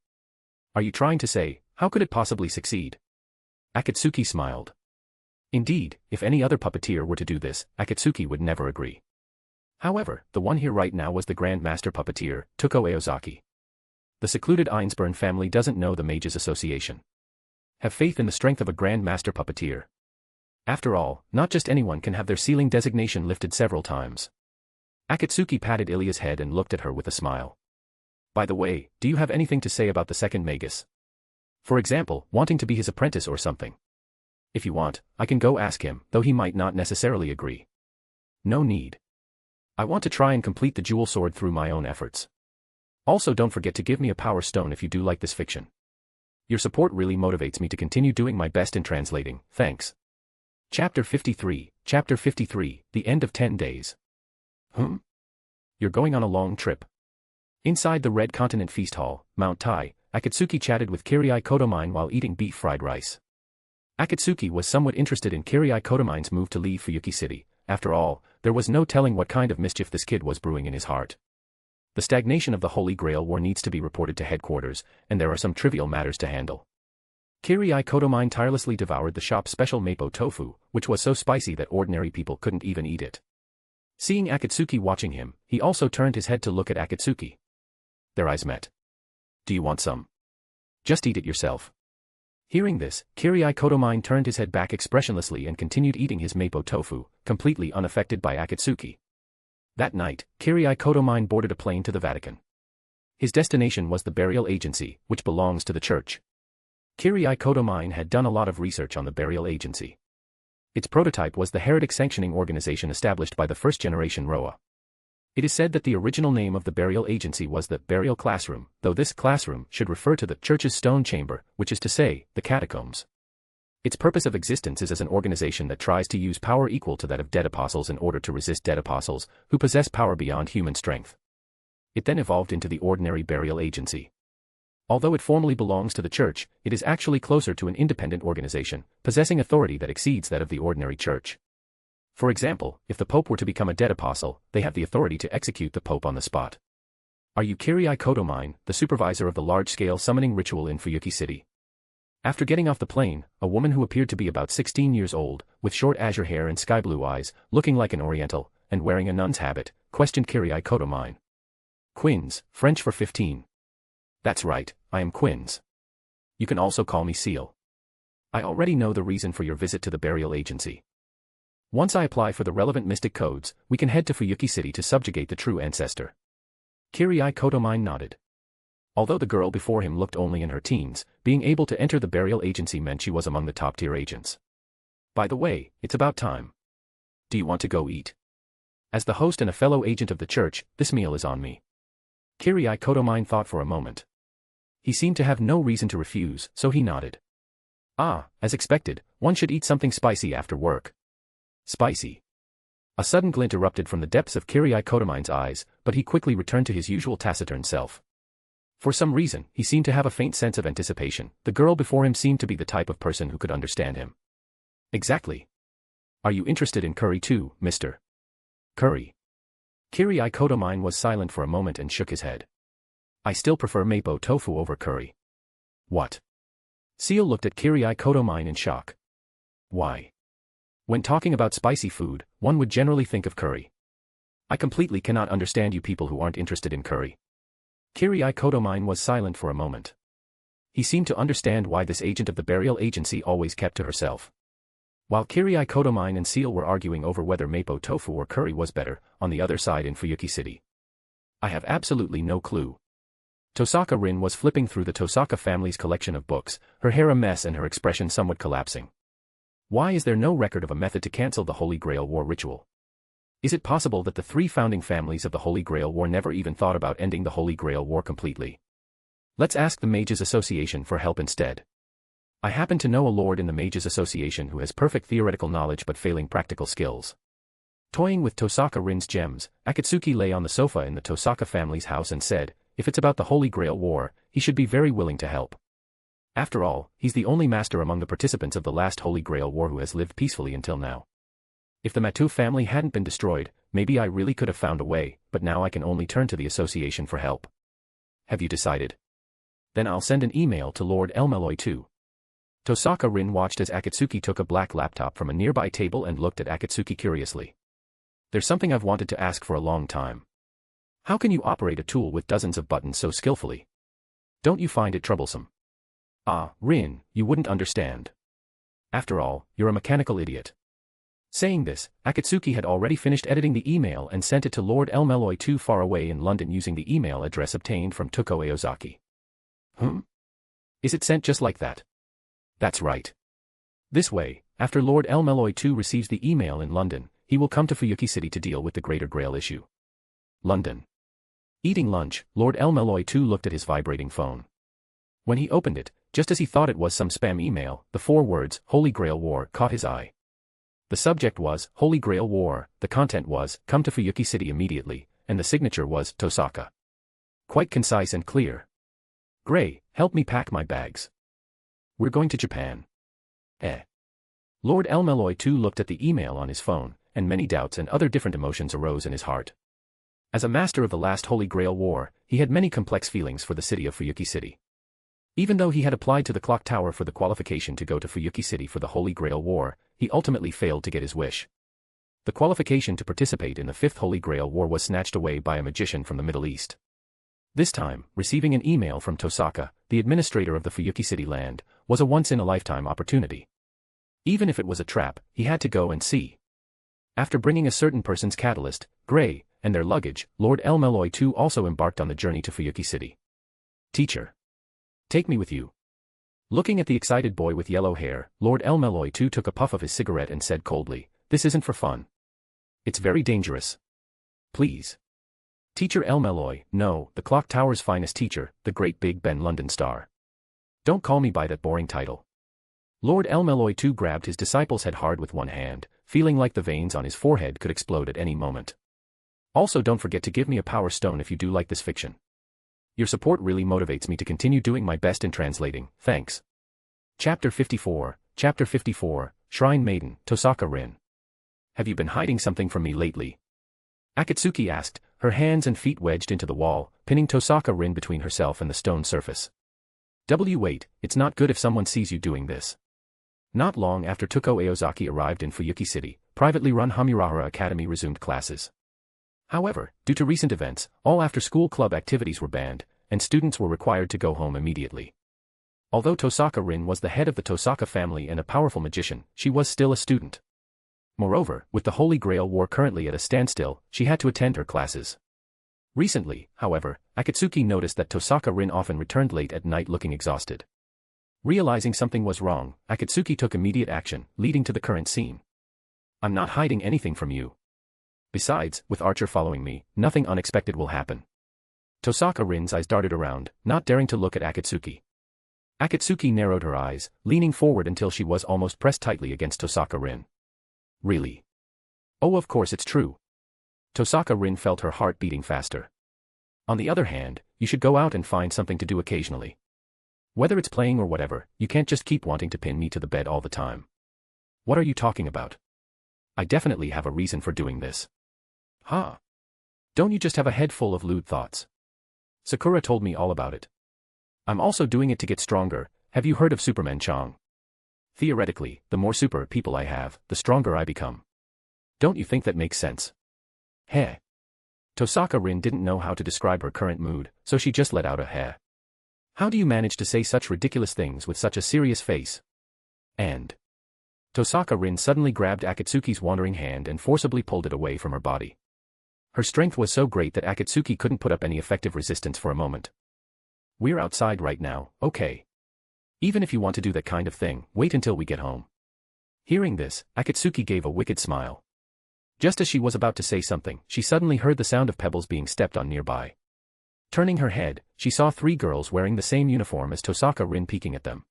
Are you trying to say, how could it possibly succeed? Akatsuki smiled. Indeed, if any other puppeteer were to do this, Akatsuki would never agree. However, the one here right now was the Grand Master Puppeteer, Tuko Aozaki. The secluded Einsburn family doesn't know the Mages Association. Have faith in the strength of a Grand Master Puppeteer. After all, not just anyone can have their sealing designation lifted several times. Akatsuki patted Ilya's head and looked at her with a smile. By the way, do you have anything to say about the second Magus? For example, wanting to be his apprentice or something. If you want, I can go ask him, though he might not necessarily agree. No need. I want to try and complete the jewel sword through my own efforts. Also, don't forget to give me a power stone if you do like this fiction. Your support really motivates me to continue doing my best in translating, thanks. Chapter 53, The End of 10 Days. You're going on a long trip. Inside the Red Continent Feast Hall, Mount Tai, Akatsuki chatted with Kirai Kotomine while eating beef fried rice. Akatsuki was somewhat interested in Kirai Kotomine's move to leave Fuyuki City. After all, there was no telling what kind of mischief this kid was brewing in his heart. The stagnation of the Holy Grail War needs to be reported to headquarters, and there are some trivial matters to handle. Kirai Kotomine tirelessly devoured the shop's special mapo tofu, which was so spicy that ordinary people couldn't even eat it. Seeing Akatsuki watching him, he also turned his head to look at Akatsuki. Their eyes met. Do you want some? Just eat it yourself. Hearing this, Kirai Kotomine turned his head back expressionlessly and continued eating his mapo tofu, completely unaffected by Akatsuki. That night, Kirai Kotomine boarded a plane to the Vatican. His destination was the burial agency, which belongs to the church. Kirai Kotomine had done a lot of research on the burial agency. Its prototype was the heretic sanctioning organization established by the first-generation Roa. It is said that the original name of the burial agency was the burial classroom, though this classroom should refer to the church's stone chamber, which is to say, the catacombs. Its purpose of existence is as an organization that tries to use power equal to that of dead apostles in order to resist dead apostles, who possess power beyond human strength. It then evolved into the ordinary burial agency. Although it formally belongs to the church, it is actually closer to an independent organization, possessing authority that exceeds that of the ordinary church. For example, if the Pope were to become a dead apostle, they have the authority to execute the Pope on the spot. Are you Kirai Kotomine, the supervisor of the large-scale summoning ritual in Fuyuki City? After getting off the plane, a woman who appeared to be about 16 years old, with short azure hair and sky-blue eyes, looking like an Oriental, and wearing a nun's habit, questioned Kirai Kotomine. Quins, French for 15. That's right, I am Quins. You can also call me Seal. I already know the reason for your visit to the burial agency. Once I apply for the relevant mystic codes, we can head to Fuyuki City to subjugate the True Ancestor. Kirai Kotomine nodded. Although the girl before him looked only in her teens, being able to enter the burial agency meant she was among the top-tier agents. By the way, it's about time. Do you want to go eat? As the host and a fellow agent of the church, this meal is on me. Kirai Kotomine thought for a moment. He seemed to have no reason to refuse, so he nodded. Ah, as expected, one should eat something spicy after work. Spicy. A sudden glint erupted from the depths of Kirai Kotomine's eyes, but he quickly returned to his usual taciturn self. For some reason, he seemed to have a faint sense of anticipation. The girl before him seemed to be the type of person who could understand him. Exactly. Are you interested in curry too, Mr. Curry? Kirai Kotomine was silent for a moment and shook his head. I still prefer mapo tofu over curry. What? Seal looked at Kirai Kotomine in shock. Why? When talking about spicy food, one would generally think of curry. I completely cannot understand you people who aren't interested in curry. Kirai Kotomine was silent for a moment. He seemed to understand why this agent of the burial agency always kept to herself. While Kirai Kotomine and Seal were arguing over whether mapo tofu or curry was better, on the other side in Fuyuki City. I have absolutely no clue. Tosaka Rin was flipping through the Tosaka family's collection of books, her hair a mess and her expression somewhat collapsing. Why is there no record of a method to cancel the Holy Grail War ritual? Is it possible that the three founding families of the Holy Grail War never even thought about ending the Holy Grail War completely? Let's ask the Mages Association for help instead. I happen to know a lord in the Mages Association who has perfect theoretical knowledge but failing practical skills. Toying with Tosaka Rin's gems, Akatsuki lay on the sofa in the Tosaka family's house and said, if it's about the Holy Grail War, he should be very willing to help. After all, he's the only master among the participants of the last Holy Grail War who has lived peacefully until now. If the Matou family hadn't been destroyed, maybe I really could have found a way, but now I can only turn to the association for help. Have you decided? Then I'll send an email to Lord Elmeloy too. Tosaka Rin watched as Akatsuki took a black laptop from a nearby table and looked at Akatsuki curiously. There's something I've wanted to ask for a long time. How can you operate a tool with dozens of buttons so skillfully? Don't you find it troublesome? Ah, Rin, you wouldn't understand. After all, you're a mechanical idiot. Saying this, Akatsuki had already finished editing the email and sent it to Lord Elmeloy too far away in London using the email address obtained from Tuko Eozaki. Is it sent just like that? That's right. This way, after Lord Elmeloy too receives the email in London, he will come to Fuyuki City to deal with the Greater Grail issue. London. Eating lunch, Lord Elmeloy too looked at his vibrating phone. When he opened it, just as he thought it was some spam email, the 4 words, Holy Grail War, caught his eye. The subject was, Holy Grail War, the content was, come to Fuyuki City immediately, and the signature was, Tosaka. Quite concise and clear. Gray, help me pack my bags. We're going to Japan. Lord Elmeloy too looked at the email on his phone, and many doubts and other different emotions arose in his heart. As a master of the last Holy Grail War, he had many complex feelings for the city of Fuyuki City. Even though he had applied to the clock tower for the qualification to go to Fuyuki City for the Holy Grail War, he ultimately failed to get his wish. The qualification to participate in the 5th Holy Grail War was snatched away by a magician from the Middle East. This time, receiving an email from Tosaka, the administrator of the Fuyuki city land, was a once-in-a-lifetime opportunity. Even if it was a trap, he had to go and see. After bringing a certain person's catalyst, Gray, and their luggage, Lord Elmeloy too also embarked on the journey to Fuyuki city. Teacher. Take me with you. Looking at the excited boy with yellow hair, Lord Elmeloy too took a puff of his cigarette and said coldly, "This isn't for fun. It's very dangerous. Please." Teacher Elmeloy, no, the clock tower's finest teacher, the great Big Ben London star. Don't call me by that boring title. Lord Elmeloy too grabbed his disciple's head hard with one hand, feeling like the veins on his forehead could explode at any moment. Also, don't forget to give me a power stone if you do like this fiction. Your support really motivates me to continue doing my best in translating, thanks. Chapter 54, Shrine Maiden, Tosaka Rin. Have you been hiding something from me lately? Akatsuki asked, her hands and feet wedged into the wall, pinning Tosaka Rin between herself and the stone surface. Wait, it's not good if someone sees you doing this. Not long after Tuko Aozaki arrived in Fuyuki city, privately run Hamurahara Academy resumed classes. However, due to recent events, all after-school club activities were banned, and students were required to go home immediately. Although Tosaka Rin was the head of the Tosaka family and a powerful magician, she was still a student. Moreover, with the Holy Grail War currently at a standstill, she had to attend her classes. Recently, however, Akatsuki noticed that Tosaka Rin often returned late at night looking exhausted. Realizing something was wrong, Akatsuki took immediate action, leading to the current scene. I'm not hiding anything from you. Besides, with Archer following me, nothing unexpected will happen. Tosaka Rin's eyes darted around, not daring to look at Akatsuki. Akatsuki narrowed her eyes, leaning forward until she was almost pressed tightly against Tosaka Rin. Really? Oh, of course it's true. Tosaka Rin felt her heart beating faster. On the other hand, you should go out and find something to do occasionally. Whether it's playing or whatever, you can't just keep wanting to pin me to the bed all the time. What are you talking about? I definitely have a reason for doing this. Huh? Don't you just have a head full of lewd thoughts? Sakura told me all about it. I'm also doing it to get stronger. Have you heard of Superman Chong? Theoretically, the more super people I have, the stronger I become. Don't you think that makes sense? Heh. Tosaka Rin didn't know how to describe her current mood, so she just let out a heh. How do you manage to say such ridiculous things with such a serious face? And Tosaka Rin suddenly grabbed Akatsuki's wandering hand and forcibly pulled it away from her body. Her strength was so great that Akatsuki couldn't put up any effective resistance for a moment. We're outside right now, okay? Even if you want to do that kind of thing, wait until we get home. Hearing this, Akatsuki gave a wicked smile. Just as she was about to say something, she suddenly heard the sound of pebbles being stepped on nearby. Turning her head, she saw 3 girls wearing the same uniform as Tosaka Rin peeking at them.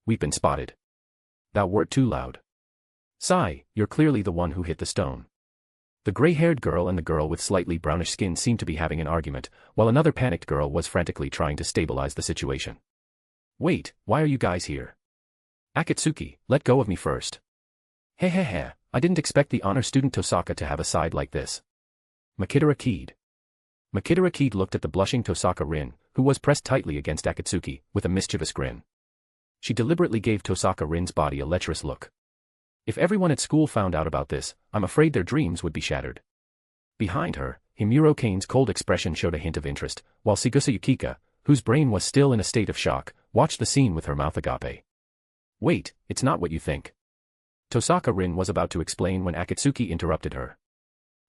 We've been spotted. Thou wert too loud. Sigh, you're clearly the one who hit the stone. The gray-haired girl and the girl with slightly brownish skin seemed to be having an argument, while another panicked girl was frantically trying to stabilize the situation. Wait, why are you guys here? Akatsuki, let go of me first. Heh, I didn't expect the honor student Tosaka to have a side like this. Makidara keyed. Makidara keyed looked at the blushing Tosaka Rin, who was pressed tightly against Akatsuki, with a mischievous grin. She deliberately gave Tosaka Rin's body a lecherous look. If everyone at school found out about this, I'm afraid their dreams would be shattered. Behind her, Himuro Kane's cold expression showed a hint of interest, while Sigusa Yukika, whose brain was still in a state of shock, watched the scene with her mouth agape. Wait, it's not what you think. Tosaka Rin was about to explain when Akatsuki interrupted her.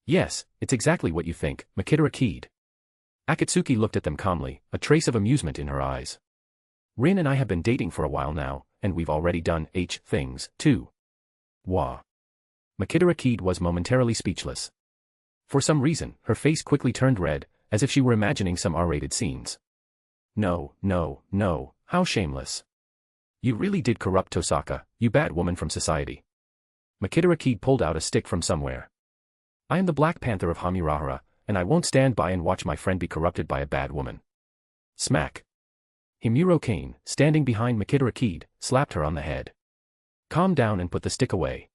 Yes, it's exactly what you think, Makidara keyed. Akatsuki looked at them calmly, a trace of amusement in her eyes. Rin and I have been dating for a while now, and we've already done things, too. Wah. Makidara keyed was momentarily speechless. For some reason, her face quickly turned red, as if she were imagining some R-rated scenes. No, how shameless. You really did corrupt Tosaka, you bad woman from society. Makidara keyed pulled out a stick from somewhere. I am the Black Panther of Hamurahara, and I won't stand by and watch my friend be corrupted by a bad woman. Smack. Himuro Kane, standing behind Makidara keyed, slapped her on the head. Calm down and put the stick away.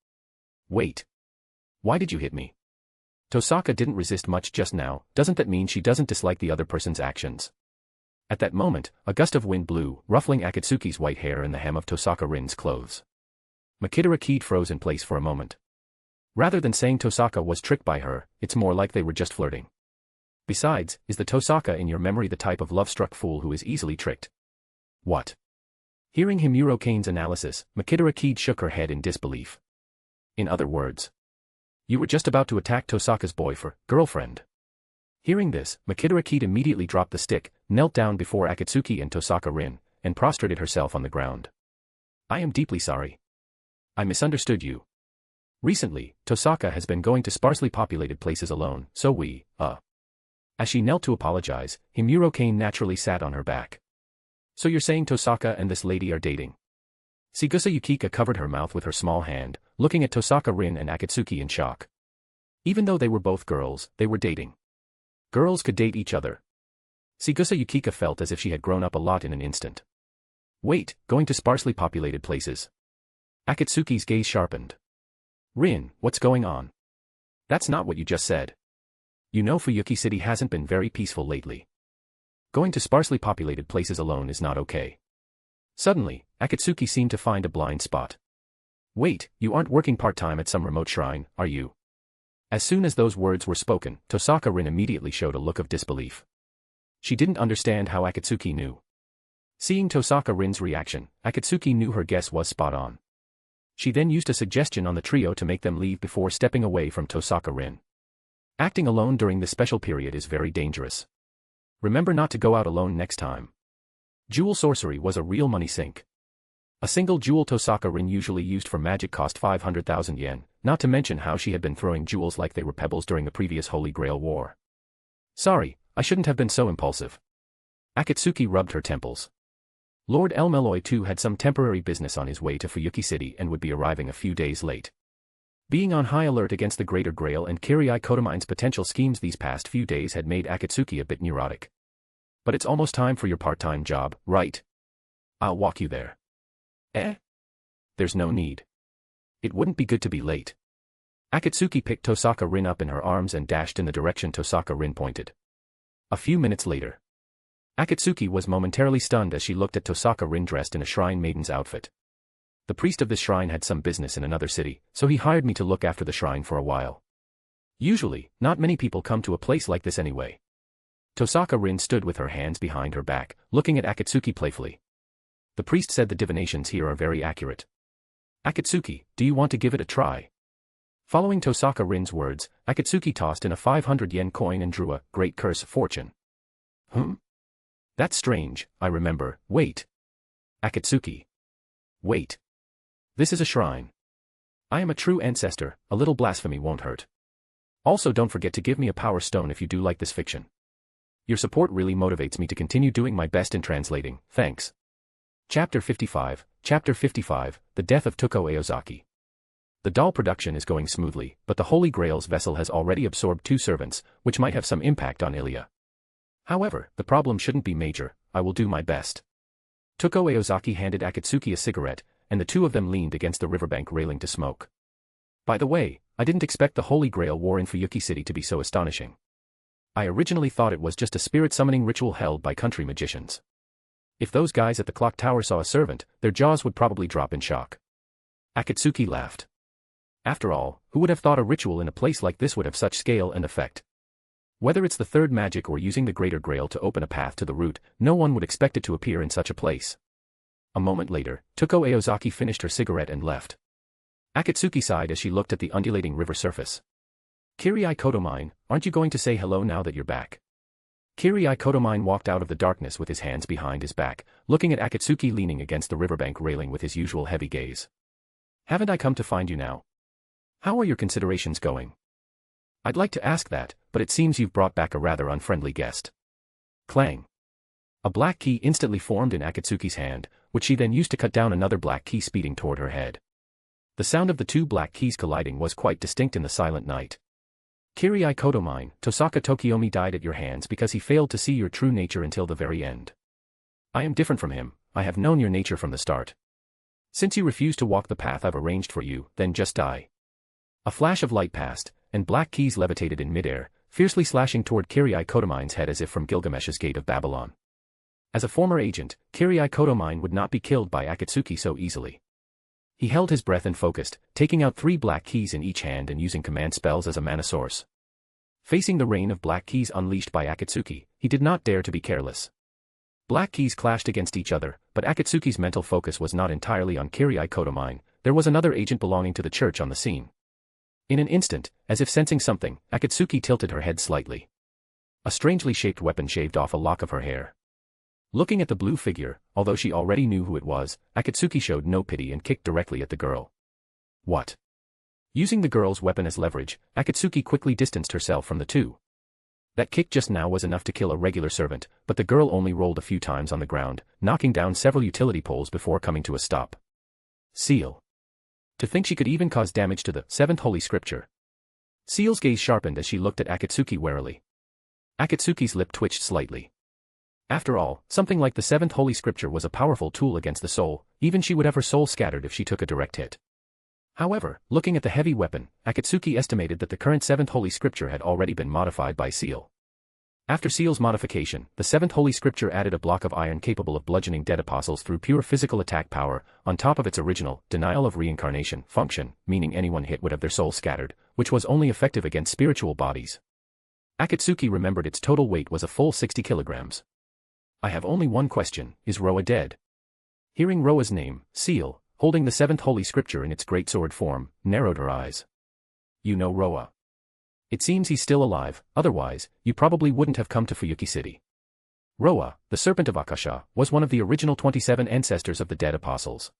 Wait. Why did you hit me? Tosaka didn't resist much just now. Doesn't that mean she doesn't dislike the other person's actions? At that moment, a gust of wind blew, ruffling Akatsuki's white hair and the hem of Tosaka Rin's clothes. Makidara keyed froze in place for a moment. Rather than saying Tosaka was tricked by her, it's more like they were just flirting. Besides, is the Tosaka in your memory the type of love-struck fool who is easily tricked? What? Hearing Himuro Kane's analysis, Makidara Kid shook her head in disbelief. In other words, you were just about to attack Tosaka's girlfriend. Hearing this, Makidara Kid immediately dropped the stick, knelt down before Akatsuki and Tosaka Rin, and prostrated herself on the ground. I am deeply sorry. I misunderstood you. Recently, Tosaka has been going to sparsely populated places alone, so As she knelt to apologize, Himuro Kane naturally sat on her back. So you're saying Tosaka and this lady are dating? Chigusa Yukika covered her mouth with her small hand, looking at Tosaka Rin and Akatsuki in shock. Even though they were both girls, they were dating. Girls could date each other. Chigusa Yukika felt as if she had grown up a lot in an instant. Wait, going to sparsely populated places? Akatsuki's gaze sharpened. Rin, what's going on? That's not what you just said. You know Fuyuki City hasn't been very peaceful lately. Going to sparsely populated places alone is not okay. Suddenly, Akatsuki seemed to find a blind spot. Wait, you aren't working part-time at some remote shrine, are you? As soon as those words were spoken, Tosaka Rin immediately showed a look of disbelief. She didn't understand how Akatsuki knew. Seeing Tosaka Rin's reaction, Akatsuki knew her guess was spot on. She then used a suggestion on the trio to make them leave before stepping away from Tosaka Rin. Acting alone during this special period is very dangerous. Remember not to go out alone next time. Jewel sorcery was a real money sink. A single jewel Tosaka Rin usually used for magic cost 500,000 yen, not to mention how she had been throwing jewels like they were pebbles during the previous Holy Grail War. Sorry, I shouldn't have been so impulsive. Akatsuki rubbed her temples. Lord Elmeloy too had some temporary business on his way to Fuyuki City and would be arriving a few days late. Being on high alert against the Greater Grail and Kirai Kotomine's potential schemes these past few days had made Akatsuki a bit neurotic. But it's almost time for your part-time job, right? I'll walk you there. There's no need. It wouldn't be good to be late. Akatsuki picked Tosaka Rin up in her arms and dashed in the direction Tosaka Rin pointed. A few minutes later, Akatsuki was momentarily stunned as she looked at Tosaka Rin dressed in a shrine maiden's outfit. The priest of this shrine had some business in another city, so he hired me to look after the shrine for a while. Usually, not many people come to a place like this anyway. Tosaka Rin stood with her hands behind her back, looking at Akatsuki playfully. The priest said the divinations here are very accurate. Akatsuki, do you want to give it a try? Following Tosaka Rin's words, Akatsuki tossed in a 500 yen coin and drew a great curse of fortune. That's strange, I remember. Wait. Akatsuki. Wait. This is a shrine. I am a true ancestor, a little blasphemy won't hurt. Also don't forget to give me a power stone if you do like this fiction. Your support really motivates me to continue doing my best in translating, thanks. Chapter 55, The Death of Toko Aozaki. The doll production is going smoothly, but the Holy Grail's vessel has already absorbed 2 servants, which might have some impact on Ilya. However, the problem shouldn't be major, I will do my best. Toko Aozaki handed Akatsuki a cigarette, and the two of them leaned against the riverbank railing to smoke. By the way, I didn't expect the Holy Grail War in Fuyuki City to be so astonishing. I originally thought it was just a spirit-summoning ritual held by country magicians. If those guys at the clock tower saw a servant, their jaws would probably drop in shock. Akatsuki laughed. After all, who would have thought a ritual in a place like this would have such scale and effect? Whether it's the third magic or using the Greater Grail to open a path to the root, no one would expect it to appear in such a place. A moment later, Toko Aozaki finished her cigarette and left. Akatsuki sighed as she looked at the undulating river surface. Kirai Kotomine, aren't you going to say hello now that you're back? Kirai Kotomine walked out of the darkness with his hands behind his back, looking at Akatsuki leaning against the riverbank railing with his usual heavy gaze. Haven't I come to find you now? How are your considerations going? I'd like to ask that, but it seems you've brought back a rather unfriendly guest. Clang. A black key instantly formed in Akatsuki's hand, which she then used to cut down another black key speeding toward her head. The sound of the 2 black keys colliding was quite distinct in the silent night. Kirai Kotomine, Tosaka Tokiomi died at your hands because he failed to see your true nature until the very end. I am different from him, I have known your nature from the start. Since you refuse to walk the path I've arranged for you, then just die. A flash of light passed, and black keys levitated in midair, fiercely slashing toward Kirai Kotomine's head as if from Gilgamesh's Gate of Babylon. As a former agent, Kirai Kotomine would not be killed by Akatsuki so easily. He held his breath and focused, taking out 3 black keys in each hand and using command spells as a mana source. Facing the rain of black keys unleashed by Akatsuki, he did not dare to be careless. Black keys clashed against each other, but Akatsuki's mental focus was not entirely on Kirai Kotomine. There was another agent belonging to the church on the scene. In an instant, as if sensing something, Akatsuki tilted her head slightly. A strangely shaped weapon shaved off a lock of her hair. Looking at the blue figure, although she already knew who it was, Akatsuki showed no pity and kicked directly at the girl. What? Using the girl's weapon as leverage, Akatsuki quickly distanced herself from the two. That kick just now was enough to kill a regular servant, but the girl only rolled a few times on the ground, knocking down several utility poles before coming to a stop. Seal. To think she could even cause damage to the seventh holy scripture. Seal's gaze sharpened as she looked at Akatsuki warily. Akatsuki's lip twitched slightly. After all, something like the seventh holy scripture was a powerful tool against the soul, even she would have her soul scattered if she took a direct hit. However, looking at the heavy weapon, Akatsuki estimated that the current seventh holy scripture had already been modified by Seal. After Seal's modification, the seventh holy scripture added a block of iron capable of bludgeoning dead apostles through pure physical attack power, on top of its original, denial of reincarnation, function, meaning anyone hit would have their soul scattered, which was only effective against spiritual bodies. Akatsuki remembered its total weight was a full 60 kilograms. I have only one question, is Roa dead? Hearing Roa's name, Seal, holding the seventh holy scripture in its greatsword form, narrowed her eyes. You know Roa. It seems he's still alive, otherwise, you probably wouldn't have come to Fuyuki City. Roa, the serpent of Akasha, was one of the original 27 ancestors of the dead apostles.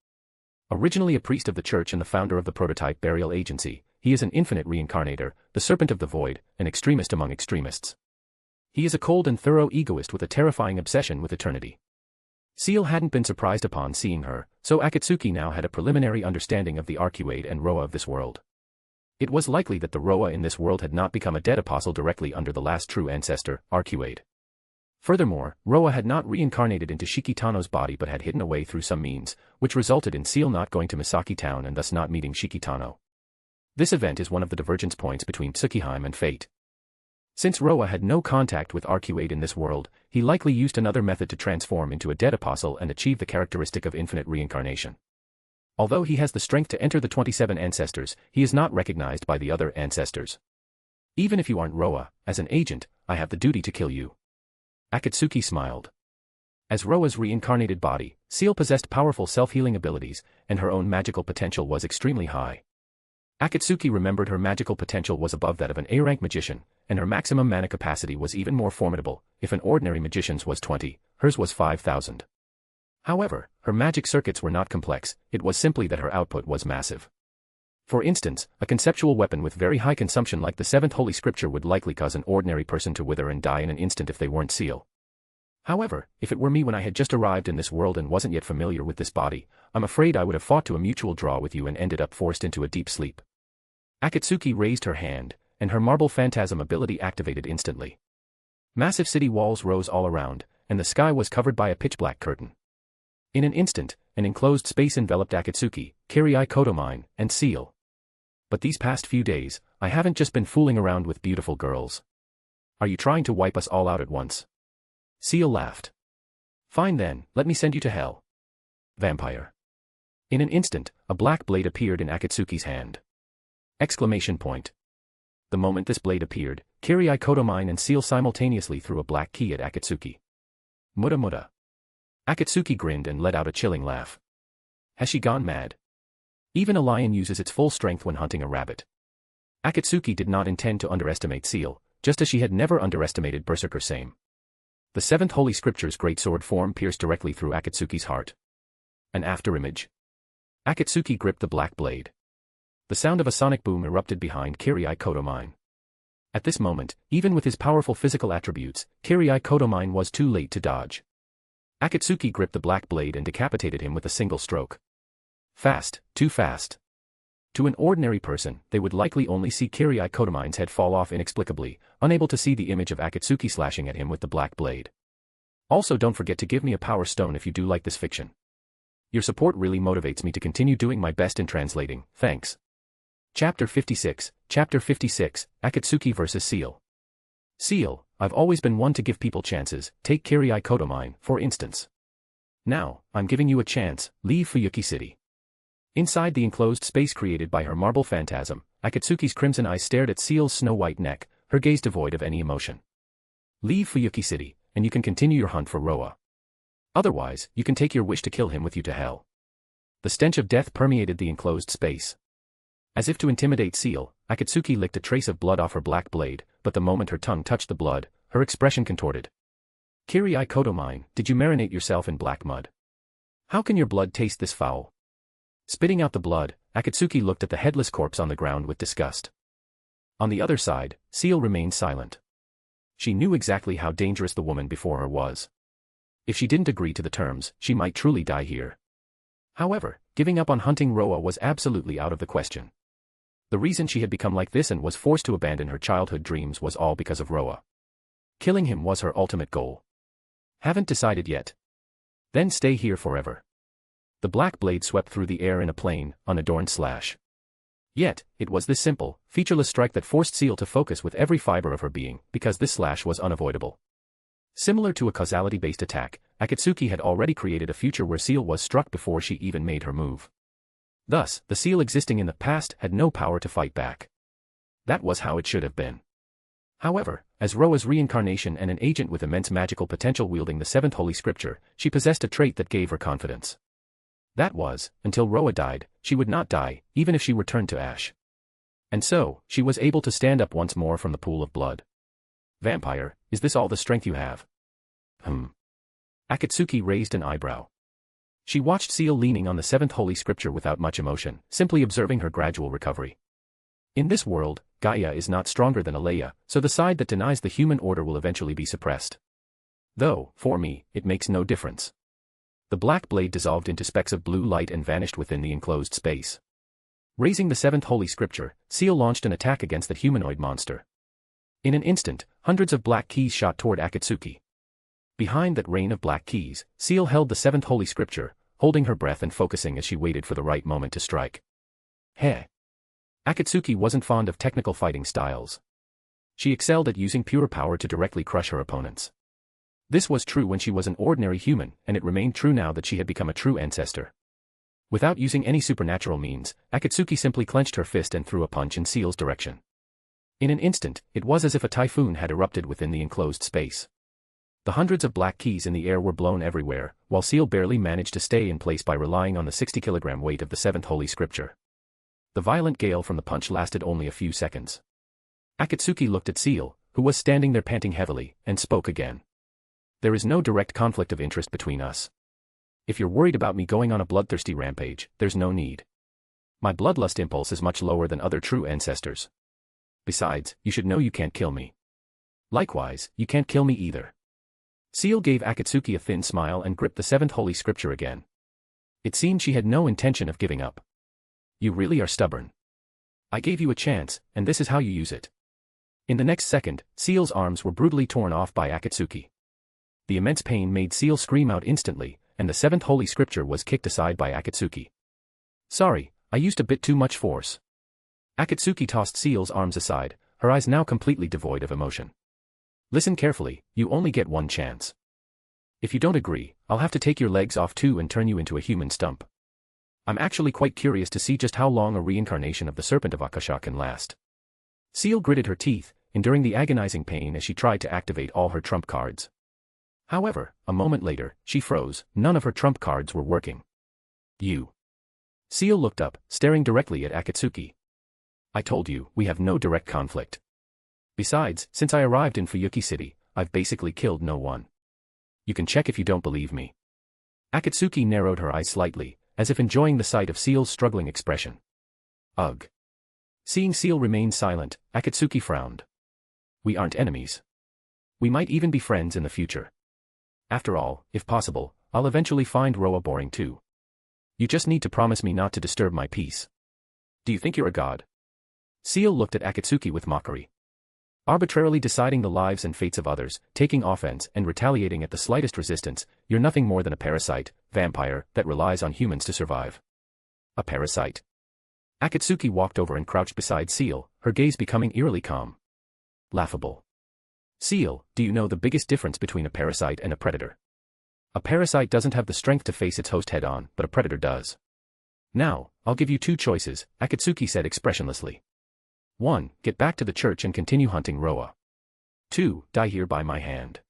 Originally a priest of the church and the founder of the prototype burial agency, he is an infinite reincarnator, the serpent of the void, an extremist among extremists. He is a cold and thorough egoist with a terrifying obsession with eternity. Seal hadn't been surprised upon seeing her, so Akatsuki now had a preliminary understanding of the Arcuade and Roa of this world. It was likely that the Roa in this world had not become a dead apostle directly under the last true ancestor, Arcuade. Furthermore, Roa had not reincarnated into Shikitano's body but had hidden away through some means, which resulted in Seal not going to Misaki Town and thus not meeting Shikitano. This event is one of the divergence points between Tsukihime and fate. Since Roa had no contact with Arcuade in this world, he likely used another method to transform into a dead apostle and achieve the characteristic of infinite reincarnation. Although he has the strength to enter the 27 ancestors, he is not recognized by the other ancestors. Even if you aren't Roa, as an agent, I have the duty to kill you. Akatsuki smiled. As Roa's reincarnated body, Seal possessed powerful self-healing abilities, and her own magical potential was extremely high. Akatsuki remembered her magical potential was above that of an A-rank magician, and her maximum mana capacity was even more formidable. If an ordinary magician's was 20, hers was 5,000. However, her magic circuits were not complex, it was simply that her output was massive. For instance, a conceptual weapon with very high consumption like the seventh holy scripture would likely cause an ordinary person to wither and die in an instant if they weren't Seal. However, if it were me when I had just arrived in this world and wasn't yet familiar with this body, I'm afraid I would have fought to a mutual draw with you and ended up forced into a deep sleep. Akatsuki raised her hand, and her marble phantasm ability activated instantly. Massive city walls rose all around, and the sky was covered by a pitch-black curtain. In an instant, an enclosed space enveloped Akatsuki, Kirai Kotomine, and Seal. But these past few days, I haven't just been fooling around with beautiful girls. Are you trying to wipe us all out at once? Seal laughed. Fine then, let me send you to hell. Vampire. In an instant, a black blade appeared in Akatsuki's hand. Exclamation point. The moment this blade appeared, Kirai Kotomine and Seal simultaneously threw a black key at Akatsuki. Muda muda. Akatsuki grinned and let out a chilling laugh. Has she gone mad? Even a lion uses its full strength when hunting a rabbit. Akatsuki did not intend to underestimate Seal, just as she had never underestimated Berserker same. The seventh holy scripture's greatsword form pierced directly through Akatsuki's heart. An afterimage. Akatsuki gripped the black blade. The sound of a sonic boom erupted behind Kirai Kotomine. At this moment, even with his powerful physical attributes, Kirai Kotomine was too late to dodge. Akatsuki gripped the black blade and decapitated him with a single stroke. Fast, too fast. To an ordinary person, they would likely only see Kirai Kotomine's head fall off inexplicably, unable to see the image of Akatsuki slashing at him with the black blade. Also, don't forget to give me a power stone if you do like this fiction. Your support really motivates me to continue doing my best in translating, thanks. Chapter 56, Akatsuki vs. Seal. Seal, I've always been one to give people chances, take Kirai Kotomine, for instance. Now, I'm giving you a chance, leave Fuyuki City. Inside the enclosed space created by her marble phantasm, Akatsuki's crimson eyes stared at Seal's snow-white neck, her gaze devoid of any emotion. Leave Fuyuki City, and you can continue your hunt for Roa. Otherwise, you can take your wish to kill him with you to hell. The stench of death permeated the enclosed space. As if to intimidate Seal, Akatsuki licked a trace of blood off her black blade, but the moment her tongue touched the blood, her expression contorted. Kirii Kotomine, did you marinate yourself in black mud? How can your blood taste this foul? Spitting out the blood, Akatsuki looked at the headless corpse on the ground with disgust. On the other side, Seal remained silent. She knew exactly how dangerous the woman before her was. If she didn't agree to the terms, she might truly die here. However, giving up on hunting Roa was absolutely out of the question. The reason she had become like this and was forced to abandon her childhood dreams was all because of Roa. Killing him was her ultimate goal. Haven't decided yet. Then stay here forever. The black blade swept through the air in a plain, unadorned slash. Yet, it was this simple, featureless strike that forced Seal to focus with every fiber of her being, because this slash was unavoidable. Similar to a causality-based attack, Akatsuki had already created a future where Seal was struck before she even made her move. Thus, the Seal existing in the past had no power to fight back. That was how it should have been. However, as Roa's reincarnation and an agent with immense magical potential wielding the seventh holy scripture, she possessed a trait that gave her confidence. That was, until Roa died, she would not die, even if she were turned to ash. And so, she was able to stand up once more from the pool of blood. Vampire, is this all the strength you have? Akatsuki raised an eyebrow. She watched Seal leaning on the seventh holy scripture without much emotion, simply observing her gradual recovery. In this world, Gaia is not stronger than Alaya, so the side that denies the human order will eventually be suppressed. Though, for me, it makes no difference. The black blade dissolved into specks of blue light and vanished within the enclosed space. Raising the seventh holy scripture, Seal launched an attack against the humanoid monster. In an instant, hundreds of black keys shot toward Akatsuki. Behind that rain of black keys, Seal held the seventh holy scripture, holding her breath and focusing as she waited for the right moment to strike. Heh. Akatsuki wasn't fond of technical fighting styles. She excelled at using pure power to directly crush her opponents. This was true when she was an ordinary human, and it remained true now that she had become a true ancestor. Without using any supernatural means, Akatsuki simply clenched her fist and threw a punch in Seal's direction. In an instant, it was as if a typhoon had erupted within the enclosed space. The hundreds of black keys in the air were blown everywhere, while Seal barely managed to stay in place by relying on the 60-kilogram weight of the seventh holy scripture. The violent gale from the punch lasted only a few seconds. Akatsuki looked at Seal, who was standing there panting heavily, and spoke again. There is no direct conflict of interest between us. If you're worried about me going on a bloodthirsty rampage, there's no need. My bloodlust impulse is much lower than other true ancestors. Besides, you should know you can't kill me. Likewise, you can't kill me either. Seal gave Akatsuki a thin smile and gripped the seventh holy scripture again. It seemed she had no intention of giving up. You really are stubborn. I gave you a chance, and this is how you use it. In the next second, Seal's arms were brutally torn off by Akatsuki. The immense pain made Seal scream out instantly, and the seventh holy scripture was kicked aside by Akatsuki. Sorry, I used a bit too much force. Akatsuki tossed Seal's arms aside, her eyes now completely devoid of emotion. Listen carefully, you only get one chance. If you don't agree, I'll have to take your legs off too and turn you into a human stump. I'm actually quite curious to see just how long a reincarnation of the Serpent of Akasha can last. Seal gritted her teeth, enduring the agonizing pain as she tried to activate all her trump cards. However, a moment later, she froze, none of her trump cards were working. You. Seal looked up, staring directly at Akatsuki. I told you, we have no direct conflict. Besides, since I arrived in Fuyuki City, I've basically killed no one. You can check if you don't believe me. Akatsuki narrowed her eyes slightly, as if enjoying the sight of Seal's struggling expression. Ugh. Seeing Seal remain silent, Akatsuki frowned. We aren't enemies. We might even be friends in the future. After all, if possible, I'll eventually find Roa boring too. You just need to promise me not to disturb my peace. Do you think you're a god? Seal looked at Akatsuki with mockery. Arbitrarily deciding the lives and fates of others, taking offense and retaliating at the slightest resistance, you're nothing more than a parasite, vampire, that relies on humans to survive. A parasite. Akatsuki walked over and crouched beside Seal, her gaze becoming eerily calm. Laughable. Seal, do you know the biggest difference between a parasite and a predator? A parasite doesn't have the strength to face its host head-on, but a predator does. Now, I'll give you two choices, Akatsuki said expressionlessly. 1. Get back to the church and continue hunting Roa. 2. Die here by my hand.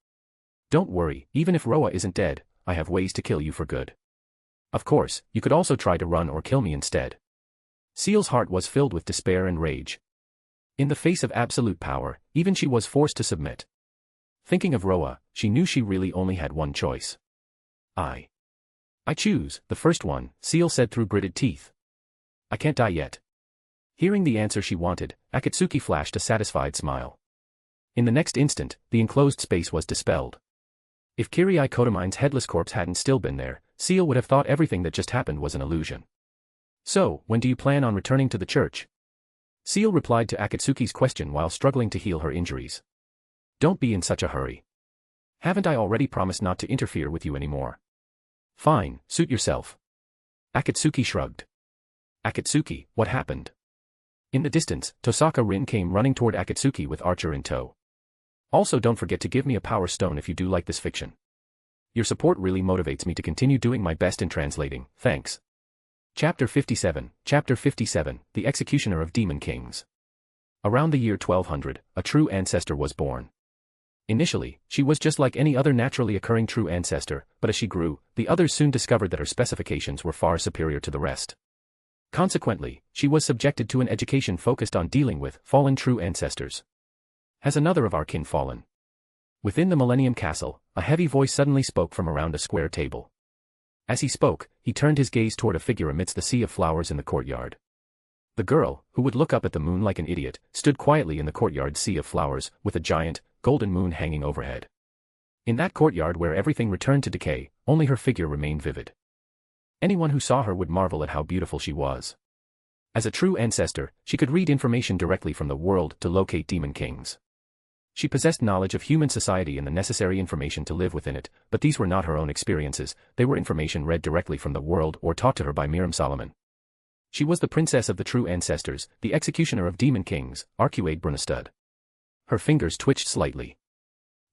Don't worry, even if Roa isn't dead, I have ways to kill you for good. Of course, you could also try to run or kill me instead. Seal's heart was filled with despair and rage. In the face of absolute power, even she was forced to submit. Thinking of Roa, she knew she really only had one choice. I choose, the first one, Seal said through gritted teeth. I can't die yet. Hearing the answer she wanted, Akatsuki flashed a satisfied smile. In the next instant, the enclosed space was dispelled. If Kirai Kotomine's headless corpse hadn't still been there, Seal would have thought everything that just happened was an illusion. So, when do you plan on returning to the church? Seal replied to Akatsuki's question while struggling to heal her injuries. Don't be in such a hurry. Haven't I already promised not to interfere with you anymore? Fine, suit yourself. Akatsuki shrugged. Akatsuki, what happened? In the distance, Tosaka Rin came running toward Akatsuki with Archer in tow. Also, don't forget to give me a power stone if you do like this fiction. Your support really motivates me to continue doing my best in translating, thanks. Chapter 57, The Executioner of Demon Kings. Around the year 1200, a true ancestor was born. Initially, she was just like any other naturally occurring true ancestor, but as she grew, the others soon discovered that her specifications were far superior to the rest. Consequently, she was subjected to an education focused on dealing with fallen true ancestors. Has another of our kin fallen? Within the Millennium Castle, a heavy voice suddenly spoke from around a square table. As he spoke, he turned his gaze toward a figure amidst the sea of flowers in the courtyard. The girl, who would look up at the moon like an idiot, stood quietly in the courtyard's sea of flowers, with a giant, golden moon hanging overhead. In that courtyard where everything returned to decay, only her figure remained vivid. Anyone who saw her would marvel at how beautiful she was. As a true ancestor, she could read information directly from the world to locate demon kings. She possessed knowledge of human society and the necessary information to live within it, but these were not her own experiences, they were information read directly from the world or taught to her by Miriam Solomon. She was the princess of the true ancestors, the executioner of demon kings, Brunestud. Her fingers twitched slightly.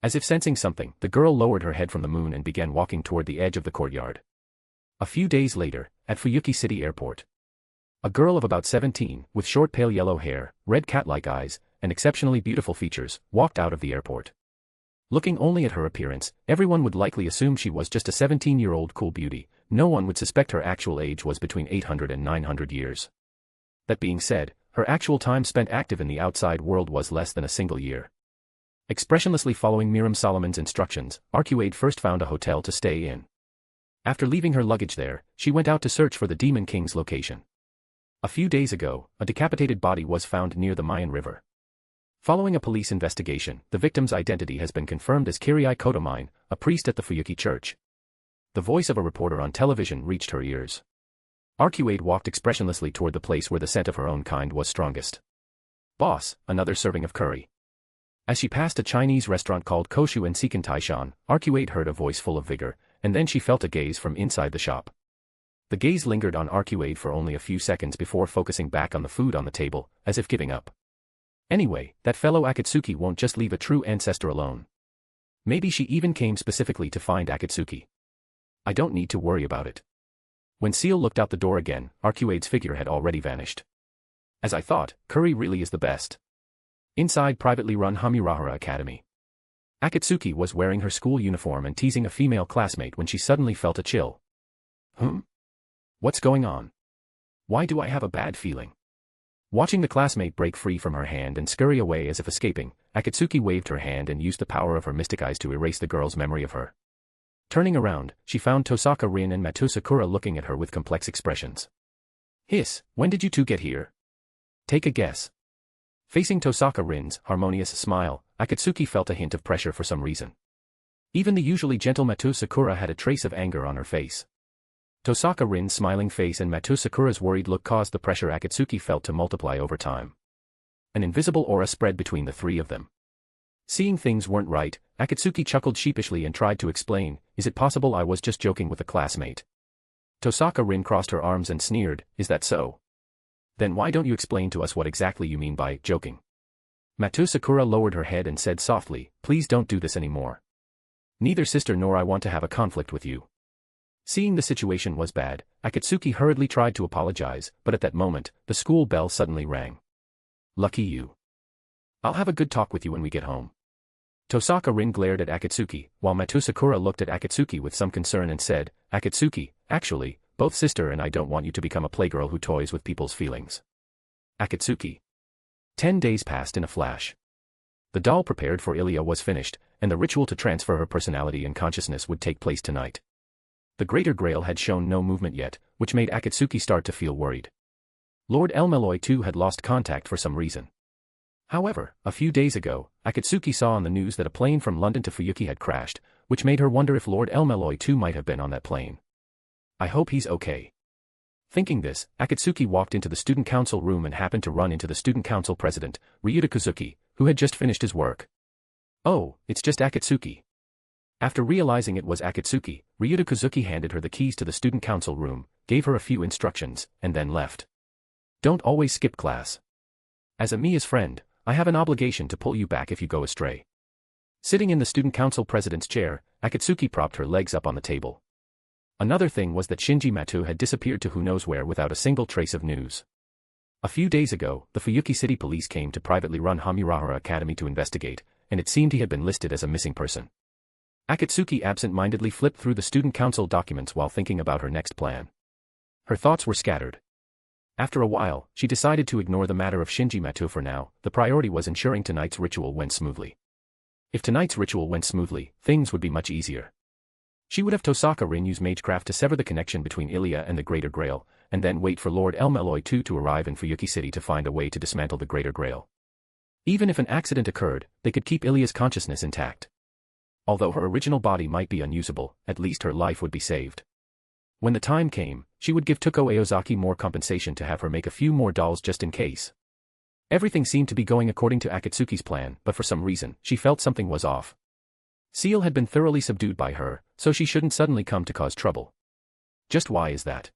As if sensing something, the girl lowered her head from the moon and began walking toward the edge of the courtyard. A few days later, at Fuyuki City Airport, a girl of about 17, with short pale yellow hair, red cat-like eyes, and exceptionally beautiful features, walked out of the airport. Looking only at her appearance, everyone would likely assume she was just a 17-year-old cool beauty. No one would suspect her actual age was between 800 and 900 years. That being said, her actual time spent active in the outside world was less than a single year. Expressionlessly following Miriam Solomon's instructions, Arcuade first found a hotel to stay in. After leaving her luggage there, she went out to search for the Demon King's location. A few days ago, a decapitated body was found near the Mayan River. Following a police investigation, the victim's identity has been confirmed as Kirai Kotomine, a priest at the Fuyuki church. The voice of a reporter on television reached her ears. Arcuade walked expressionlessly toward the place where the scent of her own kind was strongest. Boss, another serving of curry. As she passed a Chinese restaurant called Koshu and Seiken Taishan, Arcuade heard a voice full of vigor, and then she felt a gaze from inside the shop. The gaze lingered on Arcuade for only a few seconds before focusing back on the food on the table, as if giving up. Anyway, that fellow Akatsuki won't just leave a true ancestor alone. Maybe she even came specifically to find Akatsuki. I don't need to worry about it. When Seal looked out the door again, Arcuade's figure had already vanished. As I thought, curry really is the best. Inside privately run Hamurahara Academy. Akatsuki was wearing her school uniform and teasing a female classmate when she suddenly felt a chill. What's going on? Why do I have a bad feeling? Watching the classmate break free from her hand and scurry away as if escaping, Akatsuki waved her hand and used the power of her mystic eyes to erase the girl's memory of her. Turning around, she found Tosaka Rin and Matou Sakura looking at her with complex expressions. Hiss, when did you two get here? Take a guess. Facing Tosaka Rin's harmonious smile, Akatsuki felt a hint of pressure for some reason. Even the usually gentle Matou Sakura had a trace of anger on her face. Tosaka Rin's smiling face and Matou Sakura's worried look caused the pressure Akatsuki felt to multiply over time. An invisible aura spread between the three of them. Seeing things weren't right, Akatsuki chuckled sheepishly and tried to explain, is it possible I was just joking with a classmate? Tosaka Rin crossed her arms and sneered, is that so? Then why don't you explain to us what exactly you mean by joking? Matou Sakura lowered her head and said softly, please don't do this anymore. Neither sister nor I want to have a conflict with you. Seeing the situation was bad, Akatsuki hurriedly tried to apologize, but at that moment, the school bell suddenly rang. Lucky you. I'll have a good talk with you when we get home. Tosaka Rin glared at Akatsuki, while Matou Sakura looked at Akatsuki with some concern and said, Akatsuki, actually, both sister and I don't want you to become a playgirl who toys with people's feelings. Akatsuki. 10 days passed in a flash. The doll prepared for Alaya was finished, and the ritual to transfer her personality and consciousness would take place tonight. The Greater Grail had shown no movement yet, which made Akatsuki start to feel worried. Lord Elmeloy too had lost contact for some reason. However, a few days ago, Akatsuki saw on the news that a plane from London to Fuyuki had crashed, which made her wonder if Lord Elmeloy too might have been on that plane. I hope he's okay. Thinking this, Akatsuki walked into the student council room and happened to run into the student council president, Ryuta Kazuki, who had just finished his work. Oh, it's just Akatsuki. After realizing it was Akatsuki, Ryuta Kazuki handed her the keys to the student council room, gave her a few instructions, and then left. Don't always skip class. As Amiya's friend, I have an obligation to pull you back if you go astray. Sitting in the student council president's chair, Akatsuki propped her legs up on the table. Another thing was that Shinji Matou had disappeared to who knows where without a single trace of news. A few days ago, the Fuyuki City Police came to privately run Hamurahara Academy to investigate, and it seemed he had been listed as a missing person. Akatsuki absent-mindedly flipped through the student council documents while thinking about her next plan. Her thoughts were scattered. After a while, she decided to ignore the matter of Shinji Matou for now. The priority was ensuring tonight's ritual went smoothly. If tonight's ritual went smoothly, things would be much easier. She would have Tosaka Rin use magecraft to sever the connection between Alaya and the Greater Grail, and then wait for Lord Elmeloy II to arrive in Fuyuki City to find a way to dismantle the Greater Grail. Even if an accident occurred, they could keep Ilaya's consciousness intact. Although her original body might be unusable, at least her life would be saved. When the time came, she would give Tuko Aozaki more compensation to have her make a few more dolls just in case. Everything seemed to be going according to Akatsuki's plan, but for some reason, she felt something was off. Seal had been thoroughly subdued by her, so she shouldn't suddenly come to cause trouble. Just why is that?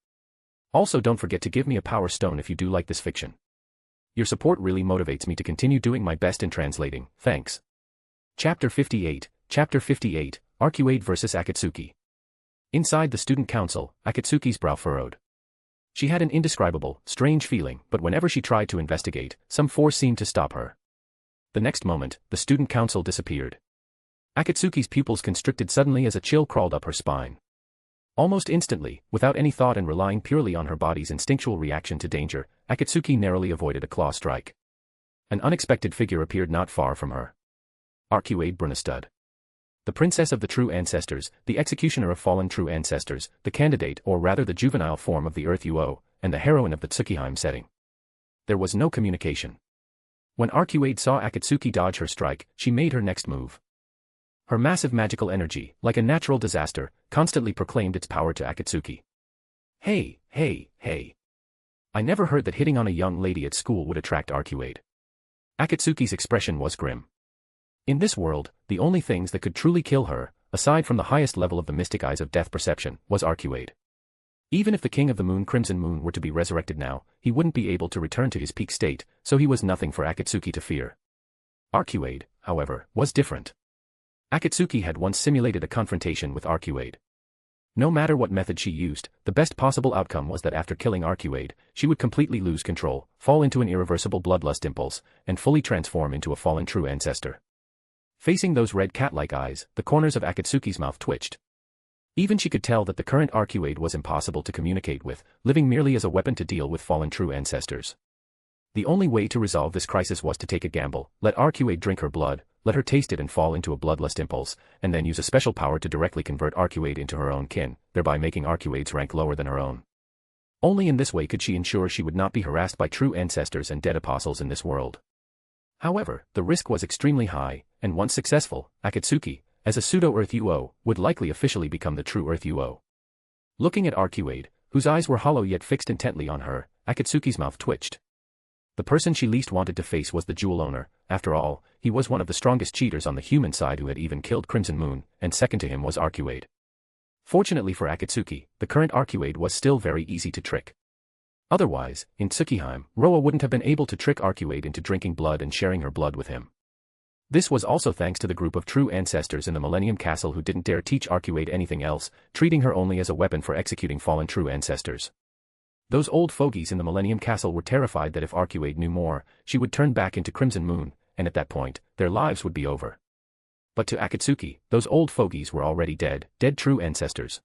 Also, don't forget to give me a power stone if you do like this fiction. Your support really motivates me to continue doing my best in translating, thanks. Chapter 58, Arcuade vs. Akatsuki. Inside the student council, Akatsuki's brow furrowed. She had an indescribable, strange feeling, but whenever she tried to investigate, some force seemed to stop her. The next moment, the student council disappeared. Akatsuki's pupils constricted suddenly as a chill crawled up her spine. Almost instantly, without any thought and relying purely on her body's instinctual reaction to danger, Akatsuki narrowly avoided a claw strike. An unexpected figure appeared not far from her. Arcuade Brunestud. The princess of the True Ancestors, the executioner of fallen True Ancestors, the candidate or rather the juvenile form of the Earth Uo, and the heroine of the Tsukihime setting. There was no communication. When Arcuade saw Akatsuki dodge her strike, she made her next move. Her massive magical energy, like a natural disaster, constantly proclaimed its power to Akatsuki. Hey, hey, hey. I never heard that hitting on a young lady at school would attract Arcuade. Akatsuki's expression was grim. In this world, the only things that could truly kill her, aside from the highest level of the mystic eyes of death perception, was Arcuade. Even if the King of the Moon Crimson Moon were to be resurrected now, he wouldn't be able to return to his peak state, so he was nothing for Akatsuki to fear. Arcuade, however, was different. Akatsuki had once simulated a confrontation with Arcuade. No matter what method she used, the best possible outcome was that after killing Arcuade, she would completely lose control, fall into an irreversible bloodlust impulse, and fully transform into a fallen True Ancestor. Facing those red cat-like eyes, the corners of Akatsuki's mouth twitched. Even she could tell that the current Arcuade was impossible to communicate with, living merely as a weapon to deal with fallen True Ancestors. The only way to resolve this crisis was to take a gamble, let Arcuade drink her blood, let her taste it and fall into a bloodlust impulse, and then use a special power to directly convert Arcuade into her own kin, thereby making Arcuade's rank lower than her own. Only in this way could she ensure she would not be harassed by True Ancestors and dead apostles in this world. However, the risk was extremely high, and once successful, Akatsuki, as a pseudo-Earth Uo, would likely officially become the true Earth Uo. Looking at Arcuade, whose eyes were hollow yet fixed intently on her, Akatsuki's mouth twitched. The person she least wanted to face was the jewel owner. After all, he was one of the strongest cheaters on the human side who had even killed Crimson Moon, and second to him was Arcuade. Fortunately for Akatsuki, the current Arcuade was still very easy to trick. Otherwise, in Tsukihime, Roa wouldn't have been able to trick Arcuade into drinking blood and sharing her blood with him. This was also thanks to the group of True Ancestors in the Millennium Castle who didn't dare teach Arcuade anything else, treating her only as a weapon for executing fallen True Ancestors. Those old fogies in the Millennium Castle were terrified that if Arcuade knew more, she would turn back into Crimson Moon, and at that point, their lives would be over. But to Akatsuki, those old fogies were already dead true ancestors.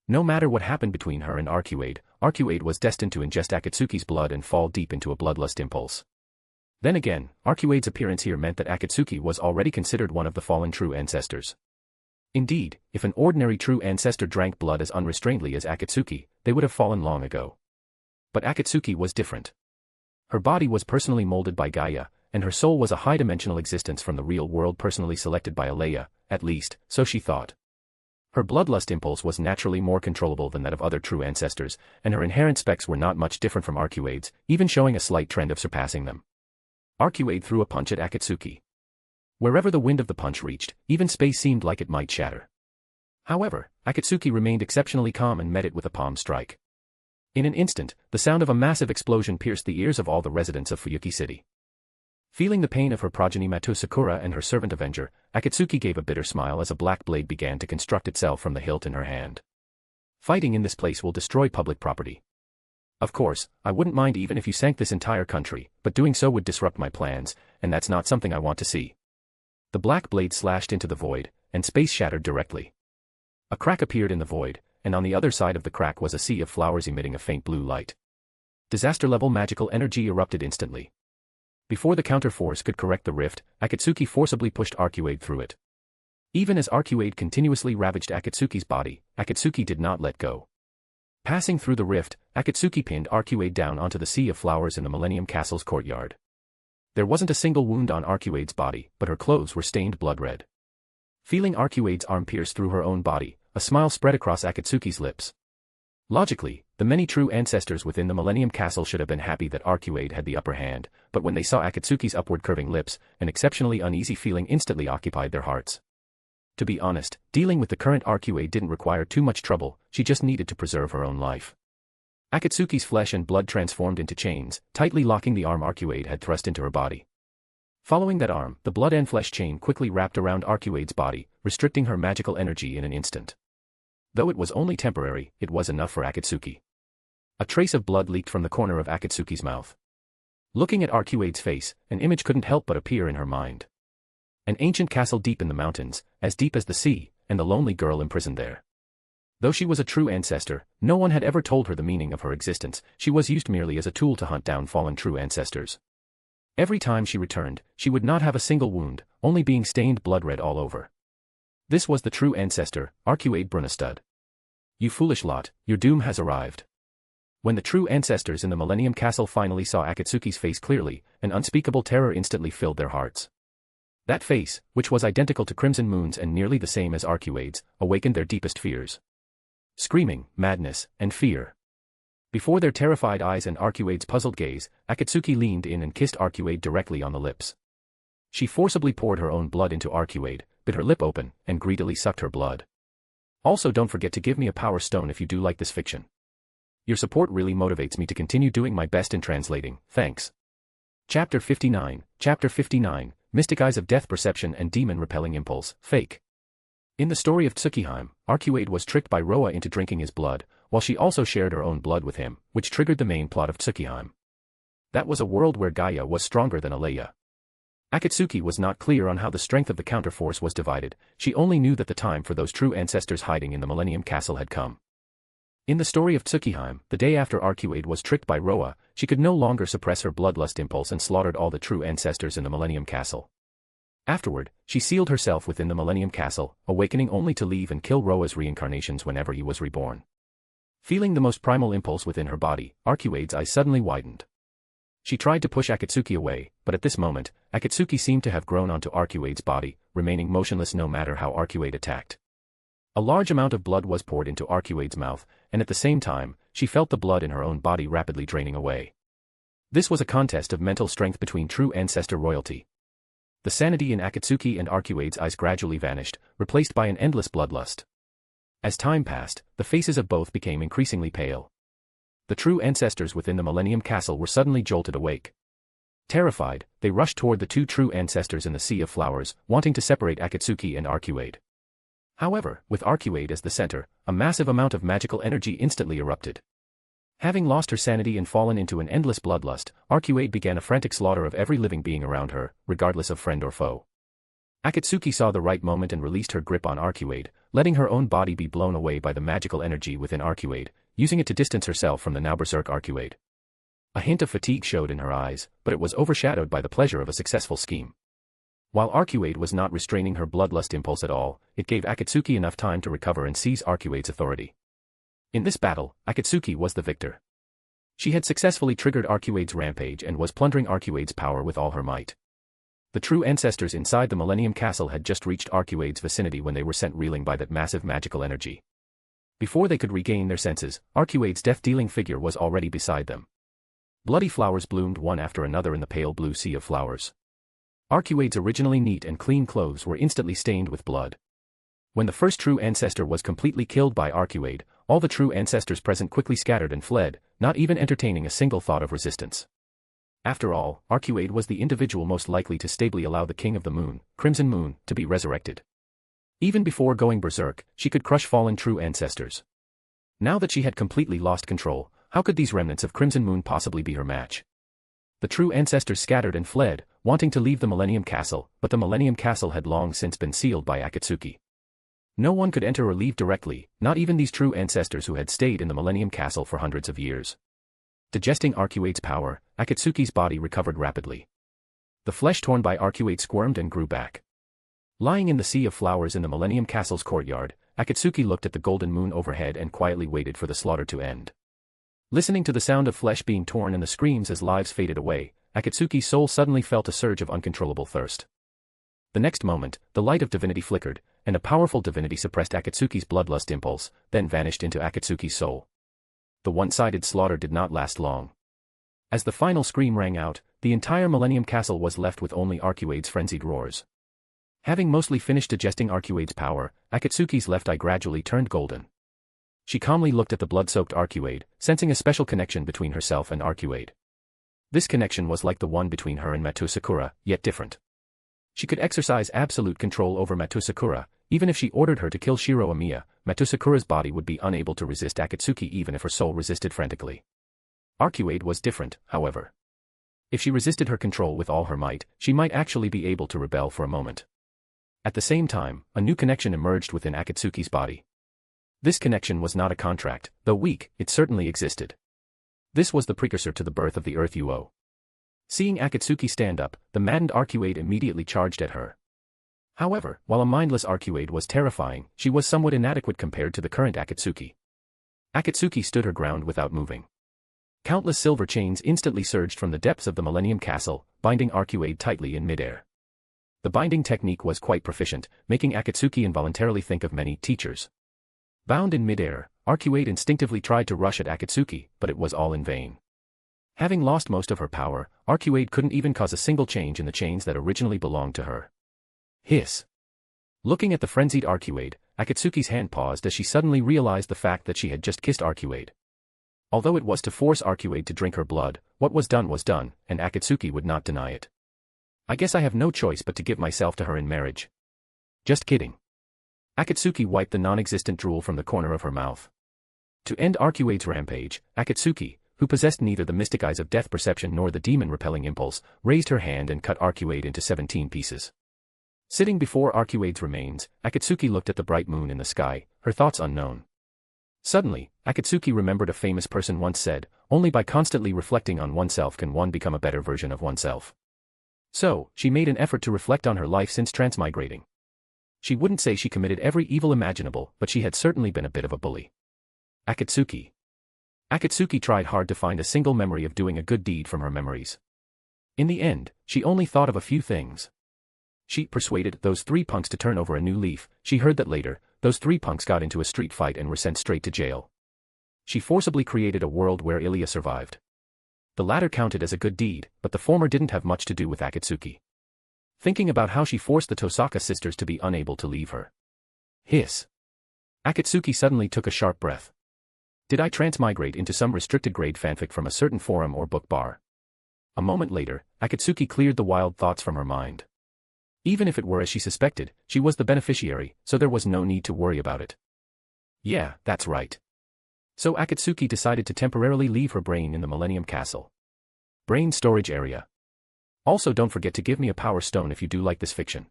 No matter what happened between her and Arcuade was destined to ingest Akatsuki's blood and fall deep into a bloodlust impulse. Then again, Arcuade's appearance here meant that Akatsuki was already considered one of the fallen true ancestors. Indeed, if an ordinary true ancestor drank blood as unrestrainedly as Akatsuki, they would have fallen long ago. But Akatsuki was different. Her body was personally molded by Gaia, and her soul was a high-dimensional existence from the real world personally selected by Alaya, at least, so she thought. Her bloodlust impulse was naturally more controllable than that of other true ancestors, and her inherent specs were not much different from Arcuade's, even showing a slight trend of surpassing them. Arcuade threw a punch at Akatsuki. Wherever the wind of the punch reached, even space seemed like it might shatter. However, Akatsuki remained exceptionally calm and met it with a palm strike. In an instant, the sound of a massive explosion pierced the ears of all the residents of Fuyuki City. Feeling the pain of her progeny Matou Sakura and her servant Avenger, Akatsuki gave a bitter smile as a black blade began to construct itself from the hilt in her hand. Fighting in this place will destroy public property. Of course, I wouldn't mind even if you sank this entire country, but doing so would disrupt my plans, and that's not something I want to see. The black blade slashed into the void, and space shattered directly. A crack appeared in the void, and on the other side of the crack was a sea of flowers emitting a faint blue light. Disaster-level magical energy erupted instantly. Before the counter-force could correct the rift, Akatsuki forcibly pushed Arcuade through it. Even as Arcuade continuously ravaged Akatsuki's body, Akatsuki did not let go. Passing through the rift, Akatsuki pinned Arcuade down onto the sea of flowers in the Millennium Castle's courtyard. There wasn't a single wound on Arcuade's body, but her clothes were stained blood-red. Feeling Arcuade's arm pierce through her own body, a smile spread across Akatsuki's lips. Logically, the many true ancestors within the Millennium Castle should have been happy that Arcuade had the upper hand, but when they saw Akatsuki's upward curving lips, an exceptionally uneasy feeling instantly occupied their hearts. To be honest, dealing with the current Arcuade didn't require too much trouble, she just needed to preserve her own life. Akatsuki's flesh and blood transformed into chains, tightly locking the arm Arcuade had thrust into her body. Following that arm, the blood and flesh chain quickly wrapped around Arcuade's body, restricting her magical energy in an instant. Though it was only temporary, it was enough for Akatsuki. A trace of blood leaked from the corner of Akatsuki's mouth. Looking at Arcuade's face, an image couldn't help but appear in her mind. An ancient castle deep in the mountains, as deep as the sea, and the lonely girl imprisoned there. Though she was a true ancestor, no one had ever told her the meaning of her existence, she was used merely as a tool to hunt down fallen true ancestors. Every time she returned, she would not have a single wound, only being stained blood-red all over. This was the true ancestor, Arcuade Brunestud. You foolish lot, your doom has arrived. When the true ancestors in the Millennium Castle finally saw Akatsuki's face clearly, an unspeakable terror instantly filled their hearts. That face, which was identical to Crimson Moon's and nearly the same as Arcuade's, awakened their deepest fears. Screaming, madness, and fear. Before their terrified eyes and Arcuade's puzzled gaze, Akatsuki leaned in and kissed Arcuade directly on the lips. She forcibly poured her own blood into Arcuade, bit her lip open, and greedily sucked her blood. Also, don't forget to give me a power stone if you do like this fiction. Your support really motivates me to continue doing my best in translating, thanks. Chapter 59, Mystic Eyes of Death Perception and Demon Repelling Impulse, Fake. In the story of Tsukihime, Arcuade was tricked by Roa into drinking his blood, while she also shared her own blood with him, which triggered the main plot of Tsukihime. That was a world where Gaia was stronger than Alaya. Akatsuki was not clear on how the strength of the counterforce was divided, she only knew that the time for those true ancestors hiding in the Millennium Castle had come. In the story of Tsukihime, the day after Arcuade was tricked by Roa, she could no longer suppress her bloodlust impulse and slaughtered all the true ancestors in the Millennium Castle. Afterward, she sealed herself within the Millennium Castle, awakening only to leave and kill Roa's reincarnations whenever he was reborn. Feeling the most primal impulse within her body, Arcuade's eyes suddenly widened. She tried to push Akatsuki away, but at this moment, Akatsuki seemed to have grown onto Arcuade's body, remaining motionless no matter how Arcuade attacked. A large amount of blood was poured into Arcuade's mouth, and at the same time, she felt the blood in her own body rapidly draining away. This was a contest of mental strength between true ancestor royalty. The sanity in Akatsuki and Arcuade's eyes gradually vanished, replaced by an endless bloodlust. As time passed, the faces of both became increasingly pale. The true ancestors within the Millennium Castle were suddenly jolted awake. Terrified, they rushed toward the two true ancestors in the Sea of Flowers, wanting to separate Akatsuki and Arcuade. However, with Arcuade as the center, a massive amount of magical energy instantly erupted. Having lost her sanity and fallen into an endless bloodlust, Arcuade began a frantic slaughter of every living being around her, regardless of friend or foe. Akatsuki saw the right moment and released her grip on Arcuade, letting her own body be blown away by the magical energy within Arcuade, using it to distance herself from the now Berserker Arcuade. A hint of fatigue showed in her eyes, but it was overshadowed by the pleasure of a successful scheme. While Arcuade was not restraining her bloodlust impulse at all, it gave Akatsuki enough time to recover and seize Arcuade's authority. In this battle, Akatsuki was the victor. She had successfully triggered Arcuade's rampage and was plundering Arcuade's power with all her might. The true ancestors inside the Millennium Castle had just reached Arcuade's vicinity when they were sent reeling by that massive magical energy. Before they could regain their senses, Arcuade's death-dealing figure was already beside them. Bloody flowers bloomed one after another in the pale blue sea of flowers. Arcuade's originally neat and clean clothes were instantly stained with blood. When the first true ancestor was completely killed by Arcuade, all the true ancestors present quickly scattered and fled, not even entertaining a single thought of resistance. After all, Arcuade was the individual most likely to stably allow the King of the Moon, Crimson Moon, to be resurrected. Even before going berserk, she could crush fallen true ancestors. Now that she had completely lost control, how could these remnants of Crimson Moon possibly be her match? The true ancestors scattered and fled, wanting to leave the Millennium Castle, but the Millennium Castle had long since been sealed by Akatsuki. No one could enter or leave directly, not even these true ancestors who had stayed in the Millennium Castle for hundreds of years. Digesting Arcuade's power, Akatsuki's body recovered rapidly. The flesh torn by Arcuade squirmed and grew back. Lying in the sea of flowers in the Millennium Castle's courtyard, Akatsuki looked at the golden moon overhead and quietly waited for the slaughter to end. Listening to the sound of flesh being torn and the screams as lives faded away, Akatsuki's soul suddenly felt a surge of uncontrollable thirst. The next moment, the light of divinity flickered, and a powerful divinity suppressed Akatsuki's bloodlust impulse, then vanished into Akatsuki's soul. The one-sided slaughter did not last long. As the final scream rang out, the entire Millennium Castle was left with only Arcuade's frenzied roars. Having mostly finished digesting Arcuade's power, Akatsuki's left eye gradually turned golden. She calmly looked at the blood-soaked Arcuade, sensing a special connection between herself and Arcuade. This connection was like the one between her and Matou Sakura, yet different. She could exercise absolute control over Matou Sakura. Even if she ordered her to kill Shiro Amiya, Matou Sakura's body would be unable to resist Akatsuki even if her soul resisted frantically. Arcuade was different, however. If she resisted her control with all her might, she might actually be able to rebel for a moment. At the same time, a new connection emerged within Akatsuki's body. This connection was not a contract, though weak, it certainly existed. This was the precursor to the birth of the Earth Uo. Seeing Akatsuki stand up, the maddened Arcuade immediately charged at her. However, while a mindless Arcuade was terrifying, she was somewhat inadequate compared to the current Akatsuki. Akatsuki stood her ground without moving. Countless silver chains instantly surged from the depths of the Millennium Castle, binding Arcuade tightly in midair. The binding technique was quite proficient, making Akatsuki involuntarily think of many teachers. Bound in midair, Arcuade instinctively tried to rush at Akatsuki, but it was all in vain. Having lost most of her power, Arcuade couldn't even cause a single change in the chains that originally belonged to her. Hiss. Looking at the frenzied Arcuade, Akatsuki's hand paused as she suddenly realized the fact that she had just kissed Arcuade. Although it was to force Arcuade to drink her blood, what was done, and Akatsuki would not deny it. I guess I have no choice but to give myself to her in marriage. Just kidding. Akatsuki wiped the non-existent drool from the corner of her mouth. To end Arcuade's rampage, Akatsuki, who possessed neither the mystic eyes of death perception nor the demon-repelling impulse, raised her hand and cut Arcuade into 17 pieces. Sitting before Arcuade's remains, Akatsuki looked at the bright moon in the sky, her thoughts unknown. Suddenly, Akatsuki remembered a famous person once said, "Only by constantly reflecting on oneself can one become a better version of oneself." So, she made an effort to reflect on her life since transmigrating. She wouldn't say she committed every evil imaginable, but she had certainly been a bit of a bully. Akatsuki. Akatsuki tried hard to find a single memory of doing a good deed from her memories. In the end, she only thought of a few things. She persuaded those 3 punks to turn over a new leaf. She heard that later, those 3 punks got into a street fight and were sent straight to jail. She forcibly created a world where Alaya survived. The latter counted as a good deed, but the former didn't have much to do with Akatsuki. Thinking about how she forced the Tosaka sisters to be unable to leave her. Hiss. Akatsuki suddenly took a sharp breath. Did I transmigrate into some restricted grade fanfic from a certain forum or book bar? A moment later, Akatsuki cleared the wild thoughts from her mind. Even if it were as she suspected, she was the beneficiary, so there was no need to worry about it. Yeah, that's right. So Akatsuki decided to temporarily leave her brain in the Millennium Castle. Brain storage area. Also, don't forget to give me a power stone if you do like this fiction.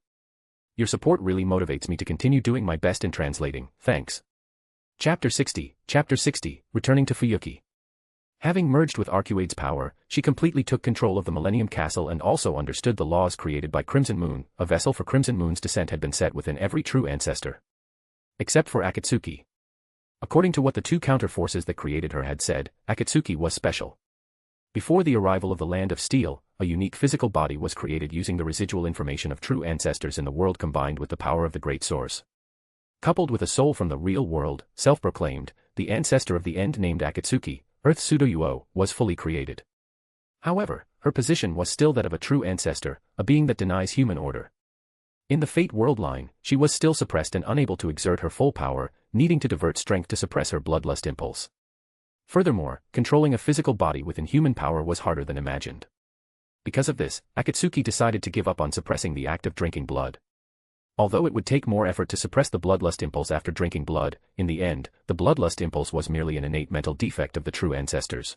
Your support really motivates me to continue doing my best in translating, thanks. Chapter 60, Returning to Fuyuki. Having merged with Arcuade's power, she completely took control of the Millennium Castle and also understood the laws created by Crimson Moon. A vessel for Crimson Moon's descent had been set within every true ancestor. Except for Akatsuki. According to what the two counter-forces that created her had said, Akatsuki was special. Before the arrival of the Land of Steel, a unique physical body was created using the residual information of true ancestors in the world combined with the power of the Great Source. Coupled with a soul from the real world, self-proclaimed, the ancestor of the end named Akatsuki, Earth Pseudo-Uo, was fully created. However, her position was still that of a true ancestor, a being that denies human order. In the Fate world line, she was still suppressed and unable to exert her full power, needing to divert strength to suppress her bloodlust impulse. Furthermore, controlling a physical body within human power was harder than imagined. Because of this, Akatsuki decided to give up on suppressing the act of drinking blood. Although it would take more effort to suppress the bloodlust impulse after drinking blood, in the end, the bloodlust impulse was merely an innate mental defect of the true ancestors.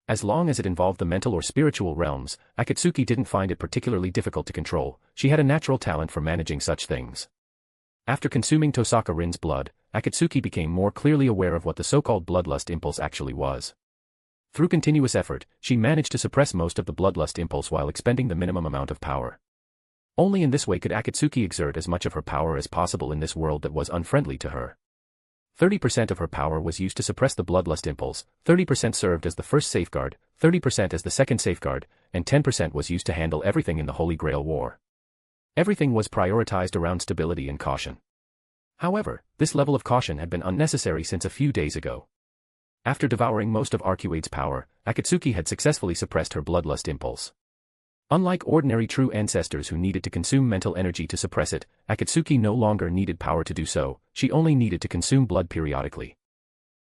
As long as it involved the mental or spiritual realms, Akatsuki didn't find it particularly difficult to control. She had a natural talent for managing such things. After consuming Tosaka Rin's blood, Akatsuki became more clearly aware of what the so-called bloodlust impulse actually was. Through continuous effort, she managed to suppress most of the bloodlust impulse while expending the minimum amount of power. Only in this way could Akatsuki exert as much of her power as possible in this world that was unfriendly to her. 30% of her power was used to suppress the bloodlust impulse, 30% served as the first safeguard, 30% as the second safeguard, and 10% was used to handle everything in the Holy Grail War. Everything was prioritized around stability and caution. However, this level of caution had been unnecessary since a few days ago. After devouring most of Arcuade's power, Akatsuki had successfully suppressed her bloodlust impulse. Unlike ordinary true ancestors who needed to consume mental energy to suppress it, Akatsuki no longer needed power to do so, she only needed to consume blood periodically.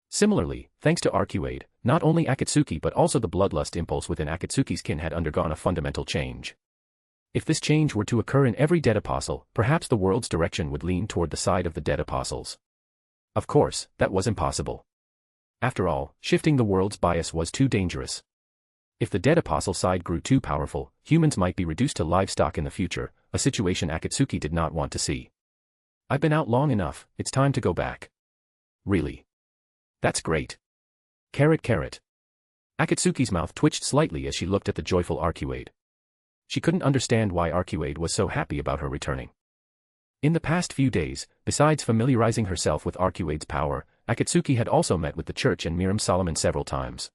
Similarly, thanks to Arcuade, not only Akatsuki but also the bloodlust impulse within Akatsuki's kin had undergone a fundamental change. If this change were to occur in every dead apostle, perhaps the world's direction would lean toward the side of the dead apostles. Of course, that was impossible. After all, shifting the world's bias was too dangerous. If the dead apostle side grew too powerful, humans might be reduced to livestock in the future, a situation Akatsuki did not want to see. I've been out long enough, it's time to go back. Really? That's great. Carrot. Akatsuki's mouth twitched slightly as she looked at the joyful Arcuade. She couldn't understand why Arcuade was so happy about her returning. In the past few days, besides familiarizing herself with Arcuade's power, Akatsuki had also met with the church and Miriam Solomon several times.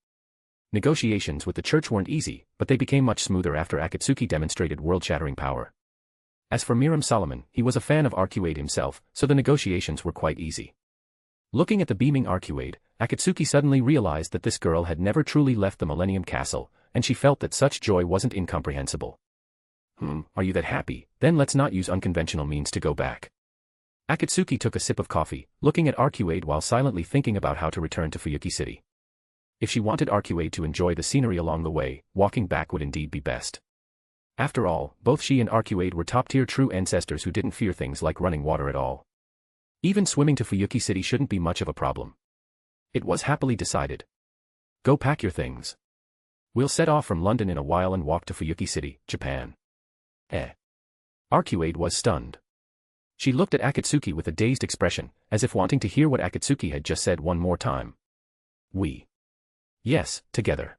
Negotiations with the church weren't easy, but they became much smoother after Akatsuki demonstrated world-shattering power. As for Miriam Solomon, he was a fan of Arcuade himself, so the negotiations were quite easy. Looking at the beaming Arcuade, Akatsuki suddenly realized that this girl had never truly left the Millennium Castle, and she felt that such joy wasn't incomprehensible. Are you that happy? Then let's not use unconventional means to go back. Akatsuki took a sip of coffee, looking at Arcuade while silently thinking about how to return to Fuyuki City. If she wanted Arcuade to enjoy the scenery along the way, walking back would indeed be best. After all, both she and Arcuade were top-tier true ancestors who didn't fear things like running water at all. Even swimming to Fuyuki City shouldn't be much of a problem. It was happily decided. Go pack your things. We'll set off from London in a while and walk to Fuyuki City, Japan. Arcuade was stunned. She looked at Akatsuki with a dazed expression, as if wanting to hear what Akatsuki had just said one more time. Yes, together.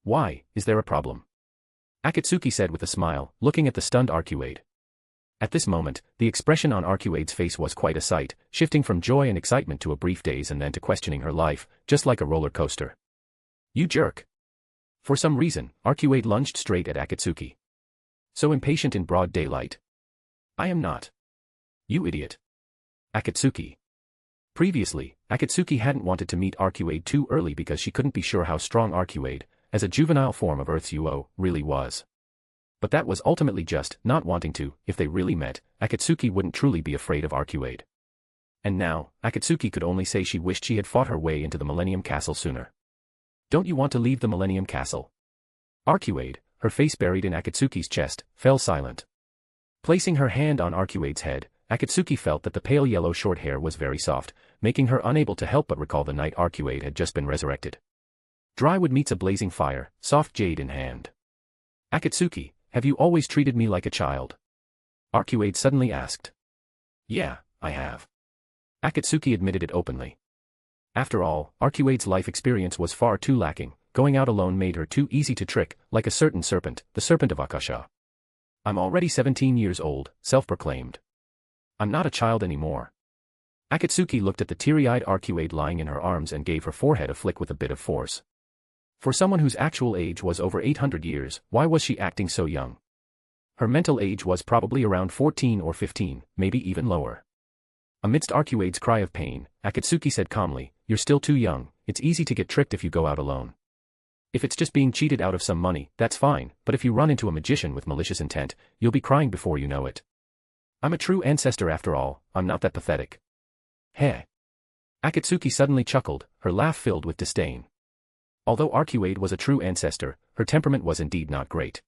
Why, is there a problem? Akatsuki said with a smile, looking at the stunned Arcuade. At this moment, the expression on Arcuade's face was quite a sight, shifting from joy and excitement to a brief daze and then to questioning her life, just like a roller coaster. You jerk. For some reason, Arcuade lunged straight at Akatsuki. So impatient in broad daylight. I am not. You idiot. Akatsuki. Previously, Akatsuki hadn't wanted to meet Arcuade too early because she couldn't be sure how strong Arcuade, as a juvenile form of Earth's Uo, really was. But that was ultimately just not wanting to. If they really met, Akatsuki wouldn't truly be afraid of Arcuade. And now, Akatsuki could only say she wished she had fought her way into the Millennium Castle sooner. Don't you want to leave the Millennium Castle? Arcuade, her face buried in Akatsuki's chest, fell silent. Placing her hand on Arcuade's head, Akatsuki felt that the pale yellow short hair was very soft, making her unable to help but recall the night Arcuade had just been resurrected. Dry wood meets a blazing fire, soft jade in hand. Akatsuki, have you always treated me like a child? Arcuade suddenly asked. Yeah, I have. Akatsuki admitted it openly. After all, Arcuade's life experience was far too lacking. Going out alone made her too easy to trick, like a certain serpent, the serpent of Akasha. I'm already 17 years old, self-proclaimed. I'm not a child anymore. Akatsuki looked at the teary-eyed Arcuade lying in her arms and gave her forehead a flick with a bit of force. For someone whose actual age was over 800 years, why was she acting so young? Her mental age was probably around 14 or 15, maybe even lower. Amidst Arcuade's cry of pain, Akatsuki said calmly, "You're still too young, it's easy to get tricked if you go out alone. If it's just being cheated out of some money, that's fine, but if you run into a magician with malicious intent, you'll be crying before you know it. I'm a true ancestor after all, I'm not that pathetic." Heh. Akatsuki suddenly chuckled, her laugh filled with disdain. Although Arcuade was a true ancestor, her temperament was indeed not great.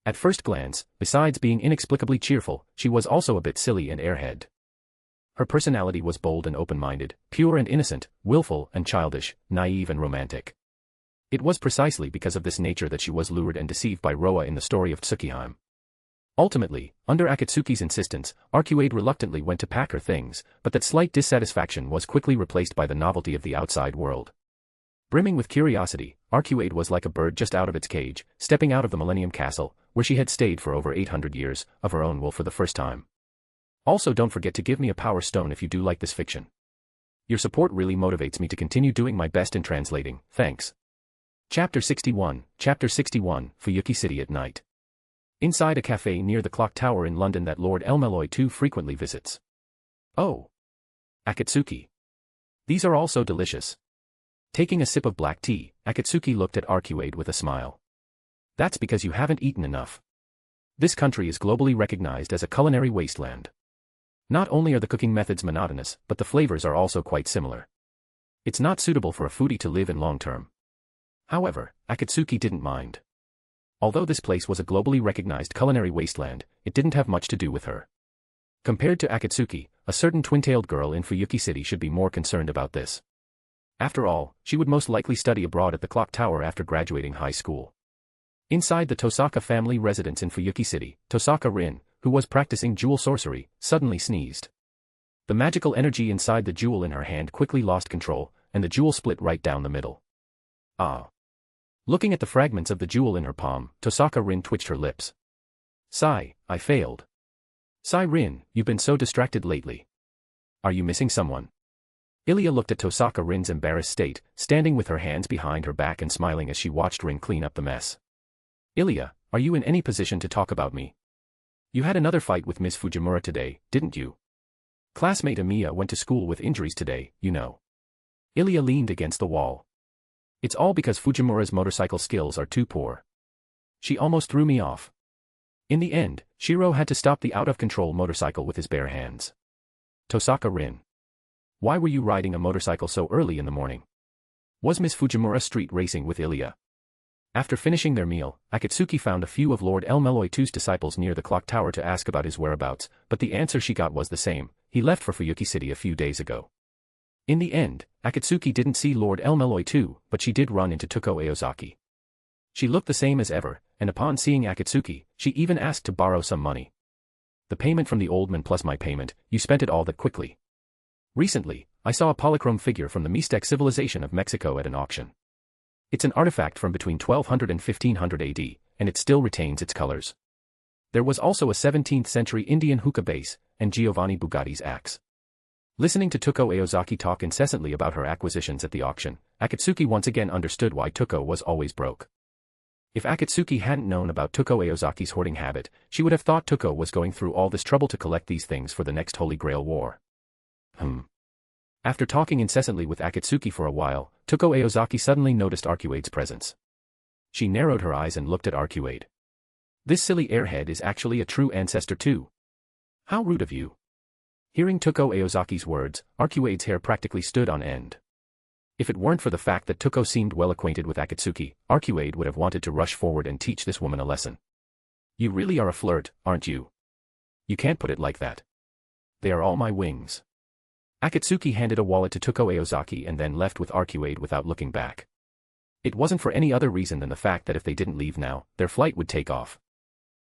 At first glance, besides being inexplicably cheerful, she was also a bit silly and airhead. Her personality was bold and open-minded, pure and innocent, willful and childish, naive and romantic. It was precisely because of this nature that she was lured and deceived by Roa in the story of Tsukihime. Ultimately, under Akatsuki's insistence, Arcuade reluctantly went to pack her things, but that slight dissatisfaction was quickly replaced by the novelty of the outside world. Brimming with curiosity, Arcuade was like a bird just out of its cage, stepping out of the Millennium Castle, where she had stayed for over 800 years, of her own will for the first time. Also, don't forget to give me a power stone if you do like this fiction. Your support really motivates me to continue doing my best in translating, thanks. Chapter 61, Fuyuki City at night. Inside a cafe near the clock tower in London that Lord Elmeloy too frequently visits. Oh. Akatsuki. These are all so delicious. Taking a sip of black tea, Akatsuki looked at Arcuade with a smile. That's because you haven't eaten enough. This country is globally recognized as a culinary wasteland. Not only are the cooking methods monotonous, but the flavors are also quite similar. It's not suitable for a foodie to live in long term. However, Akatsuki didn't mind. Although this place was a globally recognized culinary wasteland, it didn't have much to do with her. Compared to Akatsuki, a certain twin-tailed girl in Fuyuki City should be more concerned about this. After all, she would most likely study abroad at the clock tower after graduating high school. Inside the Tosaka family residence in Fuyuki City, Tosaka Rin, who was practicing jewel sorcery, suddenly sneezed. The magical energy inside the jewel in her hand quickly lost control, and the jewel split right down the middle. Ah. Looking at the fragments of the jewel in her palm, Tosaka Rin twitched her lips. Sigh, I failed. Sigh Rin, you've been so distracted lately. Are you missing someone? Ilya looked at Tosaka Rin's embarrassed state, standing with her hands behind her back and smiling as she watched Rin clean up the mess. Ilya, are you in any position to talk about me? You had another fight with Miss Fujimura today, didn't you? Classmate Amiya went to school with injuries today, you know. Ilya leaned against the wall. It's all because Fujimura's motorcycle skills are too poor. She almost threw me off. In the end, Shiro had to stop the out-of-control motorcycle with his bare hands. Tosaka Rin. Why were you riding a motorcycle so early in the morning? Was Miss Fujimura street racing with Ilya? After finishing their meal, Akatsuki found a few of Lord Elmeloy II's disciples near the clock tower to ask about his whereabouts, but the answer she got was the same: he left for Fuyuki City a few days ago. In the end, Akatsuki didn't see Lord Elmeloy II, but she did run into Tuko Aozaki. She looked the same as ever, and upon seeing Akatsuki, she even asked to borrow some money. The payment from the old man plus my payment, you spent it all that quickly. Recently, I saw a polychrome figure from the Mixtec civilization of Mexico at an auction. It's an artifact from between 1200 and 1500 AD, and it still retains its colors. There was also a 17th century Indian hookah base, and Giovanni Bugatti's axe. Listening to Tuko Aozaki talk incessantly about her acquisitions at the auction, Akatsuki once again understood why Tuko was always broke. If Akatsuki hadn't known about Tuko Aozaki's hoarding habit, she would have thought Tuko was going through all this trouble to collect these things for the next Holy Grail War. After talking incessantly with Akatsuki for a while, Tuko Aozaki suddenly noticed Arcuade's presence. She narrowed her eyes and looked at Arcuade. This silly airhead is actually a true ancestor too. How rude of you. Hearing Tuko Aozaki's words, Arcuade's hair practically stood on end. If it weren't for the fact that Tuko seemed well acquainted with Akatsuki, Arcuade would have wanted to rush forward and teach this woman a lesson. You really are a flirt, aren't you? You can't put it like that. They are all my wings. Akatsuki handed a wallet to Tuko Aozaki and then left with Arcuade without looking back. It wasn't for any other reason than the fact that if they didn't leave now, their flight would take off.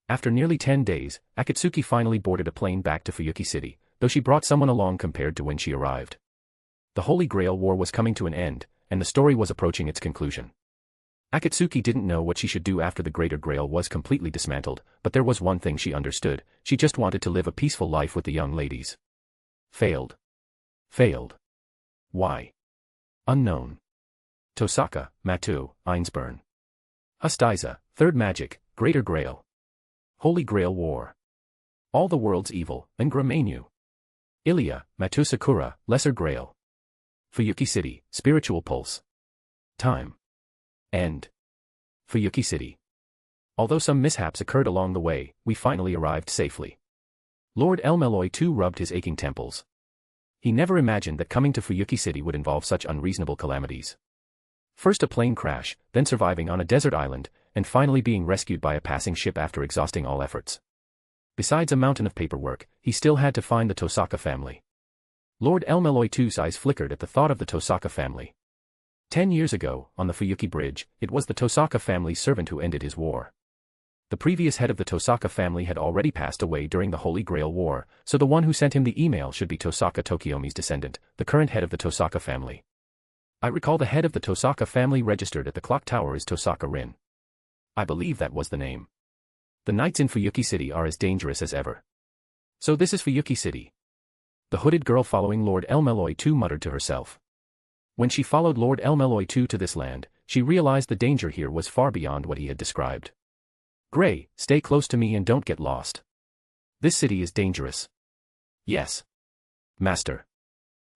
After nearly 10 days, Akatsuki finally boarded a plane back to Fuyuki City, though she brought someone along compared to when she arrived. The Holy Grail War was coming to an end, and the story was approaching its conclusion. Akatsuki didn't know what she should do after the Greater Grail was completely dismantled, but there was one thing she understood: she just wanted to live a peaceful life with the young ladies. Failed. Failed. Why? Unknown. Tosaka, Matou, Einsburn. Hustiza, Third Magic, Greater Grail. Holy Grail War. All the world's evil, and Gramenu. Alaya, Matou Sakura, Lesser Grail. Fuyuki City, Spiritual Pulse. Time. End. Fuyuki City. Although some mishaps occurred along the way, we finally arrived safely. Lord Elmeloy too rubbed his aching temples. He never imagined that coming to Fuyuki City would involve such unreasonable calamities. First a plane crash, then surviving on a desert island, and finally being rescued by a passing ship after exhausting all efforts. Besides a mountain of paperwork, he still had to find the Tosaka family. Lord Elmeloy too's eyes flickered at the thought of the Tosaka family. 10 years ago, on the Fuyuki Bridge, it was the Tosaka family's servant who ended his war. The previous head of the Tosaka family had already passed away during the Holy Grail War, so the one who sent him the email should be Tosaka Tokiomi's descendant, the current head of the Tosaka family. I recall the head of the Tosaka family registered at the clock tower is Tosaka Rin. I believe that was the name. The nights in Fuyuki City are as dangerous as ever. So this is Fuyuki City. The hooded girl following Lord Elmeloy too muttered to herself. When she followed Lord Elmeloy too to this land, she realized the danger here was far beyond what he had described. Gray, stay close to me and don't get lost. This city is dangerous. Yes. Master.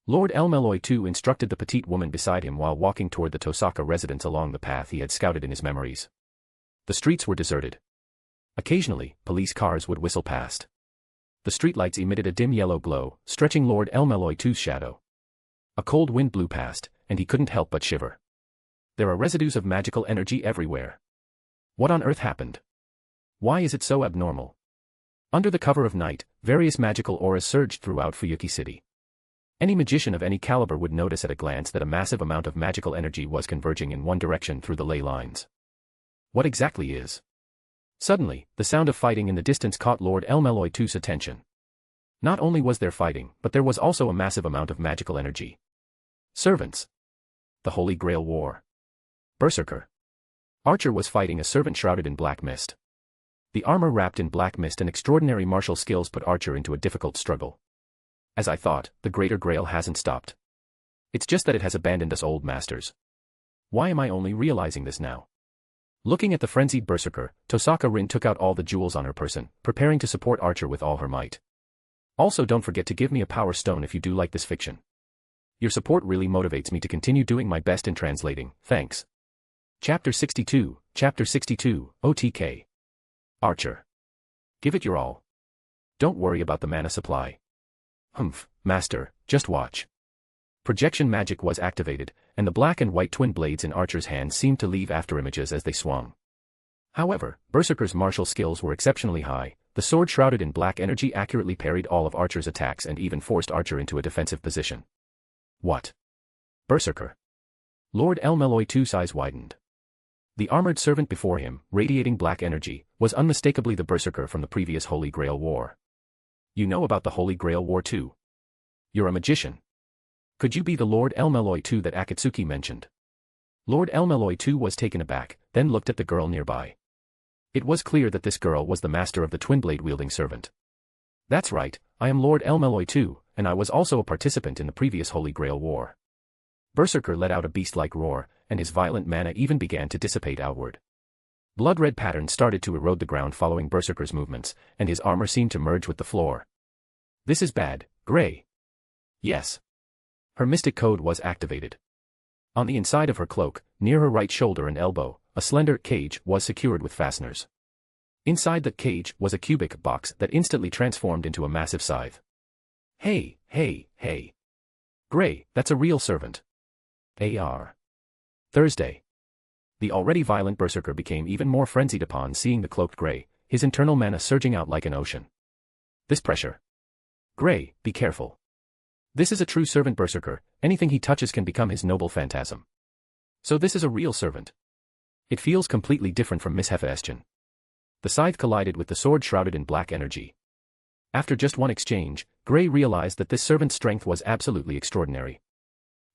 Lord Elmeloy too instructed the petite woman beside him while walking toward the Tosaka residence along the path he had scouted in his memories. The streets were deserted. Occasionally, police cars would whistle past. The streetlights emitted a dim yellow glow, stretching Lord Elmeloy too's shadow. A cold wind blew past, and he couldn't help but shiver. There are residues of magical energy everywhere. What on earth happened? Why is it so abnormal? Under the cover of night, various magical auras surged throughout Fuyuki City. Any magician of any caliber would notice at a glance that a massive amount of magical energy was converging in one direction through the ley lines. What exactly is? Suddenly, the sound of fighting in the distance caught Lord Elmeloy too's attention. Not only was there fighting, but there was also a massive amount of magical energy. Servants. The Holy Grail War. Berserker. Archer was fighting a servant shrouded in black mist. The armor wrapped in black mist and extraordinary martial skills put Archer into a difficult struggle. As I thought, the Greater Grail hasn't stopped. It's just that it has abandoned us old masters. Why am I only realizing this now? Looking at the frenzied Berserker, Tosaka Rin took out all the jewels on her person, preparing to support Archer with all her might. Also, don't forget to give me a power stone if you do like this fiction. Your support really motivates me to continue doing my best in translating, thanks. Chapter 62, OTK. Archer. Give it your all. Don't worry about the mana supply. Humph, master, just watch. Projection magic was activated, and the black and white twin blades in Archer's hands seemed to leave afterimages as they swung. However, Berserker's martial skills were exceptionally high. The sword shrouded in black energy accurately parried all of Archer's attacks and even forced Archer into a defensive position. What? Berserker. Lord Elmeloy too's eyes widened. The armored servant before him, radiating black energy, was unmistakably the Berserker from the previous Holy Grail War. You know about the Holy Grail War too. You're a magician. Could you be the Lord Elmeloy too that Akatsuki mentioned? Lord Elmeloy too was taken aback, then looked at the girl nearby. It was clear that this girl was the master of the twin blade wielding servant. That's right, I am Lord Elmeloy too, and I was also a participant in the previous Holy Grail War. Berserker let out a beast-like roar, and his violent mana even began to dissipate outward. Blood-red patterns started to erode the ground following Berserker's movements, and his armor seemed to merge with the floor. This is bad, Gray. Yes. Her mystic code was activated. On the inside of her cloak, near her right shoulder and elbow, a slender cage was secured with fasteners. Inside the cage was a cubic box that instantly transformed into a massive scythe. Hey. Gray, that's a real servant. AR. Thursday. The already violent Berserker became even more frenzied upon seeing the cloaked Gray, his internal mana surging out like an ocean. This pressure. Gray, be careful. This is a true servant Berserker, anything he touches can become his noble phantasm. So this is a real servant. It feels completely different from Miss Hefeestian. The scythe collided with the sword shrouded in black energy. After just one exchange, Gray realized that this servant's strength was absolutely extraordinary.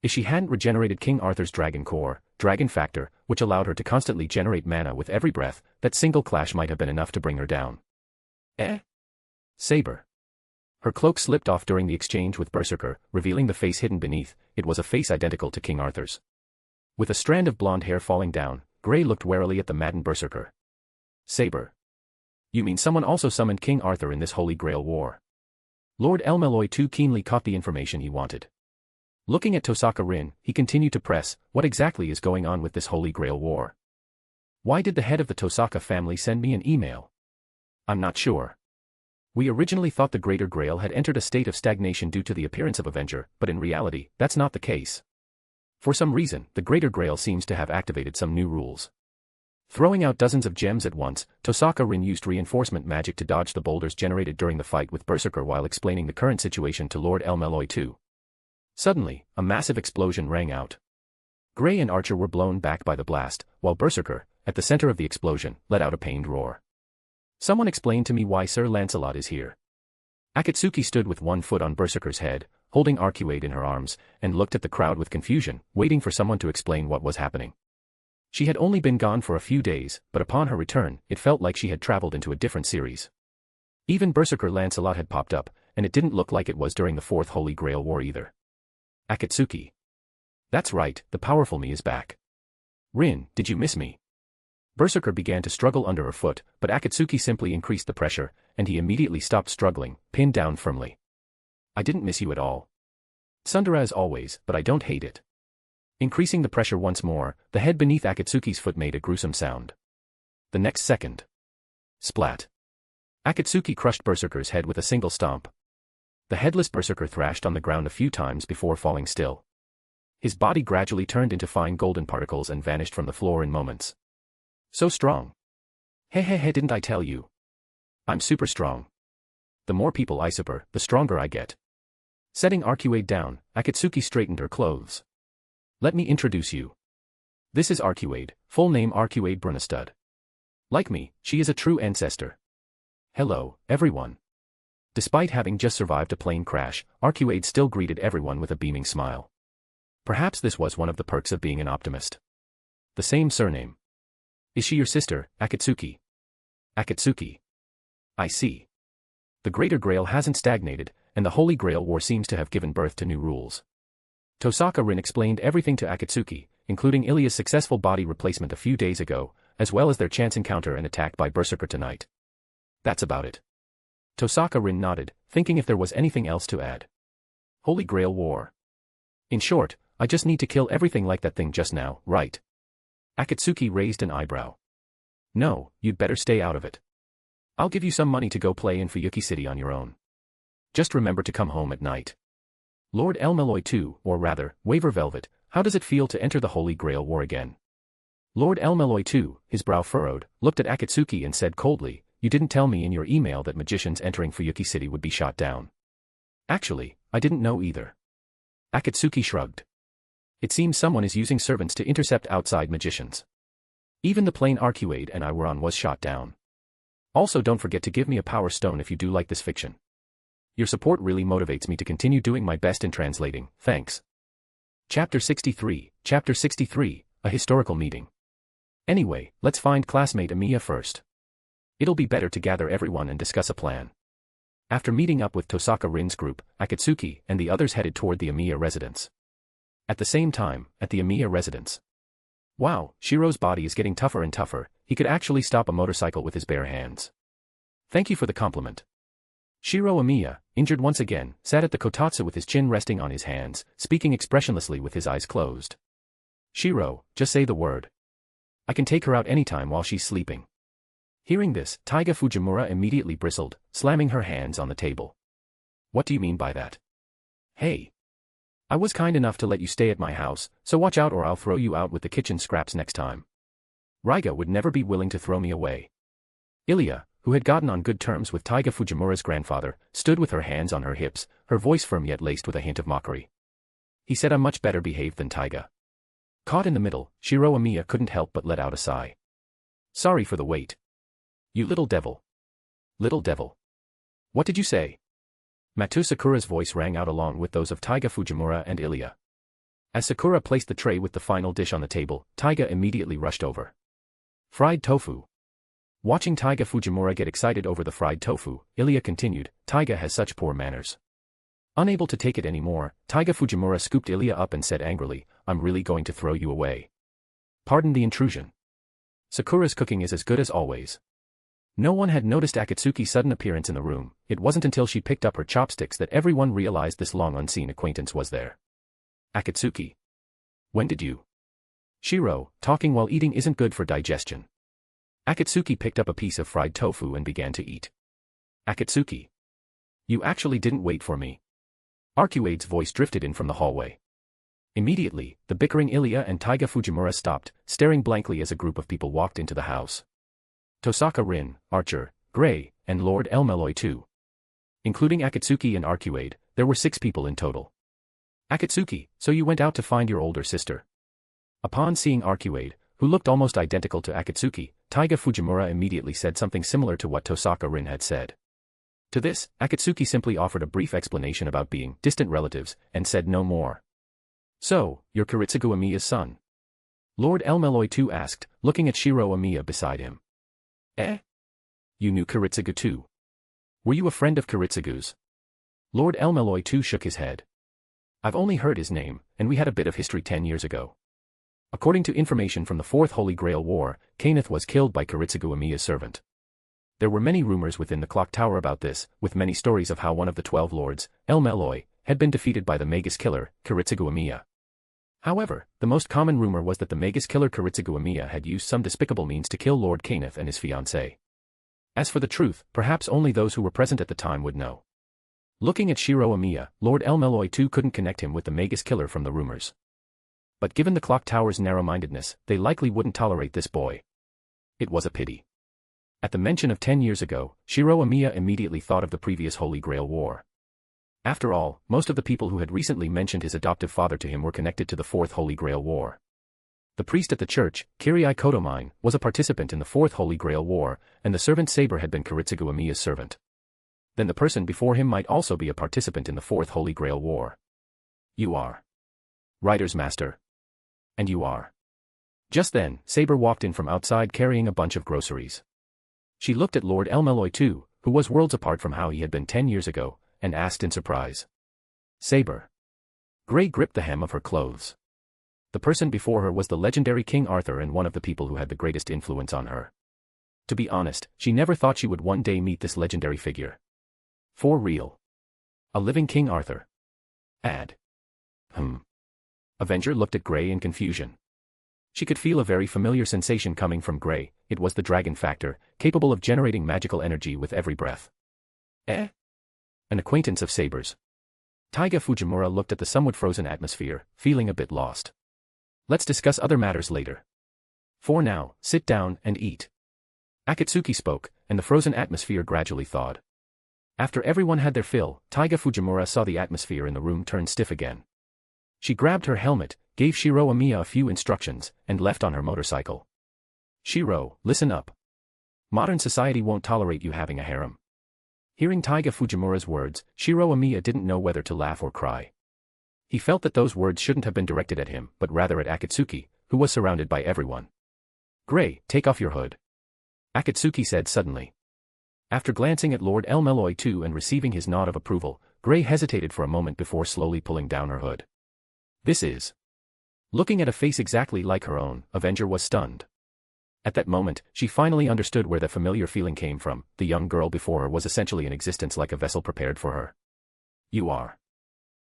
If she hadn't regenerated King Arthur's dragon core, dragon factor, which allowed her to constantly generate mana with every breath, that single clash might have been enough to bring her down. Saber. Her cloak slipped off during the exchange with Berserker, revealing the face hidden beneath. It was a face identical to King Arthur's. With a strand of blonde hair falling down, Gray looked warily at the maddened Berserker. Saber. You mean someone also summoned King Arthur in this Holy Grail war? Lord Elmeloy too keenly caught the information he wanted. Looking at Tosaka Rin, he continued to press, what exactly is going on with this Holy Grail war? Why did the head of the Tosaka family send me an email? I'm not sure. We originally thought the Greater Grail had entered a state of stagnation due to the appearance of Avenger, but in reality, that's not the case. For some reason, the Greater Grail seems to have activated some new rules. Throwing out dozens of gems at once, Tosaka Rin used reinforcement magic to dodge the boulders generated during the fight with Berserker while explaining the current situation to Lord Elmeloy too. Suddenly, a massive explosion rang out. Gray and Archer were blown back by the blast, while Berserker, at the center of the explosion, let out a pained roar. Someone explain to me why Sir Lancelot is here. Akatsuki stood with one foot on Berserker's head, holding Arcuade in her arms, and looked at the crowd with confusion, waiting for someone to explain what was happening. She had only been gone for a few days, but upon her return, it felt like she had traveled into a different series. Even Berserker Lancelot had popped up, and it didn't look like it was during the Fourth Holy Grail War either. Akatsuki. That's right, the powerful me is back. Rin, did you miss me? Berserker began to struggle under her foot, but Akatsuki simply increased the pressure, and he immediately stopped struggling, pinned down firmly. I didn't miss you at all. Tsundere as always, but I don't hate it. Increasing the pressure once more, the head beneath Akatsuki's foot made a gruesome sound. The next second. Splat. Akatsuki crushed Berserker's head with a single stomp. The headless Berserker thrashed on the ground a few times before falling still. His body gradually turned into fine golden particles and vanished from the floor in moments. So strong. Hey, didn't I tell you? I'm super strong. The more people I super, the stronger I get. Setting Arcuade down, Akatsuki straightened her clothes. Let me introduce you. This is Arcuade, full name Arcuade Brunestud. Like me, she is a true ancestor. Hello, everyone. Despite having just survived a plane crash, Arcuade still greeted everyone with a beaming smile. Perhaps this was one of the perks of being an optimist. The same surname. Is she your sister, Akatsuki? Akatsuki. I see. The Greater Grail hasn't stagnated, and the Holy Grail War seems to have given birth to new rules. Tosaka Rin explained everything to Akatsuki, including Ilya's successful body replacement a few days ago, as well as their chance encounter and attack by Berserker tonight. That's about it. Tosaka Rin nodded, thinking if there was anything else to add. Holy Grail War. In short, I just need to kill everything like that thing just now, right? Akatsuki raised an eyebrow. No, you'd better stay out of it. I'll give you some money to go play in Fuyuki City on your own. Just remember to come home at night. Lord Elmeloy too, or rather, Waver Velvet, how does it feel to enter the Holy Grail War again? Lord Elmeloy too, his brow furrowed, looked at Akatsuki and said coldly, you didn't tell me in your email that magicians entering Fuyuki City would be shot down. Actually, I didn't know either. Akatsuki shrugged. It seems someone is using servants to intercept outside magicians. Even the plane Arcuade and I were on was shot down. Also don't forget to give me a power stone if you do like this fiction. Your support really motivates me to continue doing my best in translating, thanks. Chapter 63, a historical meeting. Anyway, let's find classmate Amiya first. It'll be better to gather everyone and discuss a plan. After meeting up with Tosaka Rin's group, Akatsuki and the others headed toward the Amiya residence. At the same time, at the Amiya residence. Wow, Shiro's body is getting tougher and tougher, he could actually stop a motorcycle with his bare hands. Thank you for the compliment. Shiro Amiya, injured once again, sat at the kotatsu with his chin resting on his hands, speaking expressionlessly with his eyes closed. Shiro, just say the word. I can take her out anytime while she's sleeping. Hearing this, Taiga Fujimura immediately bristled, slamming her hands on the table. What do you mean by that? Hey. I was kind enough to let you stay at my house, so watch out or I'll throw you out with the kitchen scraps next time. Raiga would never be willing to throw me away. Ilya, who had gotten on good terms with Taiga Fujimura's grandfather, stood with her hands on her hips, her voice firm yet laced with a hint of mockery. He said I'm much better behaved than Taiga. Caught in the middle, Shiro Amiya couldn't help but let out a sigh. Sorry for the wait. You little devil. Little devil. What did you say? Matou Sakura's voice rang out along with those of Taiga Fujimura and Ilya. As Sakura placed the tray with the final dish on the table, Taiga immediately rushed over. Fried tofu. Watching Taiga Fujimura get excited over the fried tofu, Ilya continued, Taiga has such poor manners. Unable to take it anymore, Taiga Fujimura scooped Ilya up and said angrily, I'm really going to throw you away. Pardon the intrusion. Sakura's cooking is as good as always. No one had noticed Akatsuki's sudden appearance in the room. It wasn't until she picked up her chopsticks that everyone realized this long unseen acquaintance was there. Akatsuki. When did you? Shiro, talking while eating isn't good for digestion. Akatsuki picked up a piece of fried tofu and began to eat. Akatsuki. You actually didn't wait for me. Arcuade's voice drifted in from the hallway. Immediately, the bickering Ilya and Taiga Fujimura stopped, staring blankly as a group of people walked into the house. Tosaka Rin, Archer, Gray, and Lord Elmeloy too. Including Akatsuki and Arcuade, there were 6 people in total. Akatsuki, so you went out to find your older sister. Upon seeing Arcuade, who looked almost identical to Akatsuki, Taiga Fujimura immediately said something similar to what Tosaka Rin had said. To this, Akatsuki simply offered a brief explanation about being distant relatives, and said no more. So, you're Kiritsugu Amiya's son? Lord Elmeloy too asked, looking at Shiro Amiya beside him. Eh? You knew Kiritsugu too? Were you a friend of Kiritsugu's? Lord Elmeloy too shook his head. I've only heard his name, and we had a bit of history 10 years ago. According to information from the Fourth Holy Grail War, Kainith was killed by Kiritsugu Amiya's servant. There were many rumors within the clock tower about this, with many stories of how one of the 12 lords, Elmeloy, had been defeated by the Magus killer, Kiritsugu Amiya. However, the most common rumor was that the Magus killer Kiritsugu Amiya had used some despicable means to kill Lord Kainith and his fiancée. As for the truth, perhaps only those who were present at the time would know. Looking at Shiro Amiya, Lord Elmeloy too couldn't connect him with the Magus killer from the rumors. But given the clock tower's narrow-mindedness, they likely wouldn't tolerate this boy. It was a pity. At the mention of 10 years ago, Shiro Amiya immediately thought of the previous Holy Grail War. After all, most of the people who had recently mentioned his adoptive father to him were connected to the Fourth Holy Grail War. The priest at the church, Kirii Kodomine, was a participant in the Fourth Holy Grail War, and the servant Saber had been Kiritsugu Amiya's servant. Then the person before him might also be a participant in the Fourth Holy Grail War. You are. Rider's Master. And you are. Just then, Saber walked in from outside carrying a bunch of groceries. She looked at Lord Elmeloy too, who was worlds apart from how he had been 10 years ago, and asked in surprise. Saber. Gray gripped the hem of her clothes. The person before her was the legendary King Arthur and one of the people who had the greatest influence on her. To be honest, she never thought she would one day meet this legendary figure. For real. A living King Arthur. Avenger looked at Gray in confusion. She could feel a very familiar sensation coming from Gray. It was the dragon factor, capable of generating magical energy with every breath. An acquaintance of Saber's. Taiga Fujimura looked at the somewhat frozen atmosphere, feeling a bit lost. Let's discuss other matters later. For now, sit down and eat. Akatsuki spoke, and the frozen atmosphere gradually thawed. After everyone had their fill, Taiga Fujimura saw the atmosphere in the room turn stiff again. She grabbed her helmet, gave Shiro Amiya a few instructions, and left on her motorcycle. Shiro, listen up. Modern society won't tolerate you having a harem. Hearing Taiga Fujimura's words, Shiro Amiya didn't know whether to laugh or cry. He felt that those words shouldn't have been directed at him, but rather at Akatsuki, who was surrounded by everyone. Gray, take off your hood. Akatsuki said suddenly. After glancing at Lord Elmeloy too and receiving his nod of approval, Gray hesitated for a moment before slowly pulling down her hood. This is. Looking at a face exactly like her own, Avenger was stunned. At that moment, she finally understood where the familiar feeling came from. The young girl before her was essentially in existence like a vessel prepared for her. You are.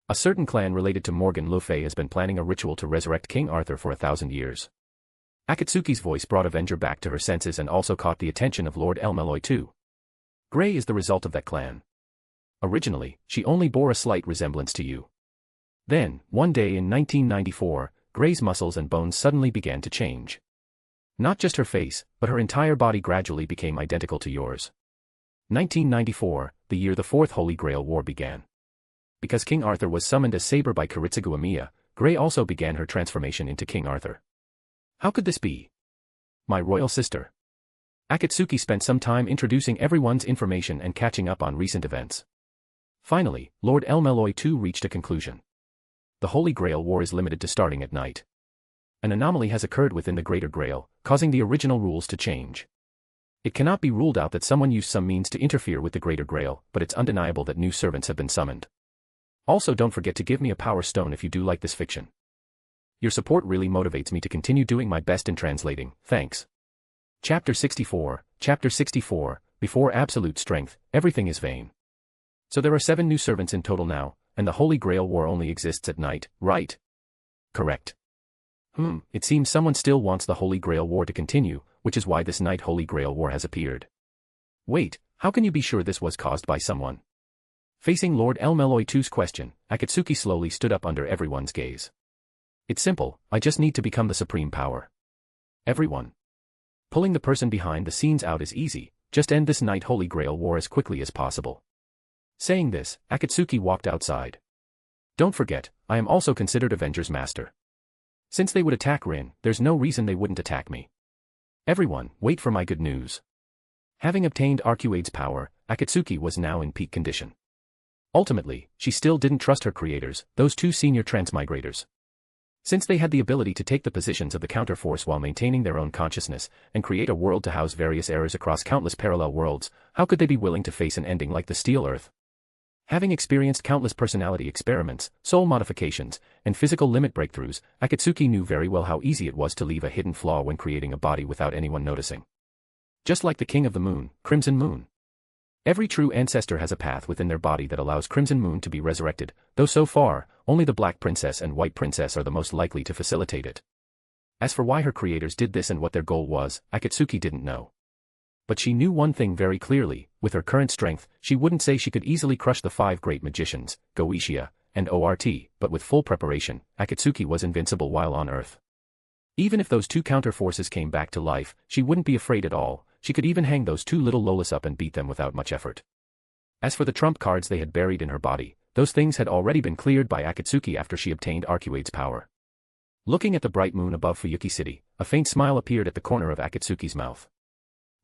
A certain clan related to Morgan Le Fay has been planning a ritual to resurrect King Arthur for 1,000 years. Akatsuki's voice brought Avenger back to her senses and also caught the attention of Lord Elmeloy too. Gray is the result of that clan. Originally, she only bore a slight resemblance to you. Then, one day in 1994, Gray's muscles and bones suddenly began to change. Not just her face, but her entire body gradually became identical to yours. 1994, the year the Fourth Holy Grail War began. Because King Arthur was summoned as Saber by Kiritsugu Amiya, Gray also began her transformation into King Arthur. How could this be? My royal sister. Akatsuki spent some time introducing everyone's information and catching up on recent events. Finally, Lord Elmeloy too reached a conclusion. The Holy Grail War is limited to starting at night. An anomaly has occurred within the Greater Grail, causing the original rules to change. It cannot be ruled out that someone used some means to interfere with the Greater Grail, but it's undeniable that new servants have been summoned. Also, don't forget to give me a power stone if you do like this fiction. Your support really motivates me to continue doing my best in translating, thanks. Chapter 64, Chapter 64, Before Absolute Strength, Everything is Vain. So there are 7 new servants in total now, and the Holy Grail War only exists at night, right? Correct. It seems someone still wants the Holy Grail War to continue, which is why this night Holy Grail War has appeared. Wait, how can you be sure this was caused by someone? Facing Lord Elmeloy II's question, Akatsuki slowly stood up under everyone's gaze. It's simple, I just need to become the supreme power. Everyone. Pulling the person behind the scenes out is easy, just end this night Holy Grail War as quickly as possible. Saying this, Akatsuki walked outside. Don't forget, I am also considered Avenger's Master. Since they would attack Rin, there's no reason they wouldn't attack me. Everyone, wait for my good news. Having obtained Arcuade's power, Akatsuki was now in peak condition. Ultimately, she still didn't trust her creators, those 2 senior transmigrators. Since they had the ability to take the positions of the counterforce while maintaining their own consciousness, and create a world to house various errors across countless parallel worlds, how could they be willing to face an ending like the Steel Earth? Having experienced countless personality experiments, soul modifications, and physical limit breakthroughs, Akatsuki knew very well how easy it was to leave a hidden flaw when creating a body without anyone noticing. Just like the King of the Moon, Crimson Moon. Every true ancestor has a path within their body that allows Crimson Moon to be resurrected, though so far, only the Black Princess and White Princess are the most likely to facilitate it. As for why her creators did this and what their goal was, Akatsuki didn't know. But she knew one thing very clearly, with her current strength, she wouldn't say she could easily crush the 5 great magicians, Goetia, and Ort, but with full preparation, Akatsuki was invincible while on Earth. Even if those 2 counter-forces came back to life, she wouldn't be afraid at all, she could even hang those 2 little Lolas up and beat them without much effort. As for the trump cards they had buried in her body, those things had already been cleared by Akatsuki after she obtained Arcuade's power. Looking at the bright moon above Fuyuki City, a faint smile appeared at the corner of Akatsuki's mouth.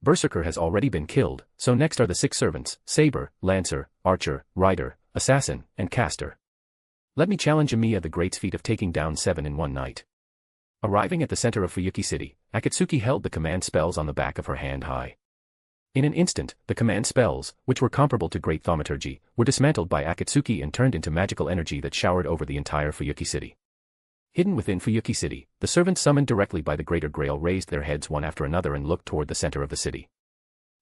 Berserker has already been killed, so next are the 6 servants, Saber, Lancer, Archer, Rider, Assassin, and Caster. Let me challenge Amiya the Great's feat of taking down 7 in one night. Arriving at the center of Fuyuki City, Akatsuki held the command spells on the back of her hand high. In an instant, the command spells, which were comparable to great thaumaturgy, were dismantled by Akatsuki and turned into magical energy that showered over the entire Fuyuki City. Hidden within Fuyuki City, the servants summoned directly by the Greater Grail raised their heads one after another and looked toward the center of the city.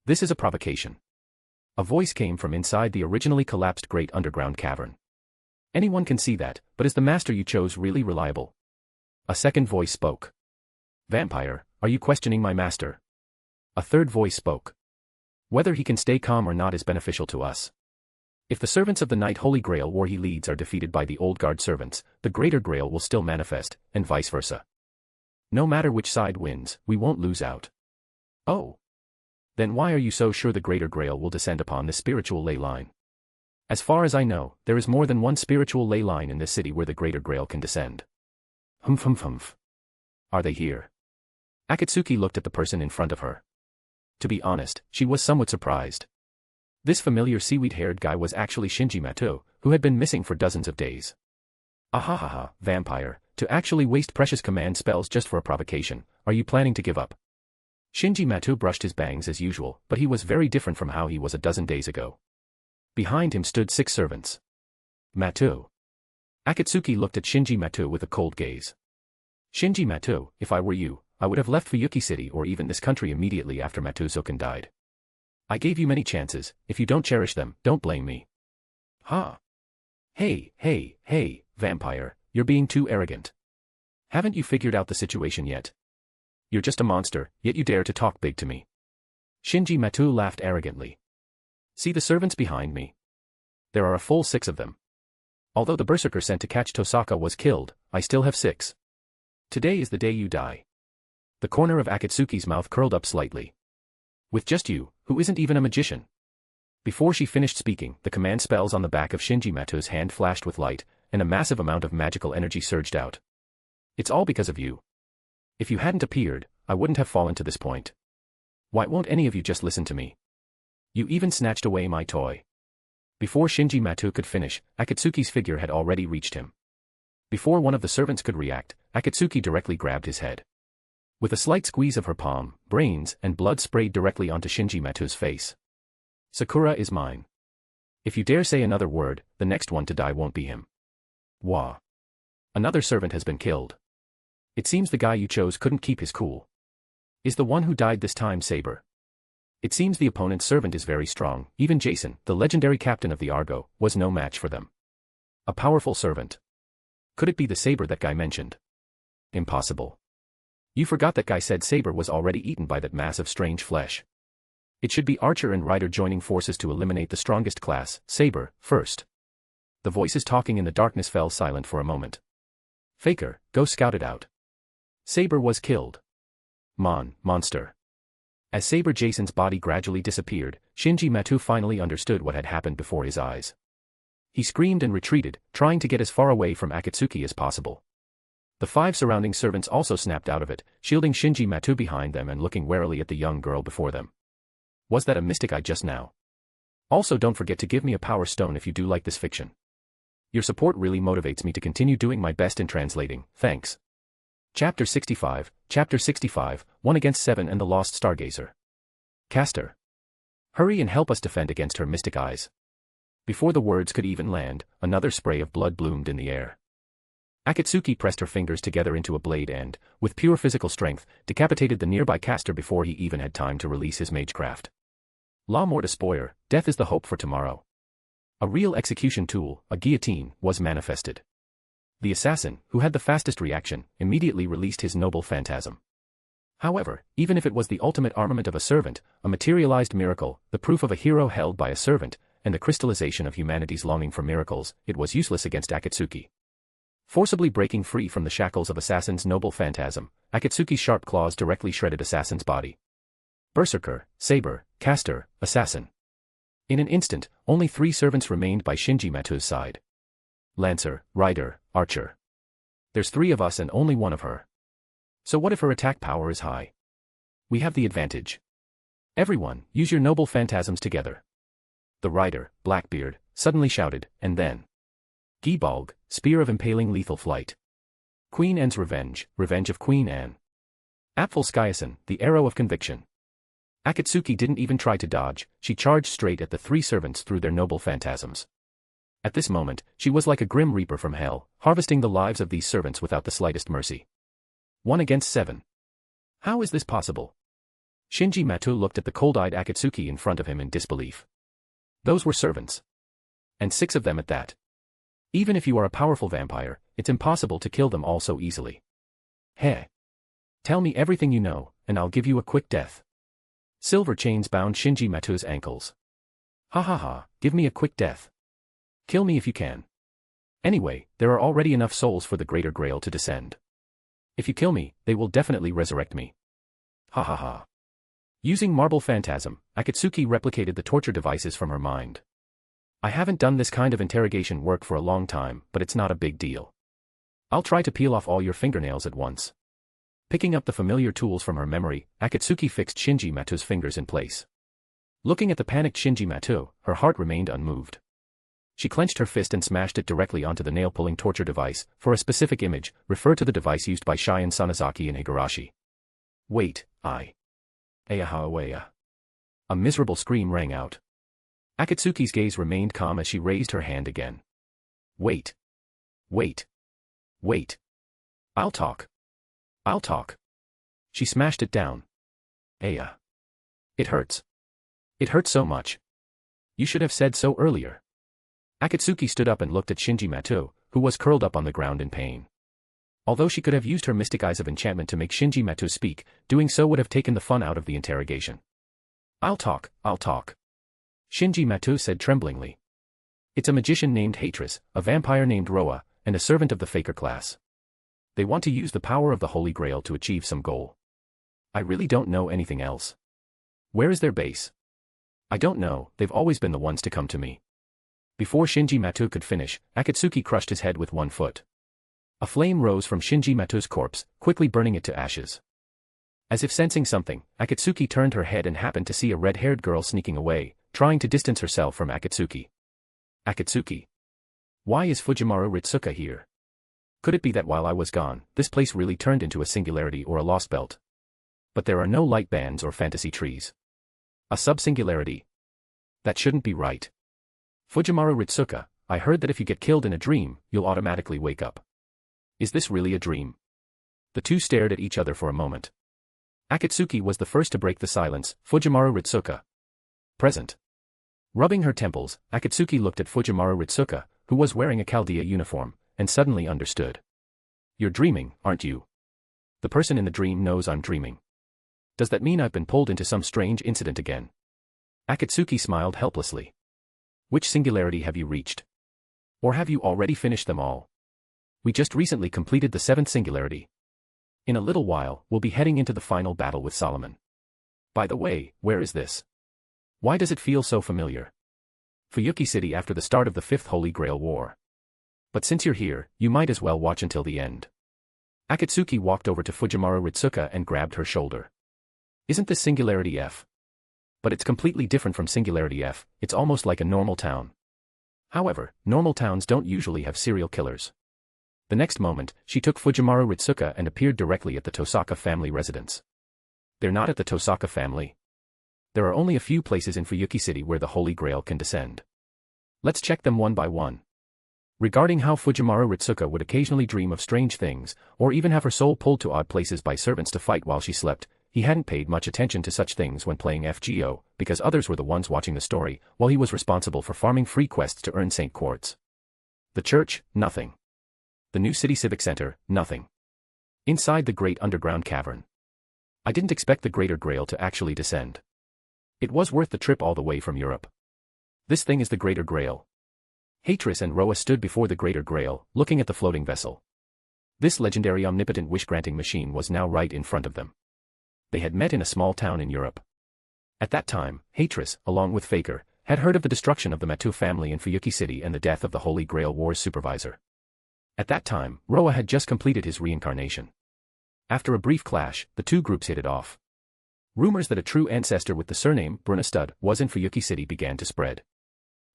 This is a provocation. A voice came from inside the originally collapsed great underground cavern. Anyone can see that, but is the master you chose really reliable? A second voice spoke. Vampire, are you questioning my master? A third voice spoke. Whether he can stay calm or not is beneficial to us. If the servants of the Night Holy Grail War he leads are defeated by the Old Guard servants, the Greater Grail will still manifest, and vice versa. No matter which side wins, we won't lose out. Oh. Then why are you so sure the Greater Grail will descend upon this spiritual ley line? As far as I know, there is more than one spiritual ley line in this city where the Greater Grail can descend. Humph. Are they here? Akatsuki looked at the person in front of her. To be honest, she was somewhat surprised. This familiar seaweed-haired guy was actually Shinji Matou, who had been missing for dozens of days. Ahahaha, vampire, to actually waste precious command spells just for a provocation, are you planning to give up? Shinji Matou brushed his bangs as usual, but he was very different from how he was a dozen days ago. Behind him stood 6 servants. Matou. Akatsuki looked at Shinji Matou with a cold gaze. Shinji Matou, if I were you, I would have left Fuyuki City or even this country immediately after Matou Zouken died. I gave you many chances, if you don't cherish them, don't blame me. Huh? Hey, vampire, you're being too arrogant. Haven't you figured out the situation yet? You're just a monster, yet you dare to talk big to me. Shinji Matou laughed arrogantly. See the servants behind me? There are a full 6 of them. Although the Berserker sent to catch Tosaka was killed, I still have 6. Today is the day you die. The corner of Akatsuki's mouth curled up slightly. With just you, who isn't even a magician. Before she finished speaking, the command spells on the back of Shinji Matou's hand flashed with light, and a massive amount of magical energy surged out. It's all because of you. If you hadn't appeared, I wouldn't have fallen to this point. Why won't any of you just listen to me? You even snatched away my toy. Before Shinji Matou could finish, Akatsuki's figure had already reached him. Before one of the servants could react, Akatsuki directly grabbed his head. With a slight squeeze of her palm, brains and blood sprayed directly onto Shinji Matou's face. Sakura is mine. If you dare say another word, the next one to die won't be him. Wah. Another servant has been killed. It seems the guy you chose couldn't keep his cool. Is the one who died this time Saber? It seems the opponent's servant is very strong. Even Jason, the legendary captain of the Argo, was no match for them. A powerful servant. Could it be the Saber that guy mentioned? Impossible. You forgot that guy said Saber was already eaten by that mass of strange flesh. It should be Archer and Rider joining forces to eliminate the strongest class, Saber, first. The voices talking in the darkness fell silent for a moment. Faker, go scout it out. Saber was killed. Monster. As Saber Jason's body gradually disappeared, Shinji Matou finally understood what had happened before his eyes. He screamed and retreated, trying to get as far away from Akatsuki as possible. The 5 surrounding servants also snapped out of it, shielding Shinji Matou behind them and looking warily at the young girl before them. Was that a mystic eye just now? Also, don't forget to give me a power stone if you do like this fiction. Your support really motivates me to continue doing my best in translating, thanks. Chapter 65, 1 against 7 and the Lost Stargazer. Caster. Hurry and help us defend against her mystic eyes. Before the words could even land, another spray of blood bloomed in the air. Akatsuki pressed her fingers together into a blade and, with pure physical strength, decapitated the nearby caster before he even had time to release his magecraft. La mort spoiler, death is the hope for tomorrow. A real execution tool, a guillotine, was manifested. The assassin, who had the fastest reaction, immediately released his noble phantasm. However, even if it was the ultimate armament of a servant, a materialized miracle, the proof of a hero held by a servant, and the crystallization of humanity's longing for miracles, it was useless against Akatsuki. Forcibly breaking free from the shackles of Assassin's noble phantasm, Akatsuki's sharp claws directly shredded Assassin's body. Berserker, Saber, Caster, Assassin. In an instant, only 3 servants remained by Shinji Matou's side. Lancer, Rider, Archer. There's 3 of us and only 1 of her. So what if her attack power is high? We have the advantage. Everyone, use your noble phantasms together. The Rider, Blackbeard, suddenly shouted, and then. Gibalg, Spear of Impaling Lethal Flight. Queen Anne's Revenge, Revenge of Queen Anne. Apfel Skyason, the Arrow of Conviction. Akatsuki didn't even try to dodge, she charged straight at the 3 servants through their noble phantasms. At this moment, she was like a grim reaper from hell, harvesting the lives of these servants without the slightest mercy. 1 against 7. How is this possible? Shinji Matou looked at the cold-eyed Akatsuki in front of him in disbelief. Those were servants. And 6 of them at that. Even if you are a powerful vampire, it's impossible to kill them all so easily. Heh. Tell me everything you know, and I'll give you a quick death. Silver chains bound Shinji Matou's ankles. Ha ha ha, give me a quick death. Kill me if you can. Anyway, there are already enough souls for the Greater Grail to descend. If you kill me, they will definitely resurrect me. Ha ha ha. Using Marble Phantasm, Akatsuki replicated the torture devices from her mind. I haven't done this kind of interrogation work for a long time, but it's not a big deal. I'll try to peel off all your fingernails at once. Picking up the familiar tools from her memory, Akatsuki fixed Shinji Matou's fingers in place. Looking at the panicked Shinji Matou, her heart remained unmoved. She clenched her fist and smashed it directly onto the nail-pulling torture device. For a specific image, refer to the device used by Shion Sanazaki and Higurashi. Wait, Ayahaweya. A miserable scream rang out. Akatsuki's gaze remained calm as she raised her hand again. Wait. I'll talk. She smashed it down. Aya. It hurts. It hurts so much. You should have said so earlier. Akatsuki stood up and looked at Shinji Matou, who was curled up on the ground in pain. Although she could have used her mystic eyes of enchantment to make Shinji Matou speak, doing so would have taken the fun out of the interrogation. I'll talk. Shinji Matou said tremblingly. It's a magician named Hatris, a vampire named Roa, and a servant of the Faker class. They want to use the power of the Holy Grail to achieve some goal. I really don't know anything else. Where is their base? I don't know, they've always been the ones to come to me. Before Shinji Matou could finish, Akatsuki crushed his head with 1 foot. A flame rose from Shinji Matou's corpse, quickly burning it to ashes. As if sensing something, Akatsuki turned her head and happened to see a red-haired girl sneaking away, trying to distance herself from Akatsuki. Akatsuki? Why is Fujimaru Ritsuka here? Could it be that while I was gone, this place really turned into a singularity or a lost belt? But there are no light bands or fantasy trees. A sub-singularity? That shouldn't be right. Fujimaru Ritsuka, I heard that if you get killed in a dream, you'll automatically wake up. Is this really a dream? The two stared at each other for a moment. Akatsuki was the first to break the silence. Fujimaru Ritsuka. Present. Rubbing her temples, Akatsuki looked at Fujimaru Ritsuka, who was wearing a Chaldea uniform, and suddenly understood. You're dreaming, aren't you? The person in the dream knows I'm dreaming. Does that mean I've been pulled into some strange incident again? Akatsuki smiled helplessly. Which singularity have you reached? Or have you already finished them all? We just recently completed the 7th singularity. In a little while, we'll be heading into the final battle with Solomon. By the way, where is this? Why does it feel so familiar? Fuyuki City after the start of the 5th Holy Grail War. But since you're here, you might as well watch until the end. Akatsuki walked over to Fujimaru Ritsuka and grabbed her shoulder. Isn't this Singularity F? But it's completely different from Singularity F, it's almost like a normal town. However, normal towns don't usually have serial killers. The next moment, she took Fujimaru Ritsuka and appeared directly at the Tosaka family residence. They're not at the Tosaka family. There are only a few places in Fuyuki City where the Holy Grail can descend. Let's check them one by one. Regarding how Fujimaru Ritsuka would occasionally dream of strange things, or even have her soul pulled to odd places by servants to fight while she slept, he hadn't paid much attention to such things when playing FGO, because others were the ones watching the story, while he was responsible for farming free quests to earn Saint Quartz. The church, nothing. The new city civic center, nothing. Inside the great underground cavern. I didn't expect the Greater Grail to actually descend. It was worth the trip all the way from Europe. This thing is the Greater Grail. Hatris and Roa stood before the Greater Grail, looking at the floating vessel. This legendary omnipotent wish-granting machine was now right in front of them. They had met in a small town in Europe. At that time, Hatris, along with Faker, had heard of the destruction of the Matou family in Fuyuki City and the death of the Holy Grail War's supervisor. At that time, Roa had just completed his reincarnation. After a brief clash, the two groups hit it off. Rumors that a true ancestor with the surname Brunestud was in Fuyuki City began to spread.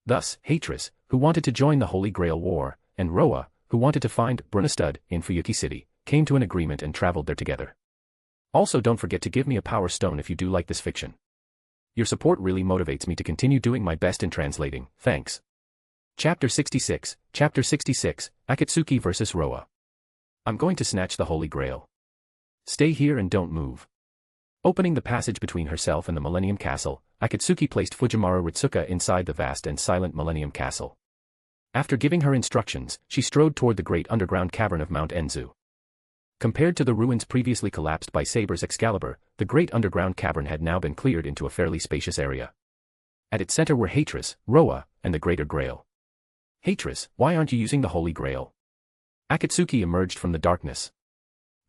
Thus, Hatris, who wanted to join the Holy Grail War, and Roa, who wanted to find Brunestud in Fuyuki City, came to an agreement and traveled there together. Also, don't forget to give me a power stone if you do like this fiction. Your support really motivates me to continue doing my best in translating, thanks. Chapter 66, Akatsuki vs. Roa. I'm going to snatch the Holy Grail. Stay here and don't move. Opening the passage between herself and the Millennium Castle, Akatsuki placed Fujimaru Ritsuka inside the vast and silent Millennium Castle. After giving her instructions, she strode toward the great underground cavern of Mount Enzu. Compared to the ruins previously collapsed by Saber's Excalibur, the great underground cavern had now been cleared into a fairly spacious area. At its center were Hatris, Roa, and the Greater Grail. Hatris, why aren't you using the Holy Grail? Akatsuki emerged from the darkness.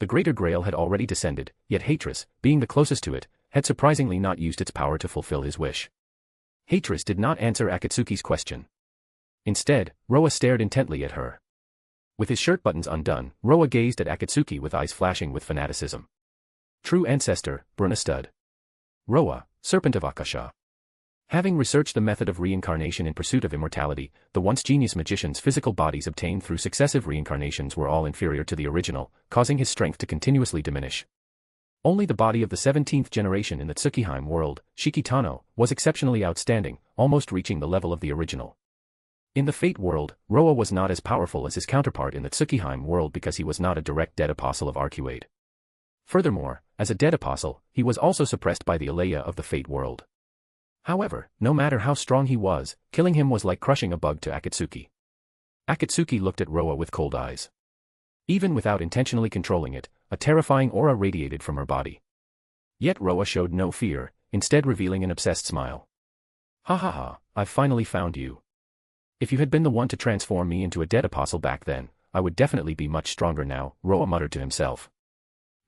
The Greater Grail had already descended, yet Hatris, being the closest to it, had surprisingly not used its power to fulfill his wish. Hatris did not answer Akatsuki's question. Instead, Roa stared intently at her. With his shirt buttons undone, Roa gazed at Akatsuki with eyes flashing with fanaticism. True Ancestor, Brunestud. Roa, Serpent of Akasha. Having researched the method of reincarnation in pursuit of immortality, the once genius magician's physical bodies obtained through successive reincarnations were all inferior to the original, causing his strength to continuously diminish. Only the body of the 17th generation in the Tsukihime world, Shikitano, was exceptionally outstanding, almost reaching the level of the original. In the Fate world, Roa was not as powerful as his counterpart in the Tsukihime world because he was not a direct dead apostle of Arcuade. Furthermore, as a dead apostle, he was also suppressed by the Alaya of the Fate world. However, no matter how strong he was, killing him was like crushing a bug to Akatsuki. Akatsuki looked at Roa with cold eyes. Even without intentionally controlling it, a terrifying aura radiated from her body. Yet Roa showed no fear, instead revealing an obsessed smile. Ha ha ha, I've finally found you. If you had been the one to transform me into a dead apostle back then, I would definitely be much stronger now, Roa muttered to himself.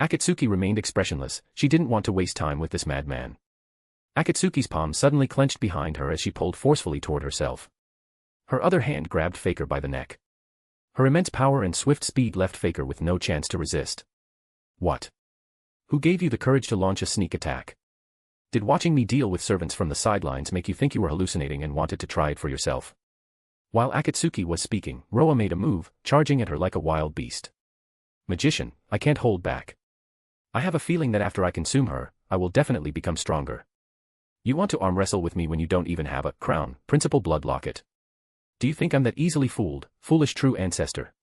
Akatsuki remained expressionless, she didn't want to waste time with this madman. Akatsuki's palm suddenly clenched behind her as she pulled forcefully toward herself. Her other hand grabbed Faker by the neck. Her immense power and swift speed left Faker with no chance to resist. What? Who gave you the courage to launch a sneak attack? Did watching me deal with servants from the sidelines make you think you were hallucinating and wanted to try it for yourself? While Akatsuki was speaking, Roa made a move, charging at her like a wild beast. Magician, I can't hold back. I have a feeling that after I consume her, I will definitely become stronger. You want to arm wrestle with me when you don't even have a crown, principal blood locket. Do you think I'm that easily fooled, foolish true ancestor?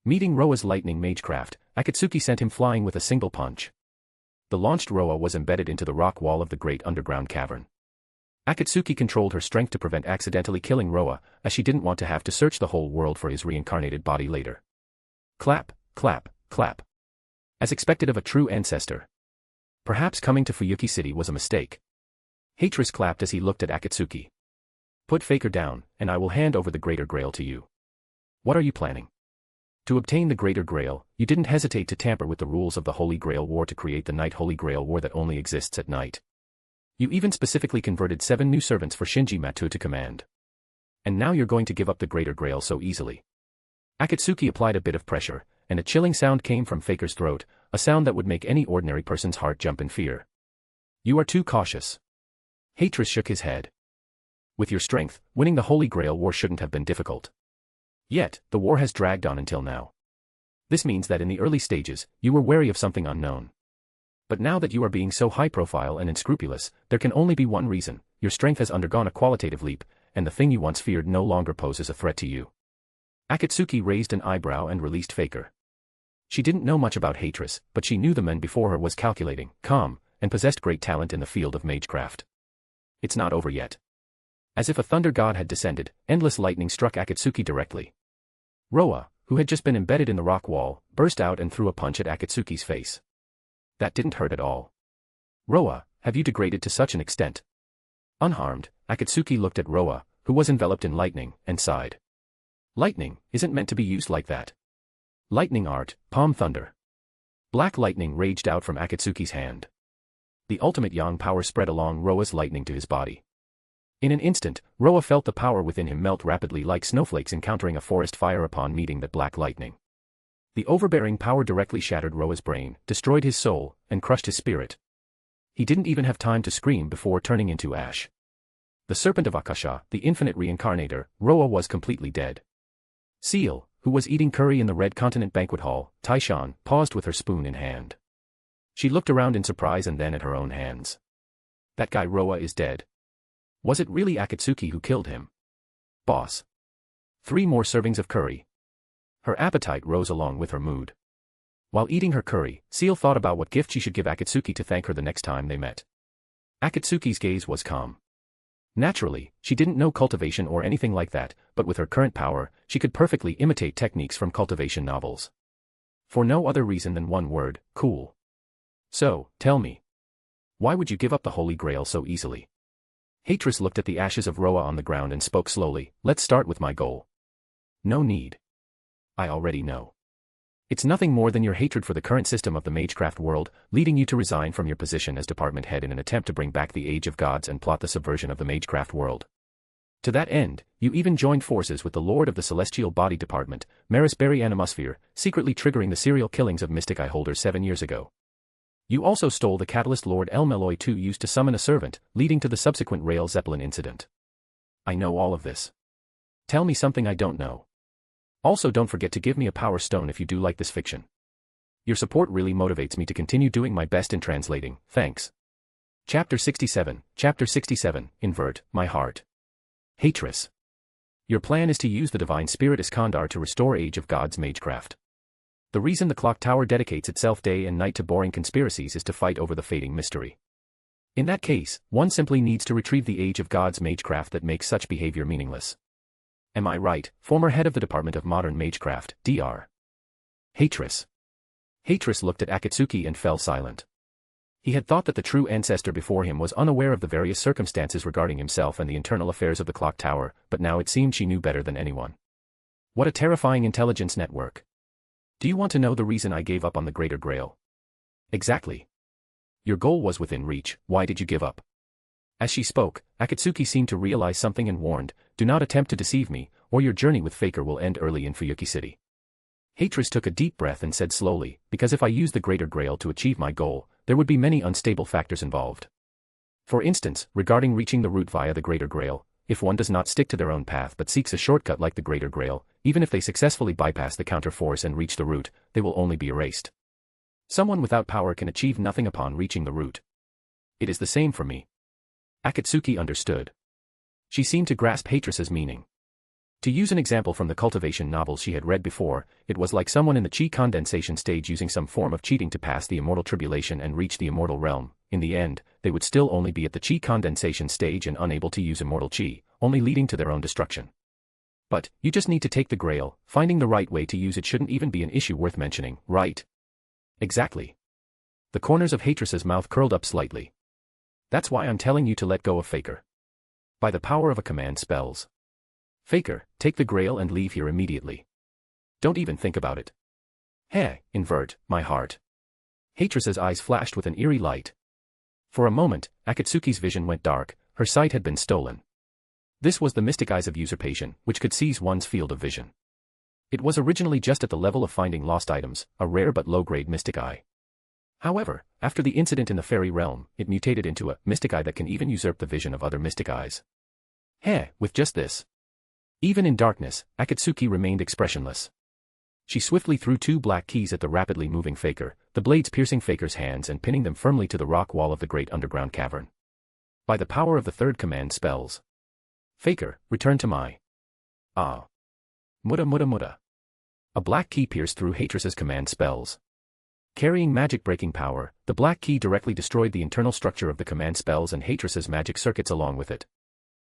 Meeting Roa's lightning magecraft, Akatsuki sent him flying with a single punch. The launched Roa was embedded into the rock wall of the great underground cavern. Akatsuki controlled her strength to prevent accidentally killing Roa, as she didn't want to have to search the whole world for his reincarnated body later. Clap, clap, clap. As expected of a true ancestor. Perhaps coming to Fuyuki City was a mistake. Hatris clapped as he looked at Akatsuki. Put Faker down, and I will hand over the Greater Grail to you. What are you planning? To obtain the Greater Grail, you didn't hesitate to tamper with the rules of the Holy Grail War to create the Night Holy Grail War that only exists at night. You even specifically converted 7 new servants for Shinji Matou to command. And now you're going to give up the Greater Grail so easily. Akatsuki applied a bit of pressure, and a chilling sound came from Faker's throat, a sound that would make any ordinary person's heart jump in fear. You are too cautious. Hatris shook his head. With your strength, winning the Holy Grail War shouldn't have been difficult. Yet, the war has dragged on until now. This means that in the early stages, you were wary of something unknown. But now that you are being so high-profile and unscrupulous, there can only be one reason: your strength has undergone a qualitative leap, and the thing you once feared no longer poses a threat to you. Akatsuki raised an eyebrow and released Faker. She didn't know much about Hatris, but she knew the man before her was calculating, calm, and possessed great talent in the field of magecraft. It's not over yet. As if a thunder god had descended, endless lightning struck Akatsuki directly. Roa, who had just been embedded in the rock wall, burst out and threw a punch at Akatsuki's face. That didn't hurt at all. Roa, have you degraded to such an extent? Unharmed, Akatsuki looked at Roa, who was enveloped in lightning, and sighed. Lightning isn't meant to be used like that. Lightning art, palm thunder. Black lightning raged out from Akatsuki's hand. The ultimate yang power spread along Roa's lightning to his body. In an instant, Roa felt the power within him melt rapidly like snowflakes encountering a forest fire upon meeting that black lightning. The overbearing power directly shattered Roa's brain, destroyed his soul, and crushed his spirit. He didn't even have time to scream before turning into ash. The Serpent of Akasha, the infinite reincarnator, Roa was completely dead. Seal, who was eating curry in the Red Continent banquet hall, Taishan, paused with her spoon in hand. She looked around in surprise and then at her own hands. That guy Roa is dead. Was it really Akatsuki who killed him? Boss. 3 more servings of curry. Her appetite rose along with her mood. While eating her curry, Seal thought about what gift she should give Akatsuki to thank her the next time they met. Akatsuki's gaze was calm. Naturally, she didn't know cultivation or anything like that, but with her current power, she could perfectly imitate techniques from cultivation novels. For no other reason than one word: cool. So, tell me. Why would you give up the Holy Grail so easily? Hatris looked at the ashes of Roa on the ground and spoke slowly. Let's start with my goal. No need. I already know. It's nothing more than your hatred for the current system of the magecraft world, leading you to resign from your position as department head in an attempt to bring back the Age of Gods and plot the subversion of the magecraft world. To that end, you even joined forces with the Lord of the Celestial Body Department, Maris Berry Animosphere, secretly triggering the serial killings of Mystic Eye holders 7 years ago. You also stole the catalyst Lord El Meloy II used to summon a servant, leading to the subsequent Rail Zeppelin incident. I know all of this. Tell me something I don't know. Also, don't forget to give me a power stone if you do like this fiction. Your support really motivates me to continue doing my best in translating, thanks. Chapter 67, Invert, My Heart. Hatris. Your plan is to use the Divine Spirit Iskandar to restore Age of Gods magecraft. The reason the clock tower dedicates itself day and night to boring conspiracies is to fight over the fading mystery. In that case, one simply needs to retrieve the Age of Gods magecraft that makes such behavior meaningless. Am I right, former head of the Department of Modern Magecraft, Dr. Hatris? Hatris looked at Akatsuki and fell silent. He had thought that the true ancestor before him was unaware of the various circumstances regarding himself and the internal affairs of the clock tower, but now it seemed she knew better than anyone. What a terrifying intelligence network. Do you want to know the reason I gave up on the Greater Grail? Exactly. Your goal was within reach, why did you give up? As she spoke, Akatsuki seemed to realize something and warned, do not attempt to deceive me, or your journey with Faker will end early in Fuyuki City. Hatris took a deep breath and said slowly, because if I use the Greater Grail to achieve my goal, there would be many unstable factors involved. For instance, regarding reaching the root via the Greater Grail, if one does not stick to their own path but seeks a shortcut like the Greater Grail, even if they successfully bypass the counter-force and reach the root, they will only be erased. Someone without power can achieve nothing upon reaching the root. It is the same for me. Akatsuki understood. She seemed to grasp Hatress's meaning. To use an example from the cultivation novels she had read before, it was like someone in the chi condensation stage using some form of cheating to pass the immortal tribulation and reach the immortal realm. In the end, they would still only be at the chi condensation stage and unable to use immortal chi, only leading to their own destruction. But, you just need to take the grail, finding the right way to use it shouldn't even be an issue worth mentioning, right? Exactly. The corners of Hatress's mouth curled up slightly. That's why I'm telling you to let go of Faker. By the power of a command spells. Faker, take the grail and leave here immediately. Don't even think about it. Invert, my heart. Hatress's eyes flashed with an eerie light. For a moment, Akatsuki's vision went dark, her sight had been stolen. This was the mystic eyes of usurpation, which could seize one's field of vision. It was originally just at the level of finding lost items, a rare but low-grade mystic eye. However, after the incident in the fairy realm, it mutated into a mystic eye that can even usurp the vision of other mystic eyes. With just this. Even in darkness, Akatsuki remained expressionless. She swiftly threw 2 black keys at the rapidly moving Faker, the blades piercing Faker's hands and pinning them firmly to the rock wall of the great underground cavern. By the power of the 3rd command spells. Faker, return to my... Muda. A black key pierced through Hatress's command spells. Carrying magic-breaking power, the black key directly destroyed the internal structure of the command spells and Hatress's magic circuits along with it.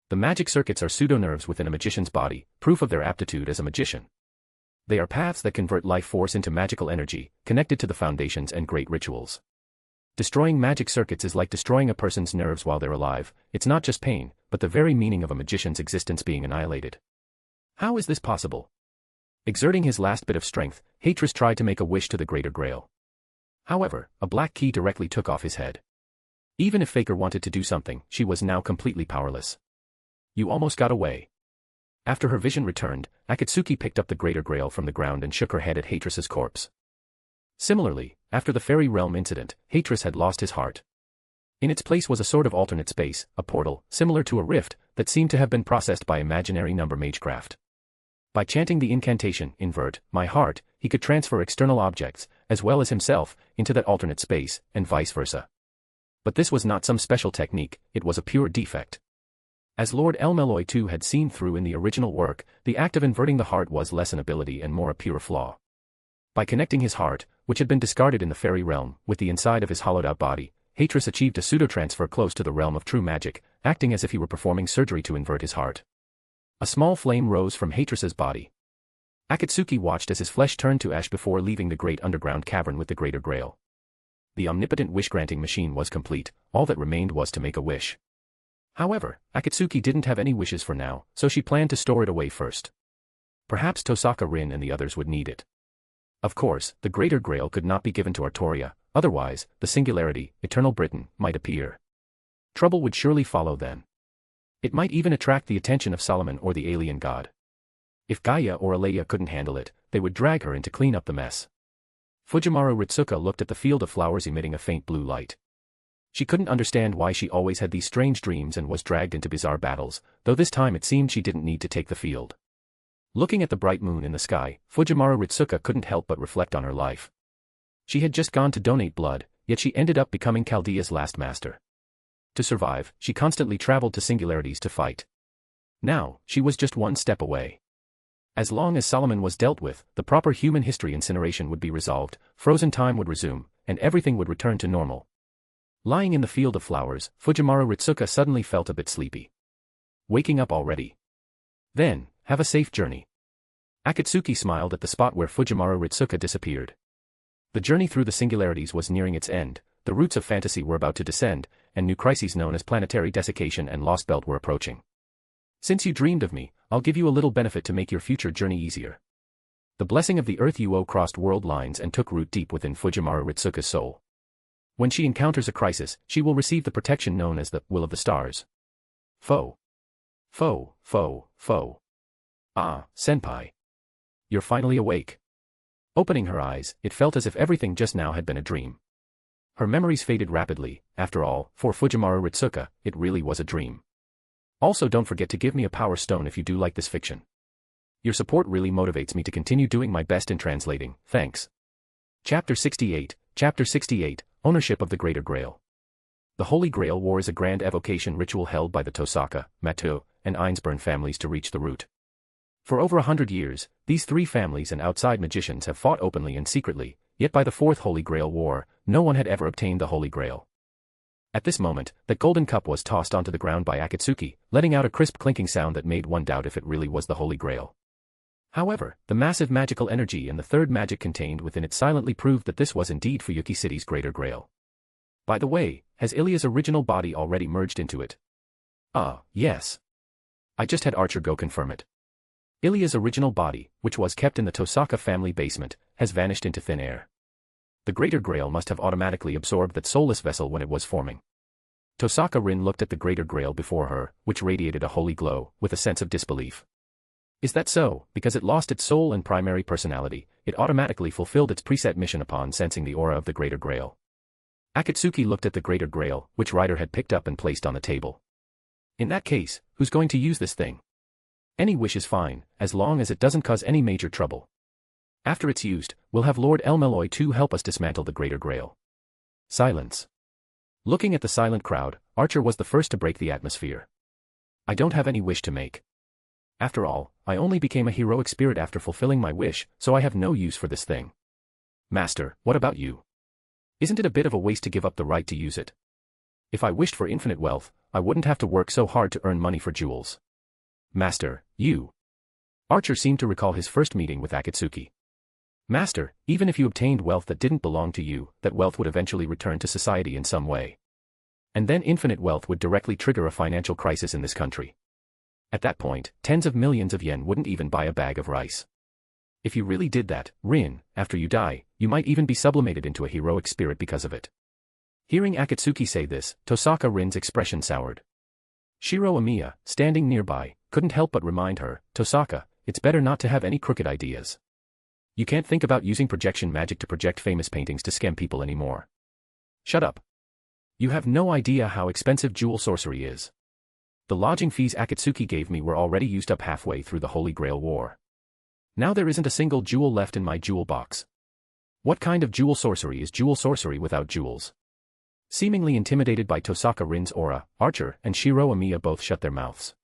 The magic circuits are pseudo-nerves within a magician's body, proof of their aptitude as a magician. They are paths that convert life force into magical energy, connected to the foundations and great rituals. Destroying magic circuits is like destroying a person's nerves while they're alive. It's not just pain, but the very meaning of a magician's existence being annihilated. How is this possible? Exerting his last bit of strength, Hatress tried to make a wish to the Greater Grail. However, a black key directly took off his head. Even if Faker wanted to do something, she was now completely powerless. You almost got away. After her vision returned, Akatsuki picked up the Greater Grail from the ground and shook her head at Hatress's corpse. Similarly, after the fairy realm incident, Hatress had lost his heart. In its place was a sort of alternate space, a portal, similar to a rift, that seemed to have been processed by imaginary number magecraft. By chanting the incantation, invert, my heart, he could transfer external objects, as well as himself, into that alternate space, and vice versa. But this was not some special technique, it was a pure defect. As Lord Elmeloy too had seen through in the original work, the act of inverting the heart was less an ability and more a pure flaw. By connecting his heart, which had been discarded in the fairy realm, with the inside of his hollowed-out body, Hatress achieved a pseudo-transfer close to the realm of true magic, acting as if he were performing surgery to invert his heart. A small flame rose from Hatress's body. Akatsuki watched as his flesh turned to ash before leaving the great underground cavern with the Greater Grail. The omnipotent wish-granting machine was complete, all that remained was to make a wish. However, Akatsuki didn't have any wishes for now, so she planned to store it away first. Perhaps Tosaka Rin and the others would need it. Of course, the Greater Grail could not be given to Artoria, otherwise, the singularity, Eternal Britain, might appear. Trouble would surely follow then. It might even attract the attention of Solomon or the alien god. If Gaia or Alaya couldn't handle it, they would drag her in to clean up the mess. Fujimaru Ritsuka looked at the field of flowers emitting a faint blue light. She couldn't understand why she always had these strange dreams and was dragged into bizarre battles, though this time it seemed she didn't need to take the field. Looking at the bright moon in the sky, Fujimaru Ritsuka couldn't help but reflect on her life. She had just gone to donate blood, yet she ended up becoming Chaldea's last master. To survive, she constantly traveled to singularities to fight. Now, she was just one step away. As long as Solomon was dealt with, the proper human history incineration would be resolved, frozen time would resume, and everything would return to normal. Lying in the field of flowers, Fujimaru Ritsuka suddenly felt a bit sleepy. Waking up already? Then, have a safe journey. Akatsuki smiled at the spot where Fujimaru Ritsuka disappeared. The journey through the singularities was nearing its end, the roots of fantasy were about to descend, and new crises known as planetary desiccation and lost belt were approaching. Since you dreamed of me, I'll give you a little benefit to make your future journey easier. The blessing of the Earth UO crossed world lines and took root deep within Fujimaru Ritsuka's soul. When she encounters a crisis, she will receive the protection known as the Will of the Stars. Foe. Ah, senpai. You're finally awake. Opening her eyes, it felt as if everything just now had been a dream. Her memories faded rapidly. After all, for Fujimaru Ritsuka, it really was a dream. Also, don't forget to give me a power stone if you do like this fiction. Your support really motivates me to continue doing my best in translating, thanks. Chapter 68, Ownership of the Greater Grail. The Holy Grail War is a grand evocation ritual held by the Tosaka, Matou, and Einsburn families to reach the root. For over 100 years, these three families and outside magicians have fought openly and secretly, yet by the Fourth Holy Grail War, no one had ever obtained the Holy Grail. At this moment, the golden cup was tossed onto the ground by Akatsuki, letting out a crisp clinking sound that made one doubt if it really was the Holy Grail. However, the massive magical energy and the third magic contained within it silently proved that this was indeed Fuyuki City's Greater Grail. By the way, has Ilya's original body already merged into it? Yes. I just had Archer go confirm it. Ilya's original body, which was kept in the Tosaka family basement, has vanished into thin air. The Greater Grail must have automatically absorbed that soulless vessel when it was forming. Tosaka Rin looked at the Greater Grail before her, which radiated a holy glow, with a sense of disbelief. Is that so? Because it lost its soul and primary personality, it automatically fulfilled its preset mission upon sensing the aura of the Greater Grail. Akatsuki looked at the Greater Grail, which Ryder had picked up and placed on the table. In that case, who's going to use this thing? Any wish is fine, as long as it doesn't cause any major trouble. After it's used, we'll have Lord Elmeloy II help us dismantle the Greater Grail. Silence. Looking at the silent crowd, Archer was the first to break the atmosphere. I don't have any wish to make. After all, I only became a heroic spirit after fulfilling my wish, so I have no use for this thing. Master, what about you? Isn't it a bit of a waste to give up the right to use it? If I wished for infinite wealth, I wouldn't have to work so hard to earn money for jewels. Master, you. Archer seemed to recall his first meeting with Akatsuki. Master, even if you obtained wealth that didn't belong to you, that wealth would eventually return to society in some way. And then infinite wealth would directly trigger a financial crisis in this country. At that point, tens of millions of yen wouldn't even buy a bag of rice. If you really did that, Rin, after you die, you might even be sublimated into a heroic spirit because of it. Hearing Akatsuki say this, Tosaka Rin's expression soured. Shiro Amiya, standing nearby, couldn't help but remind her, Tosaka, it's better not to have any crooked ideas. You can't think about using projection magic to project famous paintings to scam people anymore. Shut up. You have no idea how expensive jewel sorcery is. The lodging fees Akatsuki gave me were already used up halfway through the Holy Grail War. Now there isn't a single jewel left in my jewel box. What kind of jewel sorcery is jewel sorcery without jewels? Seemingly intimidated by Tosaka Rin's aura, Archer and Shiro Amiya both shut their mouths.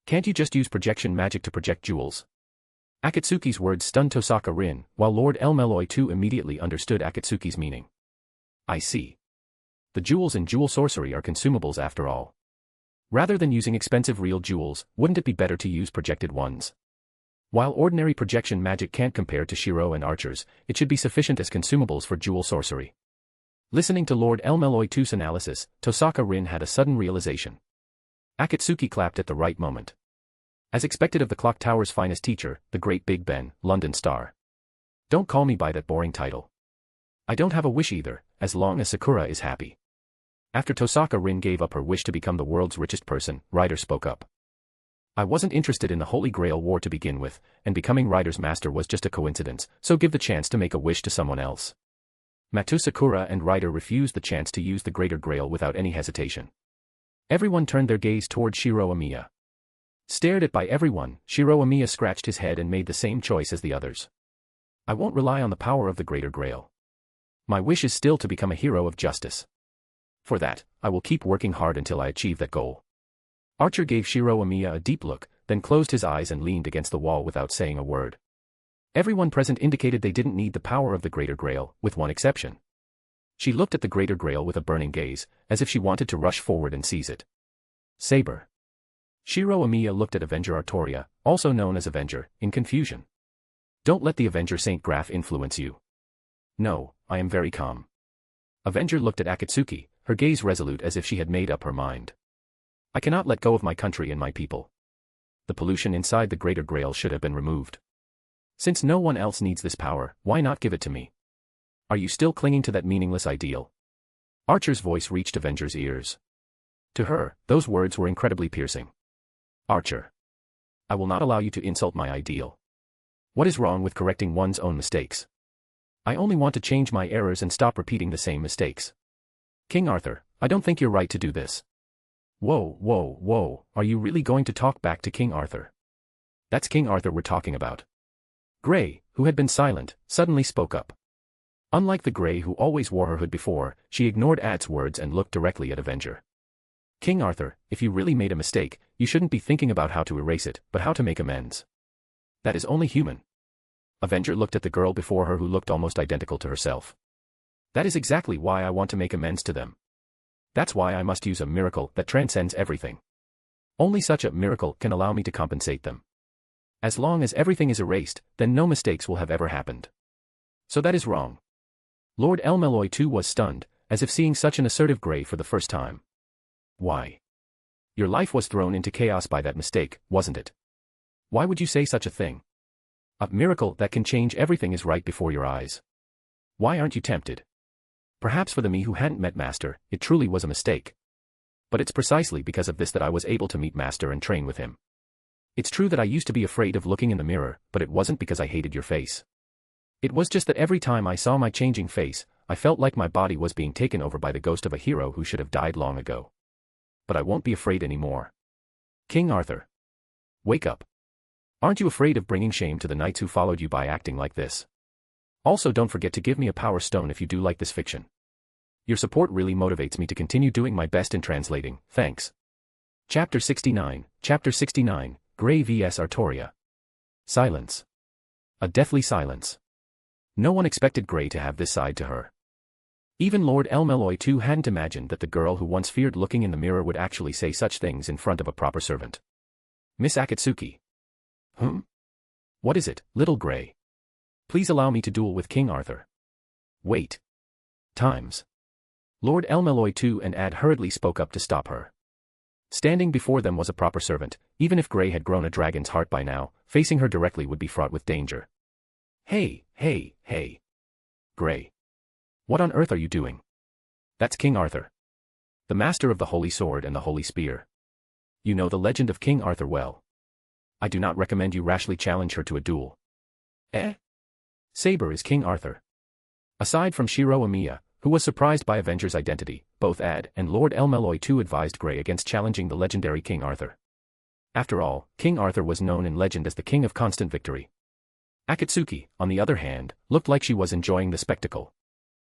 Can't you just use projection magic to project jewels? Akatsuki's words stunned Tosaka Rin, while Lord Elmeloy II immediately understood Akatsuki's meaning. I see. The jewels in jewel sorcery are consumables after all. Rather than using expensive real jewels, wouldn't it be better to use projected ones? While ordinary projection magic can't compare to Shiro and Archer's, it should be sufficient as consumables for jewel sorcery. Listening to Lord Elmeloy II's analysis, Tosaka Rin had a sudden realization. Akatsuki clapped at the right moment. As expected of the clock tower's finest teacher, the great Big Ben, London Star. Don't call me by that boring title. I don't have a wish either, as long as Sakura is happy. After Tosaka Rin gave up her wish to become the world's richest person, Ryder spoke up. I wasn't interested in the Holy Grail War to begin with, and becoming Ryder's master was just a coincidence, so give the chance to make a wish to someone else. Matou, Sakura and Ryder refused the chance to use the Greater Grail without any hesitation. Everyone turned their gaze toward Shiro Amiya. Stared at by everyone, Shiro Amiya scratched his head and made the same choice as the others. I won't rely on the power of the Greater Grail. My wish is still to become a hero of justice. For that, I will keep working hard until I achieve that goal. Archer gave Shiro Amiya a deep look, then closed his eyes and leaned against the wall without saying a word. Everyone present indicated they didn't need the power of the Greater Grail, with one exception. She looked at the Greater Grail with a burning gaze, as if she wanted to rush forward and seize it. Saber. Shiro Amiya looked at Avenger Artoria, also known as Avenger, in confusion. Don't let the Avenger Saint Graph influence you. No, I am very calm. Avenger looked at Akatsuki, her gaze resolute as if she had made up her mind. I cannot let go of my country and my people. The pollution inside the Greater Grail should have been removed. Since no one else needs this power, why not give it to me? Are you still clinging to that meaningless ideal? Archer's voice reached Avenger's ears. To her, those words were incredibly piercing. Archer. I will not allow you to insult my ideal. What is wrong with correcting one's own mistakes? I only want to change my errors and stop repeating the same mistakes. King Arthur, I don't think you're right to do this. Whoa, whoa, whoa, are you really going to talk back to King Arthur? That's King Arthur we're talking about. Grey, who had been silent, suddenly spoke up. Unlike the Grey who always wore her hood before, she ignored Ad's words and looked directly at Avenger. King Arthur, if you really made a mistake, you shouldn't be thinking about how to erase it, but how to make amends. That is only human. Avenger looked at the girl before her who looked almost identical to herself. That is exactly why I want to make amends to them. That's why I must use a miracle that transcends everything. Only such a miracle can allow me to compensate them. As long as everything is erased, then no mistakes will have ever happened. So that is wrong. Lord Elmeloy too was stunned, as if seeing such an assertive Grey for the first time. Why? Your life was thrown into chaos by that mistake, wasn't it? Why would you say such a thing? A miracle that can change everything is right before your eyes. Why aren't you tempted? Perhaps for the me who hadn't met Master, it truly was a mistake. But it's precisely because of this that I was able to meet Master and train with him. It's true that I used to be afraid of looking in the mirror, but it wasn't because I hated your face. It was just that every time I saw my changing face, I felt like my body was being taken over by the ghost of a hero who should have died long ago. But I won't be afraid anymore. King Arthur. Wake up. Aren't you afraid of bringing shame to the knights who followed you by acting like this? Also, don't forget to give me a power stone if you do like this fiction. Your support really motivates me to continue doing my best in translating, thanks. Chapter 69, Grey vs Artoria. Silence. A deathly silence. No one expected Grey to have this side to her. Even Lord Elmeloy too hadn't imagined that the girl who once feared looking in the mirror would actually say such things in front of a proper servant. Miss Akatsuki. What is it, little Grey? Please allow me to duel with King Arthur. Wait. Times. Lord Elmeloy too and Ad hurriedly spoke up to stop her. Standing before them was a proper servant. Even if Grey had grown a dragon's heart by now, facing her directly would be fraught with danger. Hey. Grey. What on earth are you doing? That's King Arthur. The master of the Holy Sword and the Holy Spear. You know the legend of King Arthur well. I do not recommend you rashly challenge her to a duel. Saber is King Arthur. Aside from Shiro Amiya, who was surprised by Avenger's identity, both Ad and Lord Elmeloy too advised Grey against challenging the legendary King Arthur. After all, King Arthur was known in legend as the King of Constant Victory. Akatsuki, on the other hand, looked like she was enjoying the spectacle.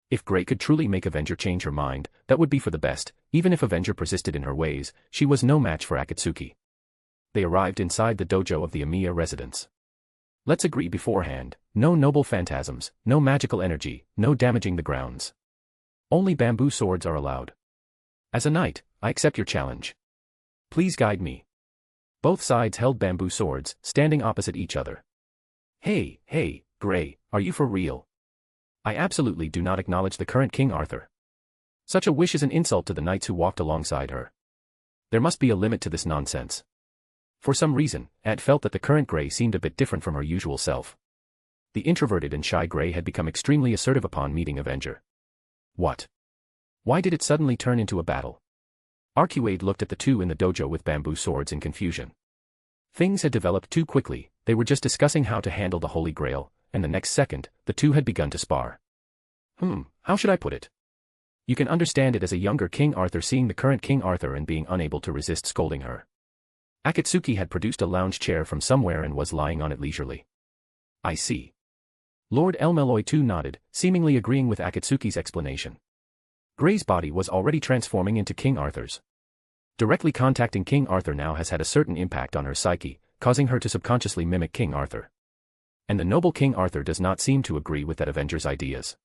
If Grey could truly make Avenger change her mind, that would be for the best. Even if Avenger persisted in her ways, she was no match for Akatsuki. They arrived inside the dojo of the Amiya residence. Let's agree beforehand, no noble phantasms, no magical energy, no damaging the grounds. Only bamboo swords are allowed. As a knight, I accept your challenge. Please guide me. Both sides held bamboo swords, standing opposite each other. Hey, Grey, are you for real? I absolutely do not acknowledge the current King Arthur. Such a wish is an insult to the knights who walked alongside her. There must be a limit to this nonsense. For some reason, Ad felt that the current Grey seemed a bit different from her usual self. The introverted and shy Grey had become extremely assertive upon meeting Avenger. What? Why did it suddenly turn into a battle? Arcuade looked at the two in the dojo with bamboo swords in confusion. Things had developed too quickly. They were just discussing how to handle the Holy Grail, and the next second, the two had begun to spar. How should I put it? You can understand it as a younger King Arthur seeing the current King Arthur and being unable to resist scolding her. Akatsuki had produced a lounge chair from somewhere and was lying on it leisurely. I see. Lord Elmeloy too nodded, seemingly agreeing with Akatsuki's explanation. Grey's body was already transforming into King Arthur's. Directly contacting King Arthur now has had a certain impact on her psyche, causing her to subconsciously mimic King Arthur. And the noble King Arthur does not seem to agree with that Avenger's ideas.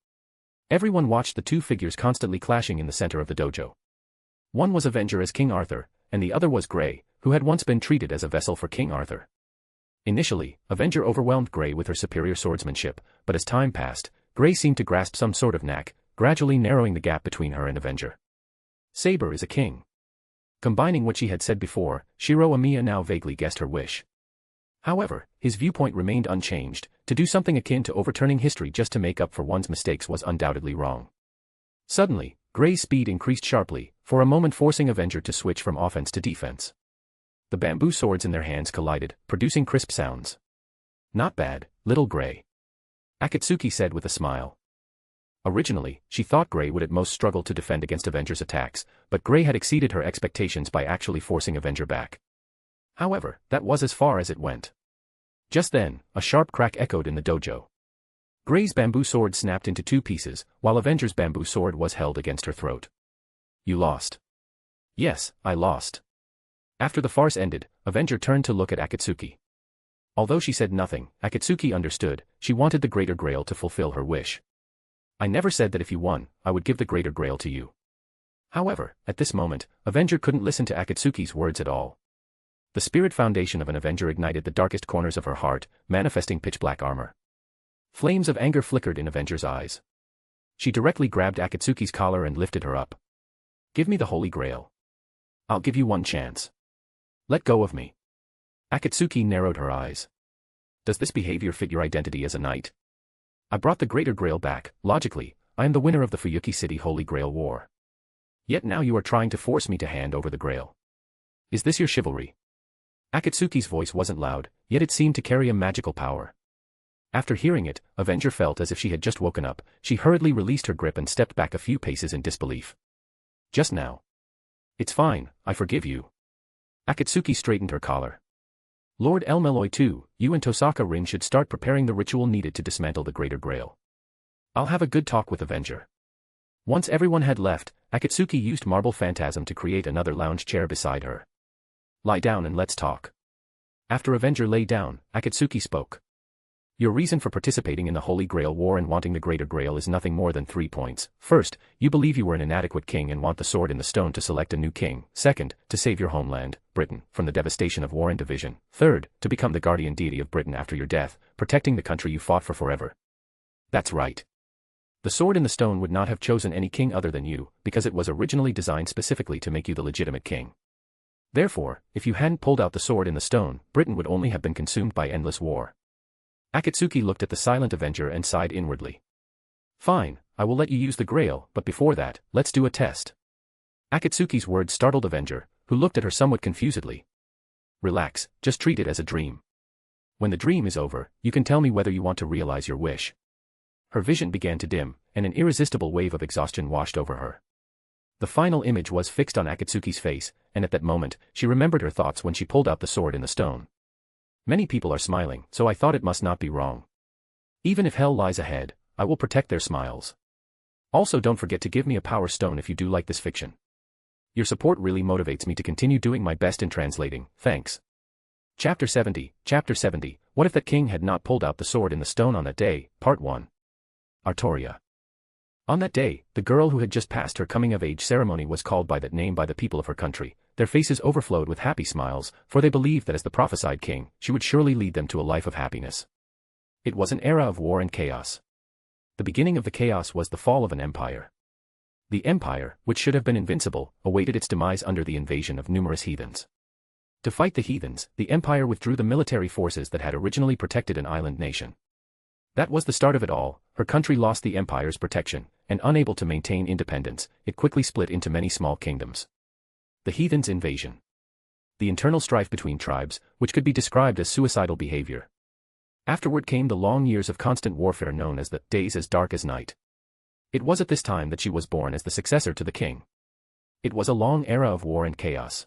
Everyone watched the two figures constantly clashing in the center of the dojo. One was Avenger as King Arthur, and the other was Grey, who had once been treated as a vessel for King Arthur. Initially, Avenger overwhelmed Grey with her superior swordsmanship, but as time passed, Grey seemed to grasp some sort of knack, gradually narrowing the gap between her and Avenger. Saber is a king. Combining what she had said before, Shiro Amiya now vaguely guessed her wish. However, his viewpoint remained unchanged. To do something akin to overturning history just to make up for one's mistakes was undoubtedly wrong. Suddenly, Grey's speed increased sharply, for a moment forcing Avenger to switch from offense to defense. The bamboo swords in their hands collided, producing crisp sounds. Not bad, little Grey. Akatsuki said with a smile. Originally, she thought Grey would at most struggle to defend against Avenger's attacks, but Grey had exceeded her expectations by actually forcing Avenger back. However, that was as far as it went. Just then, a sharp crack echoed in the dojo. Grey's bamboo sword snapped into two pieces, while Avenger's bamboo sword was held against her throat. You lost. Yes, I lost. After the farce ended, Avenger turned to look at Akatsuki. Although she said nothing, Akatsuki understood. She wanted the Greater Grail to fulfill her wish. I never said that if you won, I would give the Greater Grail to you. However, at this moment, Avenger couldn't listen to Akatsuki's words at all. The spirit foundation of an Avenger ignited the darkest corners of her heart, manifesting pitch-black armor. Flames of anger flickered in Avenger's eyes. She directly grabbed Akatsuki's collar and lifted her up. Give me the Holy Grail. I'll give you one chance. Let go of me. Akatsuki narrowed her eyes. Does this behavior fit your identity as a knight? I brought the Greater Grail back. Logically, I am the winner of the Fuyuki City Holy Grail War. Yet now you are trying to force me to hand over the Grail. Is this your chivalry? Akatsuki's voice wasn't loud, yet it seemed to carry a magical power. After hearing it, Avenger felt as if she had just woken up. She hurriedly released her grip and stepped back a few paces in disbelief. Just now. It's fine, I forgive you. Akatsuki straightened her collar. Lord Elmeloy too, you and Tosaka Rin should start preparing the ritual needed to dismantle the Greater Grail. I'll have a good talk with Avenger. Once everyone had left, Akatsuki used Marble Phantasm to create another lounge chair beside her. Lie down and let's talk. After Avenger lay down, Akatsuki spoke. Your reason for participating in the Holy Grail War and wanting the Greater Grail is nothing more than 3 points. First, you believe you were an inadequate king and want the sword in the stone to select a new king. Second, to save your homeland, Britain, from the devastation of war and division. Third, to become the guardian deity of Britain after your death, protecting the country you fought for forever. That's right. The sword in the stone would not have chosen any king other than you, because it was originally designed specifically to make you the legitimate king. Therefore, if you hadn't pulled out the sword in the stone, Britain would only have been consumed by endless war. Akatsuki looked at the silent Avenger and sighed inwardly. Fine, I will let you use the Grail, but before that, let's do a test. Akatsuki's words startled Avenger, who looked at her somewhat confusedly. Relax, just treat it as a dream. When the dream is over, you can tell me whether you want to realize your wish. Her vision began to dim, and an irresistible wave of exhaustion washed over her. The final image was fixed on Akatsuki's face, and at that moment, she remembered her thoughts when she pulled out the sword in the stone. Many people are smiling, so I thought it must not be wrong. Even if hell lies ahead, I will protect their smiles. Also, don't forget to give me a power stone if you do like this fiction. Your support really motivates me to continue doing my best in translating, thanks. Chapter 70, What if that king had not pulled out the sword in the stone on that day, Part 1. Artoria. On that day, the girl who had just passed her coming-of-age ceremony was called by that name by the people of her country. Their faces overflowed with happy smiles, for they believed that as the prophesied king, she would surely lead them to a life of happiness. It was an era of war and chaos. The beginning of the chaos was the fall of an empire. The empire, which should have been invincible, awaited its demise under the invasion of numerous heathens. To fight the heathens, the empire withdrew the military forces that had originally protected an island nation. That was the start of it all. Her country lost the empire's protection, and unable to maintain independence, it quickly split into many small kingdoms. The heathens' invasion. The internal strife between tribes, which could be described as suicidal behavior. Afterward came the long years of constant warfare known as the days as dark as night. It was at this time that she was born as the successor to the king. It was a long era of war and chaos.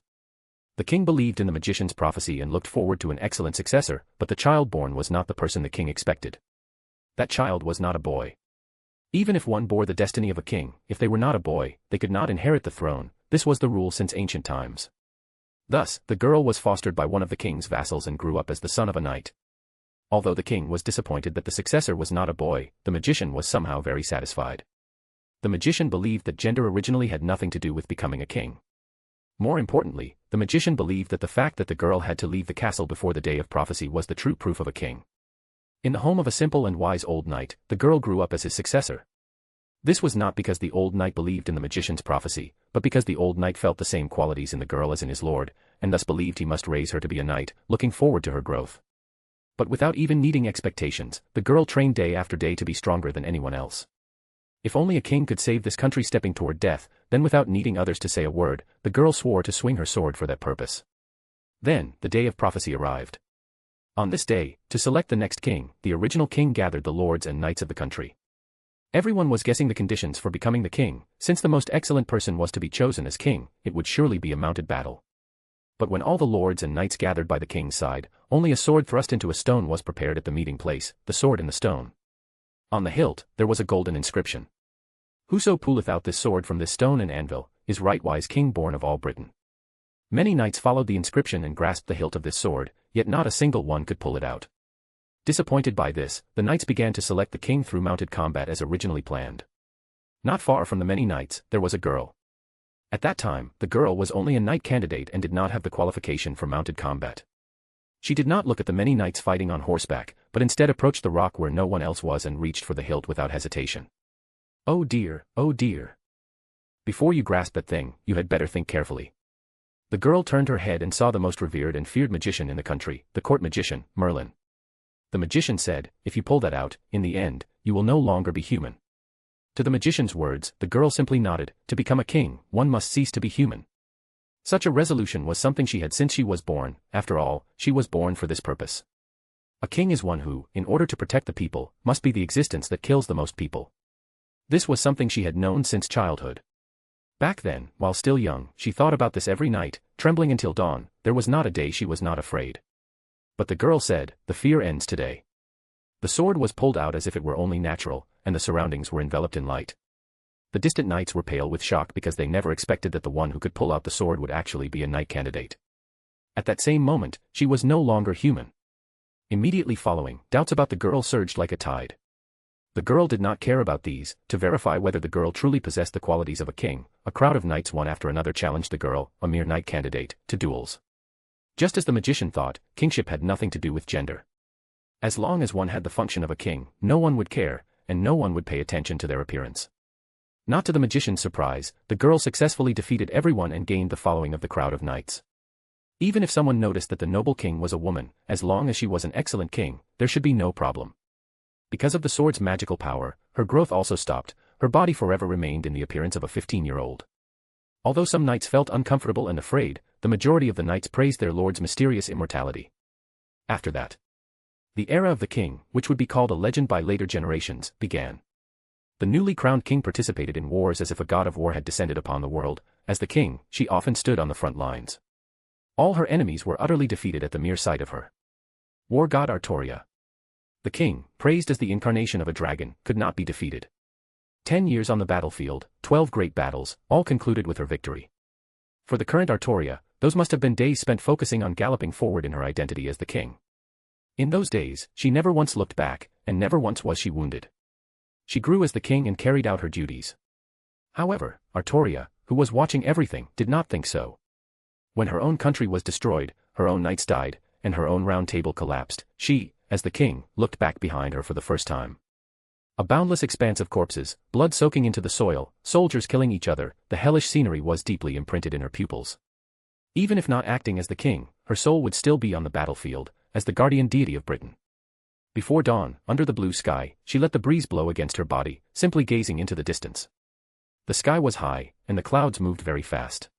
The king believed in the magician's prophecy and looked forward to an excellent successor, but the child born was not the person the king expected. That child was not a boy. Even if one bore the destiny of a king, if they were not a boy, they could not inherit the throne. This was the rule since ancient times. Thus, the girl was fostered by one of the king's vassals and grew up as the son of a knight. Although the king was disappointed that the successor was not a boy, the magician was somehow very satisfied. The magician believed that gender originally had nothing to do with becoming a king. More importantly, the magician believed that the fact that the girl had to leave the castle before the day of prophecy was the true proof of a king. In the home of a simple and wise old knight, the girl grew up as his successor. This was not because the old knight believed in the magician's prophecy, but because the old knight felt the same qualities in the girl as in his lord, and thus believed he must raise her to be a knight, looking forward to her growth. But without even needing expectations, the girl trained day after day to be stronger than anyone else. If only a king could save this country stepping toward death, then without needing others to say a word, the girl swore to swing her sword for that purpose. Then, the day of prophecy arrived. On this day, to select the next king, the original king gathered the lords and knights of the country. Everyone was guessing the conditions for becoming the king. Since the most excellent person was to be chosen as king, it would surely be a mounted battle. But when all the lords and knights gathered by the king's side, only a sword thrust into a stone was prepared at the meeting place, the sword in the stone. On the hilt, there was a golden inscription. Whoso pulleth out this sword from this stone and anvil, is rightwise king born of all Britain. Many knights followed the inscription and grasped the hilt of this sword, yet not a single one could pull it out. Disappointed by this, the knights began to select the king through mounted combat as originally planned. Not far from the many knights, there was a girl. At that time, the girl was only a knight candidate and did not have the qualification for mounted combat. She did not look at the many knights fighting on horseback, but instead approached the rock where no one else was and reached for the hilt without hesitation. Oh dear, oh dear. Before you grasp that thing, you had better think carefully. The girl turned her head and saw the most revered and feared magician in the country, the court magician, Merlin. The magician said, if you pull that out, in the end, you will no longer be human. To the magician's words, the girl simply nodded. To become a king, one must cease to be human. Such a resolution was something she had since she was born. After all, she was born for this purpose. A king is one who, in order to protect the people, must be the existence that kills the most people. This was something she had known since childhood. Back then, while still young, she thought about this every night, trembling until dawn. There was not a day she was not afraid. But the girl said, the fear ends today. The sword was pulled out as if it were only natural, and the surroundings were enveloped in light. The distant knights were pale with shock because they never expected that the one who could pull out the sword would actually be a knight candidate. At that same moment, she was no longer human. Immediately following, doubts about the girl surged like a tide. The girl did not care about these. To verify whether the girl truly possessed the qualities of a king, a crowd of knights one after another challenged the girl, a mere knight candidate, to duels. Just as the magician thought, kingship had nothing to do with gender. As long as one had the function of a king, no one would care, and no one would pay attention to their appearance. Not to the magician's surprise, the girl successfully defeated everyone and gained the following of the crowd of knights. Even if someone noticed that the noble king was a woman, as long as she was an excellent king, there should be no problem. Because of the sword's magical power, her growth also stopped. Her body forever remained in the appearance of a 15-year-old. Although some knights felt uncomfortable and afraid, the majority of the knights praised their lord's mysterious immortality. After that, the era of the king, which would be called a legend by later generations, began. The newly crowned king participated in wars as if a god of war had descended upon the world. As the king, she often stood on the front lines. All her enemies were utterly defeated at the mere sight of her. War god Artoria. The king, praised as the incarnation of a dragon, could not be defeated. 10 years on the battlefield, 12 great battles, all concluded with her victory. For the current Artoria, those must have been days spent focusing on galloping forward in her identity as the king. In those days, she never once looked back, and never once was she wounded. She grew as the king and carried out her duties. However, Artoria, who was watching everything, did not think so. When her own country was destroyed, her own knights died, and her own round table collapsed, she, as the king, looked back behind her for the first time. A boundless expanse of corpses, blood soaking into the soil, soldiers killing each other, the hellish scenery was deeply imprinted in her pupils. Even if not acting as the king, her soul would still be on the battlefield, as the guardian deity of Britain. Before dawn, under the blue sky, she let the breeze blow against her body, simply gazing into the distance. The sky was high, and the clouds moved very fast.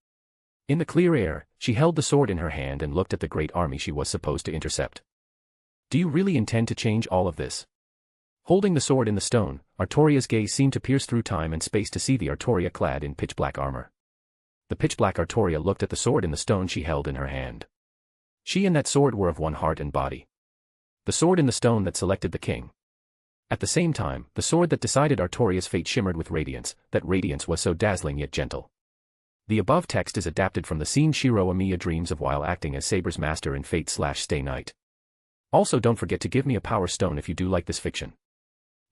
In the clear air, she held the sword in her hand and looked at the great army she was supposed to intercept. Do you really intend to change all of this? Holding the sword in the stone, Artoria's gaze seemed to pierce through time and space to see the Artoria clad in pitch-black armor. The pitch-black Artoria looked at the sword in the stone she held in her hand. She and that sword were of one heart and body. The sword in the stone that selected the king. At the same time, the sword that decided Artoria's fate shimmered with radiance. That radiance was so dazzling yet gentle. The above text is adapted from the scene Shiro Amiya dreams of while acting as Saber's master in Fate/Stay Night. Also, don't forget to give me a power stone if you do like this fiction.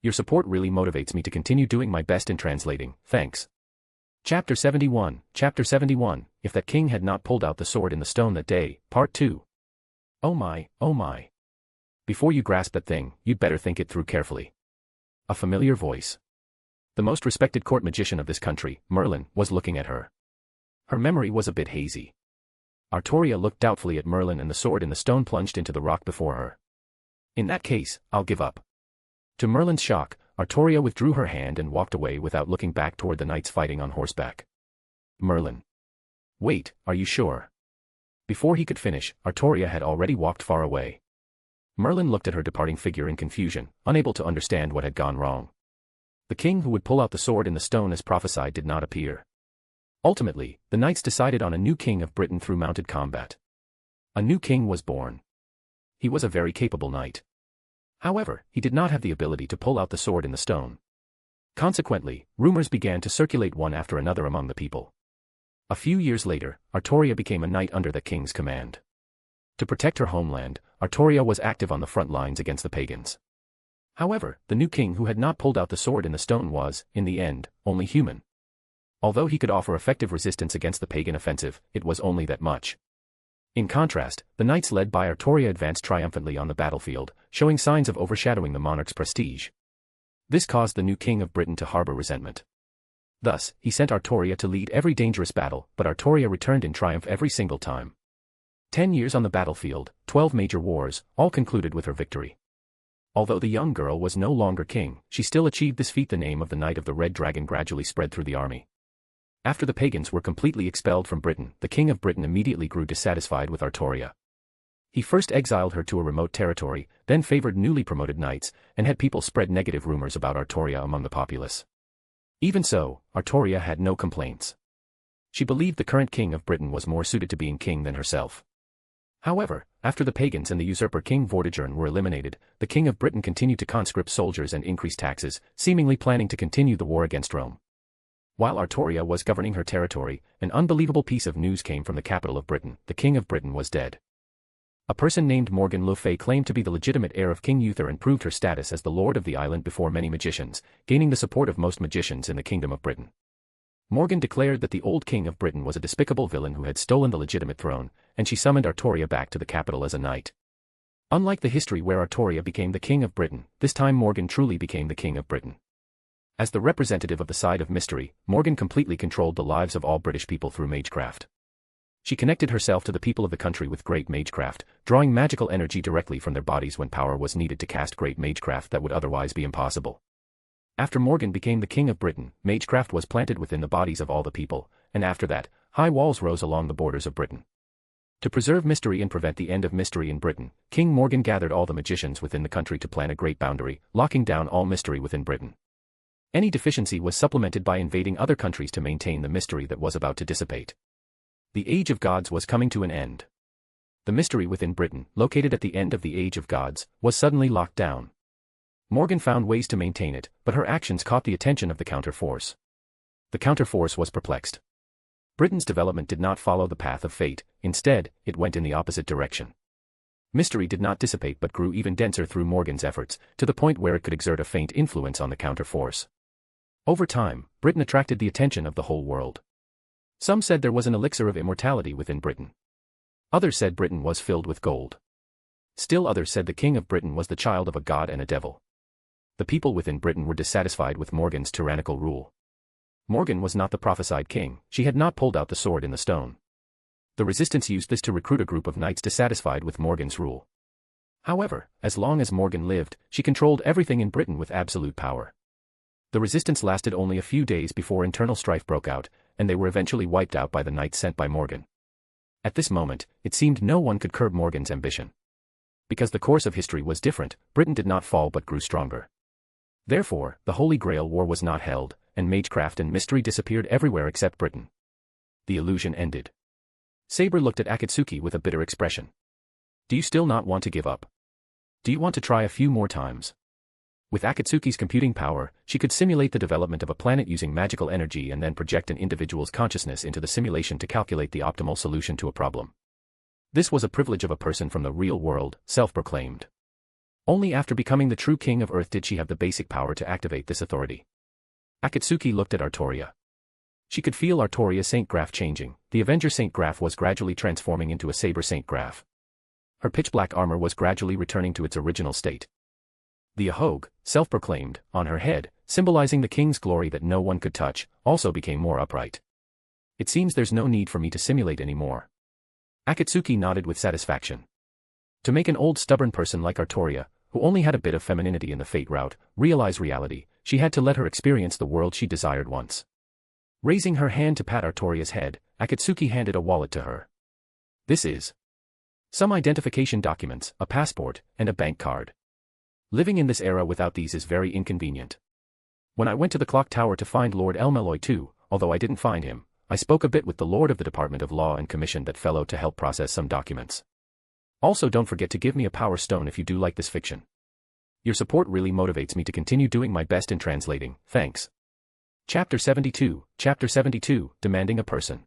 Your support really motivates me to continue doing my best in translating. Thanks. Chapter 71, If that king had not pulled out the sword in the stone that day, Part 2. Oh my, oh my. Before you grasp that thing, you'd better think it through carefully. A familiar voice. The most respected court magician of this country, Merlin, was looking at her. Her memory was a bit hazy. Artoria looked doubtfully at Merlin and the sword in the stone plunged into the rock before her. In that case, I'll give up. To Merlin's shock, Artoria withdrew her hand and walked away without looking back toward the knights fighting on horseback. Merlin. Wait, are you sure? Before he could finish, Artoria had already walked far away. Merlin looked at her departing figure in confusion, unable to understand what had gone wrong. The king who would pull out the sword in the stone as prophesied did not appear. Ultimately, the knights decided on a new king of Britain through mounted combat. A new king was born. He was a very capable knight. However, he did not have the ability to pull out the sword in the stone. Consequently, rumors began to circulate one after another among the people. A few years later, Artoria became a knight under the king's command. To protect her homeland, Artoria was active on the front lines against the pagans. However, the new king who had not pulled out the sword in the stone was, in the end, only human. Although he could offer effective resistance against the pagan offensive, it was only that much. In contrast, the knights led by Artoria advanced triumphantly on the battlefield, showing signs of overshadowing the monarch's prestige. This caused the new king of Britain to harbor resentment. Thus, he sent Artoria to lead every dangerous battle, but Artoria returned in triumph every single time. 10 years on the battlefield, 12 major wars, all concluded with her victory. Although the young girl was no longer king, she still achieved this feat. The name of the Knight of the Red Dragon gradually spread through the army. After the pagans were completely expelled from Britain, the king of Britain immediately grew dissatisfied with Artoria. He first exiled her to a remote territory, then favored newly promoted knights, and had people spread negative rumors about Artoria among the populace. Even so, Artoria had no complaints. She believed the current king of Britain was more suited to being king than herself. However, after the pagans and the usurper King Vortigern were eliminated, the king of Britain continued to conscript soldiers and increase taxes, seemingly planning to continue the war against Rome. While Artoria was governing her territory, an unbelievable piece of news came from the capital of Britain: the king of Britain was dead. A person named Morgan Le Fay claimed to be the legitimate heir of King Uther and proved her status as the lord of the island before many magicians, gaining the support of most magicians in the kingdom of Britain. Morgan declared that the old king of Britain was a despicable villain who had stolen the legitimate throne, and she summoned Artoria back to the capital as a knight. Unlike the history where Artoria became the king of Britain, this time Morgan truly became the king of Britain. As the representative of the side of mystery, Morgan completely controlled the lives of all British people through magecraft. She connected herself to the people of the country with great magecraft, drawing magical energy directly from their bodies when power was needed to cast great magecraft that would otherwise be impossible. After Morgan became the king of Britain, magecraft was planted within the bodies of all the people, and after that, high walls rose along the borders of Britain. To preserve mystery and prevent the end of mystery in Britain, King Morgan gathered all the magicians within the country to plan a great boundary, locking down all mystery within Britain. Any deficiency was supplemented by invading other countries to maintain the mystery that was about to dissipate. The Age of Gods was coming to an end. The mystery within Britain, located at the end of the Age of Gods, was suddenly locked down. Morgan found ways to maintain it, but her actions caught the attention of the counter-force. The counter-force was perplexed. Britain's development did not follow the path of fate, instead, it went in the opposite direction. Mystery did not dissipate but grew even denser through Morgan's efforts, to the point where it could exert a faint influence on the counter-force. Over time, Britain attracted the attention of the whole world. Some said there was an elixir of immortality within Britain. Others said Britain was filled with gold. Still others said the king of Britain was the child of a god and a devil. The people within Britain were dissatisfied with Morgan's tyrannical rule. Morgan was not the prophesied king, she had not pulled out the sword in the stone. The resistance used this to recruit a group of knights dissatisfied with Morgan's rule. However, as long as Morgan lived, she controlled everything in Britain with absolute power. The resistance lasted only a few days before internal strife broke out, and they were eventually wiped out by the knights sent by Morgan. At this moment, it seemed no one could curb Morgan's ambition. Because the course of history was different, Britain did not fall but grew stronger. Therefore, the Holy Grail War was not held, and magecraft and mystery disappeared everywhere except Britain. The illusion ended. Saber looked at Akatsuki with a bitter expression. Do you still not want to give up? Do you want to try a few more times? With Akatsuki's computing power, she could simulate the development of a planet using magical energy and then project an individual's consciousness into the simulation to calculate the optimal solution to a problem. This was a privilege of a person from the real world, self-proclaimed. Only after becoming the true king of Earth did she have the basic power to activate this authority. Akatsuki looked at Artoria. She could feel Artoria's Saint Graph changing. The Avenger Saint Graph was gradually transforming into a Saber Saint Graph. Her pitch-black armor was gradually returning to its original state. The Ahogue, self-proclaimed, on her head, symbolizing the king's glory that no one could touch, also became more upright. It seems there's no need for me to simulate anymore. Akatsuki nodded with satisfaction. To make an old stubborn person like Artoria, who only had a bit of femininity in the fate route, realize reality, she had to let her experience the world she desired once. Raising her hand to pat Artoria's head, Akatsuki handed a wallet to her. This is some identification documents, a passport, and a bank card. Living in this era without these is very inconvenient. When I went to the clock tower to find Lord Elmeloy too, although I didn't find him, I spoke a bit with the Lord of the Department of Law and commissioned that fellow to help process some documents. Also, don't forget to give me a power stone if you do like this fiction. Your support really motivates me to continue doing my best in translating, thanks. Chapter 72, Demanding a Person.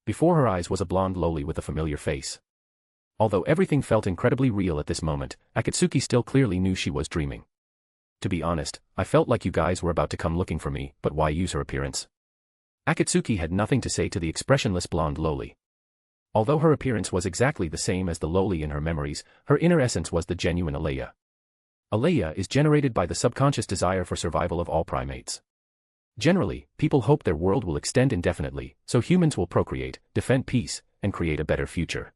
Before her eyes was a blonde loli with a familiar face. Although everything felt incredibly real at this moment, Akatsuki still clearly knew she was dreaming. To be honest, I felt like you guys were about to come looking for me, but why use her appearance? Akatsuki had nothing to say to the expressionless blonde loli. Although her appearance was exactly the same as the loli in her memories, her inner essence was the genuine Alaya. Alaya is generated by the subconscious desire for survival of all primates. Generally, people hope their world will extend indefinitely, so humans will procreate, defend peace, and create a better future.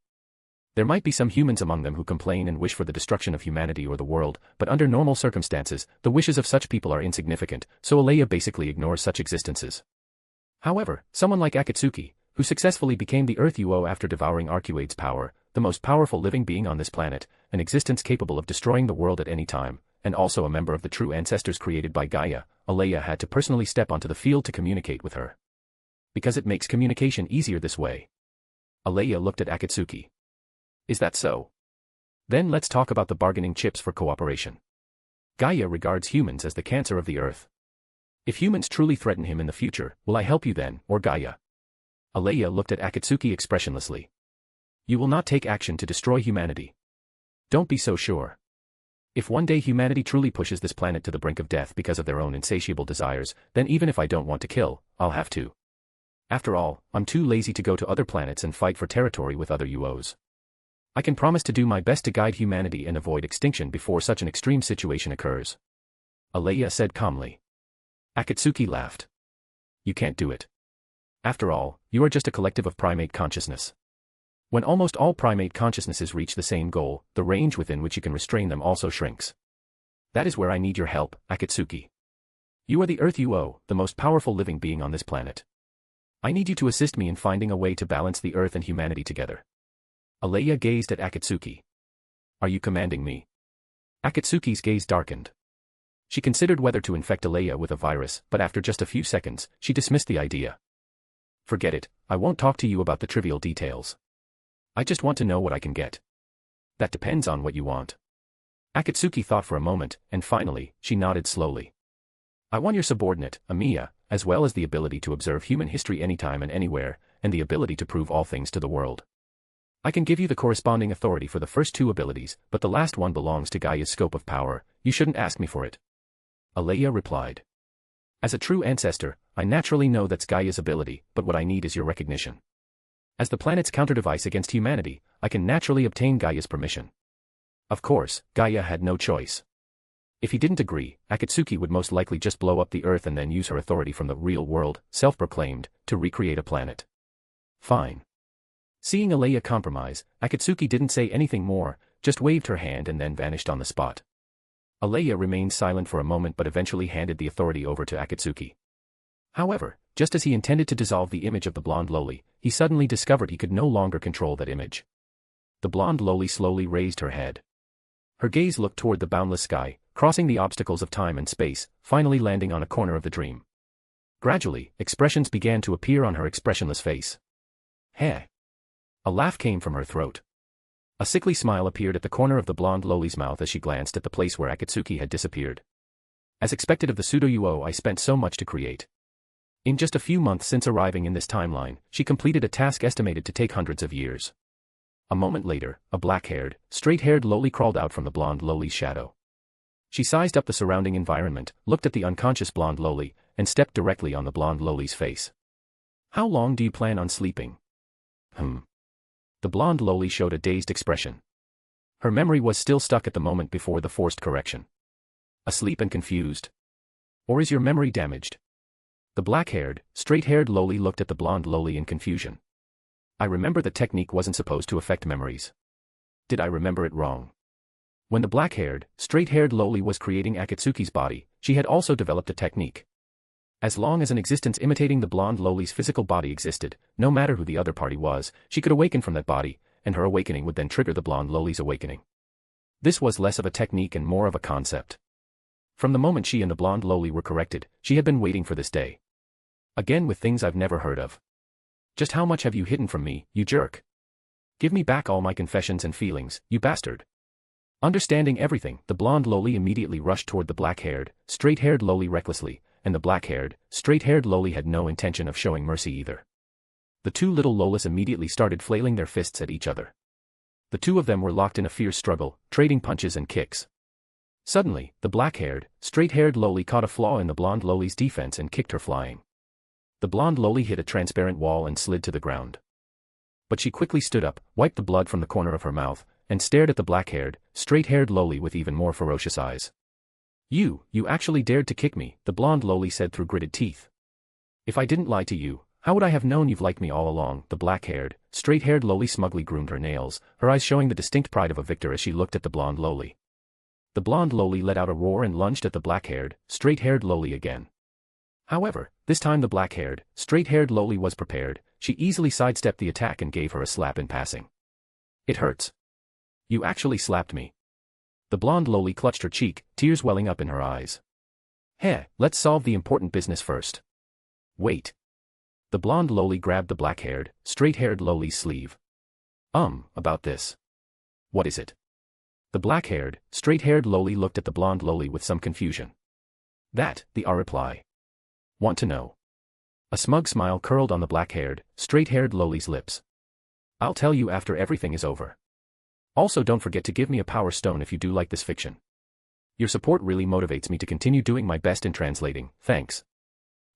There might be some humans among them who complain and wish for the destruction of humanity or the world, but under normal circumstances, the wishes of such people are insignificant, so Alaya basically ignores such existences. However, someone like Akatsuki, who successfully became the Earth UO after devouring Arcuade's power, the most powerful living being on this planet, an existence capable of destroying the world at any time, and also a member of the True Ancestors created by Gaia, Alaya had to personally step onto the field to communicate with her. Because it makes communication easier this way. Alaya looked at Akatsuki. Is that so? Then let's talk about the bargaining chips for cooperation. Gaia regards humans as the cancer of the Earth. If humans truly threaten him in the future, will I help you then, or Gaia? Alaya looked at Akatsuki expressionlessly. You will not take action to destroy humanity. Don't be so sure. If one day humanity truly pushes this planet to the brink of death because of their own insatiable desires, then even if I don't want to kill, I'll have to. After all, I'm too lazy to go to other planets and fight for territory with other UOs. I can promise to do my best to guide humanity and avoid extinction before such an extreme situation occurs. Alaya said calmly. Akatsuki laughed. You can't do it. After all, you are just a collective of primate consciousness. When almost all primate consciousnesses reach the same goal, the range within which you can restrain them also shrinks. That is where I need your help, Akatsuki. You are the Earth UO, the most powerful living being on this planet. I need you to assist me in finding a way to balance the Earth and humanity together. Alaya gazed at Akatsuki. Are you commanding me? Akatsuki's gaze darkened. She considered whether to infect Alaya with a virus, but after just a few seconds, she dismissed the idea. Forget it, I won't talk to you about the trivial details. I just want to know what I can get. That depends on what you want. Akatsuki thought for a moment, and finally, she nodded slowly. I want your subordinate, Amiya, as well as the ability to observe human history anytime and anywhere, and the ability to prove all things to the world. I can give you the corresponding authority for the first two abilities, but the last one belongs to Gaia's scope of power. You shouldn't ask me for it. Alaya replied. As a true ancestor, I naturally know that's Gaia's ability, but what I need is your recognition. As the planet's counter-device against humanity, I can naturally obtain Gaia's permission. Of course, Gaia had no choice. If he didn't agree, Akatsuki would most likely just blow up the Earth and then use her authority from the real world, self-proclaimed, to recreate a planet. Fine. Seeing Alaya compromise, Akatsuki didn't say anything more, just waved her hand and then vanished on the spot. Alaya remained silent for a moment but eventually handed the authority over to Akatsuki. However, just as he intended to dissolve the image of the blonde loli, he suddenly discovered he could no longer control that image. The blonde loli slowly raised her head. Her gaze looked toward the boundless sky, crossing the obstacles of time and space, finally landing on a corner of the dream. Gradually, expressions began to appear on her expressionless face. Heh. A laugh came from her throat. A sickly smile appeared at the corner of the blonde loli's mouth as she glanced at the place where Akatsuki had disappeared. As expected of the pseudo-UO I spent so much to create. In just a few months since arriving in this timeline, she completed a task estimated to take hundreds of years. A moment later, a black-haired, straight-haired loli crawled out from the blonde loli's shadow. She sized up the surrounding environment, looked at the unconscious blonde loli, and stepped directly on the blonde loli's face. How long do you plan on sleeping? The blonde loli showed a dazed expression. Her memory was still stuck at the moment before the forced correction. Asleep and confused? Or is your memory damaged? The black-haired, straight-haired loli looked at the blonde loli in confusion. I remember the technique wasn't supposed to affect memories. Did I remember it wrong? When the black-haired, straight-haired loli was creating Akatsuki's body, she had also developed a technique. As long as an existence imitating the blonde loli's physical body existed, no matter who the other party was, she could awaken from that body, and her awakening would then trigger the blonde loli's awakening. This was less of a technique and more of a concept. From the moment she and the blonde loli were corrected, she had been waiting for this day. Again with things I've never heard of. Just how much have you hidden from me, you jerk? Give me back all my confessions and feelings, you bastard. Understanding everything, the blonde loli immediately rushed toward the black-haired, straight-haired loli recklessly, and the black-haired, straight-haired loli had no intention of showing mercy either. The two little lolas immediately started flailing their fists at each other. The two of them were locked in a fierce struggle, trading punches and kicks. Suddenly, the black-haired, straight-haired loli caught a flaw in the blonde loli's defense and kicked her flying. The blonde loli hit a transparent wall and slid to the ground. But she quickly stood up, wiped the blood from the corner of her mouth, and stared at the black-haired, straight-haired loli with even more ferocious eyes. You actually dared to kick me, the blonde loli said through gritted teeth. If I didn't lie to you, how would I have known you've liked me all along? The black-haired, straight-haired loli smugly groomed her nails, her eyes showing the distinct pride of a victor as she looked at the blonde loli. The blonde loli let out a roar and lunged at the black-haired, straight-haired loli again. However, this time the black-haired, straight-haired loli was prepared. She easily sidestepped the attack and gave her a slap in passing. It hurts. You actually slapped me. The blonde loli clutched her cheek, tears welling up in her eyes. Heh, let's solve the important business first. Wait. The blonde loli grabbed the black-haired, straight-haired loli's sleeve. About this. What is it? The black-haired, straight-haired loli looked at the blonde loli with some confusion. That, the reply. Want to know? A smug smile curled on the black-haired, straight-haired loli's lips. I'll tell you after everything is over. Also don't forget to give me a power stone if you do like this fiction. Your support really motivates me to continue doing my best in translating, thanks.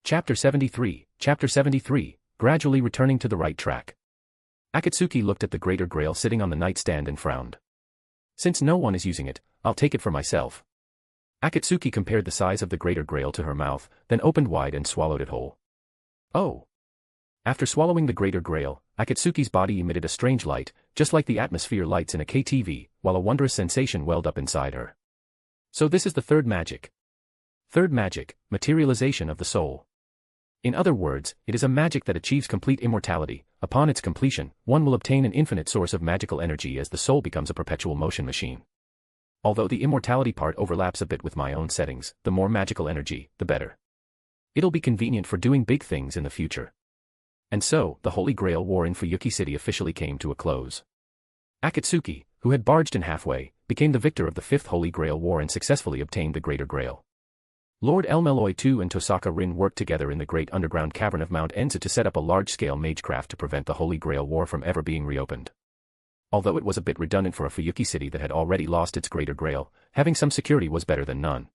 Chapter 73, gradually returning to the right track. Akatsuki looked at the Greater Grail sitting on the nightstand and frowned. Since no one is using it, I'll take it for myself. Akatsuki compared the size of the Greater Grail to her mouth, then opened wide and swallowed it whole. Oh. After swallowing the Greater Grail, Akatsuki's body emitted a strange light, just like the atmosphere lights in a KTV, while a wondrous sensation welled up inside her. So this is the third magic. Third magic, materialization of the soul. In other words, it is a magic that achieves complete immortality. Upon its completion, one will obtain an infinite source of magical energy as the soul becomes a perpetual motion machine. Although the immortality part overlaps a bit with my own settings, the more magical energy, the better. It'll be convenient for doing big things in the future. And so, the Holy Grail War in Fuyuki City officially came to a close. Akatsuki, who had barged in halfway, became the victor of the Fifth Holy Grail War and successfully obtained the Greater Grail. Lord Elmeloi II and Tosaka Rin worked together in the great underground cavern of Mount Enza to set up a large-scale magecraft to prevent the Holy Grail War from ever being reopened. Although it was a bit redundant for a Fuyuki city that had already lost its Greater Grail, having some security was better than none.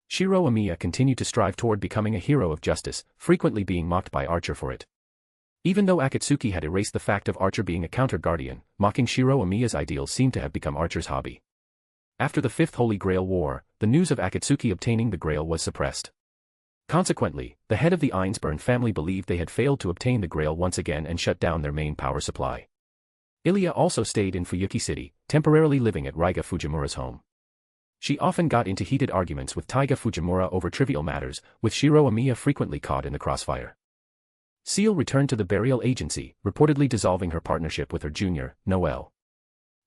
Shiro Amiya continued to strive toward becoming a hero of justice, frequently being mocked by Archer for it. Even though Akatsuki had erased the fact of Archer being a counter-guardian, mocking Shiro Amiya's ideals seemed to have become Archer's hobby. After the Fifth Holy Grail War, the news of Akatsuki obtaining the Grail was suppressed. Consequently, the head of the Ainsburn family believed they had failed to obtain the Grail once again and shut down their main power supply. Ilya also stayed in Fuyuki City, temporarily living at Raiga Fujimura's home. She often got into heated arguments with Taiga Fujimura over trivial matters, with Shiro Amiya frequently caught in the crossfire. Seal returned to the burial agency, reportedly dissolving her partnership with her junior, Noelle.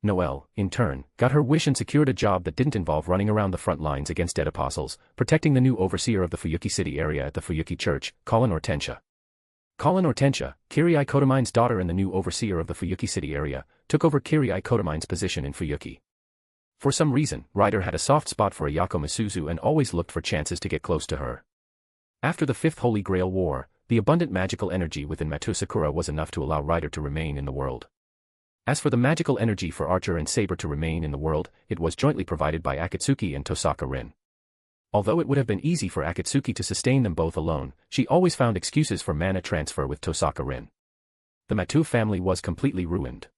Noelle, in turn, got her wish and secured a job that didn't involve running around the front lines against dead apostles, protecting the new overseer of the Fuyuki City area at the Fuyuki Church, Colin Hortensia. Colin Hortensia, Kirii Kotomine's daughter and the new overseer of the Fuyuki City area, took over Kirii Kotomine's position in Fuyuki. For some reason, Ryder had a soft spot for Ayako Misuzu and always looked for chances to get close to her. After the Fifth Holy Grail War, the abundant magical energy within Matou Sakura was enough to allow Ryder to remain in the world. As for the magical energy for Archer and Saber to remain in the world, it was jointly provided by Akatsuki and Tosaka Rin. Although it would have been easy for Akatsuki to sustain them both alone, she always found excuses for mana transfer with Tosaka Rin. The Matou family was completely ruined.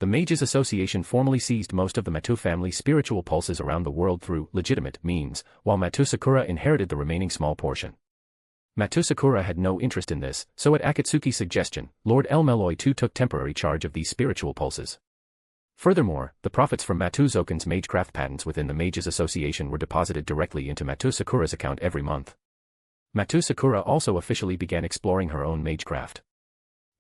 The Mages Association formally seized most of the Matou family's spiritual pulses around the world through legitimate means, while Matou Sakura inherited the remaining small portion. Matou Sakura had no interest in this, so at Akatsuki's suggestion, Lord Elmeloi II took temporary charge of these spiritual pulses. Furthermore, the profits from Matou Zouken's magecraft patents within the Mages Association were deposited directly into Matou Sakura's account every month. Matou Sakura also officially began exploring her own magecraft.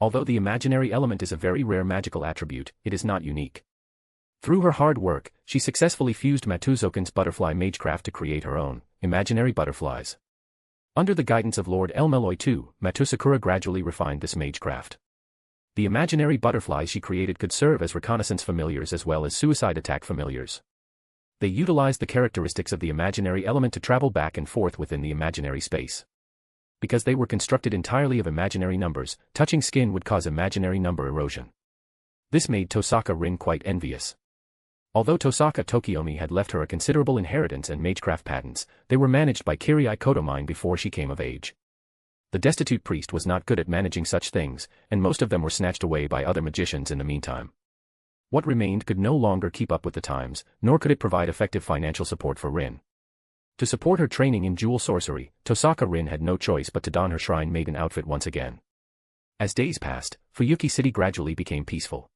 Although the imaginary element is a very rare magical attribute, it is not unique. Through her hard work, she successfully fused Matou Zouken's butterfly magecraft to create her own imaginary butterflies. Under the guidance of Lord Elmeloy II, Matou Sakura gradually refined this magecraft. The imaginary butterflies she created could serve as reconnaissance familiars as well as suicide attack familiars. They utilized the characteristics of the imaginary element to travel back and forth within the imaginary space. Because they were constructed entirely of imaginary numbers, touching skin would cause imaginary number erosion. This made Tosaka Rin quite envious. Although Tosaka Tokiomi had left her a considerable inheritance and magecraft patents, they were managed by Kirii Kotomine before she came of age. The destitute priest was not good at managing such things, and most of them were snatched away by other magicians in the meantime. What remained could no longer keep up with the times, nor could it provide effective financial support for Rin. To support her training in jewel sorcery, Tosaka Rin had no choice but to don her shrine maiden outfit once again. As days passed, Fuyuki City gradually became peaceful.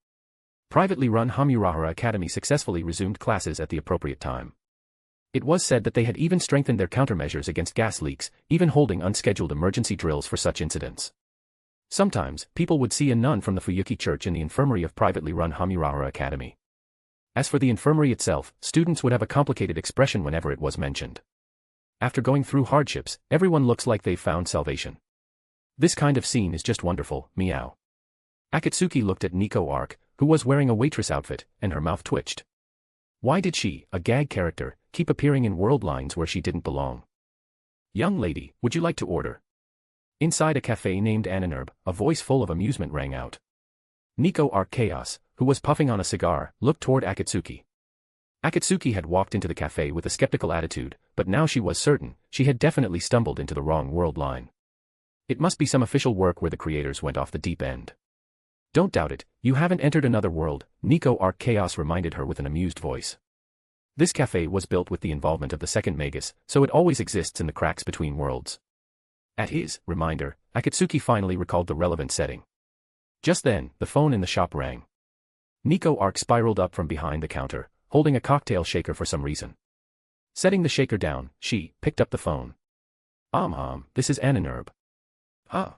Privately run Hamurahara Academy successfully resumed classes at the appropriate time. It was said that they had even strengthened their countermeasures against gas leaks, even holding unscheduled emergency drills for such incidents. Sometimes, people would see a nun from the Fuyuki Church in the infirmary of privately run Hamurahara Academy. As for the infirmary itself, students would have a complicated expression whenever it was mentioned. After going through hardships, everyone looks like they've found salvation. This kind of scene is just wonderful, meow. Akatsuki looked at Nico Arc, who was wearing a waitress outfit, and her mouth twitched. Why did she, a gag character, keep appearing in world lines where she didn't belong? Young lady, would you like to order? Inside a cafe named Ananerb, a voice full of amusement rang out. Nico Arc Chaos, who was puffing on a cigar, looked toward Akatsuki. Akatsuki had walked into the cafe with a skeptical attitude, but now she was certain, she had definitely stumbled into the wrong world line. It must be some official work where the creators went off the deep end. Don't doubt it, you haven't entered another world, Nico Arc Chaos reminded her with an amused voice. This cafe was built with the involvement of the second Magus, so it always exists in the cracks between worlds. At his reminder, Akatsuki finally recalled the relevant setting. Just then, the phone in the shop rang. Nico Arc spiraled up from behind the counter, holding a cocktail shaker for some reason. Setting the shaker down, she picked up the phone. This is Ananerb. Huh.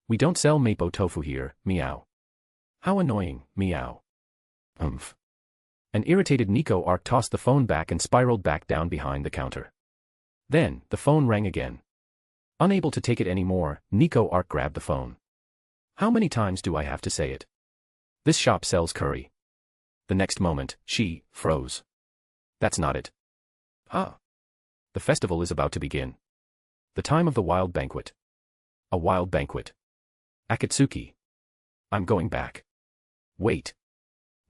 We don't sell mapo tofu here, meow. How annoying, meow. An irritated Nico Arc tossed the phone back and spiraled back down behind the counter. Then, the phone rang again. Unable to take it anymore, Nico Arc grabbed the phone. How many times do I have to say it? This shop sells curry. The next moment, she froze. That's not it. The festival is about to begin. The time of the wild banquet. A wild banquet. Akatsuki. I'm going back.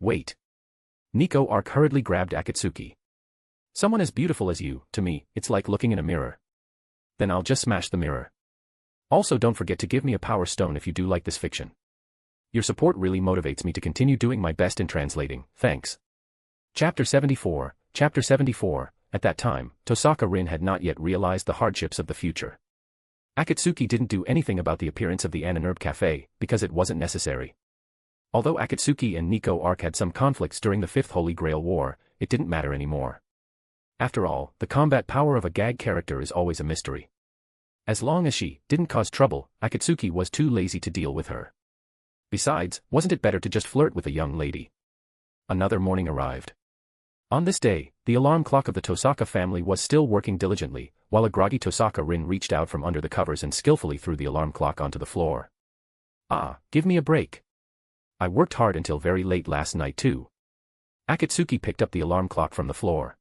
Wait. Nico Arc hurriedly grabbed Akatsuki. Someone as beautiful as you, to me, it's like looking in a mirror. Then I'll just smash the mirror. Also don't forget to give me a power stone if you do like this fiction. Your support really motivates me to continue doing my best in translating, thanks. Chapter 74. At that time, Tosaka Rin had not yet realized the hardships of the future. Akatsuki didn't do anything about the appearance of the Ananerb Cafe, because it wasn't necessary. Although Akatsuki and Nico Arc had some conflicts during the Fifth Holy Grail War, it didn't matter anymore. After all, the combat power of a gag character is always a mystery. As long as she didn't cause trouble, Akatsuki was too lazy to deal with her. Besides, wasn't it better to just flirt with a young lady? Another morning arrived. On this day, the alarm clock of the Tosaka family was still working diligently, while a groggy Tosaka Rin reached out from under the covers and skillfully threw the alarm clock onto the floor. Give me a break. I worked hard until very late last night too. Akatsuki picked up the alarm clock from the floor.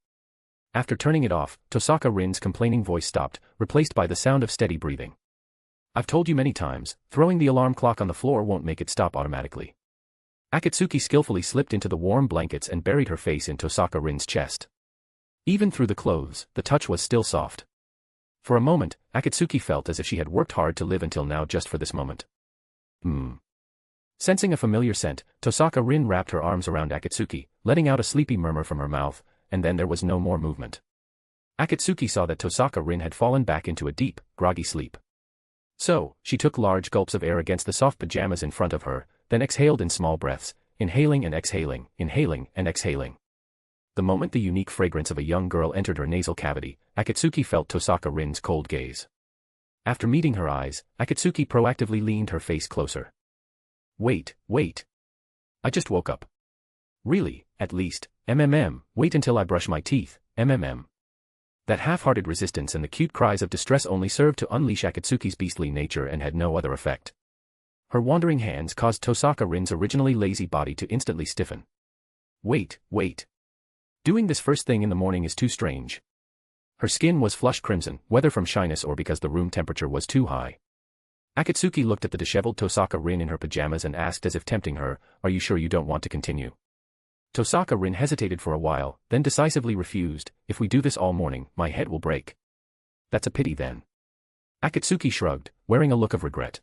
After turning it off, Tosaka Rin's complaining voice stopped, replaced by the sound of steady breathing. I've told you many times, throwing the alarm clock on the floor won't make it stop automatically. Akatsuki skillfully slipped into the warm blankets and buried her face in Tosaka Rin's chest. Even through the clothes, the touch was still soft. For a moment, Akatsuki felt as if she had worked hard to live until now just for this moment. Sensing a familiar scent, Tosaka Rin wrapped her arms around Akatsuki, letting out a sleepy murmur from her mouth, and then there was no more movement. Akatsuki saw that Tosaka Rin had fallen back into a deep, groggy sleep. So, she took large gulps of air against the soft pajamas in front of her, then exhaled in small breaths, inhaling and exhaling, inhaling and exhaling. The moment the unique fragrance of a young girl entered her nasal cavity, Akatsuki felt Tosaka Rin's cold gaze. After meeting her eyes, Akatsuki proactively leaned her face closer. Wait. I just woke up. Really, at least, wait until I brush my teeth, That half-hearted resistance and the cute cries of distress only served to unleash Akatsuki's beastly nature and had no other effect. Her wandering hands caused Tosaka Rin's originally lazy body to instantly stiffen. Wait. Doing this first thing in the morning is too strange. Her skin was flushed crimson, whether from shyness or because the room temperature was too high. Akatsuki looked at the disheveled Tosaka Rin in her pajamas and asked as if tempting her, "Are you sure you don't want to continue?" Tosaka Rin hesitated for a while, then decisively refused. "If we do this all morning, my head will break." "That's a pity then." Akatsuki shrugged, wearing a look of regret.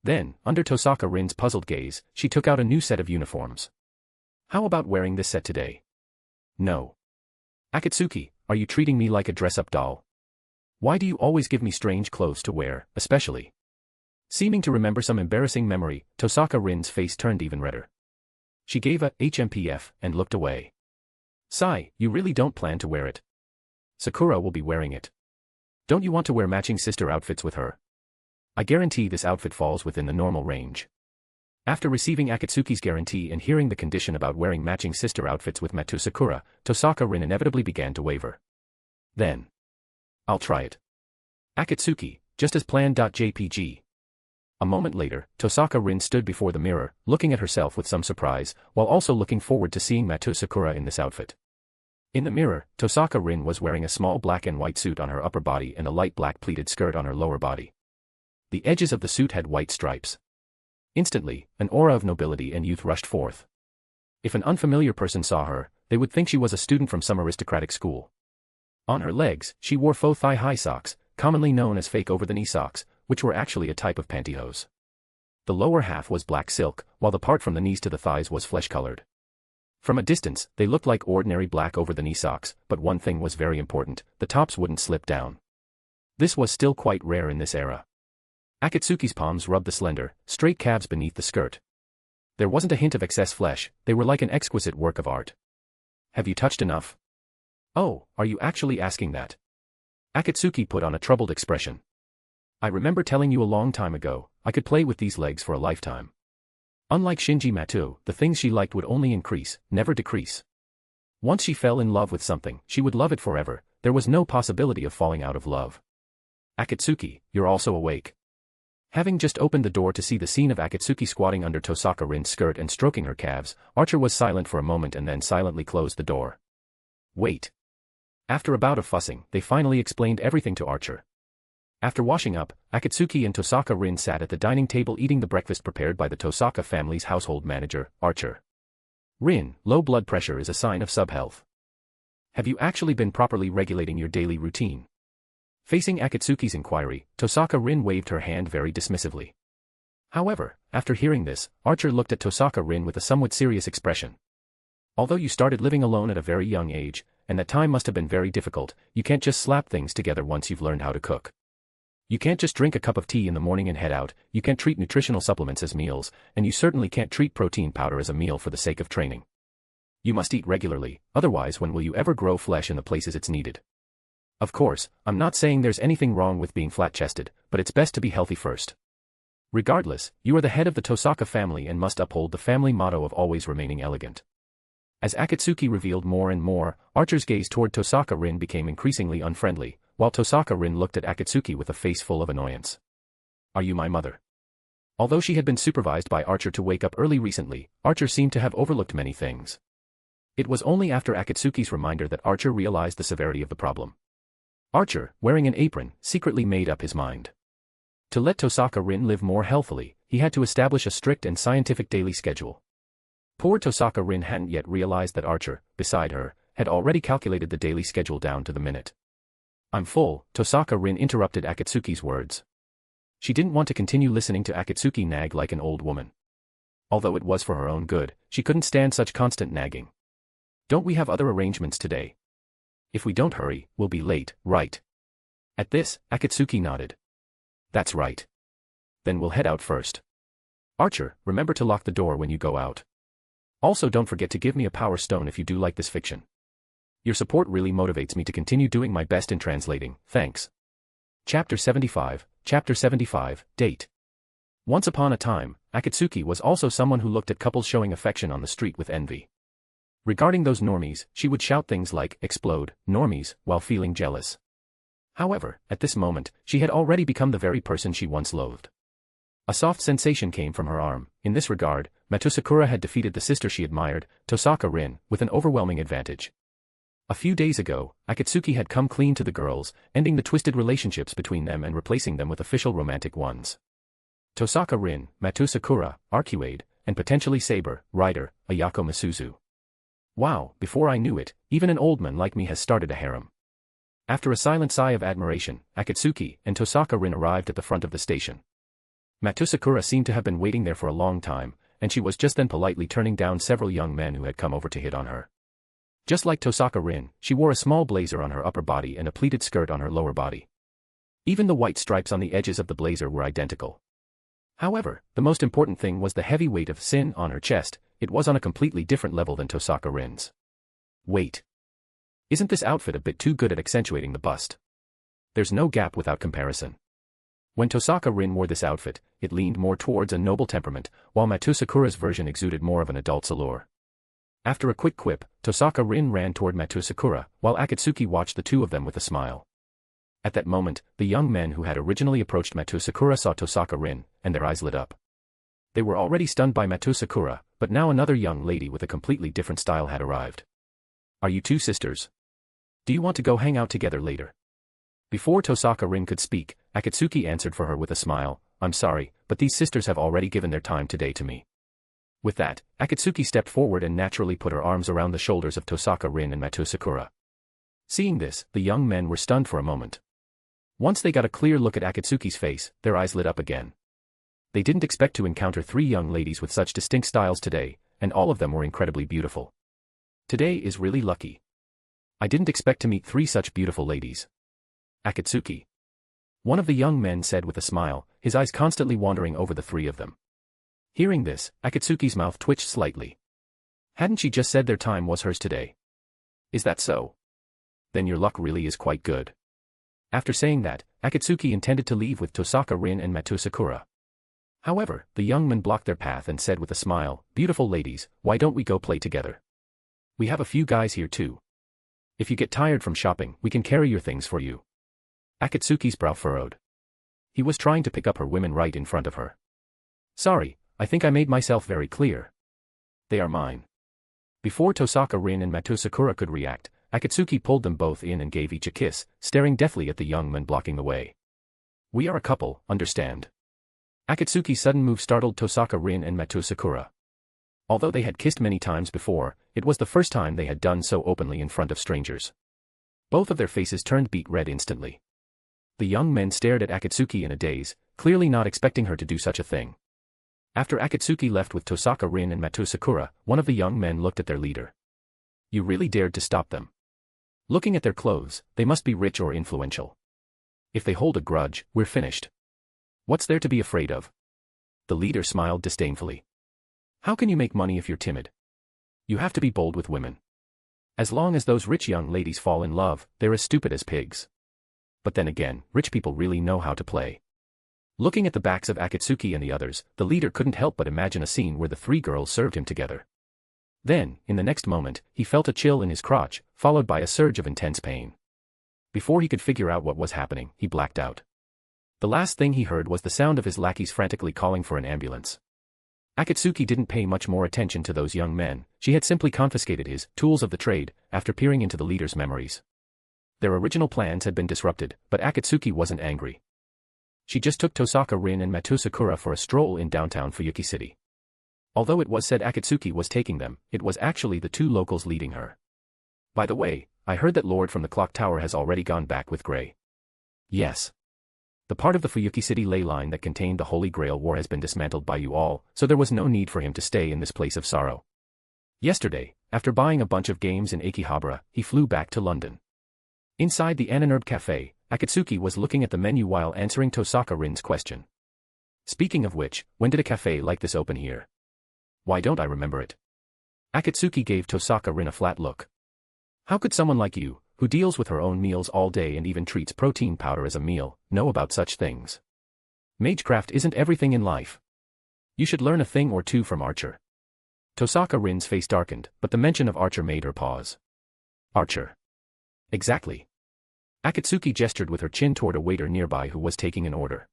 Then, under Tosaka Rin's puzzled gaze, she took out a new set of uniforms. "How about wearing this set today?" "No." "Akatsuki, are you treating me like a dress-up doll? Why do you always give me strange clothes to wear, especially?" Seeming to remember some embarrassing memory, Tosaka Rin's face turned even redder. She gave a HMPF and looked away. "Sigh, you really don't plan to wear it? Sakura will be wearing it. Don't you want to wear matching sister outfits with her? I guarantee this outfit falls within the normal range." After receiving Akatsuki's guarantee and hearing the condition about wearing matching sister outfits with Matou Sakura, Tosaka Rin inevitably began to waver. Then, "I'll try it. Akatsuki, just as planned. JPG. A moment later, Tosaka Rin stood before the mirror, looking at herself with some surprise, while also looking forward to seeing Matou Sakura in this outfit. In the mirror, Tosaka Rin was wearing a small black and white suit on her upper body and a light black pleated skirt on her lower body. The edges of the suit had white stripes. Instantly, an aura of nobility and youth rushed forth. If an unfamiliar person saw her, they would think she was a student from some aristocratic school. On her legs, she wore faux thigh-high socks, commonly known as fake over-the-knee socks, which were actually a type of pantyhose. The lower half was black silk, while the part from the knees to the thighs was flesh-colored. From a distance, they looked like ordinary black over-the-knee socks, but one thing was very important: the tops wouldn't slip down. This was still quite rare in this era. Akatsuki's palms rubbed the slender, straight calves beneath the skirt. There wasn't a hint of excess flesh, they were like an exquisite work of art. "Have you touched enough?" "Oh, are you actually asking that?" Akatsuki put on a troubled expression. "I remember telling you a long time ago, I could play with these legs for a lifetime." Unlike Shinji Matou, the things she liked would only increase, never decrease. Once she fell in love with something, she would love it forever. There was no possibility of falling out of love. "Akatsuki, you're also awake." Having just opened the door to see the scene of Akatsuki squatting under Tosaka Rin's skirt and stroking her calves, Archer was silent for a moment and then silently closed the door. "Wait." After a bout of fussing, they finally explained everything to Archer. After washing up, Akatsuki and Tosaka Rin sat at the dining table eating the breakfast prepared by the Tosaka family's household manager, Archer. "Rin, low blood pressure is a sign of subhealth. Have you actually been properly regulating your daily routine?" Facing Akatsuki's inquiry, Tosaka Rin waved her hand very dismissively. However, after hearing this, Archer looked at Tosaka Rin with a somewhat serious expression. "Although you started living alone at a very young age, and that time must have been very difficult, you can't just slap things together once you've learned how to cook. You can't just drink a cup of tea in the morning and head out, you can't treat nutritional supplements as meals, and you certainly can't treat protein powder as a meal for the sake of training. You must eat regularly, otherwise when will you ever grow flesh in the places it's needed? Of course, I'm not saying there's anything wrong with being flat-chested, but it's best to be healthy first. Regardless, you are the head of the Tosaka family and must uphold the family motto of always remaining elegant." As Akatsuki revealed more and more, Archer's gaze toward Tosaka Rin became increasingly unfriendly, while Tosaka Rin looked at Akatsuki with a face full of annoyance. "Are you my mother?" Although she had been supervised by Archer to wake up early recently, Archer seemed to have overlooked many things. It was only after Akatsuki's reminder that Archer realized the severity of the problem. Archer, wearing an apron, secretly made up his mind. To let Tosaka Rin live more healthily, he had to establish a strict and scientific daily schedule. Poor Tosaka Rin hadn't yet realized that Archer, beside her, had already calculated the daily schedule down to the minute. "I'm full," Tosaka Rin interrupted Akatsuki's words. She didn't want to continue listening to Akatsuki nag like an old woman. Although it was for her own good, she couldn't stand such constant nagging. "Don't we have other arrangements today? If we don't hurry, we'll be late, right?" At this, Akatsuki nodded. "That's right. Then we'll head out first. Archer, remember to lock the door when you go out. Also don't forget to give me a power stone if you do like this fiction. Your support really motivates me to continue doing my best in translating, thanks." Chapter 75, Date. Once upon a time, Akatsuki was also someone who looked at couples showing affection on the street with envy. Regarding those normies, she would shout things like, "Explode, normies," while feeling jealous. However, at this moment, she had already become the very person she once loathed. A soft sensation came from her arm. In this regard, Matou Sakura had defeated the sister she admired, Tosaka Rin, with an overwhelming advantage. A few days ago, Akatsuki had come clean to the girls, ending the twisted relationships between them and replacing them with official romantic ones. Tosaka Rin, Matou Sakura, Arcuade, and potentially Saber, Rider, Ayako Masuzu. Wow, before I knew it, even an old man like me has started a harem. After a silent sigh of admiration, Akatsuki and Tosaka Rin arrived at the front of the station. Matou Sakura seemed to have been waiting there for a long time, and she was just then politely turning down several young men who had come over to hit on her. Just like Tosaka Rin, she wore a small blazer on her upper body and a pleated skirt on her lower body. Even the white stripes on the edges of the blazer were identical. However, the most important thing was the heavy weight of sin on her chest. It was on a completely different level than Tosaka Rin's. Wait. Isn't this outfit a bit too good at accentuating the bust? There's no gap without comparison. When Tosaka Rin wore this outfit, it leaned more towards a noble temperament, while Matou Sakura's version exuded more of an adult's allure. After a quick quip, Tosaka Rin ran toward Matou Sakura, while Akatsuki watched the two of them with a smile. At that moment, the young men who had originally approached Matou Sakura saw Tosaka Rin, and their eyes lit up. They were already stunned by Matou Sakura, but now another young lady with a completely different style had arrived. "Are you two sisters? Do you want to go hang out together later?" Before Tosaka Rin could speak, Akatsuki answered for her with a smile, "I'm sorry, but these sisters have already given their time today to me." With that, Akatsuki stepped forward and naturally put her arms around the shoulders of Tosaka Rin and Matou Sakura. Seeing this, the young men were stunned for a moment. Once they got a clear look at Akatsuki's face, their eyes lit up again. They didn't expect to encounter three young ladies with such distinct styles today, and all of them were incredibly beautiful. Today is really lucky. I didn't expect to meet three such beautiful ladies. Akatsuki. One of the young men said with a smile, his eyes constantly wandering over the three of them. Hearing this, Akatsuki's mouth twitched slightly. Hadn't she just said their time was hers today? Is that so? Then your luck really is quite good. After saying that, Akatsuki intended to leave with Tosaka Rin and Matou Sakura. However, the young man blocked their path and said with a smile, "Beautiful ladies, why don't we go play together? We have a few guys here too. If you get tired from shopping, we can carry your things for you." Akatsuki's brow furrowed. He was trying to pick up her women right in front of her. "Sorry, I think I made myself very clear. They are mine." Before Tosaka Rin and Matou Sakura could react, Akatsuki pulled them both in and gave each a kiss, staring deathly at the young man blocking the way. "We are a couple, understand?" Akatsuki's sudden move startled Tosaka Rin and Matou Sakura. Although they had kissed many times before, it was the first time they had done so openly in front of strangers. Both of their faces turned beet red instantly. The young men stared at Akatsuki in a daze, clearly not expecting her to do such a thing. After Akatsuki left with Tosaka Rin and Matou Sakura, one of the young men looked at their leader. "You really dared to stop them. Looking at their clothes, they must be rich or influential. If they hold a grudge, we're finished. What's there to be afraid of?" The leader smiled disdainfully. "How can you make money if you're timid? You have to be bold with women. As long as those rich young ladies fall in love, they're as stupid as pigs. But then again, rich people really know how to play." Looking at the backs of Akatsuki and the others, the leader couldn't help but imagine a scene where the three girls served him together. Then, in the next moment, he felt a chill in his crotch, followed by a surge of intense pain. Before he could figure out what was happening, he blacked out. The last thing he heard was the sound of his lackeys frantically calling for an ambulance. Akatsuki didn't pay much more attention to those young men. She had simply confiscated his tools of the trade after peering into the leader's memories. Their original plans had been disrupted, but Akatsuki wasn't angry. She just took Tosaka Rin and Matou Sakura for a stroll in downtown Fuyuki City. Although it was said Akatsuki was taking them, it was actually the two locals leading her. "By the way, I heard that Lord from the clock tower has already gone back with Gray." "Yes. The part of the Fuyuki City ley line that contained the Holy Grail war has been dismantled by you all, so there was no need for him to stay in this place of sorrow. Yesterday, after buying a bunch of games in Akihabara, he flew back to London." Inside the Ananurb Cafe, Akatsuki was looking at the menu while answering Tosaka Rin's question. "Speaking of which, when did a cafe like this open here? Why don't I remember it?" Akatsuki gave Tosaka Rin a flat look. "How could someone like you, who deals with her own meals all day and even treats protein powder as a meal, know about such things? Magecraft isn't everything in life. You should learn a thing or two from Archer." Tosaka Rin's face darkened, but the mention of Archer made her pause. Archer. Exactly. Akatsuki gestured with her chin toward a waiter nearby who was taking an order.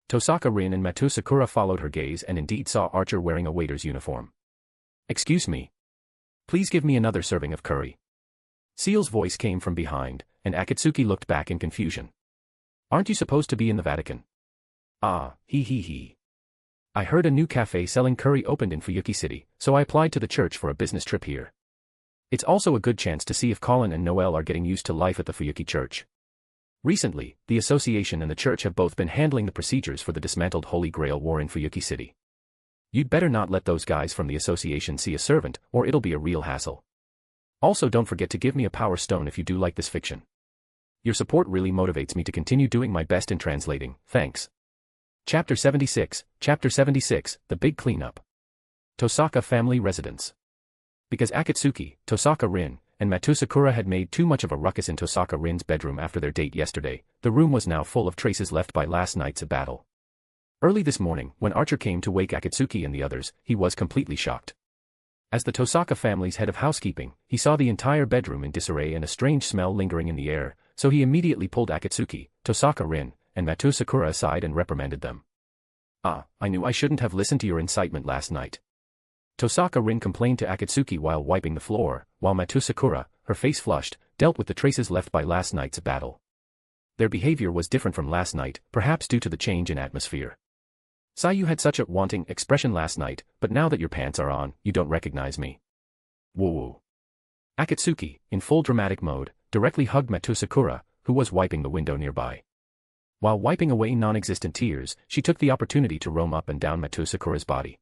Tosaka Rin and Matou Sakura followed her gaze and indeed saw Archer wearing a waiter's uniform. Excuse me. Please give me another serving of curry. Seal's voice came from behind, and Akatsuki looked back in confusion. Aren't you supposed to be in the Vatican? Ah, he. I heard a new cafe selling curry opened in Fuyuki City, so I applied to the church for a business trip here. It's also a good chance to see if Colin and Noelle are getting used to life at the Fuyuki church. Recently, the association and the church have both been handling the procedures for the dismantled Holy Grail War in Fuyuki City. You'd better not let those guys from the association see a servant, or it'll be a real hassle. Also, don't forget to give me a power stone if you do like this fiction. Your support really motivates me to continue doing my best in translating, thanks. Chapter 76, The Big Cleanup. Tosaka Family Residence. Because Akatsuki, Tosaka Rin, and Matou Sakura had made too much of a ruckus in Tosaka Rin's bedroom after their date yesterday, the room was now full of traces left by last night's battle. Early this morning, when Archer came to wake Akatsuki and the others, he was completely shocked. As the Tosaka family's head of housekeeping, he saw the entire bedroom in disarray and a strange smell lingering in the air, so he immediately pulled Akatsuki, Tosaka Rin, and Matou Sakura aside and reprimanded them. Ah, I knew I shouldn't have listened to your incitement last night. Tosaka Rin complained to Akatsuki while wiping the floor, while Matou Sakura, her face flushed, dealt with the traces left by last night's battle. Their behavior was different from last night, perhaps due to the change in atmosphere. You had such a wanting expression last night, but now that your pants are on, you don't recognize me. Woo-woo. Akatsuki, in full dramatic mode, directly hugged Matou Sakura, who was wiping the window nearby. While wiping away non-existent tears, she took the opportunity to roam up and down Matou Sakura's body.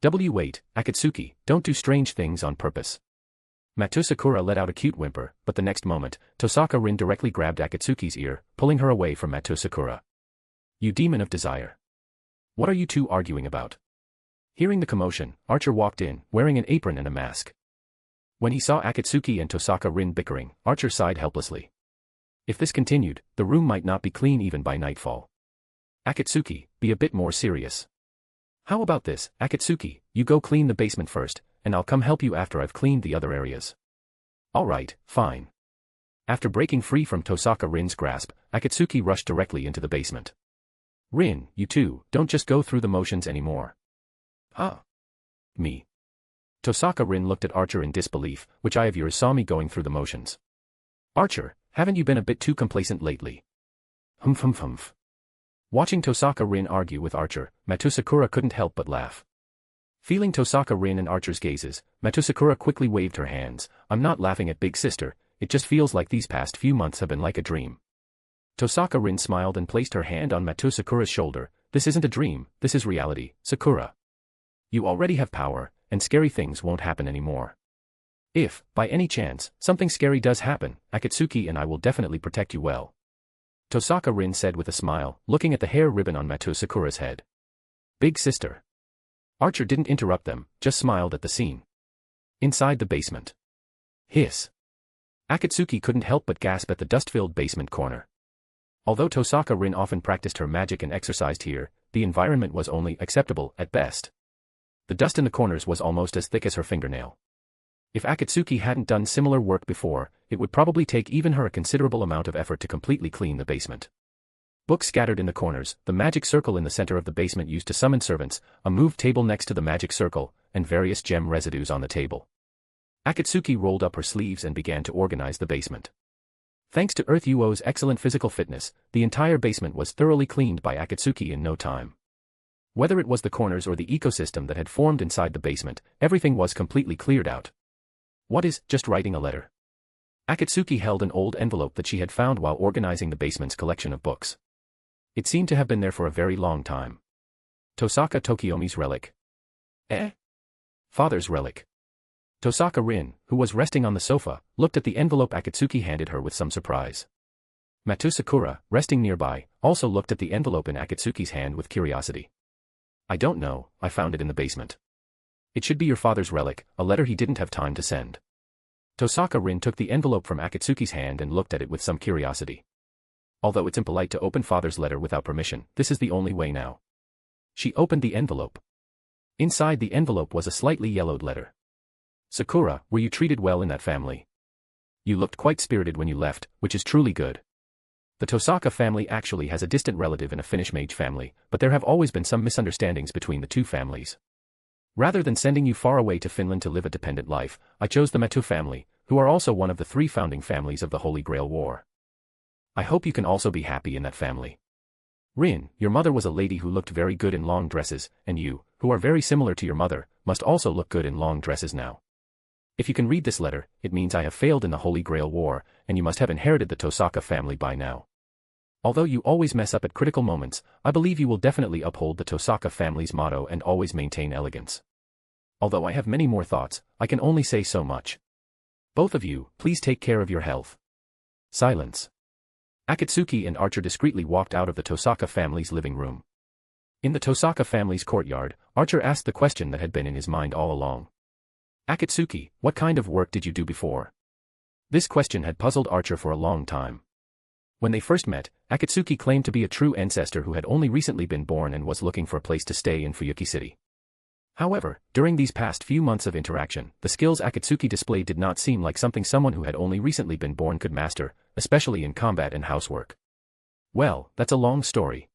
Wait, Akatsuki, don't do strange things on purpose. Matou Sakura let out a cute whimper, but the next moment, Tosaka Rin directly grabbed Akatsuki's ear, pulling her away from Matou Sakura. You demon of desire. What are you two arguing about? Hearing the commotion, Archer walked in, wearing an apron and a mask. When he saw Akatsuki and Tosaka Rin bickering, Archer sighed helplessly. If this continued, the room might not be clean even by nightfall. Akatsuki, be a bit more serious. How about this, Akatsuki, you go clean the basement first, and I'll come help you after I've cleaned the other areas. Alright, fine. After breaking free from Tosaka Rin's grasp, Akatsuki rushed directly into the basement. Rin, you two, don't just go through the motions anymore. Huh? Me. Tosaka Rin looked at Archer in disbelief, which eye of yours saw me going through the motions. Archer, haven't you been a bit too complacent lately? Humph. Watching Tosaka Rin argue with Archer, Matou Sakura couldn't help but laugh. Feeling Tosaka Rin and Archer's gazes, Matou Sakura quickly waved her hands. I'm not laughing at big sister, it just feels like these past few months have been like a dream. Tosaka Rin smiled and placed her hand on Matou Sakura's shoulder. This isn't a dream, this is reality, Sakura. You already have power, and scary things won't happen anymore. If, by any chance, something scary does happen, Akatsuki and I will definitely protect you well. Tosaka Rin said with a smile, looking at the hair ribbon on Matou Sakura's head. Big sister. Archer didn't interrupt them, just smiled at the scene. Inside the basement. Hiss. Akatsuki couldn't help but gasp at the dust-filled basement corner. Although Tosaka Rin often practiced her magic and exercised here, the environment was only acceptable at best. The dust in the corners was almost as thick as her fingernail. If Akatsuki hadn't done similar work before, it would probably take even her a considerable amount of effort to completely clean the basement. Books scattered in the corners, the magic circle in the center of the basement used to summon servants, a moved table next to the magic circle, and various gem residues on the table. Akatsuki rolled up her sleeves and began to organize the basement. Thanks to Earth Uo's excellent physical fitness, the entire basement was thoroughly cleaned by Akatsuki in no time. Whether it was the corners or the ecosystem that had formed inside the basement, everything was completely cleared out. What is just writing a letter? Akatsuki held an old envelope that she had found while organizing the basement's collection of books. It seemed to have been there for a very long time. Tosaka Tokiomi's relic. Father's relic. Tosaka Rin, who was resting on the sofa, looked at the envelope Akatsuki handed her with some surprise. Matou Sakura, resting nearby, also looked at the envelope in Akatsuki's hand with curiosity. I don't know, I found it in the basement. It should be your father's relic, a letter he didn't have time to send. Tosaka Rin took the envelope from Akatsuki's hand and looked at it with some curiosity. Although it's impolite to open father's letter without permission, this is the only way now. She opened the envelope. Inside the envelope was a slightly yellowed letter. Sakura, were you treated well in that family? You looked quite spirited when you left, which is truly good. The Tosaka family actually has a distant relative in a Finnish mage family, but there have always been some misunderstandings between the two families. Rather than sending you far away to Finland to live a dependent life, I chose the Matou family, who are also one of the 3 founding families of the Holy Grail War. I hope you can also be happy in that family. Rin, your mother was a lady who looked very good in long dresses, and you, who are very similar to your mother, must also look good in long dresses now. If you can read this letter, it means I have failed in the Holy Grail War, and you must have inherited the Tosaka family by now. Although you always mess up at critical moments, I believe you will definitely uphold the Tosaka family's motto and always maintain elegance. Although I have many more thoughts, I can only say so much. Both of you, please take care of your health. Silence. Akatsuki and Archer discreetly walked out of the Tosaka family's living room. In the Tosaka family's courtyard, Archer asked the question that had been in his mind all along. Akatsuki, what kind of work did you do before? This question had puzzled Archer for a long time. When they first met, Akatsuki claimed to be a true ancestor who had only recently been born and was looking for a place to stay in Fuyuki City. However, during these past few months of interaction, the skills Akatsuki displayed did not seem like something someone who had only recently been born could master, especially in combat and housework. Well, that's a long story.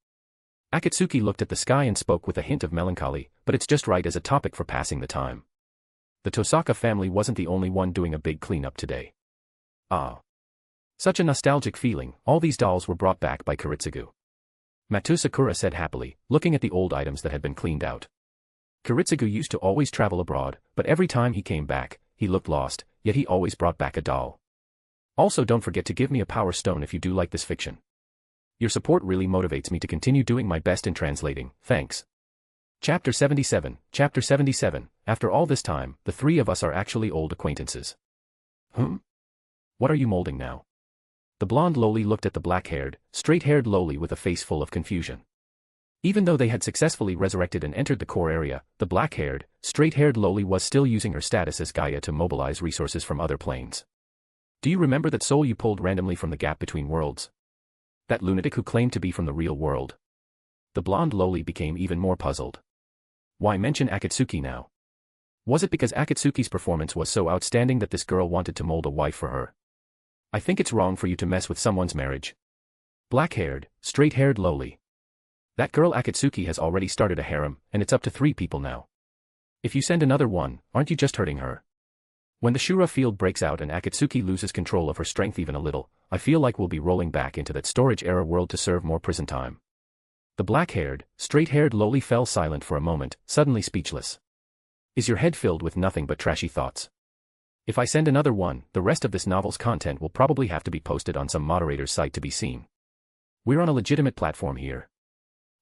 Akatsuki looked at the sky and spoke with a hint of melancholy, but it's just right as a topic for passing the time. The Tosaka family wasn't the only one doing a big cleanup today. Ah. Such a nostalgic feeling, all these dolls were brought back by Kiritsugu. Matou, Sakura said happily, looking at the old items that had been cleaned out. Kiritsugu used to always travel abroad, but every time he came back, he looked lost, yet he always brought back a doll. Also, don't forget to give me a power stone if you do like this fiction. Your support really motivates me to continue doing my best in translating, thanks. Chapter 77, Chapter 77, after all this time, the 3 of us are actually old acquaintances. What are you molding now? The blonde loli looked at the black-haired, straight-haired loli with a face full of confusion. Even though they had successfully resurrected and entered the core area, the black-haired, straight-haired loli was still using her status as Gaia to mobilize resources from other planes. Do you remember that soul you pulled randomly from the gap between worlds? That lunatic who claimed to be from the real world? The blonde loli became even more puzzled. Why mention Akatsuki now? Was it because Akatsuki's performance was so outstanding that this girl wanted to mold a wife for her? I think it's wrong for you to mess with someone's marriage. Black-haired, straight-haired loli. That girl Akatsuki has already started a harem, and it's up to 3 people now. If you send another one, aren't you just hurting her? When the Shura field breaks out and Akatsuki loses control of her strength even a little, I feel like we'll be rolling back into that storage-era world to serve more prison time. The black-haired, straight-haired loli fell silent for a moment, suddenly speechless. Is your head filled with nothing but trashy thoughts? If I send another one, the rest of this novel's content will probably have to be posted on some moderator's site to be seen. We're on a legitimate platform here.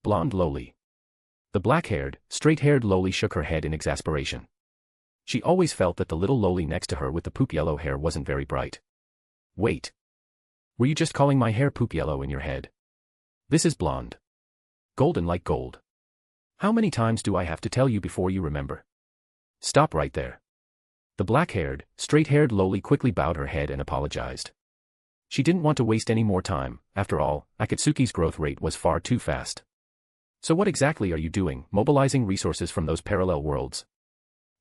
Blonde loli. The black-haired, straight-haired loli shook her head in exasperation. She always felt that the little loli next to her with the poop yellow hair wasn't very bright. Wait. Were you just calling my hair poop yellow in your head? This is blonde. Golden like gold. How many times do I have to tell you before you remember? Stop right there. The black-haired, straight-haired loli quickly bowed her head and apologized. She didn't want to waste any more time, after all, Akatsuki's growth rate was far too fast. So what exactly are you doing, mobilizing resources from those parallel worlds?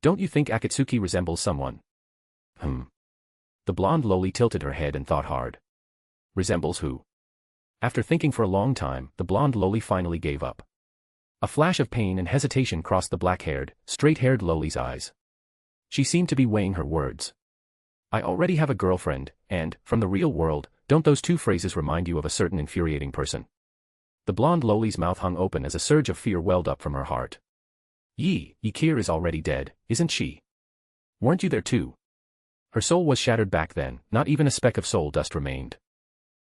Don't you think Akatsuki resembles someone? The blonde loli tilted her head and thought hard. Resembles who? After thinking for a long time, the blonde loli finally gave up. A flash of pain and hesitation crossed the black-haired, straight-haired loli's eyes. She seemed to be weighing her words. I already have a girlfriend, and, from the real world, don't those 2 phrases remind you of a certain infuriating person? The blonde loli's mouth hung open as a surge of fear welled up from her heart. Ykir is already dead, isn't she? Weren't you there too? Her soul was shattered back then, not even a speck of soul dust remained.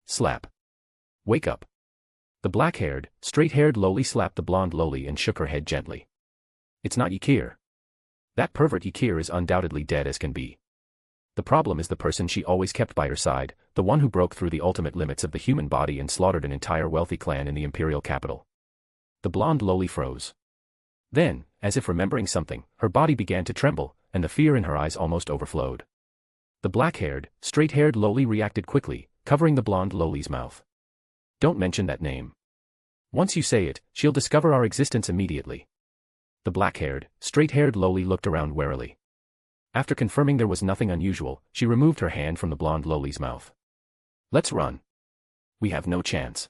Slap. Wake up. The black-haired, straight-haired loli slapped the blonde loli and shook her head gently. It's not Ykir. That pervert Ykir is undoubtedly dead as can be. The problem is the person she always kept by her side, the one who broke through the ultimate limits of the human body and slaughtered an entire wealthy clan in the imperial capital. The blonde loli froze. Then, as if remembering something, her body began to tremble, and the fear in her eyes almost overflowed. The black-haired, straight-haired loli reacted quickly, covering the blonde loli's mouth. Don't mention that name. Once you say it, she'll discover our existence immediately. The black-haired, straight-haired loli looked around warily. After confirming there was nothing unusual, she removed her hand from the blonde loli's mouth. Let's run. We have no chance.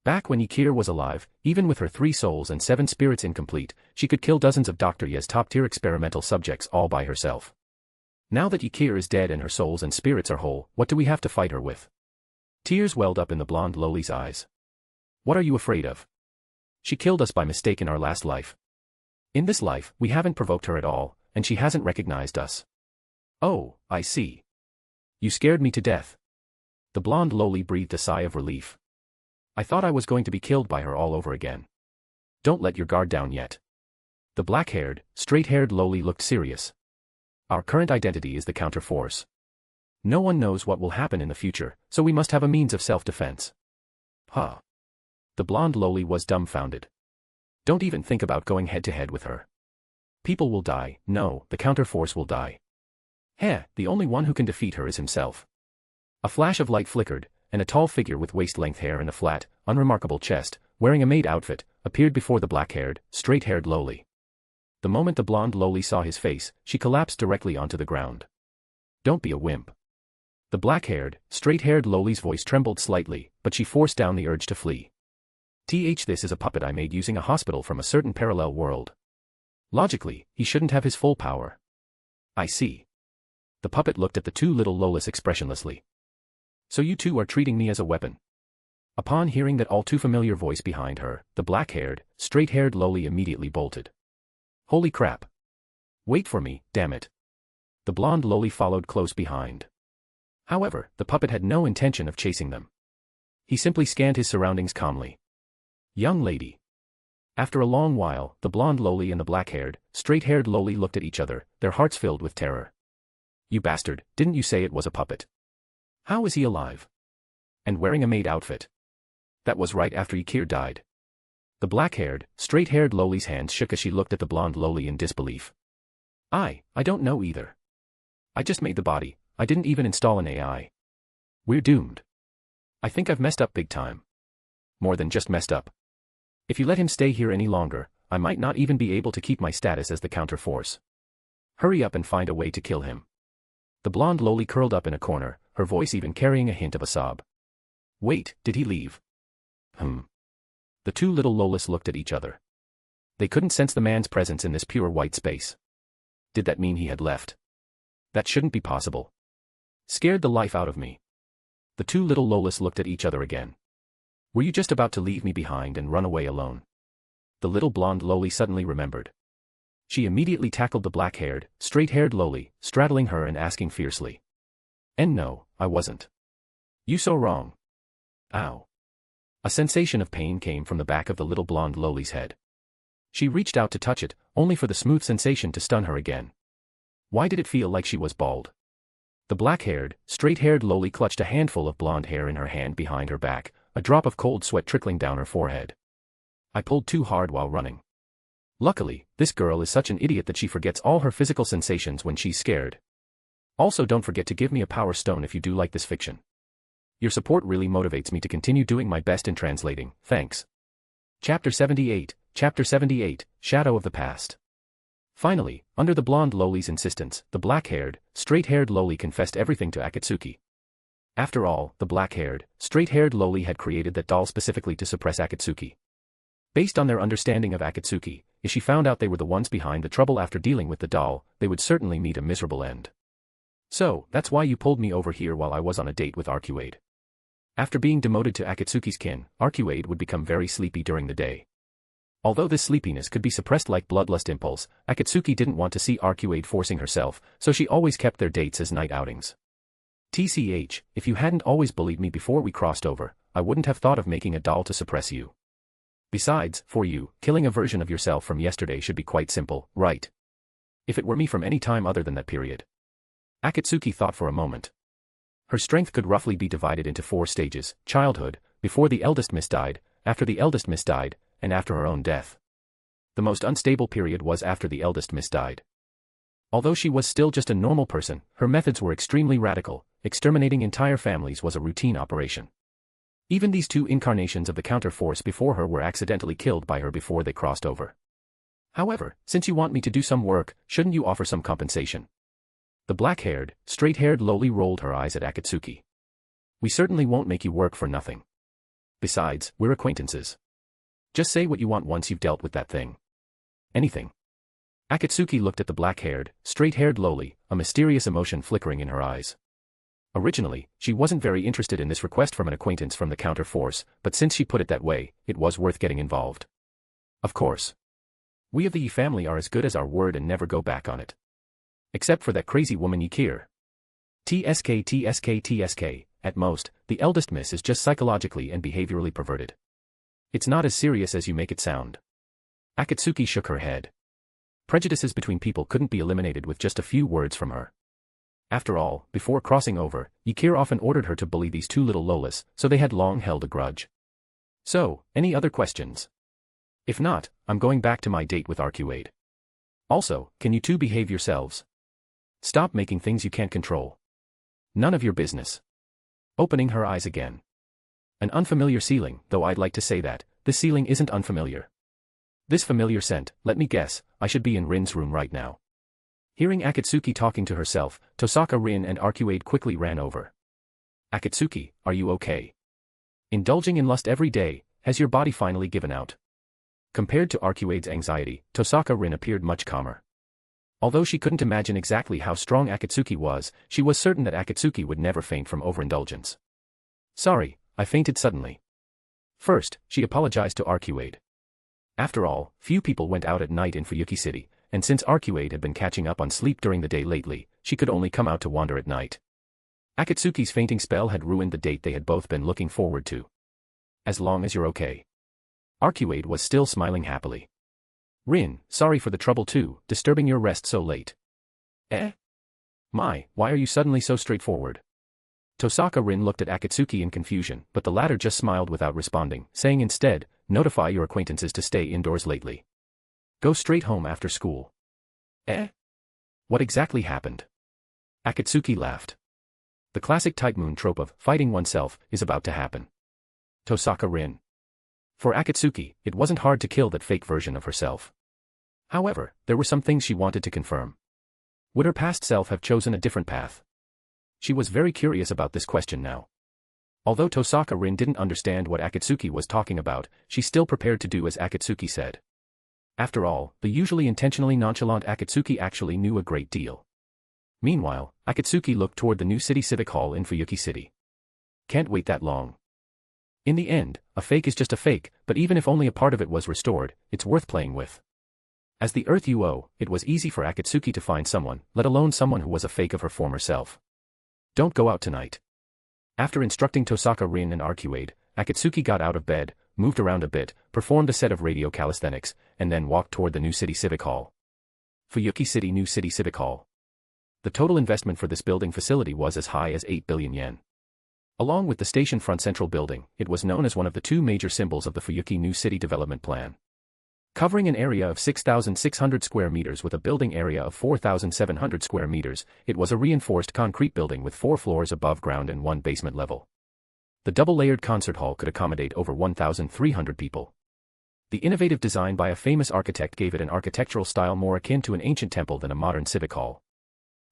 Back when Ykir was alive, even with her 3 souls and 7 spirits incomplete, she could kill dozens of Dr. Ye's top-tier experimental subjects all by herself. Now that Ykir is dead and her souls and spirits are whole, what do we have to fight her with? Tears welled up in the blonde loli's eyes. What are you afraid of? She killed us by mistake in our last life. In this life, we haven't provoked her at all, and she hasn't recognized us. Oh, I see. You scared me to death. The blonde loli breathed a sigh of relief. I thought I was going to be killed by her all over again. Don't let your guard down yet. The black-haired, straight-haired loli looked serious. Our current identity is the counter-force. No one knows what will happen in the future, so we must have a means of self-defense. Huh. The blonde loli was dumbfounded. Don't even think about going head-to-head with her. People will die, no, the counter-force will die. Heh, the only one who can defeat her is himself. A flash of light flickered, and a tall figure with waist-length hair and a flat, unremarkable chest, wearing a maid outfit, appeared before the black-haired, straight-haired loli. The moment the blonde loli saw his face, she collapsed directly onto the ground. Don't be a wimp. The black-haired, straight-haired loli's voice trembled slightly, but she forced down the urge to flee. This is a puppet I made using a hospital from a certain parallel world. Logically, he shouldn't have his full power. I see. The puppet looked at the 2 little lolis expressionlessly. So you 2 are treating me as a weapon. Upon hearing that all too familiar voice behind her, the black-haired, straight-haired loli immediately bolted. Holy crap. Wait for me, damn it. The blonde loli followed close behind. However, the puppet had no intention of chasing them. He simply scanned his surroundings calmly. Young lady. After a long while, the blonde loli and the black-haired, straight-haired loli looked at each other, their hearts filled with terror. You bastard, didn't you say it was a puppet? How is he alive? And wearing a maid outfit? That was right after Ykir died. The black-haired, straight-haired loli's hands shook as she looked at the blonde loli in disbelief. I don't know either. I just made the body, I didn't even install an AI. We're doomed. I think I've messed up big time. More than just messed up. If you let him stay here any longer, I might not even be able to keep my status as the counter-force. Hurry up and find a way to kill him. The blonde loli curled up in a corner, her voice even carrying a hint of a sob. Wait, did he leave? The 2 little lolis looked at each other. They couldn't sense the man's presence in this pure white space. Did that mean he had left? That shouldn't be possible. Scared the life out of me. The 2 little lolis looked at each other again. Were you just about to leave me behind and run away alone? The little blonde loli suddenly remembered. She immediately tackled the black-haired, straight-haired loli, straddling her and asking fiercely. And no, I wasn't. You so wrong. Ow. A sensation of pain came from the back of the little blonde loli's head. She reached out to touch it, only for the smooth sensation to stun her again. Why did it feel like she was bald? The black-haired, straight-haired loli clutched a handful of blonde hair in her hand behind her back, a drop of cold sweat trickling down her forehead. I pulled too hard while running. Luckily, this girl is such an idiot that she forgets all her physical sensations when she's scared. Also, don't forget to give me a power stone if you do like this fiction. Your support really motivates me to continue doing my best in translating, thanks. Chapter 78, Shadow of the Past. Finally, under the blonde loli's insistence, the black-haired, straight-haired loli confessed everything to Akatsuki. After all, the black-haired, straight-haired loli had created that doll specifically to suppress Akatsuki. Based on their understanding of Akatsuki, if she found out they were the ones behind the trouble after dealing with the doll, they would certainly meet a miserable end. So, that's why you pulled me over here while I was on a date with Arcuade. After being demoted to Akatsuki's kin, Arcuade would become very sleepy during the day. Although this sleepiness could be suppressed like bloodlust impulse, Akatsuki didn't want to see Arcuade forcing herself, so she always kept their dates as night outings. TCH, if you hadn't always bullied me before we crossed over, I wouldn't have thought of making a doll to suppress you. Besides, for you, killing a version of yourself from yesterday should be quite simple, right? If it were me from any time other than that period. Akatsuki thought for a moment. Her strength could roughly be divided into 4 stages: childhood, before the eldest miss died, after the eldest miss died, and after her own death. The most unstable period was after the eldest miss died. Although she was still just a normal person, her methods were extremely radical. Exterminating entire families was a routine operation. Even these 2 incarnations of the counter-force before her were accidentally killed by her before they crossed over. However, since you want me to do some work, shouldn't you offer some compensation? The black-haired, straight-haired lowly rolled her eyes at Akatsuki. We certainly won't make you work for nothing. Besides, we're acquaintances. Just say what you want once you've dealt with that thing. Anything. Akatsuki looked at the black-haired, straight-haired lowly, a mysterious emotion flickering in her eyes. Originally, she wasn't very interested in this request from an acquaintance from the counter-force, but since she put it that way, it was worth getting involved. Of course. We of the Yi family are as good as our word and never go back on it. Except for that crazy woman Ykir. TSK. At most, the eldest miss is just psychologically and behaviorally perverted. It's not as serious as you make it sound. Akatsuki shook her head. Prejudices between people couldn't be eliminated with just a few words from her. After all, before crossing over, Ykir often ordered her to bully these two little Lolas, so they had long held a grudge. So, any other questions? If not, I'm going back to my date with Arcuade. Also, can you two behave yourselves? Stop making things you can't control. None of your business. Opening her eyes again. An unfamiliar ceiling, though I'd like to say that, this ceiling isn't unfamiliar. This familiar scent, let me guess, I should be in Rin's room right now. Hearing Akatsuki talking to herself, Tosaka Rin and Arcuade quickly ran over. Akatsuki, are you okay? Indulging in lust every day, has your body finally given out? Compared to Arcuade's anxiety, Tosaka Rin appeared much calmer. Although she couldn't imagine exactly how strong Akatsuki was, she was certain that Akatsuki would never faint from overindulgence. Sorry, I fainted suddenly. First, she apologized to Arcuade. After all, few people went out at night in Fuyuki City, and since Arcuade had been catching up on sleep during the day lately, she could only come out to wander at night. Akatsuki's fainting spell had ruined the date they had both been looking forward to. As long as you're okay. Arcuade was still smiling happily. Rin, sorry for the trouble too, disturbing your rest so late. My, why are you suddenly so straightforward? Tosaka Rin looked at Akatsuki in confusion, but the latter just smiled without responding, saying instead, notify your acquaintances to stay indoors lately. Go straight home after school. What exactly happened? Akatsuki laughed. The classic Type Moon trope of fighting oneself is about to happen. Tosaka Rin. For Akatsuki, it wasn't hard to kill that fake version of herself. However, there were some things she wanted to confirm. Would her past self have chosen a different path? She was very curious about this question now. Although Tosaka Rin didn't understand what Akatsuki was talking about, she still prepared to do as Akatsuki said. After all, the usually intentionally nonchalant Akatsuki actually knew a great deal. Meanwhile, Akatsuki looked toward the new city civic hall in Fuyuki City. Can't wait that long. In the end, a fake is just a fake, but even if only a part of it was restored, it's worth playing with. As the Earth UO, it was easy for Akatsuki to find someone, let alone someone who was a fake of her former self. Don't go out tonight. After instructing Tosaka Rin and Arcuade, Akatsuki got out of bed, moved around a bit, performed a set of radio calisthenics, and then walked toward the new city civic hall. Fuyuki City New City Civic Hall. The total investment for this building facility was as high as 8 billion yen. Along with the station front central building, it was known as one of the two major symbols of the Fuyuki New City Development Plan. Covering an area of 6,600 square meters with a building area of 4,700 square meters, it was a reinforced concrete building with 4 floors above ground and 1 basement level. The double-layered concert hall could accommodate over 1,300 people. The innovative design by a famous architect gave it an architectural style more akin to an ancient temple than a modern civic hall.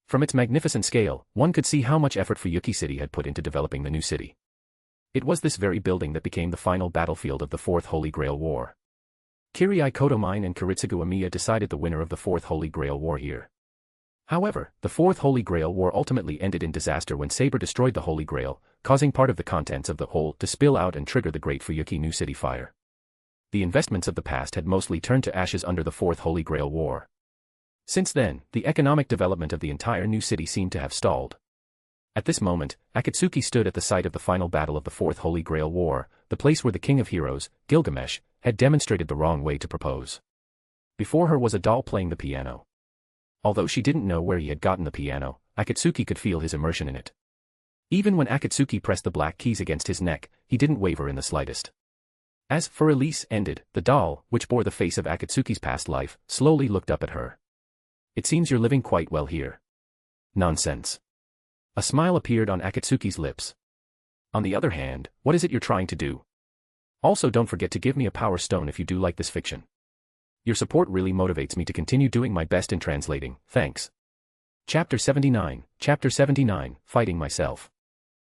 From its magnificent scale, one could see how much effort Fuyuki City had put into developing the new city. It was this very building that became the final battlefield of the Fourth Holy Grail War. Kirai Kotomine and Kiritsugu Amiya decided the winner of the Fourth Holy Grail War here. However, the Fourth Holy Grail War ultimately ended in disaster when Saber destroyed the Holy Grail, causing part of the contents of the hole to spill out and trigger the Great Fuyuki New City Fire. The investments of the past had mostly turned to ashes under the Fourth Holy Grail War. Since then, the economic development of the entire new city seemed to have stalled. At this moment, Akatsuki stood at the site of the final battle of the Fourth Holy Grail War, the place where the King of Heroes, Gilgamesh, had demonstrated the wrong way to propose. Before her was a doll playing the piano. Although she didn't know where he had gotten the piano, Akatsuki could feel his immersion in it. Even when Akatsuki pressed the black keys against his neck, he didn't waver in the slightest. As for release ended, the doll, which bore the face of Akatsuki's past life, slowly looked up at her. It seems you're living quite well here. Nonsense. A smile appeared on Akatsuki's lips. On the other hand, what is it you're trying to do? Also don't forget to give me a power stone if you do like this fiction. Your support really motivates me to continue doing my best in translating, thanks. Chapter 79, Fighting Myself.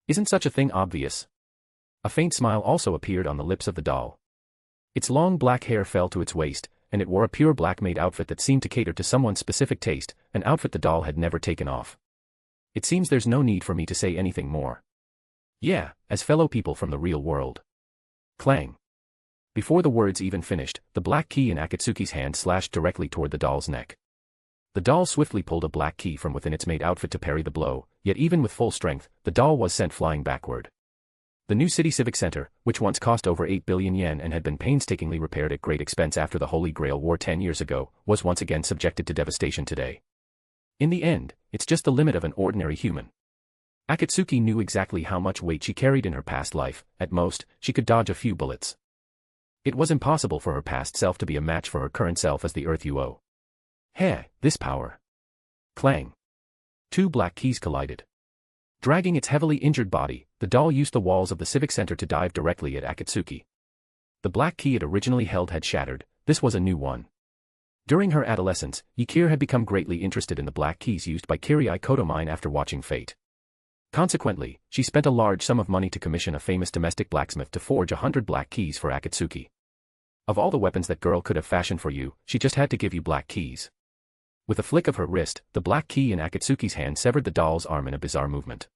Isn't such a thing obvious? A faint smile also appeared on the lips of the doll. Its long black hair fell to its waist, and it wore a pure black maid outfit that seemed to cater to someone's specific taste, an outfit the doll had never taken off. It seems there's no need for me to say anything more. Yeah, as fellow people from the real world. Clang. Before the words even finished, the black key in Akatsuki's hand slashed directly toward the doll's neck. The doll swiftly pulled a black key from within its maid outfit to parry the blow, yet even with full strength, the doll was sent flying backward. The new city civic center, which once cost over 8 billion yen and had been painstakingly repaired at great expense after the Holy Grail War 10 years ago, was once again subjected to devastation today. In the end, it's just the limit of an ordinary human. Akatsuki knew exactly how much weight she carried in her past life. At most, she could dodge a few bullets. It was impossible for her past self to be a match for her current self as the Earth UO. Heh, this power. Clang. Two black keys collided. Dragging its heavily injured body, the doll used the walls of the civic center to dive directly at Akatsuki. The black key it originally held had shattered. This was a new one. During her adolescence, Yukir had become greatly interested in the black keys used by Kirai Kotomine after watching Fate. Consequently, she spent a large sum of money to commission a famous domestic blacksmith to forge 100 black keys for Akatsuki. Of all the weapons that girl could have fashioned for you, she just had to give you black keys. With a flick of her wrist, the black key in Akatsuki's hand severed the doll's arm in a bizarre movement.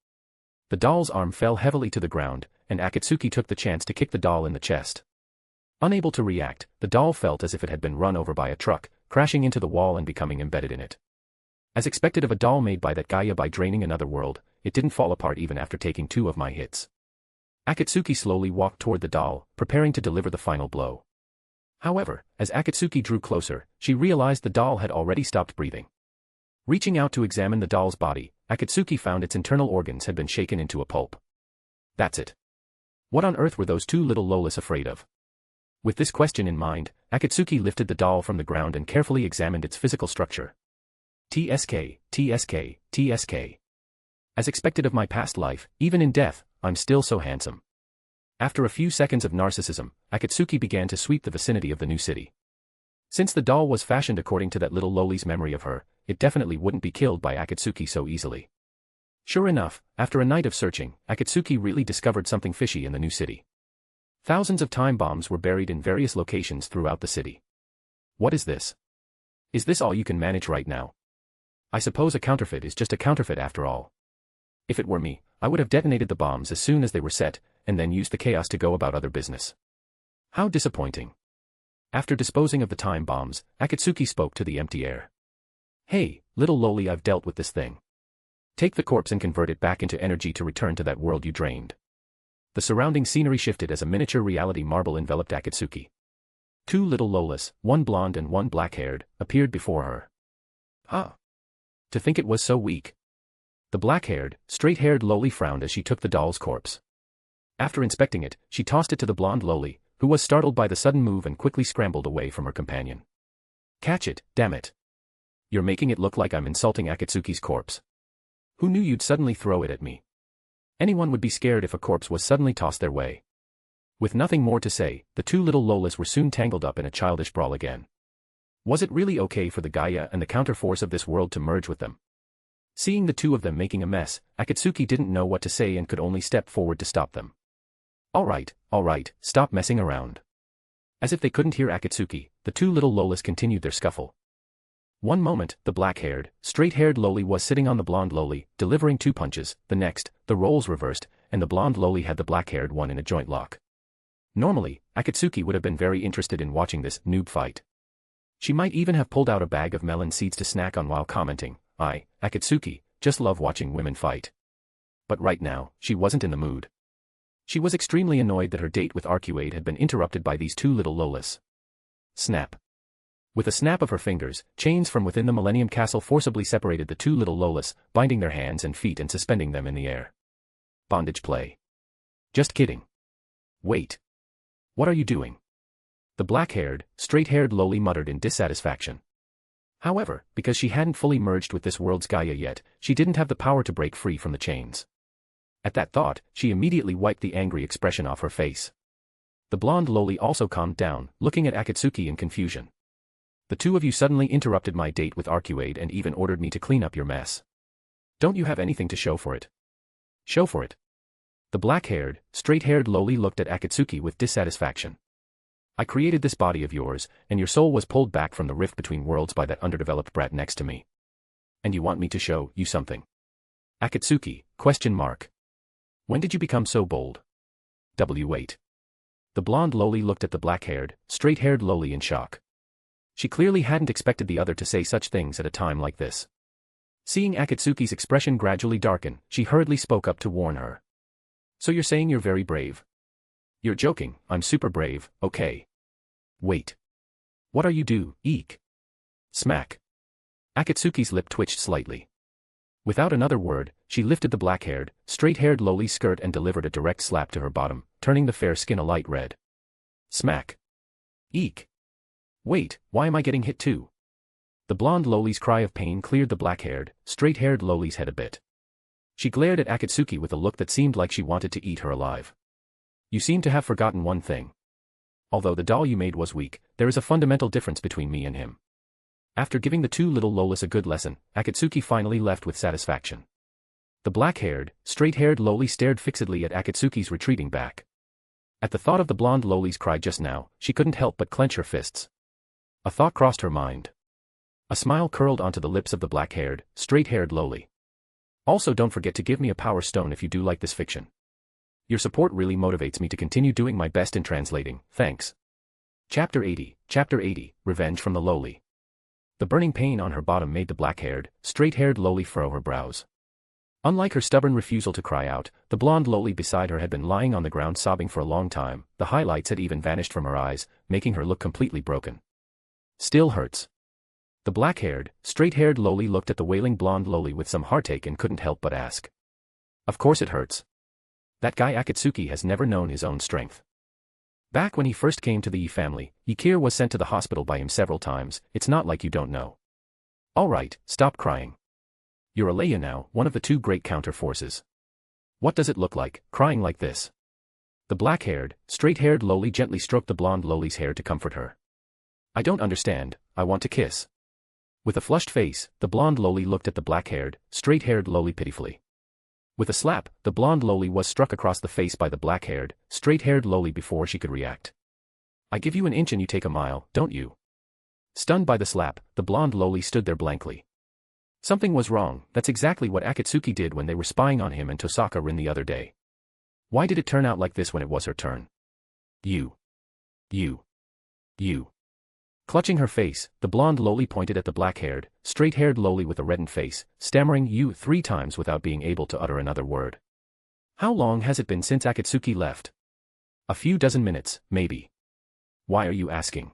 The doll's arm fell heavily to the ground, and Akatsuki took the chance to kick the doll in the chest. Unable to react, the doll felt as if it had been run over by a truck, crashing into the wall and becoming embedded in it. As expected of a doll made by that Gaia by draining another world, it didn't fall apart even after taking 2 of my hits. Akatsuki slowly walked toward the doll, preparing to deliver the final blow. However, as Akatsuki drew closer, she realized the doll had already stopped breathing. Reaching out to examine the doll's body, Akatsuki found its internal organs had been shaken into a pulp. That's it. What on earth were those 2 little Lolas afraid of? With this question in mind, Akatsuki lifted the doll from the ground and carefully examined its physical structure. TSK. As expected of my past life, even in death, I'm still so handsome. After a few seconds of narcissism, Akatsuki began to sweep the vicinity of the new city. Since the doll was fashioned according to that little loli's memory of her, it definitely wouldn't be killed by Akatsuki so easily. Sure enough, after a night of searching, Akatsuki really discovered something fishy in the new city. Thousands of time bombs were buried in various locations throughout the city. What is this? Is this all you can manage right now? I suppose a counterfeit is just a counterfeit after all. If it were me, I would have detonated the bombs as soon as they were set, and then used the chaos to go about other business. How disappointing. After disposing of the time bombs, Akatsuki spoke to the empty air. Hey, little loli, I've dealt with this thing. Take the corpse and convert it back into energy to return to that world you drained. The surrounding scenery shifted as a miniature reality marble enveloped Akatsuki. 2 little Lolas, 1 blonde and 1 black-haired, appeared before her. Huh. To think it was so weak. The black-haired, straight-haired loli frowned as she took the doll's corpse. After inspecting it, she tossed it to the blonde loli, who was startled by the sudden move and quickly scrambled away from her companion. Catch it, damn it. You're making it look like I'm insulting Akatsuki's corpse. Who knew you'd suddenly throw it at me? Anyone would be scared if a corpse was suddenly tossed their way. With nothing more to say, the 2 little Lolas were soon tangled up in a childish brawl again. Was it really okay for the Gaia and the counterforce of this world to merge with them? Seeing the 2 of them making a mess, Akatsuki didn't know what to say and could only step forward to stop them. All right, stop messing around. As if they couldn't hear Akatsuki, the 2 little Lolas continued their scuffle. One moment, the black-haired, straight-haired loli was sitting on the blonde loli, delivering 2 punches, the next, the roles reversed, and the blonde loli had the black-haired one in a joint lock. Normally, Akatsuki would have been very interested in watching this noob fight. She might even have pulled out a bag of melon seeds to snack on while commenting, Akatsuki, just love watching women fight. But right now, she wasn't in the mood. She was extremely annoyed that her date with Arcuade had been interrupted by these 2 little Lolas. Snap. With a snap of her fingers, chains from within the Millennium Castle forcibly separated the 2 little Lolas, binding their hands and feet and suspending them in the air. Bondage play. Just kidding. Wait. What are you doing? The black-haired, straight-haired loli muttered in dissatisfaction. However, because she hadn't fully merged with this world's Gaia yet, she didn't have the power to break free from the chains. At that thought, she immediately wiped the angry expression off her face. The blonde loli also calmed down, looking at Akatsuki in confusion. The two of you suddenly interrupted my date with Arcuade and even ordered me to clean up your mess. Don't you have anything to show for it? Show for it. The black-haired, straight-haired loli looked at Akatsuki with dissatisfaction. I created this body of yours, and your soul was pulled back from the rift between worlds by that underdeveloped brat next to me. And you want me to show you something? Akatsuki, ? When did you become so bold? Wait. The blonde loli looked at the black-haired, straight-haired loli in shock. She clearly hadn't expected the other to say such things at a time like this. Seeing Akatsuki's expression gradually darken, she hurriedly spoke up to warn her. So you're saying you're very brave? You're joking, I'm super brave, okay. Wait. What are you do, eek? Smack. Akatsuki's lip twitched slightly. Without another word, she lifted the black-haired, straight-haired loli's skirt and delivered a direct slap to her bottom, turning the fair skin a light red. Smack. Eek. Wait, why am I getting hit too? The blonde loli's cry of pain cleared the black-haired, straight-haired loli's head a bit. She glared at Akatsuki with a look that seemed like she wanted to eat her alive. You seem to have forgotten one thing. Although the doll you made was weak, there is a fundamental difference between me and him. After giving the two little lolis a good lesson, Akatsuki finally left with satisfaction. The black-haired, straight-haired loli stared fixedly at Akatsuki's retreating back. At the thought of the blonde loli's cry just now, she couldn't help but clench her fists. A thought crossed her mind. A smile curled onto the lips of the black-haired, straight-haired loli. Also, don't forget to give me a power stone if you do like this fiction. Your support really motivates me to continue doing my best in translating, thanks. Chapter 80, Revenge from the Loli. The burning pain on her bottom made the black-haired, straight-haired loli furrow her brows. Unlike her stubborn refusal to cry out, the blonde loli beside her had been lying on the ground sobbing for a long time. The highlights had even vanished from her eyes, making her look completely broken. Still hurts. The black-haired, straight-haired loli looked at the wailing blonde loli with some heartache and couldn't help but ask. Of course it hurts. That guy Akatsuki has never known his own strength. Back when he first came to the Yi family, Ikir was sent to the hospital by him several times. It's not like you don't know. Alright, stop crying. You're Alaya now, one of the two great counter-forces. What does it look like, crying like this? The black-haired, straight-haired loli gently stroked the blonde loli's hair to comfort her. I don't understand, I want to kiss. With a flushed face, the blonde loli looked at the black-haired, straight-haired loli pitifully. With a slap, the blonde loli was struck across the face by the black-haired, straight-haired loli before she could react. I give you an inch and you take a mile, don't you? Stunned by the slap, the blonde loli stood there blankly. Something was wrong. That's exactly what Akatsuki did when they were spying on him and Tosaka Rin the other day. Why did it turn out like this when it was her turn? You. Clutching her face, the blonde loli pointed at the black-haired, straight-haired loli with a reddened face, stammering you 3 times without being able to utter another word. How long has it been since Akatsuki left? A few dozen minutes, maybe. Why are you asking?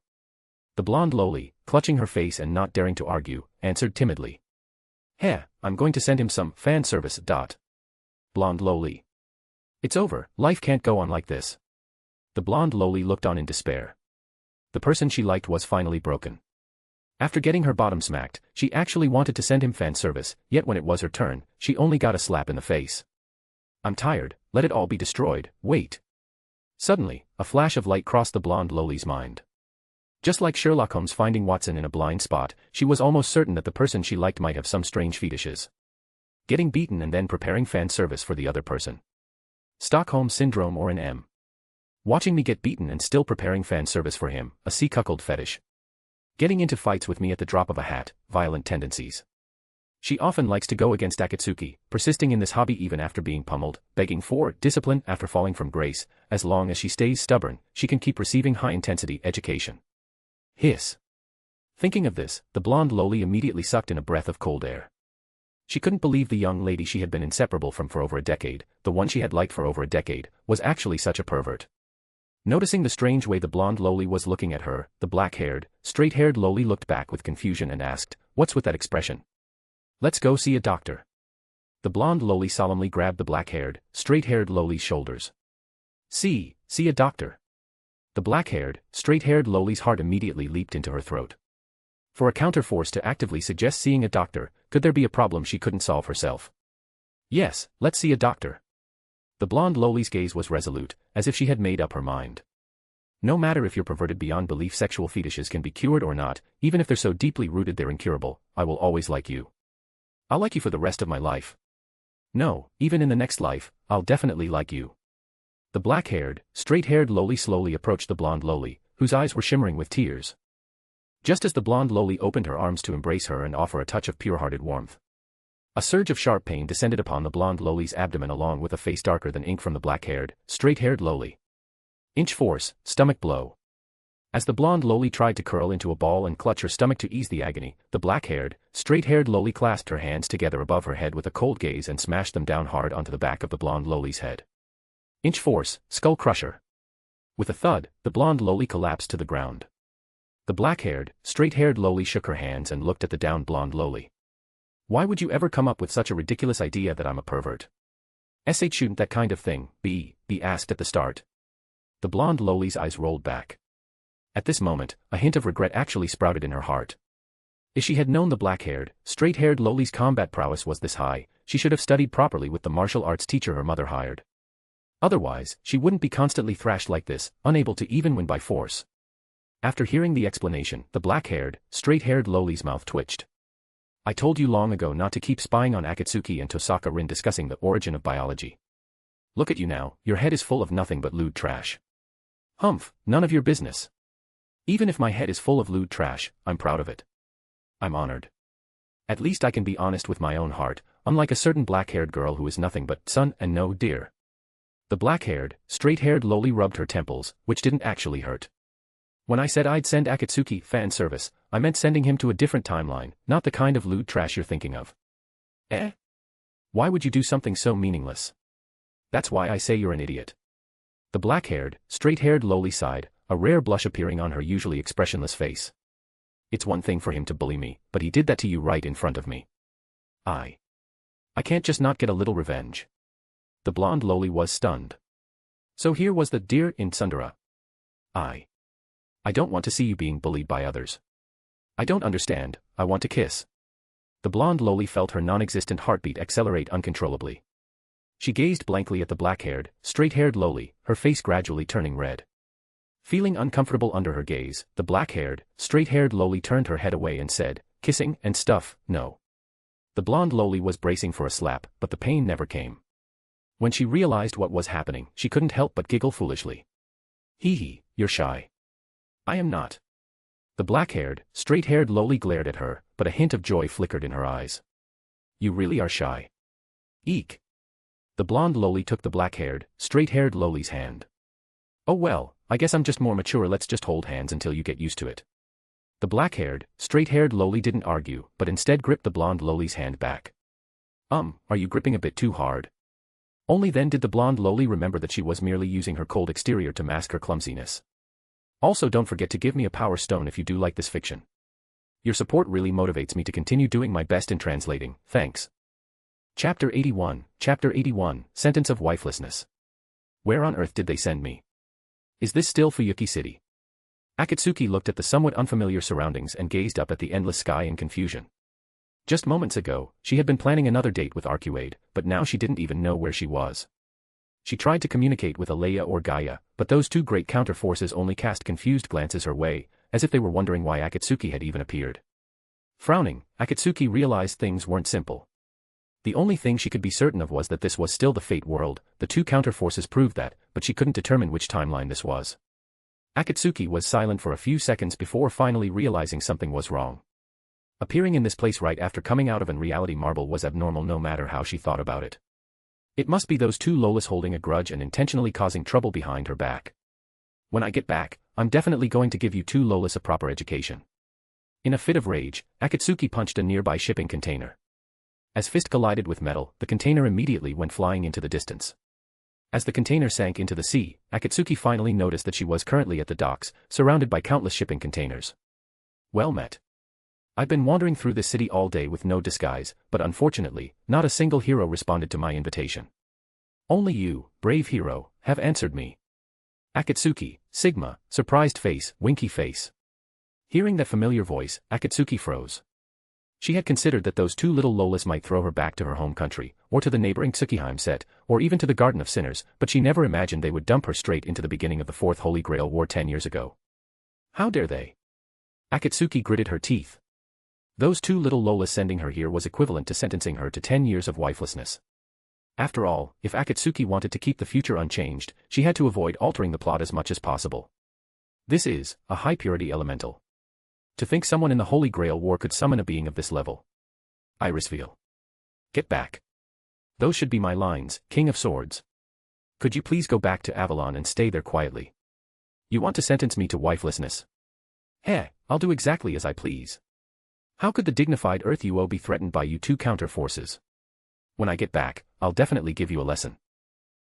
The blonde loli, clutching her face and not daring to argue, answered timidly. I'm going to send him some fan service. Blonde loli. It's over, life can't go on like this. The blonde loli looked on in despair. The person she liked was finally broken. After getting her bottom smacked, she actually wanted to send him fan service, yet when it was her turn, she only got a slap in the face. I'm tired, let it all be destroyed, wait. Suddenly, a flash of light crossed the blonde loli's mind. Just like Sherlock Holmes finding Watson in a blind spot, she was almost certain that the person she liked might have some strange fetishes. Getting beaten and then preparing fan service for the other person. Stockholm Syndrome or an M. Watching me get beaten and still preparing fan service for him, a sea-cuckold fetish. Getting into fights with me at the drop of a hat, violent tendencies. She often likes to go against Akatsuki, persisting in this hobby even after being pummeled, begging for discipline after falling from grace. As long as she stays stubborn, she can keep receiving high-intensity education. Hiss. Thinking of this, the blonde loli immediately sucked in a breath of cold air. She couldn't believe the young lady she had been inseparable from for over a decade, the one she had liked for over a decade, was actually such a pervert. Noticing the strange way the blonde loli was looking at her, the black-haired, straight-haired loli looked back with confusion and asked, "What's with that expression?" "Let's go see a doctor." The blonde loli solemnly grabbed the black-haired, straight-haired loli's shoulders. See a doctor." The black-haired, straight-haired loli's heart immediately leaped into her throat. For a counterforce to actively suggest seeing a doctor, could there be a problem she couldn't solve herself? Yes, let's see a doctor. The blonde loli's gaze was resolute, as if she had made up her mind. No matter if your perverted beyond belief sexual fetishes can be cured or not, even if they're so deeply rooted they're incurable, I will always like you. I'll like you for the rest of my life. No, even in the next life, I'll definitely like you. The black-haired, straight-haired loli slowly approached the blonde loli, whose eyes were shimmering with tears. Just as the blonde loli opened her arms to embrace her and offer a touch of pure-hearted warmth, a surge of sharp pain descended upon the blonde loli's abdomen along with a face darker than ink from the black-haired, straight-haired loli. Inch force, stomach blow. As the blonde loli tried to curl into a ball and clutch her stomach to ease the agony, the black-haired, straight-haired loli clasped her hands together above her head with a cold gaze and smashed them down hard onto the back of the blonde loli's head. Inch force, skull crusher. With a thud, the blonde loli collapsed to the ground. The black-haired, straight-haired loli shook her hands and looked at the downed blonde loli. Why would you ever come up with such a ridiculous idea that I'm a pervert? Shouldn't that kind of thing be asked at the start? The blonde loli's eyes rolled back. At this moment, a hint of regret actually sprouted in her heart. If she had known the black-haired, straight-haired loli's combat prowess was this high, she should have studied properly with the martial arts teacher her mother hired. Otherwise, she wouldn't be constantly thrashed like this, unable to even win by force. After hearing the explanation, the black-haired, straight-haired loli's mouth twitched. I told you long ago not to keep spying on Akatsuki and Tosaka Rin discussing the origin of biology. Look at you now, your head is full of nothing but lewd trash. Humph, none of your business. Even if my head is full of lewd trash, I'm proud of it. I'm honored. At least I can be honest with my own heart, unlike a certain black-haired girl who is nothing but son and no dear. The black-haired, straight-haired loli rubbed her temples, which didn't actually hurt. When I said I'd send Akatsuki fan service, I meant sending him to a different timeline, not the kind of lewd trash you're thinking of. Eh? Why would you do something so meaningless? That's why I say you're an idiot. The black-haired, straight-haired loli sighed, a rare blush appearing on her usually expressionless face. It's one thing for him to bully me, but he did that to you right in front of me. I can't just not get a little revenge. The blonde loli was stunned. So here was the dear in tsundere. I don't want to see you being bullied by others. I don't understand, I want to kiss. The blonde loli felt her non-existent heartbeat accelerate uncontrollably. She gazed blankly at the black-haired, straight-haired loli, her face gradually turning red. Feeling uncomfortable under her gaze, the black-haired, straight-haired loli turned her head away and said, kissing and stuff, no. The blonde loli was bracing for a slap, but the pain never came. When she realized what was happening, she couldn't help but giggle foolishly. Hee, you're shy. I am not. The black-haired, straight-haired loli glared at her, but a hint of joy flickered in her eyes. You really are shy. Eek. The blonde loli took the black-haired, straight-haired loli's hand. Oh well, I guess I'm just more mature, let's just hold hands until you get used to it. The black-haired, straight-haired loli didn't argue, but instead gripped the blonde loli's hand back. Are you gripping a bit too hard? Only then did the blonde loli remember that she was merely using her cold exterior to mask her clumsiness. Also, don't forget to give me a power stone if you do like this fiction. Your support really motivates me to continue doing my best in translating, thanks. Chapter 81, Sentence of Wifelessness. Where on earth did they send me? Is this still Fuyuki City? Akatsuki looked at the somewhat unfamiliar surroundings and gazed up at the endless sky in confusion. Just moments ago, she had been planning another date with Arcuade, but now she didn't even know where she was. She tried to communicate with Alaya or Gaia, but those two great counter-forces only cast confused glances her way, as if they were wondering why Akatsuki had even appeared. Frowning, Akatsuki realized things weren't simple. The only thing she could be certain of was that this was still the Fate world. The two counter-forces proved that, but she couldn't determine which timeline this was. Akatsuki was silent for a few seconds before finally realizing something was wrong. Appearing in this place right after coming out of an reality marble was abnormal no matter how she thought about it. It must be those two lolas holding a grudge and intentionally causing trouble behind her back. When I get back, I'm definitely going to give you two lolas a proper education. In a fit of rage, Akatsuki punched a nearby shipping container. As fist collided with metal, the container immediately went flying into the distance. As the container sank into the sea, Akatsuki finally noticed that she was currently at the docks, surrounded by countless shipping containers. Well met. I've been wandering through this city all day with no disguise, but unfortunately, not a single hero responded to my invitation. Only you, brave hero, have answered me. Akatsuki, Sigma, surprised face, winky face. Hearing that familiar voice, Akatsuki froze. She had considered that those two little Lolas might throw her back to her home country, or to the neighboring Tsukiheim set, or even to the Garden of Sinners, but she never imagined they would dump her straight into the beginning of the Fourth Holy Grail War 10 years ago. How dare they? Akatsuki gritted her teeth. Those two little Lolas sending her here was equivalent to sentencing her to 10 years of wifelessness. After all, if Akatsuki wanted to keep the future unchanged, she had to avoid altering the plot as much as possible. This is a high-purity elemental. To think someone in the Holy Grail War could summon a being of this level. Irisveal. Get back. Those should be my lines, King of Swords. Could you please go back to Avalon and stay there quietly? You want to sentence me to wifelessness? I'll do exactly as I please. How could the dignified Earth UO be threatened by you two counter forces? When I get back, I'll definitely give you a lesson.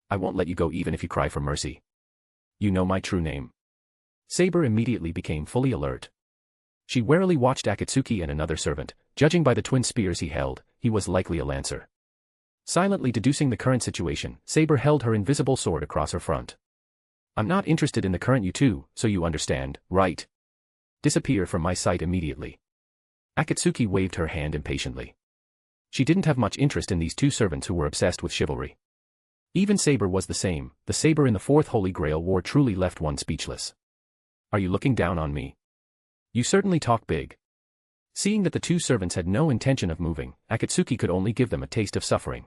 I won't let you go even if you cry for mercy. You know my true name. Saber immediately became fully alert. She warily watched Akatsuki and another servant. Judging by the twin spears he held, he was likely a lancer. Silently deducing the current situation, Saber held her invisible sword across her front. I'm not interested in the current you two, so you understand, right? Disappear from my sight immediately. Akatsuki waved her hand impatiently. She didn't have much interest in these two servants who were obsessed with chivalry. Even Saber was the same. The Saber in the Fourth Holy Grail War truly left one speechless. Are you looking down on me? You certainly talk big. Seeing that the two servants had no intention of moving, Akatsuki could only give them a taste of suffering.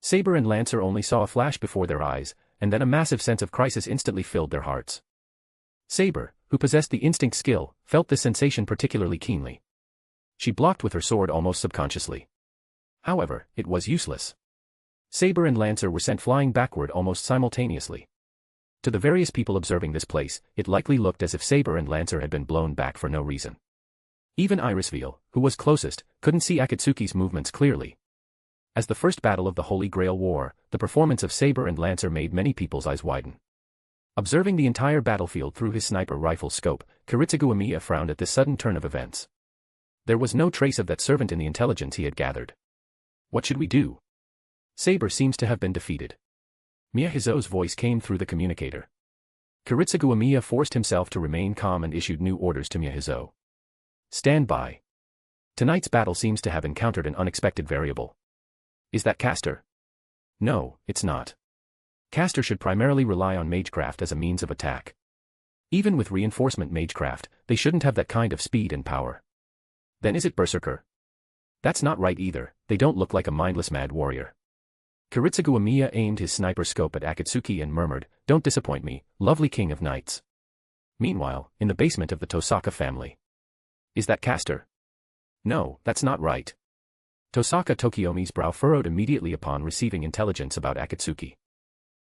Saber and Lancer only saw a flash before their eyes, and then a massive sense of crisis instantly filled their hearts. Saber, who possessed the instinct skill, felt this sensation particularly keenly. She blocked with her sword almost subconsciously. However, it was useless. Saber and Lancer were sent flying backward almost simultaneously. To the various people observing this place, it likely looked as if Saber and Lancer had been blown back for no reason. Even Irisveal, who was closest, couldn't see Akatsuki's movements clearly. As the first battle of the Holy Grail War, the performance of Saber and Lancer made many people's eyes widen. Observing the entire battlefield through his sniper rifle scope, Kiritsugu Amiya frowned at this sudden turn of events. There was no trace of that servant in the intelligence he had gathered. What should we do? Saber seems to have been defeated. Miyahizo's voice came through the communicator. Kiritsugu Amiya forced himself to remain calm and issued new orders to Miyahizo. Stand by. Tonight's battle seems to have encountered an unexpected variable. Is that Caster? No, it's not. Caster should primarily rely on magecraft as a means of attack. Even with reinforcement magecraft, they shouldn't have that kind of speed and power. Then is it Berserker? That's not right either, they don't look like a mindless mad warrior. Kiritsugu Amiya aimed his sniper scope at Akatsuki and murmured, "Don't disappoint me, lovely king of knights." Meanwhile, in the basement of the Tosaka family. Is that Caster? No, that's not right. Tosaka Tokiomi's brow furrowed immediately upon receiving intelligence about Akatsuki.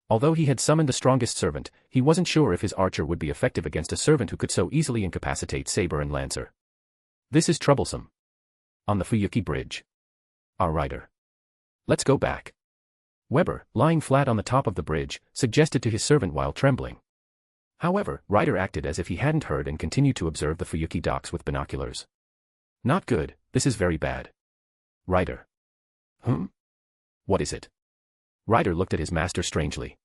Although he had summoned the strongest servant, he wasn't sure if his archer would be effective against a servant who could so easily incapacitate Saber and Lancer. This is troublesome. On the Fuyuki bridge. Our rider. Let's go back. Weber, lying flat on the top of the bridge, suggested to his servant while trembling. However, Ryder acted as if he hadn't heard and continued to observe the Fuyuki docks with binoculars. Not good, this is very bad. Ryder. What is it? Ryder looked at his master strangely.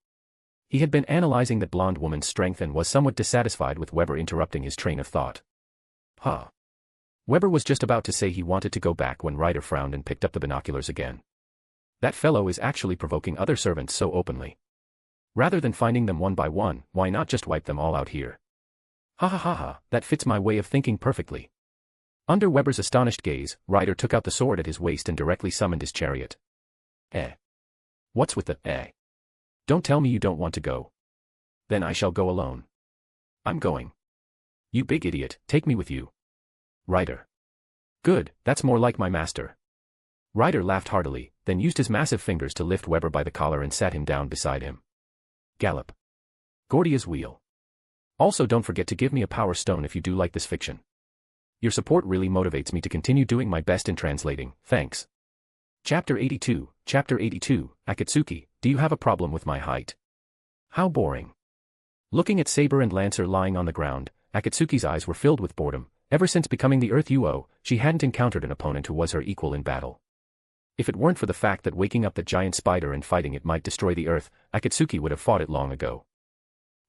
He had been analyzing that blonde woman's strength and was somewhat dissatisfied with Weber interrupting his train of thought. Weber was just about to say he wanted to go back when Ryder frowned and picked up the binoculars again. That fellow is actually provoking other servants so openly. Rather than finding them one by one, why not just wipe them all out here? That fits my way of thinking perfectly. Under Weber's astonished gaze, Ryder took out the sword at his waist and directly summoned his chariot. What's with the Don't tell me you don't want to go. Then I shall go alone. I'm going. You big idiot, take me with you. Ryder. Good, that's more like my master. Ryder laughed heartily, then used his massive fingers to lift Weber by the collar and sat him down beside him. Gallop. Gordia's wheel. Also don't forget to give me a power stone if you do like this fiction. Your support really motivates me to continue doing my best in translating, thanks. Chapter 82, Akatsuki, do you have a problem with my height? How boring. Looking at Saber and Lancer lying on the ground, Akatsuki's eyes were filled with boredom. Ever since becoming the Earth UO, she hadn't encountered an opponent who was her equal in battle. If it weren't for the fact that waking up that giant spider and fighting it might destroy the Earth, Akatsuki would have fought it long ago.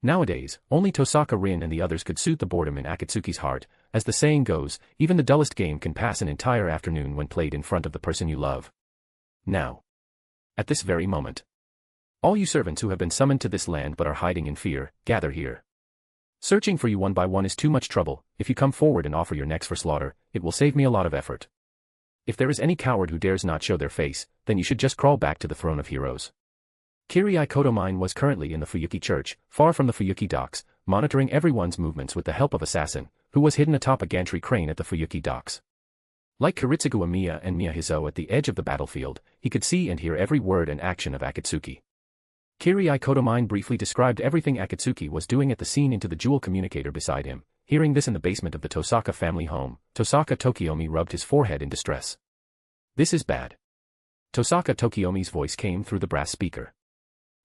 Nowadays, only Tosaka Rin and the others could soothe the boredom in Akatsuki's heart. As the saying goes, even the dullest game can pass an entire afternoon when played in front of the person you love. Now. At this very moment. All you servants who have been summoned to this land but are hiding in fear, gather here. Searching for you one by one is too much trouble. If you come forward and offer your necks for slaughter, it will save me a lot of effort. If there is any coward who dares not show their face, then you should just crawl back to the throne of heroes. Kirai Kotomine was currently in the Fuyuki church, far from the Fuyuki docks, monitoring everyone's movements with the help of Assassin, who was hidden atop a gantry crane at the Fuyuki docks. Like Kiritsugu Amiya and Miyahizo at the edge of the battlefield, he could see and hear every word and action of Akatsuki. Kirai Kotomine briefly described everything Akatsuki was doing at the scene into the jewel communicator beside him. Hearing this in the basement of the Tosaka family home, Tosaka Tokiomi rubbed his forehead in distress. This is bad. Tosaka Tokiomi's voice came through the brass speaker.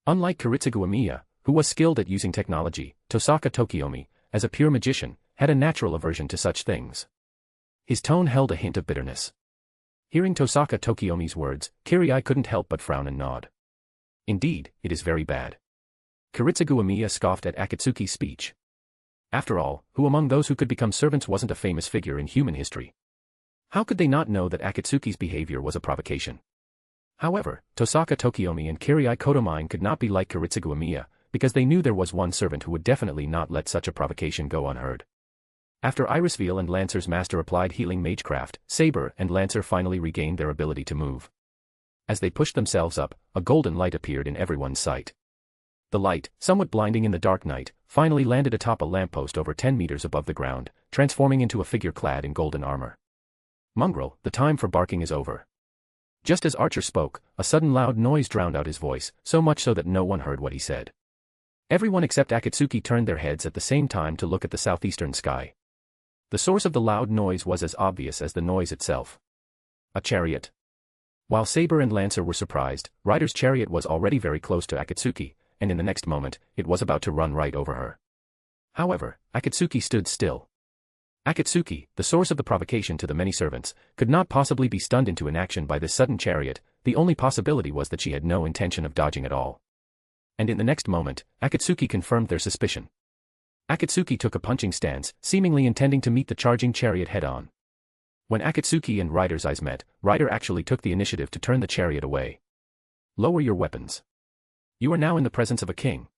Unlike Kiritsugu Amiya, who was skilled at using technology, Tosaka Tokiomi, as a pure magician, had a natural aversion to such things. His tone held a hint of bitterness. Hearing Tosaka Tokiomi's words, Kirai couldn't help but frown and nod. Indeed, it is very bad. Kiritsugu Amiya scoffed at Akatsuki's speech. After all, who among those who could become servants wasn't a famous figure in human history? How could they not know that Akatsuki's behavior was a provocation? However, Tosaka Tokiomi and Kirai Kotomine could not be like Kiritsugu Amiya, because they knew there was one servant who would definitely not let such a provocation go unheard. After Irisveil and Lancer's master applied healing magecraft, Saber and Lancer finally regained their ability to move. As they pushed themselves up, a golden light appeared in everyone's sight. The light, somewhat blinding in the dark night, finally landed atop a lamppost over 10 meters above the ground, transforming into a figure clad in golden armor. Mongrel, the time for barking is over. Just as Archer spoke, a sudden loud noise drowned out his voice, so much so that no one heard what he said. Everyone except Akatsuki turned their heads at the same time to look at the southeastern sky. The source of the loud noise was as obvious as the noise itself. A chariot. While Saber and Lancer were surprised, Rider's chariot was already very close to Akatsuki, and in the next moment, it was about to run right over her. However, Akatsuki stood still. Akatsuki, the source of the provocation to the many servants, could not possibly be stunned into inaction by this sudden chariot. The only possibility was that she had no intention of dodging at all. And in the next moment, Akatsuki confirmed their suspicion. Akatsuki took a punching stance, seemingly intending to meet the charging chariot head-on. When Akatsuki and Rider's eyes met, Rider actually took the initiative to turn the chariot away. Lower your weapons. You are now in the presence of a king.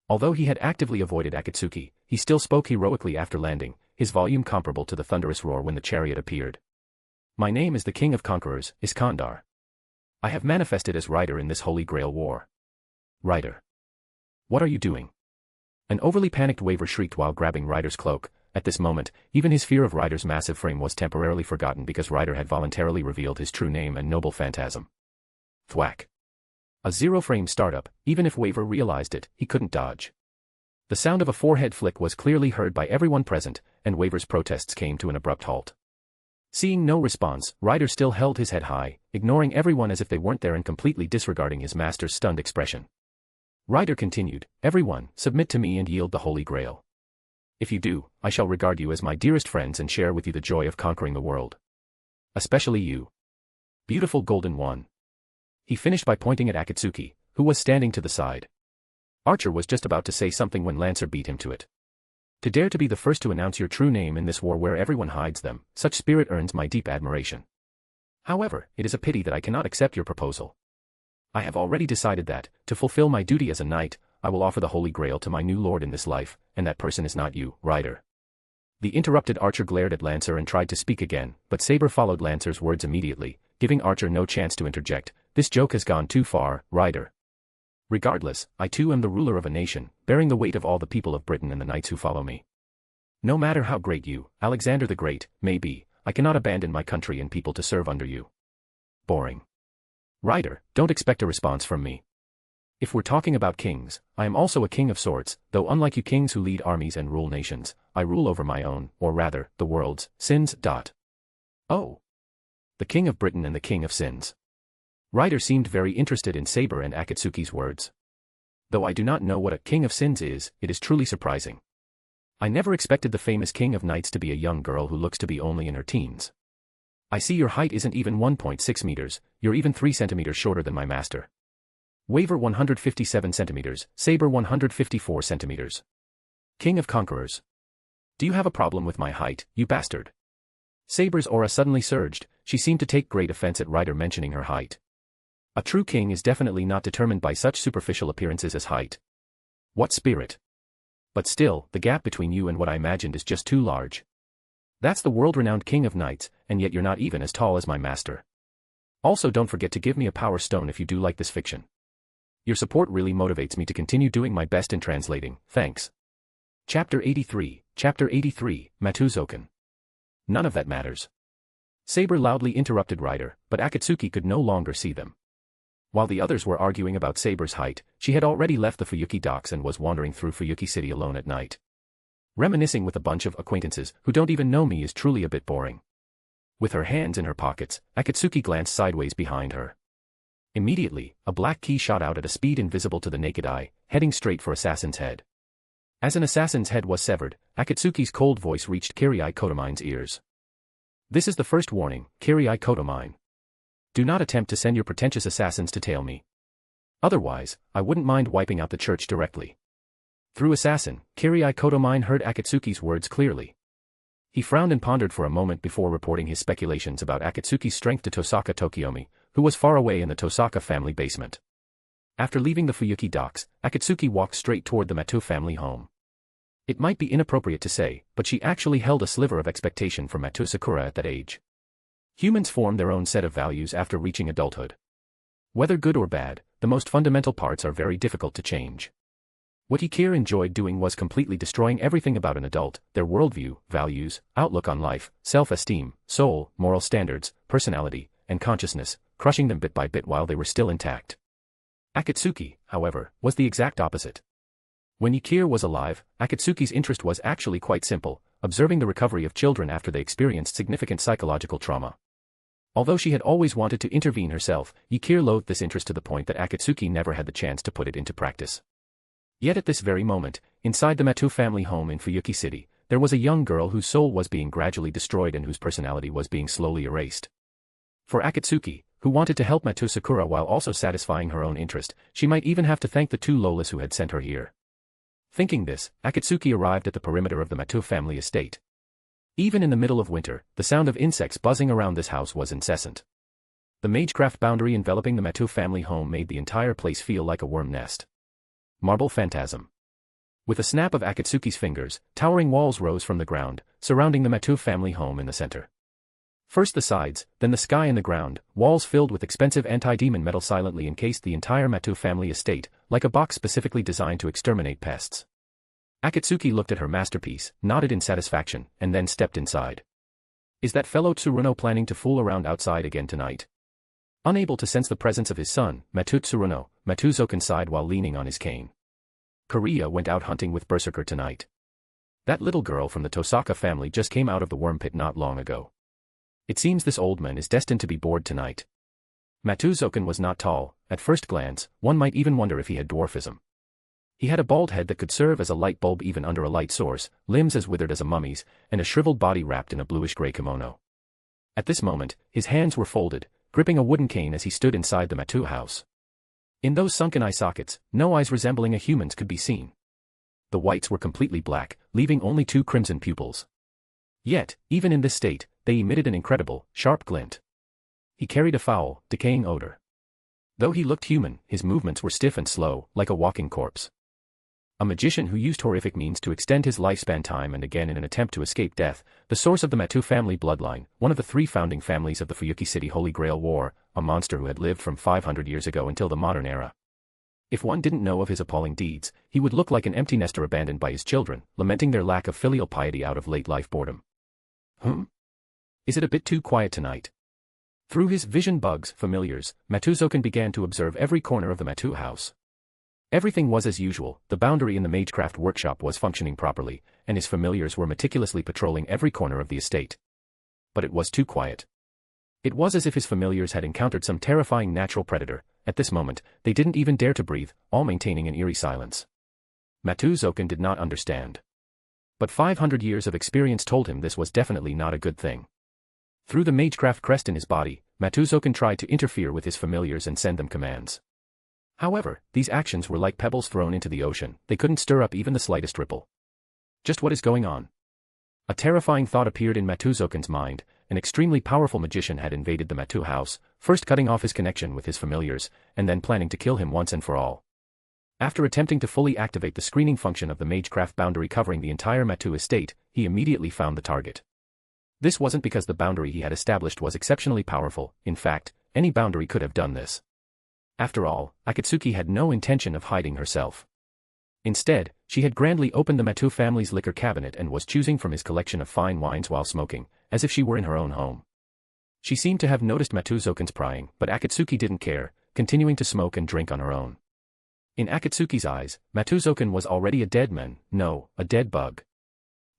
Although he had actively avoided Akatsuki, he still spoke heroically after landing, his volume comparable to the thunderous roar when the chariot appeared. My name is the King of Conquerors, Iskandar. I have manifested as Rider in this Holy Grail war. Rider. What are you doing? An overly panicked Waver shrieked while grabbing Rider's cloak. At this moment, even his fear of Rider's massive frame was temporarily forgotten because Rider had voluntarily revealed his true name and noble phantasm. Thwack. A zero-frame startup. Even if Waver realized it, he couldn't dodge. The sound of a forehead flick was clearly heard by everyone present, and Waver's protests came to an abrupt halt. Seeing no response, Rider still held his head high, ignoring everyone as if they weren't there and completely disregarding his master's stunned expression. Rider continued, everyone, submit to me and yield the Holy Grail. If you do, I shall regard you as my dearest friends and share with you the joy of conquering the world. Especially you. Beautiful Golden One. He finished by pointing at Akatsuki, who was standing to the side. Archer was just about to say something when Lancer beat him to it. To dare to be the first to announce your true name in this war where everyone hides them, such spirit earns my deep admiration. However, it is a pity that I cannot accept your proposal. I have already decided that, to fulfill my duty as a knight, I will offer the Holy Grail to my new lord in this life, and that person is not you, Rider. The interrupted Archer glared at Lancer and tried to speak again, but Saber followed Lancer's words immediately, giving Archer no chance to interject. This joke has gone too far, Rider. Regardless, I too am the ruler of a nation, bearing the weight of all the people of Britain and the knights who follow me. No matter how great you, Alexander the Great, may be, I cannot abandon my country and people to serve under you. Boring. Rider, don't expect a response from me. If we're talking about kings, I am also a king of sorts, though unlike you kings who lead armies and rule nations, I rule over my own, or rather, the world's, sins. Oh. The King of Britain and the King of Sins. Rider seemed very interested in Saber and Akatsuki's words. Though I do not know what a King of Sins is, it is truly surprising. I never expected the famous King of Knights to be a young girl who looks to be only in her teens. I see your height isn't even 1.6 meters, you're even 3 centimeters shorter than my master. Waver 157 centimeters, Saber 154 centimeters. King of Conquerors. Do you have a problem with my height, you bastard? Saber's aura suddenly surged. She seemed to take great offense at Ryder mentioning her height. A true king is definitely not determined by such superficial appearances as height. What spirit? But still, the gap between you and what I imagined is just too large. That's the world-renowned king of knights, and yet you're not even as tall as my master. Also, don't forget to give me a power stone if you do like this fiction. Your support really motivates me to continue doing my best in translating, thanks. Chapter 83, Matou Zouken. None of that matters. Saber loudly interrupted Ryder, but Akatsuki could no longer see them. While the others were arguing about Saber's height, she had already left the Fuyuki docks and was wandering through Fuyuki City alone at night. Reminiscing with a bunch of acquaintances who don't even know me is truly a bit boring. With her hands in her pockets, Akatsuki glanced sideways behind her. Immediately, a black key shot out at a speed invisible to the naked eye, heading straight for Assassin's head. As an assassin's head was severed, Akatsuki's cold voice reached Kirai Kotomine's ears. This is the first warning, Kirai Kotomine. Do not attempt to send your pretentious assassins to tail me. Otherwise, I wouldn't mind wiping out the church directly. Through assassin, Kirai Kotomine heard Akatsuki's words clearly. He frowned and pondered for a moment before reporting his speculations about Akatsuki's strength to Tosaka Tokiomi, who was far away in the Tosaka family basement. After leaving the Fuyuki docks, Akatsuki walked straight toward the Matou family home. It might be inappropriate to say, but she actually held a sliver of expectation for Matou Sakura at that age. Humans form their own set of values after reaching adulthood. Whether good or bad, the most fundamental parts are very difficult to change. What Yukir enjoyed doing was completely destroying everything about an adult, their worldview, values, outlook on life, self-esteem, soul, moral standards, personality, and consciousness, crushing them bit by bit while they were still intact. Akatsuki, however, was the exact opposite. When Yukir was alive, Akatsuki's interest was actually quite simple, observing the recovery of children after they experienced significant psychological trauma. Although she had always wanted to intervene herself, Yukir loathed this interest to the point that Akatsuki never had the chance to put it into practice. Yet at this very moment, inside the Matou family home in Fuyuki City, there was a young girl whose soul was being gradually destroyed and whose personality was being slowly erased. For Akatsuki, who wanted to help Matou Sakura while also satisfying her own interest, she might even have to thank the two Lolas who had sent her here. Thinking this, Akatsuki arrived at the perimeter of the Matou family estate. Even in the middle of winter, the sound of insects buzzing around this house was incessant. The magecraft boundary enveloping the Matou family home made the entire place feel like a worm nest. Marble Phantasm. With a snap of Akatsuki's fingers, towering walls rose from the ground, surrounding the Matou family home in the center. First the sides, then the sky and the ground, walls filled with expensive anti-demon metal silently encased the entire Matou family estate, like a box specifically designed to exterminate pests. Akatsuki looked at her masterpiece, nodded in satisfaction, and then stepped inside. Is that fellow Tsuruno planning to fool around outside again tonight? Unable to sense the presence of his son, Matou Tsuruno, Matou Zouken sighed while leaning on his cane. Korea went out hunting with Berserker tonight. That little girl from the Tosaka family just came out of the worm pit not long ago. It seems this old man is destined to be bored tonight. Matou Zouken was not tall. At first glance, one might even wonder if he had dwarfism. He had a bald head that could serve as a light bulb even under a light source, limbs as withered as a mummy's, and a shriveled body wrapped in a bluish-gray kimono. At this moment, his hands were folded, gripping a wooden cane as he stood inside the Matou house. In those sunken eye sockets, no eyes resembling a human's could be seen. The whites were completely black, leaving only two crimson pupils. Yet, even in this state, they emitted an incredible, sharp glint. He carried a foul, decaying odor. Though he looked human, his movements were stiff and slow, like a walking corpse. A magician who used horrific means to extend his lifespan time and again in an attempt to escape death, the source of the Matou family bloodline, one of the three founding families of the Fuyuki City Holy Grail War, a monster who had lived from 500 years ago until the modern era. If one didn't know of his appalling deeds, he would look like an empty nester abandoned by his children, lamenting their lack of filial piety out of late-life boredom. Is it a bit too quiet tonight? Through his vision bugs, familiars, Matou Zouken began to observe every corner of the Matou house. Everything was as usual, the boundary in the magecraft workshop was functioning properly, and his familiars were meticulously patrolling every corner of the estate. But it was too quiet. It was as if his familiars had encountered some terrifying natural predator. At this moment, they didn't even dare to breathe, all maintaining an eerie silence. Matou Zouken did not understand. But 500 years of experience told him this was definitely not a good thing. Through the magecraft crest in his body, Matou Zouken tried to interfere with his familiars and send them commands. However, these actions were like pebbles thrown into the ocean, they couldn't stir up even the slightest ripple. Just what is going on? A terrifying thought appeared in Matou Zouken's mind. An extremely powerful magician had invaded the Matou house, first cutting off his connection with his familiars, and then planning to kill him once and for all. After attempting to fully activate the screening function of the magecraft boundary covering the entire Matou estate, he immediately found the target. This wasn't because the boundary he had established was exceptionally powerful, in fact, any boundary could have done this. After all, Akatsuki had no intention of hiding herself. Instead, she had grandly opened the Matou family's liquor cabinet and was choosing from his collection of fine wines while smoking, as if she were in her own home. She seemed to have noticed Matou Zouken's prying, but Akatsuki didn't care, continuing to smoke and drink on her own. In Akatsuki's eyes, Matou Zouken was already a dead man, no, a dead bug.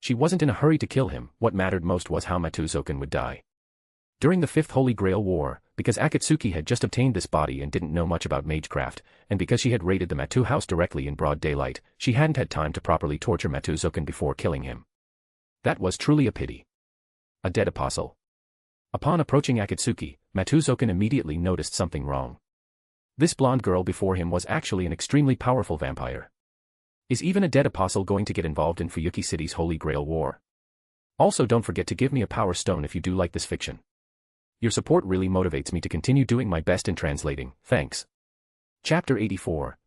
She wasn't in a hurry to kill him, what mattered most was how Matou Zouken would die. During the Fifth Holy Grail War, because Akatsuki had just obtained this body and didn't know much about magecraft, and because she had raided the Matou house directly in broad daylight, she hadn't had time to properly torture Matou Zouken before killing him. That was truly a pity. A dead apostle. Upon approaching Akatsuki, Matou Zouken immediately noticed something wrong. This blonde girl before him was actually an extremely powerful vampire. Is even a dead apostle going to get involved in Fuyuki City's Holy Grail War? Also, don't forget to give me a power stone if you do like this fiction. Your support really motivates me to continue doing my best in translating, thanks. Chapter 84,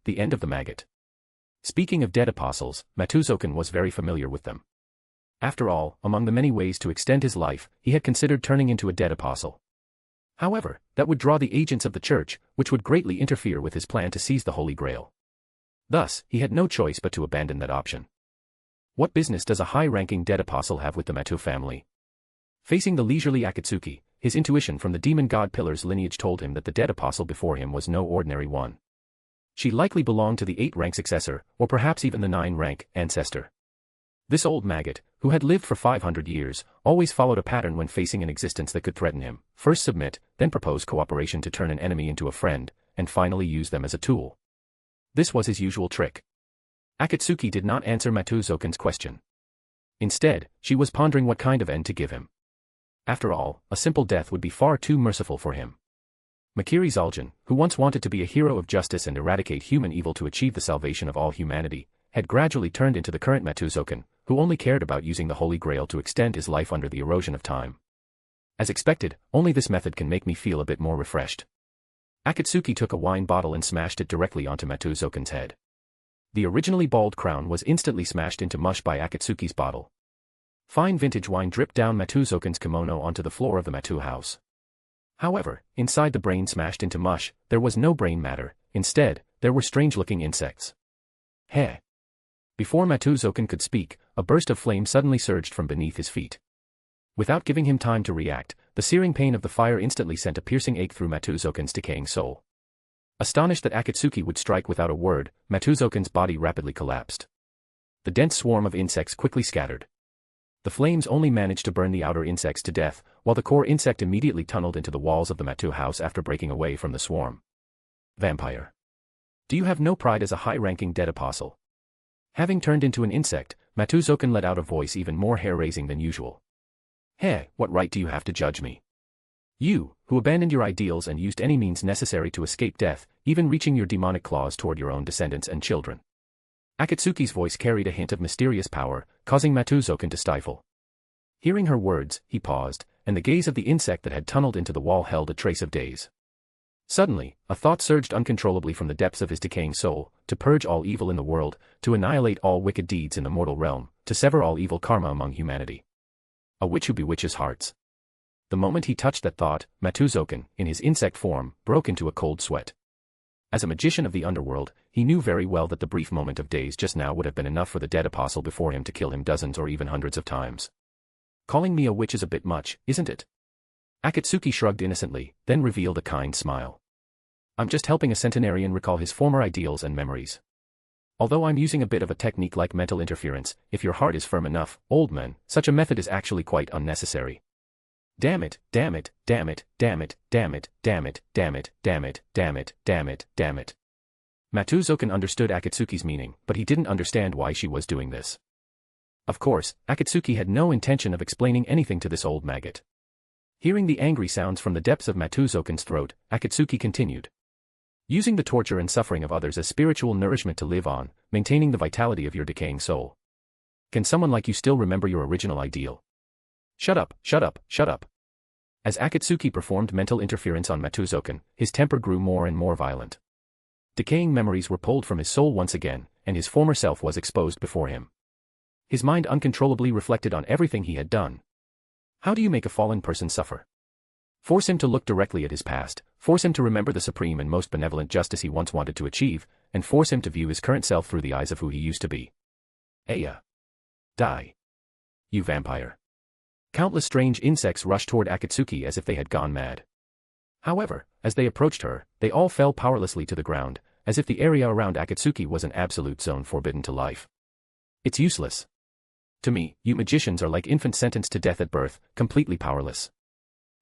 The End of the Maggot. Speaking of dead apostles, Matou Zouken was very familiar with them. After all, among the many ways to extend his life, he had considered turning into a dead apostle. However, that would draw the agents of the church, which would greatly interfere with his plan to seize the Holy Grail. Thus, he had no choice but to abandon that option. What business does a high-ranking dead apostle have with the Matou family? Facing the leisurely Akatsuki, his intuition from the demon god Pillar's lineage told him that the dead apostle before him was no ordinary one. She likely belonged to the 8-rank successor, or perhaps even the 9-rank ancestor. This old maggot, who had lived for 500 years, always followed a pattern when facing an existence that could threaten him: first submit, then propose cooperation to turn an enemy into a friend, and finally use them as a tool. This was his usual trick. Akatsuki did not answer Matou Zouken's question. Instead, she was pondering what kind of end to give him. After all, a simple death would be far too merciful for him. Makiri Zouken, who once wanted to be a hero of justice and eradicate human evil to achieve the salvation of all humanity, had gradually turned into the current Matou Zouken, who only cared about using the Holy Grail to extend his life under the erosion of time. As expected, only this method can make me feel a bit more refreshed. Akatsuki took a wine bottle and smashed it directly onto Matou Zouken's head. The originally bald crown was instantly smashed into mush by Akatsuki's bottle. Fine vintage wine dripped down Matou Zouken's kimono onto the floor of the Matou house. However, inside the brain smashed into mush, there was no brain matter. Instead, there were strange-looking insects. Heh! Before Matou Zouken could speak, a burst of flame suddenly surged from beneath his feet. Without giving him time to react, the searing pain of the fire instantly sent a piercing ache through Matou Zouken's decaying soul. Astonished that Akatsuki would strike without a word, Matou Zouken's body rapidly collapsed. The dense swarm of insects quickly scattered. The flames only managed to burn the outer insects to death, while the core insect immediately tunneled into the walls of the Matou house after breaking away from the swarm. Vampire. Do you have no pride as a high-ranking dead apostle? Having turned into an insect, Matou Zouken let out a voice even more hair-raising than usual. Hey, what right do you have to judge me? You, who abandoned your ideals and used any means necessary to escape death, even reaching your demonic claws toward your own descendants and children. Akatsuki's voice carried a hint of mysterious power, causing Matou Zouken to stifle. Hearing her words, he paused, and the gaze of the insect that had tunneled into the wall held a trace of daze. Suddenly, a thought surged uncontrollably from the depths of his decaying soul: to purge all evil in the world, to annihilate all wicked deeds in the mortal realm, to sever all evil karma among humanity. A witch who bewitches hearts. The moment he touched that thought, Matou Zouken, in his insect form, broke into a cold sweat. As a magician of the underworld, he knew very well that the brief moment of daze just now would have been enough for the dead apostle before him to kill him dozens or even hundreds of times. Calling me a witch is a bit much, isn't it? Akatsuki shrugged innocently, then revealed a kind smile. I'm just helping a centenarian recall his former ideals and memories. Although I'm using a bit of a technique like mental interference, if your heart is firm enough, old man, such a method is actually quite unnecessary. Damn it, damn it, damn it, damn it, damn it, damn it, damn it, damn it, damn it, damn it, damn it. Matou Zouken understood Akatsuki's meaning, but he didn't understand why she was doing this. Of course, Akatsuki had no intention of explaining anything to this old maggot. Hearing the angry sounds from the depths of Matou Zouken's throat, Akatsuki continued. Using the torture and suffering of others as spiritual nourishment to live on, maintaining the vitality of your decaying soul. Can someone like you still remember your original ideal? Shut up, shut up, shut up. As Akatsuki performed mental interference on Matou Zouken, his temper grew more and more violent. Decaying memories were pulled from his soul once again, and his former self was exposed before him. His mind uncontrollably reflected on everything he had done. How do you make a fallen person suffer? Force him to look directly at his past, force him to remember the supreme and most benevolent justice he once wanted to achieve, and force him to view his current self through the eyes of who he used to be. Aya. Die. You vampire. Countless strange insects rushed toward Akatsuki as if they had gone mad. However, as they approached her, they all fell powerlessly to the ground, as if the area around Akatsuki was an absolute zone forbidden to life. It's useless. To me, you magicians are like infants sentenced to death at birth, completely powerless.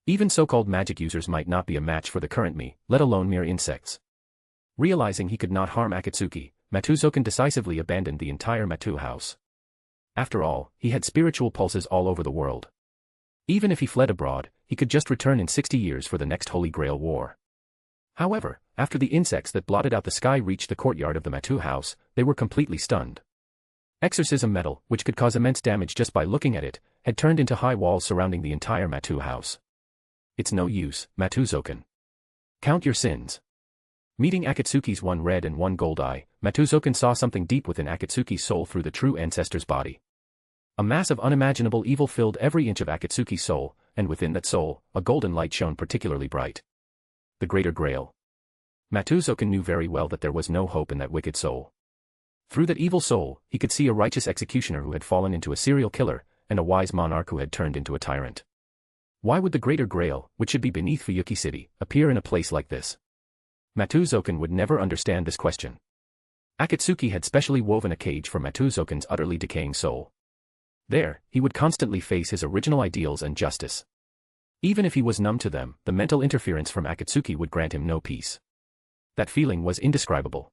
Even so-called magic users might not be a match for the current me, let alone mere insects. Realizing he could not harm Akatsuki, Matou Zouken decisively abandoned the entire Matou house. After all, he had spiritual pulses all over the world. Even if he fled abroad, he could just return in 60 years for the next Holy Grail War. However, after the insects that blotted out the sky reached the courtyard of the Matou house, they were completely stunned. Exorcism metal, which could cause immense damage just by looking at it, had turned into high walls surrounding the entire Matou house. It's no use, Matou Zouken. Count your sins. Meeting Akatsuki's one red and one gold eye, Matou Zouken saw something deep within Akatsuki's soul through the True Ancestor's body. A mass of unimaginable evil filled every inch of Akatsuki's soul, and within that soul, a golden light shone particularly bright. The Greater Grail. Matou Zouken knew very well that there was no hope in that wicked soul. Through that evil soul, he could see a righteous executioner who had fallen into a serial killer, and a wise monarch who had turned into a tyrant. Why would the Greater Grail, which should be beneath Fuyuki City, appear in a place like this? Matou Zouken would never understand this question. Akatsuki had specially woven a cage for Matou Zouken's utterly decaying soul. There, he would constantly face his original ideals and justice. Even if he was numb to them, the mental interference from Akatsuki would grant him no peace. That feeling was indescribable.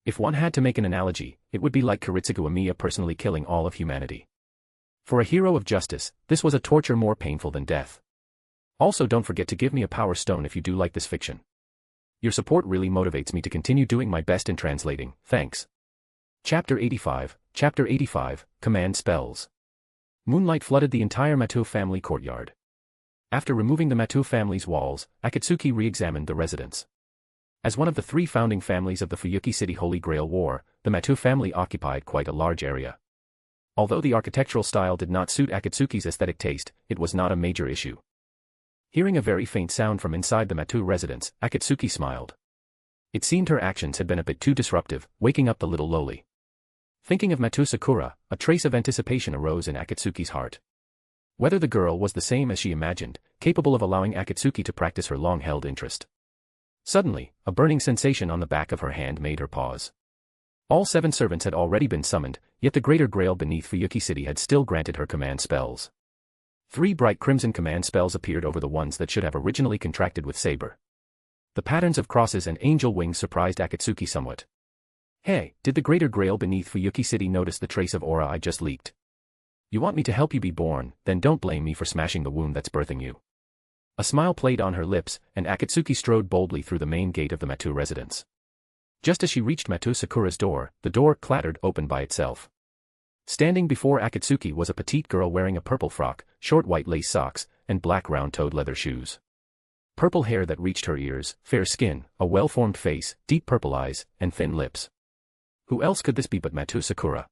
If one had to make an analogy, it would be like Kiritsugu Amiya personally killing all of humanity. For a hero of justice, this was a torture more painful than death. Also, don't forget to give me a power stone if you do like this fiction. Your support really motivates me to continue doing my best in translating, thanks. Chapter 85, Command Spells. Moonlight flooded the entire Matou family courtyard. After removing the Matou family's walls, Akatsuki re-examined the residence. As one of the 3 founding families of the Fuyuki City Holy Grail War, the Matou family occupied quite a large area. Although the architectural style did not suit Akatsuki's aesthetic taste, it was not a major issue. Hearing a very faint sound from inside the Matou residence, Akatsuki smiled. It seemed her actions had been a bit too disruptive, waking up the little loli. Thinking of Matou Sakura, a trace of anticipation arose in Akatsuki's heart. Whether the girl was the same as she imagined, capable of allowing Akatsuki to practice her long-held interest. Suddenly, a burning sensation on the back of her hand made her pause. All 7 servants had already been summoned, yet the Greater Grail beneath Fuyuki City had still granted her command spells. 3 bright crimson command spells appeared over the ones that should have originally contracted with Saber. The patterns of crosses and angel wings surprised Akatsuki somewhat. Hey, did the Greater Grail beneath Fuyuki City notice the trace of aura I just leaked? You want me to help you be born, then don't blame me for smashing the womb that's birthing you. A smile played on her lips, and Akatsuki strode boldly through the main gate of the Matou residence. Just as she reached Matou Sakura's door, the door clattered open by itself. Standing before Akatsuki was a petite girl wearing a purple frock, short white lace socks, and black round-toed leather shoes. Purple hair that reached her ears, fair skin, a well-formed face, deep purple eyes, and thin lips. Who else could this be but Matou Sakura?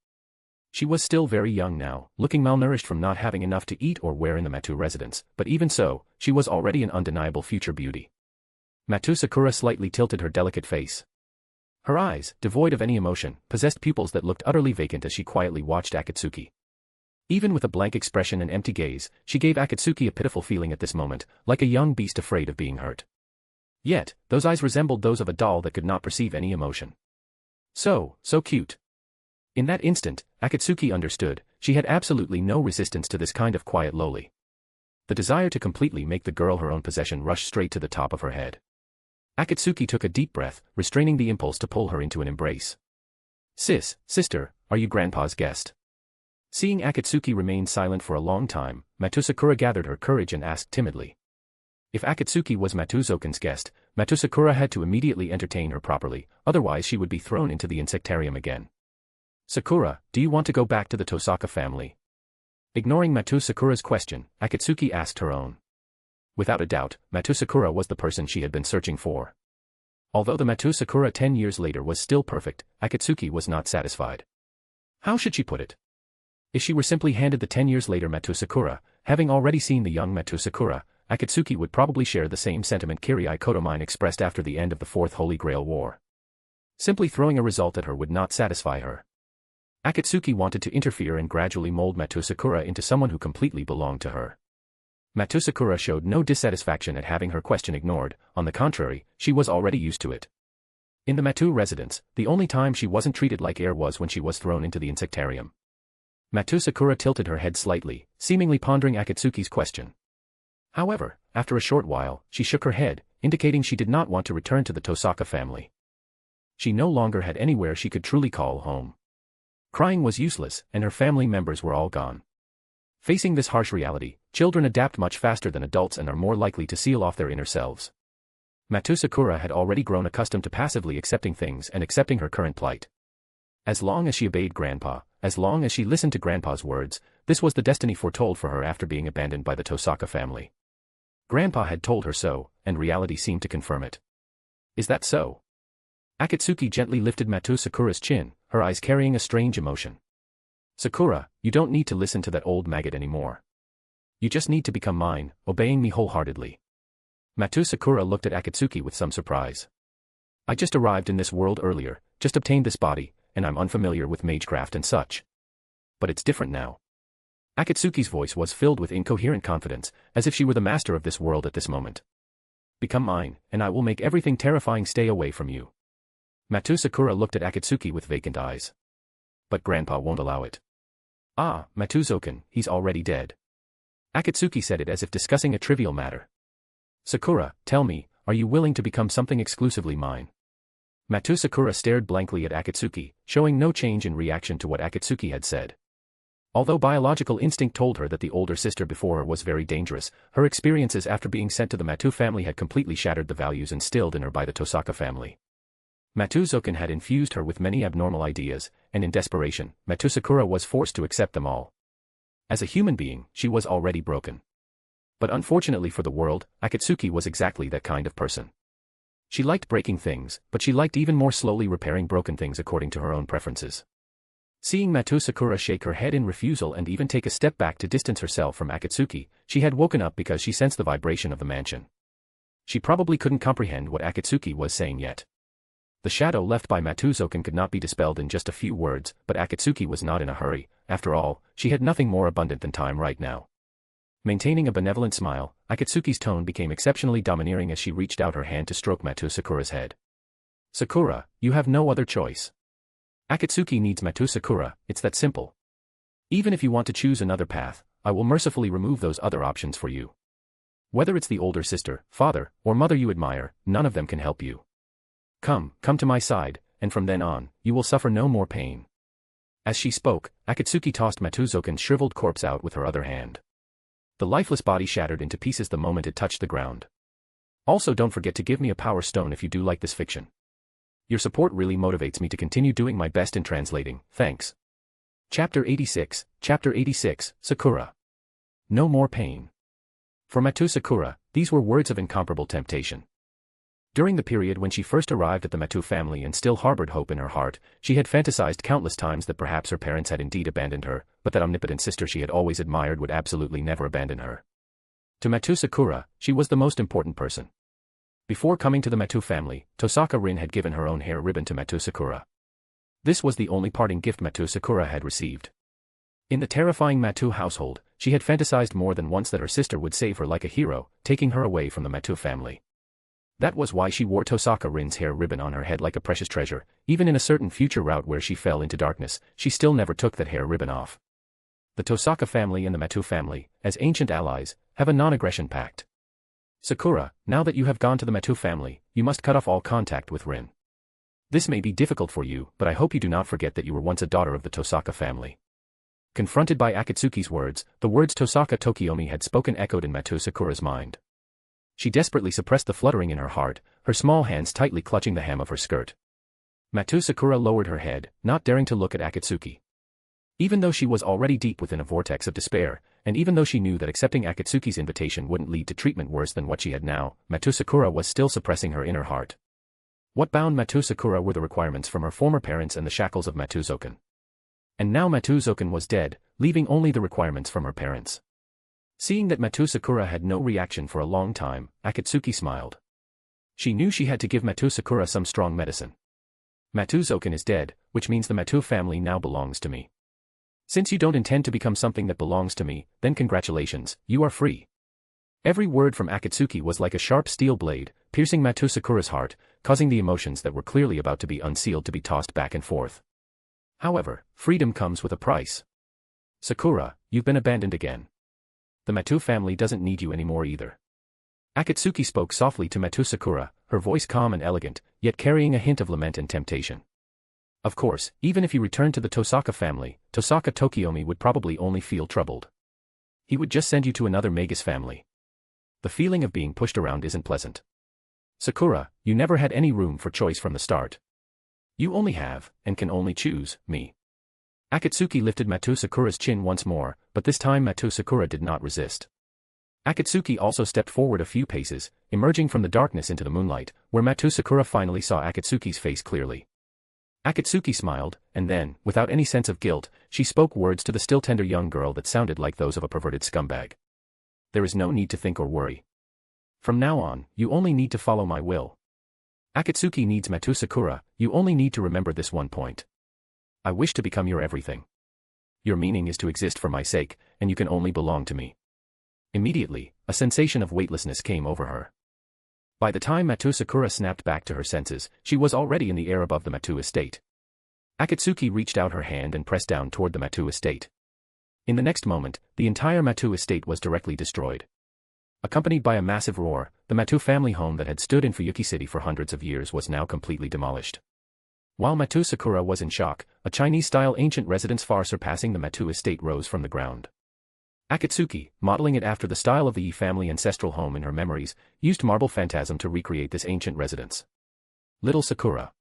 She was still very young now, looking malnourished from not having enough to eat or wear in the Matou residence, but even so, she was already an undeniable future beauty. Matou Sakura slightly tilted her delicate face. Her eyes, devoid of any emotion, possessed pupils that looked utterly vacant as she quietly watched Akatsuki. Even with a blank expression and empty gaze, she gave Akatsuki a pitiful feeling at this moment, like a young beast afraid of being hurt. Yet, those eyes resembled those of a doll that could not perceive any emotion. So cute. In that instant, Akatsuki understood, she had absolutely no resistance to this kind of quiet loli. The desire to completely make the girl her own possession rushed straight to the top of her head. Akatsuki took a deep breath, restraining the impulse to pull her into an embrace. Sister, are you Grandpa's guest? Seeing Akatsuki remain silent for a long time, Matou Sakura gathered her courage and asked timidly. If Akatsuki was Matou Zouken's guest, Matou Sakura had to immediately entertain her properly, otherwise she would be thrown into the insectarium again. Sakura, do you want to go back to the Tosaka family? Ignoring Matou Sakura's question, Akatsuki asked her own. Without a doubt, Matou Sakura was the person she had been searching for. Although the Matou Sakura 10 years later was still perfect, Akatsuki was not satisfied. How should she put it? If she were simply handed the 10 years later Matou Sakura, having already seen the young Matou Sakura, Akatsuki would probably share the same sentiment Kirii Kotomine expressed after the end of the Fourth Holy Grail War. Simply throwing a result at her would not satisfy her. Akatsuki wanted to interfere and gradually mold Matou Sakura into someone who completely belonged to her. Matou Sakura showed no dissatisfaction at having her question ignored, on the contrary, she was already used to it. In the Matou residence, the only time she wasn't treated like air was when she was thrown into the insectarium. Matou Sakura tilted her head slightly, seemingly pondering Akatsuki's question. However, after a short while, she shook her head, indicating she did not want to return to the Tosaka family. She no longer had anywhere she could truly call home. Crying was useless, and her family members were all gone. Facing this harsh reality, children adapt much faster than adults and are more likely to seal off their inner selves. Matou Sakura had already grown accustomed to passively accepting things and accepting her current plight. As long as she obeyed Grandpa, as long as she listened to Grandpa's words, this was the destiny foretold for her after being abandoned by the Tosaka family. Grandpa had told her so, and reality seemed to confirm it. Is that so? Akatsuki gently lifted Matou Sakura's chin, her eyes carrying a strange emotion. Sakura, you don't need to listen to that old maggot anymore. You just need to become mine, obeying me wholeheartedly. Matou Sakura looked at Akatsuki with some surprise. I just arrived in this world earlier, just obtained this body, and I'm unfamiliar with magecraft and such. But it's different now. Akatsuki's voice was filled with incoherent confidence, as if she were the master of this world at this moment. Become mine, and I will make everything terrifying stay away from you. Matou Sakura looked at Akatsuki with vacant eyes. But Grandpa won't allow it. Ah, Matou Zouken, he's already dead. Akatsuki said it as if discussing a trivial matter. Sakura, tell me, are you willing to become something exclusively mine? Matou Sakura stared blankly at Akatsuki, showing no change in reaction to what Akatsuki had said. Although biological instinct told her that the older sister before her was very dangerous, her experiences after being sent to the Matou family had completely shattered the values instilled in her by the Tosaka family. Matou Zouken had infused her with many abnormal ideas, and in desperation, Matou Sakura was forced to accept them all. As a human being, she was already broken. But unfortunately for the world, Akatsuki was exactly that kind of person. She liked breaking things, but she liked even more slowly repairing broken things according to her own preferences. Seeing Matou Sakura shake her head in refusal and even take a step back to distance herself from Akatsuki, she had woken up because she sensed the vibration of the mansion. She probably couldn't comprehend what Akatsuki was saying yet. The shadow left by Matou Zouken could not be dispelled in just a few words, but Akatsuki was not in a hurry. After all, she had nothing more abundant than time right now. Maintaining a benevolent smile, Akatsuki's tone became exceptionally domineering as she reached out her hand to stroke Matou Sakura's head. Sakura, you have no other choice. Akatsuki needs Matou Sakura, it's that simple. Even if you want to choose another path, I will mercifully remove those other options for you. Whether it's the older sister, father, or mother you admire, none of them can help you. Come to my side, and from then on, you will suffer no more pain. As she spoke, Akatsuki tossed Matou Zouken's shriveled corpse out with her other hand. The lifeless body shattered into pieces the moment it touched the ground. Also, don't forget to give me a power stone if you do like this fiction. Your support really motivates me to continue doing my best in translating, thanks. Chapter 86, Sakura. No more pain. For Matou Sakura, these were words of incomparable temptation. During the period when she first arrived at the Matou family and still harbored hope in her heart, she had fantasized countless times that perhaps her parents had indeed abandoned her, but that omnipotent sister she had always admired would absolutely never abandon her. To Matou Sakura, she was the most important person. Before coming to the Matou family, Tosaka Rin had given her own hair ribbon to Matou Sakura. This was the only parting gift Matou Sakura had received. In the terrifying Matou household, she had fantasized more than once that her sister would save her like a hero, taking her away from the Matou family. That was why she wore Tosaka Rin's hair ribbon on her head like a precious treasure. Even in a certain future route where she fell into darkness, she still never took that hair ribbon off. The Tosaka family and the Matou family, as ancient allies, have a non-aggression pact. Sakura, now that you have gone to the Matou family, you must cut off all contact with Rin. This may be difficult for you, but I hope you do not forget that you were once a daughter of the Tosaka family. Confronted by Akatsuki's words, the words Tosaka Tokiomi had spoken echoed in Matou Sakura's mind. She desperately suppressed the fluttering in her heart, her small hands tightly clutching the hem of her skirt. Matou Sakura lowered her head, not daring to look at Akatsuki. Even though she was already deep within a vortex of despair, and even though she knew that accepting Akatsuki's invitation wouldn't lead to treatment worse than what she had now, Matou Sakura was still suppressing her inner heart. What bound Matou Sakura were the requirements from her former parents and the shackles of Matou Zouken. And now Matou Zouken was dead, leaving only the requirements from her parents. Seeing that Matou Sakura had no reaction for a long time, Akatsuki smiled. She knew she had to give Matou Sakura some strong medicine. Matou Zouken is dead, which means the Matou family now belongs to me. Since you don't intend to become something that belongs to me, then congratulations, you are free. Every word from Akatsuki was like a sharp steel blade, piercing Matou Sakura's heart, causing the emotions that were clearly about to be unsealed to be tossed back and forth. However, freedom comes with a price. Sakura, you've been abandoned again. The Matou family doesn't need you anymore either. Akatsuki spoke softly to Matou Sakura, her voice calm and elegant, yet carrying a hint of lament and temptation. Of course, even if you returned to the Tosaka family, Tosaka Tokiomi would probably only feel troubled. He would just send you to another Magus family. The feeling of being pushed around isn't pleasant. Sakura, you never had any room for choice from the start. You only have, and can only choose, me. Akatsuki lifted Matou Sakura's chin once more, but this time Matou Sakura did not resist. Akatsuki also stepped forward a few paces, emerging from the darkness into the moonlight, where Matou Sakura finally saw Akatsuki's face clearly. Akatsuki smiled, and then, without any sense of guilt, she spoke words to the still tender young girl that sounded like those of a perverted scumbag. There is no need to think or worry. From now on, you only need to follow my will. Akatsuki needs Matou Sakura, you only need to remember this one point. I wish to become your everything. Your meaning is to exist for my sake, and you can only belong to me. Immediately, a sensation of weightlessness came over her. By the time Matou Sakura snapped back to her senses, she was already in the air above the Matou estate. Akatsuki reached out her hand and pressed down toward the Matou estate. In the next moment, the entire Matou estate was directly destroyed. Accompanied by a massive roar, the Matou family home that had stood in Fuyuki City for hundreds of years was now completely demolished. While Matou Sakura was in shock, a Chinese-style ancient residence far surpassing the Matou estate rose from the ground. Akatsuki, modeling it after the style of the Yi family ancestral home in her memories, used marble phantasm to recreate this ancient residence. Little Sakura.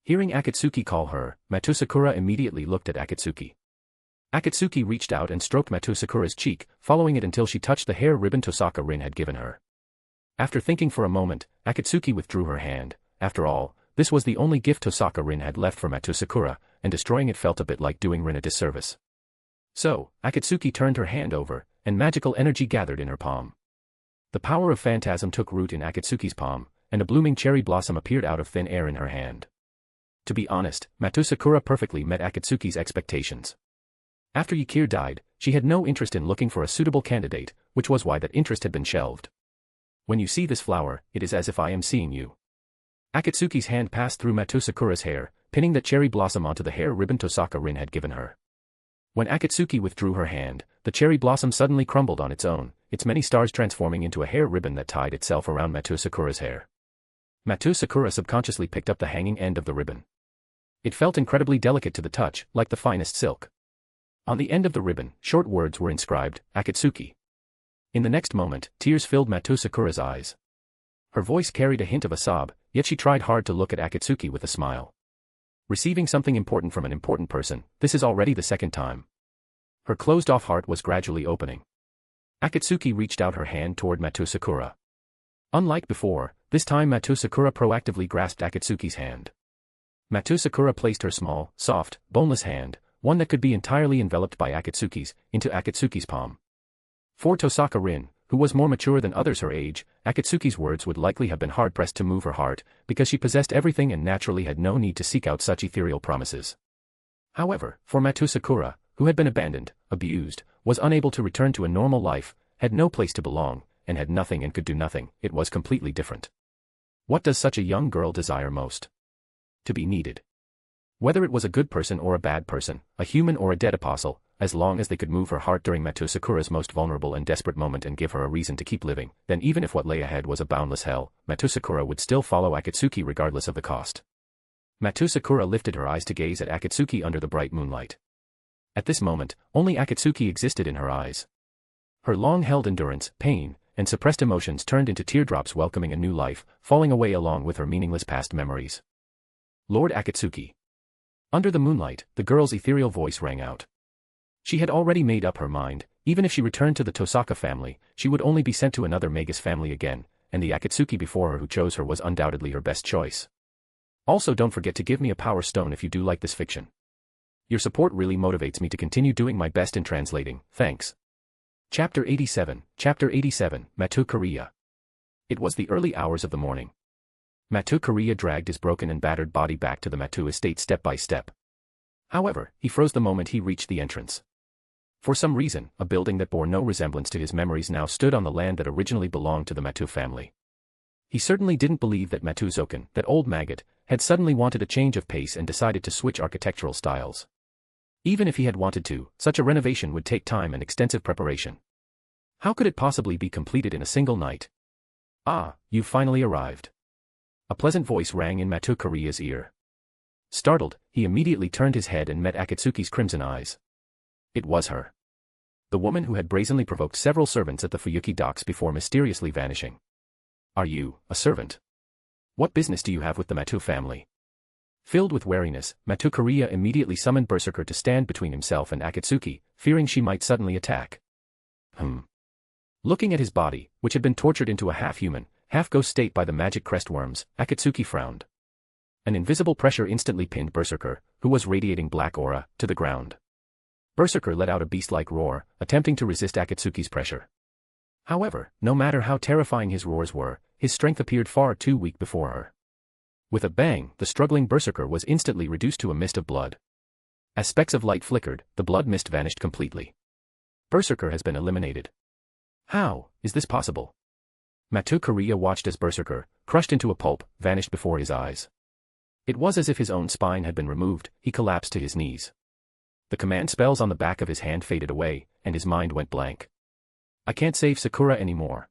Hearing Akatsuki call her, Matou Sakura immediately looked at Akatsuki. Akatsuki reached out and stroked Matou Sakura's cheek, following it until she touched the hair ribbon Tosaka Rin had given her. After thinking for a moment, Akatsuki withdrew her hand. After all, this was the only gift Tosaka Rin had left for Matou Sakura, and destroying it felt a bit like doing Rin a disservice. So, Akatsuki turned her hand over, and magical energy gathered in her palm. The power of phantasm took root in Akatsuki's palm, and a blooming cherry blossom appeared out of thin air in her hand. To be honest, Matou Sakura perfectly met Akatsuki's expectations. After Yukir died, she had no interest in looking for a suitable candidate, which was why that interest had been shelved. When you see this flower, it is as if I am seeing you. Akatsuki's hand passed through Matou Sakura's hair, pinning that cherry blossom onto the hair ribbon Tosaka Rin had given her. When Akatsuki withdrew her hand, the cherry blossom suddenly crumbled on its own, its many stars transforming into a hair ribbon that tied itself around Matou Sakura's hair. Matou Sakura subconsciously picked up the hanging end of the ribbon. It felt incredibly delicate to the touch, like the finest silk. On the end of the ribbon, short words were inscribed, Akatsuki. In the next moment, tears filled Matou Sakura's eyes. Her voice carried a hint of a sob, yet she tried hard to look at Akatsuki with a smile. Receiving something important from an important person, this is already the second time. Her closed-off heart was gradually opening. Akatsuki reached out her hand toward Matou Sakura. Unlike before, this time Matou Sakura proactively grasped Akatsuki's hand. Matou Sakura placed her small, soft, boneless hand, one that could be entirely enveloped by Akatsuki's, into Akatsuki's palm. For Tosaka Rin, who was more mature than others her age, Akatsuki's words would likely have been hard-pressed to move her heart, because she possessed everything and naturally had no need to seek out such ethereal promises. However, for Matou Sakura, who had been abandoned, abused, was unable to return to a normal life, had no place to belong, and had nothing and could do nothing, it was completely different. What does such a young girl desire most? To be needed. Whether it was a good person or a bad person, a human or a dead apostle, as long as they could move her heart during Matou Sakura's most vulnerable and desperate moment and give her a reason to keep living, then even if what lay ahead was a boundless hell, Matou Sakura would still follow Akatsuki regardless of the cost. Matou Sakura lifted her eyes to gaze at Akatsuki under the bright moonlight. At this moment, only Akatsuki existed in her eyes. Her long-held endurance, pain, and suppressed emotions turned into teardrops welcoming a new life, falling away along with her meaningless past memories. Lord Akatsuki. Under the moonlight, the girl's ethereal voice rang out. She had already made up her mind. Even if she returned to the Tosaka family, she would only be sent to another Magus family again, and the Akatsuki before her who chose her was undoubtedly her best choice. Also, don't forget to give me a power stone if you do like this fiction. Your support really motivates me to continue doing my best in translating, thanks. Chapter 87, Matou Korea. It was the early hours of the morning. Matou Korea dragged his broken and battered body back to the Matou estate step by step. However, he froze the moment he reached the entrance. For some reason, a building that bore no resemblance to his memories now stood on the land that originally belonged to the Matou family. He certainly didn't believe that Matou Zouken, that old maggot, had suddenly wanted a change of pace and decided to switch architectural styles. Even if he had wanted to, such a renovation would take time and extensive preparation. How could it possibly be completed in a single night? Ah, you've finally arrived. A pleasant voice rang in Matou Korea's ear. Startled, he immediately turned his head and met Akatsuki's crimson eyes. It was her. The woman who had brazenly provoked several servants at the Fuyuki docks before mysteriously vanishing. Are you a servant? What business do you have with the Matou family? Filled with wariness, Matou Korea immediately summoned Berserker to stand between himself and Akatsuki, fearing she might suddenly attack. Looking at his body, which had been tortured into a half-human, half-ghost state by the magic crest worms, Akatsuki frowned. An invisible pressure instantly pinned Berserker, who was radiating black aura, to the ground. Berserker let out a beast-like roar, attempting to resist Akatsuki's pressure. However, no matter how terrifying his roars were, his strength appeared far too weak before her. With a bang, the struggling Berserker was instantly reduced to a mist of blood. As specks of light flickered, the blood mist vanished completely. Berserker has been eliminated. How is this possible? Matou Korea watched as Berserker, crushed into a pulp, vanished before his eyes. It was as if his own spine had been removed. He collapsed to his knees. The command spells on the back of his hand faded away, and his mind went blank. I can't save Sakura anymore.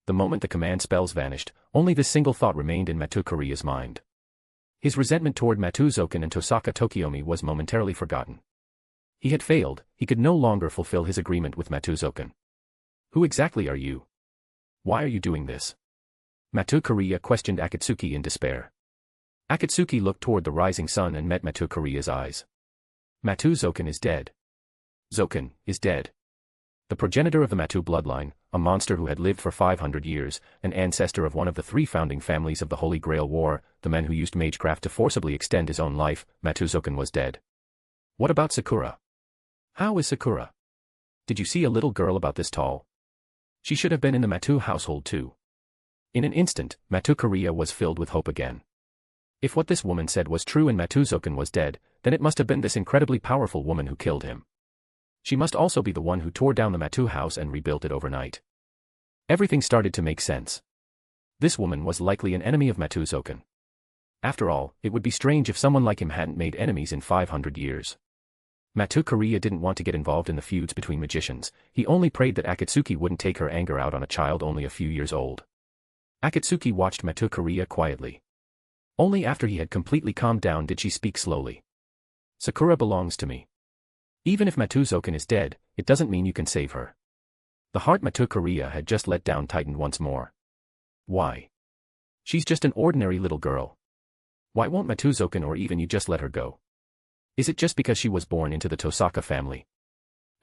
The moment the command spells vanished, only this single thought remained in Matou Korea's mind. His resentment toward Matou Zouken and Tosaka Tokiomi was momentarily forgotten. He had failed, he could no longer fulfill his agreement with Matou Zouken. Who exactly are you? Why are you doing this? Matou Korea questioned Akatsuki in despair. Akatsuki looked toward the rising sun and met Matou Korea's eyes. Matou Zouken is dead. Zouken is dead. The progenitor of the Matou bloodline, a monster who had lived for 500 years, an ancestor of one of the 3 founding families of the Holy Grail War, the man who used magecraft to forcibly extend his own life, Matou Zouken was dead. What about Sakura? How is Sakura? Did you see a little girl about this tall? She should have been in the Matou household too. In an instant, Matou Korea was filled with hope again. If what this woman said was true and Matou Zouken was dead, then it must have been this incredibly powerful woman who killed him. She must also be the one who tore down the Matou house and rebuilt it overnight. Everything started to make sense. This woman was likely an enemy of Matou Zouken. After all, it would be strange if someone like him hadn't made enemies in 500 years. Matou Korea didn't want to get involved in the feuds between magicians. He only prayed that Akatsuki wouldn't take her anger out on a child only a few years old. Akatsuki watched Matou Korea quietly. Only after he had completely calmed down did she speak slowly. Sakura belongs to me. Even if Matou Zouken is dead, it doesn't mean you can save her. The heart Matou Korea had just let down tightened once more. Why? She's just an ordinary little girl. Why won't Matou Zouken or even you just let her go? Is it just because she was born into the Tosaka family?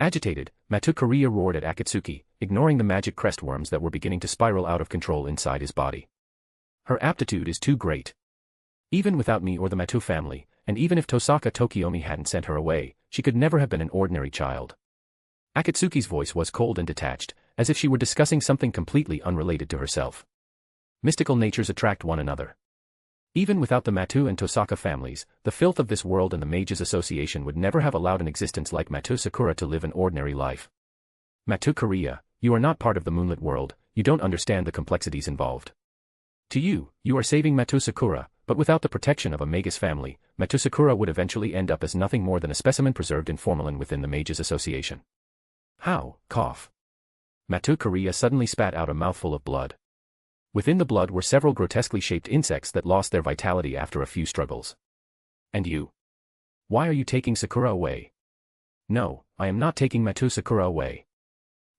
Agitated, Matou Korea roared at Akatsuki, ignoring the magic crest worms that were beginning to spiral out of control inside his body. Her aptitude is too great. Even without me or the Matou family, and even if Tosaka Tokiomi hadn't sent her away, she could never have been an ordinary child. Akatsuki's voice was cold and detached, as if she were discussing something completely unrelated to herself. Mystical natures attract one another. Even without the Matou and Tosaka families, the filth of this world and the Mages Association would never have allowed an existence like Matou Sakura to live an ordinary life. Matou Korea, you are not part of the moonlit world, you don't understand the complexities involved. To you, you are saving Matou Sakura, but without the protection of a Magus family, Matou Sakura would eventually end up as nothing more than a specimen preserved in formalin within the Mages Association. How? Cough. Matou Korea suddenly spat out a mouthful of blood. Within the blood were several grotesquely shaped insects that lost their vitality after a few struggles. And you? Why are you taking Sakura away? No, I am not taking Matou Sakura away.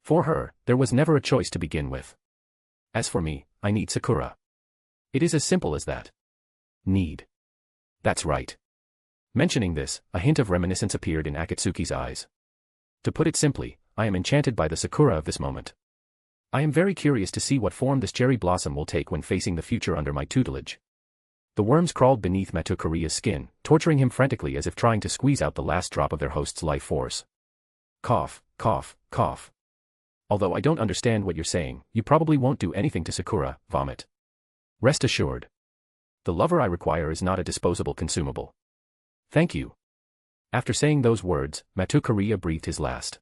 For her, there was never a choice to begin with. As for me, I need Sakura. It is as simple as that. Need. That's right. Mentioning this, a hint of reminiscence appeared in Akatsuki's eyes. To put it simply, I am enchanted by the Sakura of this moment. I am very curious to see what form this cherry blossom will take when facing the future under my tutelage. The worms crawled beneath Matou Korea's skin, torturing him frantically as if trying to squeeze out the last drop of their host's life force. Cough, cough, cough. Although I don't understand what you're saying, you probably won't do anything to Sakura, vomit. Rest assured. The lover I require is not a disposable consumable. Thank you. After saying those words, Matou Korea breathed his last.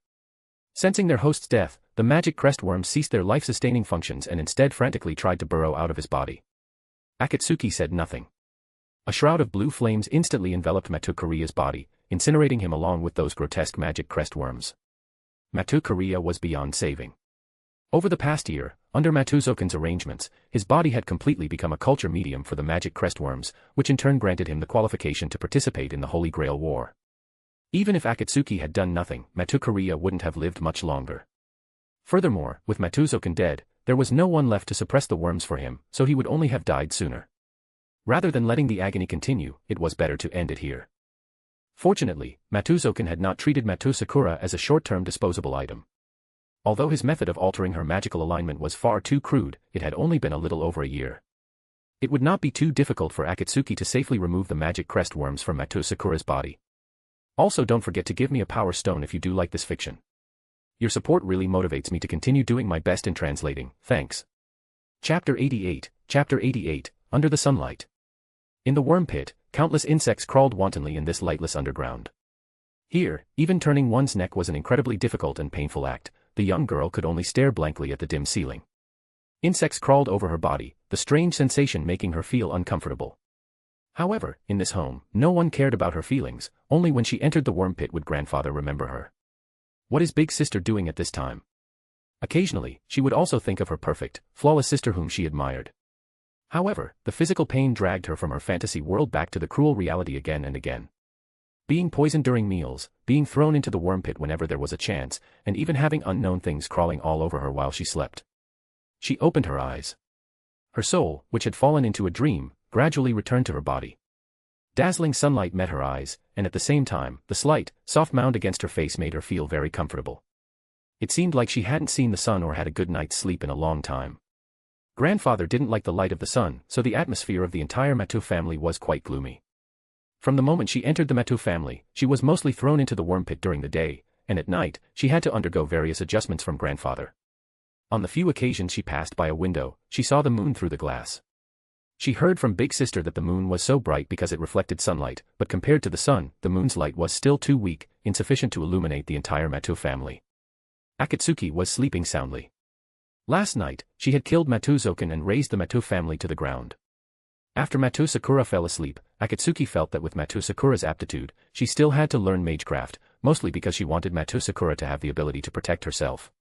Sensing their host's death, the magic crest worms ceased their life-sustaining functions and instead frantically tried to burrow out of his body. Akatsuki said nothing. A shroud of blue flames instantly enveloped Matou Korea's body, incinerating him along with those grotesque magic crest worms. Matou Korea was beyond saving. Over the past year, under Zouken's arrangements, his body had completely become a culture medium for the magic crest worms, which in turn granted him the qualification to participate in the Holy Grail War. Even if Akatsuki had done nothing, Matou Korea wouldn't have lived much longer. Furthermore, with Zouken dead, there was no one left to suppress the worms for him, so he would only have died sooner. Rather than letting the agony continue, it was better to end it here. Fortunately, Zouken had not treated Matou Sakura as a short-term disposable item. Although his method of altering her magical alignment was far too crude, it had only been a little over a year. It would not be too difficult for Akatsuki to safely remove the magic crest worms from Matou Sakura's body. Also, don't forget to give me a power stone if you do like this fiction. Your support really motivates me to continue doing my best in translating, thanks. Chapter 88, Chapter 88, Under the Sunlight. In the worm pit, countless insects crawled wantonly in this lightless underground. Here, even turning one's neck was an incredibly difficult and painful act. The young girl could only stare blankly at the dim ceiling. Insects crawled over her body, the strange sensation making her feel uncomfortable. However, in this home, no one cared about her feelings, only when she entered the worm pit would grandfather remember her. What is big sister doing at this time? Occasionally, she would also think of her perfect, flawless sister whom she admired. However, the physical pain dragged her from her fantasy world back to the cruel reality again and again. Being poisoned during meals, being thrown into the worm pit whenever there was a chance, and even having unknown things crawling all over her while she slept. She opened her eyes. Her soul, which had fallen into a dream, gradually returned to her body. Dazzling sunlight met her eyes, and at the same time, the slight, soft mound against her face made her feel very comfortable. It seemed like she hadn't seen the sun or had a good night's sleep in a long time. Grandfather didn't like the light of the sun, so the atmosphere of the entire Matou family was quite gloomy. From the moment she entered the Matou family, she was mostly thrown into the worm pit during the day, and at night, she had to undergo various adjustments from grandfather. On the few occasions she passed by a window, she saw the moon through the glass. She heard from big sister that the moon was so bright because it reflected sunlight, but compared to the sun, the moon's light was still too weak, insufficient to illuminate the entire Matou family. Akatsuki was sleeping soundly. Last night, she had killed Matou Zouken and razed the Matou family to the ground. After Matou Sakura fell asleep, Akatsuki felt that with Matou Sakura's aptitude, she still had to learn magecraft, mostly because she wanted Matou Sakura to have the ability to protect herself.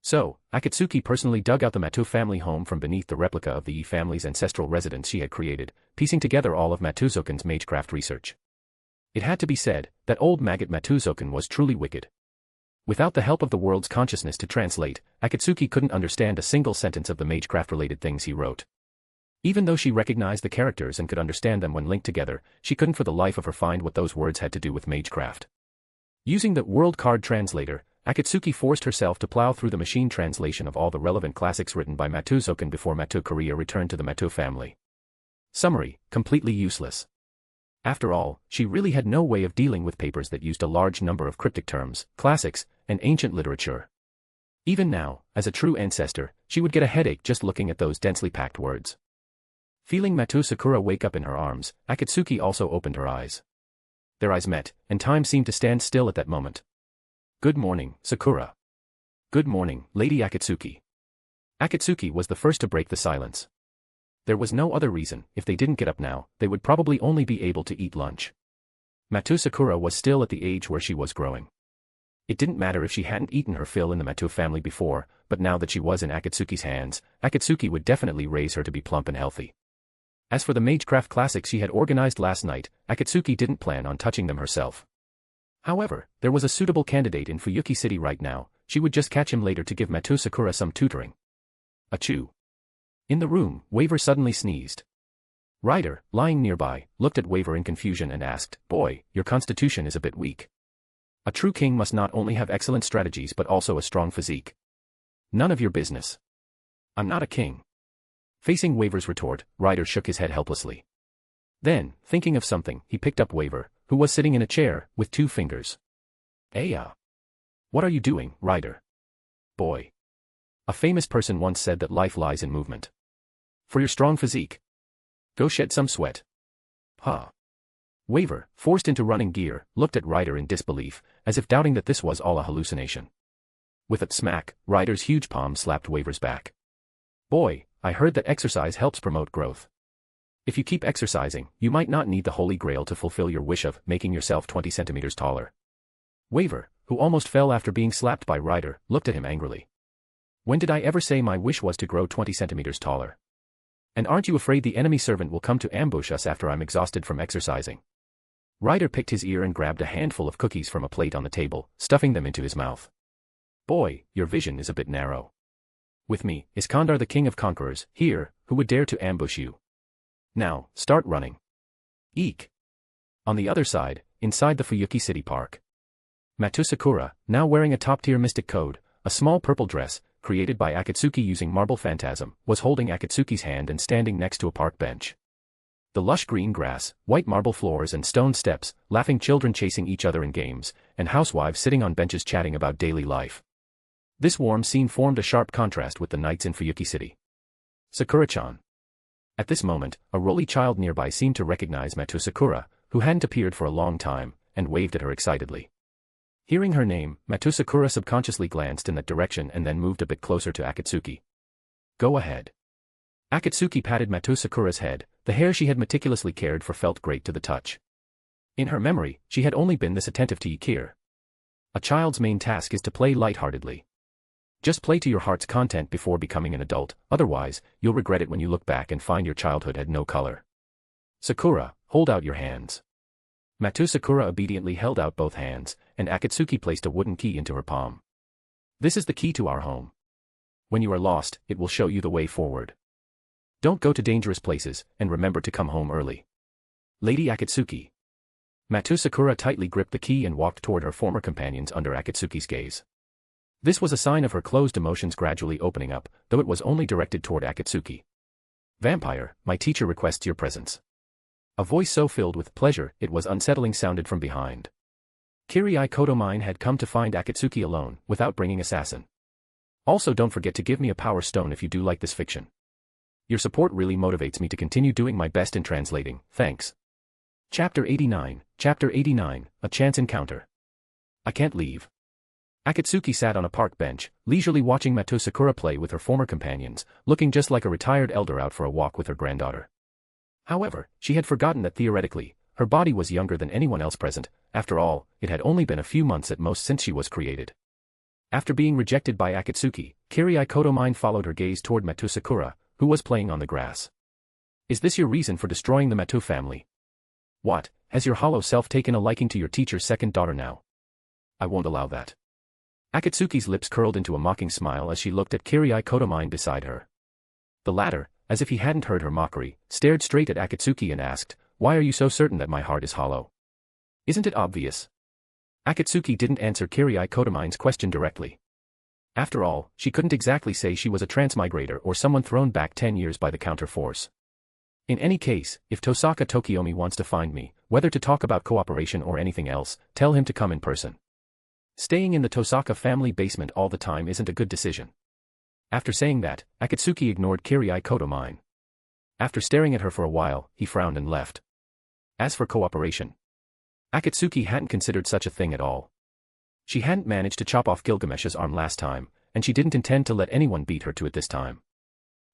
So, Akatsuki personally dug out the Matou family home from beneath the replica of the Yi family's ancestral residence she had created, piecing together all of Matou Zouken's magecraft research. It had to be said, that old maggot Matou Zouken was truly wicked. Without the help of the world's consciousness to translate, Akatsuki couldn't understand a single sentence of the magecraft-related things he wrote. Even though she recognized the characters and could understand them when linked together, she couldn't for the life of her find what those words had to do with magecraft. Using the World Card Translator, Akatsuki forced herself to plow through the machine translation of all the relevant classics written by Matou Zouken before Matou Korea returned to the Matou family. Summary: completely useless. After all, she really had no way of dealing with papers that used a large number of cryptic terms, classics, and ancient literature. Even now, as a true ancestor, she would get a headache just looking at those densely packed words. Feeling Matou Sakura wake up in her arms, Akatsuki also opened her eyes. Their eyes met, and time seemed to stand still at that moment. Good morning, Sakura. Good morning, Lady Akatsuki. Akatsuki was the first to break the silence. There was no other reason. If they didn't get up now, they would probably only be able to eat lunch. Matou Sakura was still at the age where she was growing. It didn't matter if she hadn't eaten her fill in the Matou family before, but now that she was in Akatsuki's hands, Akatsuki would definitely raise her to be plump and healthy. As for the magecraft classics she had organized last night, Akatsuki didn't plan on touching them herself. However, there was a suitable candidate in Fuyuki City right now. she would just catch him later to give Matou Sakura some tutoring. Achoo. In the room, Waver suddenly sneezed. Ryder, lying nearby, looked at Waver in confusion and asked, "Boy, your constitution is a bit weak. A true king must not only have excellent strategies but also a strong physique." "None of your business. I'm not a king." Facing Waver's retort, Ryder shook his head helplessly. Then, thinking of something, he picked up Waver, who was sitting in a chair, with 2 fingers. "Aya. What are you doing, Ryder? Boy. A famous person once said that life lies in movement. For your strong physique, go shed some sweat." Huh. Waver, forced into running gear, looked at Ryder in disbelief, as if doubting that this was all a hallucination. With a smack, Ryder's huge palm slapped Waver's back. "Boy, I heard that exercise helps promote growth. If you keep exercising, you might not need the Holy Grail to fulfill your wish of making yourself 20 centimeters taller." Waver, who almost fell after being slapped by Ryder, looked at him angrily. "When did I ever say my wish was to grow 20 centimeters taller? And aren't you afraid the enemy servant will come to ambush us after I'm exhausted from exercising?" Ryder picked his ear and grabbed a handful of cookies from a plate on the table, stuffing them into his mouth. "Boy, your vision is a bit narrow. With me, Iskandar the king of conquerors, here, who would dare to ambush you? Now, start running." Eek. On the other side, inside the Fuyuki City Park, Matou Sakura, now wearing a top-tier mystic code, a small purple dress, created by Akatsuki using marble phantasm, was holding Akatsuki's hand and standing next to a park bench. The lush green grass, white marble floors and stone steps, laughing children chasing each other in games, and housewives sitting on benches chatting about daily life. This warm scene formed a sharp contrast with the nights in Fuyuki City. "Sakura-chan." At this moment, a roly child nearby seemed to recognize Matou Sakura, who hadn't appeared for a long time, and waved at her excitedly. Hearing her name, Matou Sakura subconsciously glanced in that direction and then moved a bit closer to Akatsuki. "Go ahead." Akatsuki patted Matou Sakura's head. The hair she had meticulously cared for felt great to the touch. In her memory, she had only been this attentive to Ykir. A child's main task is to play lightheartedly. Just play to your heart's content before becoming an adult, otherwise, you'll regret it when you look back and find your childhood had no color. "Sakura, hold out your hands." Matou Sakura obediently held out both hands, and Akatsuki placed a wooden key into her palm. "This is the key to our home. When you are lost, it will show you the way forward. Don't go to dangerous places, and remember to come home early. Lady Akatsuki." Matou Sakura tightly gripped the key and walked toward her former companions under Akatsuki's gaze. This was a sign of her closed emotions gradually opening up, though it was only directed toward Akatsuki. "Vampire, my teacher requests your presence." A voice so filled with pleasure it was unsettling sounded from behind. Kirii Kotomine had come to find Akatsuki alone, without bringing assassin. "Also don't forget to give me a power stone if you do like this fiction. Your support really motivates me to continue doing my best in translating, thanks." Chapter 89, A Chance Encounter. "I can't leave." Akatsuki sat on a park bench, leisurely watching Matou Sakura play with her former companions, looking just like a retired elder out for a walk with her granddaughter. However, she had forgotten that theoretically, her body was younger than anyone else present. After all, it had only been a few months at most since she was created. After being rejected by Akatsuki, Kirii Kotomine followed her gaze toward Matou Sakura, who was playing on the grass. "Is this your reason for destroying the Matou family? What, has your hollow self taken a liking to your teacher's second daughter now? I won't allow that." Akatsuki's lips curled into a mocking smile as she looked at Kirii Kotomine beside her. The latter, as if he hadn't heard her mockery, stared straight at Akatsuki and asked, "Why are you so certain that my heart is hollow? Isn't it obvious?" Akatsuki didn't answer Kirii Kotomine's question directly. After all, she couldn't exactly say she was a transmigrator or someone thrown back 10 years by the counter-force. In any case, if Tosaka Tokiomi wants to find me, whether to talk about cooperation or anything else, tell him to come in person. Staying in the Tosaka family basement all the time isn't a good decision. After saying that, Akatsuki ignored Kirii Kotomine. After staring at her for a while, he frowned and left. As for cooperation, Akatsuki hadn't considered such a thing at all. She hadn't managed to chop off Gilgamesh's arm last time, and she didn't intend to let anyone beat her to it this time.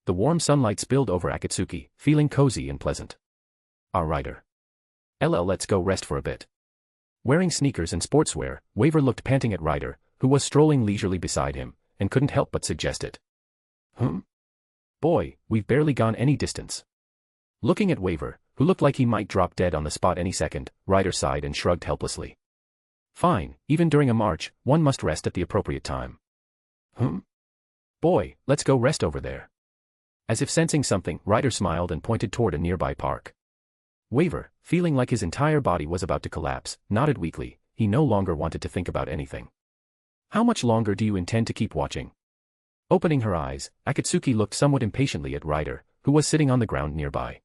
The warm sunlight spilled over Akatsuki, feeling cozy and pleasant. "Ryder. Let's go rest for a bit." Wearing sneakers and sportswear, Waver looked panting at Ryder, who was strolling leisurely beside him, and couldn't help but suggest it. Boy, we've barely gone any distance." Looking at Waver, who looked like he might drop dead on the spot any second, Ryder sighed and shrugged helplessly. "Fine, even during a march, one must rest at the appropriate time." Boy, let's go rest over there. As if sensing something, Ryder smiled and pointed toward a nearby park. Waver, feeling like his entire body was about to collapse, nodded weakly. He no longer wanted to think about anything. How much longer do you intend to keep watching? Opening her eyes, Akatsuki looked somewhat impatiently at Ryder, who was sitting on the ground nearby.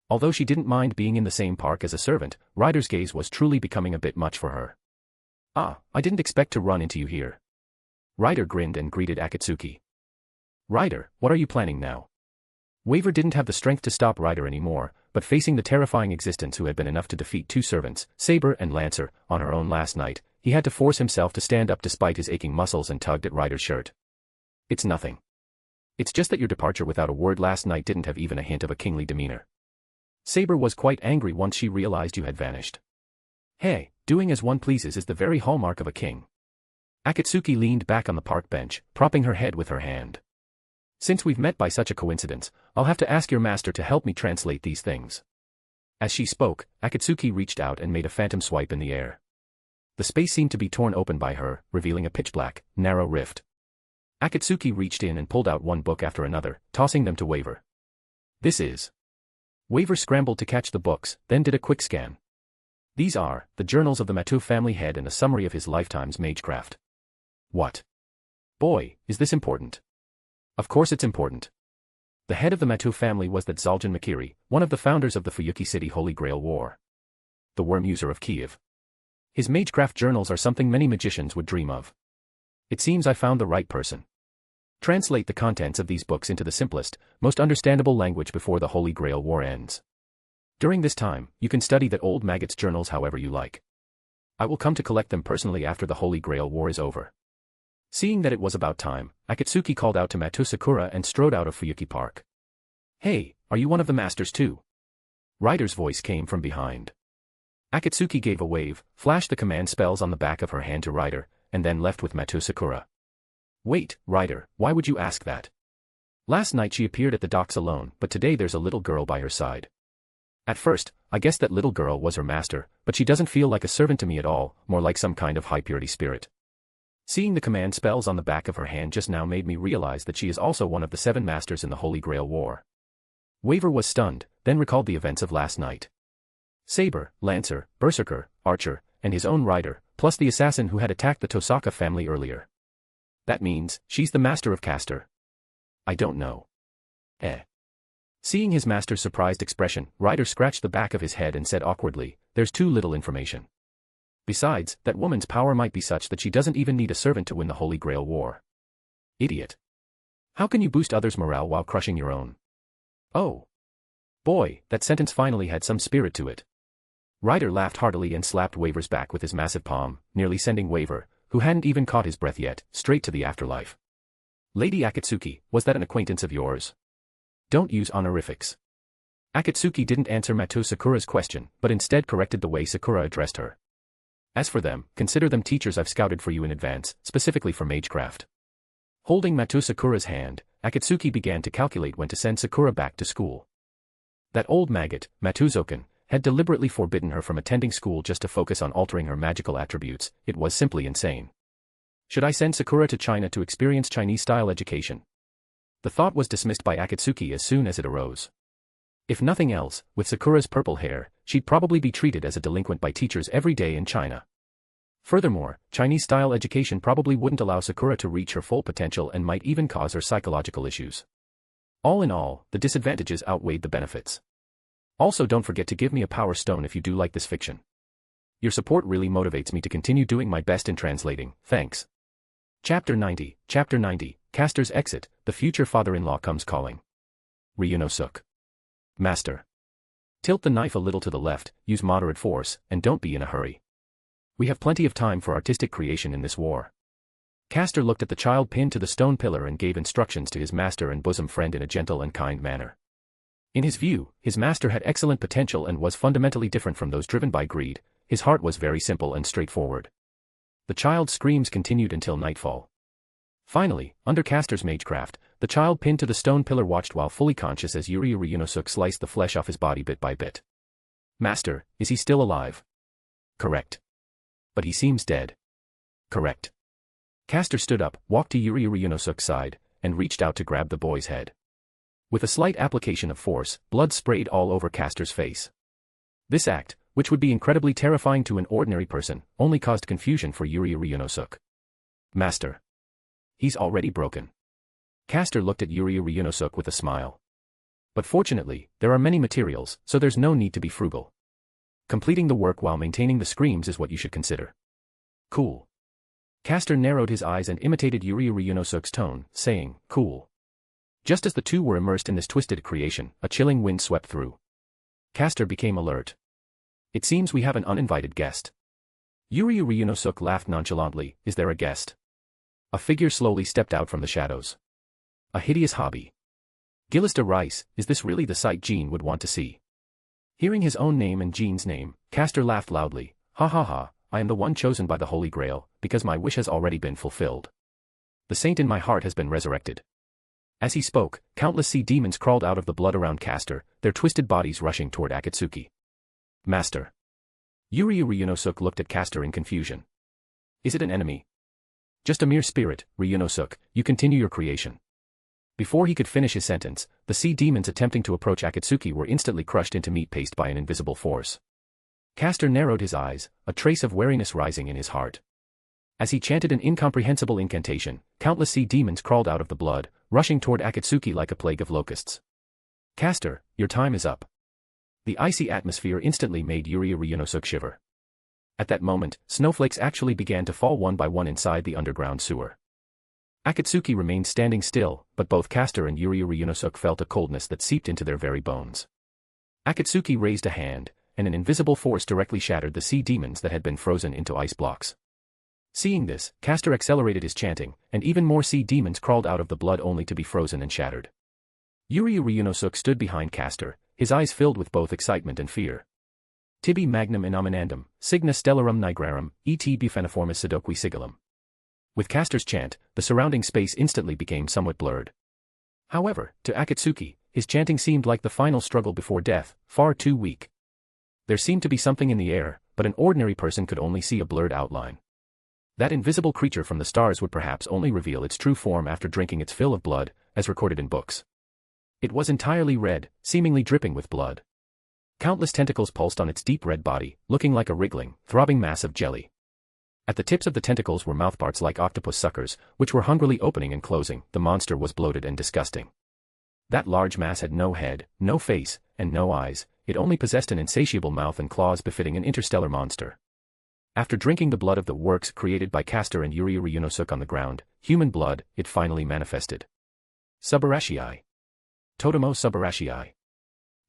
Although she didn't mind being in the same park as a servant, Ryder's gaze was truly becoming a bit much for her. Ah, I didn't expect to run into you here. Ryder grinned and greeted Akatsuki. Ryder, what are you planning now? Waver didn't have the strength to stop Ryder anymore, but facing the terrifying existence who had been enough to defeat two servants, Saber and Lancer, on her own last night, he had to force himself to stand up despite his aching muscles and tugged at Ryder's shirt. It's nothing. It's just that your departure without a word last night didn't have even a hint of a kingly demeanor. Saber was quite angry once she realized you had vanished. Hey, doing as one pleases is the very hallmark of a king. Akatsuki leaned back on the park bench, propping her head with her hand. Since we've met by such a coincidence, I'll have to ask your master to help me translate these things. As she spoke, Akatsuki reached out and made a phantom swipe in the air. The space seemed to be torn open by her, revealing a pitch-black, narrow rift. Akatsuki reached in and pulled out one book after another, tossing them to Waver. This is... Waver scrambled to catch the books, then did a quick scan. These are the journals of the Matou family head and a summary of his lifetime's magecraft. What? Boy, is this important? Of course it's important. The head of the Matou family was that Zouken Makiri, one of the founders of the Fuyuki City Holy Grail War. The worm user of Kiev. His magecraft journals are something many magicians would dream of. It seems I found the right person. Translate the contents of these books into the simplest, most understandable language before the Holy Grail War ends. During this time, you can study that old maggot's journals however you like. I will come to collect them personally after the Holy Grail War is over. Seeing that it was about time, Akatsuki called out to Matou Sakura and strode out of Fuyuki Park. Hey, are you one of the masters too? Ryder's voice came from behind. Akatsuki gave a wave, flashed the command spells on the back of her hand to Ryder, and then left with Matou Sakura. Wait, Ryder, why would you ask that? Last night she appeared at the docks alone, but today there's a little girl by her side. At first, I guessed that little girl was her master, but she doesn't feel like a servant to me at all, more like some kind of high-purity spirit. Seeing the command spells on the back of her hand just now made me realize that she is also one of the 7 masters in the Holy Grail War. Waver was stunned, then recalled the events of last night. Saber, Lancer, Berserker, Archer, and his own Ryder, plus the assassin who had attacked the Tosaka family earlier. That means, she's the master of Caster. I don't know. Seeing his master's surprised expression, Ryder scratched the back of his head and said awkwardly, there's too little information. Besides, that woman's power might be such that she doesn't even need a servant to win the Holy Grail War. Idiot. How can you boost others' morale while crushing your own? Oh. Boy, that sentence finally had some spirit to it. Ryder laughed heartily and slapped Waver's back with his massive palm, nearly sending Waver, who hadn't even caught his breath yet, straight to the afterlife. Lady Akatsuki, was that an acquaintance of yours? Don't use honorifics. Akatsuki didn't answer Matou Sakura's question, but instead corrected the way Sakura addressed her. As for them, consider them teachers I've scouted for you in advance, specifically for magecraft. Holding Matou Sakura's hand, Akatsuki began to calculate when to send Sakura back to school. That old maggot, Matou Zouken, had deliberately forbidden her from attending school just to focus on altering her magical attributes. It was simply insane. Should I send Sakura to China to experience Chinese-style education? The thought was dismissed by Akatsuki as soon as it arose. If nothing else, with Sakura's purple hair, she'd probably be treated as a delinquent by teachers every day in China. Furthermore, Chinese-style education probably wouldn't allow Sakura to reach her full potential and might even cause her psychological issues. All in all, the disadvantages outweighed the benefits. Also, don't forget to give me a power stone if you do like this fiction. Your support really motivates me to continue doing my best in translating, thanks. Chapter 90, Caster's Exit, the future father-in-law comes calling. Ryunosuke. Master. Tilt the knife a little to the left, use moderate force, and don't be in a hurry. We have plenty of time for artistic creation in this war. Caster looked at the child pinned to the stone pillar and gave instructions to his master and bosom friend in a gentle and kind manner. In his view, his master had excellent potential and was fundamentally different from those driven by greed. His heart was very simple and straightforward. The child's screams continued until nightfall. Finally, under Caster's magecraft, the child pinned to the stone pillar watched while fully conscious as Ryunosuke sliced the flesh off his body bit by bit. Master, is he still alive? Correct. But he seems dead. Correct. Caster stood up, walked to Yuri Ryunosuke's side, and reached out to grab the boy's head. With a slight application of force, blood sprayed all over Caster's face. This act, which would be incredibly terrifying to an ordinary person, only caused confusion for Yuri Ryunosuke. Master. He's already broken. Caster looked at Yuri Ryunosuke with a smile. But fortunately, there are many materials, so there's no need to be frugal. Completing the work while maintaining the screams is what you should consider. Cool. Caster narrowed his eyes and imitated Yuri Ryunosuke's tone, saying, cool. Just as the two were immersed in this twisted creation, a chilling wind swept through. Caster became alert. It seems we have an uninvited guest. Yuri Ryunosuke laughed nonchalantly. Is there a guest? A figure slowly stepped out from the shadows. A hideous hobby. Gillista Rice, is this really the sight Jean would want to see? Hearing his own name and Jean's name, Caster laughed loudly. Ha ha ha, I am the one chosen by the Holy Grail, because my wish has already been fulfilled. The saint in my heart has been resurrected. As he spoke, countless sea demons crawled out of the blood around Caster, their twisted bodies rushing toward Akatsuki. Master. Yuri Ryunosuke looked at Caster in confusion. Is it an enemy? Just a mere spirit, Ryunosuke, you continue your creation. Before he could finish his sentence, the sea demons attempting to approach Akatsuki were instantly crushed into meat paste by an invisible force. Caster narrowed his eyes, a trace of wariness rising in his heart. As he chanted an incomprehensible incantation, countless sea demons crawled out of the blood, rushing toward Akatsuki like a plague of locusts. Caster, your time is up. The icy atmosphere instantly made Yuri Ryunosuke shiver. At that moment, snowflakes actually began to fall one by one inside the underground sewer. Akatsuki remained standing still, but both Caster and Yuri Ryunosuke felt a coldness that seeped into their very bones. Akatsuki raised a hand, and an invisible force directly shattered the sea demons that had been frozen into ice blocks. Seeing this, Caster accelerated his chanting, and even more sea demons crawled out of the blood only to be frozen and shattered. Yuri Ryunosuke stood behind Caster, his eyes filled with both excitement and fear. Tibi magnum inominandum, signa stellarum nigrarum, et bufeniformis sedoqui sigillum. With Caster's chant, the surrounding space instantly became somewhat blurred. However, to Akatsuki, his chanting seemed like the final struggle before death, far too weak. There seemed to be something in the air, but an ordinary person could only see a blurred outline. That invisible creature from the stars would perhaps only reveal its true form after drinking its fill of blood, as recorded in books. It was entirely red, seemingly dripping with blood. Countless tentacles pulsed on its deep red body, looking like a wriggling, throbbing mass of jelly. At the tips of the tentacles were mouthparts like octopus suckers, which were hungrily opening and closing. The monster was bloated and disgusting. That large mass had no head, no face, and no eyes. It only possessed an insatiable mouth and claws befitting an interstellar monster. After drinking the blood of the works created by Caster and Yuri Ryunosuke on the ground, human blood, it finally manifested. Subarashii. Totemo Subarashii.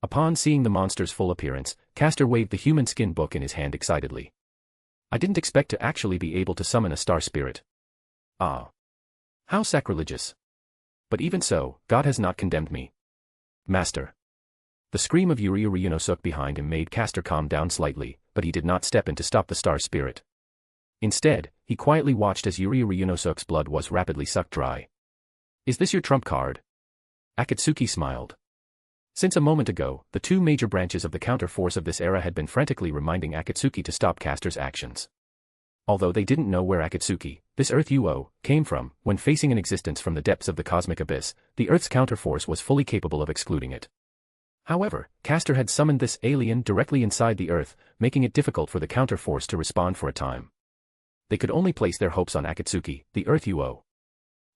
Upon seeing the monster's full appearance, Caster waved the human skin book in his hand excitedly. I didn't expect to actually be able to summon a star spirit. Ah. How sacrilegious. But even so, God has not condemned me. Master. The scream of Yuri Ryunosuke behind him made Caster calm down slightly, but he did not step in to stop the star spirit. Instead, he quietly watched as Yuri Ryunosuke's blood was rapidly sucked dry. Is this your trump card? Akatsuki smiled. Since a moment ago, the two major branches of the counter-force of this era had been frantically reminding Akatsuki to stop Caster's actions. Although they didn't know where Akatsuki, this Earth UO, came from, when facing an existence from the depths of the cosmic abyss, the Earth's counter-force was fully capable of excluding it. However, Caster had summoned this alien directly inside the Earth, making it difficult for the counter-force to respond for a time. They could only place their hopes on Akatsuki, the Earth UO.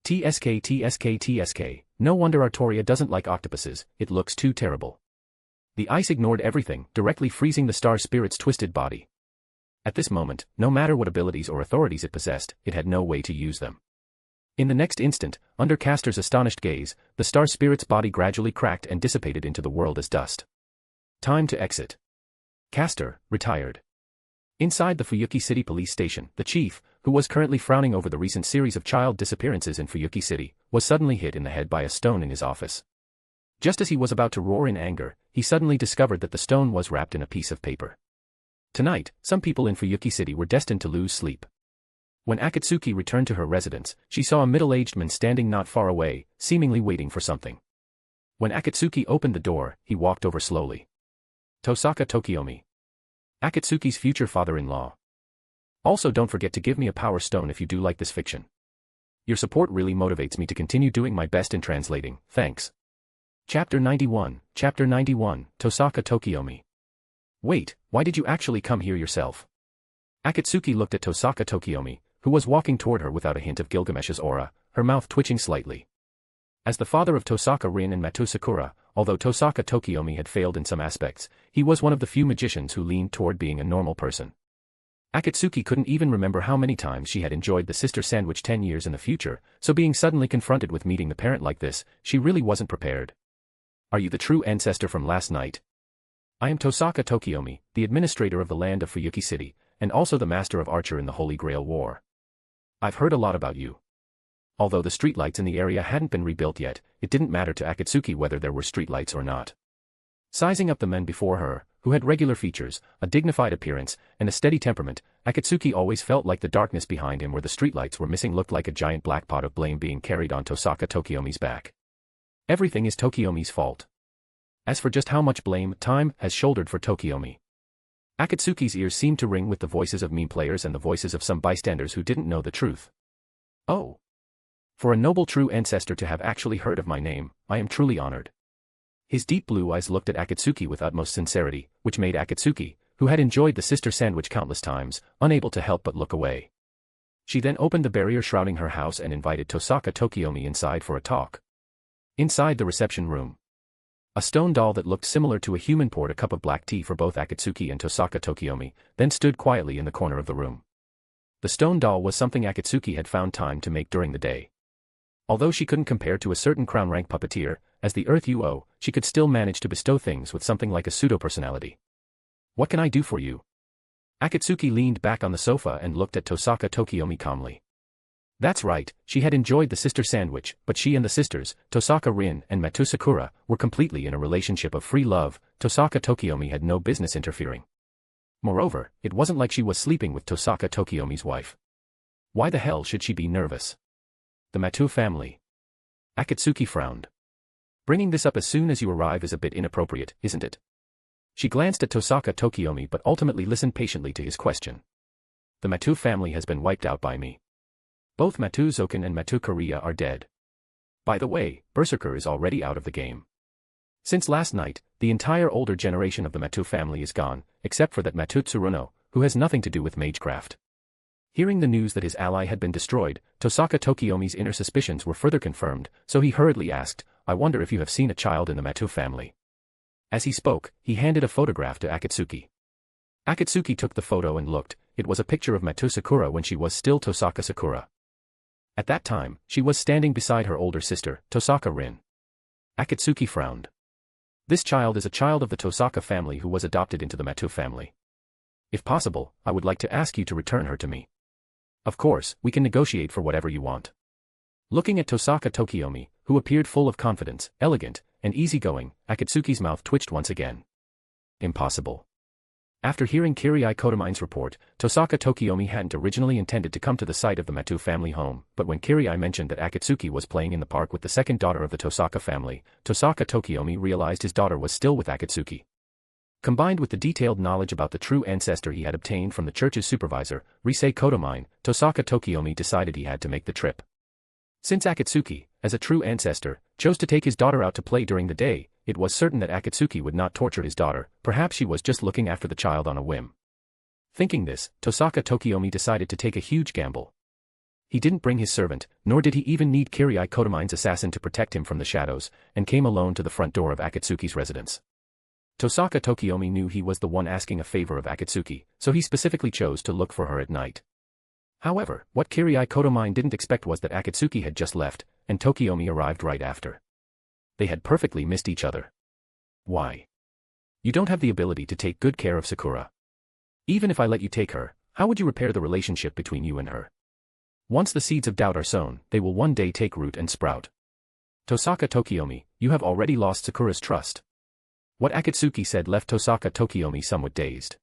TSK. No wonder Artoria doesn't like octopuses, it looks too terrible. The ice ignored everything, directly freezing the star spirit's twisted body. At this moment, no matter what abilities or authorities it possessed, it had no way to use them. In the next instant, under Caster's astonished gaze, the star spirit's body gradually cracked and dissipated into the world as dust. Time to exit. Caster, retired. Inside the Fuyuki City police station, the chief, who was currently frowning over the recent series of child disappearances in Fuyuki City, was suddenly hit in the head by a stone in his office. Just as he was about to roar in anger, he suddenly discovered that the stone was wrapped in a piece of paper. Tonight, some people in Fuyuki City were destined to lose sleep. When Akatsuki returned to her residence, she saw a middle-aged man standing not far away, seemingly waiting for something. When Akatsuki opened the door, he walked over slowly. Tosaka Tokiomi. Akatsuki's future father-in-law. Also don't forget to give me a power stone if you do like this fiction. Your support really motivates me to continue doing my best in translating, thanks. Chapter 91, Tosaka Tokiomi. Wait, why did you actually come here yourself? Akatsuki looked at Tosaka Tokiomi, who was walking toward her without a hint of Gilgamesh's aura, her mouth twitching slightly. As the father of Tosaka Rin and Matou Sakura, although Tosaka Tokiomi had failed in some aspects, he was one of the few magicians who leaned toward being a normal person. Akatsuki couldn't even remember how many times she had enjoyed the sister sandwich 10 years in the future, so being suddenly confronted with meeting the parent like this, she really wasn't prepared. Are you the true ancestor from last night? I am Tosaka Tokiomi, the administrator of the land of Fuyuki City, and also the master of Archer in the Holy Grail War. I've heard a lot about you. Although the streetlights in the area hadn't been rebuilt yet, it didn't matter to Akatsuki whether there were streetlights or not. Sizing up the men before her, who had regular features, a dignified appearance, and a steady temperament, Akatsuki always felt like the darkness behind him where the streetlights were missing looked like a giant black pot of blame being carried on Tosaka Tokiomi's back. Everything is Tokiomi's fault. As for just how much blame time has shouldered for Tokiomi. Akatsuki's ears seemed to ring with the voices of meme players and the voices of some bystanders who didn't know the truth. Oh. For a noble true ancestor to have actually heard of my name, I am truly honored. His deep blue eyes looked at Akatsuki with utmost sincerity, which made Akatsuki, who had enjoyed the sister sandwich countless times, unable to help but look away. She then opened the barrier shrouding her house and invited Tosaka Tokiomi inside for a talk. Inside the reception room, a stone doll that looked similar to a human poured a cup of black tea for both Akatsuki and Tosaka Tokiomi, then stood quietly in the corner of the room. The stone doll was something Akatsuki had found time to make during the day. Although she couldn't compare to a certain crown-rank puppeteer, as the Earth UO, she could still manage to bestow things with something like a pseudo-personality. What can I do for you? Akatsuki leaned back on the sofa and looked at Tosaka Tokiomi calmly. That's right, she had enjoyed the sister sandwich, but she and the sisters, Tosaka Rin and Matou Sakura, were completely in a relationship of free love. Tosaka Tokiomi had no business interfering. Moreover, it wasn't like she was sleeping with Tosaka Tokiomi's wife. Why the hell should she be nervous? The Matou family. Akatsuki frowned. Bringing this up as soon as you arrive is a bit inappropriate, isn't it? She glanced at Tosaka Tokiomi but ultimately listened patiently to his question. The Matou family has been wiped out by me. Both Matou Zouken and Matou Korea are dead. By the way, Berserker is already out of the game. Since last night, the entire older generation of the Matou family is gone, except for that Matou Tsuruno, who has nothing to do with magecraft. Hearing the news that his ally had been destroyed, Tosaka Tokiomi's inner suspicions were further confirmed, so he hurriedly asked, I wonder if you have seen a child in the Matou family. As he spoke, he handed a photograph to Akatsuki. Akatsuki took the photo and looked. It was a picture of Matou Sakura when she was still Tosaka Sakura. At that time, she was standing beside her older sister, Tosaka Rin. Akatsuki frowned. This child is a child of the Tosaka family who was adopted into the Matou family. If possible, I would like to ask you to return her to me. Of course, we can negotiate for whatever you want. Looking at Tosaka Tokiomi, who appeared full of confidence, elegant, and easygoing, Akatsuki's mouth twitched once again. Impossible. After hearing Kirai Kotomine's report, Tosaka Tokiomi hadn't originally intended to come to the site of the Matou family home, but when Kirai mentioned that Akatsuki was playing in the park with the second daughter of the Tosaka family, Tosaka Tokiomi realized his daughter was still with Akatsuki. Combined with the detailed knowledge about the true ancestor he had obtained from the church's supervisor, Risei Kotomine, Tosaka Tokiomi decided he had to make the trip. Since Akatsuki, as a true ancestor, chose to take his daughter out to play during the day, it was certain that Akatsuki would not torture his daughter. Perhaps she was just looking after the child on a whim. Thinking this, Tosaka Tokiomi decided to take a huge gamble. He didn't bring his servant, nor did he even need Kirai Kotomine's assassin to protect him from the shadows, and came alone to the front door of Akatsuki's residence. Tosaka Tokiomi knew he was the one asking a favor of Akatsuki, so he specifically chose to look for her at night. However, what Kirai Kotomine didn't expect was that Akatsuki had just left, and Tokiomi arrived right after. They had perfectly missed each other. Why? You don't have the ability to take good care of Sakura. Even if I let you take her, how would you repair the relationship between you and her? Once the seeds of doubt are sown, they will one day take root and sprout. Tosaka Tokiomi, you have already lost Sakura's trust. What Akatsuki said left Tosaka Tokiomi somewhat dazed.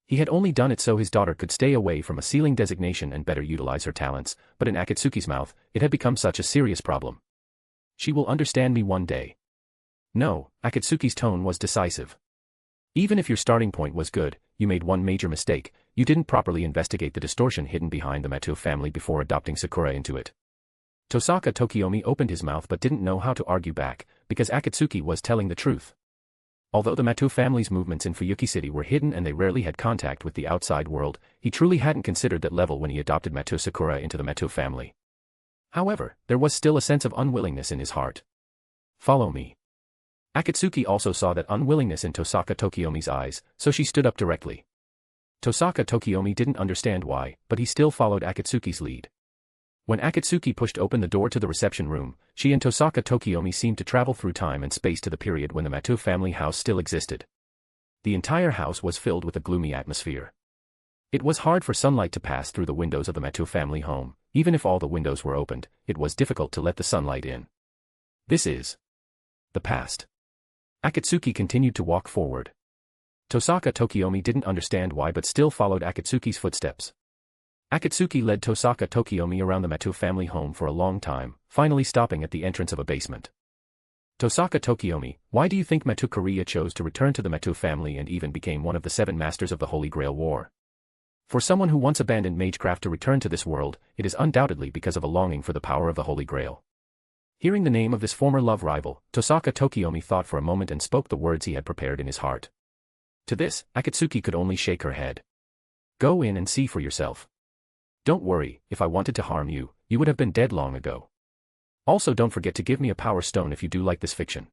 He had only done it so his daughter could stay away from a sealing designation and better utilize her talents, but in Akatsuki's mouth, it had become such a serious problem. She will understand me one day. No, Akatsuki's tone was decisive. Even if your starting point was good, you made one major mistake. You didn't properly investigate the distortion hidden behind the Matou family before adopting Sakura into it. Tosaka Tokiomi opened his mouth but didn't know how to argue back, because Akatsuki was telling the truth. Although the Matou family's movements in Fuyuki City were hidden and they rarely had contact with the outside world, he truly hadn't considered that level when he adopted Matou Sakura into the Matou family. However, there was still a sense of unwillingness in his heart. Follow me. Akatsuki also saw that unwillingness in Tosaka Tokiomi's eyes, so she stood up directly. Tosaka Tokiomi didn't understand why, but he still followed Akatsuki's lead. When Akatsuki pushed open the door to the reception room, she and Tosaka Tokiomi seemed to travel through time and space to the period when the Matou family house still existed. The entire house was filled with a gloomy atmosphere. It was hard for sunlight to pass through the windows of the Matou family home. Even if all the windows were opened, it was difficult to let the sunlight in. This is the past. Akatsuki continued to walk forward. Tosaka Tokiomi didn't understand why but still followed Akatsuki's footsteps. Akatsuki led Tosaka Tokiomi around the Matou family home for a long time, finally stopping at the entrance of a basement. Tosaka Tokiomi, why do you think Matou Korea chose to return to the Matou family and even became one of the 7 masters of the Holy Grail War? For someone who once abandoned magecraft to return to this world, it is undoubtedly because of a longing for the power of the Holy Grail. Hearing the name of this former love rival, Tosaka Tokiomi thought for a moment and spoke the words he had prepared in his heart. To this, Akatsuki could only shake her head. Go in and see for yourself. Don't worry, if I wanted to harm you, you would have been dead long ago. Also don't forget to give me a power stone if you do like this fiction.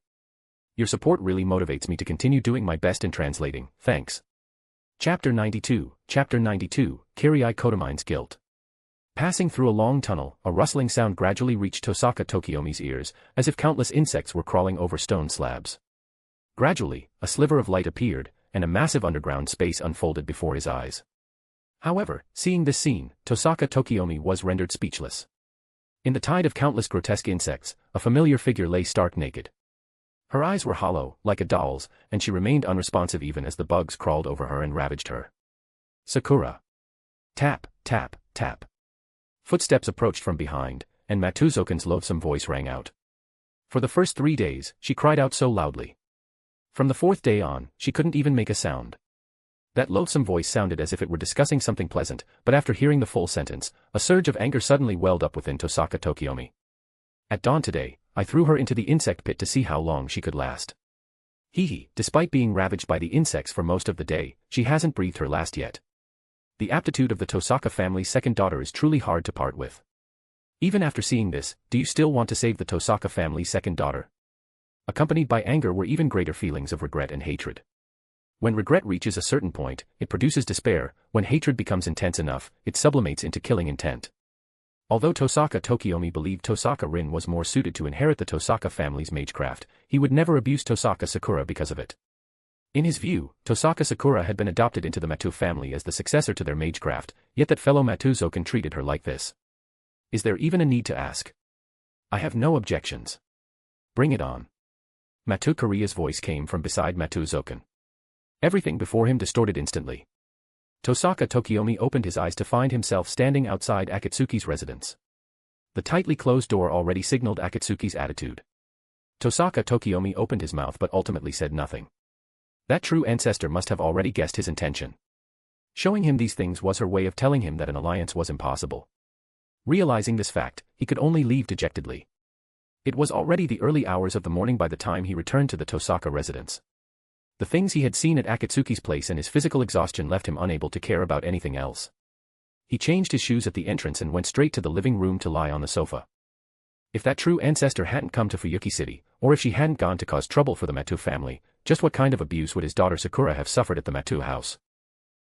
Your support really motivates me to continue doing my best in translating, thanks. Chapter 92, Kirai Kotomine's Guilt. Passing through a long tunnel, a rustling sound gradually reached Tosaka Tokiomi's ears, as if countless insects were crawling over stone slabs. Gradually, a sliver of light appeared, and a massive underground space unfolded before his eyes. However, seeing this scene, Tosaka Tokiomi was rendered speechless. In the tide of countless grotesque insects, a familiar figure lay stark naked. Her eyes were hollow, like a doll's, and she remained unresponsive even as the bugs crawled over her and ravaged her. Sakura. Tap, tap, tap. Footsteps approached from behind, and Matou Zouken's loathsome voice rang out. For the first 3 days, she cried out so loudly. From the 4th day on, she couldn't even make a sound. That loathsome voice sounded as if it were discussing something pleasant, but after hearing the full sentence, a surge of anger suddenly welled up within Tosaka Tokiomi. At dawn today, I threw her into the insect pit to see how long she could last. Despite being ravaged by the insects for most of the day, she hasn't breathed her last yet. The aptitude of the Tosaka family's second daughter is truly hard to part with. Even after seeing this, do you still want to save the Tosaka family's second daughter? Accompanied by anger were even greater feelings of regret and hatred. When regret reaches a certain point, it produces despair. When hatred becomes intense enough, it sublimates into killing intent. Although Tosaka Tokiomi believed Tosaka Rin was more suited to inherit the Tosaka family's magecraft, he would never abuse Tosaka Sakura because of it. In his view, Tosaka Sakura had been adopted into the Matou family as the successor to their magecraft, yet that fellow Matou Zouken treated her like this. Is there even a need to ask? I have no objections. Bring it on. Matou Korea's voice came from beside Matou Zouken. Everything before him distorted instantly. Tosaka Tokiomi opened his eyes to find himself standing outside Akatsuki's residence. The tightly closed door already signaled Akatsuki's attitude. Tosaka Tokiomi opened his mouth but ultimately said nothing. That true ancestor must have already guessed his intention. Showing him these things was her way of telling him that an alliance was impossible. Realizing this fact, he could only leave dejectedly. It was already the early hours of the morning by the time he returned to the Tosaka residence. The things he had seen at Akatsuki's place and his physical exhaustion left him unable to care about anything else. He changed his shoes at the entrance and went straight to the living room to lie on the sofa. If that true ancestor hadn't come to Fuyuki City, or if she hadn't gone to cause trouble for the Matou family, just what kind of abuse would his daughter Sakura have suffered at the Matou house?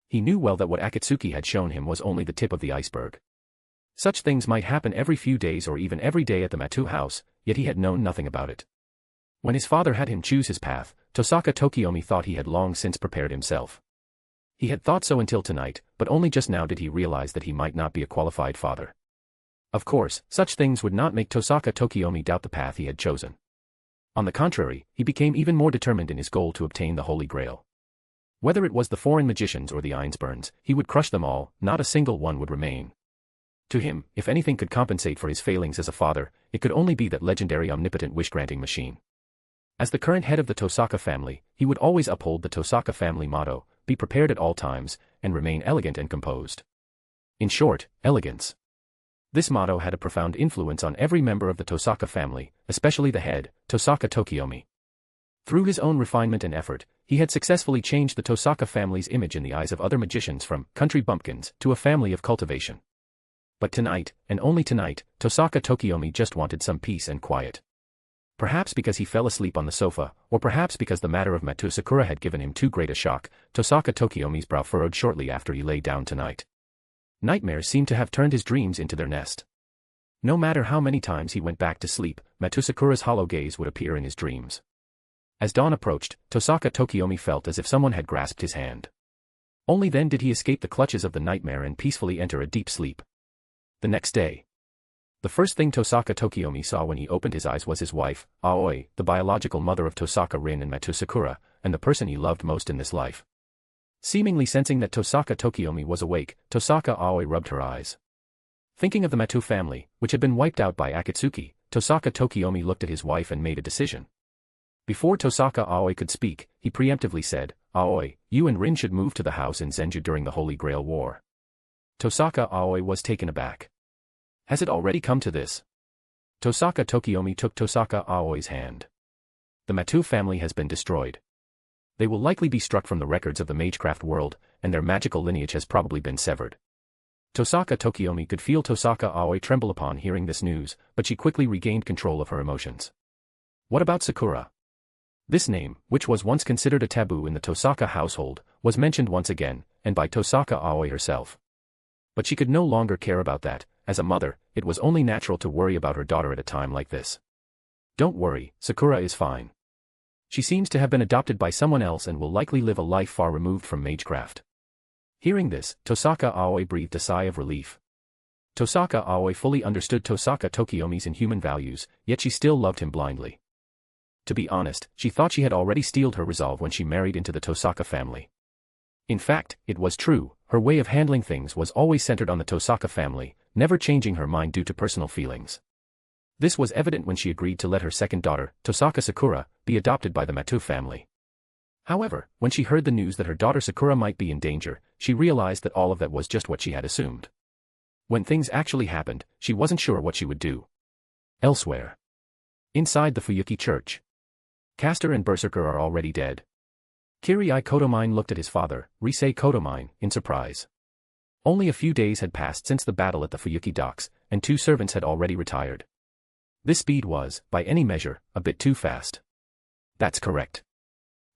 He knew well that what Akatsuki had shown him was only the tip of the iceberg. Such things might happen every few days or even every day at the Matou house, yet he had known nothing about it. When his father had him choose his path, Tosaka Tokiomi thought he had long since prepared himself. He had thought so until tonight, but only just now did he realize that he might not be a qualified father. Of course, such things would not make Tosaka Tokiomi doubt the path he had chosen. On the contrary, he became even more determined in his goal to obtain the Holy Grail. Whether it was the foreign magicians or the Einsburns, he would crush them all, not a single one would remain. To him, if anything could compensate for his failings as a father, it could only be that legendary omnipotent wish-granting machine. As the current head of the Tosaka family, he would always uphold the Tosaka family motto, be prepared at all times, and remain elegant and composed. In short, elegance. This motto had a profound influence on every member of the Tosaka family, especially the head, Tosaka Tokiomi. Through his own refinement and effort, he had successfully changed the Tosaka family's image in the eyes of other magicians from country bumpkins to a family of cultivation. But tonight, and only tonight, Tosaka Tokiomi just wanted some peace and quiet. Perhaps because he fell asleep on the sofa, or perhaps because the matter of Matou Sakura had given him too great a shock, Tosaka Tokiomi's brow furrowed shortly after he lay down tonight. Nightmares seemed to have turned his dreams into their nest. No matter how many times he went back to sleep, Matou Sakura's hollow gaze would appear in his dreams. As dawn approached, Tosaka Tokiomi felt as if someone had grasped his hand. Only then did he escape the clutches of the nightmare and peacefully enter a deep sleep. The next day. The first thing Tosaka Tokiomi saw when he opened his eyes was his wife, Aoi, the biological mother of Tosaka Rin and Matou Sakura, and the person he loved most in this life. Seemingly sensing that Tosaka Tokiomi was awake, Tosaka Aoi rubbed her eyes. Thinking of the Matou family, which had been wiped out by Akatsuki, Tosaka Tokiomi looked at his wife and made a decision. Before Tosaka Aoi could speak, he preemptively said, "Aoi, you and Rin should move to the house in Zenju during the Holy Grail War." Tosaka Aoi was taken aback. Has it already come to this? Tosaka Tokiomi took Tosaka Aoi's hand. The Matou family has been destroyed. They will likely be struck from the records of the magecraft world, and their magical lineage has probably been severed. Tosaka Tokiomi could feel Tosaka Aoi tremble upon hearing this news, but she quickly regained control of her emotions. What about Sakura? This name, which was once considered a taboo in the Tosaka household, was mentioned once again, and by Tosaka Aoi herself. But she could no longer care about that. As a mother, it was only natural to worry about her daughter at a time like this. Don't worry, Sakura is fine. She seems to have been adopted by someone else and will likely live a life far removed from magecraft. Hearing this, Tosaka Aoi breathed a sigh of relief. Tosaka Aoi fully understood Tosaka Tokiomi's inhuman values, yet she still loved him blindly. To be honest, she thought she had already steeled her resolve when she married into the Tosaka family. In fact, it was true, her way of handling things was always centered on the Tosaka family, never changing her mind due to personal feelings. This was evident when she agreed to let her second daughter, Tosaka Sakura, be adopted by the Matou family. However, when she heard the news that her daughter Sakura might be in danger, she realized that all of that was just what she had assumed. When things actually happened, she wasn't sure what she would do. Elsewhere. Inside the Fuyuki church. Castor and Berserker are already dead. Kirii Kotomine looked at his father, Risei Kotomine, in surprise. Only a few days had passed since the battle at the Fuyuki docks, and 2 servants had already retired. This speed was, by any measure, a bit too fast. That's correct.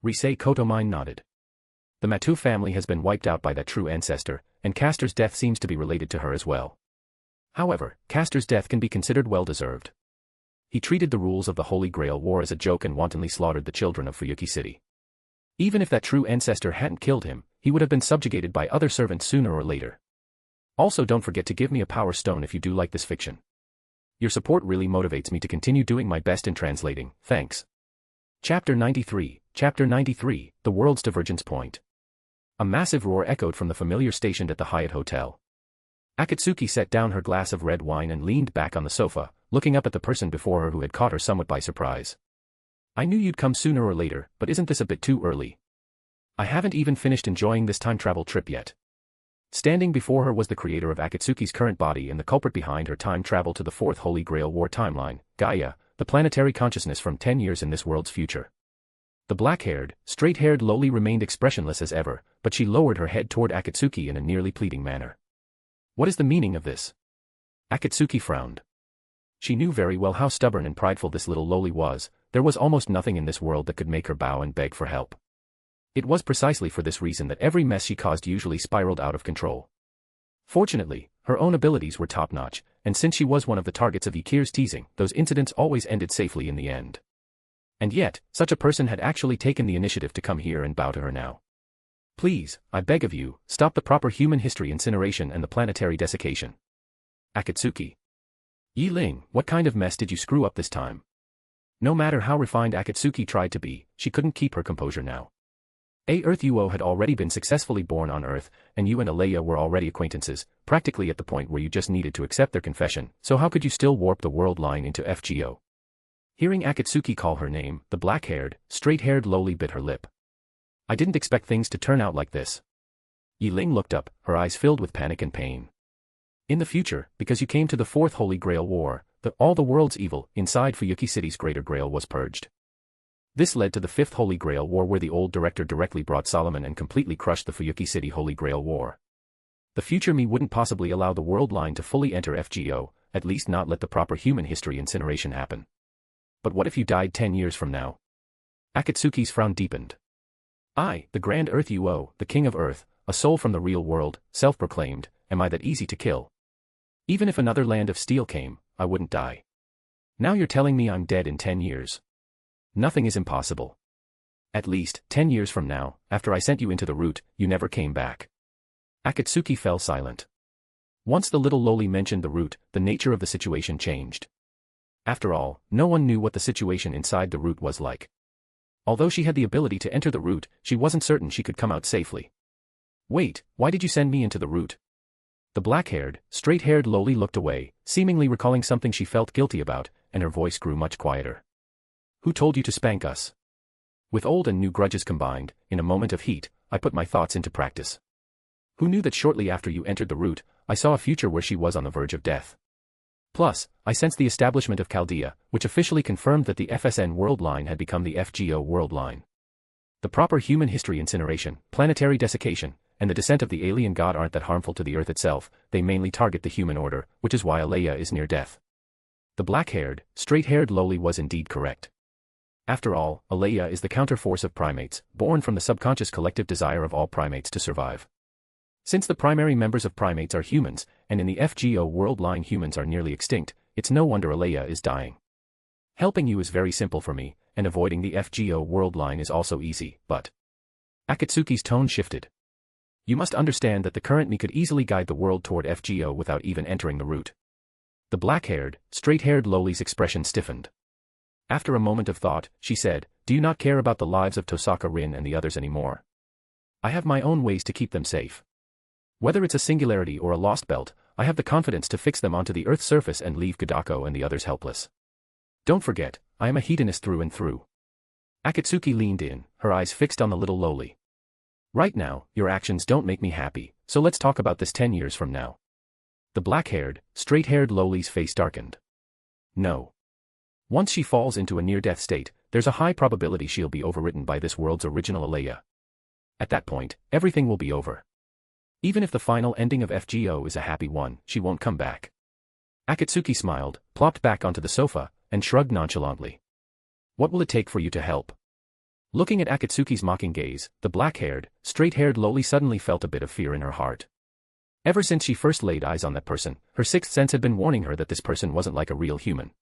Risei Kotomine nodded. The Matou family has been wiped out by that true ancestor, and Castor's death seems to be related to her as well. However, Castor's death can be considered well-deserved. He treated the rules of the Holy Grail War as a joke and wantonly slaughtered the children of Fuyuki City. Even if that true ancestor hadn't killed him, he would have been subjugated by other servants sooner or later. Also, don't forget to give me a power stone if you do like this fiction. Your support really motivates me to continue doing my best in translating, thanks. Chapter 93, The World's Divergence Point. A massive roar echoed from the familiar station at the Hyatt Hotel. Akatsuki set down her glass of red wine and leaned back on the sofa, looking up at the person before her who had caught her somewhat by surprise. I knew you'd come sooner or later, but isn't this a bit too early? I haven't even finished enjoying this time travel trip yet. Standing before her was the creator of Akatsuki's current body and the culprit behind her time travel to the 4th Holy Grail War timeline, Gaia, the planetary consciousness from 10 years in this world's future. The black-haired, straight-haired Loli remained expressionless as ever, but she lowered her head toward Akatsuki in a nearly pleading manner. What is the meaning of this? Akatsuki frowned. She knew very well how stubborn and prideful this little Loli was. There was almost nothing in this world that could make her bow and beg for help. It was precisely for this reason that every mess she caused usually spiraled out of control. Fortunately, her own abilities were top-notch, and since she was one of the targets of Ykir's teasing, those incidents always ended safely in the end. And yet, such a person had actually taken the initiative to come here and bow to her now. Please, I beg of you, stop the proper human history incineration and the planetary desiccation. Akatsuki. Yi Ling, what kind of mess did you screw up this time? No matter how refined Akatsuki tried to be, she couldn't keep her composure now. Earth Uo had already been successfully born on Earth, and you and Alaya were already acquaintances, practically at the point where you just needed to accept their confession, so how could you still warp the world line into FGO? Hearing Akatsuki call her name, the black-haired, straight-haired Loli bit her lip. I didn't expect things to turn out like this. Yi Ling looked up, her eyes filled with panic and pain. In the future, because you came to the Fourth Holy Grail War, all the world's evil inside Fuyuki City's Greater Grail was purged. This led to the Fifth Holy Grail War, where the old director directly brought Solomon and completely crushed the Fuyuki City Holy Grail War. The future me wouldn't possibly allow the world line to fully enter FGO, at least not let the proper human history incineration happen. But what if you died 10 years from now? Akatsuki's frown deepened. I, the Grand Earth Uo, the King of Earth, a soul from the real world, self-proclaimed, am I that easy to kill? Even if another land of steel came, I wouldn't die. Now you're telling me I'm dead in 10 years. Nothing is impossible. At least, 10 years from now, after I sent you into the root, you never came back. Akatsuki fell silent. Once the little loli mentioned the root, the nature of the situation changed. After all, no one knew what the situation inside the root was like. Although she had the ability to enter the root, she wasn't certain she could come out safely. Wait, why did you send me into the root? The black-haired, straight-haired loli looked away, seemingly recalling something she felt guilty about, and her voice grew much quieter. Who told you to spank us? With old and new grudges combined, in a moment of heat, I put my thoughts into practice. Who knew that shortly after you entered the root, I saw a future where she was on the verge of death? Plus, I sensed the establishment of Chaldea, which officially confirmed that the FSN world line had become the FGO world line. The proper human history incineration, planetary desiccation, and the descent of the alien god aren't that harmful to the Earth itself, they mainly target the human order, which is why Alaya is near death. The black-haired, straight-haired loli was indeed correct. After all, Alaya is the counterforce of primates, born from the subconscious collective desire of all primates to survive. Since the primary members of primates are humans, and in the FGO world line humans are nearly extinct, it's no wonder Alaya is dying. Helping you is very simple for me, and avoiding the FGO world line is also easy, but... Akatsuki's tone shifted. You must understand that the current me could easily guide the world toward FGO without even entering the root. The black-haired, straight-haired loli's expression stiffened. After a moment of thought, she said, do you not care about the lives of Tosaka Rin and the others anymore? I have my own ways to keep them safe. Whether it's a singularity or a lost belt, I have the confidence to fix them onto the Earth's surface and leave Gadako and the others helpless. Don't forget, I am a hedonist through and through. Akatsuki leaned in, her eyes fixed on the little loli. Right now, your actions don't make me happy, so let's talk about this 10 years from now. The black-haired, straight-haired loli's face darkened. No. Once she falls into a near-death state, there's a high probability she'll be overwritten by this world's original Alaya. At that point, everything will be over. Even if the final ending of FGO is a happy one, she won't come back. Akatsuki smiled, plopped back onto the sofa, and shrugged nonchalantly. What will it take for you to help? Looking at Akatsuki's mocking gaze, the black-haired, straight-haired loli suddenly felt a bit of fear in her heart. Ever since she first laid eyes on that person, her sixth sense had been warning her that this person wasn't like a real human.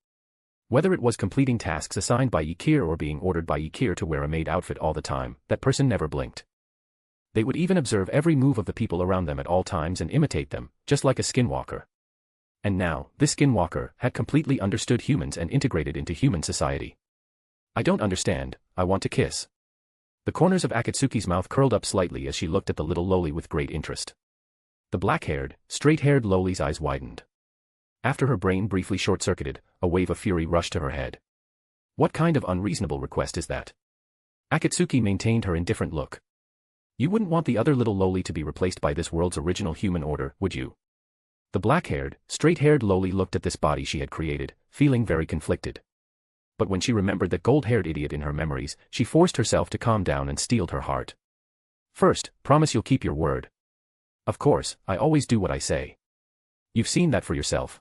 Whether it was completing tasks assigned by Ykir or being ordered by Ykir to wear a maid outfit all the time, that person never blinked. They would even observe every move of the people around them at all times and imitate them, just like a skinwalker. And now, this skinwalker had completely understood humans and integrated into human society. I don't understand, I want to kiss. The corners of Akatsuki's mouth curled up slightly as she looked at the little loli with great interest. The black-haired, straight-haired loli's eyes widened. After her brain briefly short-circuited, a wave of fury rushed to her head. What kind of unreasonable request is that? Akatsuki maintained her indifferent look. You wouldn't want the other little loli to be replaced by this world's original human order, would you? The black-haired, straight-haired loli looked at this body she had created, feeling very conflicted. But when she remembered that gold-haired idiot in her memories, she forced herself to calm down and steeled her heart. First, promise you'll keep your word. Of course, I always do what I say. You've seen that for yourself.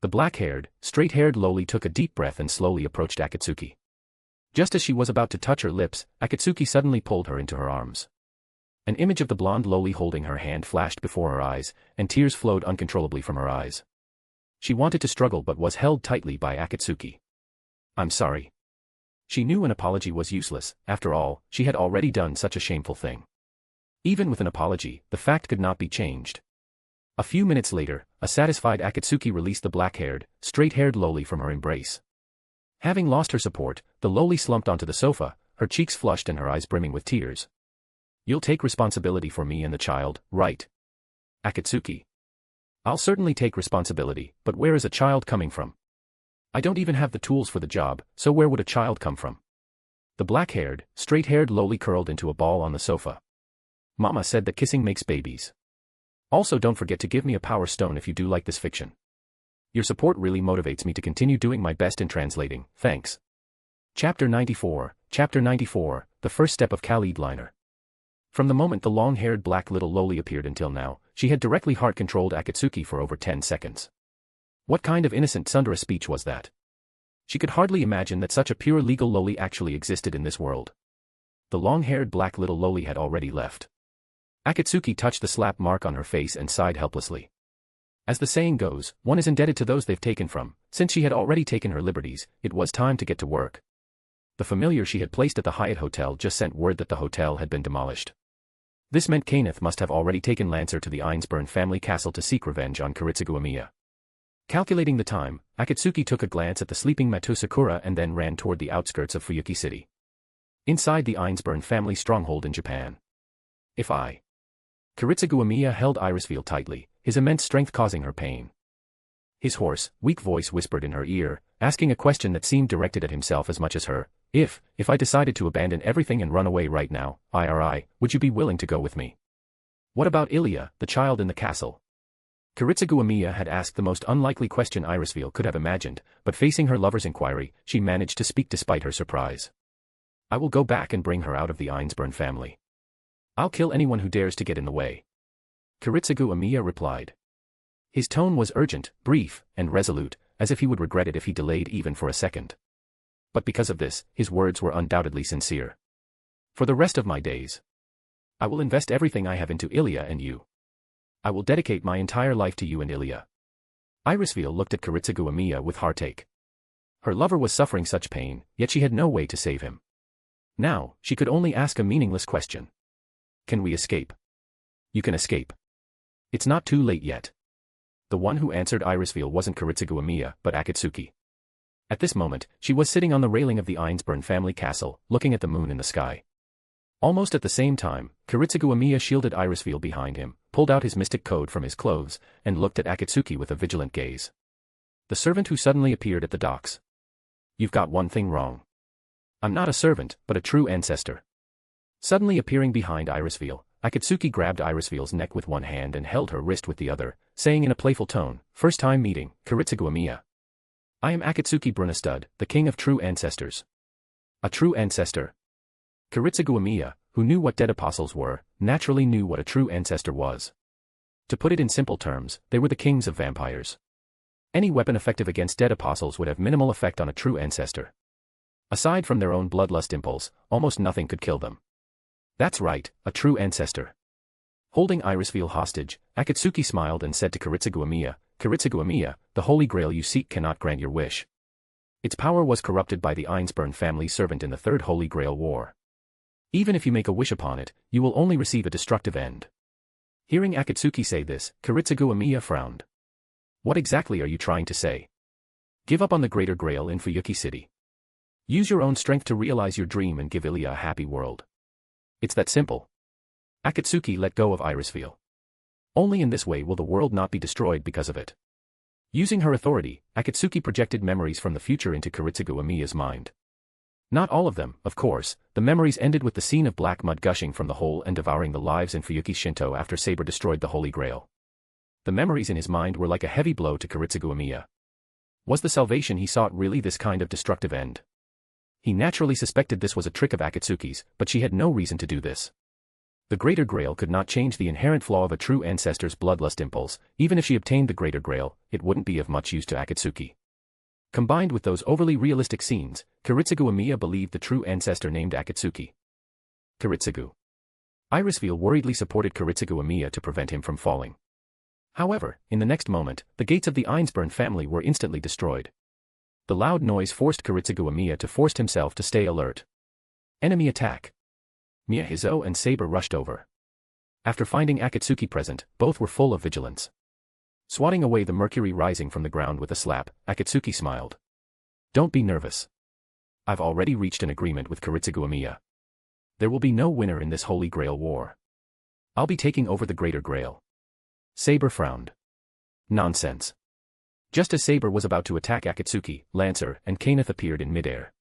The black-haired, straight-haired loli took a deep breath and slowly approached Akatsuki. Just as she was about to touch her lips, Akatsuki suddenly pulled her into her arms. An image of the blonde loli holding her hand flashed before her eyes, and tears flowed uncontrollably from her eyes. She wanted to struggle but was held tightly by Akatsuki. I'm sorry. She knew an apology was useless, after all, she had already done such a shameful thing. Even with an apology, the fact could not be changed. A few minutes later, a satisfied Akatsuki released the black-haired, straight-haired loli from her embrace. Having lost her support, the loli slumped onto the sofa, her cheeks flushed and her eyes brimming with tears. You'll take responsibility for me and the child, right? Akatsuki. I'll certainly take responsibility, but where is a child coming from? I don't even have the tools for the job, so where would a child come from? The black-haired, straight-haired loli curled into a ball on the sofa. Mama said that kissing makes babies. Also, don't forget to give me a power stone if you do like this fiction. Your support really motivates me to continue doing my best in translating, thanks. Chapter 94, The First Step of Khalid Liner. From the moment the long-haired black little loli appeared until now, she had directly heart-controlled Akatsuki for over 10 seconds. What kind of innocent tsundere speech was that? She could hardly imagine that such a pure legal loli actually existed in this world. The long-haired black little loli had already left. Akatsuki touched the slap mark on her face and sighed helplessly. As the saying goes, one is indebted to those they've taken from. Since she had already taken her liberties, it was time to get to work. The familiar she had placed at the Hyatt Hotel just sent word that the hotel had been demolished. This meant Kenneth must have already taken Lancer to the Einsburn family castle to seek revenge on Kiritsugu Amiya. Calculating the time, Akatsuki took a glance at the sleeping Matou Sakura and then ran toward the outskirts of Fuyuki City. Inside the Einsburn family stronghold in Japan. Kiritsugu Amiya held Irisfield tightly, his immense strength causing her pain. His hoarse, weak voice whispered in her ear, asking a question that seemed directed at himself as much as her. If I decided to abandon everything and run away right now, would you be willing to go with me? What about Ilya, the child in the castle? Kiritsugu Amiya had asked the most unlikely question Irisfield could have imagined, but facing her lover's inquiry, she managed to speak despite her surprise. I will go back and bring her out of the Einsburn family. I'll kill anyone who dares to get in the way. Kiritsugu Amiya replied. His tone was urgent, brief, and resolute, as if he would regret it if he delayed even for a second. But because of this, his words were undoubtedly sincere. For the rest of my days, I will invest everything I have into Ilya and you. I will dedicate my entire life to you and Ilya. Irisfield looked at Kiritsugu Amiya with heartache. Her lover was suffering such pain, yet she had no way to save him. Now, she could only ask a meaningless question. Can we escape? You can escape. It's not too late yet. The one who answered Irisfield wasn't Kiritsugu Amiya, but Akatsuki. At this moment, she was sitting on the railing of the Einsburn family castle, looking at the moon in the sky. Almost at the same time, Kiritsugu Amiya shielded Irisfield behind him, pulled out his mystic code from his clothes, and looked at Akatsuki with a vigilant gaze. The servant who suddenly appeared at the docks. You've got one thing wrong. I'm not a servant, but a true ancestor. Suddenly appearing behind Irisfield, Akatsuki grabbed Irisfield's neck with one hand and held her wrist with the other, saying in a playful tone, first time meeting, Kiritsugu Amiya. I am Akatsuki Brunestud, the king of true ancestors. A true ancestor? Kiritsugu Amiya, who knew what dead apostles were, naturally knew what a true ancestor was. To put it in simple terms, they were the kings of vampires. Any weapon effective against dead apostles would have minimal effect on a true ancestor. Aside from their own bloodlust impulse, almost nothing could kill them. That's right, a true ancestor. Holding Irisfield hostage, Akatsuki smiled and said to Kiritsugu Amiya, the holy grail you seek cannot grant your wish. Its power was corrupted by the Einsburn family servant in the Third Holy Grail War. Even if you make a wish upon it, you will only receive a destructive end. Hearing Akatsuki say this, Kiritsugu Amiya frowned. What exactly are you trying to say? Give up on the Greater Grail in Fuyuki City. Use your own strength to realize your dream and give Ilya a happy world. It's that simple. Akatsuki let go of Irisfield. Only in this way will the world not be destroyed because of it. Using her authority, Akatsuki projected memories from the future into Kiritsugu Amiya's mind. Not all of them, of course. The memories ended with the scene of black mud gushing from the hole and devouring the lives in Fuyuki Shinto after Saber destroyed the Holy Grail. The memories in his mind were like a heavy blow to Kiritsugu Amiya. Was the salvation he sought really this kind of destructive end? He naturally suspected this was a trick of Akatsuki's, but she had no reason to do this. The Greater Grail could not change the inherent flaw of a true ancestor's bloodlust impulse. Even if she obtained the Greater Grail, it wouldn't be of much use to Akatsuki. Combined with those overly realistic scenes, Kiritsugu Amiya believed the true ancestor named Akatsuki. Kiritsugu. Irisfield worriedly supported Kiritsugu Amiya to prevent him from falling. However, in the next moment, the gates of the Einsburn family were instantly destroyed. The loud noise forced Kiritsugu Amiya to force himself to stay alert. Enemy attack. Miyahizo and Saber rushed over. After finding Akatsuki present, both were full of vigilance. Swatting away the mercury rising from the ground with a slap, Akatsuki smiled. Don't be nervous. I've already reached an agreement with Kiritsugu Amiya. There will be no winner in this Holy Grail war. I'll be taking over the Greater Grail. Saber frowned. Nonsense. Just as Saber was about to attack Akatsuki, Lancer and Kenneth appeared in midair.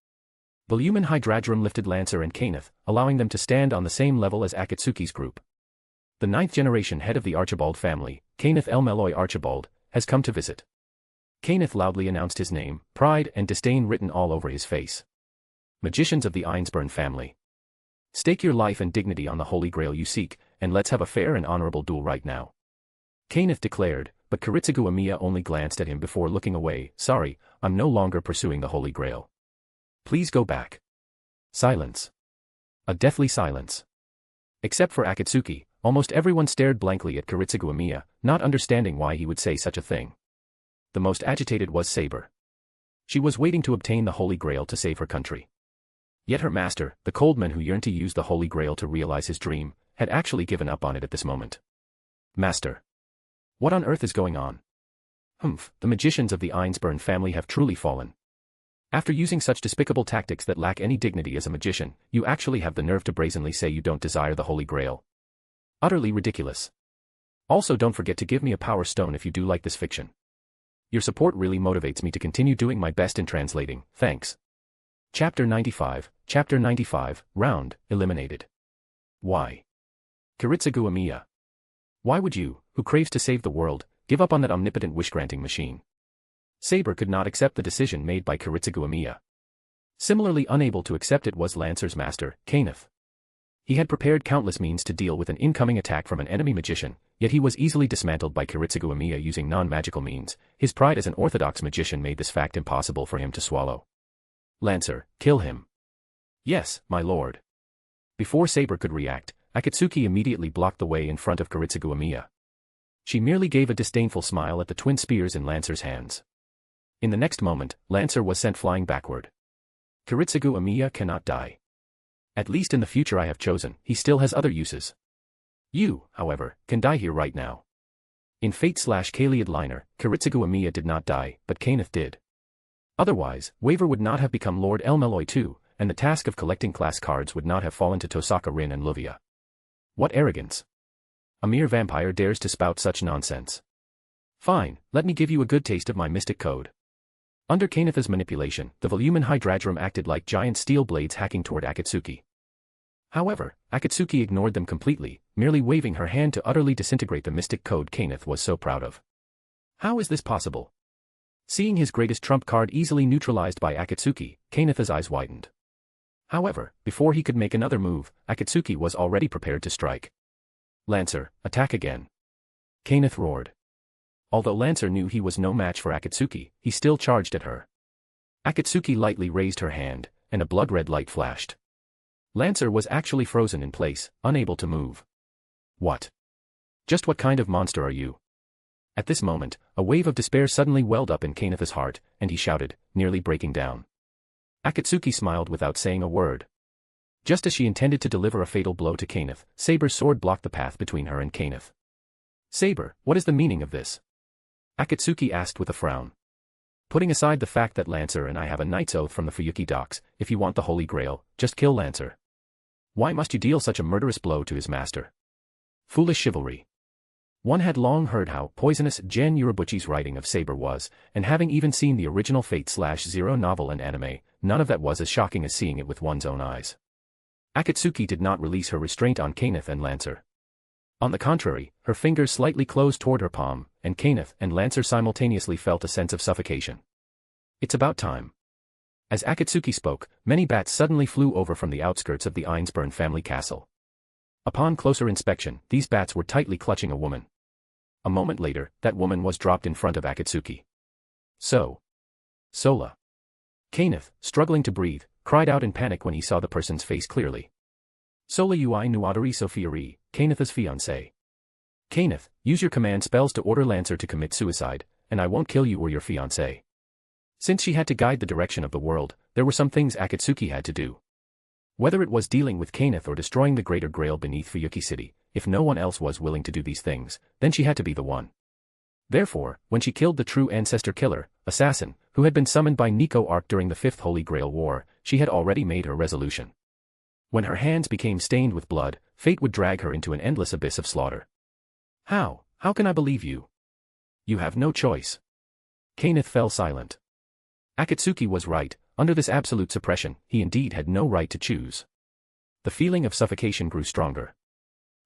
Volumen Hydradrum lifted Lancer and Kenneth, allowing them to stand on the same level as Akatsuki's group. The 9th-generation head of the Archibald family, Kenneth Elmeloy Archibald, has come to visit. Kenneth loudly announced his name, pride and disdain written all over his face. Magicians of the Einsburn family. Stake your life and dignity on the Holy Grail you seek, and let's have a fair and honorable duel right now. Kenneth declared, but Kiritsugu Amiya only glanced at him before looking away. Sorry, I'm no longer pursuing the Holy Grail. Please go back. Silence. A deathly silence. Except for Akatsuki, almost everyone stared blankly at Kiritsugu Amiya, not understanding why he would say such a thing. The most agitated was Saber. She was waiting to obtain the Holy Grail to save her country. Yet her master, the Coldman who yearned to use the Holy Grail to realize his dream, had actually given up on it at this moment. Master. What on earth is going on? Humph, the magicians of the Einsburn family have truly fallen. After using such despicable tactics that lack any dignity as a magician, you actually have the nerve to brazenly say you don't desire the Holy Grail. Utterly ridiculous. Also, don't forget to give me a power stone if you do like this fiction. Your support really motivates me to continue doing my best in translating, thanks. Chapter 95, Round, Eliminated. Why? Kiritsugu Amiya. Why would you, who craves to save the world, give up on that omnipotent wish-granting machine? Saber could not accept the decision made by Kiritsugu Amiya. Similarly unable to accept it was Lancer's master, Kenneth. He had prepared countless means to deal with an incoming attack from an enemy magician, yet he was easily dismantled by Kiritsugu Amiya using non-magical means. His pride as an orthodox magician made this fact impossible for him to swallow. Lancer, kill him. Yes, my lord. Before Saber could react, Akatsuki immediately blocked the way in front of Kiritsugu Amiya. She merely gave a disdainful smile at the twin spears in Lancer's hands. In the next moment, Lancer was sent flying backward. Kiritsugu Amiya cannot die. At least in the future I have chosen, he still has other uses. You, however, can die here right now. In Fate/Kaleid Liner, Kiritsugu Amiya did not die, but Kenneth did. Otherwise, Waver would not have become Lord Elmeloy too, and the task of collecting class cards would not have fallen to Tosaka Rin and Luvia. What arrogance! A mere vampire dares to spout such nonsense. Fine, let me give you a good taste of my mystic code. Under Kenneth's manipulation, the volumen Hydradrum acted like giant steel blades hacking toward Akatsuki. However, Akatsuki ignored them completely, merely waving her hand to utterly disintegrate the mystic code Kenneth was so proud of. How is this possible? Seeing his greatest trump card easily neutralized by Akatsuki, Kenneth's eyes widened. However, before he could make another move, Akatsuki was already prepared to strike. Lancer, attack again. Kenneth roared. Although Lancer knew he was no match for Akatsuki, he still charged at her. Akatsuki lightly raised her hand, and a blood-red light flashed. Lancer was actually frozen in place, unable to move. What? Just what kind of monster are you? At this moment, a wave of despair suddenly welled up in Kenneth's heart, and he shouted, nearly breaking down. Akatsuki smiled without saying a word. Just as she intended to deliver a fatal blow to Kenneth, Saber's sword blocked the path between her and Kenneth. Saber, what is the meaning of this? Akatsuki asked with a frown. Putting aside the fact that Lancer and I have a knight's oath from the Fuyuki docks, if you want the Holy Grail, just kill Lancer. Why must you deal such a murderous blow to his master? Foolish chivalry. One had long heard how poisonous Gen Urobuchi's writing of Saber was, and having even seen the original Fate/Zero novel and anime, none of that was as shocking as seeing it with one's own eyes. Akatsuki did not release her restraint on Kenneth and Lancer. On the contrary, her fingers slightly closed toward her palm, and Kenneth and Lancer simultaneously felt a sense of suffocation. It's about time. As Akatsuki spoke, many bats suddenly flew over from the outskirts of the Einsburn family castle. Upon closer inspection, these bats were tightly clutching a woman. A moment later, that woman was dropped in front of Akatsuki. Sola. Kenneth, struggling to breathe, cried out in panic when he saw the person's face clearly. Sola Ui Nuadari Sofiari, Kenneth's fiancé. Kenneth, use your command spells to order Lancer to commit suicide, and I won't kill you or your fiancé. Since she had to guide the direction of the world, there were some things Akatsuki had to do. Whether it was dealing with Kenneth or destroying the Greater Grail beneath Fuyuki City, if no one else was willing to do these things, then she had to be the one. Therefore, when she killed the True Ancestor killer, assassin, who had been summoned by Nico Arc during the Fifth Holy Grail War, she had already made her resolution. When her hands became stained with blood, fate would drag her into an endless abyss of slaughter. How can I believe you? You have no choice. Kenneth fell silent. Akatsuki was right, under this absolute suppression, he indeed had no right to choose. The feeling of suffocation grew stronger.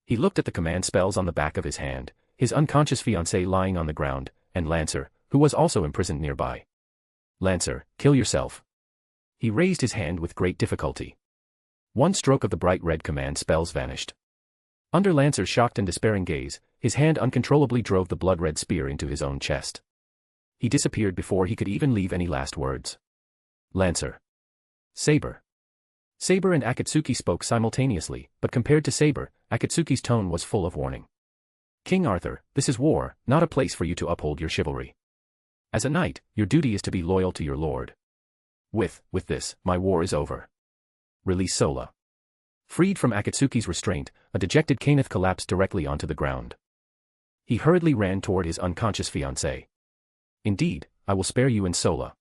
He looked at the command spells on the back of his hand, his unconscious fiancée lying on the ground, and Lancer, who was also imprisoned nearby. Lancer, kill yourself. He raised his hand with great difficulty. One stroke of the bright red command spells vanished. Under Lancer's shocked and despairing gaze, his hand uncontrollably drove the blood-red spear into his own chest. He disappeared before he could even leave any last words. Lancer. Saber. Saber and Akatsuki spoke simultaneously, but compared to Saber, Akatsuki's tone was full of warning. King Arthur, this is war, not a place for you to uphold your chivalry. As a knight, your duty is to be loyal to your lord. With this, my war is over. Release Sola. Freed from Akatsuki's restraint, a dejected Kaneth collapsed directly onto the ground. He hurriedly ran toward his unconscious fiancée. Indeed, I will spare you and Sola.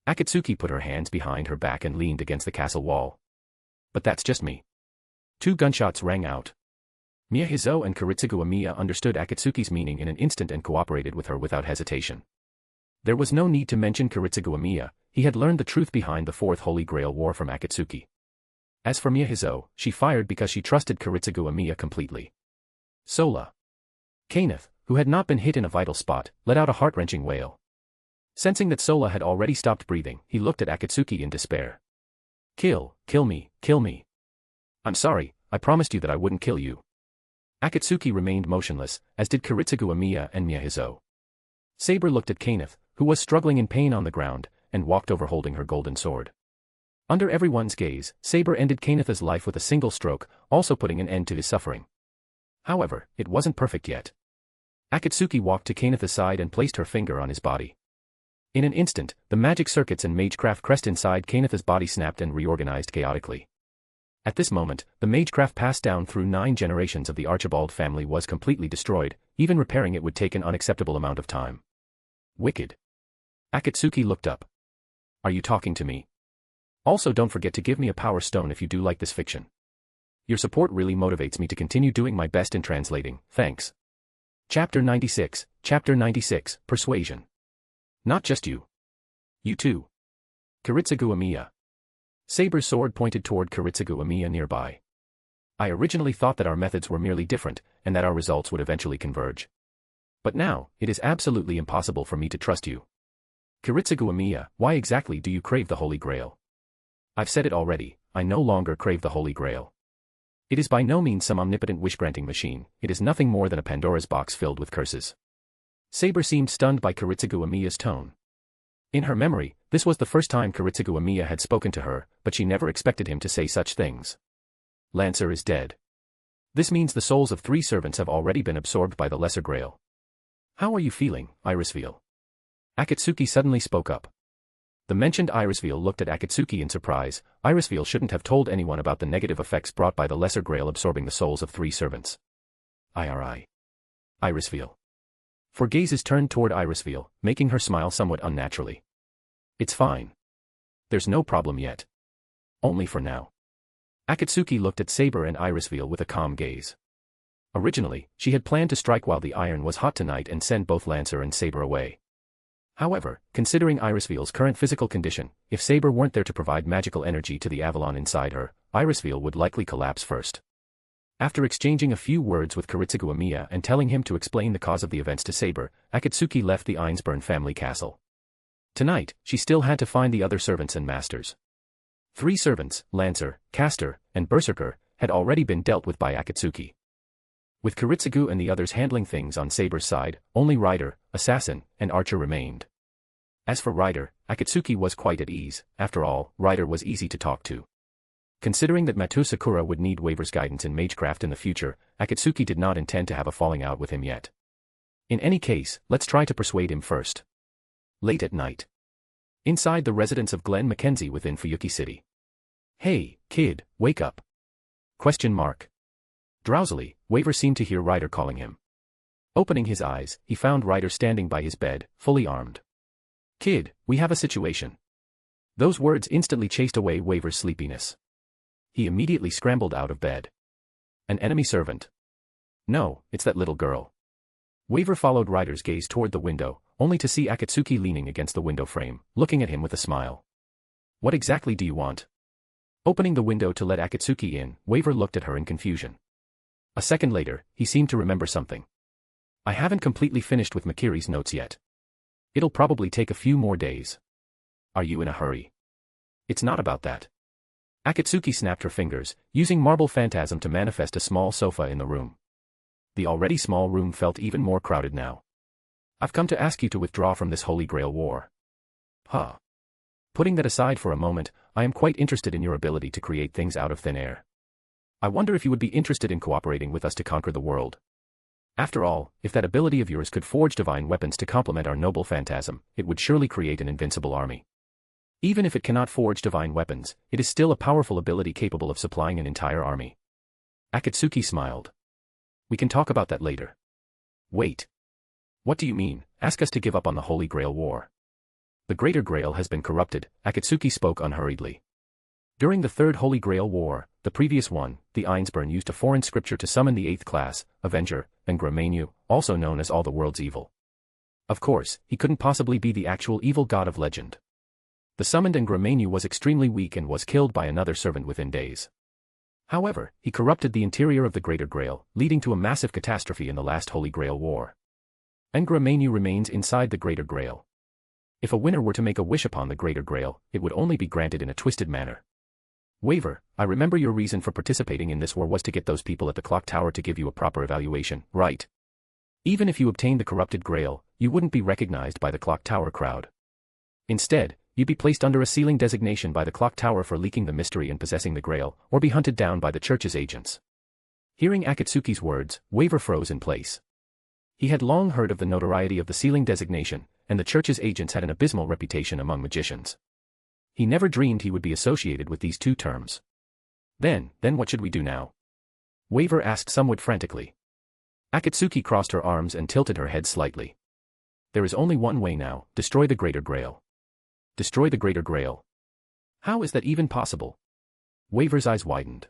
Akatsuki put her hands behind her back and leaned against the castle wall. But that's just me. 2 gunshots rang out. Miyahizo and Kiritsugu Amiya understood Akatsuki's meaning in an instant and cooperated with her without hesitation. There was no need to mention Kiritsugu Amiya, he had learned the truth behind the Fourth Holy Grail War from Akatsuki. As for Miyahizo, she fired because she trusted Kiritsugu Amiya completely. Sola. Kaneth, who had not been hit in a vital spot, let out a heart-wrenching wail. Sensing that Sola had already stopped breathing, he looked at Akatsuki in despair. Kill me, kill me. I'm sorry, I promised you that I wouldn't kill you. Akatsuki remained motionless, as did Kiritsugu Amiya and Miyahizo. Saber looked at Kaneth, who was struggling in pain on the ground, and walked over holding her golden sword. Under everyone's gaze, Saber ended Kaneth's life with a single stroke, also putting an end to his suffering. However, it wasn't perfect yet. Akatsuki walked to Kaneth's side and placed her finger on his body. In an instant, the magic circuits and magecraft crest inside Kaneth's body snapped and reorganized chaotically. At this moment, the magecraft passed down through 9 generations of the Archibald family was completely destroyed, even repairing it would take an unacceptable amount of time. Wicked. Akatsuki looked up. Are you talking to me? Also, don't forget to give me a power stone if you do like this fiction. Your support really motivates me to continue doing my best in translating, thanks. Chapter 96, Persuasion. Not just you. You too. Kiritsugu Amiya. Saber's sword pointed toward Kiritsugu Amiya nearby. I originally thought that our methods were merely different, and that our results would eventually converge. But now, it is absolutely impossible for me to trust you. Kiritsugu Amiya, why exactly do you crave the Holy Grail? I've said it already, I no longer crave the Holy Grail. It is by no means some omnipotent wish-granting machine, it is nothing more than a Pandora's box filled with curses. Saber seemed stunned by Kiritsugu Amiya's tone. In her memory, this was the first time Kiritsugu Amiya had spoken to her, but she never expected him to say such things. Lancer is dead. This means the souls of 3 servants have already been absorbed by the Lesser Grail. How are you feeling, Irisveal? Akatsuki suddenly spoke up. The mentioned Irisveal looked at Akatsuki in surprise. Irisveal shouldn't have told anyone about the negative effects brought by the Lesser Grail absorbing the souls of 3 servants. Irisveal. For gazes turned toward Irisveal, making her smile somewhat unnaturally. It's fine. There's no problem yet. Only for now. Akatsuki looked at Saber and Irisveal with a calm gaze. Originally, she had planned to strike while the iron was hot tonight and send both Lancer and Saber away. However, considering Irisveal's current physical condition, if Saber weren't there to provide magical energy to the Avalon inside her, Irisveal would likely collapse first. After exchanging a few words with Kiritsugu Amiya and telling him to explain the cause of the events to Saber, Akatsuki left the Einsburn family castle. Tonight, she still had to find the other servants and masters. 3 servants, Lancer, Caster, and Berserker, had already been dealt with by Akatsuki. With Kiritsugu and the others handling things on Saber's side, only Rider, Assassin, and Archer remained. As for Rider, Akatsuki was quite at ease. After all, Rider was easy to talk to. Considering that Matou Sakura would need Waver's guidance in magecraft in the future, Akatsuki did not intend to have a falling out with him yet. In any case, let's try to persuade him first. Late at night. Inside the residence of Glenn Mackenzie within Fuyuki City. Hey, kid, wake up. ? Drowsily, Waver seemed to hear Rider calling him. Opening his eyes, he found Rider standing by his bed, fully armed. Kid, we have a situation. Those words instantly chased away Waver's sleepiness. He immediately scrambled out of bed. An enemy servant? No, it's that little girl. Waver followed Rider's gaze toward the window, only to see Akatsuki leaning against the window frame, looking at him with a smile. What exactly do you want? Opening the window to let Akatsuki in, Waver looked at her in confusion. A second later, he seemed to remember something. I haven't completely finished with Makiri's notes yet. It'll probably take a few more days. Are you in a hurry? It's not about that. Akatsuki snapped her fingers, using marble phantasm to manifest a small sofa in the room. The already small room felt even more crowded now. I've come to ask you to withdraw from this Holy Grail war. Huh. Putting that aside for a moment, I am quite interested in your ability to create things out of thin air. I wonder if you would be interested in cooperating with us to conquer the world. After all, if that ability of yours could forge divine weapons to complement our noble phantasm, it would surely create an invincible army. Even if it cannot forge divine weapons, it is still a powerful ability capable of supplying an entire army. Akatsuki smiled. We can talk about that later. Wait. What do you mean? Ask us to give up on the Holy Grail war. The Greater Grail has been corrupted, Akatsuki spoke unhurriedly. During the Third Holy Grail War, the previous one, the Einsburn used a foreign scripture to summon the 8th class, Avenger, and Grameneu, also known as all the world's evil. Of course, he couldn't possibly be the actual evil god of legend. The summoned Grameneu was extremely weak and was killed by another servant within days. However, he corrupted the interior of the Greater Grail, leading to a massive catastrophe in the last Holy Grail War. Grameneu remains inside the Greater Grail. If a winner were to make a wish upon the Greater Grail, it would only be granted in a twisted manner. Waver, I remember your reason for participating in this war was to get those people at the clock tower to give you a proper evaluation, right? Even if you obtained the corrupted Grail, you wouldn't be recognized by the clock tower crowd. Instead, you'd be placed under a sealing designation by the clock tower for leaking the mystery and possessing the Grail, or be hunted down by the church's agents. Hearing Akatsuki's words, Waver froze in place. He had long heard of the notoriety of the sealing designation, and the church's agents had an abysmal reputation among magicians. He never dreamed he would be associated with these two terms. Then what should we do now? Waver asked somewhat frantically. Akatsuki crossed her arms and tilted her head slightly. There is only one way now, destroy the Greater Grail. Destroy the Greater Grail. How is that even possible? Waver's eyes widened.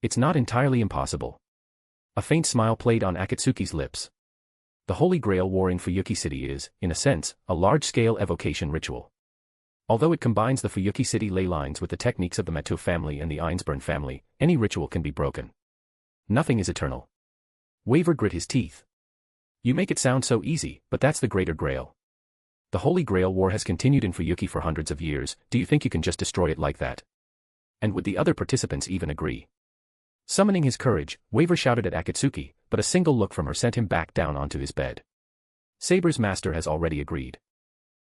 It's not entirely impossible. A faint smile played on Akatsuki's lips. The Holy Grail War in Fuyuki City is, in a sense, a large-scale evocation ritual. Although it combines the Fuyuki City ley lines with the techniques of the Matou family and the Einsburn family, any ritual can be broken. Nothing is eternal. Waver grit his teeth. You make it sound so easy, but that's the Greater Grail. The Holy Grail War has continued in Fuyuki for hundreds of years, do you think you can just destroy it like that? And would the other participants even agree? Summoning his courage, Waver shouted at Akatsuki, but a single look from her sent him back down onto his bed. Saber's master has already agreed.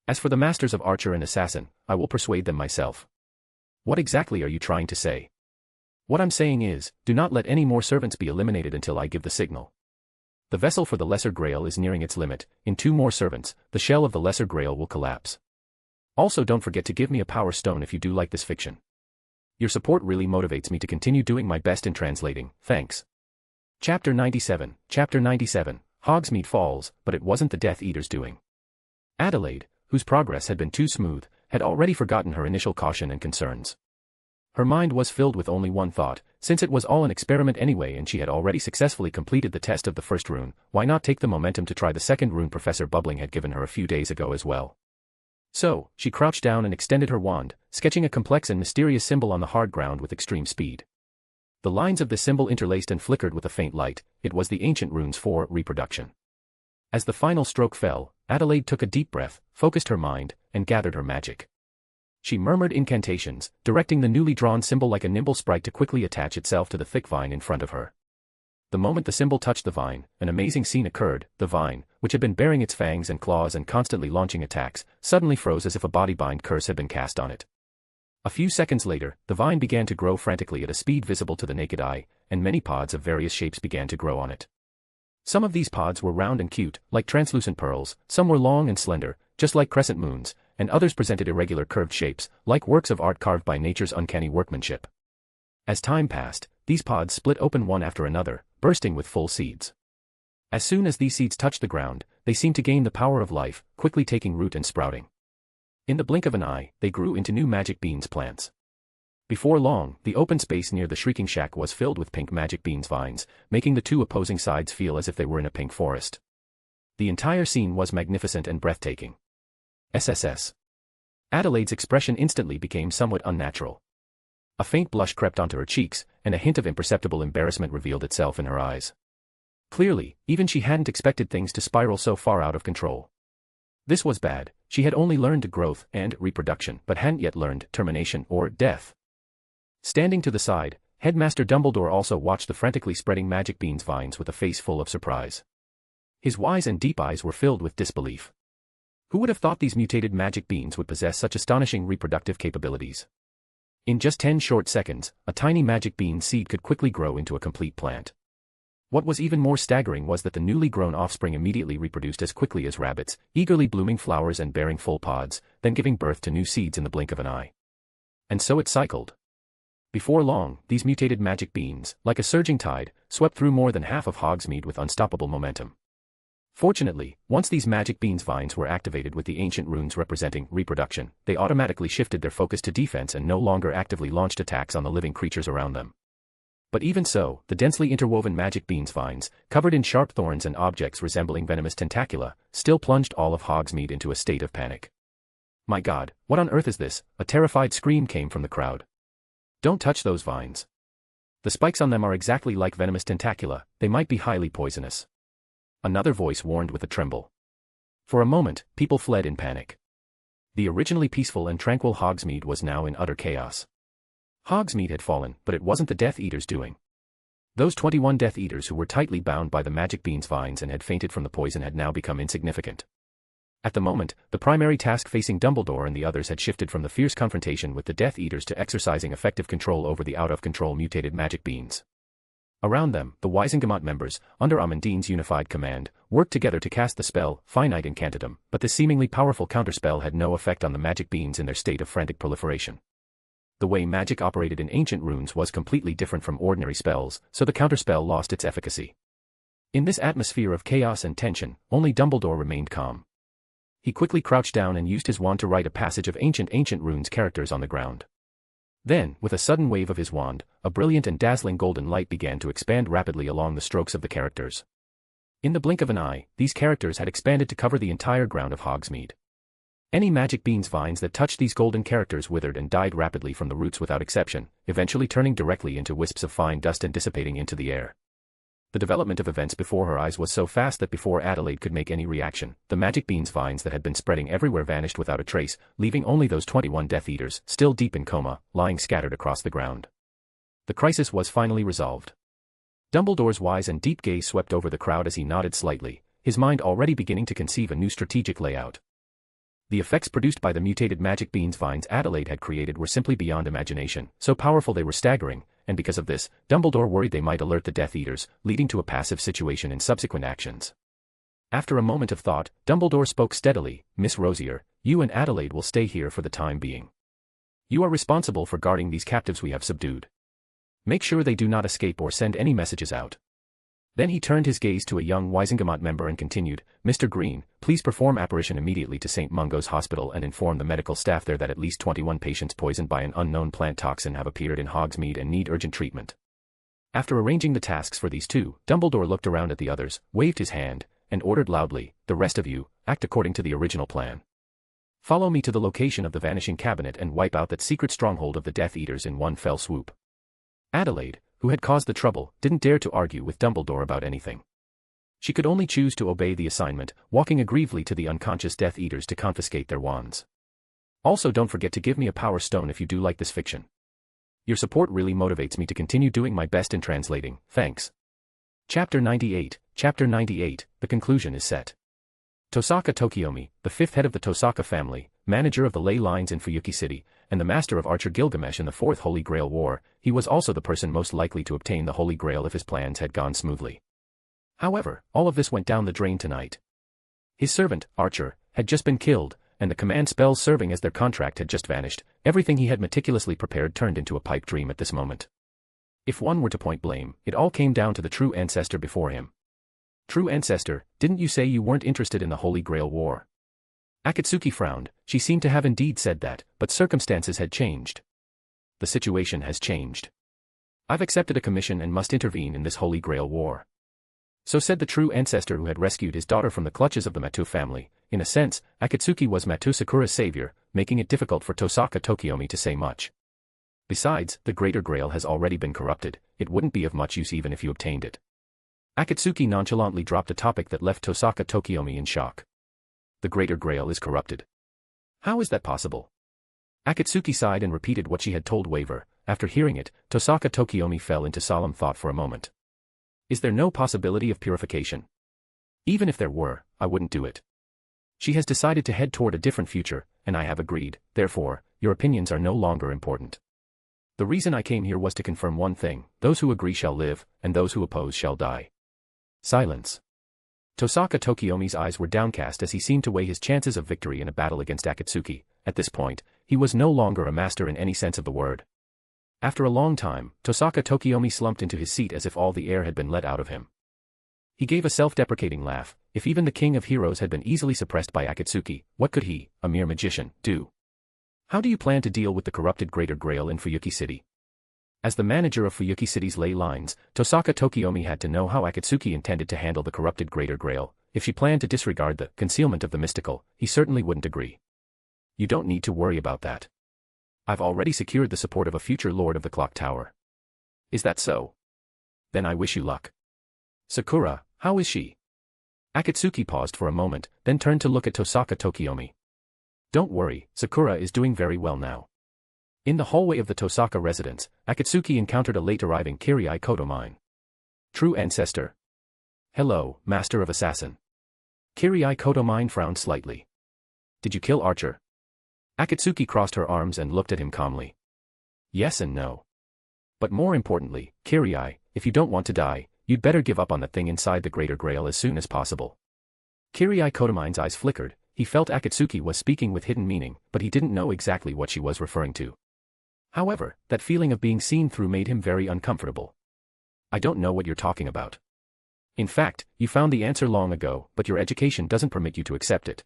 As for the masters of Archer and Assassin, I will persuade them myself. What exactly are you trying to say? What I'm saying is, do not let any more servants be eliminated until I give the signal. The vessel for the Lesser Grail is nearing its limit, in 2 more servants, the shell of the Lesser Grail will collapse. Also don't forget to give me a power stone if you do like this fiction. Your support really motivates me to continue doing my best in translating, thanks. Chapter 97, Hogsmeade Falls, but it wasn't the Death Eater's doing. Adelaide, whose progress had been too smooth, had already forgotten her initial caution and concerns. Her mind was filled with only one thought, since it was all an experiment anyway and she had already successfully completed the test of the first rune, why not take the momentum to try the second rune Professor Bubbling had given her a few days ago as well. So, she crouched down and extended her wand, sketching a complex and mysterious symbol on the hard ground with extreme speed. The lines of the symbol interlaced and flickered with a faint light, it was the ancient runes for reproduction. As the final stroke fell, Adelaide took a deep breath, focused her mind, and gathered her magic. She murmured incantations, directing the newly drawn symbol like a nimble sprite to quickly attach itself to the thick vine in front of her. The moment the symbol touched the vine, an amazing scene occurred. The vine, which had been baring its fangs and claws and constantly launching attacks, suddenly froze as if a body-bind curse had been cast on it. A few seconds later, the vine began to grow frantically at a speed visible to the naked eye, and many pods of various shapes began to grow on it. Some of these pods were round and cute, like translucent pearls, some were long and slender, just like crescent moons, and others presented irregular curved shapes, like works of art carved by nature's uncanny workmanship. As time passed, these pods split open one after another, bursting with full seeds. As soon as these seeds touched the ground, they seemed to gain the power of life, quickly taking root and sprouting. In the blink of an eye, they grew into new magic beans plants. Before long, the open space near the Shrieking Shack was filled with pink magic beans vines, making the two opposing sides feel as if they were in a pink forest. The entire scene was magnificent and breathtaking. SSS. Adelaide's expression instantly became somewhat unnatural. A faint blush crept onto her cheeks, and a hint of imperceptible embarrassment revealed itself in her eyes. Clearly, even she hadn't expected things to spiral so far out of control. This was bad. She had only learned growth and reproduction, but hadn't yet learned termination or death. Standing to the side, Headmaster Dumbledore also watched the frantically spreading magic beans vines with a face full of surprise. His wise and deep eyes were filled with disbelief. Who would have thought these mutated magic beans would possess such astonishing reproductive capabilities? In just 10 short seconds, a tiny magic bean seed could quickly grow into a complete plant. What was even more staggering was that the newly grown offspring immediately reproduced as quickly as rabbits, eagerly blooming flowers and bearing full pods, then giving birth to new seeds in the blink of an eye. And so it cycled. Before long, these mutated magic beans, like a surging tide, swept through more than half of Hogsmeade with unstoppable momentum. Fortunately, once these magic beans vines were activated with the ancient runes representing reproduction, they automatically shifted their focus to defense and no longer actively launched attacks on the living creatures around them. But even so, the densely interwoven magic beans vines, covered in sharp thorns and objects resembling venomous tentacula, still plunged all of Hogsmeade into a state of panic. "My God, what on earth is this?" A terrified scream came from the crowd. "Don't touch those vines. The spikes on them are exactly like venomous tentacula, they might be highly poisonous." Another voice warned with a tremble. For a moment, people fled in panic. The originally peaceful and tranquil Hogsmeade was now in utter chaos. Hogsmeade had fallen, but it wasn't the Death Eaters' doing. Those 21 Death Eaters who were tightly bound by the magic beans vines and had fainted from the poison had now become insignificant. At the moment, the primary task facing Dumbledore and the others had shifted from the fierce confrontation with the Death Eaters to exercising effective control over the out-of-control mutated magic beans. Around them, the Wisengamot members, under Amandine's unified command, worked together to cast the spell, Finite Incantatem, but this seemingly powerful counterspell had no effect on the magic beans in their state of frantic proliferation. The way magic operated in ancient runes was completely different from ordinary spells, so the counterspell lost its efficacy. In this atmosphere of chaos and tension, only Dumbledore remained calm. He quickly crouched down and used his wand to write a passage of ancient runes characters on the ground. Then, with a sudden wave of his wand, a brilliant and dazzling golden light began to expand rapidly along the strokes of the characters. In the blink of an eye, these characters had expanded to cover the entire ground of Hogsmeade. Any magic beans vines that touched these golden characters withered and died rapidly from the roots without exception, eventually turning directly into wisps of fine dust and dissipating into the air. The development of events before her eyes was so fast that before Adelaide could make any reaction, the magic beans vines that had been spreading everywhere vanished without a trace, leaving only those 21 Death Eaters, still deep in coma, lying scattered across the ground. The crisis was finally resolved. Dumbledore's wise and deep gaze swept over the crowd as he nodded slightly, his mind already beginning to conceive a new strategic layout. The effects produced by the mutated magic beans vines Adelaide had created were simply beyond imagination, so powerful they were staggering, and because of this, Dumbledore worried they might alert the Death Eaters, leading to a passive situation in subsequent actions. After a moment of thought, Dumbledore spoke steadily, "Miss Rosier, you and Adelaide will stay here for the time being. You are responsible for guarding these captives we have subdued. Make sure they do not escape or send any messages out." Then he turned his gaze to a young Wisengamot member and continued, "Mr. Green, please perform apparition immediately to St. Mungo's Hospital and inform the medical staff there that at least 21 patients poisoned by an unknown plant toxin have appeared in Hogsmeade and need urgent treatment." After arranging the tasks for these two, Dumbledore looked around at the others, waved his hand, and ordered loudly, "The rest of you, act according to the original plan. Follow me to the location of the Vanishing Cabinet and wipe out that secret stronghold of the Death Eaters in one fell swoop." Adelaide, who had caused the trouble, didn't dare to argue with Dumbledore about anything. She could only choose to obey the assignment, walking aggressively to the unconscious Death Eaters to confiscate their wands. "Also, don't forget to give me a power stone if you do like this fiction. Your support really motivates me to continue doing my best in translating, thanks." Chapter 98, the conclusion is set. Tosaka Tokiomi, the fifth head of the Tosaka family, manager of the ley lines in Fuyuki City, and the master of Archer Gilgamesh in the Fourth Holy Grail War, he was also the person most likely to obtain the Holy Grail if his plans had gone smoothly. However, all of this went down the drain tonight. His servant, Archer, had just been killed, and the command spells serving as their contract had just vanished. Everything he had meticulously prepared turned into a pipe dream at this moment. If one were to point blame, it all came down to the True Ancestor before him. "True Ancestor, didn't you say you weren't interested in the Holy Grail War?" Akatsuki frowned. She seemed to have indeed said that, but circumstances had changed. "The situation has changed. I've accepted a commission and must intervene in this Holy Grail War." So said the True Ancestor who had rescued his daughter from the clutches of the Matou family. In a sense, Akatsuki was Matou Sakura's savior, making it difficult for Tosaka Tokiomi to say much. Besides, the Greater Grail has already been corrupted, it wouldn't be of much use even if you obtained it. Akatsuki nonchalantly dropped a topic that left Tosaka Tokiomi in shock. The Greater Grail is corrupted. How is that possible? Akatsuki sighed and repeated what she had told Waver. After hearing it, Tosaka Tokiomi fell into solemn thought for a moment. Is there no possibility of purification? Even if there were, I wouldn't do it. She has decided to head toward a different future, and I have agreed, therefore, your opinions are no longer important. The reason I came here was to confirm one thing: those who agree shall live, and those who oppose shall die. Silence. Tosaka Tokiomi's eyes were downcast as he seemed to weigh his chances of victory in a battle against Akatsuki. At this point, he was no longer a master in any sense of the word. After a long time, Tosaka Tokiomi slumped into his seat as if all the air had been let out of him. He gave a self-deprecating laugh. If even the king of heroes had been easily suppressed by Akatsuki, what could he, a mere magician, do? How do you plan to deal with the corrupted Greater Grail in Fuyuki City? As the manager of Fuyuki City's ley lines, Tosaka Tokiomi had to know how Akatsuki intended to handle the corrupted Greater Grail. If she planned to disregard the concealment of the mystical, he certainly wouldn't agree. You don't need to worry about that. I've already secured the support of a future Lord of the Clock Tower. Is that so? Then I wish you luck. Sakura, how is she? Akatsuki paused for a moment, then turned to look at Tosaka Tokiomi. Don't worry, Sakura is doing very well now. In the hallway of the Tosaka residence, Akatsuki encountered a late-arriving Kirai Kotomine. True Ancestor. Hello, Master of Assassin. Kirai Kotomine frowned slightly. Did you kill Archer? Akatsuki crossed her arms and looked at him calmly. Yes and no. But more importantly, Kirai, if you don't want to die, you'd better give up on that thing inside the Greater Grail as soon as possible. Kirai Kotomine's eyes flickered. He felt Akatsuki was speaking with hidden meaning, but he didn't know exactly what she was referring to. However, that feeling of being seen through made him very uncomfortable. I don't know what you're talking about. In fact, you found the answer long ago, but your education doesn't permit you to accept it.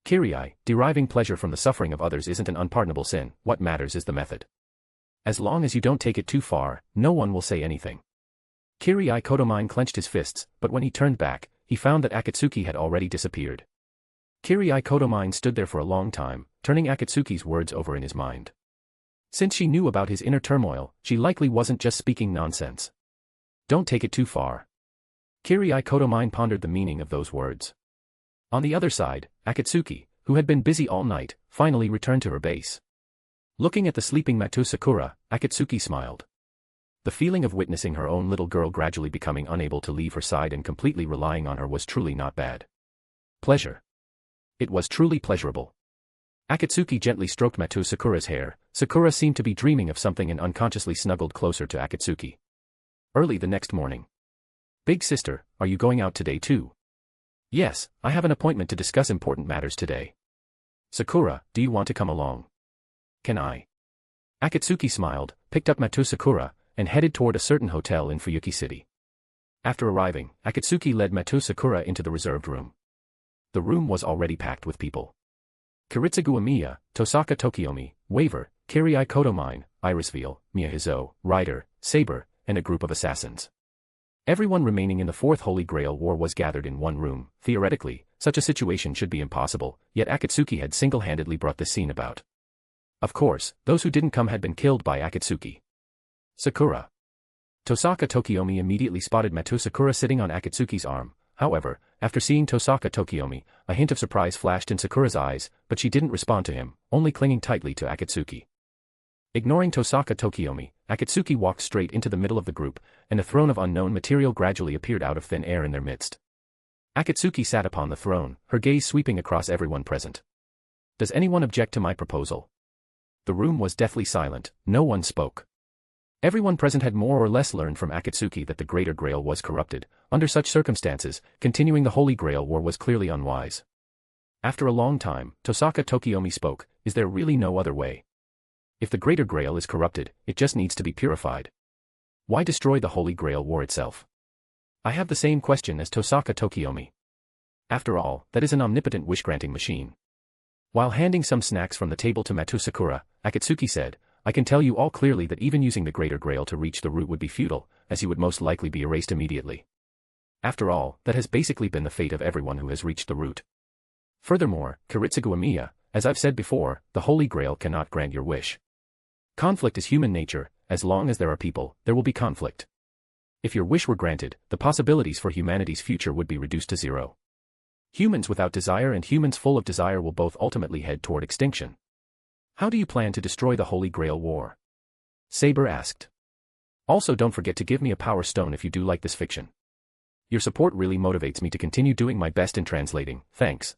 Kirai, deriving pleasure from the suffering of others isn't an unpardonable sin. What matters is the method. As long as you don't take it too far, no one will say anything. Kirai Kotomine clenched his fists, but when he turned back, he found that Akatsuki had already disappeared. Kirai Kotomine stood there for a long time, turning Akatsuki's words over in his mind. Since she knew about his inner turmoil, she likely wasn't just speaking nonsense. Don't take it too far. Kirai Kotomine pondered the meaning of those words. On the other side, Akatsuki, who had been busy all night, finally returned to her base. Looking at the sleeping Matou Sakura, Akatsuki smiled. The feeling of witnessing her own little girl gradually becoming unable to leave her side and completely relying on her was truly not bad. Pleasure. It was truly pleasurable. Akatsuki gently stroked Matou Sakura's hair. Sakura seemed to be dreaming of something and unconsciously snuggled closer to Akatsuki. Early the next morning. Big sister, are you going out today too? Yes, I have an appointment to discuss important matters today. Sakura, do you want to come along? Can I? Akatsuki smiled, picked up Matou Sakura, and headed toward a certain hotel in Fuyuki City. After arriving, Akatsuki led Matou Sakura into the reserved room. The room was already packed with people. Kiritsugu Amiya, Tosaka Tokiomi, Waver, Kirai Kotomine, Irisveal, Miyahizo, Rider, Saber, and a group of assassins. Everyone remaining in the Fourth Holy Grail War was gathered in one room. Theoretically, such a situation should be impossible, yet Akatsuki had single-handedly brought this scene about. Of course, those who didn't come had been killed by Akatsuki. Sakura. Tosaka Tokiomi immediately spotted Matou Sakura sitting on Akatsuki's arm. However, after seeing Tosaka Tokiomi, a hint of surprise flashed in Sakura's eyes, but she didn't respond to him, only clinging tightly to Akatsuki. Ignoring Tosaka Tokiomi, Akatsuki walked straight into the middle of the group, and a throne of unknown material gradually appeared out of thin air in their midst. Akatsuki sat upon the throne, her gaze sweeping across everyone present. Does anyone object to my proposal? The room was deathly silent, no one spoke. Everyone present had more or less learned from Akatsuki that the Greater Grail was corrupted. Under such circumstances, continuing the Holy Grail War was clearly unwise. After a long time, Tosaka Tokiomi spoke. Is there really no other way? If the Greater Grail is corrupted, it just needs to be purified. Why destroy the Holy Grail War itself? I have the same question as Tosaka Tokiomi. After all, that is an omnipotent wish-granting machine. While handing some snacks from the table to Matou Sakura, Akatsuki said, I can tell you all clearly that even using the Greater Grail to reach the root would be futile, as he would most likely be erased immediately. After all, that has basically been the fate of everyone who has reached the root. Furthermore, Kiritsugu Amiya, as I've said before, the Holy Grail cannot grant your wish. Conflict is human nature. As long as there are people, there will be conflict. If your wish were granted, the possibilities for humanity's future would be reduced to zero. Humans without desire and humans full of desire will both ultimately head toward extinction. How do you plan to destroy the Holy Grail War? Saber asked. Also, don't forget to give me a power stone if you do like this fiction. Your support really motivates me to continue doing my best in translating. Thanks.